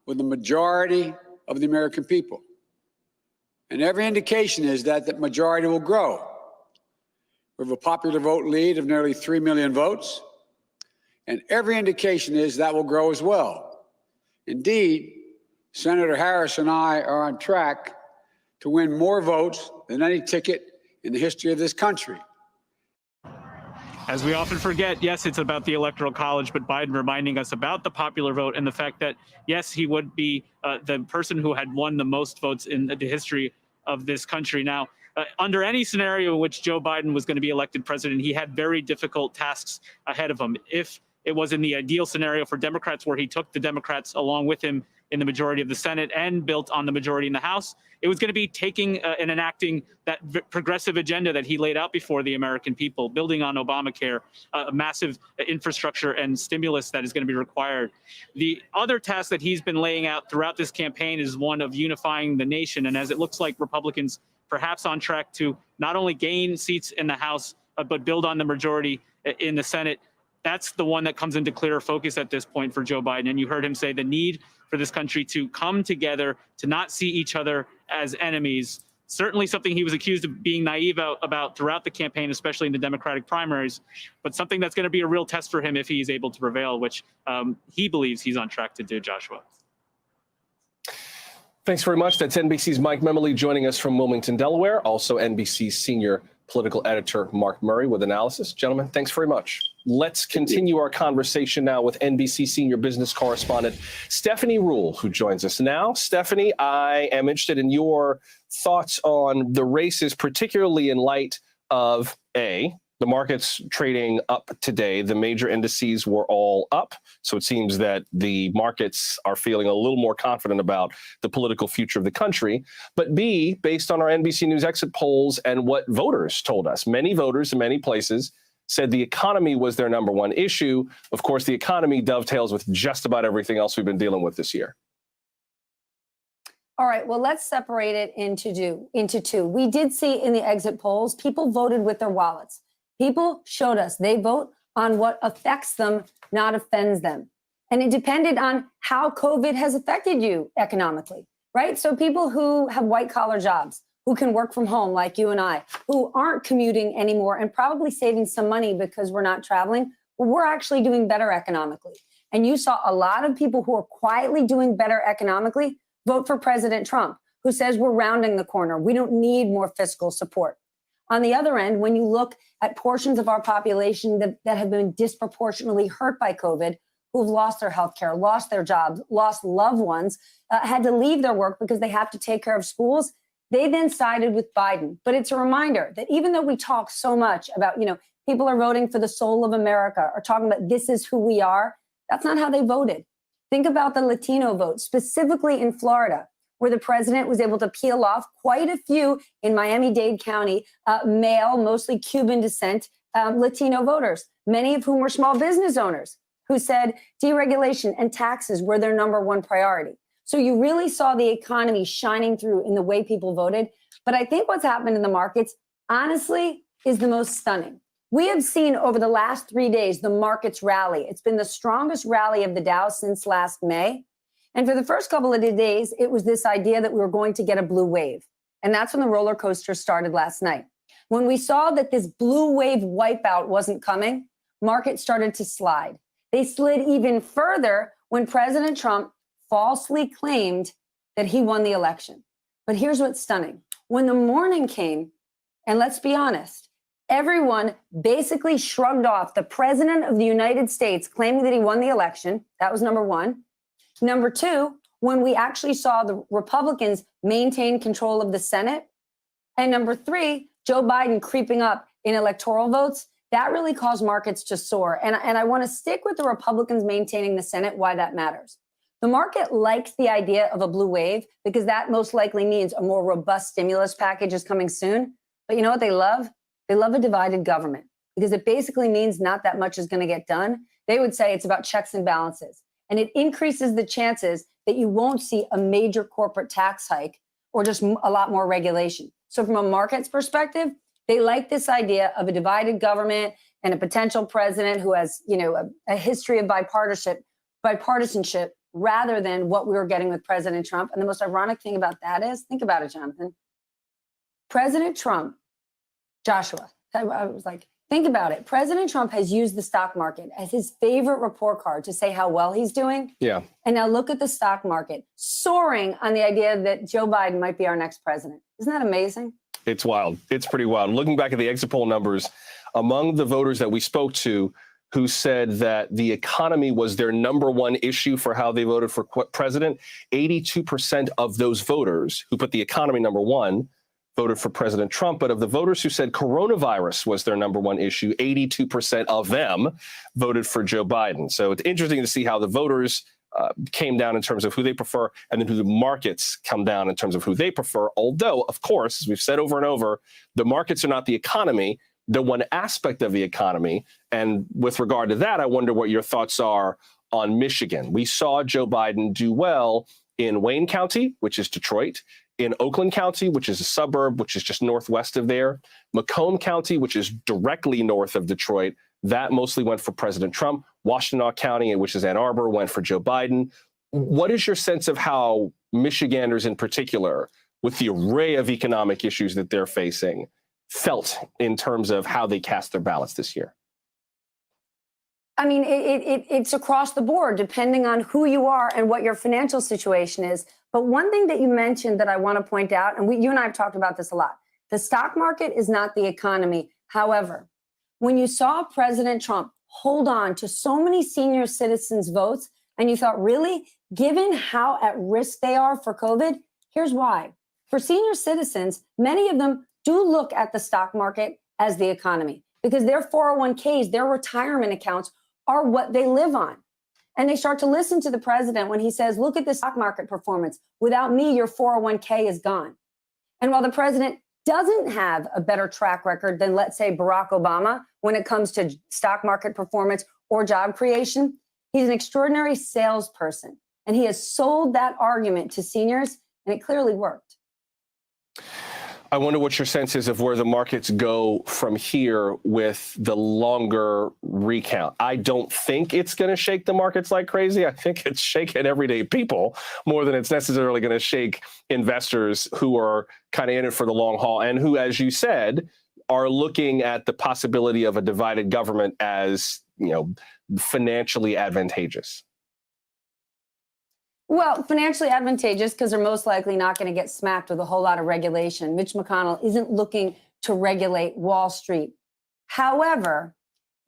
with the majority of the American people. And every indication is that that majority will grow. We have a popular vote lead of nearly 3 million votes, and every indication is that will grow as well. Indeed, Senator Harris and I are on track to win more votes than any ticket in the history of this country. As we often forget, yes, it's about the Electoral College, but Biden reminding us about the popular vote and the fact that, yes, he would be the person who had won the most votes in the history of this country. Now, under any scenario in which Joe Biden was going to be elected president, he had very difficult tasks ahead of him. If it was in the ideal scenario for Democrats, where he took the Democrats along with him in the majority of the Senate and built on the majority in the House. It was going to be taking and enacting that progressive agenda that he laid out before the American people, building on Obamacare, a massive infrastructure and stimulus that is going to be required. The other task that he's been laying out throughout this campaign is one of unifying the nation. And as it looks like Republicans perhaps on track to not only gain seats in the House, but build on the majority in the Senate, that's the one that comes into clearer focus at this point for Joe Biden. And you heard him say the need for this country to come together, to not see each other as enemies. Certainly something he was accused of being naive about throughout the campaign, especially in the Democratic primaries, but something that's going to be a real test for him if he's able to prevail, which he believes he's on track to do, Joshua. Thanks very much. That's NBC's Mike Memoli joining us from Wilmington, Delaware. Also NBC's senior political editor, Mark Murray, with analysis. Gentlemen, thanks very much. Let's continue our conversation now with NBC senior business correspondent Stephanie Ruhle, who joins us now. Stephanie, I am interested in your thoughts on the races, particularly in light of the markets trading up today. The major indices were all up. So it seems that the markets are feeling a little more confident about the political future of the country. But B, based on our NBC News exit polls and what voters told us, many voters in many places said the economy was their number one issue. Of course, the economy dovetails with just about everything else we've been dealing with this year. All right, well, let's separate it into two. We did see in the exit polls, people voted with their wallets. People showed us they vote on what affects them, not offends them. And it depended on how COVID has affected you economically, right? So people who have white collar jobs, who can work from home like you and I, who aren't commuting anymore and probably saving some money because we're not traveling, well, we're actually doing better economically. And you saw a lot of people who are quietly doing better economically vote for President Trump, who says we're rounding the corner. We don't need more fiscal support. On the other end, when you look at portions of our population that have been disproportionately hurt by COVID, who've lost their health care, lost their jobs, lost loved ones, had to leave their work because they have to take care of schools, they then sided with Biden. But it's a reminder that even though we talk so much about, people are voting for the soul of America or talking about this is who we are, that's not how they voted. Think about the Latino vote, specifically in Florida, where the president was able to peel off quite a few in Miami-Dade County, male, mostly Cuban descent, Latino voters, many of whom were small business owners who said deregulation and taxes were their number one priority. So you really saw the economy shining through in the way people voted. But I think what's happened in the markets, honestly, is the most stunning. We have seen over the last 3 days, the markets rally. It's been the strongest rally of the Dow since last May. And for the first couple of days, it was this idea that we were going to get a blue wave. And that's when the roller coaster started last night. When we saw that this blue wave wipeout wasn't coming, markets started to slide. They slid even further when President Trump falsely claimed that he won the election. But here's what's stunning. When the morning came, and let's be honest, everyone basically shrugged off the president of the United States claiming that he won the election. That was number one. Number two, when we actually saw the Republicans maintain control of the Senate. And number three, Joe Biden creeping up in electoral votes, that really caused markets to soar. And I want to stick with the Republicans maintaining the Senate, why that matters. The market likes the idea of a blue wave because that most likely means a more robust stimulus package is coming soon. But you know what they love? They love a divided government because it basically means not that much is going to get done. They would say it's about checks and balances. And it increases the chances that you won't see a major corporate tax hike or just a lot more regulation. So from a market's perspective, they like this idea of a divided government and a potential president who has, a history of bipartisanship rather than what we were getting with President Trump. And the most ironic thing about that is, think about it, Jonathan. President Trump, Joshua, I was like, think about it. President Trump has used the stock market as his favorite report card to say how well he's doing. Yeah. And now look at the stock market soaring on the idea that Joe Biden might be our next president. Isn't that amazing? It's wild. It's pretty wild. Looking back at the exit poll numbers, among the voters that we spoke to who said that the economy was their number one issue for how they voted for president, 82% of those voters who put the economy number one voted for President Trump. But of the voters who said coronavirus was their number one issue, 82% of them voted for Joe Biden. So it's interesting to see how the voters came down in terms of who they prefer, and then who the markets come down in terms of who they prefer. Although, of course, as we've said over and over, the markets are not the economy. They're one aspect of the economy. And with regard to that, I wonder what your thoughts are on Michigan. We saw Joe Biden do well in Wayne County, which is Detroit, in Oakland County, which is a suburb, which is just northwest of there, Macomb County, which is directly north of Detroit. That mostly went for President Trump. Washtenaw County, which is Ann Arbor, went for Joe Biden. What is your sense of how Michiganders in particular, with the array of economic issues that they're facing, felt in terms of how they cast their ballots this year? I mean, it's across the board, depending on who you are and what your financial situation is. But one thing that you mentioned that I want to point out, and you and I have talked about this a lot, the stock market is not the economy. However, when you saw President Trump hold on to so many senior citizens' votes, and you thought, really, given how at risk they are for COVID, here's why. For senior citizens, many of them do look at the stock market as the economy, because their 401ks, their retirement accounts are what they live on. And they start to listen to the president when he says, look at the stock market performance. Without me, your 401k is gone. And while the president doesn't have a better track record than, let's say, Barack Obama when it comes to stock market performance or job creation, he's an extraordinary salesperson. And he has sold that argument to seniors, and it clearly worked. I wonder what your sense is of where the markets go from here with the longer recount. I don't think it's going to shake the markets like crazy. I think it's shaking everyday people more than it's necessarily going to shake investors who are kind of in it for the long haul and who, as you said, are looking at the possibility of a divided government as, financially advantageous. Well, financially advantageous because they're most likely not going to get smacked with a whole lot of regulation. Mitch McConnell isn't looking to regulate Wall Street. However,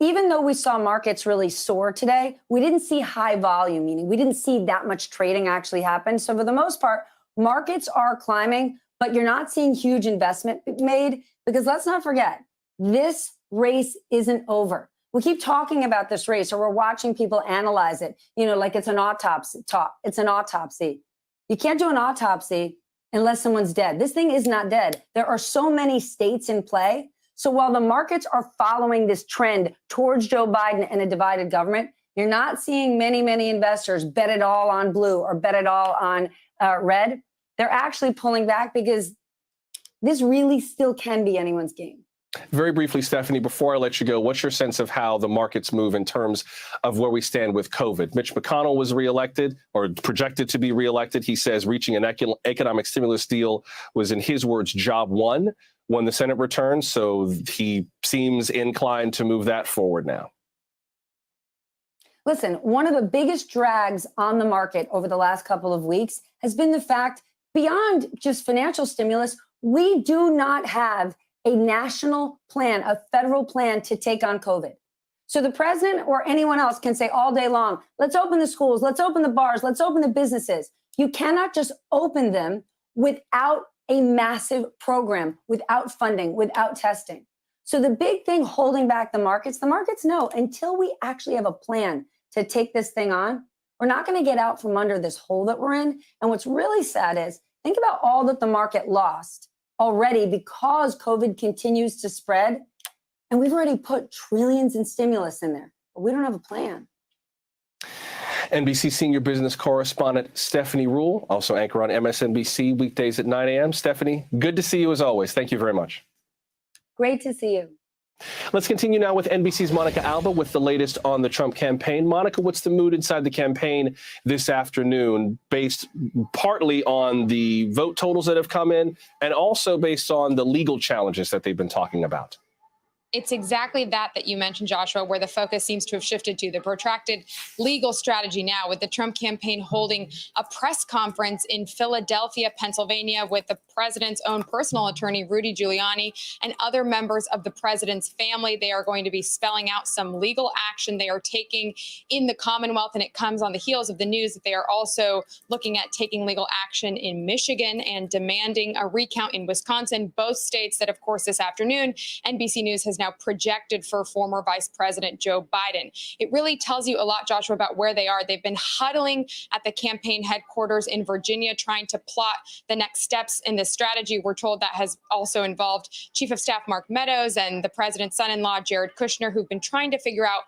even though we saw markets really soar today, we didn't see high volume, meaning we didn't see that much trading actually happen. So for the most part, markets are climbing, but you're not seeing huge investment made because let's not forget, this race isn't over. We keep talking about this race, or we're watching people analyze it, like it's an autopsy. It's an autopsy. You can't do an autopsy unless someone's dead. This thing is not dead. There are so many states in play. So while the markets are following this trend towards Joe Biden and a divided government, you're not seeing many investors bet it all on blue or bet it all on red. They're actually pulling back because this really still can be anyone's game. Very briefly, Stephanie, before I let you go, what's your sense of how the markets move in terms of where we stand with COVID? Mitch McConnell was reelected or projected to be reelected. He says reaching an economic stimulus deal was, in his words, job one when the Senate returns. So he seems inclined to move that forward now. Listen, one of the biggest drags on the market over the last couple of weeks has been the fact, beyond just financial stimulus, we do not have a national plan, a federal plan to take on COVID. So the president or anyone else can say all day long, let's open the schools, let's open the bars, let's open the businesses. You cannot just open them without a massive program, without funding, without testing. So the big thing holding back the markets know until we actually have a plan to take this thing on, we're not going to get out from under this hole that we're in. And what's really sad is, think about all that the market lost already because COVID continues to spread. And we've already put trillions in stimulus in there, but we don't have a plan. NBC senior business correspondent Stephanie Ruhle, also anchor on MSNBC weekdays at 9 a.m. Stephanie, good to see you as always. Thank you very much. Great to see you. Let's continue now with NBC's Monica Alba with the latest on the Trump campaign. Monica, what's the mood inside the campaign this afternoon, based partly on the vote totals that have come in and also based on the legal challenges that they've been talking about? It's exactly that you mentioned, Joshua, where the focus seems to have shifted to the protracted legal strategy now, with the Trump campaign holding a press conference in Philadelphia, Pennsylvania, with the president's own personal attorney, Rudy Giuliani, and other members of the president's family. They are going to be spelling out some legal action they are taking in the Commonwealth, and it comes on the heels of the news that they are also looking at taking legal action in Michigan and demanding a recount in Wisconsin, both states that, of course, this afternoon, NBC News has now projected for former Vice President Joe Biden. It really tells you a lot, Joshua, about where they are. They've been huddling at the campaign headquarters in Virginia, trying to plot the next steps in this strategy. We're told that has also involved Chief of Staff Mark Meadows and the president's son-in-law, Jared Kushner, who've been trying to figure out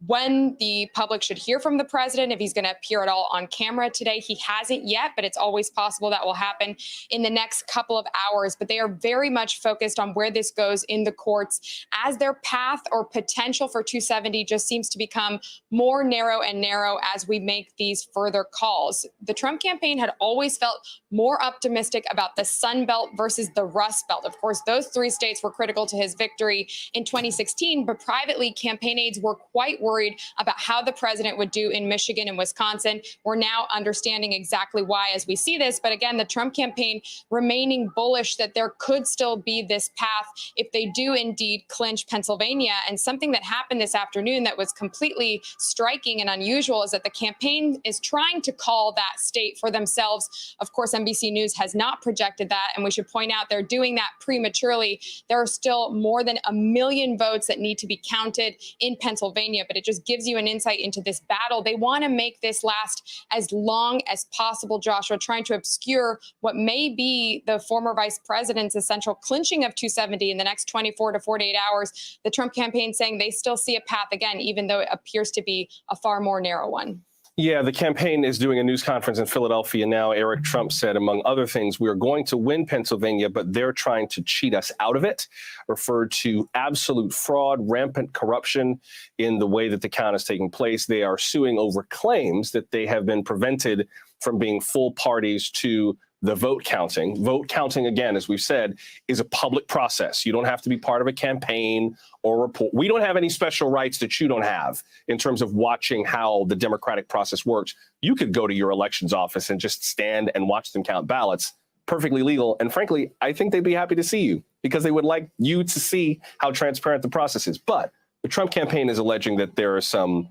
when the public should hear from the president, if he's going to appear at all on camera today. He hasn't yet, but it's always possible that will happen in the next couple of hours. But they are very much focused on where this goes in the courts, as their path or potential for 270 just seems to become more narrow and narrow as we make these further calls. The Trump campaign had always felt more optimistic about the Sun Belt versus the Rust Belt. Of course, those three states were critical to his victory in 2016, but privately, campaign aides were quite worried about how the president would do in Michigan and Wisconsin. We're now understanding exactly why as we see this. But again, the Trump campaign remaining bullish that there could still be this path if they do indeed clinch Pennsylvania. And something that happened this afternoon that was completely striking and unusual is that the campaign is trying to call that state for themselves. Of course, NBC News has not projected that. And we should point out they're doing that prematurely. There are still more than 1 million votes that need to be counted in Pennsylvania, but it just gives you an insight into this battle. They want to make this last as long as possible, Joshua, trying to obscure what may be the former vice president's essential clinching of 270 in the next 24 to 48 hours. The Trump campaign saying they still see a path again, even though it appears to be a far more narrow one. Yeah, the campaign is doing a news conference in Philadelphia now. Eric Trump said, among other things, we are going to win Pennsylvania, but they're trying to cheat us out of it, referred to absolute fraud, rampant corruption in the way that the count is taking place. They are suing over claims that they have been prevented from being full parties to the vote counting. Vote counting, again, as we've said, is a public process. You don't have to be part of a campaign or report. We don't have any special rights that you don't have in terms of watching how the democratic process works. You could go to your elections office and just stand and watch them count ballots. Perfectly legal. And frankly, I think they'd be happy to see you because they would like you to see how transparent the process is. But the Trump campaign is alleging that there are some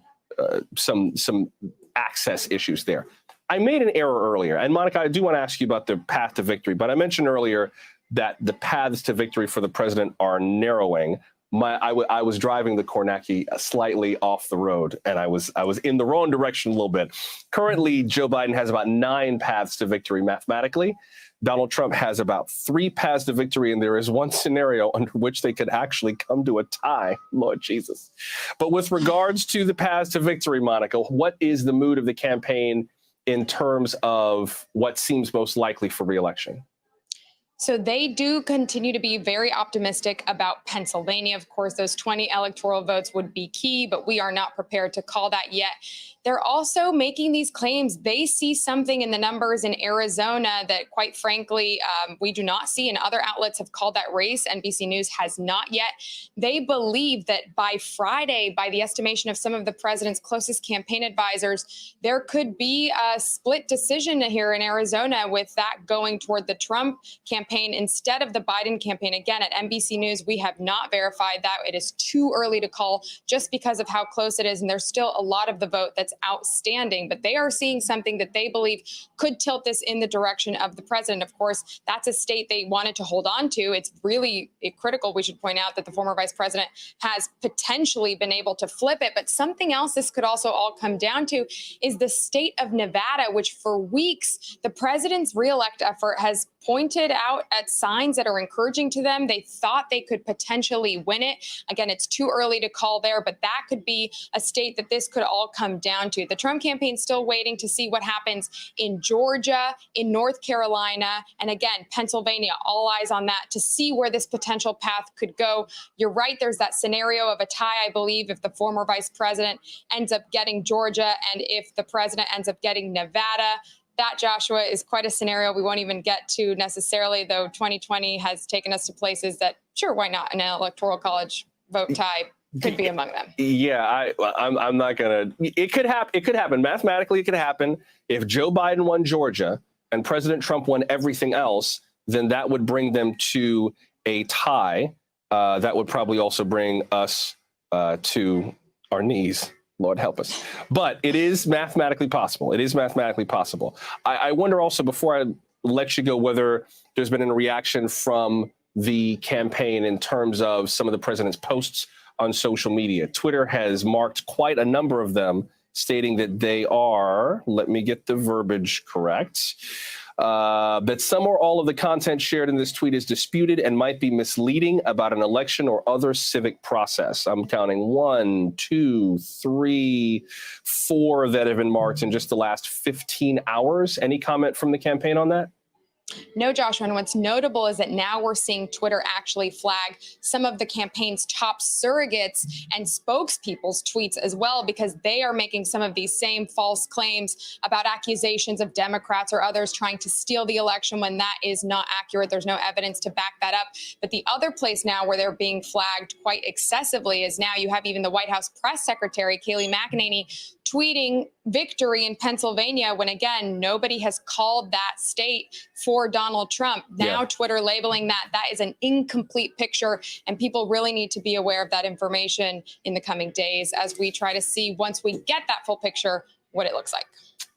access issues there. I made an error earlier. And Monica, I do want to ask you about the path to victory, but I mentioned earlier that the paths to victory for the president are narrowing. I was driving the Kornacki slightly off the road, and I was in the wrong direction a little bit. Currently, Joe Biden has about 9 paths to victory mathematically. Donald Trump has about 3 paths to victory, and there is one scenario under which they could actually come to a tie. Lord Jesus. But with regards to the paths to victory, Monica, what is the mood of the campaign in terms of what seems most likely for re-election? So they do continue to be very optimistic about Pennsylvania. Of course, those 20 electoral votes would be key, but we are not prepared to call that yet. They're also making these claims. They see something in the numbers in Arizona that, quite frankly, we do not see, and other outlets have called that race. NBC News has not yet. They believe that by Friday, by the estimation of some of the president's closest campaign advisors, there could be a split decision here in Arizona, with that going toward the Trump campaign instead of the Biden campaign. Again, at NBC News, we have not verified that. It is too early to call just because of how close it is, and there's still a lot of the vote that's outstanding, but they are seeing something that they believe could tilt this in the direction of the president. Of course, that's a state they wanted to hold on to. It's really critical, we should point out, that the former vice president has potentially been able to flip it. But something else this could also all come down to is the state of Nevada, which for weeks, the president's reelect effort has pointed out at signs that are encouraging to them. They thought they could potentially win it. Again, it's too early to call there, but that could be a state that this could all come down to. The Trump campaign still waiting to see what happens in Georgia, in North Carolina, and again, Pennsylvania. All eyes on that to see where this potential path could go. You're right, there's that scenario of a tie, I believe, if the former vice president ends up getting Georgia and if the president ends up getting Nevada. That, Joshua, is quite a scenario we won't even get to necessarily, though 2020 has taken us to places that, sure, why not, in an electoral college vote tie could be among them. Yeah, I'm not gonna. It could happen. It could happen mathematically. It could happen if Joe Biden won Georgia and President Trump won everything else. Then that would bring them to a tie. That would probably also bring us to our knees. Lord help us. But it is mathematically possible. It is mathematically possible. I wonder also, before I let you go, whether there's been a reaction from the campaign in terms of some of the president's posts on social media. Twitter has marked quite a number of them, stating that they are, let me get the verbiage correct, that some or all of the content shared in this tweet is disputed and might be misleading about an election or other civic process. I'm counting 1, 2, 3, 4 that have been marked in just the last 15 hours. Any comment from the campaign on that? No, Joshua. And what's notable is that now we're seeing Twitter actually flag some of the campaign's top surrogates and spokespeople's tweets as well, because they are making some of these same false claims about accusations of Democrats or others trying to steal the election when that is not accurate. There's no evidence to back that up. But the other place now where they're being flagged quite excessively is now you have even the White House press secretary, Kayleigh McEnany, tweeting victory in Pennsylvania when, again, nobody has called that state for Donald Trump. Now Twitter labeling that is an incomplete picture, and people really need to be aware of that information in the coming days as we try to see, once we get that full picture, what it looks like.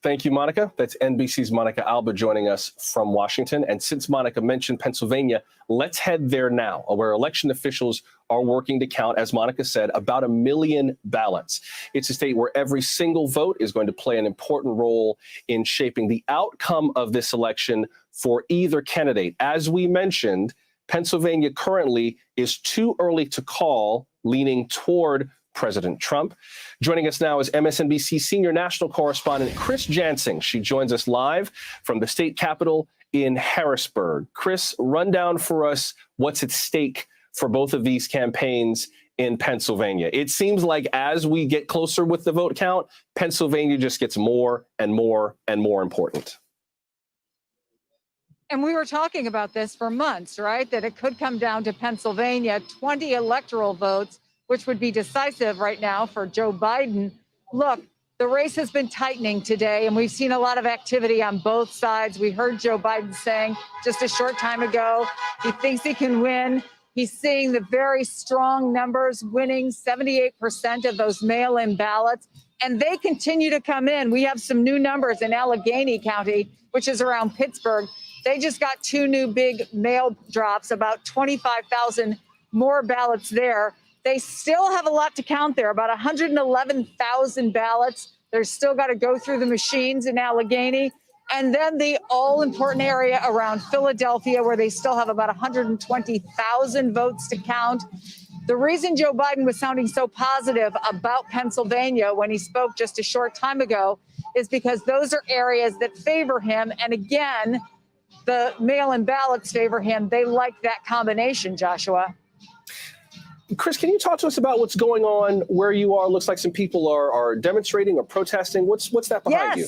Thank you, Monica. That's NBC's Monica Alba joining us from Washington. And since Monica mentioned Pennsylvania, let's head there now, where election officials are working to count, as Monica said, about 1 million ballots. It's a state where every single vote is going to play an important role in shaping the outcome of this election for either candidate. As we mentioned, Pennsylvania currently is too early to call, leaning toward President Trump. Joining us now is MSNBC senior national correspondent Chris Jansing. She joins us live from the state capitol in Harrisburg. Chris, run down for us what's at stake for both of these campaigns in Pennsylvania. It seems like as we get closer with the vote count, Pennsylvania just gets more and more and more important. And we were talking about this for months, right? That it could come down to Pennsylvania, 20 electoral votes, which would be decisive right now for Joe Biden. Look, the race has been tightening today, and we've seen a lot of activity on both sides. We heard Joe Biden saying just a short time ago, he thinks he can win. He's seeing the very strong numbers, winning 78% of those mail-in ballots, and they continue to come in. We have some new numbers in Allegheny County, which is around Pittsburgh. They just got 2 new big mail drops, about 25,000 more ballots there. They still have a lot to count there, about 111,000 ballots. They're still got to go through the machines in Allegheny. And then the all-important area around Philadelphia, where they still have about 120,000 votes to count. The reason Joe Biden was sounding so positive about Pennsylvania when he spoke just a short time ago is because those are areas that favor him. And again, the mail-in ballots favor him. They like that combination, Joshua. Chris, can you talk to us about what's going on where you are? Looks like some people are demonstrating or protesting. What's that behind you?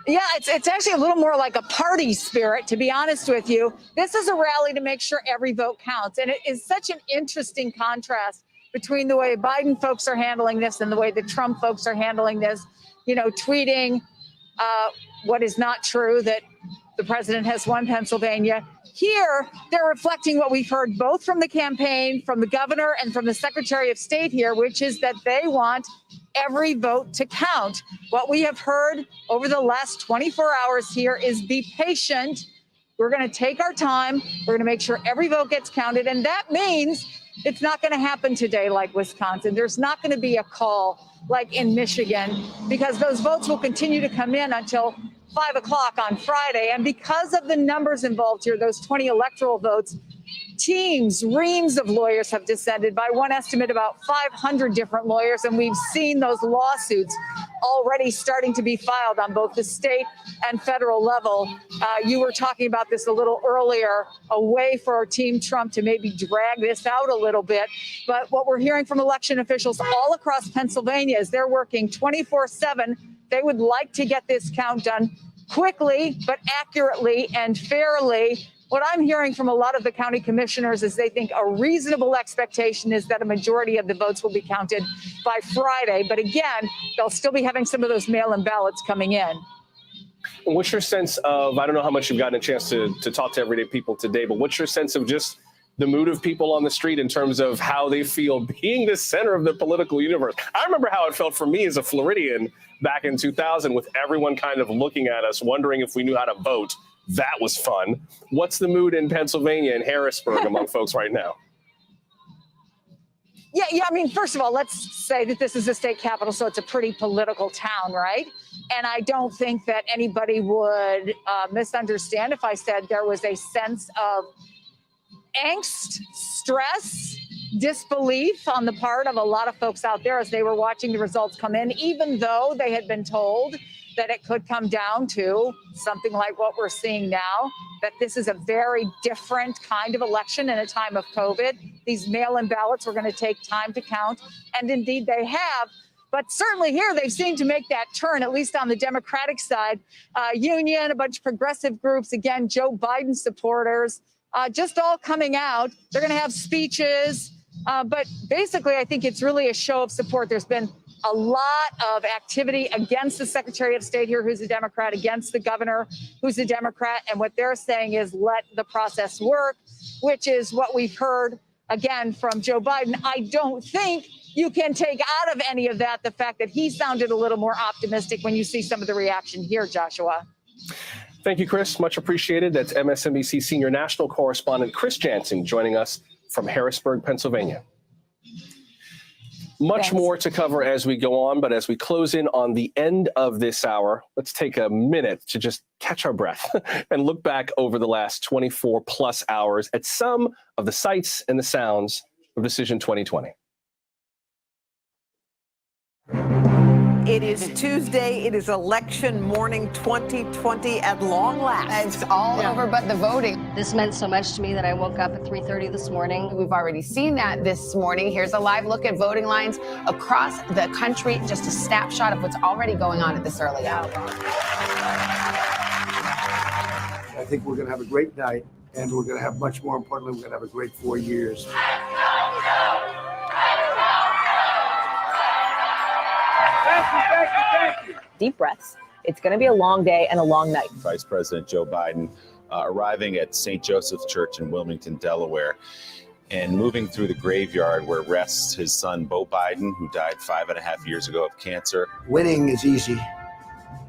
Yeah, it's actually a little more like a party spirit, to be honest with you. This is a rally to make sure every vote counts. And it is such an interesting contrast between the way Biden folks are handling this and the way the Trump folks are handling this, you know, tweeting what is not true, that the president has won Pennsylvania. Here, they're reflecting what we've heard both from the campaign, from the governor, and from the Secretary of State here, which is that they want every vote to count. What we have heard over the last 24 hours here is be patient. We're going to take our time. We're going to make sure every vote gets counted. And that means it's not going to happen today like Wisconsin. There's not going to be a call like in Michigan, because those votes will continue to come in until 5 o'clock on Friday. And because of the numbers involved here, those 20 electoral votes, reams of lawyers have descended. By one estimate, about 500 different lawyers. And we've seen those lawsuits already starting to be filed on both the state and federal level. You were talking about this a little earlier, a way for Team Trump to maybe drag this out a little bit. But what we're hearing from election officials all across Pennsylvania is they're working 24/7. They would like to get this count done quickly, but accurately and fairly. What I'm hearing from a lot of the county commissioners is they think a reasonable expectation is that a majority of the votes will be counted by Friday. But again, they'll still be having some of those mail-in ballots coming in. What's your sense of, I don't know how much you've gotten a chance to talk to everyday people today, but what's your sense of just the mood of people on the street in terms of how they feel being the center of the political universe? I remember how it felt for me as a Floridian back in 2000 with everyone kind of looking at us, wondering if we knew how to vote. That was fun. What's the mood in Pennsylvania and Harrisburg among folks right now? Yeah. I mean, first of all, let's say that this is a state capital, so it's a pretty political town, right? And I don't think that anybody would misunderstand if I said there was a sense of angst, stress, disbelief on the part of a lot of folks out there as they were watching the results come in, even though they had been told that it could come down to something like what we're seeing now, that this is a very different kind of election in a time of COVID. These mail-in ballots are going to take time to count, and indeed they have. But certainly here, they've seemed to make that turn, at least on the Democratic side. Union, a bunch of progressive groups, again, Joe Biden supporters, just all coming out. They're going to have speeches. But basically, I think it's really a show of support. There's been a lot of activity against the Secretary of State here, who's a Democrat, against the governor, who's a Democrat. And what they're saying is let the process work, which is what we've heard, again, from Joe Biden. I don't think you can take out of any of that the fact that he sounded a little more optimistic when you see some of the reaction here, Joshua. Thank you, Chris. Much appreciated. That's MSNBC senior national correspondent Chris Jansen joining us from Harrisburg, Pennsylvania. Much more to cover as we go on, but as we close in on the end of this hour, let's take a minute to just catch our breath and look back over the last 24 plus hours at some of the sights and the sounds of Decision 2020. It is Tuesday. It is election morning 2020 at long last. It's all over but the voting. This meant so much to me that I woke up at 3:30 this morning. We've already seen that this morning. Here's a live look at voting lines across the country. Just a snapshot of what's already going on at this early hour. I think we're going to have a great night, and we're going to have, much more importantly, we're going to have a great 4 years. Thank you. Deep breaths. It's going to be a long day and a long night. Vice President Joe Biden arriving at St. Joseph's Church in Wilmington, Delaware, and moving through the graveyard where rests his son, Beau Biden, who died 5.5 years ago of cancer. Winning is easy.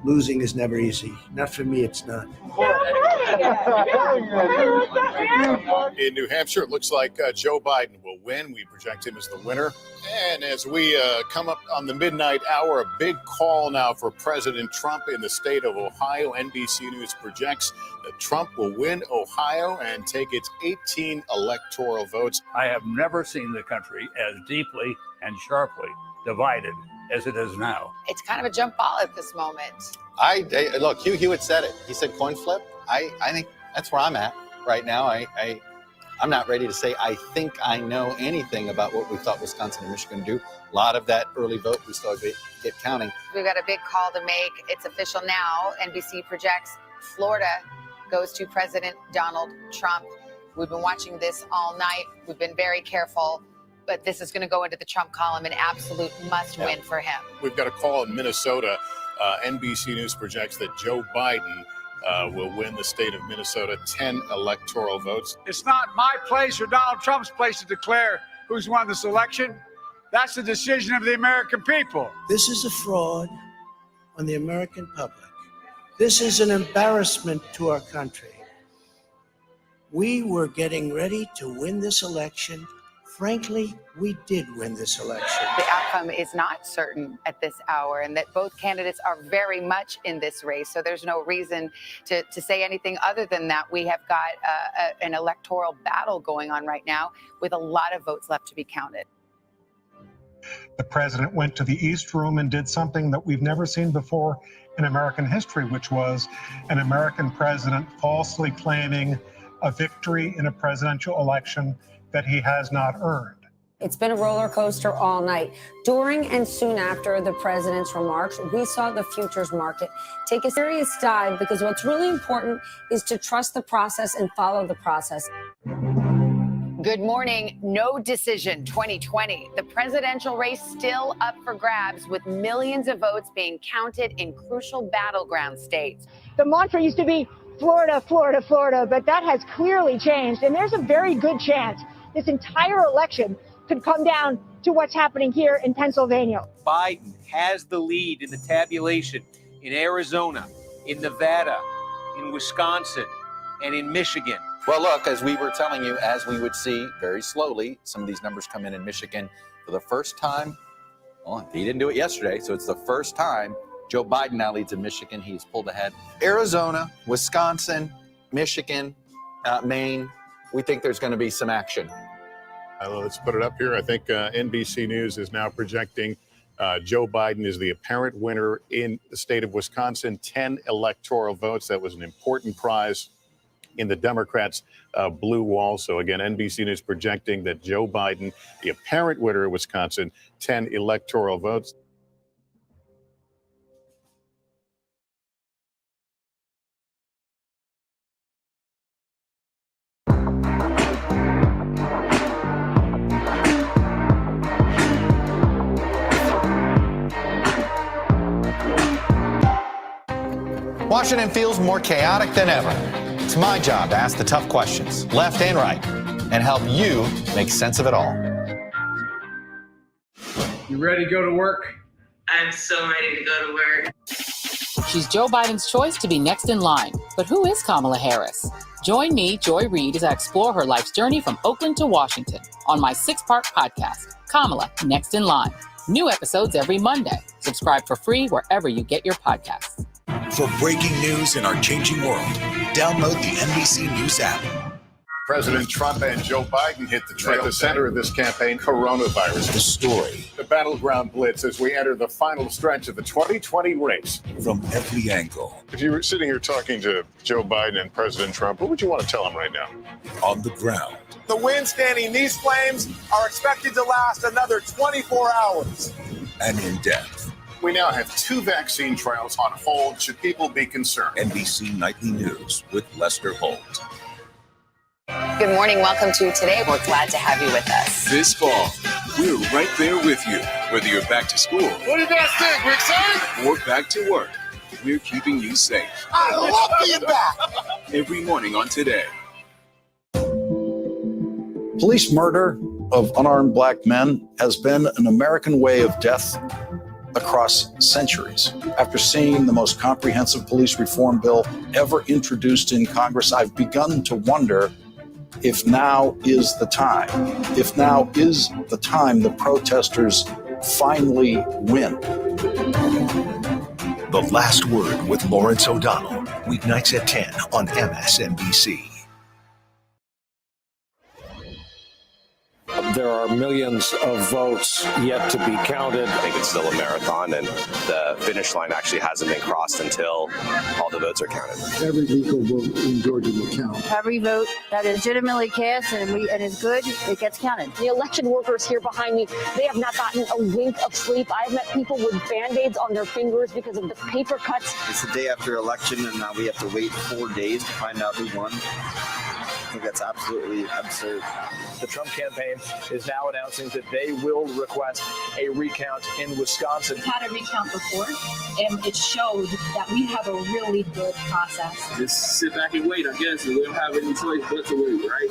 Losing is never easy. Not for me, it's not. In New Hampshire, it looks like Joe Biden will win. We project him as the winner. And as we come up on the midnight hour, a big call now for President Trump in the state of Ohio. NBC News projects that Trump will win Ohio and take its 18 electoral votes. I have never seen the country as deeply and sharply divided as it is now. It's kind of a jump ball at this moment. Look, Hugh Hewitt said it. He said coin flip. I think that's where I'm at right now. I'm not ready to say I think I know anything about what we thought Wisconsin and Michigan do. A lot of that early vote we still get counting. We've got a big call to make. It's official now. NBC projects Florida goes to President Donald Trump. We've been watching this all night. We've been very careful, but this is going to go into the Trump column, an absolute must win for him. We've got a call in Minnesota. NBC News projects that Joe Biden will win the state of Minnesota 10 electoral votes. It's not my place or Donald Trump's place to declare who's won this election. That's the decision of the American people. This is a fraud on the American public. This is an embarrassment to our country. We were getting ready to win this election. Frankly, we did win this election. The outcome is not certain at this hour, and that both candidates are very much in this race. So there's no reason to say anything other than that. We have got an electoral battle going on right now with a lot of votes left to be counted. The president went to the East Room and did something that we've never seen before in American history, which was an American president falsely claiming a victory in a presidential election that he has not earned. It's been a roller coaster all night. During and soon after the president's remarks, we saw the futures market take a serious dive because what's really important is to trust the process and follow the process. Good morning. No decision 2020. The presidential race still up for grabs with millions of votes being counted in crucial battleground states. The mantra used to be Florida, Florida, Florida, but that has clearly changed. And there's a very good chance this entire election could come down to what's happening here in Pennsylvania. Biden has the lead in the tabulation in Arizona, in Nevada, in Wisconsin, and in Michigan. Well, look, as we were telling you, as we would see very slowly, some of these numbers come in Michigan for the first time. Well, he didn't do it yesterday, so it's the first time Joe Biden now leads in Michigan. He's pulled ahead. Arizona, Wisconsin, Michigan, Maine. We think there's going to be some action. Let's put it up here. I think NBC News is now projecting Joe Biden is the apparent winner in the state of Wisconsin, 10 electoral votes. That was an important prize in the Democrats' blue wall. So again, NBC News projecting that Joe Biden, the apparent winner of Wisconsin, 10 electoral votes. Washington feels more chaotic than ever. It's my job to ask the tough questions, left and right, and help you make sense of it all. You ready to go to work? I'm so ready to go to work. She's Joe Biden's choice to be next in line. But who is Kamala Harris? Join me, Joy Reid, as I explore her life's journey from Oakland to Washington on my 6-part podcast, Kamala Next in Line. New episodes every Monday. Subscribe for free wherever you get your podcasts. For breaking news in our changing world, download the NBC News app. President Trump and Joe Biden hit the trail. At the center of this campaign, coronavirus. The story. The battleground blitz as we enter the final stretch of the 2020 race. From every angle. If you were sitting here talking to Joe Biden and President Trump, what would you want to tell them right now? On the ground. The wind standing these flames are expected to last another 24 hours. And in depth. We now have 2 vaccine trials on hold. Should people be concerned? NBC Nightly News with Lester Holt. Good morning. Welcome to Today. We're glad to have you with us. This fall, we're right there with you. Whether you're back to school. What do you guys think? We're excited? Or back to work. We're keeping you safe. I love being back. Every morning on Today. Police murder of unarmed black men has been an American way of death across centuries. After seeing the most comprehensive police reform bill ever introduced in Congress, I've begun to wonder if now is the time. If now is the time the protesters finally win. The Last Word with Lawrence O'Donnell. Weeknights at 10 on MSNBC. There are millions of votes yet to be counted. I think it's still a marathon, and the finish line actually hasn't been crossed until all the votes are counted. Every legal vote in Georgia will count. Every vote that is legitimately cast and is good, it gets counted. The election workers here behind me, they have not gotten a wink of sleep. I've met people with Band-Aids on their fingers because of the paper cuts. It's the day after election, and now we have to wait 4 days to find out who won. I think that's absolutely absurd. The Trump campaign is now announcing that they will request a recount in Wisconsin. We've had a recount before, and it showed that we have a really good process. Just sit back and wait, I guess, and we don't have any choice but to wait, right?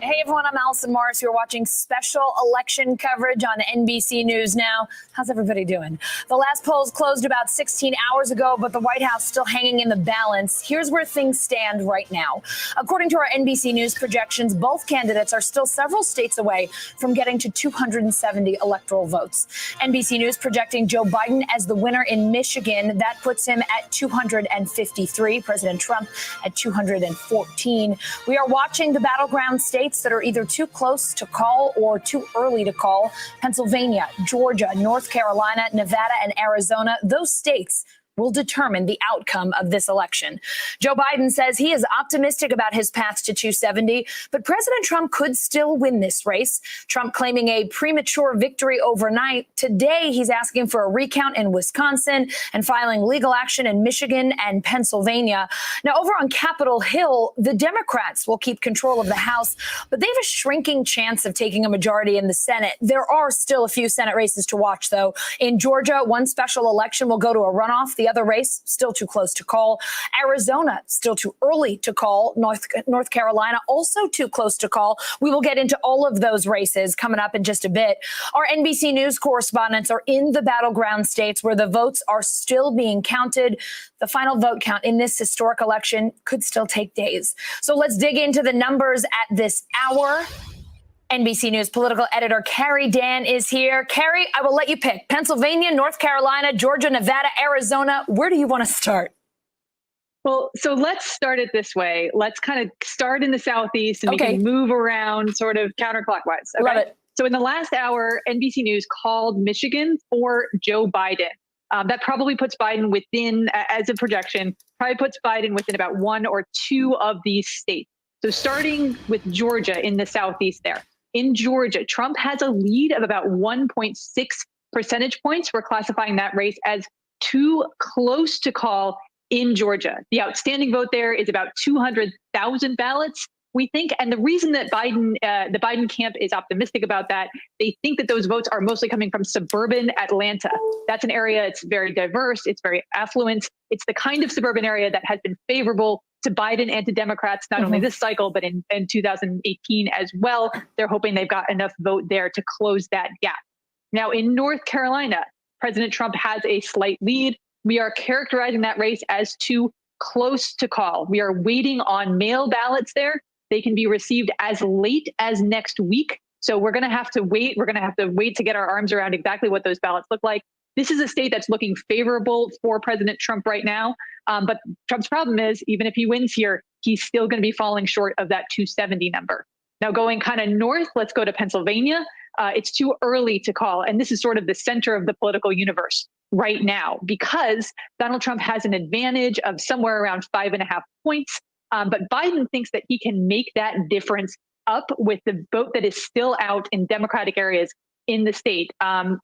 Hey everyone, I'm Allison Morris. You're watching special election coverage on NBC News Now. How's everybody doing? The last polls closed about 16 hours ago, but the White House still hanging in the balance. Here's where things stand right now. According to our NBC News projections, both candidates are still several states away from getting to 270 electoral votes. NBC News projecting Joe Biden as the winner in Michigan. That puts him at 253. President Trump at 214. We are watching the battleground states that are either either too close to call or too early to call. Pennsylvania, Georgia, North Carolina, Nevada, and Arizona, those states will determine the outcome of this election. Joe Biden says he is optimistic about his path to 270, but President Trump could still win this race. Trump claiming a premature victory overnight. Today, he's asking for a recount in Wisconsin and filing legal action in Michigan and Pennsylvania. Now, over on Capitol Hill, the Democrats will keep control of the House, but they have a shrinking chance of taking a majority in the Senate. There are still a few Senate races to watch, though. In Georgia, one special election will go to a runoff. The other race, still too close to call. Arizona, still too early to call. North Carolina, also too close to call. We will get into all of those races coming up in just a bit. Our NBC News correspondents are in the battleground states where the votes are still being counted. The final vote count in this historic election could still take days. So let's dig into the numbers at this hour. NBC News political editor Carrie Dan is here. Carrie, I will let you pick. Pennsylvania, North Carolina, Georgia, Nevada, Arizona. Where do you want to start? Well, so let's start it this way. Let's kind of start in the Southeast and we can move around sort of counterclockwise. Okay? Love it. So in the last hour, NBC News called Michigan for Joe Biden. That probably puts Biden within, as a projection, probably puts Biden within about one or two of these states. So starting with Georgia in the Southeast there. In Georgia, Trump has a lead of about 1.6 percentage points. We're classifying that race as too close to call in Georgia. The outstanding vote there is about 200,000 ballots, we think. And the reason that the Biden camp is optimistic about that, they think that those votes are mostly coming from suburban Atlanta. That's an area, it's very diverse, it's very affluent. It's the kind of suburban area that has been favorable to Biden and to Democrats, not only this cycle, but in 2018 as well. They're hoping they've got enough vote there to close that gap. Now, in North Carolina, President Trump has a slight lead. We are characterizing that race as too close to call. We are waiting on mail ballots there. They can be received as late as next week. So we're going to have to wait. We're going to have to wait to get our arms around exactly what those ballots look like. This is a state that's looking favorable for President Trump right now. But Trump's problem is, even if he wins here, he's still going to be falling short of that 270 number. Now, going kind of north, let's go to Pennsylvania. It's too early to call. And this is sort of the center of the political universe right now, because Donald Trump has an advantage of somewhere around 5.5 points. But Biden thinks that he can make that difference up with the vote that is still out in Democratic areas in the state,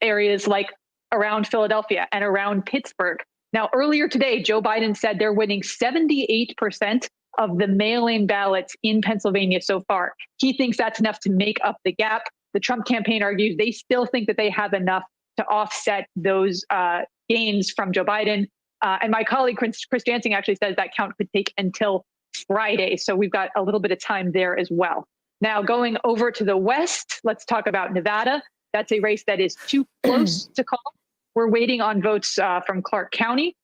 areas like around Philadelphia and around Pittsburgh. Now, earlier today, Joe Biden said they're winning 78% of the mail-in ballots in Pennsylvania so far. He thinks that's enough to make up the gap. The Trump campaign argues they still think that they have enough to offset those gains from Joe Biden. And my colleague, Chris Jansing, actually says that count could take until Friday. So we've got a little bit of time there as well. Now, going over to the West, let's talk about Nevada. That's a race that is too close to call. We're waiting on votes from Clark County,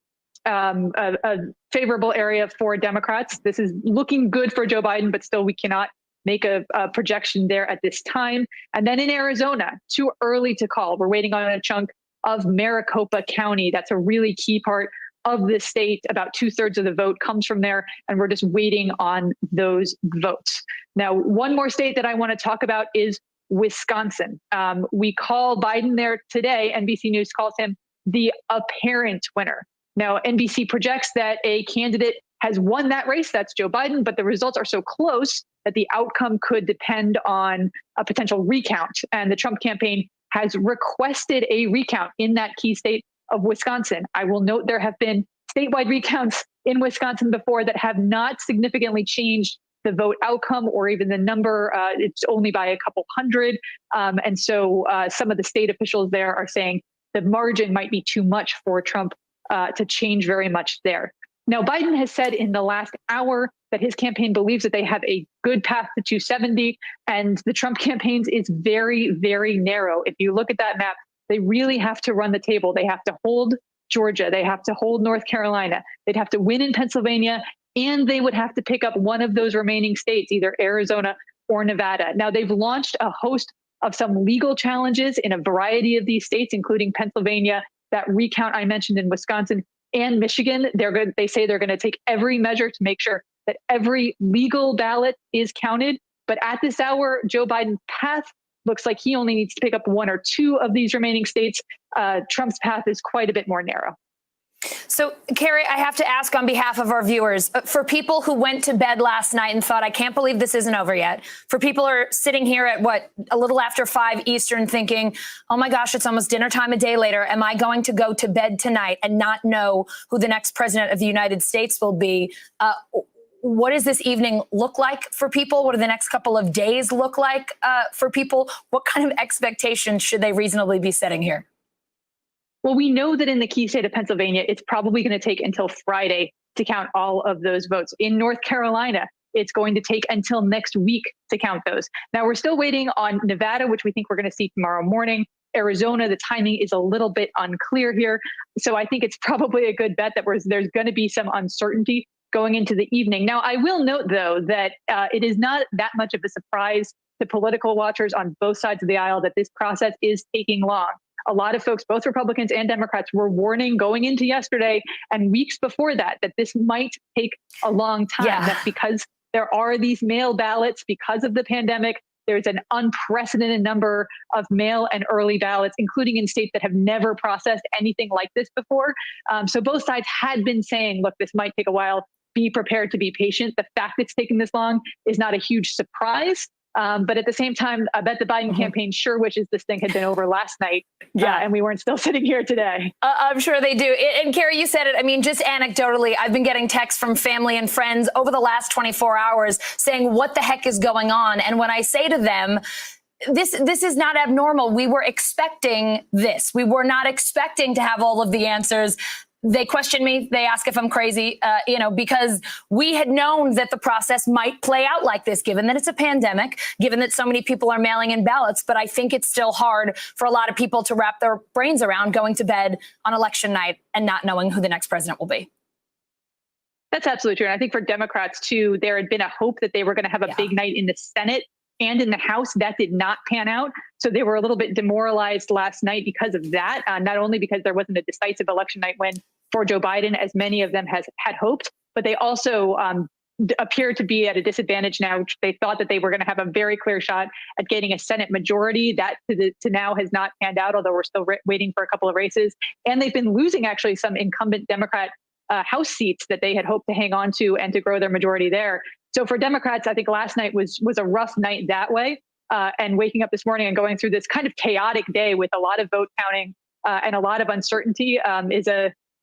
a favorable area for Democrats. This is looking good for Joe Biden, but still we cannot make a projection there at this time. And then in Arizona, too early to call. We're waiting on a chunk of Maricopa County. That's a really key part of the state. About 2/3 of the vote comes from there, and we're just waiting on those votes. Now, one more state that I want to talk about is Wisconsin. We call Biden there today. NBC News calls him the apparent winner. Now, NBC projects that a candidate has won that race. That's Joe Biden, but the results are so close that the outcome could depend on a potential recount. And the Trump campaign has requested a recount in that key state of Wisconsin. I will note there have been statewide recounts in Wisconsin before that have not significantly changed the vote outcome or even the number. It's only by a couple hundred. And so some of the state officials there are saying the margin might be too much for Trump to change very much there. Now, Biden has said in the last hour that his campaign believes that they have a good path to 270, and the Trump campaigns is very, very narrow. If you look at that map, they really have to run the table. They have to hold Georgia. They have to hold North Carolina. They'd have to win in Pennsylvania, and they would have to pick up one of those remaining states, either Arizona or Nevada. Now, they've launched a host of some legal challenges in a variety of these states, including Pennsylvania, that recount I mentioned in Wisconsin and Michigan. They say they're going to take every measure to make sure that every legal ballot is counted. But at this hour, Joe Biden's path looks like he only needs to pick up one or two of these remaining states. Trump's path is quite a bit more narrow. So, Carrie, I have to ask on behalf of our viewers, for people who went to bed last night and thought, I can't believe this isn't over yet, for people who are sitting here at a little after 5 Eastern thinking, oh my gosh, it's almost dinner time a day later. Am I going to go to bed tonight and not know who the next president of the United States will be? What does this evening look like for people? What do the next couple of days look like for people? What kind of expectations should they reasonably be setting here? Well, we know that in the key state of Pennsylvania, it's probably going to take until Friday to count all of those votes. In North Carolina, it's going to take until next week to count those. Now, we're still waiting on Nevada, which we think we're going to see tomorrow morning. Arizona, the timing is a little bit unclear here. So I think it's probably a good bet that there's going to be some uncertainty going into the evening. Now, I will note, though, that it is not that much of a surprise to political watchers on both sides of the aisle that this process is taking long. A lot of folks, both Republicans and Democrats, were warning going into yesterday and weeks before that this might take a long time. Yeah. That's because there are these mail ballots because of the pandemic. There's an unprecedented number of mail and early ballots, including in states that have never processed anything like this before. So both sides had been saying, look, this might take a while. Be prepared to be patient. The fact it's taking this long is not a huge surprise. But at the same time, I bet the Biden campaign sure wishes this thing had been over last night. And we weren't still sitting here today. I'm sure they do. And Carrie, you said it. I mean, just anecdotally, I've been getting texts from family and friends over the last 24 hours saying, what the heck is going on? And when I say to them, this is not abnormal. We were expecting this. We were not expecting to have all of the answers. They question me. They ask if I'm crazy, because we had known that the process might play out like this, given that it's a pandemic, given that so many people are mailing in ballots. But I think it's still hard for a lot of people to wrap their brains around going to bed on election night and not knowing who the next president will be. That's absolutely true. And I think for Democrats, too, there had been a hope that they were going to have a big night in the Senate and in the House. That did not pan out. So they were a little bit demoralized last night because of that, not only because there wasn't a decisive election night win for Joe Biden, as many of them had hoped, but they also appear to be at a disadvantage now. They thought that they were going to have a very clear shot at getting a Senate majority. That to now has not panned out, although we're still waiting for a couple of races. And they've been losing actually some incumbent Democrat House seats that they had hoped to hang on to and to grow their majority there. So for Democrats, I think last night was a rough night that way. And waking up this morning and going through this kind of chaotic day with a lot of vote counting and a lot of uncertainty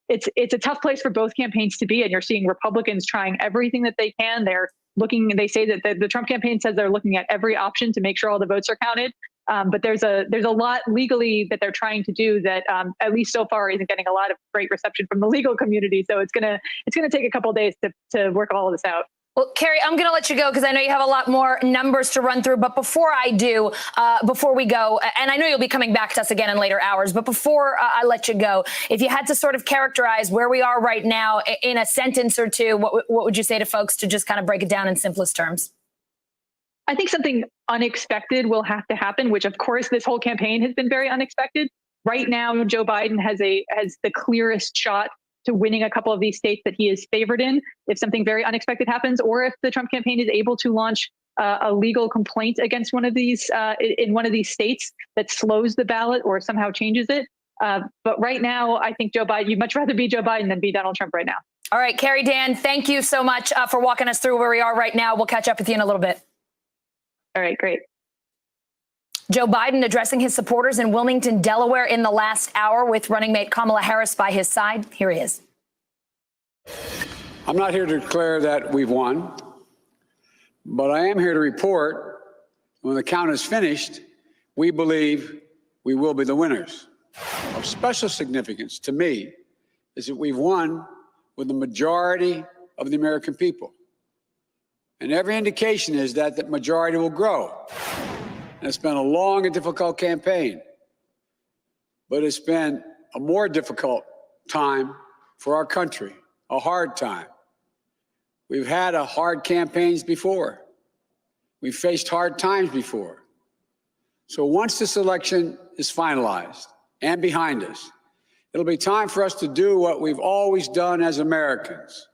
it's a tough place for both campaigns to be. And you're seeing Republicans trying everything that they can. They say that the Trump campaign says they're looking at every option to make sure all the votes are counted. But there's a lot legally that they're trying to do that at least so far isn't getting a lot of great reception from the legal community. So it's gonna take a couple of days to work all of this out. Well, Carrie, I'm going to let you go because I know you have a lot more numbers to run through. But before I do, before we go, and I know you'll be coming back to us again in later hours, but before I let you go, if you had to sort of characterize where we are right now in a sentence or two, what would you say to folks to just kind of break it down in simplest terms? I think something unexpected will have to happen, which of course this whole campaign has been very unexpected. Right now, Joe Biden has the clearest shot to winning a couple of these states that he is favored in if something very unexpected happens, or if the Trump campaign is able to launch a legal complaint against one of these in one of these states that slows the ballot or somehow changes it. But right now, I think Joe Biden, you'd much rather be Joe Biden than be Donald Trump right now. All right, Carrie, Dan, thank you so much for walking us through where we are right now. We'll catch up with you in a little bit. All right, great. Joe Biden addressing his supporters in Wilmington, Delaware in the last hour with running mate Kamala Harris by his side. Here he is. I'm not here to declare that we've won, but I am here to report when the count is finished, we believe we will be the winners. Of special significance to me is that we've won with the majority of the American people. And every indication is that that majority will grow. And it's been a long and difficult campaign, but it's been a more difficult time for our country, a hard time. We've had hard campaigns before. We've faced hard times before. So once this election is finalized and behind us, it'll be time for us to do what we've always done as Americans,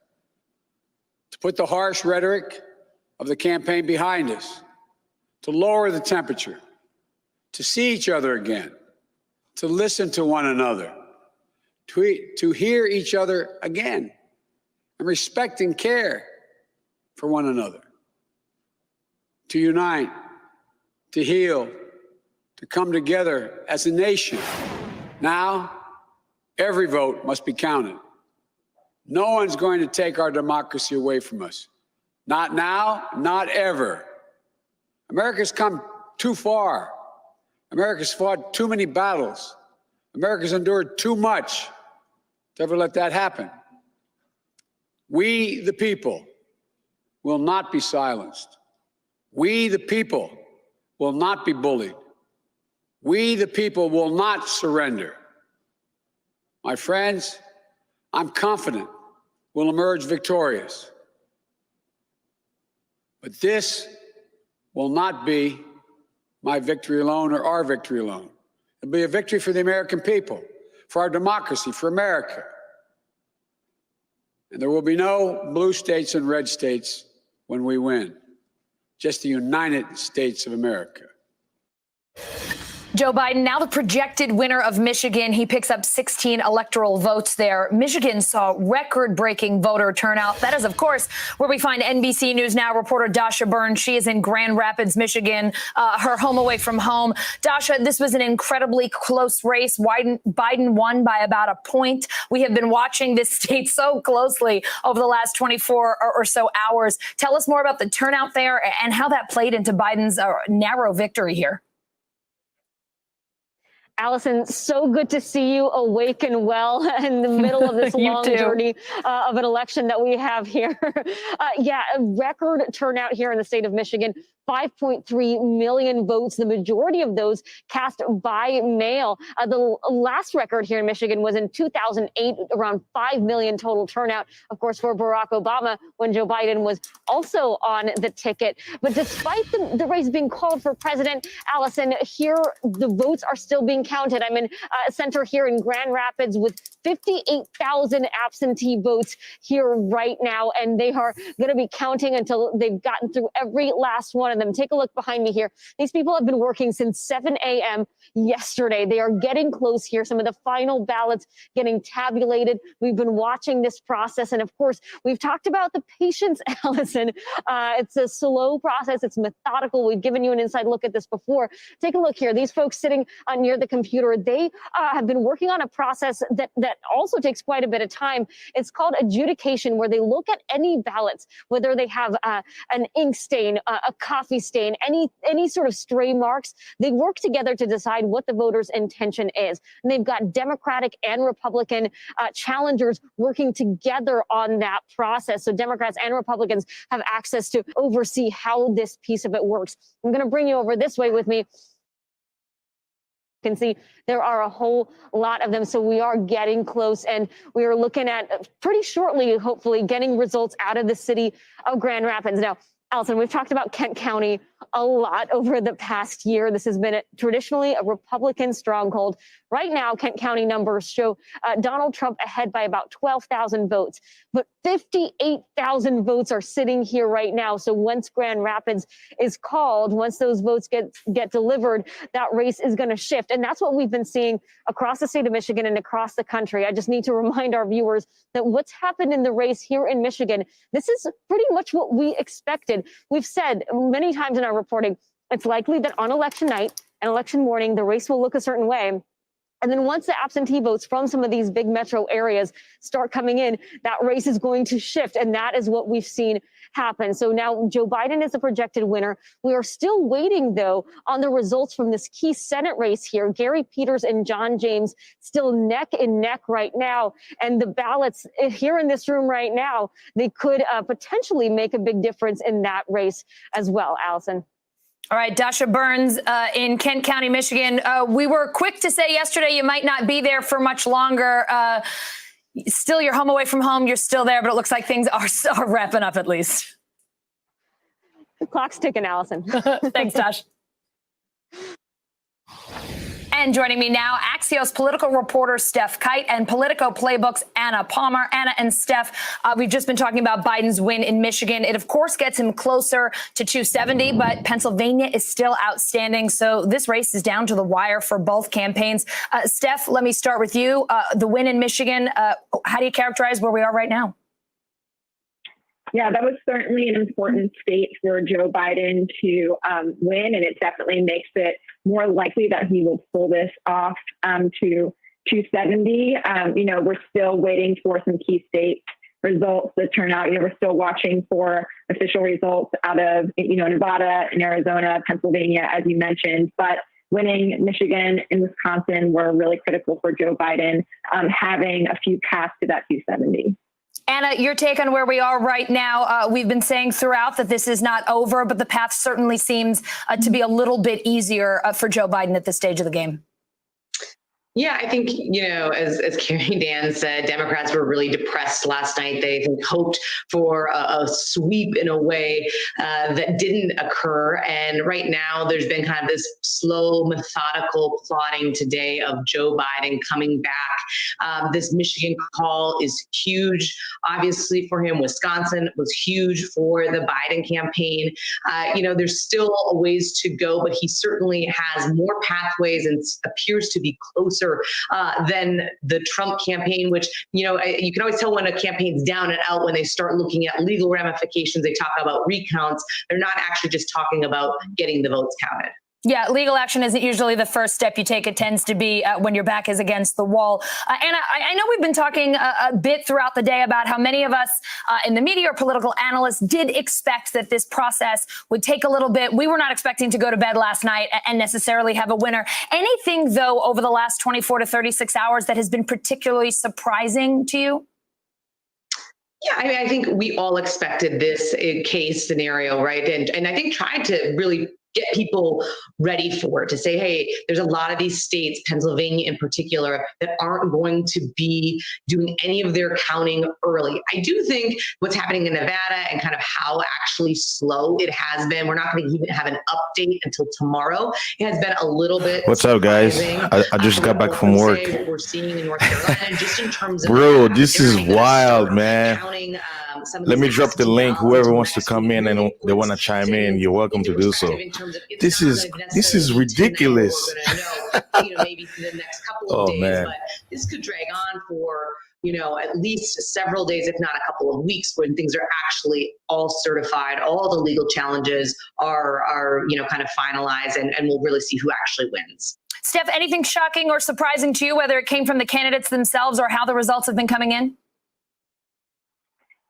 to put the harsh rhetoric of the campaign behind us to lower the temperature, to see each other again, to listen to one another, to hear each other again, and respect and care for one another, to unite, to heal, to come together as a nation. Now, every vote must be counted. No one's going to take our democracy away from us. Not now, not ever. America's come too far. America's fought too many battles. America's endured too much to ever let that happen. We, the people, will not be silenced. We, the people, will not be bullied. We, the people, will not surrender. My friends, I'm confident we'll emerge victorious. But this will not be my victory alone or our victory alone. It'll be a victory for the American people, for our democracy, for America. And there will be no blue states and red states when we win, just the United States of America. Joe Biden, now the projected winner of Michigan. He picks up 16 electoral votes there. Michigan saw record-breaking voter turnout. That is, of course, where we find NBC News Now reporter Dasha Burns. She is in Grand Rapids, Michigan, her home away from home. Dasha, this was an incredibly close race. Biden won by about a point. We have been watching this state so closely over the last 24 or so hours. Tell us more about the turnout there and how that played into Biden's narrow victory here. Allison, so good to see you awake and well in the middle of this long journey of an election that we have here. A record turnout here in the state of Michigan. 5.3 million votes, the majority of those cast by mail. The last record here in Michigan was in 2008, around 5 million total turnout, of course, for Barack Obama when Joe Biden was also on the ticket. But despite the race being called for president, Allison, here the votes are still being counted. I'm in a center here in Grand Rapids with 58,000 absentee votes here right now, and they are going to be counting until they've gotten through every last one of them. Take a look behind me here. These people have been working since 7 a.m. yesterday. They are getting close here. Some of the final ballots getting tabulated. We've been watching this process. And of course, we've talked about the patience, Allison. It's a slow process. It's methodical. We've given you an inside look at this before. Take a look here. These folks sitting near the computer, they have been working on a process that also takes quite a bit of time. It's called adjudication, where they look at any ballots, whether they have an ink stain, a coffee stain, any sort of stray marks. They work together to decide what the voter's intention is. And they've got Democratic and Republican challengers working together on that process. So Democrats and Republicans have access to oversee how this piece of it works. I'm going to bring you over this way with me. Can see there are a whole lot of them. So we are getting close, and we are looking at pretty shortly, hopefully, getting results out of the city of Grand Rapids. Now, Allison, we've talked about Kent County a lot over the past year. This has been traditionally a Republican stronghold. Right now, Kent County numbers show Donald Trump ahead by about 12,000 votes, but 58,000 votes are sitting here right now. So once Grand Rapids is called, once those votes get delivered, that race is going to shift. And that's what we've been seeing across the state of Michigan and across the country. I just need to remind our viewers that what's happened in the race here in Michigan, this is pretty much what we expected. We've said many times in our reporting, it's likely that on election night and election morning, the race will look a certain way. And then once the absentee votes from some of these big metro areas start coming in, that race is going to shift. And that is what we've seen happen. So now Joe Biden is the projected winner. We are still waiting, though, on the results from this key Senate race here. Gary Peters and John James still neck and neck right now. And the ballots here in this room right now, they could potentially make a big difference in that race as well, Allison. All right, Dasha Burns in Kent County, Michigan. We were quick to say yesterday you might not be there for much longer. Still, you're home away from home. You're still there, but it looks like things are wrapping up at least. The clock's ticking, Allison. Thanks, Dash. And joining me now, Axios political reporter Steph Kite and Politico Playbook's Anna Palmer. Anna and Steph, we've just been talking about Biden's win in Michigan. It, of course, gets him closer to 270, but Pennsylvania is still outstanding. So this race is down to the wire for both campaigns. Steph, let me start with you. The win in Michigan, how do you characterize where we are right now? Yeah, that was certainly an important state for Joe Biden to win, and it definitely makes it more likely that he will pull this off to 270. We're still waiting for some key state results to turn out. We're still watching for official results out of, Nevada and Arizona, Pennsylvania, as you mentioned. But winning Michigan and Wisconsin were really critical for Joe Biden, having a few paths to that 270. Anna, your take on where we are right now. We've been saying throughout that this is not over, but the path certainly seems to be a little bit easier for Joe Biden at this stage of the game. Yeah, I think, as Carrie Dan said, Democrats were really depressed last night. They hoped for a sweep in a way that didn't occur. And right now there's been kind of this slow, methodical plotting today of Joe Biden coming back. This Michigan call is huge, obviously, for him. Wisconsin was huge for the Biden campaign. There's still a ways to go, but he certainly has more pathways and appears to be closer than the Trump campaign, which, you can always tell when a campaign's down and out when they start looking at legal ramifications. They talk about recounts. They're not actually just talking about getting the votes counted. Yeah, legal action isn't usually the first step you take. It tends to be when your back is against the wall. Anna, I know we've been talking a bit throughout the day about how many of us in the media or political analysts did expect that this process would take a little bit. We were not expecting to go to bed last night and necessarily have a winner. Anything, though, over the last 24 to 36 hours that has been particularly surprising to you? Yeah, I think we all expected this case scenario, right? And I think tried to really get people ready for it, to say, hey, there's a lot of these states, Pennsylvania in particular, that aren't going to be doing any of their counting early. I do think what's happening in Nevada and kind of how actually slow it has been, we're not going to even have an update until tomorrow. It has been a little bit What's up, guys? I just got back from work. What we're seeing in North Carolina, just in terms of Bro, this is wild, man. counting, Let me drop the link. Whoever wants to come in and they want to chime in, you're welcome to do so. This is ridiculous. Maybe for the next couple of days, man. But this could drag on for at least several days, if not a couple of weeks, when things are actually all certified, all the legal challenges are kind of finalized, and we'll really see who actually wins. Steph, anything shocking or surprising to you, whether it came from the candidates themselves or how the results have been coming in?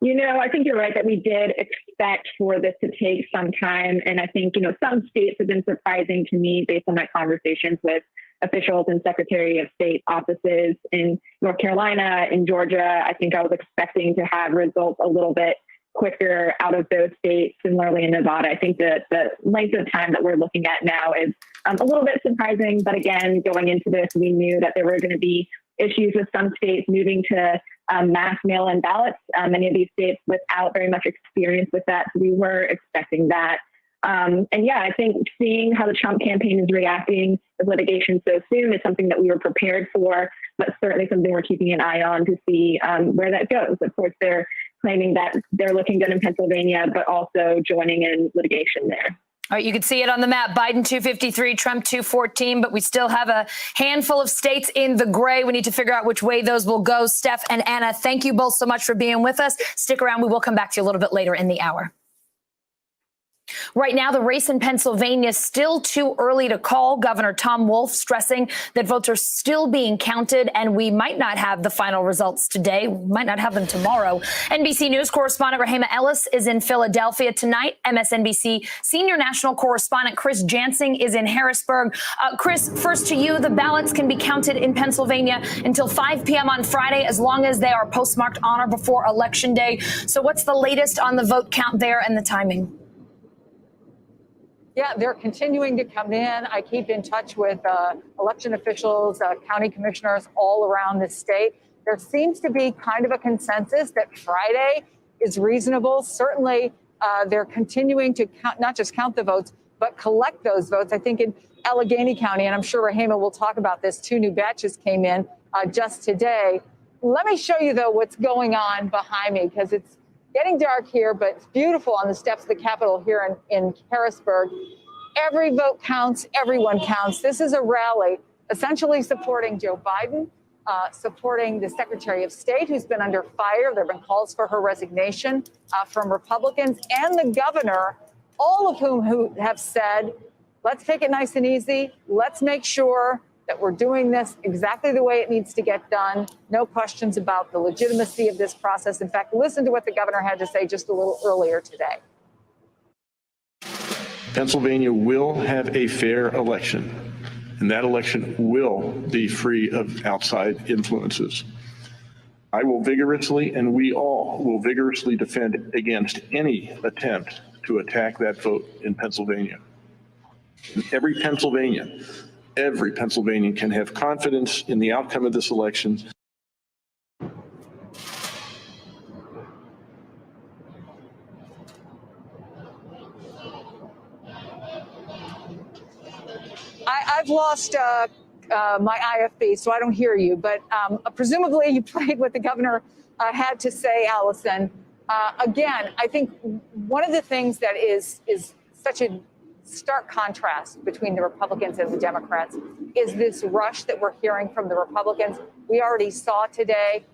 I think you're right that we did expect for this to take some time. And I think, some states have been surprising to me based on my conversations with officials and Secretary of State offices in North Carolina, in Georgia. I think I was expecting to have results a little bit quicker out of those states. Similarly in Nevada, I think that the length of time that we're looking at now is a little bit surprising. But again, going into this, we knew that there were going to be issues with some states moving to mass mail-in ballots. Many of these states without very much experience with that. So we were expecting that. I think seeing how the Trump campaign is reacting to litigation so soon is something that we were prepared for, but certainly something we're keeping an eye on to see where that goes. Of course, they're claiming that they're looking good in Pennsylvania, but also joining in litigation there. All right, you can see it on the map. Biden 253, Trump 214, but we still have a handful of states in the gray. We need to figure out which way those will go. Steph and Anna, thank you both so much for being with us. Stick around. We will come back to you a little bit later in the hour. Right now, the race in Pennsylvania is still too early to call. Governor Tom Wolf stressing that votes are still being counted, and we might not have the final results today. We might not have them tomorrow. NBC News correspondent Rahema Ellis is in Philadelphia tonight. MSNBC senior national correspondent Chris Jansing is in Harrisburg. Chris, first to you, the ballots can be counted in Pennsylvania until 5 p.m. on Friday, as long as they are postmarked on or before Election Day. So what's the latest on the vote count there and the timing? Yeah, they're continuing to come in. I keep in touch with election officials, county commissioners all around the state. There seems to be kind of a consensus that Friday is reasonable. Certainly, they're continuing to count, not just count the votes, but collect those votes. I think in Allegheny County, and I'm sure Rahima will talk about this, 2 new batches came in just today. Let me show you, though, what's going on behind me, because it's getting dark here, but it's beautiful on the steps of the Capitol here in Harrisburg. Every vote counts. Everyone counts. This is a rally essentially supporting Joe Biden, supporting the Secretary of State, who's been under fire. There have been calls for her resignation from Republicans, and the governor, all of whom have said, let's take it nice and easy. Let's make sure that we're doing this exactly the way it needs to get done. No questions about the legitimacy of this process. In fact, listen to what the governor had to say just a little earlier today. Pennsylvania will have a fair election, and that election will be free of outside influences. I will vigorously, and we all will vigorously defend against any attempt to attack that vote in Pennsylvania. Every Pennsylvanian can have confidence in the outcome of this election. I've lost my IFB, so I don't hear you. But presumably you played what the governor had to say, Allison. Again, I think one of the things that is such a stark contrast between the Republicans and the Democrats is this rush that we're hearing from the Republicans. We already saw today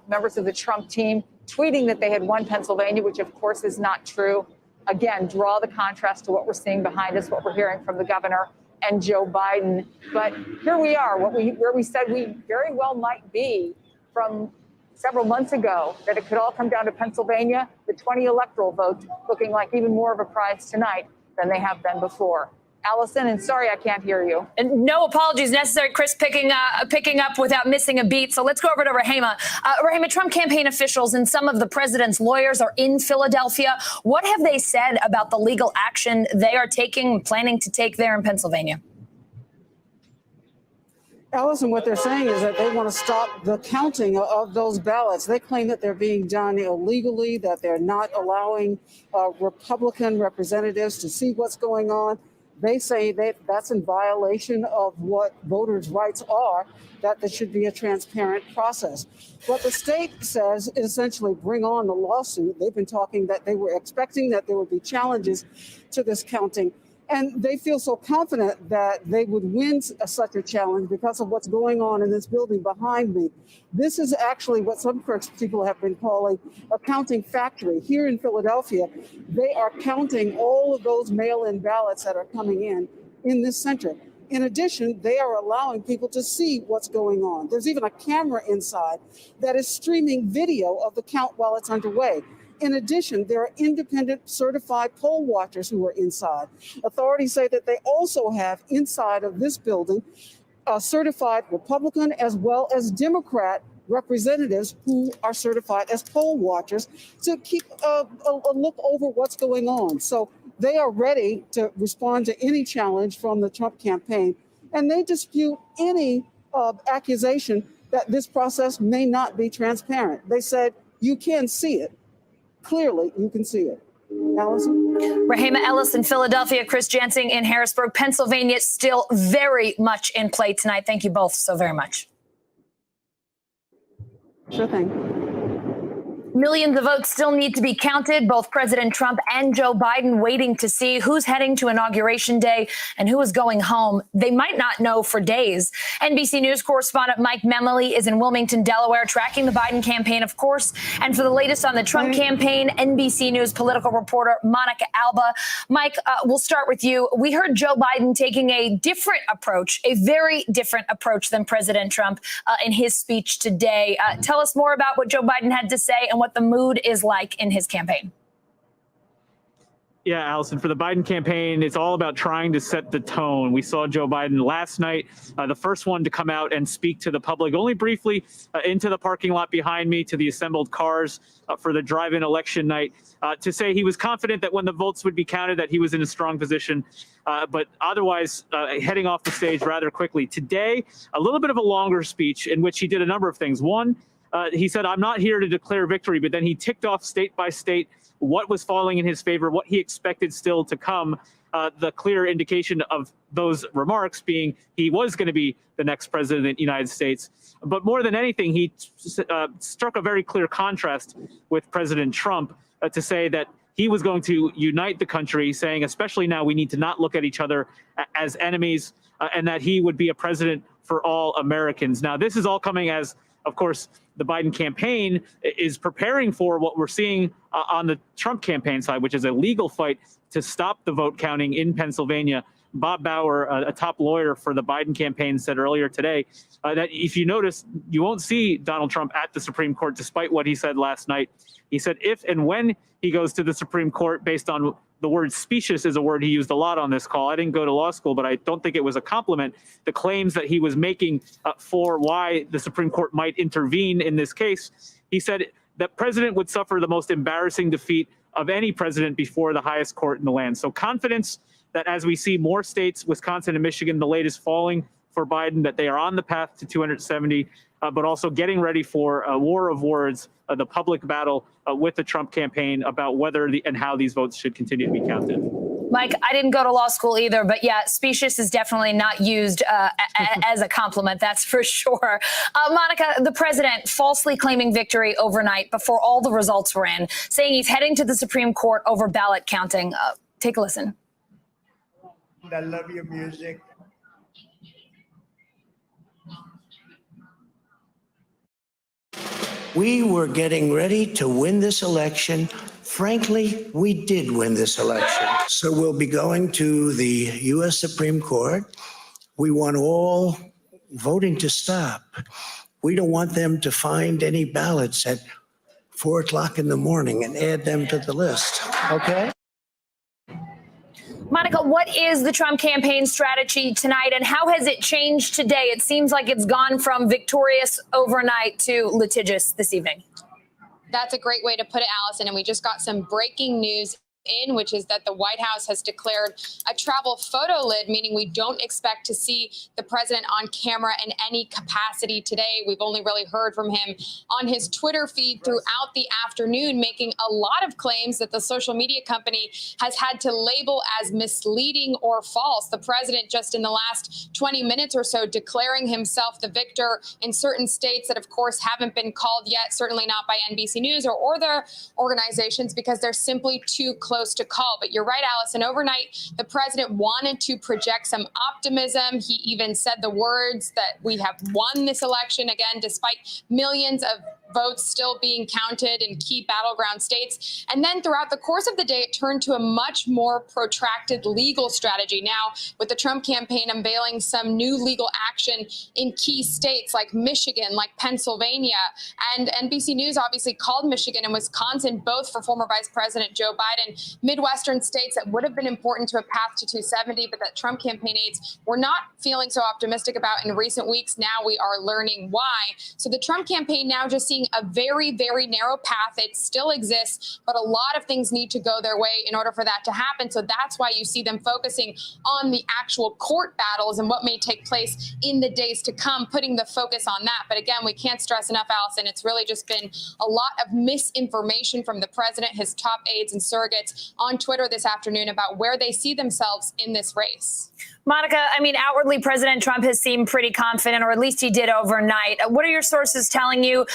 members of the Trump team tweeting that they had won Pennsylvania, which of course is not true. Again, draw the contrast to what we're seeing behind us, what we're hearing from the governor and Joe Biden. But here we are, where we said we very well might be from several months ago, that it could all come down to Pennsylvania, the 20 electoral votes looking like even more of a prize tonight than they have been before. Allison, and sorry I can't hear you. And no apologies necessary, Chris, picking up without missing a beat. So let's go over to Rahima. Rahima, Trump campaign officials and some of the president's lawyers are in Philadelphia. What have they said about the legal action they are planning to take there in Pennsylvania? Allison, what they're saying is that they want to stop the counting of those ballots. They claim that they're being done illegally, that they're not allowing Republican representatives to see what's going on. They say that that's in violation of what voters' rights are, that there should be a transparent process. What the state says is essentially bring on the lawsuit. They've been talking that they were expecting that there would be challenges to this counting. And they feel so confident that they would win such a challenge because of what's going on in this building behind me. This is actually what some people have been calling a counting factory. Here in Philadelphia, they are counting all of those mail-in ballots that are coming in this center. In addition, they are allowing people to see what's going on. There's even a camera inside that is streaming video of the count while it's underway. In addition, there are independent certified poll watchers who are inside. Authorities say that they also have inside of this building certified Republican as well as Democrat representatives who are certified as poll watchers to keep a look over what's going on. So they are ready to respond to any challenge from the Trump campaign, and they dispute any accusation that this process may not be transparent. They said, you can see it. Clearly, you can see it. Allison? Rahima Ellis in Philadelphia, Chris Jansing in Harrisburg, Pennsylvania, still very much in play tonight. Thank you both so very much. Sure thing. Millions of votes still need to be counted. Both President Trump and Joe Biden waiting to see who's heading to Inauguration Day and who is going home. They might not know for days. NBC News correspondent Mike Memoli is in Wilmington, Delaware, tracking the Biden campaign, of course. And for the latest on the Trump campaign, NBC News political reporter Monica Alba. Mike, we'll start with you. We heard Joe Biden taking a different approach, a very different approach than President Trump in his speech today. Tell us more about what Joe Biden had to say and what the mood is like in his campaign. Yeah, Allison, for the Biden campaign, it's all about trying to set the tone. We saw Joe Biden last night, the first one to come out and speak to the public, only briefly into the parking lot behind me to the assembled cars for the drive-in election night, to say he was confident that when the votes would be counted, that he was in a strong position, but otherwise heading off the stage rather quickly. Today, a little bit of a longer speech in which he did a number of things. One, he said, I'm not here to declare victory, but then he ticked off state by state what was falling in his favor, what he expected still to come. The clear indication of those remarks being he was going to be the next president of the United States. But more than anything, he struck a very clear contrast with President Trump to say that he was going to unite the country, saying especially now we need to not look at each other as enemies, and that he would be a president for all Americans. Now, this is all coming as, of course, the Biden campaign is preparing for what we're seeing on the Trump campaign side, which is a legal fight to stop the vote counting in Pennsylvania. Bob Bauer, a top lawyer for the Biden campaign, said earlier today that if you notice, you won't see Donald Trump at the Supreme Court, despite what he said last night. He said if and when he goes to the Supreme Court, based on the word specious is a word he used a lot on this call. I didn't go to law school, but I don't think it was a compliment. The claims that he was making for why the Supreme Court might intervene in this case, he said that president would suffer the most embarrassing defeat of any president before the highest court in the land. So confidence that as we see more states, Wisconsin and Michigan, the latest falling for Biden, that they are on the path to 270, but also getting ready for a war of words, the public battle with the Trump campaign about whether and how these votes should continue to be counted. Mike, I didn't go to law school either, but yeah, specious is definitely not used as a compliment, that's for sure. Monica, the president falsely claiming victory overnight before all the results were in, saying he's heading to the Supreme Court over ballot counting. Take a listen. I love your music. We were getting ready to win this election. Frankly, we did win this election. So we'll be going to the U.S. Supreme Court. We want all voting to stop. We don't want them to find any ballots at 4 o'clock in the morning and add them to the list. Okay? Monica, what is the Trump campaign strategy tonight, and how has it changed today? It seems like it's gone from victorious overnight to litigious this evening. That's a great way to put it, Allison. And we just got some breaking news in, which is that the White House has declared a travel photo lid, meaning we don't expect to see the president on camera in any capacity today. We've only really heard from him on his Twitter feed throughout the afternoon, making a lot of claims that the social media company has had to label as misleading or false. The president just in the last 20 minutes or so declaring himself the victor in certain states that, of course, haven't been called yet, certainly not by NBC News or other organizations, because they're simply too close to call. But you're right, Allison. Overnight, the president wanted to project some optimism. He even said the words that we have won this election again, despite millions of votes still being counted in key battleground states. And then throughout the course of the day, it turned to a much more protracted legal strategy. Now, with the Trump campaign unveiling some new legal action in key states like Michigan, like Pennsylvania, and NBC News obviously called Michigan and Wisconsin both for former Vice President Joe Biden Midwestern states that would have been important to a path to 270, but that Trump campaign aides were not feeling so optimistic about in recent weeks. Now we are learning why. So the Trump campaign now just seeing a very, very narrow path. It still exists, but a lot of things need to go their way in order for that to happen. So that's why you see them focusing on the actual court battles and what may take place in the days to come, putting the focus on that. But again, we can't stress enough, Allison, it's really just been a lot of misinformation from the president, his top aides and surrogates on Twitter this afternoon about where they see themselves in this race. Monica, I mean, outwardly, President Trump has seemed pretty confident, or at least he did overnight. What are your sources telling you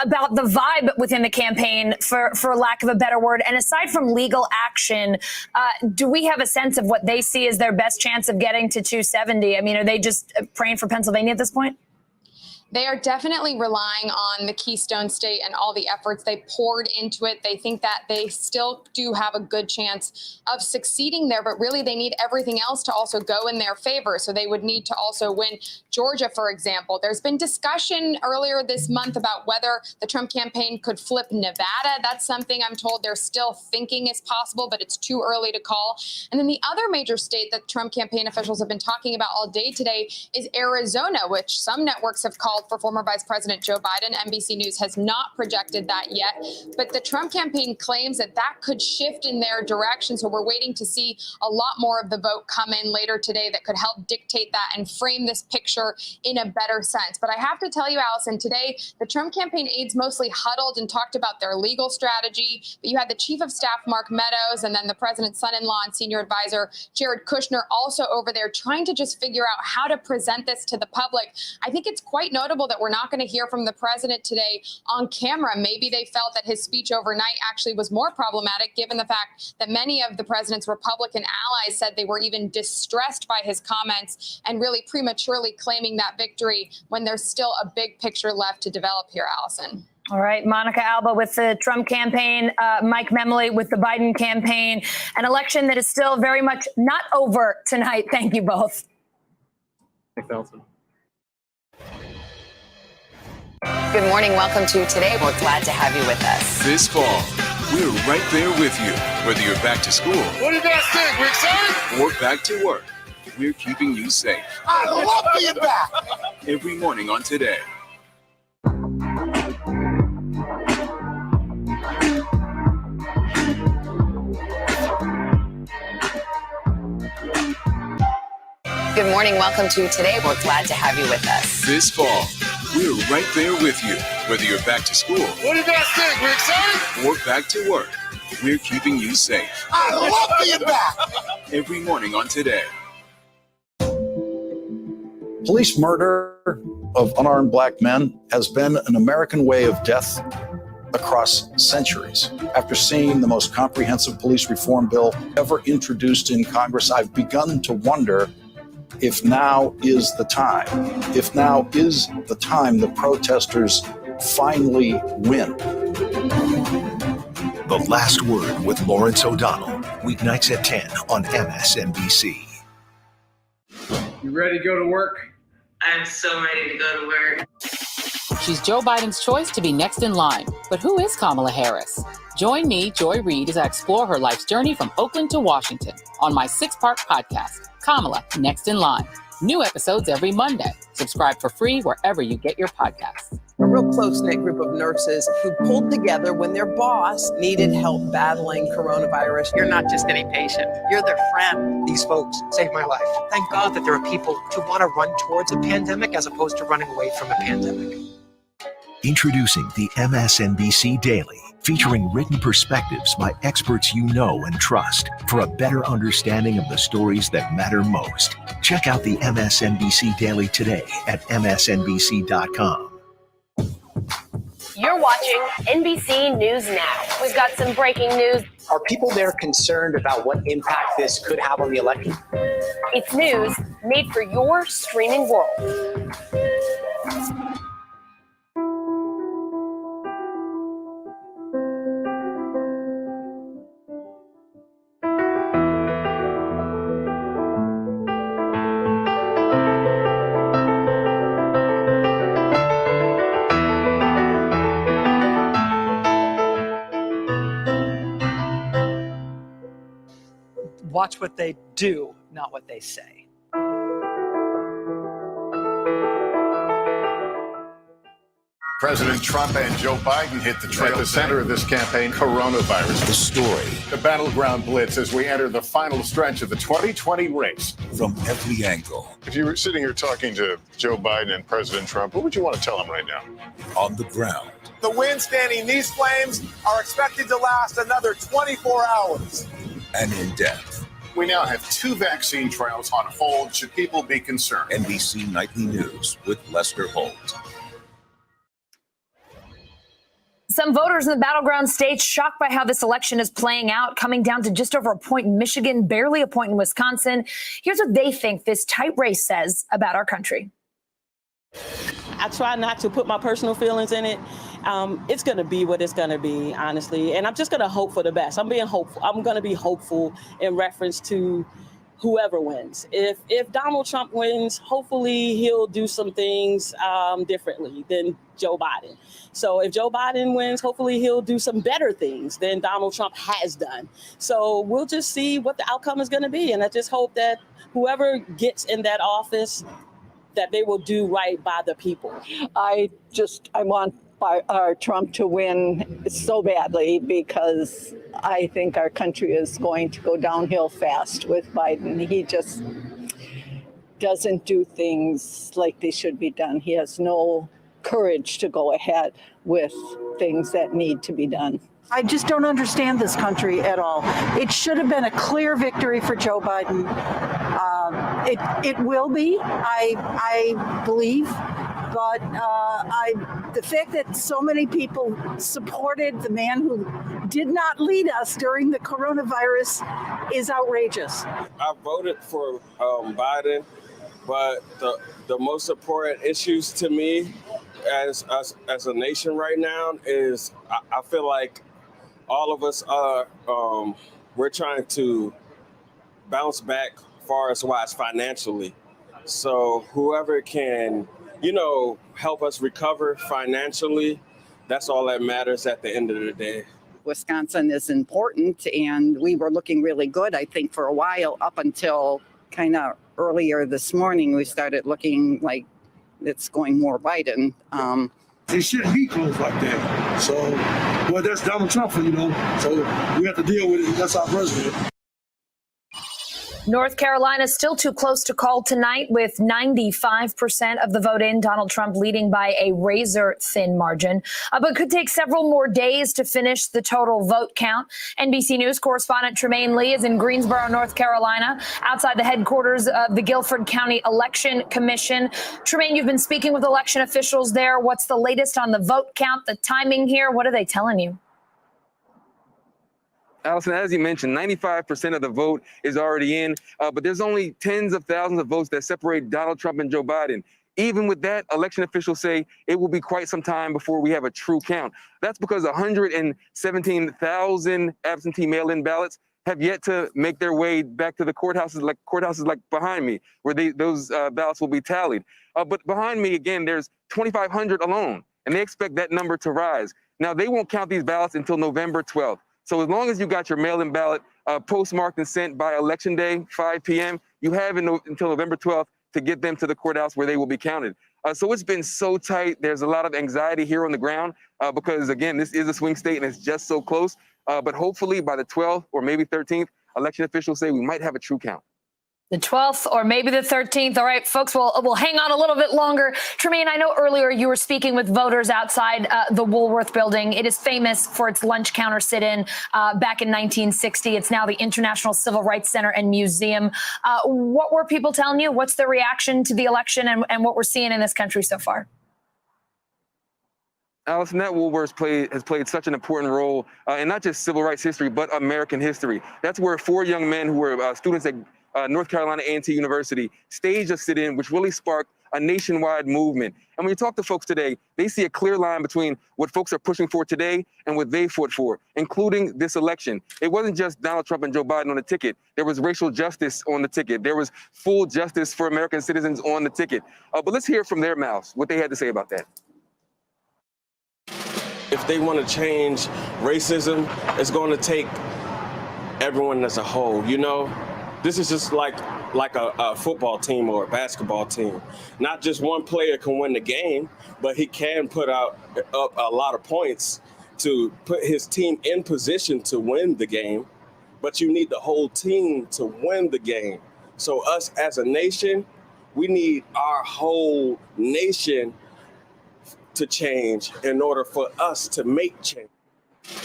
about the vibe within the campaign, for lack of a better word? And aside from legal action, do we have a sense of what they see as their best chance of getting to 270? I mean, are they just praying for Pennsylvania at this point? They are definitely relying on the Keystone State and all the efforts they poured into it. They think that they still do have a good chance of succeeding there, but really they need everything else to also go in their favor. So they would need to also win Georgia, for example. There's been discussion earlier this month about whether the Trump campaign could flip Nevada. That's something I'm told they're still thinking is possible, but it's too early to call. And then the other major state that Trump campaign officials have been talking about all day today is Arizona, which some networks have called result for former Vice President Joe Biden. NBC News has not projected that yet, but the Trump campaign claims that that could shift in their direction. So we're waiting to see a lot more of the vote come in later today that could help dictate that and frame this picture in a better sense. But I have to tell you, Allison, today the Trump campaign aides mostly huddled and talked about their legal strategy. But you had the Chief of Staff, Mark Meadows, and then the president's son-in-law and senior advisor, Jared Kushner, also over there trying to just figure out how to present this to the public. I think it's quite notable that we're not going to hear from the president today on camera. Maybe they felt that his speech overnight actually was more problematic, given the fact that many of the president's Republican allies said they were even distressed by his comments and really prematurely claiming that victory when there's still a big picture left to develop here, Allison. All right, Monica Alba with the Trump campaign, Mike Memley with the Biden campaign, an election that is still very much not over tonight. Thank you both. Thanks, Allison. Good morning. Welcome to Today. We're glad to have you with us. This fall, we're right there with you, whether you're back to school. What do you guys think? We're excited? Or back to work. We're keeping you safe. I love being back. Every morning on Today. Good morning. Welcome to Today. We're glad to have you with us. This fall, we're right there with you, whether you're back to school. What do you guys think? We're excited? Or back to work. We're keeping you safe. I love being back. Every morning on Today. Police murder of unarmed black men has been an American way of death across centuries. After seeing the most comprehensive police reform bill ever introduced in Congress, I've begun to wonder if now is the time. If now is the time the protesters finally win. The Last Word with Lawrence O'Donnell, weeknights at 10 on MSNBC. You ready to go to work? I'm so ready to go to work. She's Joe Biden's choice to be next in line. But who is Kamala Harris? Join me, Joy Reid, as I explore her life's journey from Oakland to Washington on my 6-part podcast, Kamala, Next in Line. New episodes every Monday. Subscribe for free wherever you get your podcasts. A real close-knit group of nurses who pulled together when their boss needed help battling coronavirus. You're not just any patient, you're their friend. These folks saved my life. Thank God that there are people who want to run towards a pandemic as opposed to running away from a pandemic. Introducing the MSNBC Daily, featuring written perspectives by experts you know and trust for a better understanding of the stories that matter most. Check out the MSNBC Daily today at msnbc.com. You're watching NBC News Now. We've got some breaking news. Are people there concerned about what impact this could have on the election? It's news made for your streaming world. Watch what they do, not what they say. President Trump and Joe Biden hit the trail. At the center of this campaign, coronavirus. The story. The battleground blitz as we enter the final stretch of the 2020 race. From every angle. If you were sitting here talking to Joe Biden and President Trump, what would you want to tell them right now? On the ground. The winds fanning these flames are expected to last another 24 hours. And in depth. We now have 2 vaccine trials on hold. Should people be concerned? NBC Nightly News with Lester Holt. Some voters in the battleground states shocked by how this election is playing out, coming down to just over a point in Michigan, barely a point in Wisconsin. Here's what they think this tight race says about our country. I try not to put my personal feelings in it. It's going to be what it's going to be, honestly. And I'm just going to hope for the best. I'm being hopeful. I'm going to be hopeful in reference to whoever wins. If Donald Trump wins, hopefully he'll do some things differently than Joe Biden. So if Joe Biden wins, hopefully he'll do some better things than Donald Trump has done. So we'll just see what the outcome is going to be. And I just hope that whoever gets in that office that they will do right by the people. I want Trump to win so badly because I think our country is going to go downhill fast with Biden. He just doesn't do things like they should be done. He has no courage to go ahead with things that need to be done. I just don't understand this country at all. It should have been a clear victory for Joe Biden. It will be, I believe. But the fact that so many people supported the man who did not lead us during the coronavirus is outrageous. I voted for Biden, but the most important issues to me as a nation right now is I feel like all of us are we're trying to bounce back far as wise financially. So whoever can, help us recover financially, that's all that matters at the end of the day. Wisconsin is important, and we were looking really good, I think, for a while, up until kind of earlier this morning. We started looking like it's going more Biden. It shouldn't be close like that. So, well, that's Donald Trump, so we have to deal with it. That's our president. North Carolina is still too close to call tonight, with 95% of the vote in. Donald Trump leading by a razor-thin margin, but could take several more days to finish the total vote count. NBC News correspondent Tremaine Lee is in Greensboro, North Carolina, outside the headquarters of the Guilford County Election Commission. Tremaine, you've been speaking with election officials there. What's the latest on the vote count, the timing here? What are they telling you? Allison, as you mentioned, 95% of the vote is already in, but there's only tens of thousands of votes that separate Donald Trump and Joe Biden. Even with that, election officials say it will be quite some time before we have a true count. That's because 117,000 absentee mail-in ballots have yet to make their way back to the courthouses like behind me, where those ballots will be tallied. But behind me, again, there's 2,500 alone, and they expect that number to rise. Now, they won't count these ballots until November 12th. So as long as you got your mail-in ballot postmarked and sent by Election Day, 5 p.m., you have until November 12th to get them to the courthouse where they will be counted. So it's been so tight. There's a lot of anxiety here on the ground because, again, this is a swing state and it's just so close. But hopefully by the 12th or maybe 13th, election officials say we might have a true count. The 12th or maybe the 13th. All right, folks, we'll hang on a little bit longer. Tremaine, I know earlier you were speaking with voters outside the Woolworth building. It is famous for its lunch counter sit-in back in 1960. It's now the International Civil Rights Center and Museum. What were people telling you? What's the reaction to the election and what we're seeing in this country so far? Allison, that Woolworths has played such an important role in not just civil rights history, but American history. That's where 4 young men who were students at North Carolina A&T University staged a sit-in, which really sparked a nationwide movement. And when you talk to folks today, they see a clear line between what folks are pushing for today and what they fought for, including this election. It wasn't just Donald Trump and Joe Biden on the ticket. There was racial justice on the ticket. There was full justice for American citizens on the ticket. But let's hear from their mouths what they had to say about that. If they want to change racism, it's going to take everyone as a whole, This is just like a football team or a basketball team. Not just one player can win the game, but he can put up a lot of points to put his team in position to win the game. But you need the whole team to win the game. So us as a nation, we need our whole nation to change in order for us to make change.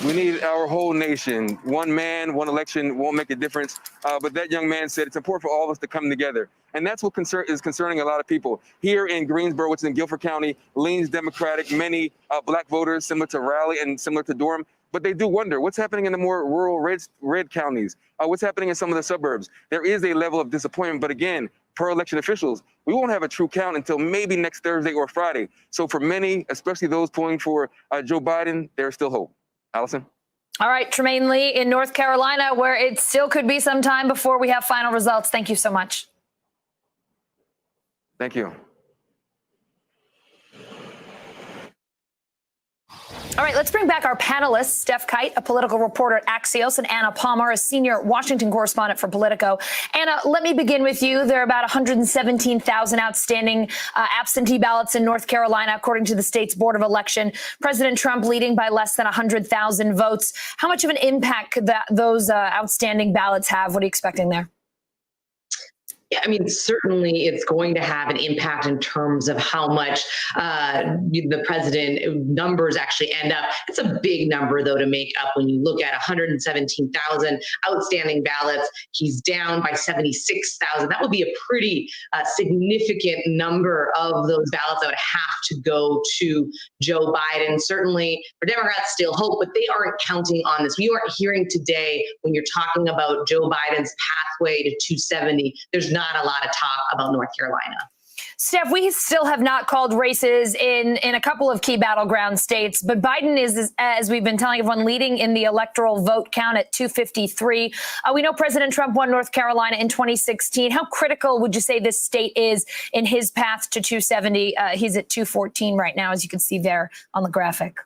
We need our whole nation. One man, one election won't make a difference. But that young man said it's important for all of us to come together. And that's what is concerning a lot of people. Here in Greensboro, which is in Guilford County, leans Democratic, many black voters, similar to Raleigh and similar to Durham. But they do wonder what's happening in the more rural red counties, what's happening in some of the suburbs. There is a level of disappointment. But again, per election officials, we won't have a true count until maybe next Thursday or Friday. So for many, especially those pulling for Joe Biden, there's still hope. Allison? All right, Tremaine Lee in North Carolina, where it still could be some time before we have final results. Thank you so much. Thank you. All right, let's bring back our panelists, Steph Kite, a political reporter at Axios, and Anna Palmer, a senior Washington correspondent for Politico. Anna, let me begin with you. There are about 117,000 outstanding absentee ballots in North Carolina, according to the state's Board of Election. President Trump leading by less than 100,000 votes. How much of an impact could those outstanding ballots have? What are you expecting there? Yeah, I mean, certainly it's going to have an impact in terms of how much the president numbers actually end up. It's a big number, though, to make up when you look at 117,000 outstanding ballots. He's down by 76,000. That would be a pretty significant number of those ballots that would have to go to Joe Biden. Certainly, for Democrats, still hope, but they aren't counting on this. We aren't hearing today when you're talking about Joe Biden's pathway to 270. There's not a lot of talk about North Carolina. Steph, we still have not called races in a couple of key battleground states, but Biden is, as we've been telling everyone, leading in the electoral vote count at 253. We know President Trump won North Carolina in 2016. How critical would you say this state is in his path to 270? He's at 214 right now, as you can see there on the graphic.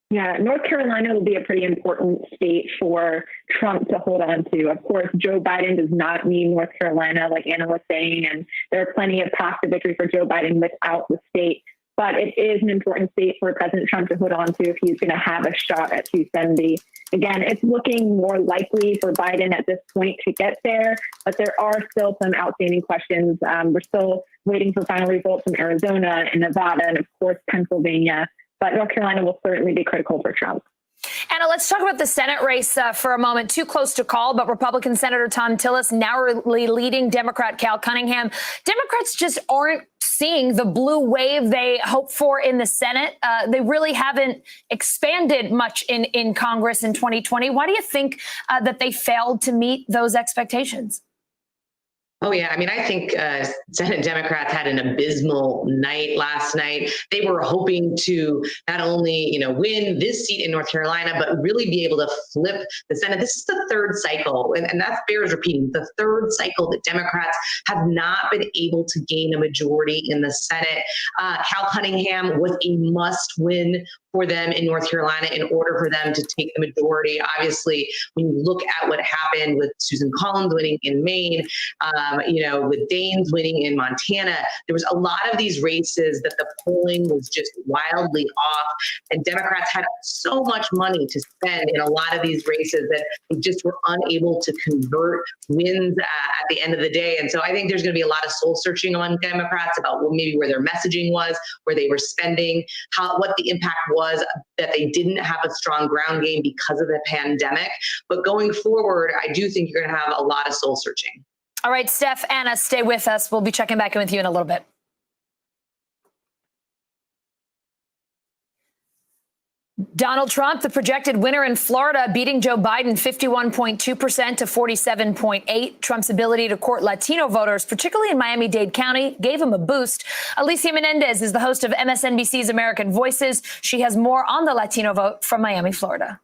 Yeah, North Carolina will be a pretty important state for Trump to hold on to. Of course, Joe Biden does not need North Carolina, like Anna was saying, and there are plenty of paths to victory for Joe Biden without the state. But it is an important state for President Trump to hold on to if he's going to have a shot at 270. Again, it's looking more likely for Biden at this point to get there, but there are still some outstanding questions. We're still waiting for final results from Arizona and Nevada and, of course, Pennsylvania. But North Carolina will certainly be critical for Trump. Anna, let's talk about the Senate race for a moment. Too close to call, but Republican Senator Thom Tillis narrowly leading Democrat Cal Cunningham. Democrats just aren't seeing the blue wave they hoped for in the Senate. They really haven't expanded much in Congress in 2020. Why do you think that they failed to meet those expectations? Oh, yeah. I mean, I think Senate Democrats had an abysmal night last night. They were hoping to not only, win this seat in North Carolina, but really be able to flip the Senate. This is the third cycle, and that bears repeating, the third cycle that Democrats have not been able to gain a majority in the Senate. Cal Cunningham was a must win for them in North Carolina in order for them to take the majority. Obviously, when you look at what happened with Susan Collins winning in Maine, with Daines winning in Montana, there was a lot of these races that the polling was just wildly off, and Democrats had so much money to spend in a lot of these races that they just were unable to convert wins at the end of the day. And so I think there's going to be a lot of soul searching among Democrats about maybe where their messaging was, where they were spending, what the impact was that they didn't have a strong ground game because of the pandemic. But going forward, I do think you're going to have a lot of soul searching. All right, Steph, Anna, stay with us. We'll be checking back in with you in a little bit. Donald Trump, the projected winner in Florida, beating Joe Biden 51.2% to 47.8%. Trump's ability to court Latino voters, particularly in Miami-Dade County, gave him a boost. Alicia Menendez is the host of MSNBC's American Voices. She has more on the Latino vote from Miami, Florida.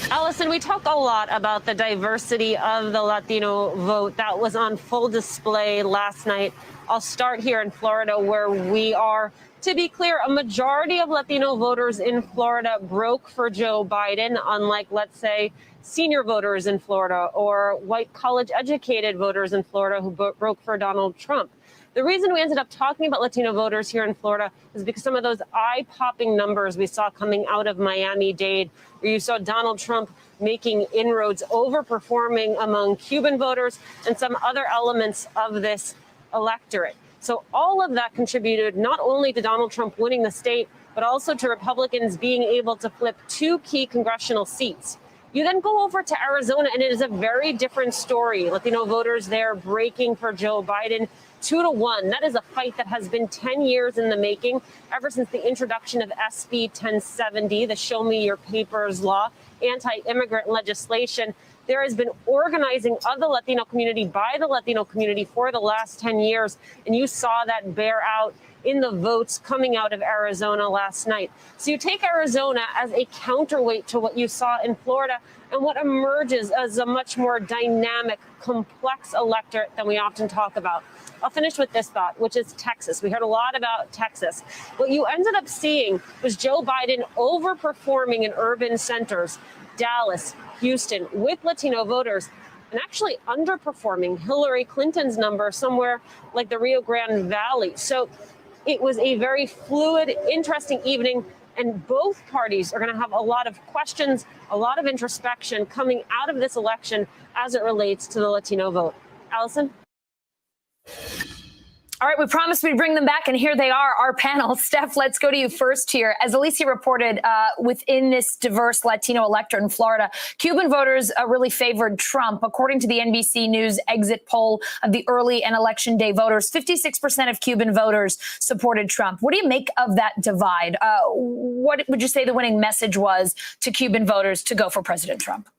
Allison, we talk a lot about the diversity of the Latino vote that was on full display last night. I'll start here in Florida, where we are. To be clear, a majority of Latino voters in Florida broke for Joe Biden, unlike, let's say, senior voters in Florida or white college-educated voters in Florida who broke for Donald Trump. The reason we ended up talking about Latino voters here in Florida is because some of those eye-popping numbers we saw coming out of Miami-Dade, where you saw Donald Trump making inroads, overperforming among Cuban voters and some other elements of this electorate. So all of that contributed not only to Donald Trump winning the state, but also to Republicans being able to flip two key congressional seats. You then go over to Arizona, and it is a very different story. Latino voters there breaking for Joe Biden 2-1. That is a fight that has been 10 years in the making, ever since the introduction of SB 1070, the Show Me Your Papers law, anti-immigrant legislation. There has been organizing of the Latino community by the Latino community for the last 10 years. And you saw that bear out in the votes coming out of Arizona last night. So you take Arizona as a counterweight to what you saw in Florida, and what emerges as a much more dynamic, complex electorate than we often talk about. I'll finish with this thought, which is Texas. We heard a lot about Texas. What you ended up seeing was Joe Biden overperforming in urban centers, Dallas, Houston, with Latino voters, and actually underperforming Hillary Clinton's number somewhere like the Rio Grande Valley. So it was a very fluid, interesting evening, and both parties are going to have a lot of questions, a lot of introspection coming out of this election as it relates to the Latino vote. Allison? All right, we promised we'd bring them back, and here they are, our panel. Steph, let's go to you first here. As Alicia reported, within this diverse Latino electorate in Florida, Cuban voters really favored Trump. According to the NBC News exit poll of the early and election day voters, 56% of Cuban voters supported Trump. What do you make of that divide? What would you say the winning message was to Cuban voters to go for President Trump?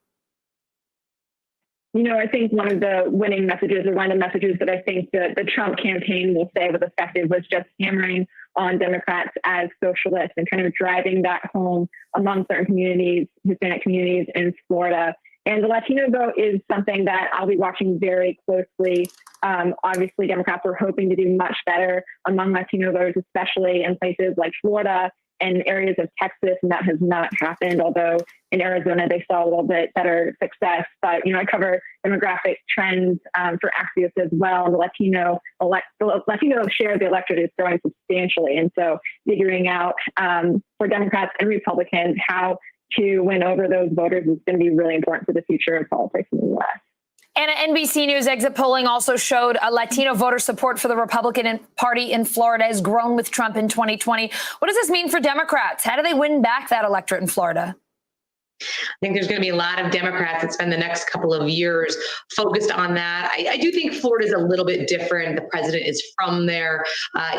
You know, I think one of the winning messages, or one of the messages that I think the Trump campaign will say was effective, was just hammering on Democrats as socialists and kind of driving that home among certain communities, Hispanic communities in Florida. And the Latino vote is something that I'll be watching very closely. Obviously, Democrats were hoping to do much better among Latino voters, especially in places like Florida and areas of Texas, and that has not happened, although in Arizona they saw a little bit better success. But, you know, I cover demographic trends for Axios as well, and the Latino share of the electorate is growing substantially. And so figuring out for Democrats and Republicans how to win over those voters is going to be really important for the future of politics in the U.S. And NBC News exit polling also showed Latino voter support for the Republican Party in Florida has grown with Trump in 2020. What does this mean for Democrats? How do they win back that electorate in Florida? I think there's going to be a lot of Democrats that spend the next couple of years focused on that. I do think Florida is a little bit different. The president is from there.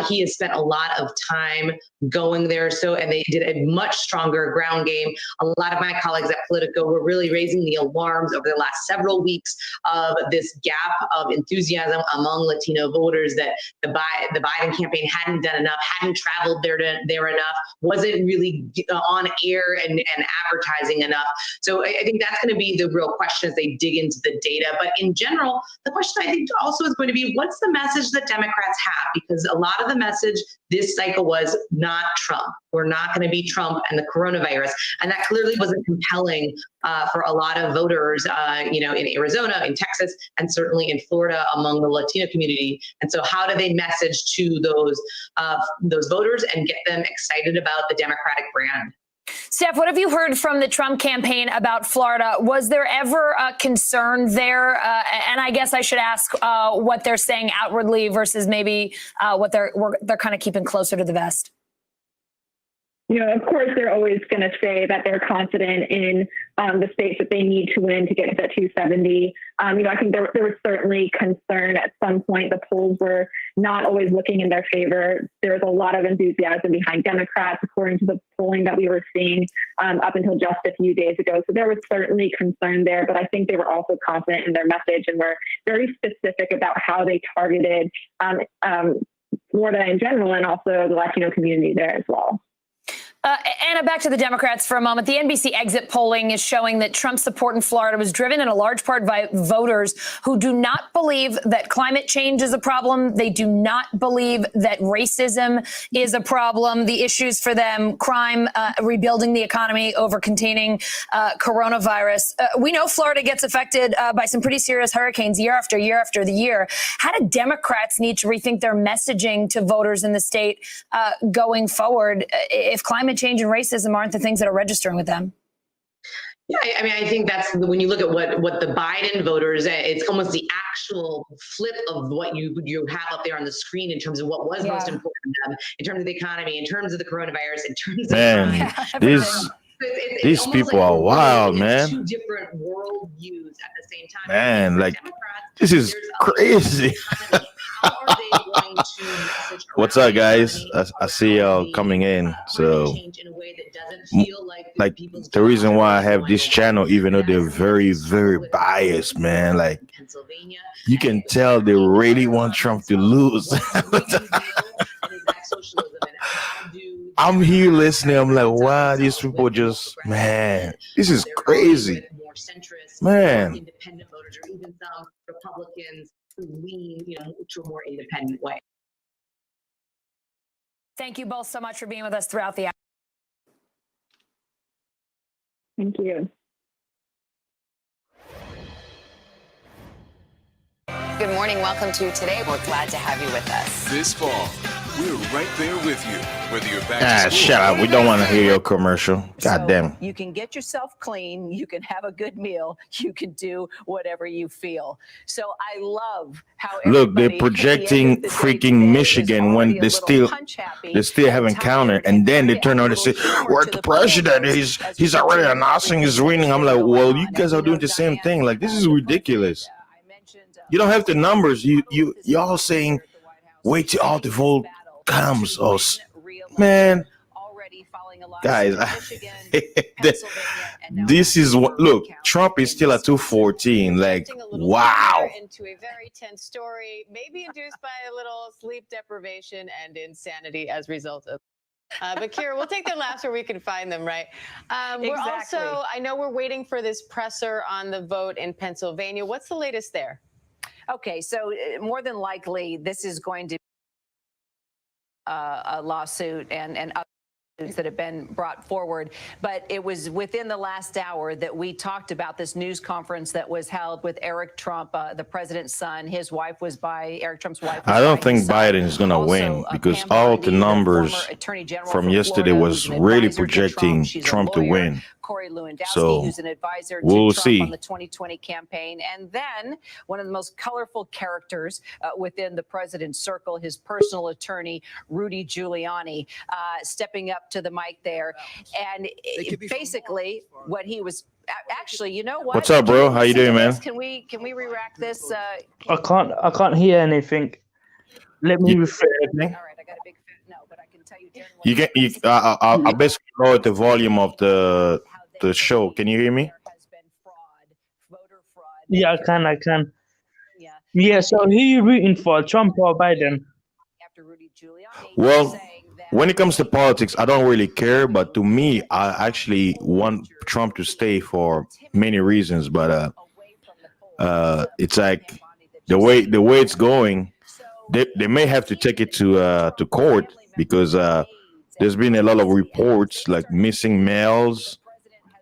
He has spent a lot of time going there. And they did a much stronger ground game. A lot of my colleagues at Politico were really raising the alarms over the last several weeks of this gap of enthusiasm among Latino voters, that the Biden campaign hadn't done enough, hadn't traveled there enough, wasn't really on air and advertising enough. So I think that's going to be the real question as they dig into the data. But in general, the question I think also is going to be, what's the message that Democrats have? Because a lot of the message this cycle was not Trump. We're not going to be Trump and the coronavirus. And that clearly wasn't compelling for a lot of voters, in Arizona, in Texas, and certainly in Florida among the Latino community. And so how do they message to those voters and get them excited about the Democratic brand? Steph, what have you heard from the Trump campaign about Florida? Was there ever a concern there? And I guess I should ask what they're saying outwardly versus maybe what they're kind of keeping closer to the vest. You know, of course, they're always going to say that they're confident in the states that they need to win to get to that 270. I think there was certainly concern at some point. The polls were not always looking in their favor. There was a lot of enthusiasm behind Democrats, according to the polling that we were seeing up until just a few days ago. So there was certainly concern there, but I think they were also confident in their message and were very specific about how they targeted Florida in general and also the Latino community there as well. Anna, back to the Democrats for a moment. The NBC exit polling is showing that Trump's support in Florida was driven in a large part by voters who do not believe that climate change is a problem. They do not believe that racism is a problem. The issues for them, crime, rebuilding the economy, over containing coronavirus. We know Florida gets affected by some pretty serious hurricanes year after year after the year. How do Democrats need to rethink their messaging to voters in the state going forward if climate change and racism aren't the things that are registering with them? Yeah, I mean, I think that's when you look at what the Biden voters, it's almost the actual flip of what you have up there on the screen in terms of what was most important to them, in terms of the economy, in terms of the coronavirus, in terms of these people are wild, man. Two different world views at the same time. Man, like this is crazy. What's up, guys? I see y'all coming in. So, like, the reason why I have this channel, even though they're very, very biased, man, like, you can tell they really want Trump to lose. I'm here listening. I'm like, wow, these people just, man, this is crazy. More centrist, Man. independent voters, or even some Republicans who lean, to a more independent way. Thank you both so much for being with us throughout the hour. Thank you. Good morning. Welcome to Today. We're glad to have you with us. This fall, we're right there with you, whether you're back to school. Shut up. We don't want to hear your commercial. God damn. You can get yourself clean. You can have a good meal. You can do whatever you feel. So I love how Look, they're everybody, projecting at the end of the day freaking today, Michigan is when already they a little still punch-happy haven't counted, and then they turn around and say, "We're the president. He's already announcing he's winning." I'm like, well, you guys are doing the same thing. Like, this is ridiculous. You don't have the numbers. Y'all saying wait till all the vote comes. Oh, man, guys, this is what. Look, Trump is still at 214. Like, wow. Into a very tense story, maybe induced by a little sleep deprivation and insanity as a result of. But Kira, we'll take their laughs where we can find them, right? We're also, I know we're waiting for this presser on the vote in Pennsylvania. What's the latest there? Okay, so more than likely, this is going to be a lawsuit and other that have been brought forward. But it was within the last hour that we talked about this news conference that was held with Eric Trump, the president's son. His wife was by Eric Trump's wife. I don't think Biden is going to win because all the numbers from yesterday was really projecting Trump to win. Corey Lewandowski, So, who's an advisor to we'll Trump see. on the 2020 campaign. And then one of the most colorful characters within the president's circle, his personal attorney, Rudy Giuliani, stepping up to the mic there. And basically what he was actually, you know what? What's up, bro? How you doing, man? Can we re-rack this? I can't hear anything. Let me refresh. You can. I basically lowered the volume of the show. Can you hear me? Yeah, I can. Yeah, so who are you rooting for, Trump or Biden? Well, when it comes to politics, I don't really care. But to me, I actually want Trump to stay for many reasons. But it's like the way it's going, they may have to take it to court because there's been a lot of reports like missing mails.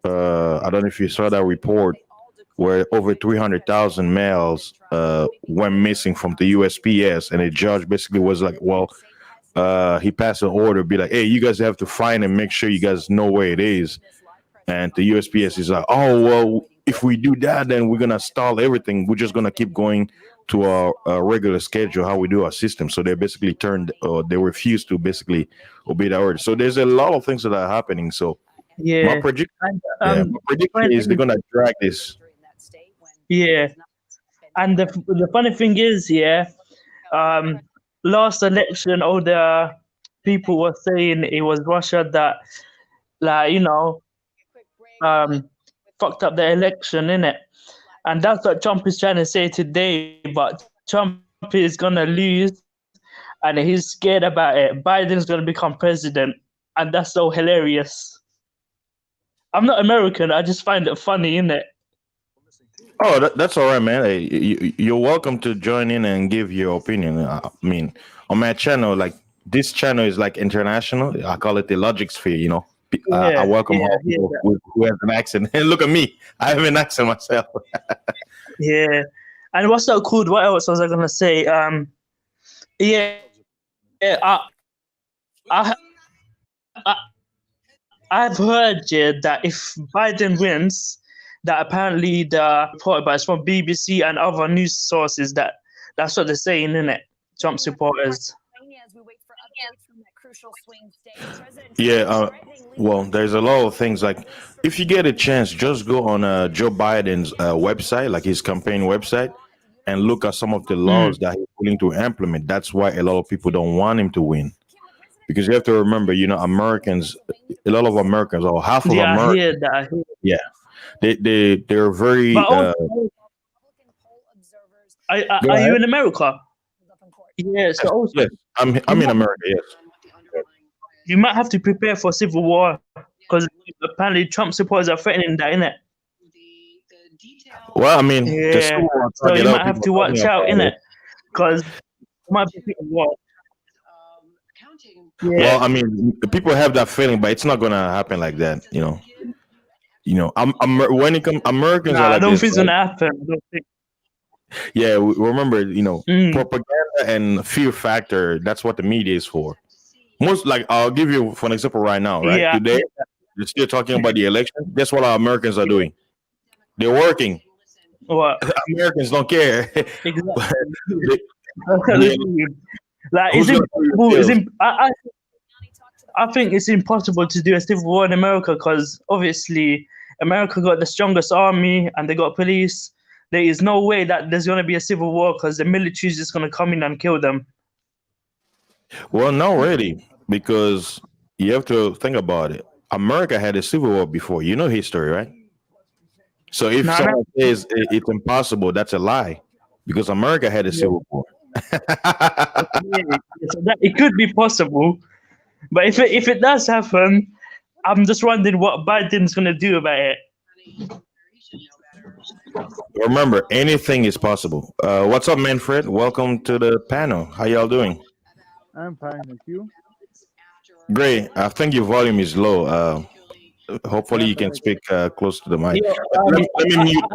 I don't know if you saw that report where over 300,000 mails went missing from the USPS, and the judge basically was like, well, he passed an order, be like, hey, you guys have to find and make sure you guys know where it is. And the USPS is like, oh, well, if we do that, then we're going to stall everything. We're just going to keep going to our regular schedule, how we do our system. So they basically they refuse to basically obey the order. So there's a lot of things that are happening. So my prediction is they're going to drag this. Yeah, and the funny thing is, last election, all the people were saying it was Russia that, fucked up the election, innit? And that's what Trump is trying to say today. But Trump is gonna lose, and he's scared about it. Biden's gonna become president, and that's so hilarious. I'm not American. I just find it funny, innit? Oh, that's all right, man. Hey, you're welcome to join in and give your opinion. I mean, on my channel, like this channel is like international. I call it the Logic Sphere. I welcome all people who have an accent. And look at me, I have an accent myself. Yeah, and what's so cool? What else was I gonna say? I've heard that if Biden wins, that apparently the report, but it's from BBC and other news sources, that's what they're saying, isn't it? Trump supporters. Yeah, well, there's a lot of things. Like, if you get a chance, just go on Joe Biden's website, like his campaign website, and look at some of the laws that he's willing to implement. That's why a lot of people don't want him to win. Because you have to remember, Americans, a lot of Americans, or half of Americans, they're very. Are you in America? Yes. Yes, I'm in America. Yes. you might have to prepare for civil war because apparently Trump supporters are threatening that, innit? Well, I mean, the Yeah. Civil War So target, you a lot might of have people to are watch talking out, about innit? it. Because it might be civil war. Yeah. Well, I mean, people have that feeling, but it's not gonna happen like that. When it comes, Americans are Nah, I like don't this, think it's right? gonna happen. I don't think. Yeah, remember, propaganda and fear factor. That's what the media is for. Most, like, I'll give you for an example right now. Right Yeah. today, they're still talking about the election. Guess what our Americans are doing? They're working. What? Americans don't care. Exactly. They- Like, Who's it's gonna pay your impossible. bills? I think it's impossible to do a civil war in America because obviously America got the strongest army and they got police. There is no way that there's going to be a civil war because the military is just going to come in and kill them. Well, no, really, because you have to think about it. America had a civil war before. You know history, right? So if Nah, someone says it's impossible, that's a lie, because America had a civil war. So that, it could be possible, but if it does happen, I'm just wondering what Biden's going to do about it. Remember, anything is possible. What's up, Manfred? Welcome to the panel. How y'all doing? I'm fine, thank you. Great. I think your volume is low. Hopefully, you can speak close to the mic. Let me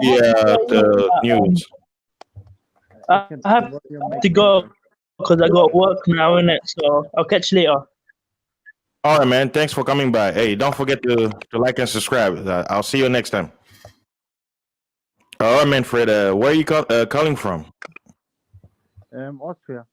mute the news. I have to go because I got work now, innit? So I'll catch you later. All right, man. Thanks for coming by. Hey, don't forget to like and subscribe. I'll see you next time. All right, Manfred. Where are you calling from? Austria.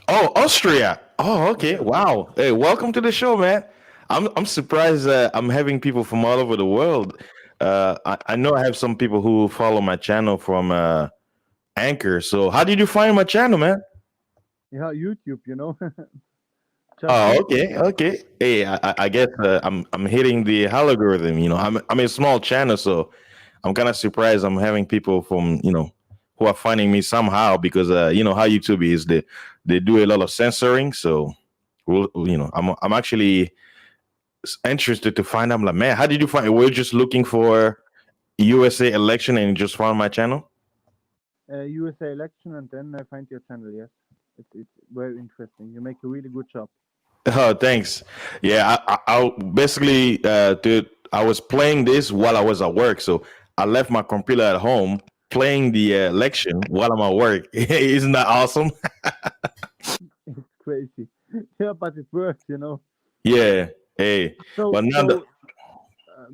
Oh, Austria. Oh, okay. Wow. Hey, welcome to the show, man. I'm surprised I'm having people from all over the world. I know I have some people who follow my channel from Anchor. So how did you find my channel, man? Yeah, YouTube, you know. Oh, okay. Hey, I guess I'm hitting the algorithm. I'm a small channel, so I'm kind of surprised I'm having people from who are finding me somehow, because you know how YouTube is. They do a lot of censoring, so I'm actually interested to find. I'm like, man, how did you find it? We're just looking for USA election and you just found my channel. USA election, and then I find your channel. Yes, it's very interesting. You make a really good job. Oh, thanks. Yeah, I basically I was playing this while I was at work, so I left my computer at home playing the election while I'm at work. Isn't that awesome? It's crazy. Yeah, but it works, you know. Yeah. Hey, So, but now that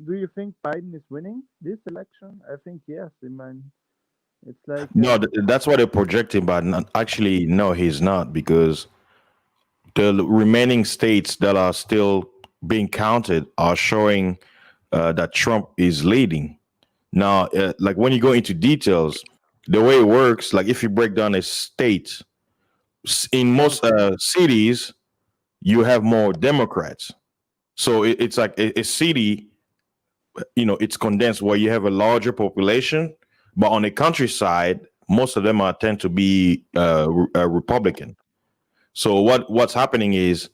do you think Biden is winning this election? I think yes. I mean, it's like no, that's what they're projecting, but actually, no, he's not, because the remaining states that are still being counted are showing that Trump is leading. Now, like when you go into details, the way it works, like if you break down a state, in most cities, you have more Democrats. So it's like a city, it's condensed where you have a larger population, but on the countryside, most of them tend to be Republican. So what's happening is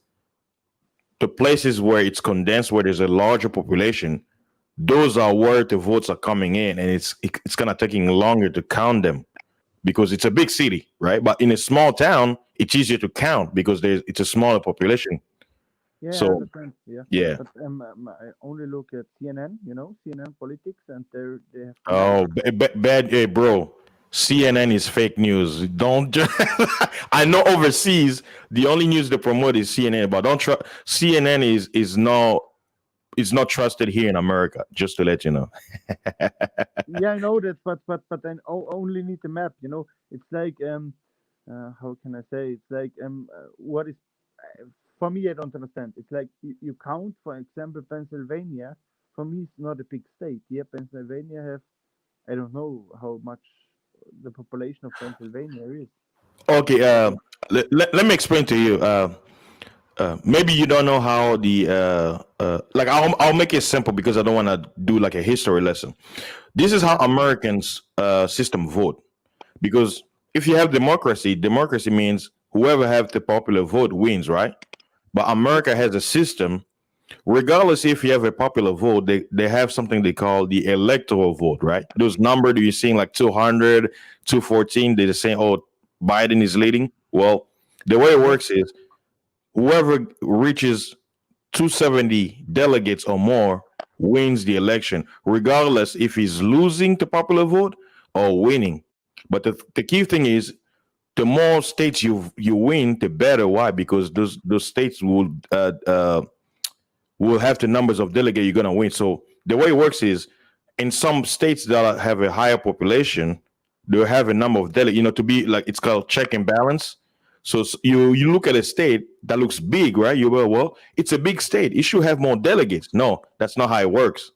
the places where it's condensed, where there's a larger population, those are where the votes are coming in, and it's kind of taking longer to count them because it's a big city, right? But in a small town, it's easier to count because it's a smaller population. yeah, I So understand. Yeah. yeah. But I only look at CNN, you know, CNN politics, and they have. Oh, bad, hey, bro. CNN is fake news. Don't. I know overseas the only news they promote is CNN, but don't trust. CNN is not trusted here in America. Just to let you know. Yeah, I know that, but I only need the map. You know, it's like how can I say? It's like what is for me? I don't understand. It's like you count, for example, Pennsylvania. For me, it's not a big state. Yeah, Pennsylvania have, I don't know how much the population of Pennsylvania is. Okay. Let me explain to you. Maybe you don't know how the like I'll make it simple because I don't want to do like a history lesson. This is how Americans system vote, because if you have democracy means whoever have the popular vote wins, right? But America has a system. Regardless if you have a popular vote, they have something they call the electoral vote, right? Those numbers that you're seeing like 200, 214, they're saying, oh, Biden is leading. Well, the way it works is whoever reaches 270 delegates or more wins the election, regardless if he's losing the popular vote or winning. But the key thing is, the more states you win, the better. Why? Because those states will have the numbers of delegates you're gonna win. So the way it works is, in some states that have a higher population, they'll have a number of delegates. To be like, it's called check and balance. So you look at a state that looks big, right? You go, well, it's a big state. It should have more delegates. No, that's not how it works.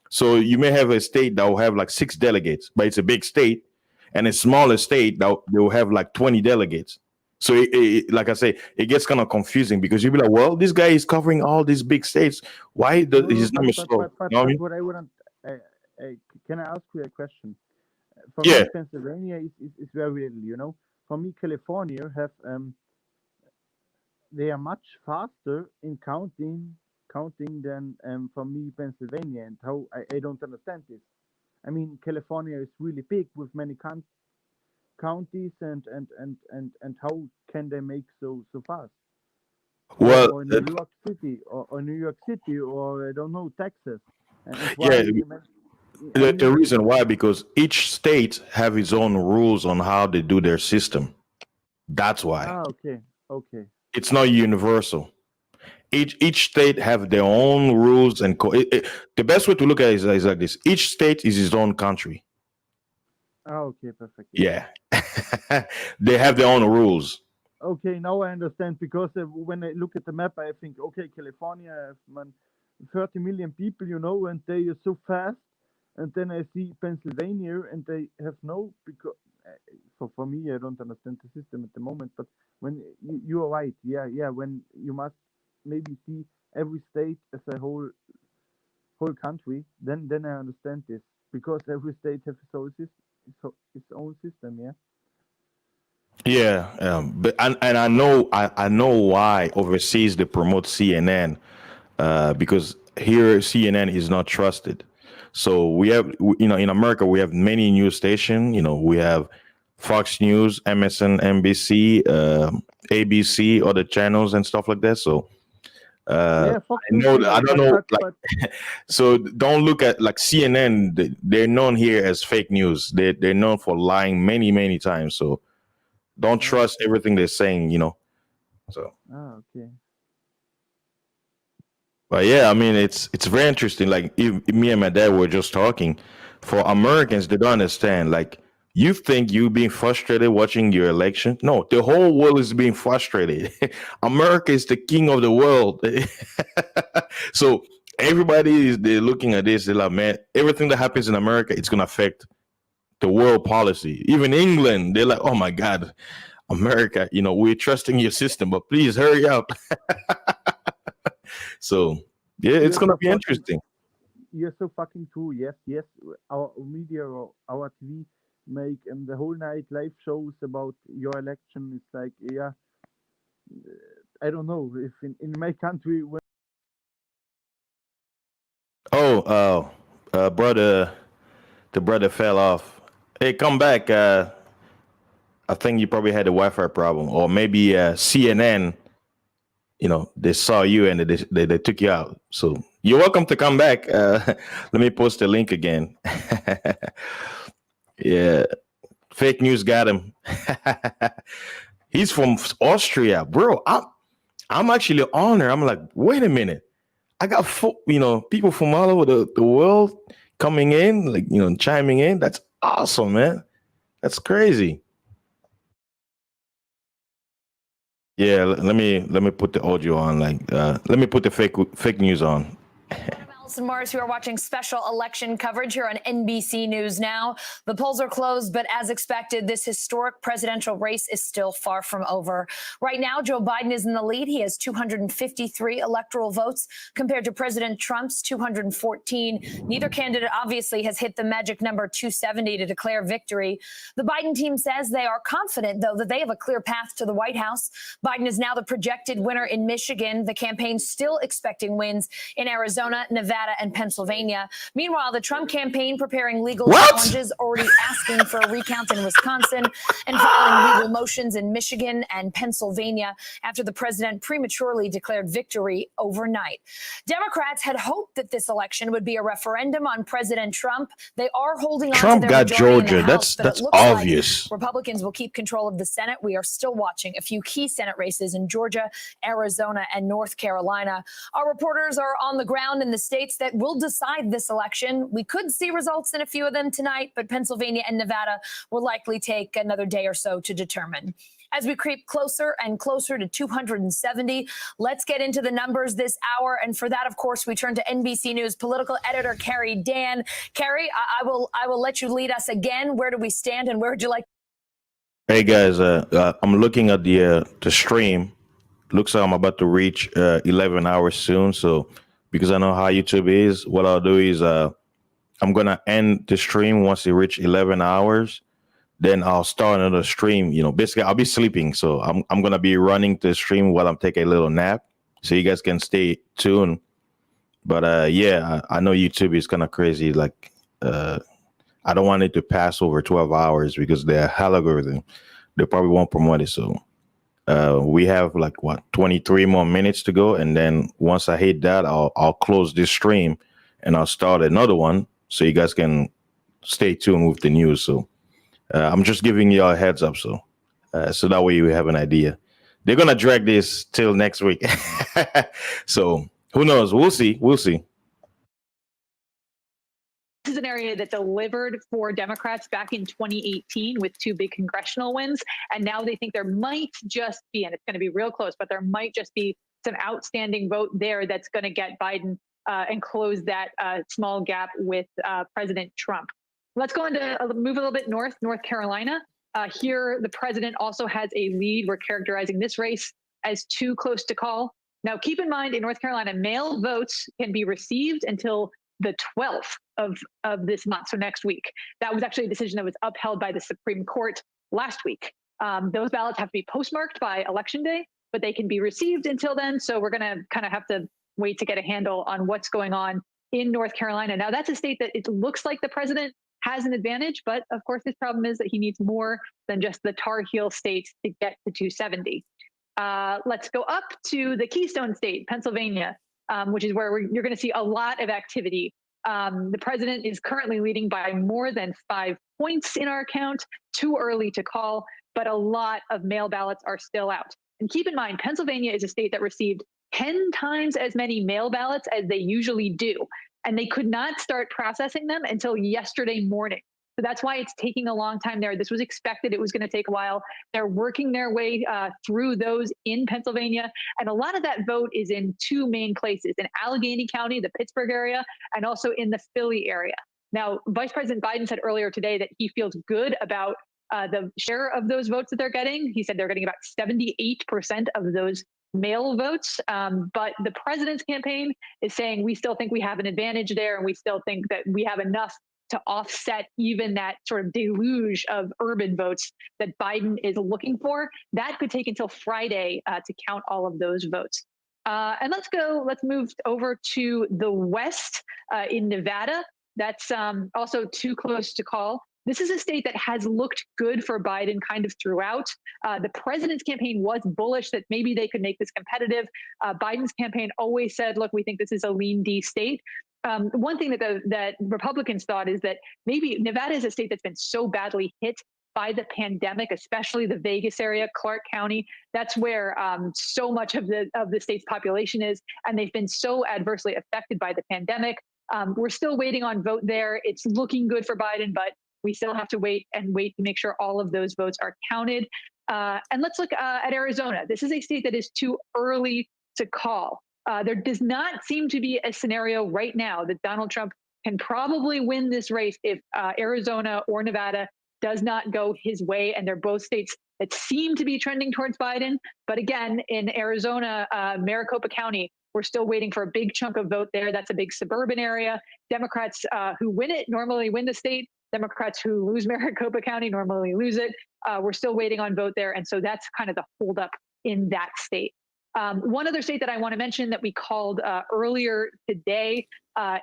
So you may have a state that will have like 6 delegates, but it's a big state, and a smaller state that they will have like 20 delegates. So like I say, it gets kind of confusing because you'll be like, well, this guy is covering all these big states. Why does his number slow? But You know what I mean? what I wouldn't, can I ask you a question? For Yeah. me, Pennsylvania is very little, For me, California have they are much faster in counting than for me Pennsylvania, and how I don't understand this. I mean, California is really big with many counties, and how can they make so fast? Well, or New York City, or New York City, or I don't know, Texas. And that's why Yeah, you mentioned- the reason why, because each state have its own rules on how they do their system. That's why. Okay. It's not universal. Each state have their own rules and the best way to look at it is like this: each state is its own country. Okay, perfect. Yeah, they have their own rules. Okay, now I understand, because when I look at the map, I think, okay, California has 30 million people, and they are so fast. And then I see Pennsylvania, and they have no, because for me, I don't understand the system at the moment. But when you are right, yeah, when you must maybe see every state as a whole country, then I understand this, because every state has its own system, yeah. Yeah, but I know why overseas they promote CNN, because here CNN is not trusted. So we have, in America we have many news stations. We have Fox News, MSN, NBC, ABC, other channels and stuff like that. So I don't know. So don't look at like CNN. They're known here as fake news. They're known for lying many times. So don't trust everything they're saying. So. Okay. But yeah, I mean, it's very interesting. Like, if me and my dad were just talking. For Americans, they don't understand. Like, you think you being frustrated watching your election? No, the whole world is being frustrated. America is the king of the world. So they're looking at this. They're like, man, everything that happens in America, it's gonna affect the world policy. Even England, they're like, oh my God, America, we're trusting your system, but please hurry up. So yeah, it's gonna be interesting. You're so fucking true. Yes. Our media or our TV make the whole night live shows about your election. It's like, yeah, I don't know if in my country. Brother, the brother fell off. Hey, come back. I think you probably had a Wi-Fi problem, or maybe CNN. They saw you and they took you out. So you're welcome to come back. Let me post the link again. Yeah, fake news got him. He's from Austria, bro. I'm actually honored. I'm like, wait a minute. I got people from all over the world coming in, like, chiming in. That's awesome, man. That's crazy. Yeah, let me put the audio on. Like, let me put the fake news on. Nelson Morris, you are watching special election coverage here on NBC News Now. The polls are closed, but as expected, this historic presidential race is still far from over. Right now, Joe Biden is in the lead. He has 253 electoral votes compared to President Trump's 214. Neither candidate obviously has hit the magic number 270 to declare victory. The Biden team says they are confident, though, that they have a clear path to the White House. Biden is now the projected winner in Michigan. The campaign still expecting wins in Arizona, Nevada, and Pennsylvania. Meanwhile, the Trump campaign preparing legal challenges, already asking for a recount in Wisconsin and filing legal motions in Michigan and Pennsylvania after the president prematurely declared victory overnight. Democrats had hoped that this election would be a referendum on President Trump. They are holding on Trump to their got majority in the Georgia. House, but That's it looks obvious. like Republicans will keep control of the Senate. We are still watching a few key Senate races in Georgia, Arizona, and North Carolina. Our reporters are on the ground in the states that will decide this election. We could see results in a few of them tonight, but Pennsylvania and Nevada will likely take another day or so to determine. As we creep closer and closer to 270, let's get into the numbers this hour. And for that, of course, we turn to NBC News political editor Carrie Dan. Carrie, I will let you lead us again. Where do we stand, and where would you like? Hey guys, I'm looking at the stream. Looks like I'm about to reach 11 hours soon. So because I know how YouTube is, what I'll do is I'm gonna end the stream once it reach 11 hours. Then I'll start another stream. You know, basically I'll be sleeping, so I'm gonna be running the stream while I'm taking a little nap, so you guys can stay tuned. But yeah, I know YouTube is kind of crazy. Like I don't want it to pass over 12 hours because the algorithm, they probably won't promote it. So we have like 23 more minutes to go, and then once I hit that, I'll close this stream and I'll start another one so you guys can stay tuned with the news. So I'm just giving you all a heads up, so that way you have an idea. They're gonna drag this till next week, so who knows? We'll see. This is an area that delivered for Democrats back in 2018 with 2 big congressional wins. And now they think there might just be, and it's going to be real close, but there might just be some outstanding vote there that's going to get Biden and close that small gap with President Trump. Let's go into move a little bit north Carolina. Here, the president also has a lead. We're characterizing this race as too close to call. Now, keep in mind, in North Carolina, mail votes can be received until the 12th of this month, so next week. That was actually a decision that was upheld by the Supreme Court last week. Those ballots have to be postmarked by Election Day, but they can be received until then. So we're going to kind of have to wait to get a handle on what's going on in North Carolina. Now, that's a state that it looks like the president has an advantage, but of course, his problem is that he needs more than just the Tar Heel states to get to 270. Let's go up to the Keystone State, Pennsylvania, which is where you're going to see a lot of activity. The president is currently leading by more than 5 points in our count. Too early to call, but a lot of mail ballots are still out. And keep in mind, Pennsylvania is a state that received 10 times as many mail ballots as they usually do. And they could not start processing them until yesterday morning. So that's why it's taking a long time there. This was expected. It was going to take a while. They're working their way through those in Pennsylvania. And a lot of that vote is in 2 main places, in Allegheny County, the Pittsburgh area, and also in the Philly area. Now, Vice President Biden said earlier today that he feels good about the share of those votes that they're getting. He said they're getting about 78% of those mail votes. But the president's campaign is saying we still think we have an advantage there, and we still think that we have enough to offset even that sort of deluge of urban votes that Biden is looking for. That could take until Friday to count all of those votes. And let's move over to the West in Nevada. That's also too close to call. This is a state that has looked good for Biden kind of throughout. The president's campaign was bullish that maybe they could make this competitive. Biden's campaign always said, look, we think this is a lean D state. One thing that Republicans thought is that maybe Nevada is a state that's been so badly hit by the pandemic, especially the Vegas area, Clark County. That's where so much of the state's population is, and they've been so adversely affected by the pandemic. We're still waiting on vote there. It's looking good for Biden, but we still have to wait to make sure all of those votes are counted. And let's look at Arizona. This is a state that is too early to call. There does not seem to be a scenario right now that Donald Trump can probably win this race if Arizona or Nevada does not go his way. And they're both states that seem to be trending towards Biden. But again, in Arizona, Maricopa County, we're still waiting for a big chunk of vote there. That's a big suburban area. Democrats who win it normally win the state. Democrats who lose Maricopa County normally lose it. We're still waiting on vote there. And so that's kind of the holdup in that state. One other state that I want to mention that we called earlier today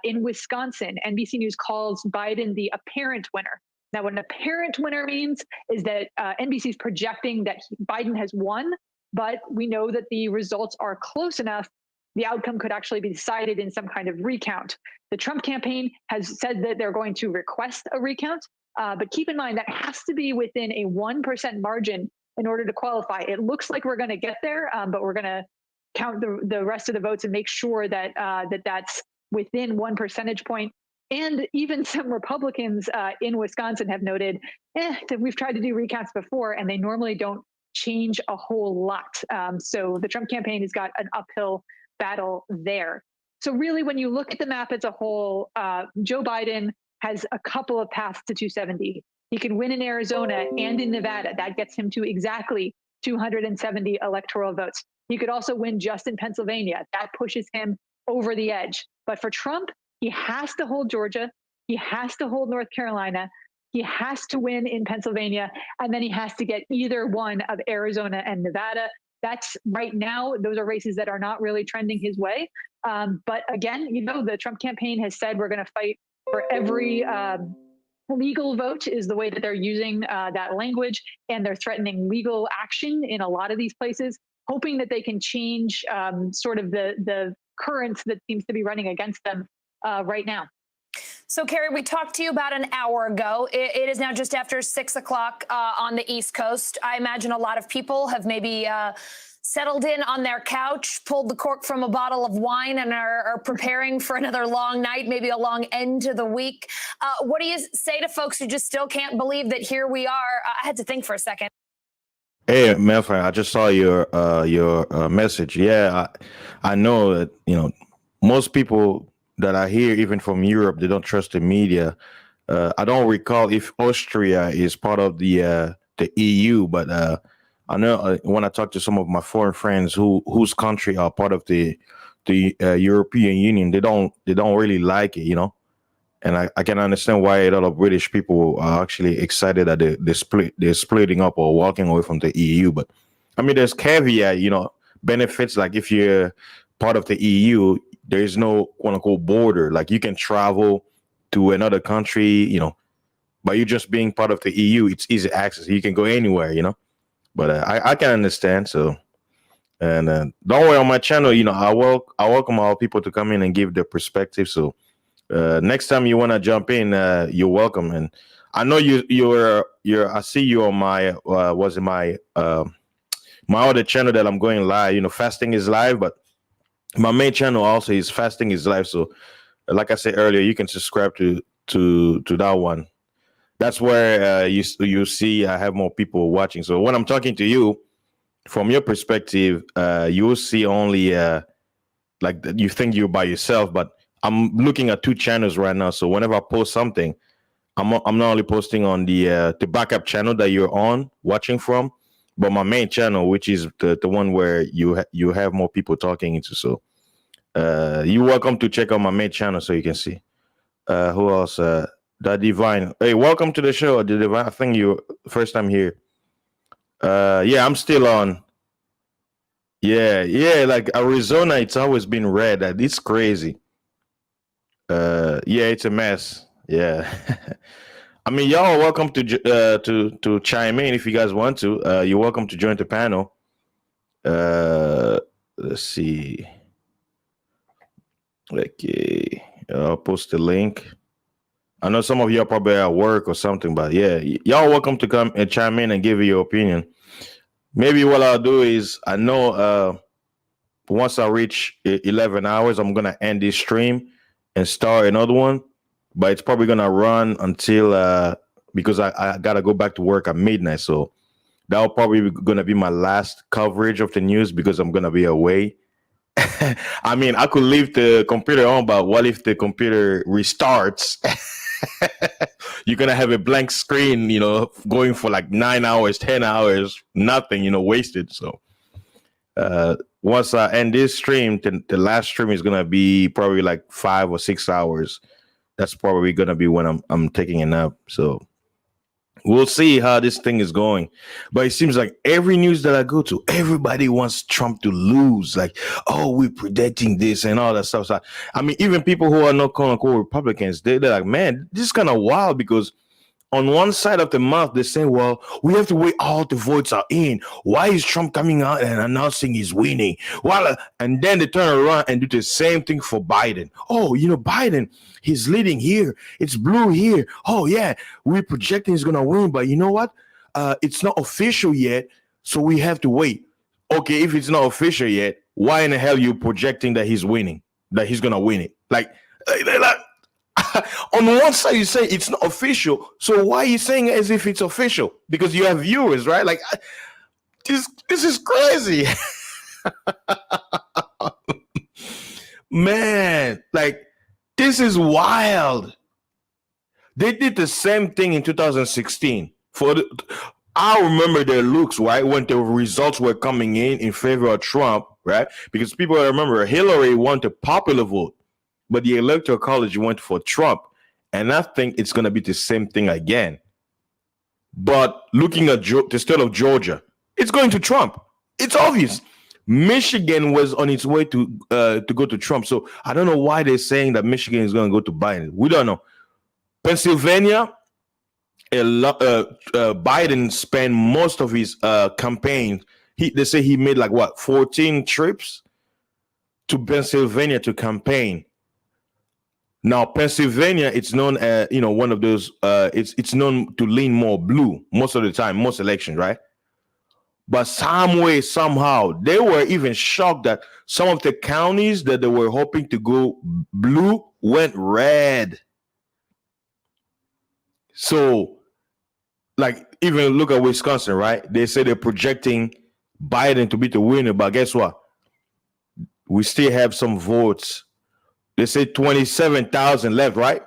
in Wisconsin, NBC News calls Biden the apparent winner. Now, what an apparent winner means is that NBC is projecting that Biden has won, but we know that the results are close enough. The outcome could actually be decided in some kind of recount. The Trump campaign has said that they're going to request a recount, but keep in mind that has to be within a 1% margin in order to qualify. It looks like we're going to get there, but we're going to count the rest of the votes and make sure that that's within 1 percentage point. And even some Republicans in Wisconsin have noted that we've tried to do recounts before, and they normally don't change a whole lot. So the Trump campaign has got an uphill battle there. So really, when you look at the map as a whole, Joe Biden has a couple of paths to 270. He can win in Arizona and in Nevada. That gets him to exactly 270 electoral votes. He could also win just in Pennsylvania. That pushes him over the edge. But for Trump, he has to hold Georgia. He has to hold North Carolina. He has to win in Pennsylvania. And then he has to get either one of Arizona and Nevada. That's right now, those are races that are not really trending his way. But again, the Trump campaign has said we're going to fight for every legal vote is the way that they're using that language. And they're threatening legal action in a lot of these places, hoping that they can change sort of the currents that seems to be running against them right now. So, Carrie, we talked to you about an hour ago. It is now just after 6 o'clock on the East Coast. I imagine a lot of people have maybe settled in on their couch, pulled the cork from a bottle of wine, and are preparing for another long night, maybe a long end to the week. What do you say to folks who just still can't believe that here we are? I had to think for a second. Hey, Melvin, I just saw your message. Yeah, I know that most people that I hear, even from Europe, they don't trust the media. I don't recall if Austria is part of the EU, but I know when I talk to some of my foreign friends whose country are part of the European Union, they don't really like it, And I can understand why a lot of British people are actually excited that they're splitting up or walking away from the EU. But I mean, there's caveat, benefits. Like if you're part of the EU, there is no quote unquote border. Like you can travel to another country, but you just being part of the EU, it's easy access. You can go anywhere, But I can understand. So, and don't worry, on my channel, I welcome all people to come in and give their perspective. So. Next time you want to jump in, you're welcome. And I know you're I see you on my my other channel that I'm going live. Fasting is live, but my main channel also is Fasting is Live. So like I said earlier, you can subscribe to that one. That's where you see I have more people watching. So when I'm talking to you, from your perspective, you will see only like you think you're by yourself, but I'm looking at two channels right now. So whenever I post something, I'm not only posting on the backup channel that you're on watching from, but my main channel, which is the one where you have more people talking into. So you're welcome to check out my main channel so you can see. Who else? The Divine. Hey, welcome to the show. The Divine. I think you first time here. Yeah, I'm still on. Yeah, like Arizona, it's always been red. It's crazy. Yeah, it's a mess. Yeah. I mean, y'all are welcome to chime in if you guys want to. You're welcome to join the panel. Let's see. Okay, I'll post the link. I know some of you are probably at work or something, but yeah, y'all welcome to come and chime in and give your opinion. Maybe what I'll do is, I know once I reach 11 hours, I'm gonna end this stream and start another one, but it's probably gonna run until because I gotta go back to work at midnight. So that'll probably gonna be my last coverage of the news because I'm gonna be away I mean, I could leave the computer on, but what if the computer restarts? You're gonna have a blank screen, going for like 9 hours, 10 hours, nothing, wasted. So once I end this stream, the last stream is gonna be probably like 5 or 6 hours. That's probably gonna be when I'm taking a nap. So we'll see how this thing is going. But it seems like every news that I go to, everybody wants Trump to lose. Like, oh, we're predicting this and all that stuff. So, I mean, even people who are not quote unquote Republicans, they're like, man, this is kind of wild, because on one side of the mouth, they're saying, well, we have to wait all the votes are in. Why is Trump coming out and announcing he's winning? Well, and then they turn around and do the same thing for Biden. Oh, Biden, he's leading here. It's blue here. Oh, yeah, we're projecting he's going to win. But you know what? It's not official yet, so we have to wait. Okay, if it's not official yet, why in the hell are you projecting that he's winning, that he's going to win it? Like, on one side, you say it's not official. So why are you saying it as if it's official? Because you have viewers, right? Like, this is crazy. Man, like, this is wild. They did the same thing in 2016. I remember their looks, right? When the results were coming in favor of Trump, right? Because people remember Hillary won the popular vote, but the Electoral College went for Trump. And I think it's going to be the same thing again. But looking at the state of Georgia, it's going to Trump. It's obvious. Michigan was on its way to go to Trump. So I don't know why they're saying that Michigan is going to go to Biden. We don't know. Pennsylvania, Biden spent most of his campaign. They say he made 14 trips to Pennsylvania to campaign. Now, Pennsylvania, it's known as, one of those, it's known to lean more blue most of the time, most elections, right? But some way, somehow, they were even shocked that some of the counties that they were hoping to go blue went red. So, even look at Wisconsin, right? They say they're projecting Biden to be the winner, but guess what? We still have some votes. They say 27,000 left, right?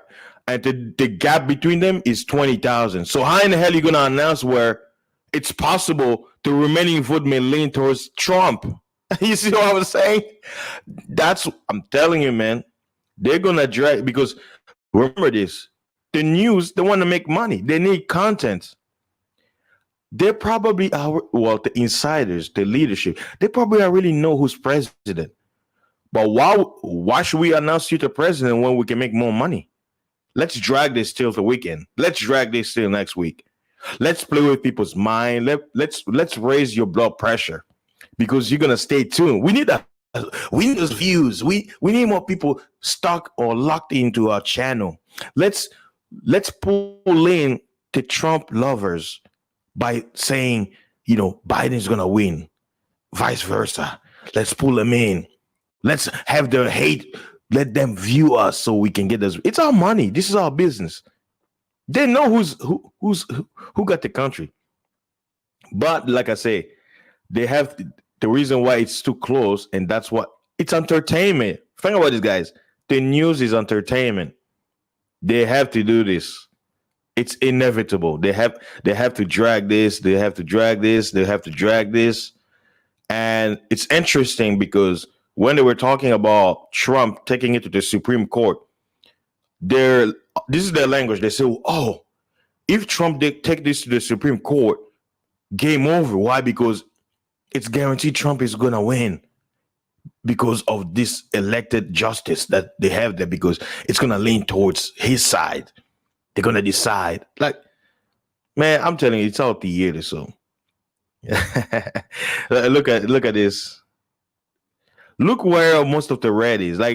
And the gap between them is 20,000. So how in the hell are you going to announce where it's possible the remaining vote may lean towards Trump? You see what I'm saying? I'm telling you, man, they're going to drag, because remember this, the news, they want to make money. They need content. They probably are, the insiders, the leadership, they probably already know who's president. But why should we announce you to president when we can make more money? Let's drag this till the weekend. Let's drag this till next week. Let's play with people's mind. Let's raise your blood pressure, because you're gonna stay tuned. We need those views. We need more people stuck or locked into our channel. Let's pull in the Trump lovers by saying, Biden's gonna win, vice versa. Let's pull them in. Let's have their hate. Let them view us so we can get this. It's our money. This is our business. They know who got the country. But like I say, they have the reason why it's too close, and that's what it's entertainment. Think about this, guys. The news is entertainment. They have to do this. It's inevitable. They have to drag this. They have to drag this. They have to drag this. And it's interesting because when they were talking about Trump taking it to the Supreme Court, this is their language. They say, oh, if Trump did take this to the Supreme Court, game over. Why? Because it's guaranteed Trump is going to win because of this elected justice that they have there, because it's going to lean towards his side. They're going to decide. Man, I'm telling you, it's all theater. So look at this. Look where most of the red is. Yeah.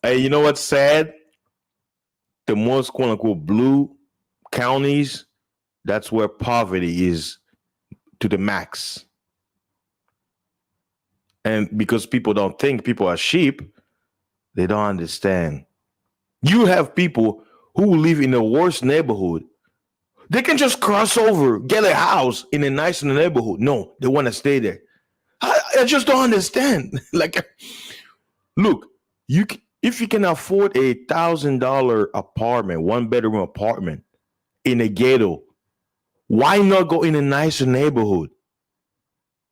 Hey, you know what's sad? The most quote unquote blue counties, that's where poverty is to the max. And because people don't think people are sheep, they don't understand. You have people who live in the worst neighborhood. They can just cross over, get a house in a nice neighborhood. No, they want to stay there. I just don't understand. Like, look, if you can afford $1,000 apartment, 1-bedroom apartment in a ghetto, why not go in a nicer neighborhood?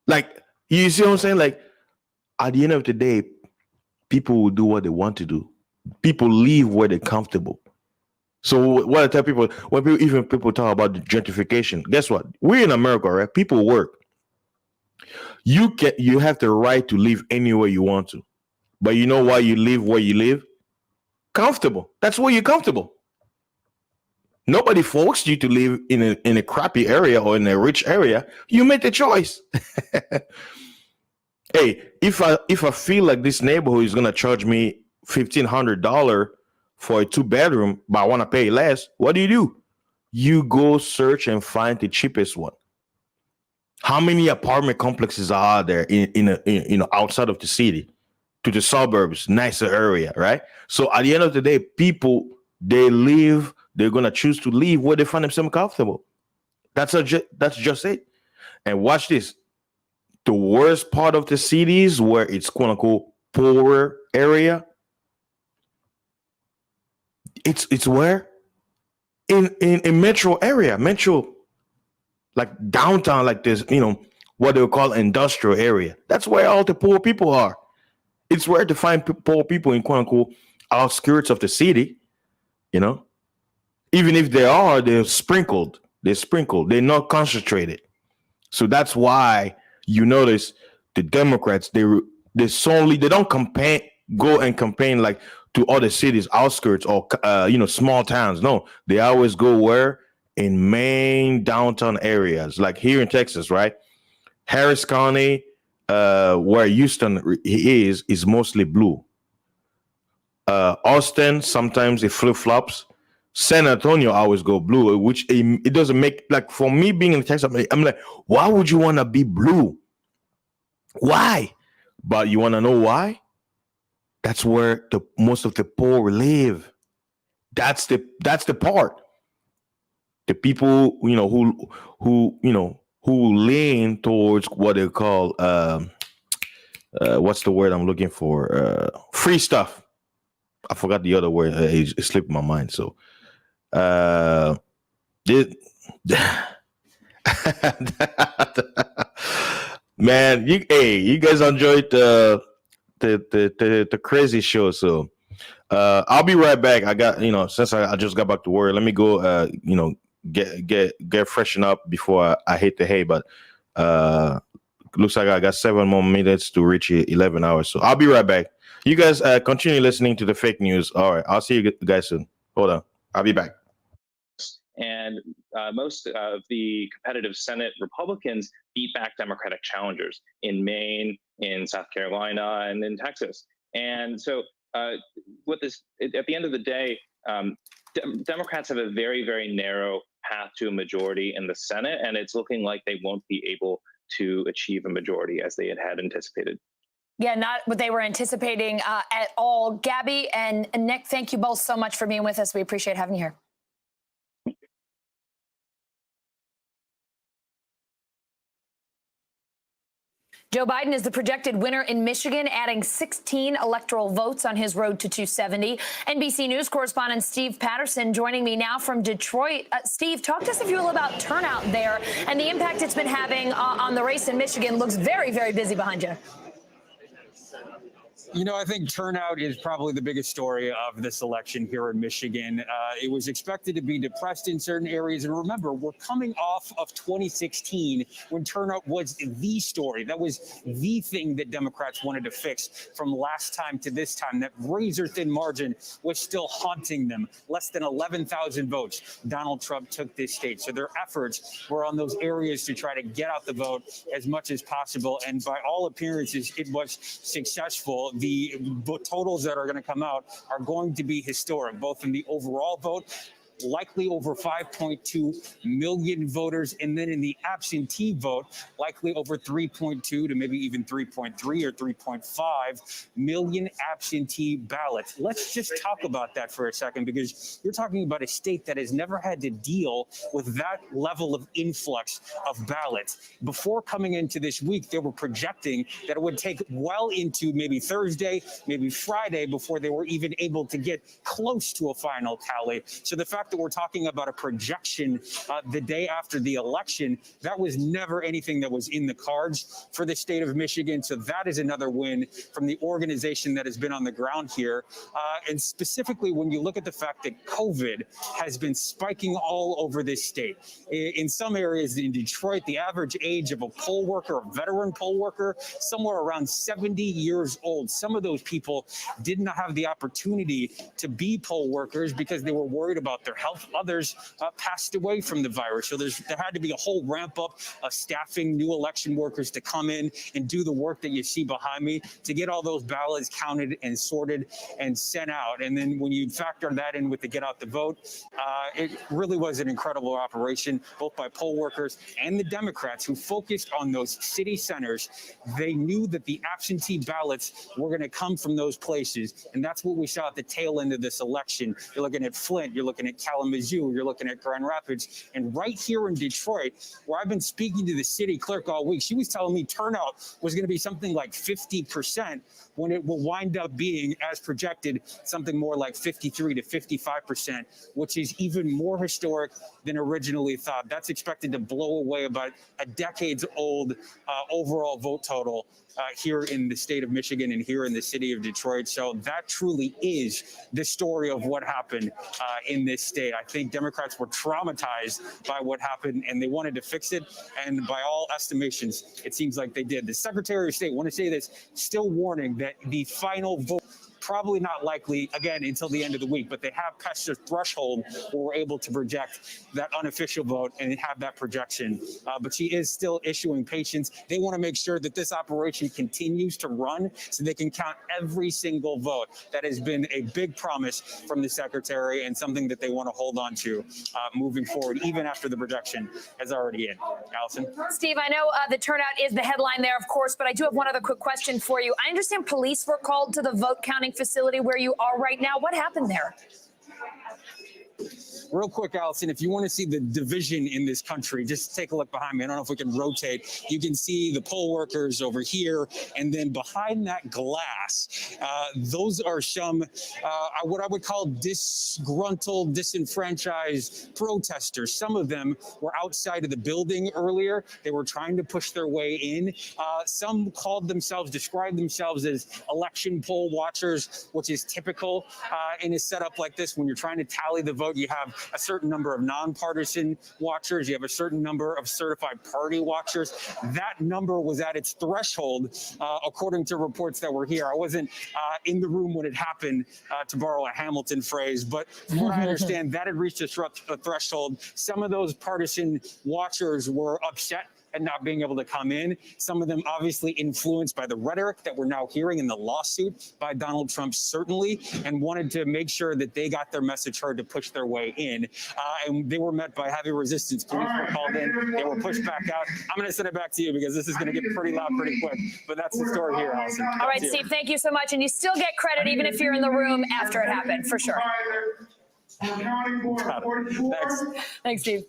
Like, you see what I'm saying? Like, at the end of the day, people will do what they want to do. People live where they're comfortable. So what I tell people, when people talk about the gentrification, guess what? We're in America, right? People work. You have the right to live anywhere you want to. But you know why you live where you live? Comfortable. That's where you're comfortable. Nobody forced you to live in a crappy area or in a rich area. You made the choice. Hey, if I feel like this neighborhood is gonna charge me $1,500 for a 2-bedroom, but I want to pay less, what do? You go search and find the cheapest one. How many apartment complexes are there in outside of the city, to the suburbs, nicer area, right? So at the end of the day, people, they're gonna choose to live where they find themselves comfortable. That's just it. And watch this. The worst part of the cities where it's quote unquote poorer area, it's where? In metro area, like downtown, like this, what they call industrial area. That's where all the poor people are. It's rare to find poor people in quote unquote outskirts of the city, Even if they are, they're sprinkled. They're not concentrated. So that's why you notice the Democrats, they don't go and campaign like to other cities, outskirts, or small towns. No, they always go where? In main downtown areas, like here in Texas, right? Harris County, where Houston is mostly blue. Austin, sometimes it flip-flops. San Antonio always go blue, which it doesn't make, like, for me being in Texas, I'm like, why would you want to be blue? Why? But you want to know why? That's where most of the poor live. That's the part. The people, who lean towards what they call what's the word I'm looking for? Free stuff. I forgot the other word. It slipped my mind. So man, you guys enjoyed the crazy show. So I'll be right back. I got, since I just got back to work, let me go get freshen up before I hit the hay. But looks like I got 7 more minutes to reach 11 hours. So I'll be right back. You guys continue listening to the fake news. All right, I'll see you guys soon. Hold on, I'll be back. And most of the competitive Senate Republicans beat back Democratic challengers in Maine, in South Carolina, and in Texas. And so at the end of the day, Democrats have a very, very narrow path to a majority in the Senate, and it's looking like they won't be able to achieve a majority as they had anticipated. Yeah, not what they were anticipating at all. Gabby and Nick, thank you both so much for being with us. We appreciate having you here. Joe Biden is the projected winner in Michigan, adding 16 electoral votes on his road to 270. NBC News correspondent Steve Patterson joining me now from Detroit. Steve, talk to us, if you will, about turnout there and the impact it's been having on the race in Michigan. Looks very, very busy behind you. I think turnout is probably the biggest story of this election here in Michigan. It was expected to be depressed in certain areas. And remember, we're coming off of 2016 when turnout was the story. That was the thing that Democrats wanted to fix from last time to this time. That razor-thin margin was still haunting them. Less than 11,000 votes. Donald Trump took this state. So their efforts were on those areas to try to get out the vote as much as possible. And by all appearances, it was successful. The totals that are going to come out are going to be historic, both in the overall vote likely over 5.2 million voters. And then in the absentee vote, likely over 3.2 to maybe even 3.3 or 3.5 million absentee ballots. Let's just talk about that for a second, because you're talking about a state that has never had to deal with that level of influx of ballots. Before coming into this week, they were projecting that it would take well into maybe Thursday, maybe Friday before they were even able to get close to a final tally. So the fact that we're talking about a projection the day after the election, that was never anything that was in the cards for the state of Michigan. So that is another win from the organization that has been on the ground here. And specifically, when you look at the fact that COVID has been spiking all over this state. In some areas in Detroit, the average age of a poll worker, a veteran poll worker, somewhere around 70 years old. Some of those people did not have the opportunity to be poll workers because they were worried about their health. Others passed away from the virus. So there had to be a whole ramp up of staffing new election workers to come in and do the work that you see behind me to get all those ballots counted and sorted and sent out. And then when you factor that in with the get out the vote, it really was an incredible operation, both by poll workers and the Democrats who focused on those city centers. They knew that the absentee ballots were going to come from those places. And that's what we saw at the tail end of this election. You're looking at Flint, you're looking at Kalamazoo, you're looking at Grand Rapids. And right here in Detroit, where I've been speaking to the city clerk all week, she was telling me turnout was going to be something like 50%, when it will wind up being, as projected, something more like 53 to 55%, which is even more historic than originally thought. That's expected to blow away about a decades-old overall vote total here in the state of Michigan and here in the city of Detroit. So that truly is the story of what happened in this state. I think Democrats were traumatized by what happened and they wanted to fix it. And by all estimations, it seems like they did. The Secretary of State, I want to say this, still warning that the final vote probably not likely, again, until the end of the week, but they have passed the threshold where we're able to project that unofficial vote and have that projection. But she is still issuing patience. They want to make sure that this operation continues to run so they can count every single vote. That has been a big promise from the secretary and something that they want to hold on to moving forward, even after the projection is already in. Allison? Steve, I know the turnout is the headline there, of course, but I do have one other quick question for you. I understand police were called to the vote counting facility where you are right now. What happened there? Real quick, Allison, if you want to see the division in this country, just take a look behind me. I don't know if we can rotate. You can see the poll workers over here. And then behind that glass, those are some, what I would call disgruntled, disenfranchised protesters. Some of them were outside of the building earlier. They were trying to push their way in. Some described themselves as election poll watchers, which is typical in a setup like this. When you're trying to tally the vote, you have a certain number of nonpartisan watchers. You have a certain number of certified party watchers. That number was at its threshold, according to reports that were here. I wasn't in the room when it happened, to borrow a Hamilton phrase, but from what I understand, that had reached a threshold. Some of those partisan watchers were upset and not being able to come in. Some of them obviously influenced by the rhetoric that we're now hearing in the lawsuit by Donald Trump, certainly, and wanted to make sure that they got their message heard to push their way in. And they were met by heavy resistance. Police were called in. They were pushed back out. I'm going to send it back to you because this is going to get pretty loud pretty quick. But that's the story here, Allison. All right, Steve, thank you so much. And you still get credit even if you're in the room after it happened, for sure. Thanks, Steve.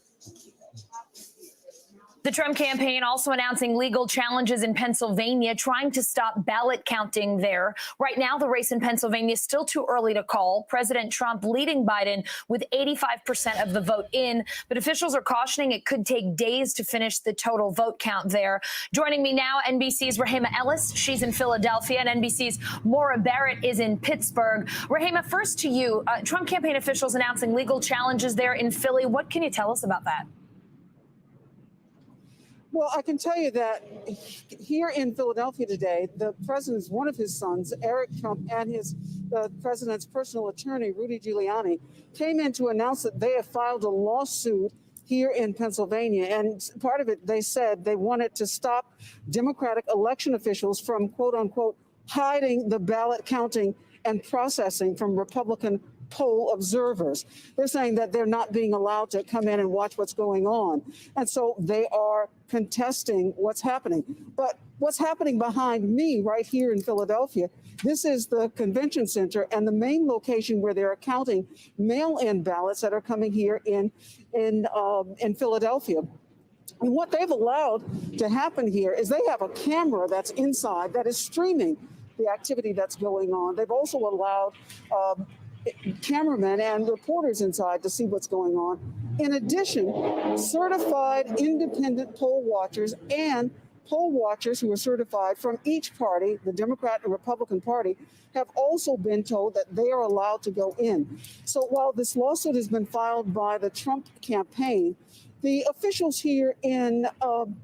The Trump campaign also announcing legal challenges in Pennsylvania, trying to stop ballot counting there. Right now, the race in Pennsylvania is still too early to call. President Trump leading Biden with 85% of the vote in, but officials are cautioning it could take days to finish the total vote count there. Joining me now, NBC's Rahima Ellis. She's in Philadelphia, and NBC's Maura Barrett is in Pittsburgh. Rahima, first to you. Trump campaign officials announcing legal challenges there in Philly. What can you tell us about that? Well, I can tell you that here in Philadelphia today, the president's one of his sons, Eric Trump, and his president's personal attorney, Rudy Giuliani, came in to announce that they have filed a lawsuit here in Pennsylvania. And part of it, they said they wanted to stop Democratic election officials from, quote unquote, hiding the ballot counting and processing from Republican poll observers. They're saying that they're not being allowed to come in and watch what's going on. And so they are contesting what's happening. But what's happening behind me right here in Philadelphia, this is the convention center and the main location where they're counting mail-in ballots that are coming here in Philadelphia. And what they've allowed to happen here is they have a camera that's inside that is streaming the activity that's going on. They've also allowed cameramen and reporters inside to see what's going on. In addition, certified independent poll watchers and poll watchers who are certified from each party, the Democrat and Republican Party, have also been told that they are allowed to go in. So while this lawsuit has been filed by the Trump campaign, the officials here in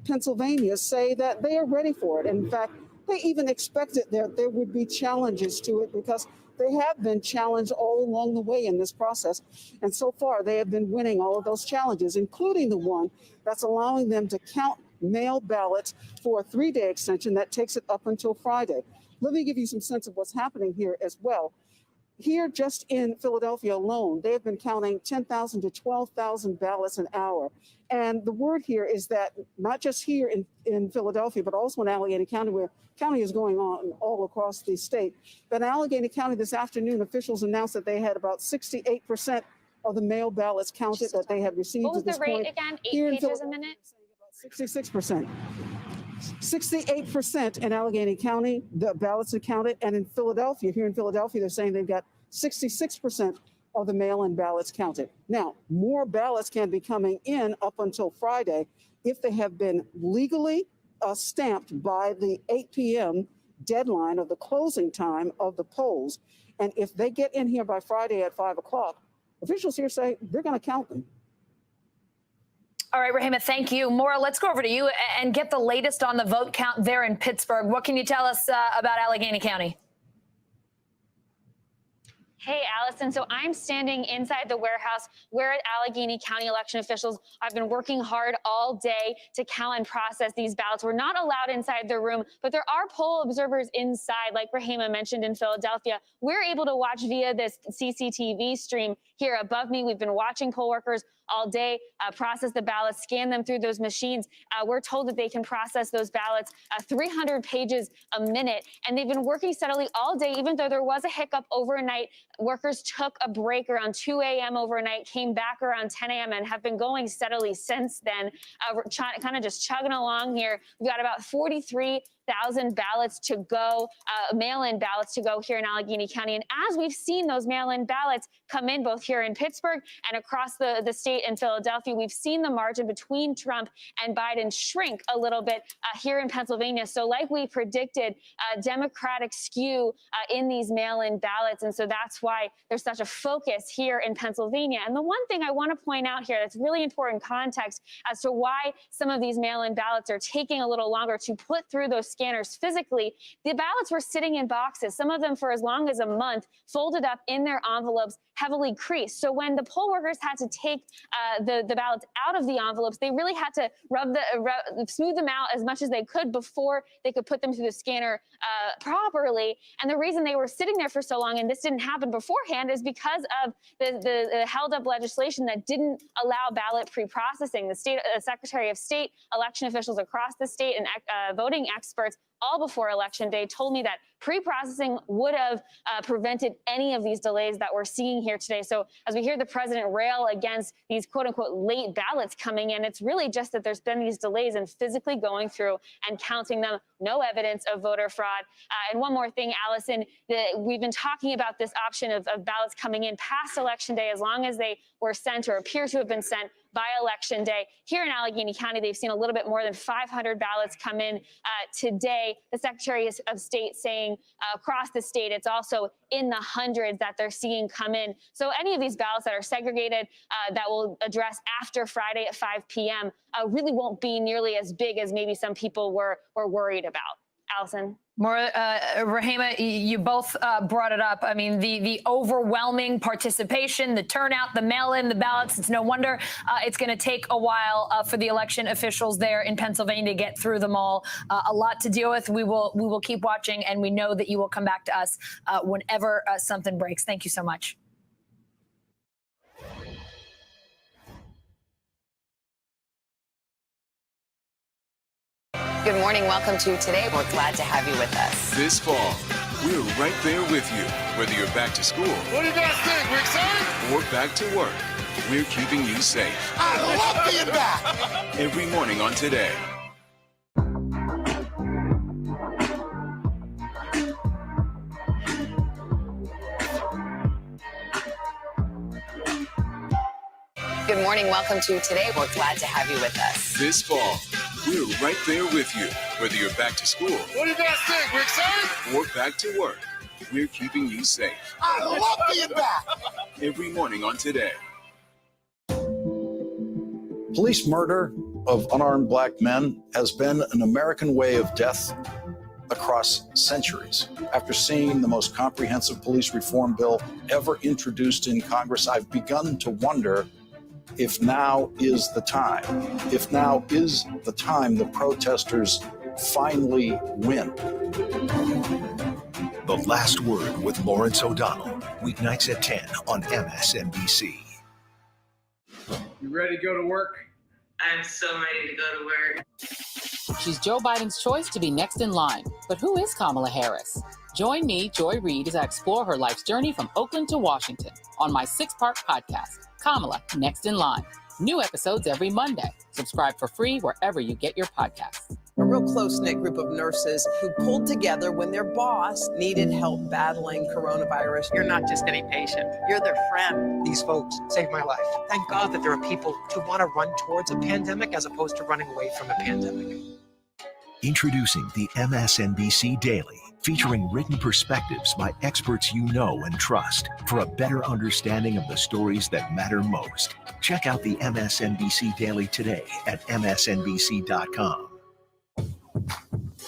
Pennsylvania say that they are ready for it. In fact, they even expected that there would be challenges to it because they have been challenged all along the way in this process. And so far, they have been winning all of those challenges, including the one that's allowing them to count mail ballots for a 3-day extension that takes it up until Friday. Let me give you some sense of what's happening here as well. Here, just in Philadelphia alone, they have been counting 10,000 to 12,000 ballots an hour. And the word here is that not just here in Philadelphia, but also in Allegheny County, where county is going on all across the state. But in Allegheny County this afternoon, officials announced that they had about 68% of the mail ballots counted that they had received. What was at this the rate point. again? 8 Here in pages a minute? 66%. 68% in Allegheny County, the ballots are counted. And in Philadelphia, here in Philadelphia, they're saying they've got 66% of the mail-in ballots counted. Now, more ballots can be coming in up until Friday if they have been legally stamped by the 8 p.m. deadline of the closing time of the polls. And if they get in here by Friday at 5 o'clock, officials here say they're going to count them. All right, Rahima, thank you. Maura, let's go over to you and get the latest on the vote count there in Pittsburgh. What can you tell us about Allegheny County? Hey, Allison. So I'm standing inside the warehouse where Allegheny County election officials have been working hard all day to count and process these ballots. We're not allowed inside the room, but there are poll observers inside, like Rahima mentioned in Philadelphia. We're able to watch via this CCTV stream here above me. We've been watching poll workers all day process the ballots, scan them through those machines. We're told that they can process those ballots 300 pages a minute, and they've been working steadily all day, even though there was a hiccup overnight. Workers took a break around 2 a.m. overnight, came back around 10 a.m. and have been going steadily since then. We're kind of just chugging along here. We've got about 43,000 ballots to go, mail-in ballots to go here in Allegheny County. And as we've seen those mail-in ballots come in both here in Pittsburgh and across the state in Philadelphia, we've seen the margin between Trump and Biden shrink a little bit here in Pennsylvania. So like we predicted, Democratic skew in these mail-in ballots. And so that's why there's such a focus here in Pennsylvania. And the one thing I want to point out here that's really important context as to why some of these mail-in ballots are taking a little longer to put through those scanners physically. The ballots were sitting in boxes, some of them for as long as a month, folded up in their envelopes, heavily creased. So when the poll workers had to take the ballots out of the envelopes, they really had to smooth them out as much as they could before they could put them through the scanner properly. And the reason they were sitting there for so long, and this didn't happen beforehand, is because of the held up legislation that didn't allow ballot pre-processing. The state Secretary of State, election officials across the state, and voting experts all before Election Day told me that pre-processing would have prevented any of these delays that we're seeing here today. So as we hear the president rail against these quote unquote late ballots coming in, it's really just that there's been these delays in physically going through and counting them. No evidence of voter fraud. And one more thing, Allison, we've been talking about this option of ballots coming in past Election Day as long as they were sent or appear to have been sent by Election Day. Here in Allegheny County, they've seen a little bit more than 500 ballots come in today. The Secretary of State saying across the state, it's also in the hundreds that they're seeing come in. So any of these ballots that are segregated that we'll address after Friday at 5 p.m. Really won't be nearly as big as maybe some people were worried about. Allison? Maura, Rahima, you both brought it up. I mean, the overwhelming participation, the turnout, the mail-in, the ballots. It's no wonder it's going to take a while for the election officials there in Pennsylvania to get through them all. A lot to deal with. We will keep watching, and we know that you will come back to us whenever something breaks. Thank you so much. Good morning. Welcome to Today. We're glad to have you with us. This fall, we're right there with you, whether you're back to school. What do you guys think? We're excited? Or back to work. We're keeping you safe. I love being back. Every morning on Today. Good morning. Welcome to Today. We're glad to have you with us. This fall, we're right there with you, whether you're back to school. What do you guys think? We're excited? Or back to work. We're keeping you safe. I love being back. Every morning on Today. Police murder of unarmed black men has been an American way of death across centuries. After seeing the most comprehensive police reform bill ever introduced in Congress, I've begun to wonder if now is the time. If now is the time the protesters finally win. The Last Word with Lawrence O'Donnell, weeknights at 10 on MSNBC. You ready to go to work? I'm so ready to go to work. She's Joe Biden's choice to be next in line. But who is Kamala Harris? Join me, Joy Reid, as I explore her life's journey from Oakland to Washington on my 6-part podcast, Kamala, Next in Line. New episodes every Monday. Subscribe for free wherever you get your podcasts. A real close-knit group of nurses who pulled together when their boss needed help battling coronavirus. You're not just any patient, you're their friend. These folks saved my life. Thank God that there are people who want to run towards a pandemic as opposed to running away from a pandemic. Introducing the MSNBC Daily, featuring written perspectives by experts you know and trust for a better understanding of the stories that matter most. Check out the MSNBC Daily today at msnbc.com.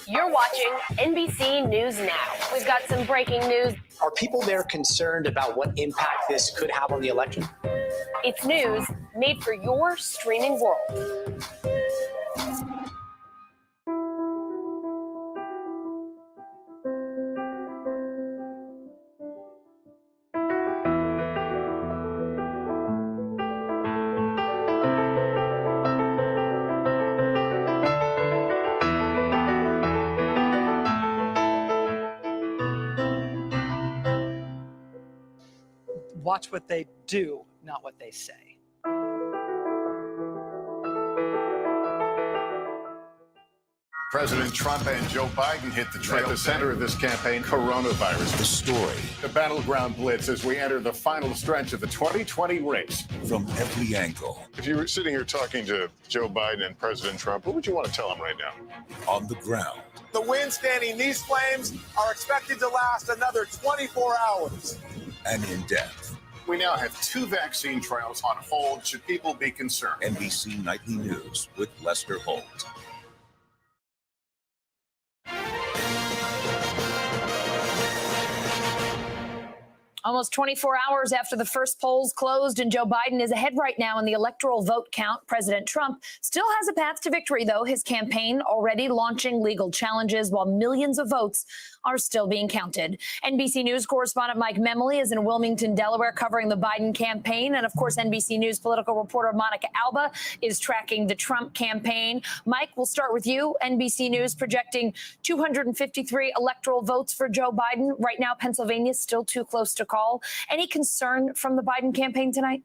You're watching NBC News Now. We've got some breaking news. Are people there concerned about what impact this could have on the election? It's news made for your streaming world. Watch what they do, not what they say. President Trump and Joe Biden hit the trail. At the center of this campaign, coronavirus. The story. The battleground blitz as we enter the final stretch of the 2020 race. From every angle. If you were sitting here talking to Joe Biden and President Trump, what would you want to tell them right now? On the ground. The wind standing these flames are expected to last another 24 hours. And in depth. We now have 2 vaccine trials on hold. Should people be concerned? NBC Nightly News with Lester Holt. Almost 24 hours after the first polls closed and Joe Biden is ahead right now in the electoral vote count, President Trump still has a path to victory, though. His campaign already launching legal challenges while millions of votes are still being counted. NBC News correspondent Mike Memley is in Wilmington, Delaware, covering the Biden campaign. And of course, NBC News political reporter Monica Alba is tracking the Trump campaign. Mike, we'll start with you. NBC News projecting 253 electoral votes for Joe Biden. Right now, Pennsylvania is still too close to call. Any concern from the Biden campaign tonight?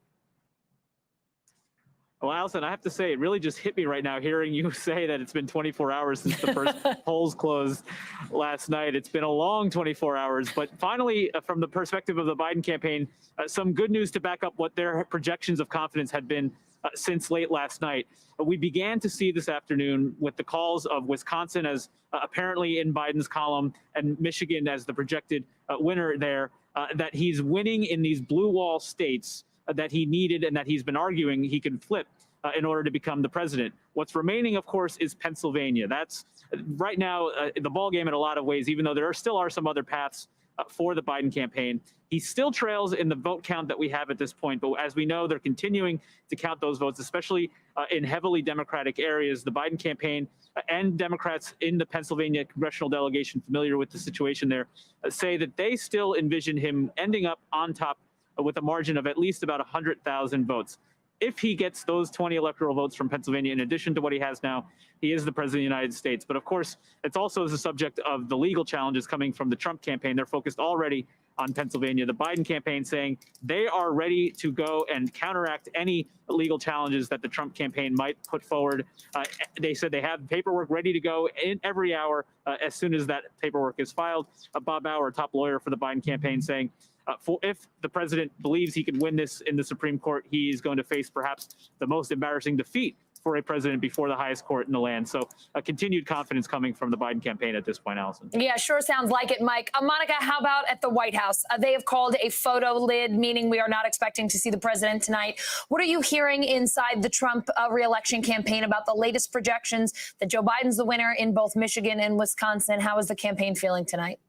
Well, Allison, I have to say, it really just hit me right now hearing you say that it's been 24 hours since the first polls closed last night. It's been a long 24 hours. But finally, from the perspective of the Biden campaign, some good news to back up what their projections of confidence had been since late last night. We began to see this afternoon with the calls of Wisconsin as apparently in Biden's column and Michigan as the projected winner there, that he's winning in these blue wall states that he needed and that he's been arguing he can flip in order to become the president. What's remaining, of course, is Pennsylvania. That's right now the ballgame in a lot of ways, even though there still are some other paths for the Biden campaign. He still trails in the vote count that we have at this point. But as we know, they're continuing to count those votes, especially in heavily Democratic areas. The Biden campaign and Democrats in the Pennsylvania congressional delegation familiar with the situation there say that they still envision him ending up on top with a margin of at least about 100,000 votes. if he gets those 20 electoral votes from Pennsylvania, in addition to what he has now, he is the president of the United States. But of course, it's also the subject of the legal challenges coming from the Trump campaign. They're focused already on Pennsylvania. The Biden campaign saying they are ready to go and counteract any legal challenges that the Trump campaign might put forward. They said they have paperwork ready to go in every hour as soon as that paperwork is filed. Bob Bauer, a top lawyer for the Biden campaign, saying if the president believes he can win this in the Supreme Court, he is going to face perhaps the most embarrassing defeat for a president before the highest court in the land. So a continued confidence coming from the Biden campaign at this point, Allison. Yeah, sure sounds like it, Mike. Monica, how about at the White House? They have called a photo lid, meaning we are not expecting to see the president tonight. What are you hearing inside the Trump re-election campaign about the latest projections that Joe Biden's the winner in both Michigan and Wisconsin? How is the campaign feeling tonight?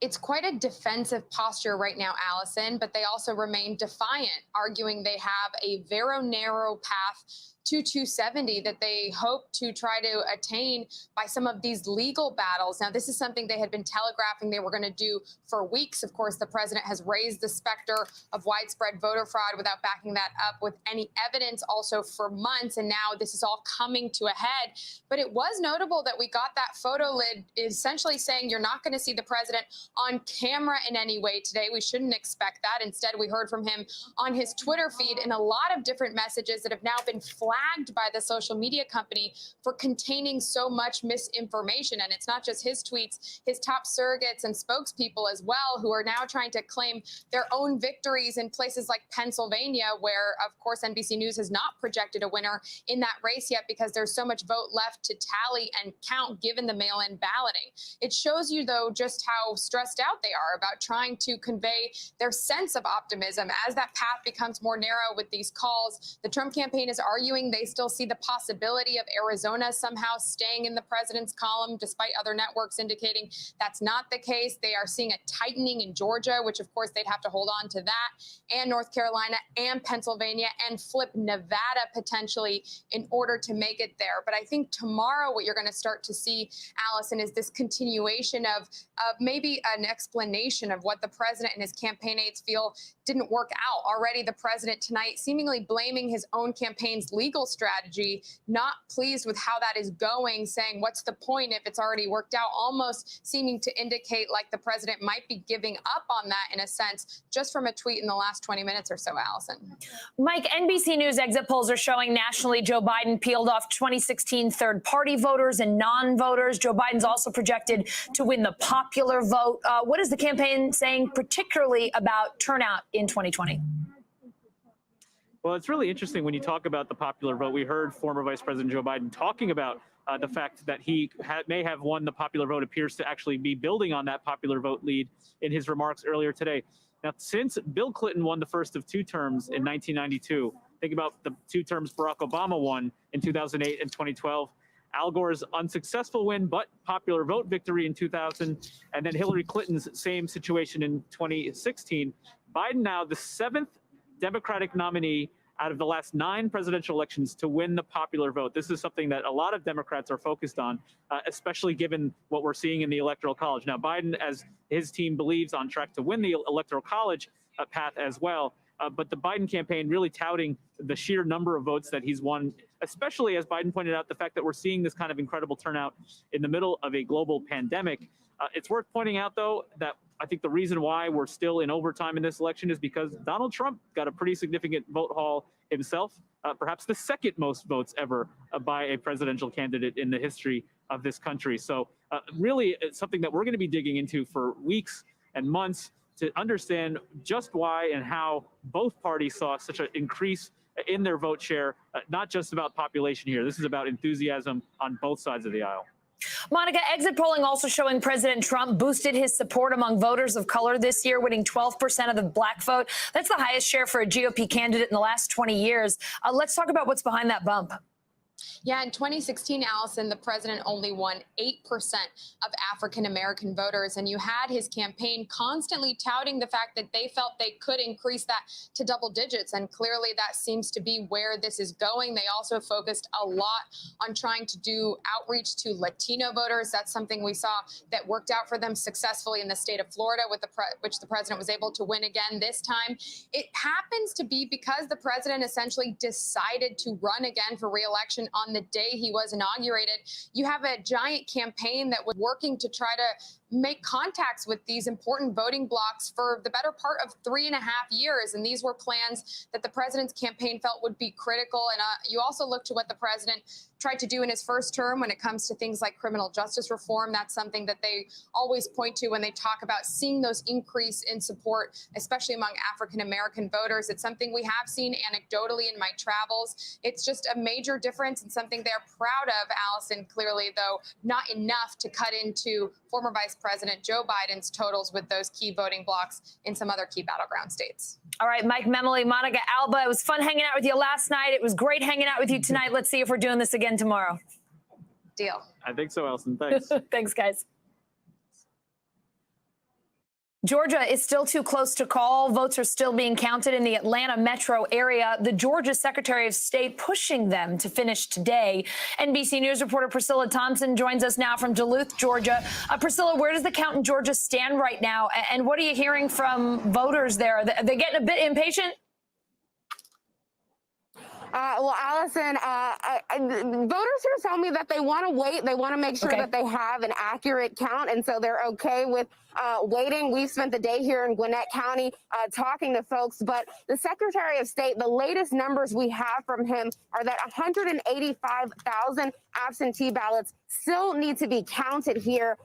It's quite a defensive posture right now, Allison, but they also remain defiant, arguing they have a very narrow path to 270 that they hope to try to attain by some of these legal battles. Now, this is something they had been telegraphing they were going to do for weeks. Of course, the president has raised the specter of widespread voter fraud without backing that up with any evidence also for months. And now this is all coming to a head. But it was notable that we got that photo lid essentially saying you're not going to see the president on camera in any way today. We shouldn't expect that. Instead, we heard from him on his Twitter feed in a lot of different messages that have now been flagged by the social media company for containing so much misinformation. And it's not just his tweets, his top surrogates and spokespeople as well, who are now trying to claim their own victories in places like Pennsylvania, where, of course, NBC News has not projected a winner in that race yet because there's so much vote left to tally and count given the mail-in balloting. It shows you, though, just how stressed out they are about trying to convey their sense of optimism as that path becomes more narrow with these calls. The Trump campaign is arguing they still see the possibility of Arizona somehow staying in the president's column, despite other networks indicating that's not the case. They are seeing a tightening in Georgia, which, of course, they'd have to hold on to that, and North Carolina and Pennsylvania, and flip Nevada potentially in order to make it there. But I think tomorrow what you're going to start to see, Allison, is this continuation of maybe an explanation of what the president and his campaign aides feel didn't work out. Already the president tonight seemingly blaming his own campaign's legal strategy, not pleased with how that is going, saying what's the point if it's already worked out, almost seeming to indicate like the president might be giving up on that in a sense, just from a tweet in the last 20 minutes or so, Allison. Mike, NBC News exit polls are showing nationally Joe Biden peeled off 2016 third-party voters and non-voters. Joe Biden's also projected to win the popular vote. What is the campaign saying, particularly about turnout in 2020? Well, it's really interesting when you talk about the popular vote. We heard former Vice President Joe Biden talking about the fact that he may have won the popular vote, appears to actually be building on that popular vote lead in his remarks earlier today. Now, since Bill Clinton won the first of two terms in 1992, think about the two terms Barack Obama won in 2008 and 2012, Al Gore's unsuccessful win, but popular vote victory in 2000, and then Hillary Clinton's same situation in 2016. Biden now the seventh Democratic nominee out of the last 9 presidential elections to win the popular vote. This is something that a lot of Democrats are focused on, especially given what we're seeing in the Electoral College. Now, Biden, as his team believes, on track to win the Electoral College path as well. But the Biden campaign really touting the sheer number of votes that he's won, especially, as Biden pointed out, the fact that we're seeing this kind of incredible turnout in the middle of a global pandemic. It's worth pointing out, though, that I think the reason why we're still in overtime in this election is because Donald Trump got a pretty significant vote haul himself, perhaps the second most votes ever by a presidential candidate in the history of this country. So really, it's something that we're going to be digging into for weeks and months to understand just why and how both parties saw such an increase in their vote share, not just about population here. This is about enthusiasm on both sides of the aisle. Monica, exit polling also showing President Trump boosted his support among voters of color this year, winning 12% of the black vote. That's the highest share for a GOP candidate in the last 20 years. Let's talk about what's behind that bump. Yeah, in 2016, Allison, the president only won 8% of African-American voters, and you had his campaign constantly touting the fact that they felt they could increase that to double digits, and clearly that seems to be where this is going. They also focused a lot on trying to do outreach to Latino voters. That's something we saw that worked out for them successfully in the state of Florida, with which the president was able to win again this time. It happens to be because the president essentially decided to run again for re-election on the day he was inaugurated. You have a giant campaign that was working to try to make contacts with these important voting blocks for the better part of 3.5 years. And these were plans that the president's campaign felt would be critical. And you also look to what the president tried to do in his first term when it comes to things like criminal justice reform. That's something that they always point to when they talk about seeing those increase in support, especially among African-American voters. It's something we have seen anecdotally in my travels. It's just a major difference and something they're proud of, Allison, clearly, though not enough to cut into former Vice President Joe Biden's totals with those key voting blocks in some other key battleground states. All right, Mike Memoli, Monica Alba, it was fun hanging out with you last night. It was great hanging out with you tonight. Let's see if we're doing this again tomorrow. Deal. I think so, Elson. Thanks. Thanks, guys. Georgia is still too close to call. Votes are still being counted in the Atlanta metro area. The Georgia Secretary of State pushing them to finish today. NBC News reporter Priscilla Thompson joins us now from Duluth, Georgia. Priscilla, where does the count in Georgia stand right now? And what are you hearing from voters there? Are they getting a bit impatient? Well, Allison, voters here tell me that they want to wait. They want to make sure that they have an accurate count, and so they're okay with waiting. We've spent the day here in Gwinnett County talking to folks, but the Secretary of State, the latest numbers we have from him are that 185,000 absentee ballots still need to be counted here.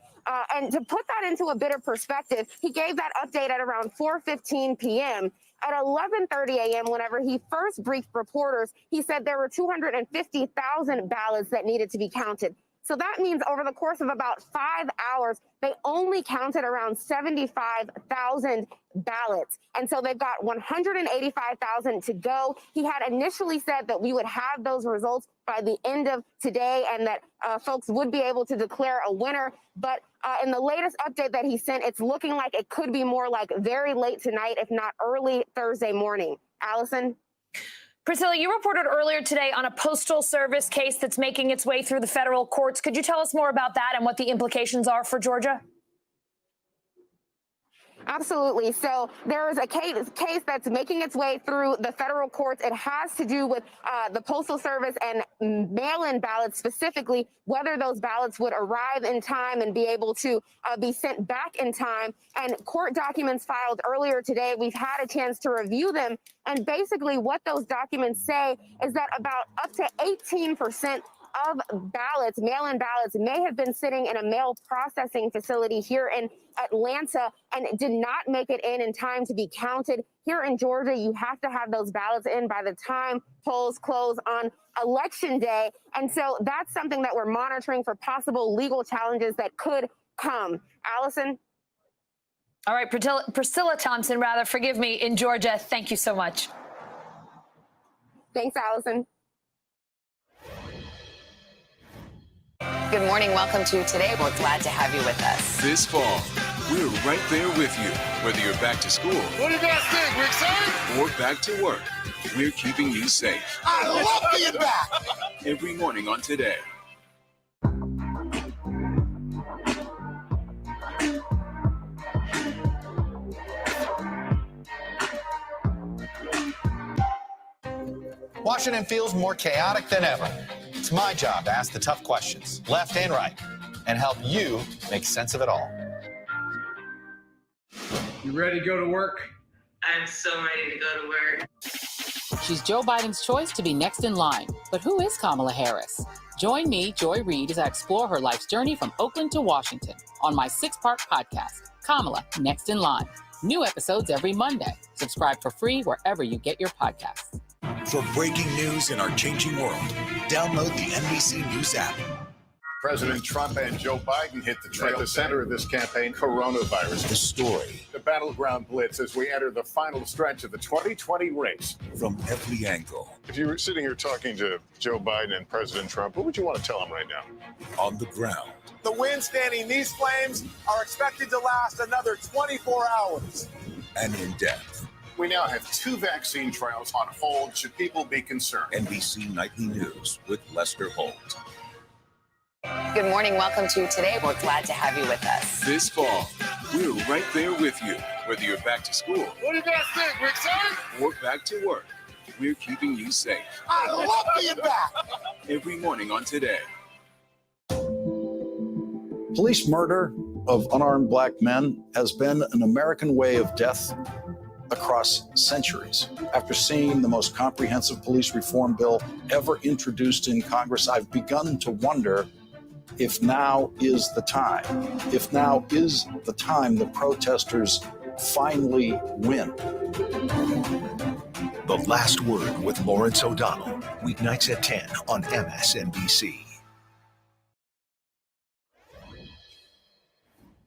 And to put that into a bit of perspective, he gave that update at around 4:15 p.m. At 11:30 a.m., whenever he first briefed reporters, he said there were 250,000 ballots that needed to be counted. So that means over the course of about 5 hours, they only counted around 75,000 ballots. And so they've got 185,000 to go. He had initially said that we would have those results by the end of today and that folks would be able to declare a winner. But in the latest update that he sent, it's looking like it could be more like very late tonight, if not early Thursday morning. Allison? Priscilla, you reported earlier today on a Postal Service case that's making its way through the federal courts. Could you tell us more about that and what the implications are for Georgia? Absolutely. So there is a case that's making its way through the federal courts. It has to do with the Postal Service and mail-in ballots, specifically whether those ballots would arrive in time and be able to be sent back in time. And court documents filed earlier today, we've had a chance to review them. And basically what those documents say is that about up to 18% of ballots, mail-in ballots, may have been sitting in a mail processing facility here in Atlanta and did not make it in time to be counted. Here in Georgia, you have to have those ballots in by the time polls close on Election Day. And so that's something that we're monitoring for possible legal challenges that could come. Allison? All right, Priscilla Thompson, forgive me, in Georgia. Thank you so much. Thanks, Allison. Good morning. Welcome to Today. We're glad to have you with us. This fall, we're right there with you. Whether you're back to school. What do you guys think? We're excited? Or back to work, we're keeping you safe. I love being back. Every morning on Today. Washington feels more chaotic than ever. It's my job to ask the tough questions, left and right, and help you make sense of it all. You ready to go to work? I'm so ready to go to work. She's Joe Biden's choice to be next in line. But who is Kamala Harris? Join me, Joy Reid, as I explore her life's journey from Oakland to Washington on my 6-part podcast, Kamala Next in Line. New episodes every Monday. Subscribe for free wherever you get your podcasts. For breaking news in our changing world, download the NBC News app. President Trump and Joe Biden hit the trail. At the center of this campaign, coronavirus. The story The battleground blitz as we enter the final stretch of the 2020 race. from every angle. If you were sitting here talking to Joe Biden and President Trump, what would you want to tell them right now? On the ground. The wind standing these flames are expected to last another 24 hours. And in depth. We now have 2 vaccine trials on hold. Should people be concerned? NBC Nightly News with Lester Holt. Good morning. Welcome to Today. We're glad to have you with us. This fall, we're right there with you, whether you're back to school What do you guys think? We're excited? or back to work. We're keeping you safe. I love being back. Every morning on Today. Police murder of unarmed black men has been an American way of death across centuries. After seeing the most comprehensive police reform bill ever introduced in Congress, I've begun to wonder if now is the time. If now is the time the protesters finally win. The Last Word with Lawrence O'Donnell. Weeknights at 10 on MSNBC.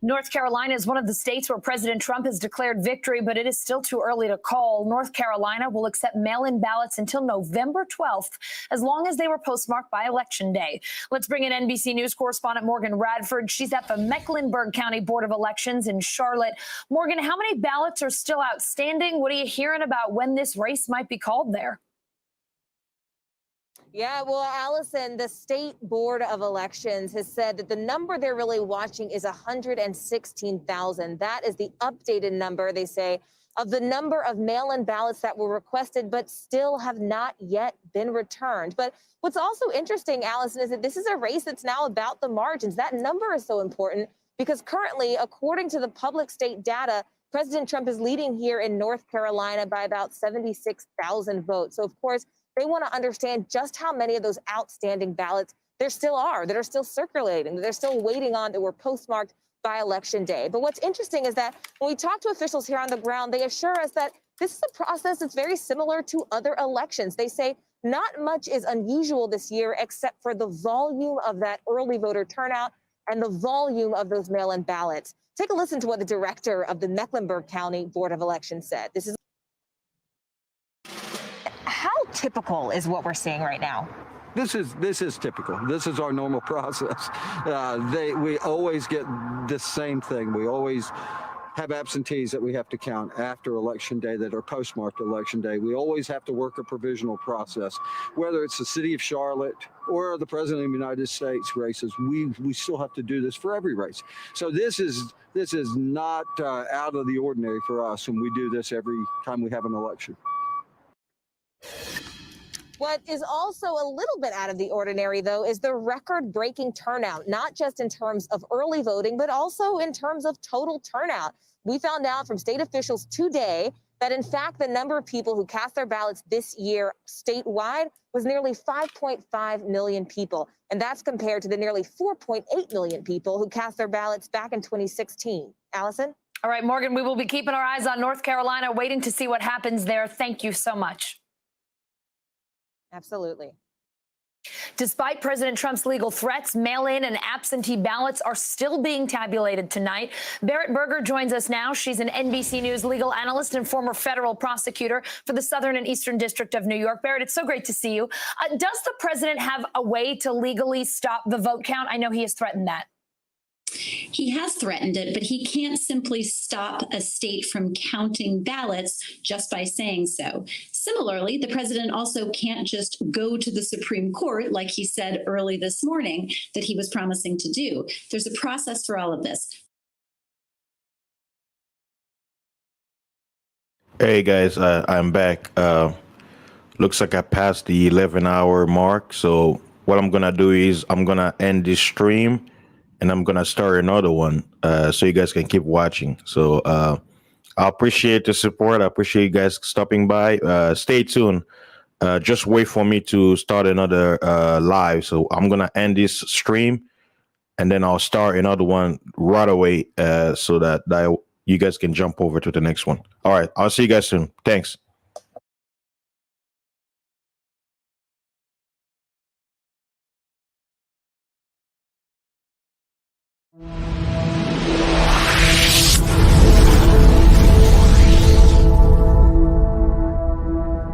North Carolina is one of the states where President Trump has declared victory, but it is still too early to call. North Carolina will accept mail-in ballots until November 12th, as long as they were postmarked by Election Day. Let's bring in NBC News correspondent Morgan Radford. She's at the Mecklenburg County Board of Elections in Charlotte. Morgan, how many ballots are still outstanding? What are you hearing about when this race might be called there? Yeah, well, Allison, the State Board of Elections has said that the number they're really watching is 116,000. That is the updated number, they say, of the number of mail-in ballots that were requested but still have not yet been returned. But what's also interesting, Allison, is that this is a race that's now about the margins. That number is so important because currently, according to the public state data, President Trump is leading here in North Carolina by about 76,000 votes. So, of course, they want to understand just how many of those outstanding ballots there still are, that are still circulating, that they're still waiting on, that were postmarked by Election Day. But what's interesting is that when we talk to officials here on the ground, they assure us that this is a process that's very similar to other elections. They say not much is unusual this year except for the volume of that early voter turnout and the volume of those mail-in ballots. Take a listen to what the director of the Mecklenburg County Board of Elections said. This is how typical is what we're seeing right now? This is typical. This is our normal process. We always get the same thing. We always have absentees that we have to count after Election Day that are postmarked Election Day. We always have to work a provisional process, whether it's the city of Charlotte or the President of the United States races. We still have to do this for every race. So this is not out of the ordinary for us, and we do this every time we have an election. What is also a little bit out of the ordinary, though, is the record-breaking turnout, not just in terms of early voting, but also in terms of total turnout. We found out from state officials today that, in fact, the number of people who cast their ballots this year statewide was nearly 5.5 million people. And that's compared to the nearly 4.8 million people who cast their ballots back in 2016. Allison? All right, Morgan, we will be keeping our eyes on North Carolina, waiting to see what happens there. Thank you so much. Absolutely. Despite President Trump's legal threats, mail-in and absentee ballots are still being tabulated tonight. Barrett Berger joins us now. She's an NBC News legal analyst and former federal prosecutor for the Southern and Eastern District of New York. Barrett, it's so great to see you. Does the president have a way to legally stop the vote count? I know he has threatened that. He has threatened it, but he can't simply stop a state from counting ballots just by saying so. Similarly, the president also can't just go to the Supreme Court, like he said early this morning that he was promising to do. There's a process for all of this. Hey guys, I'm back. Looks like I passed the 11-hour mark. So what I'm gonna do is I'm gonna end this stream and I'm gonna start another one so you guys can keep watching. So I appreciate the support. I appreciate you guys stopping by. Stay tuned. Just wait for me to start another live. So I'm gonna end this stream and then I'll start another one right away so that you guys can jump over to the next one. All right, I'll see you guys soon. Thanks.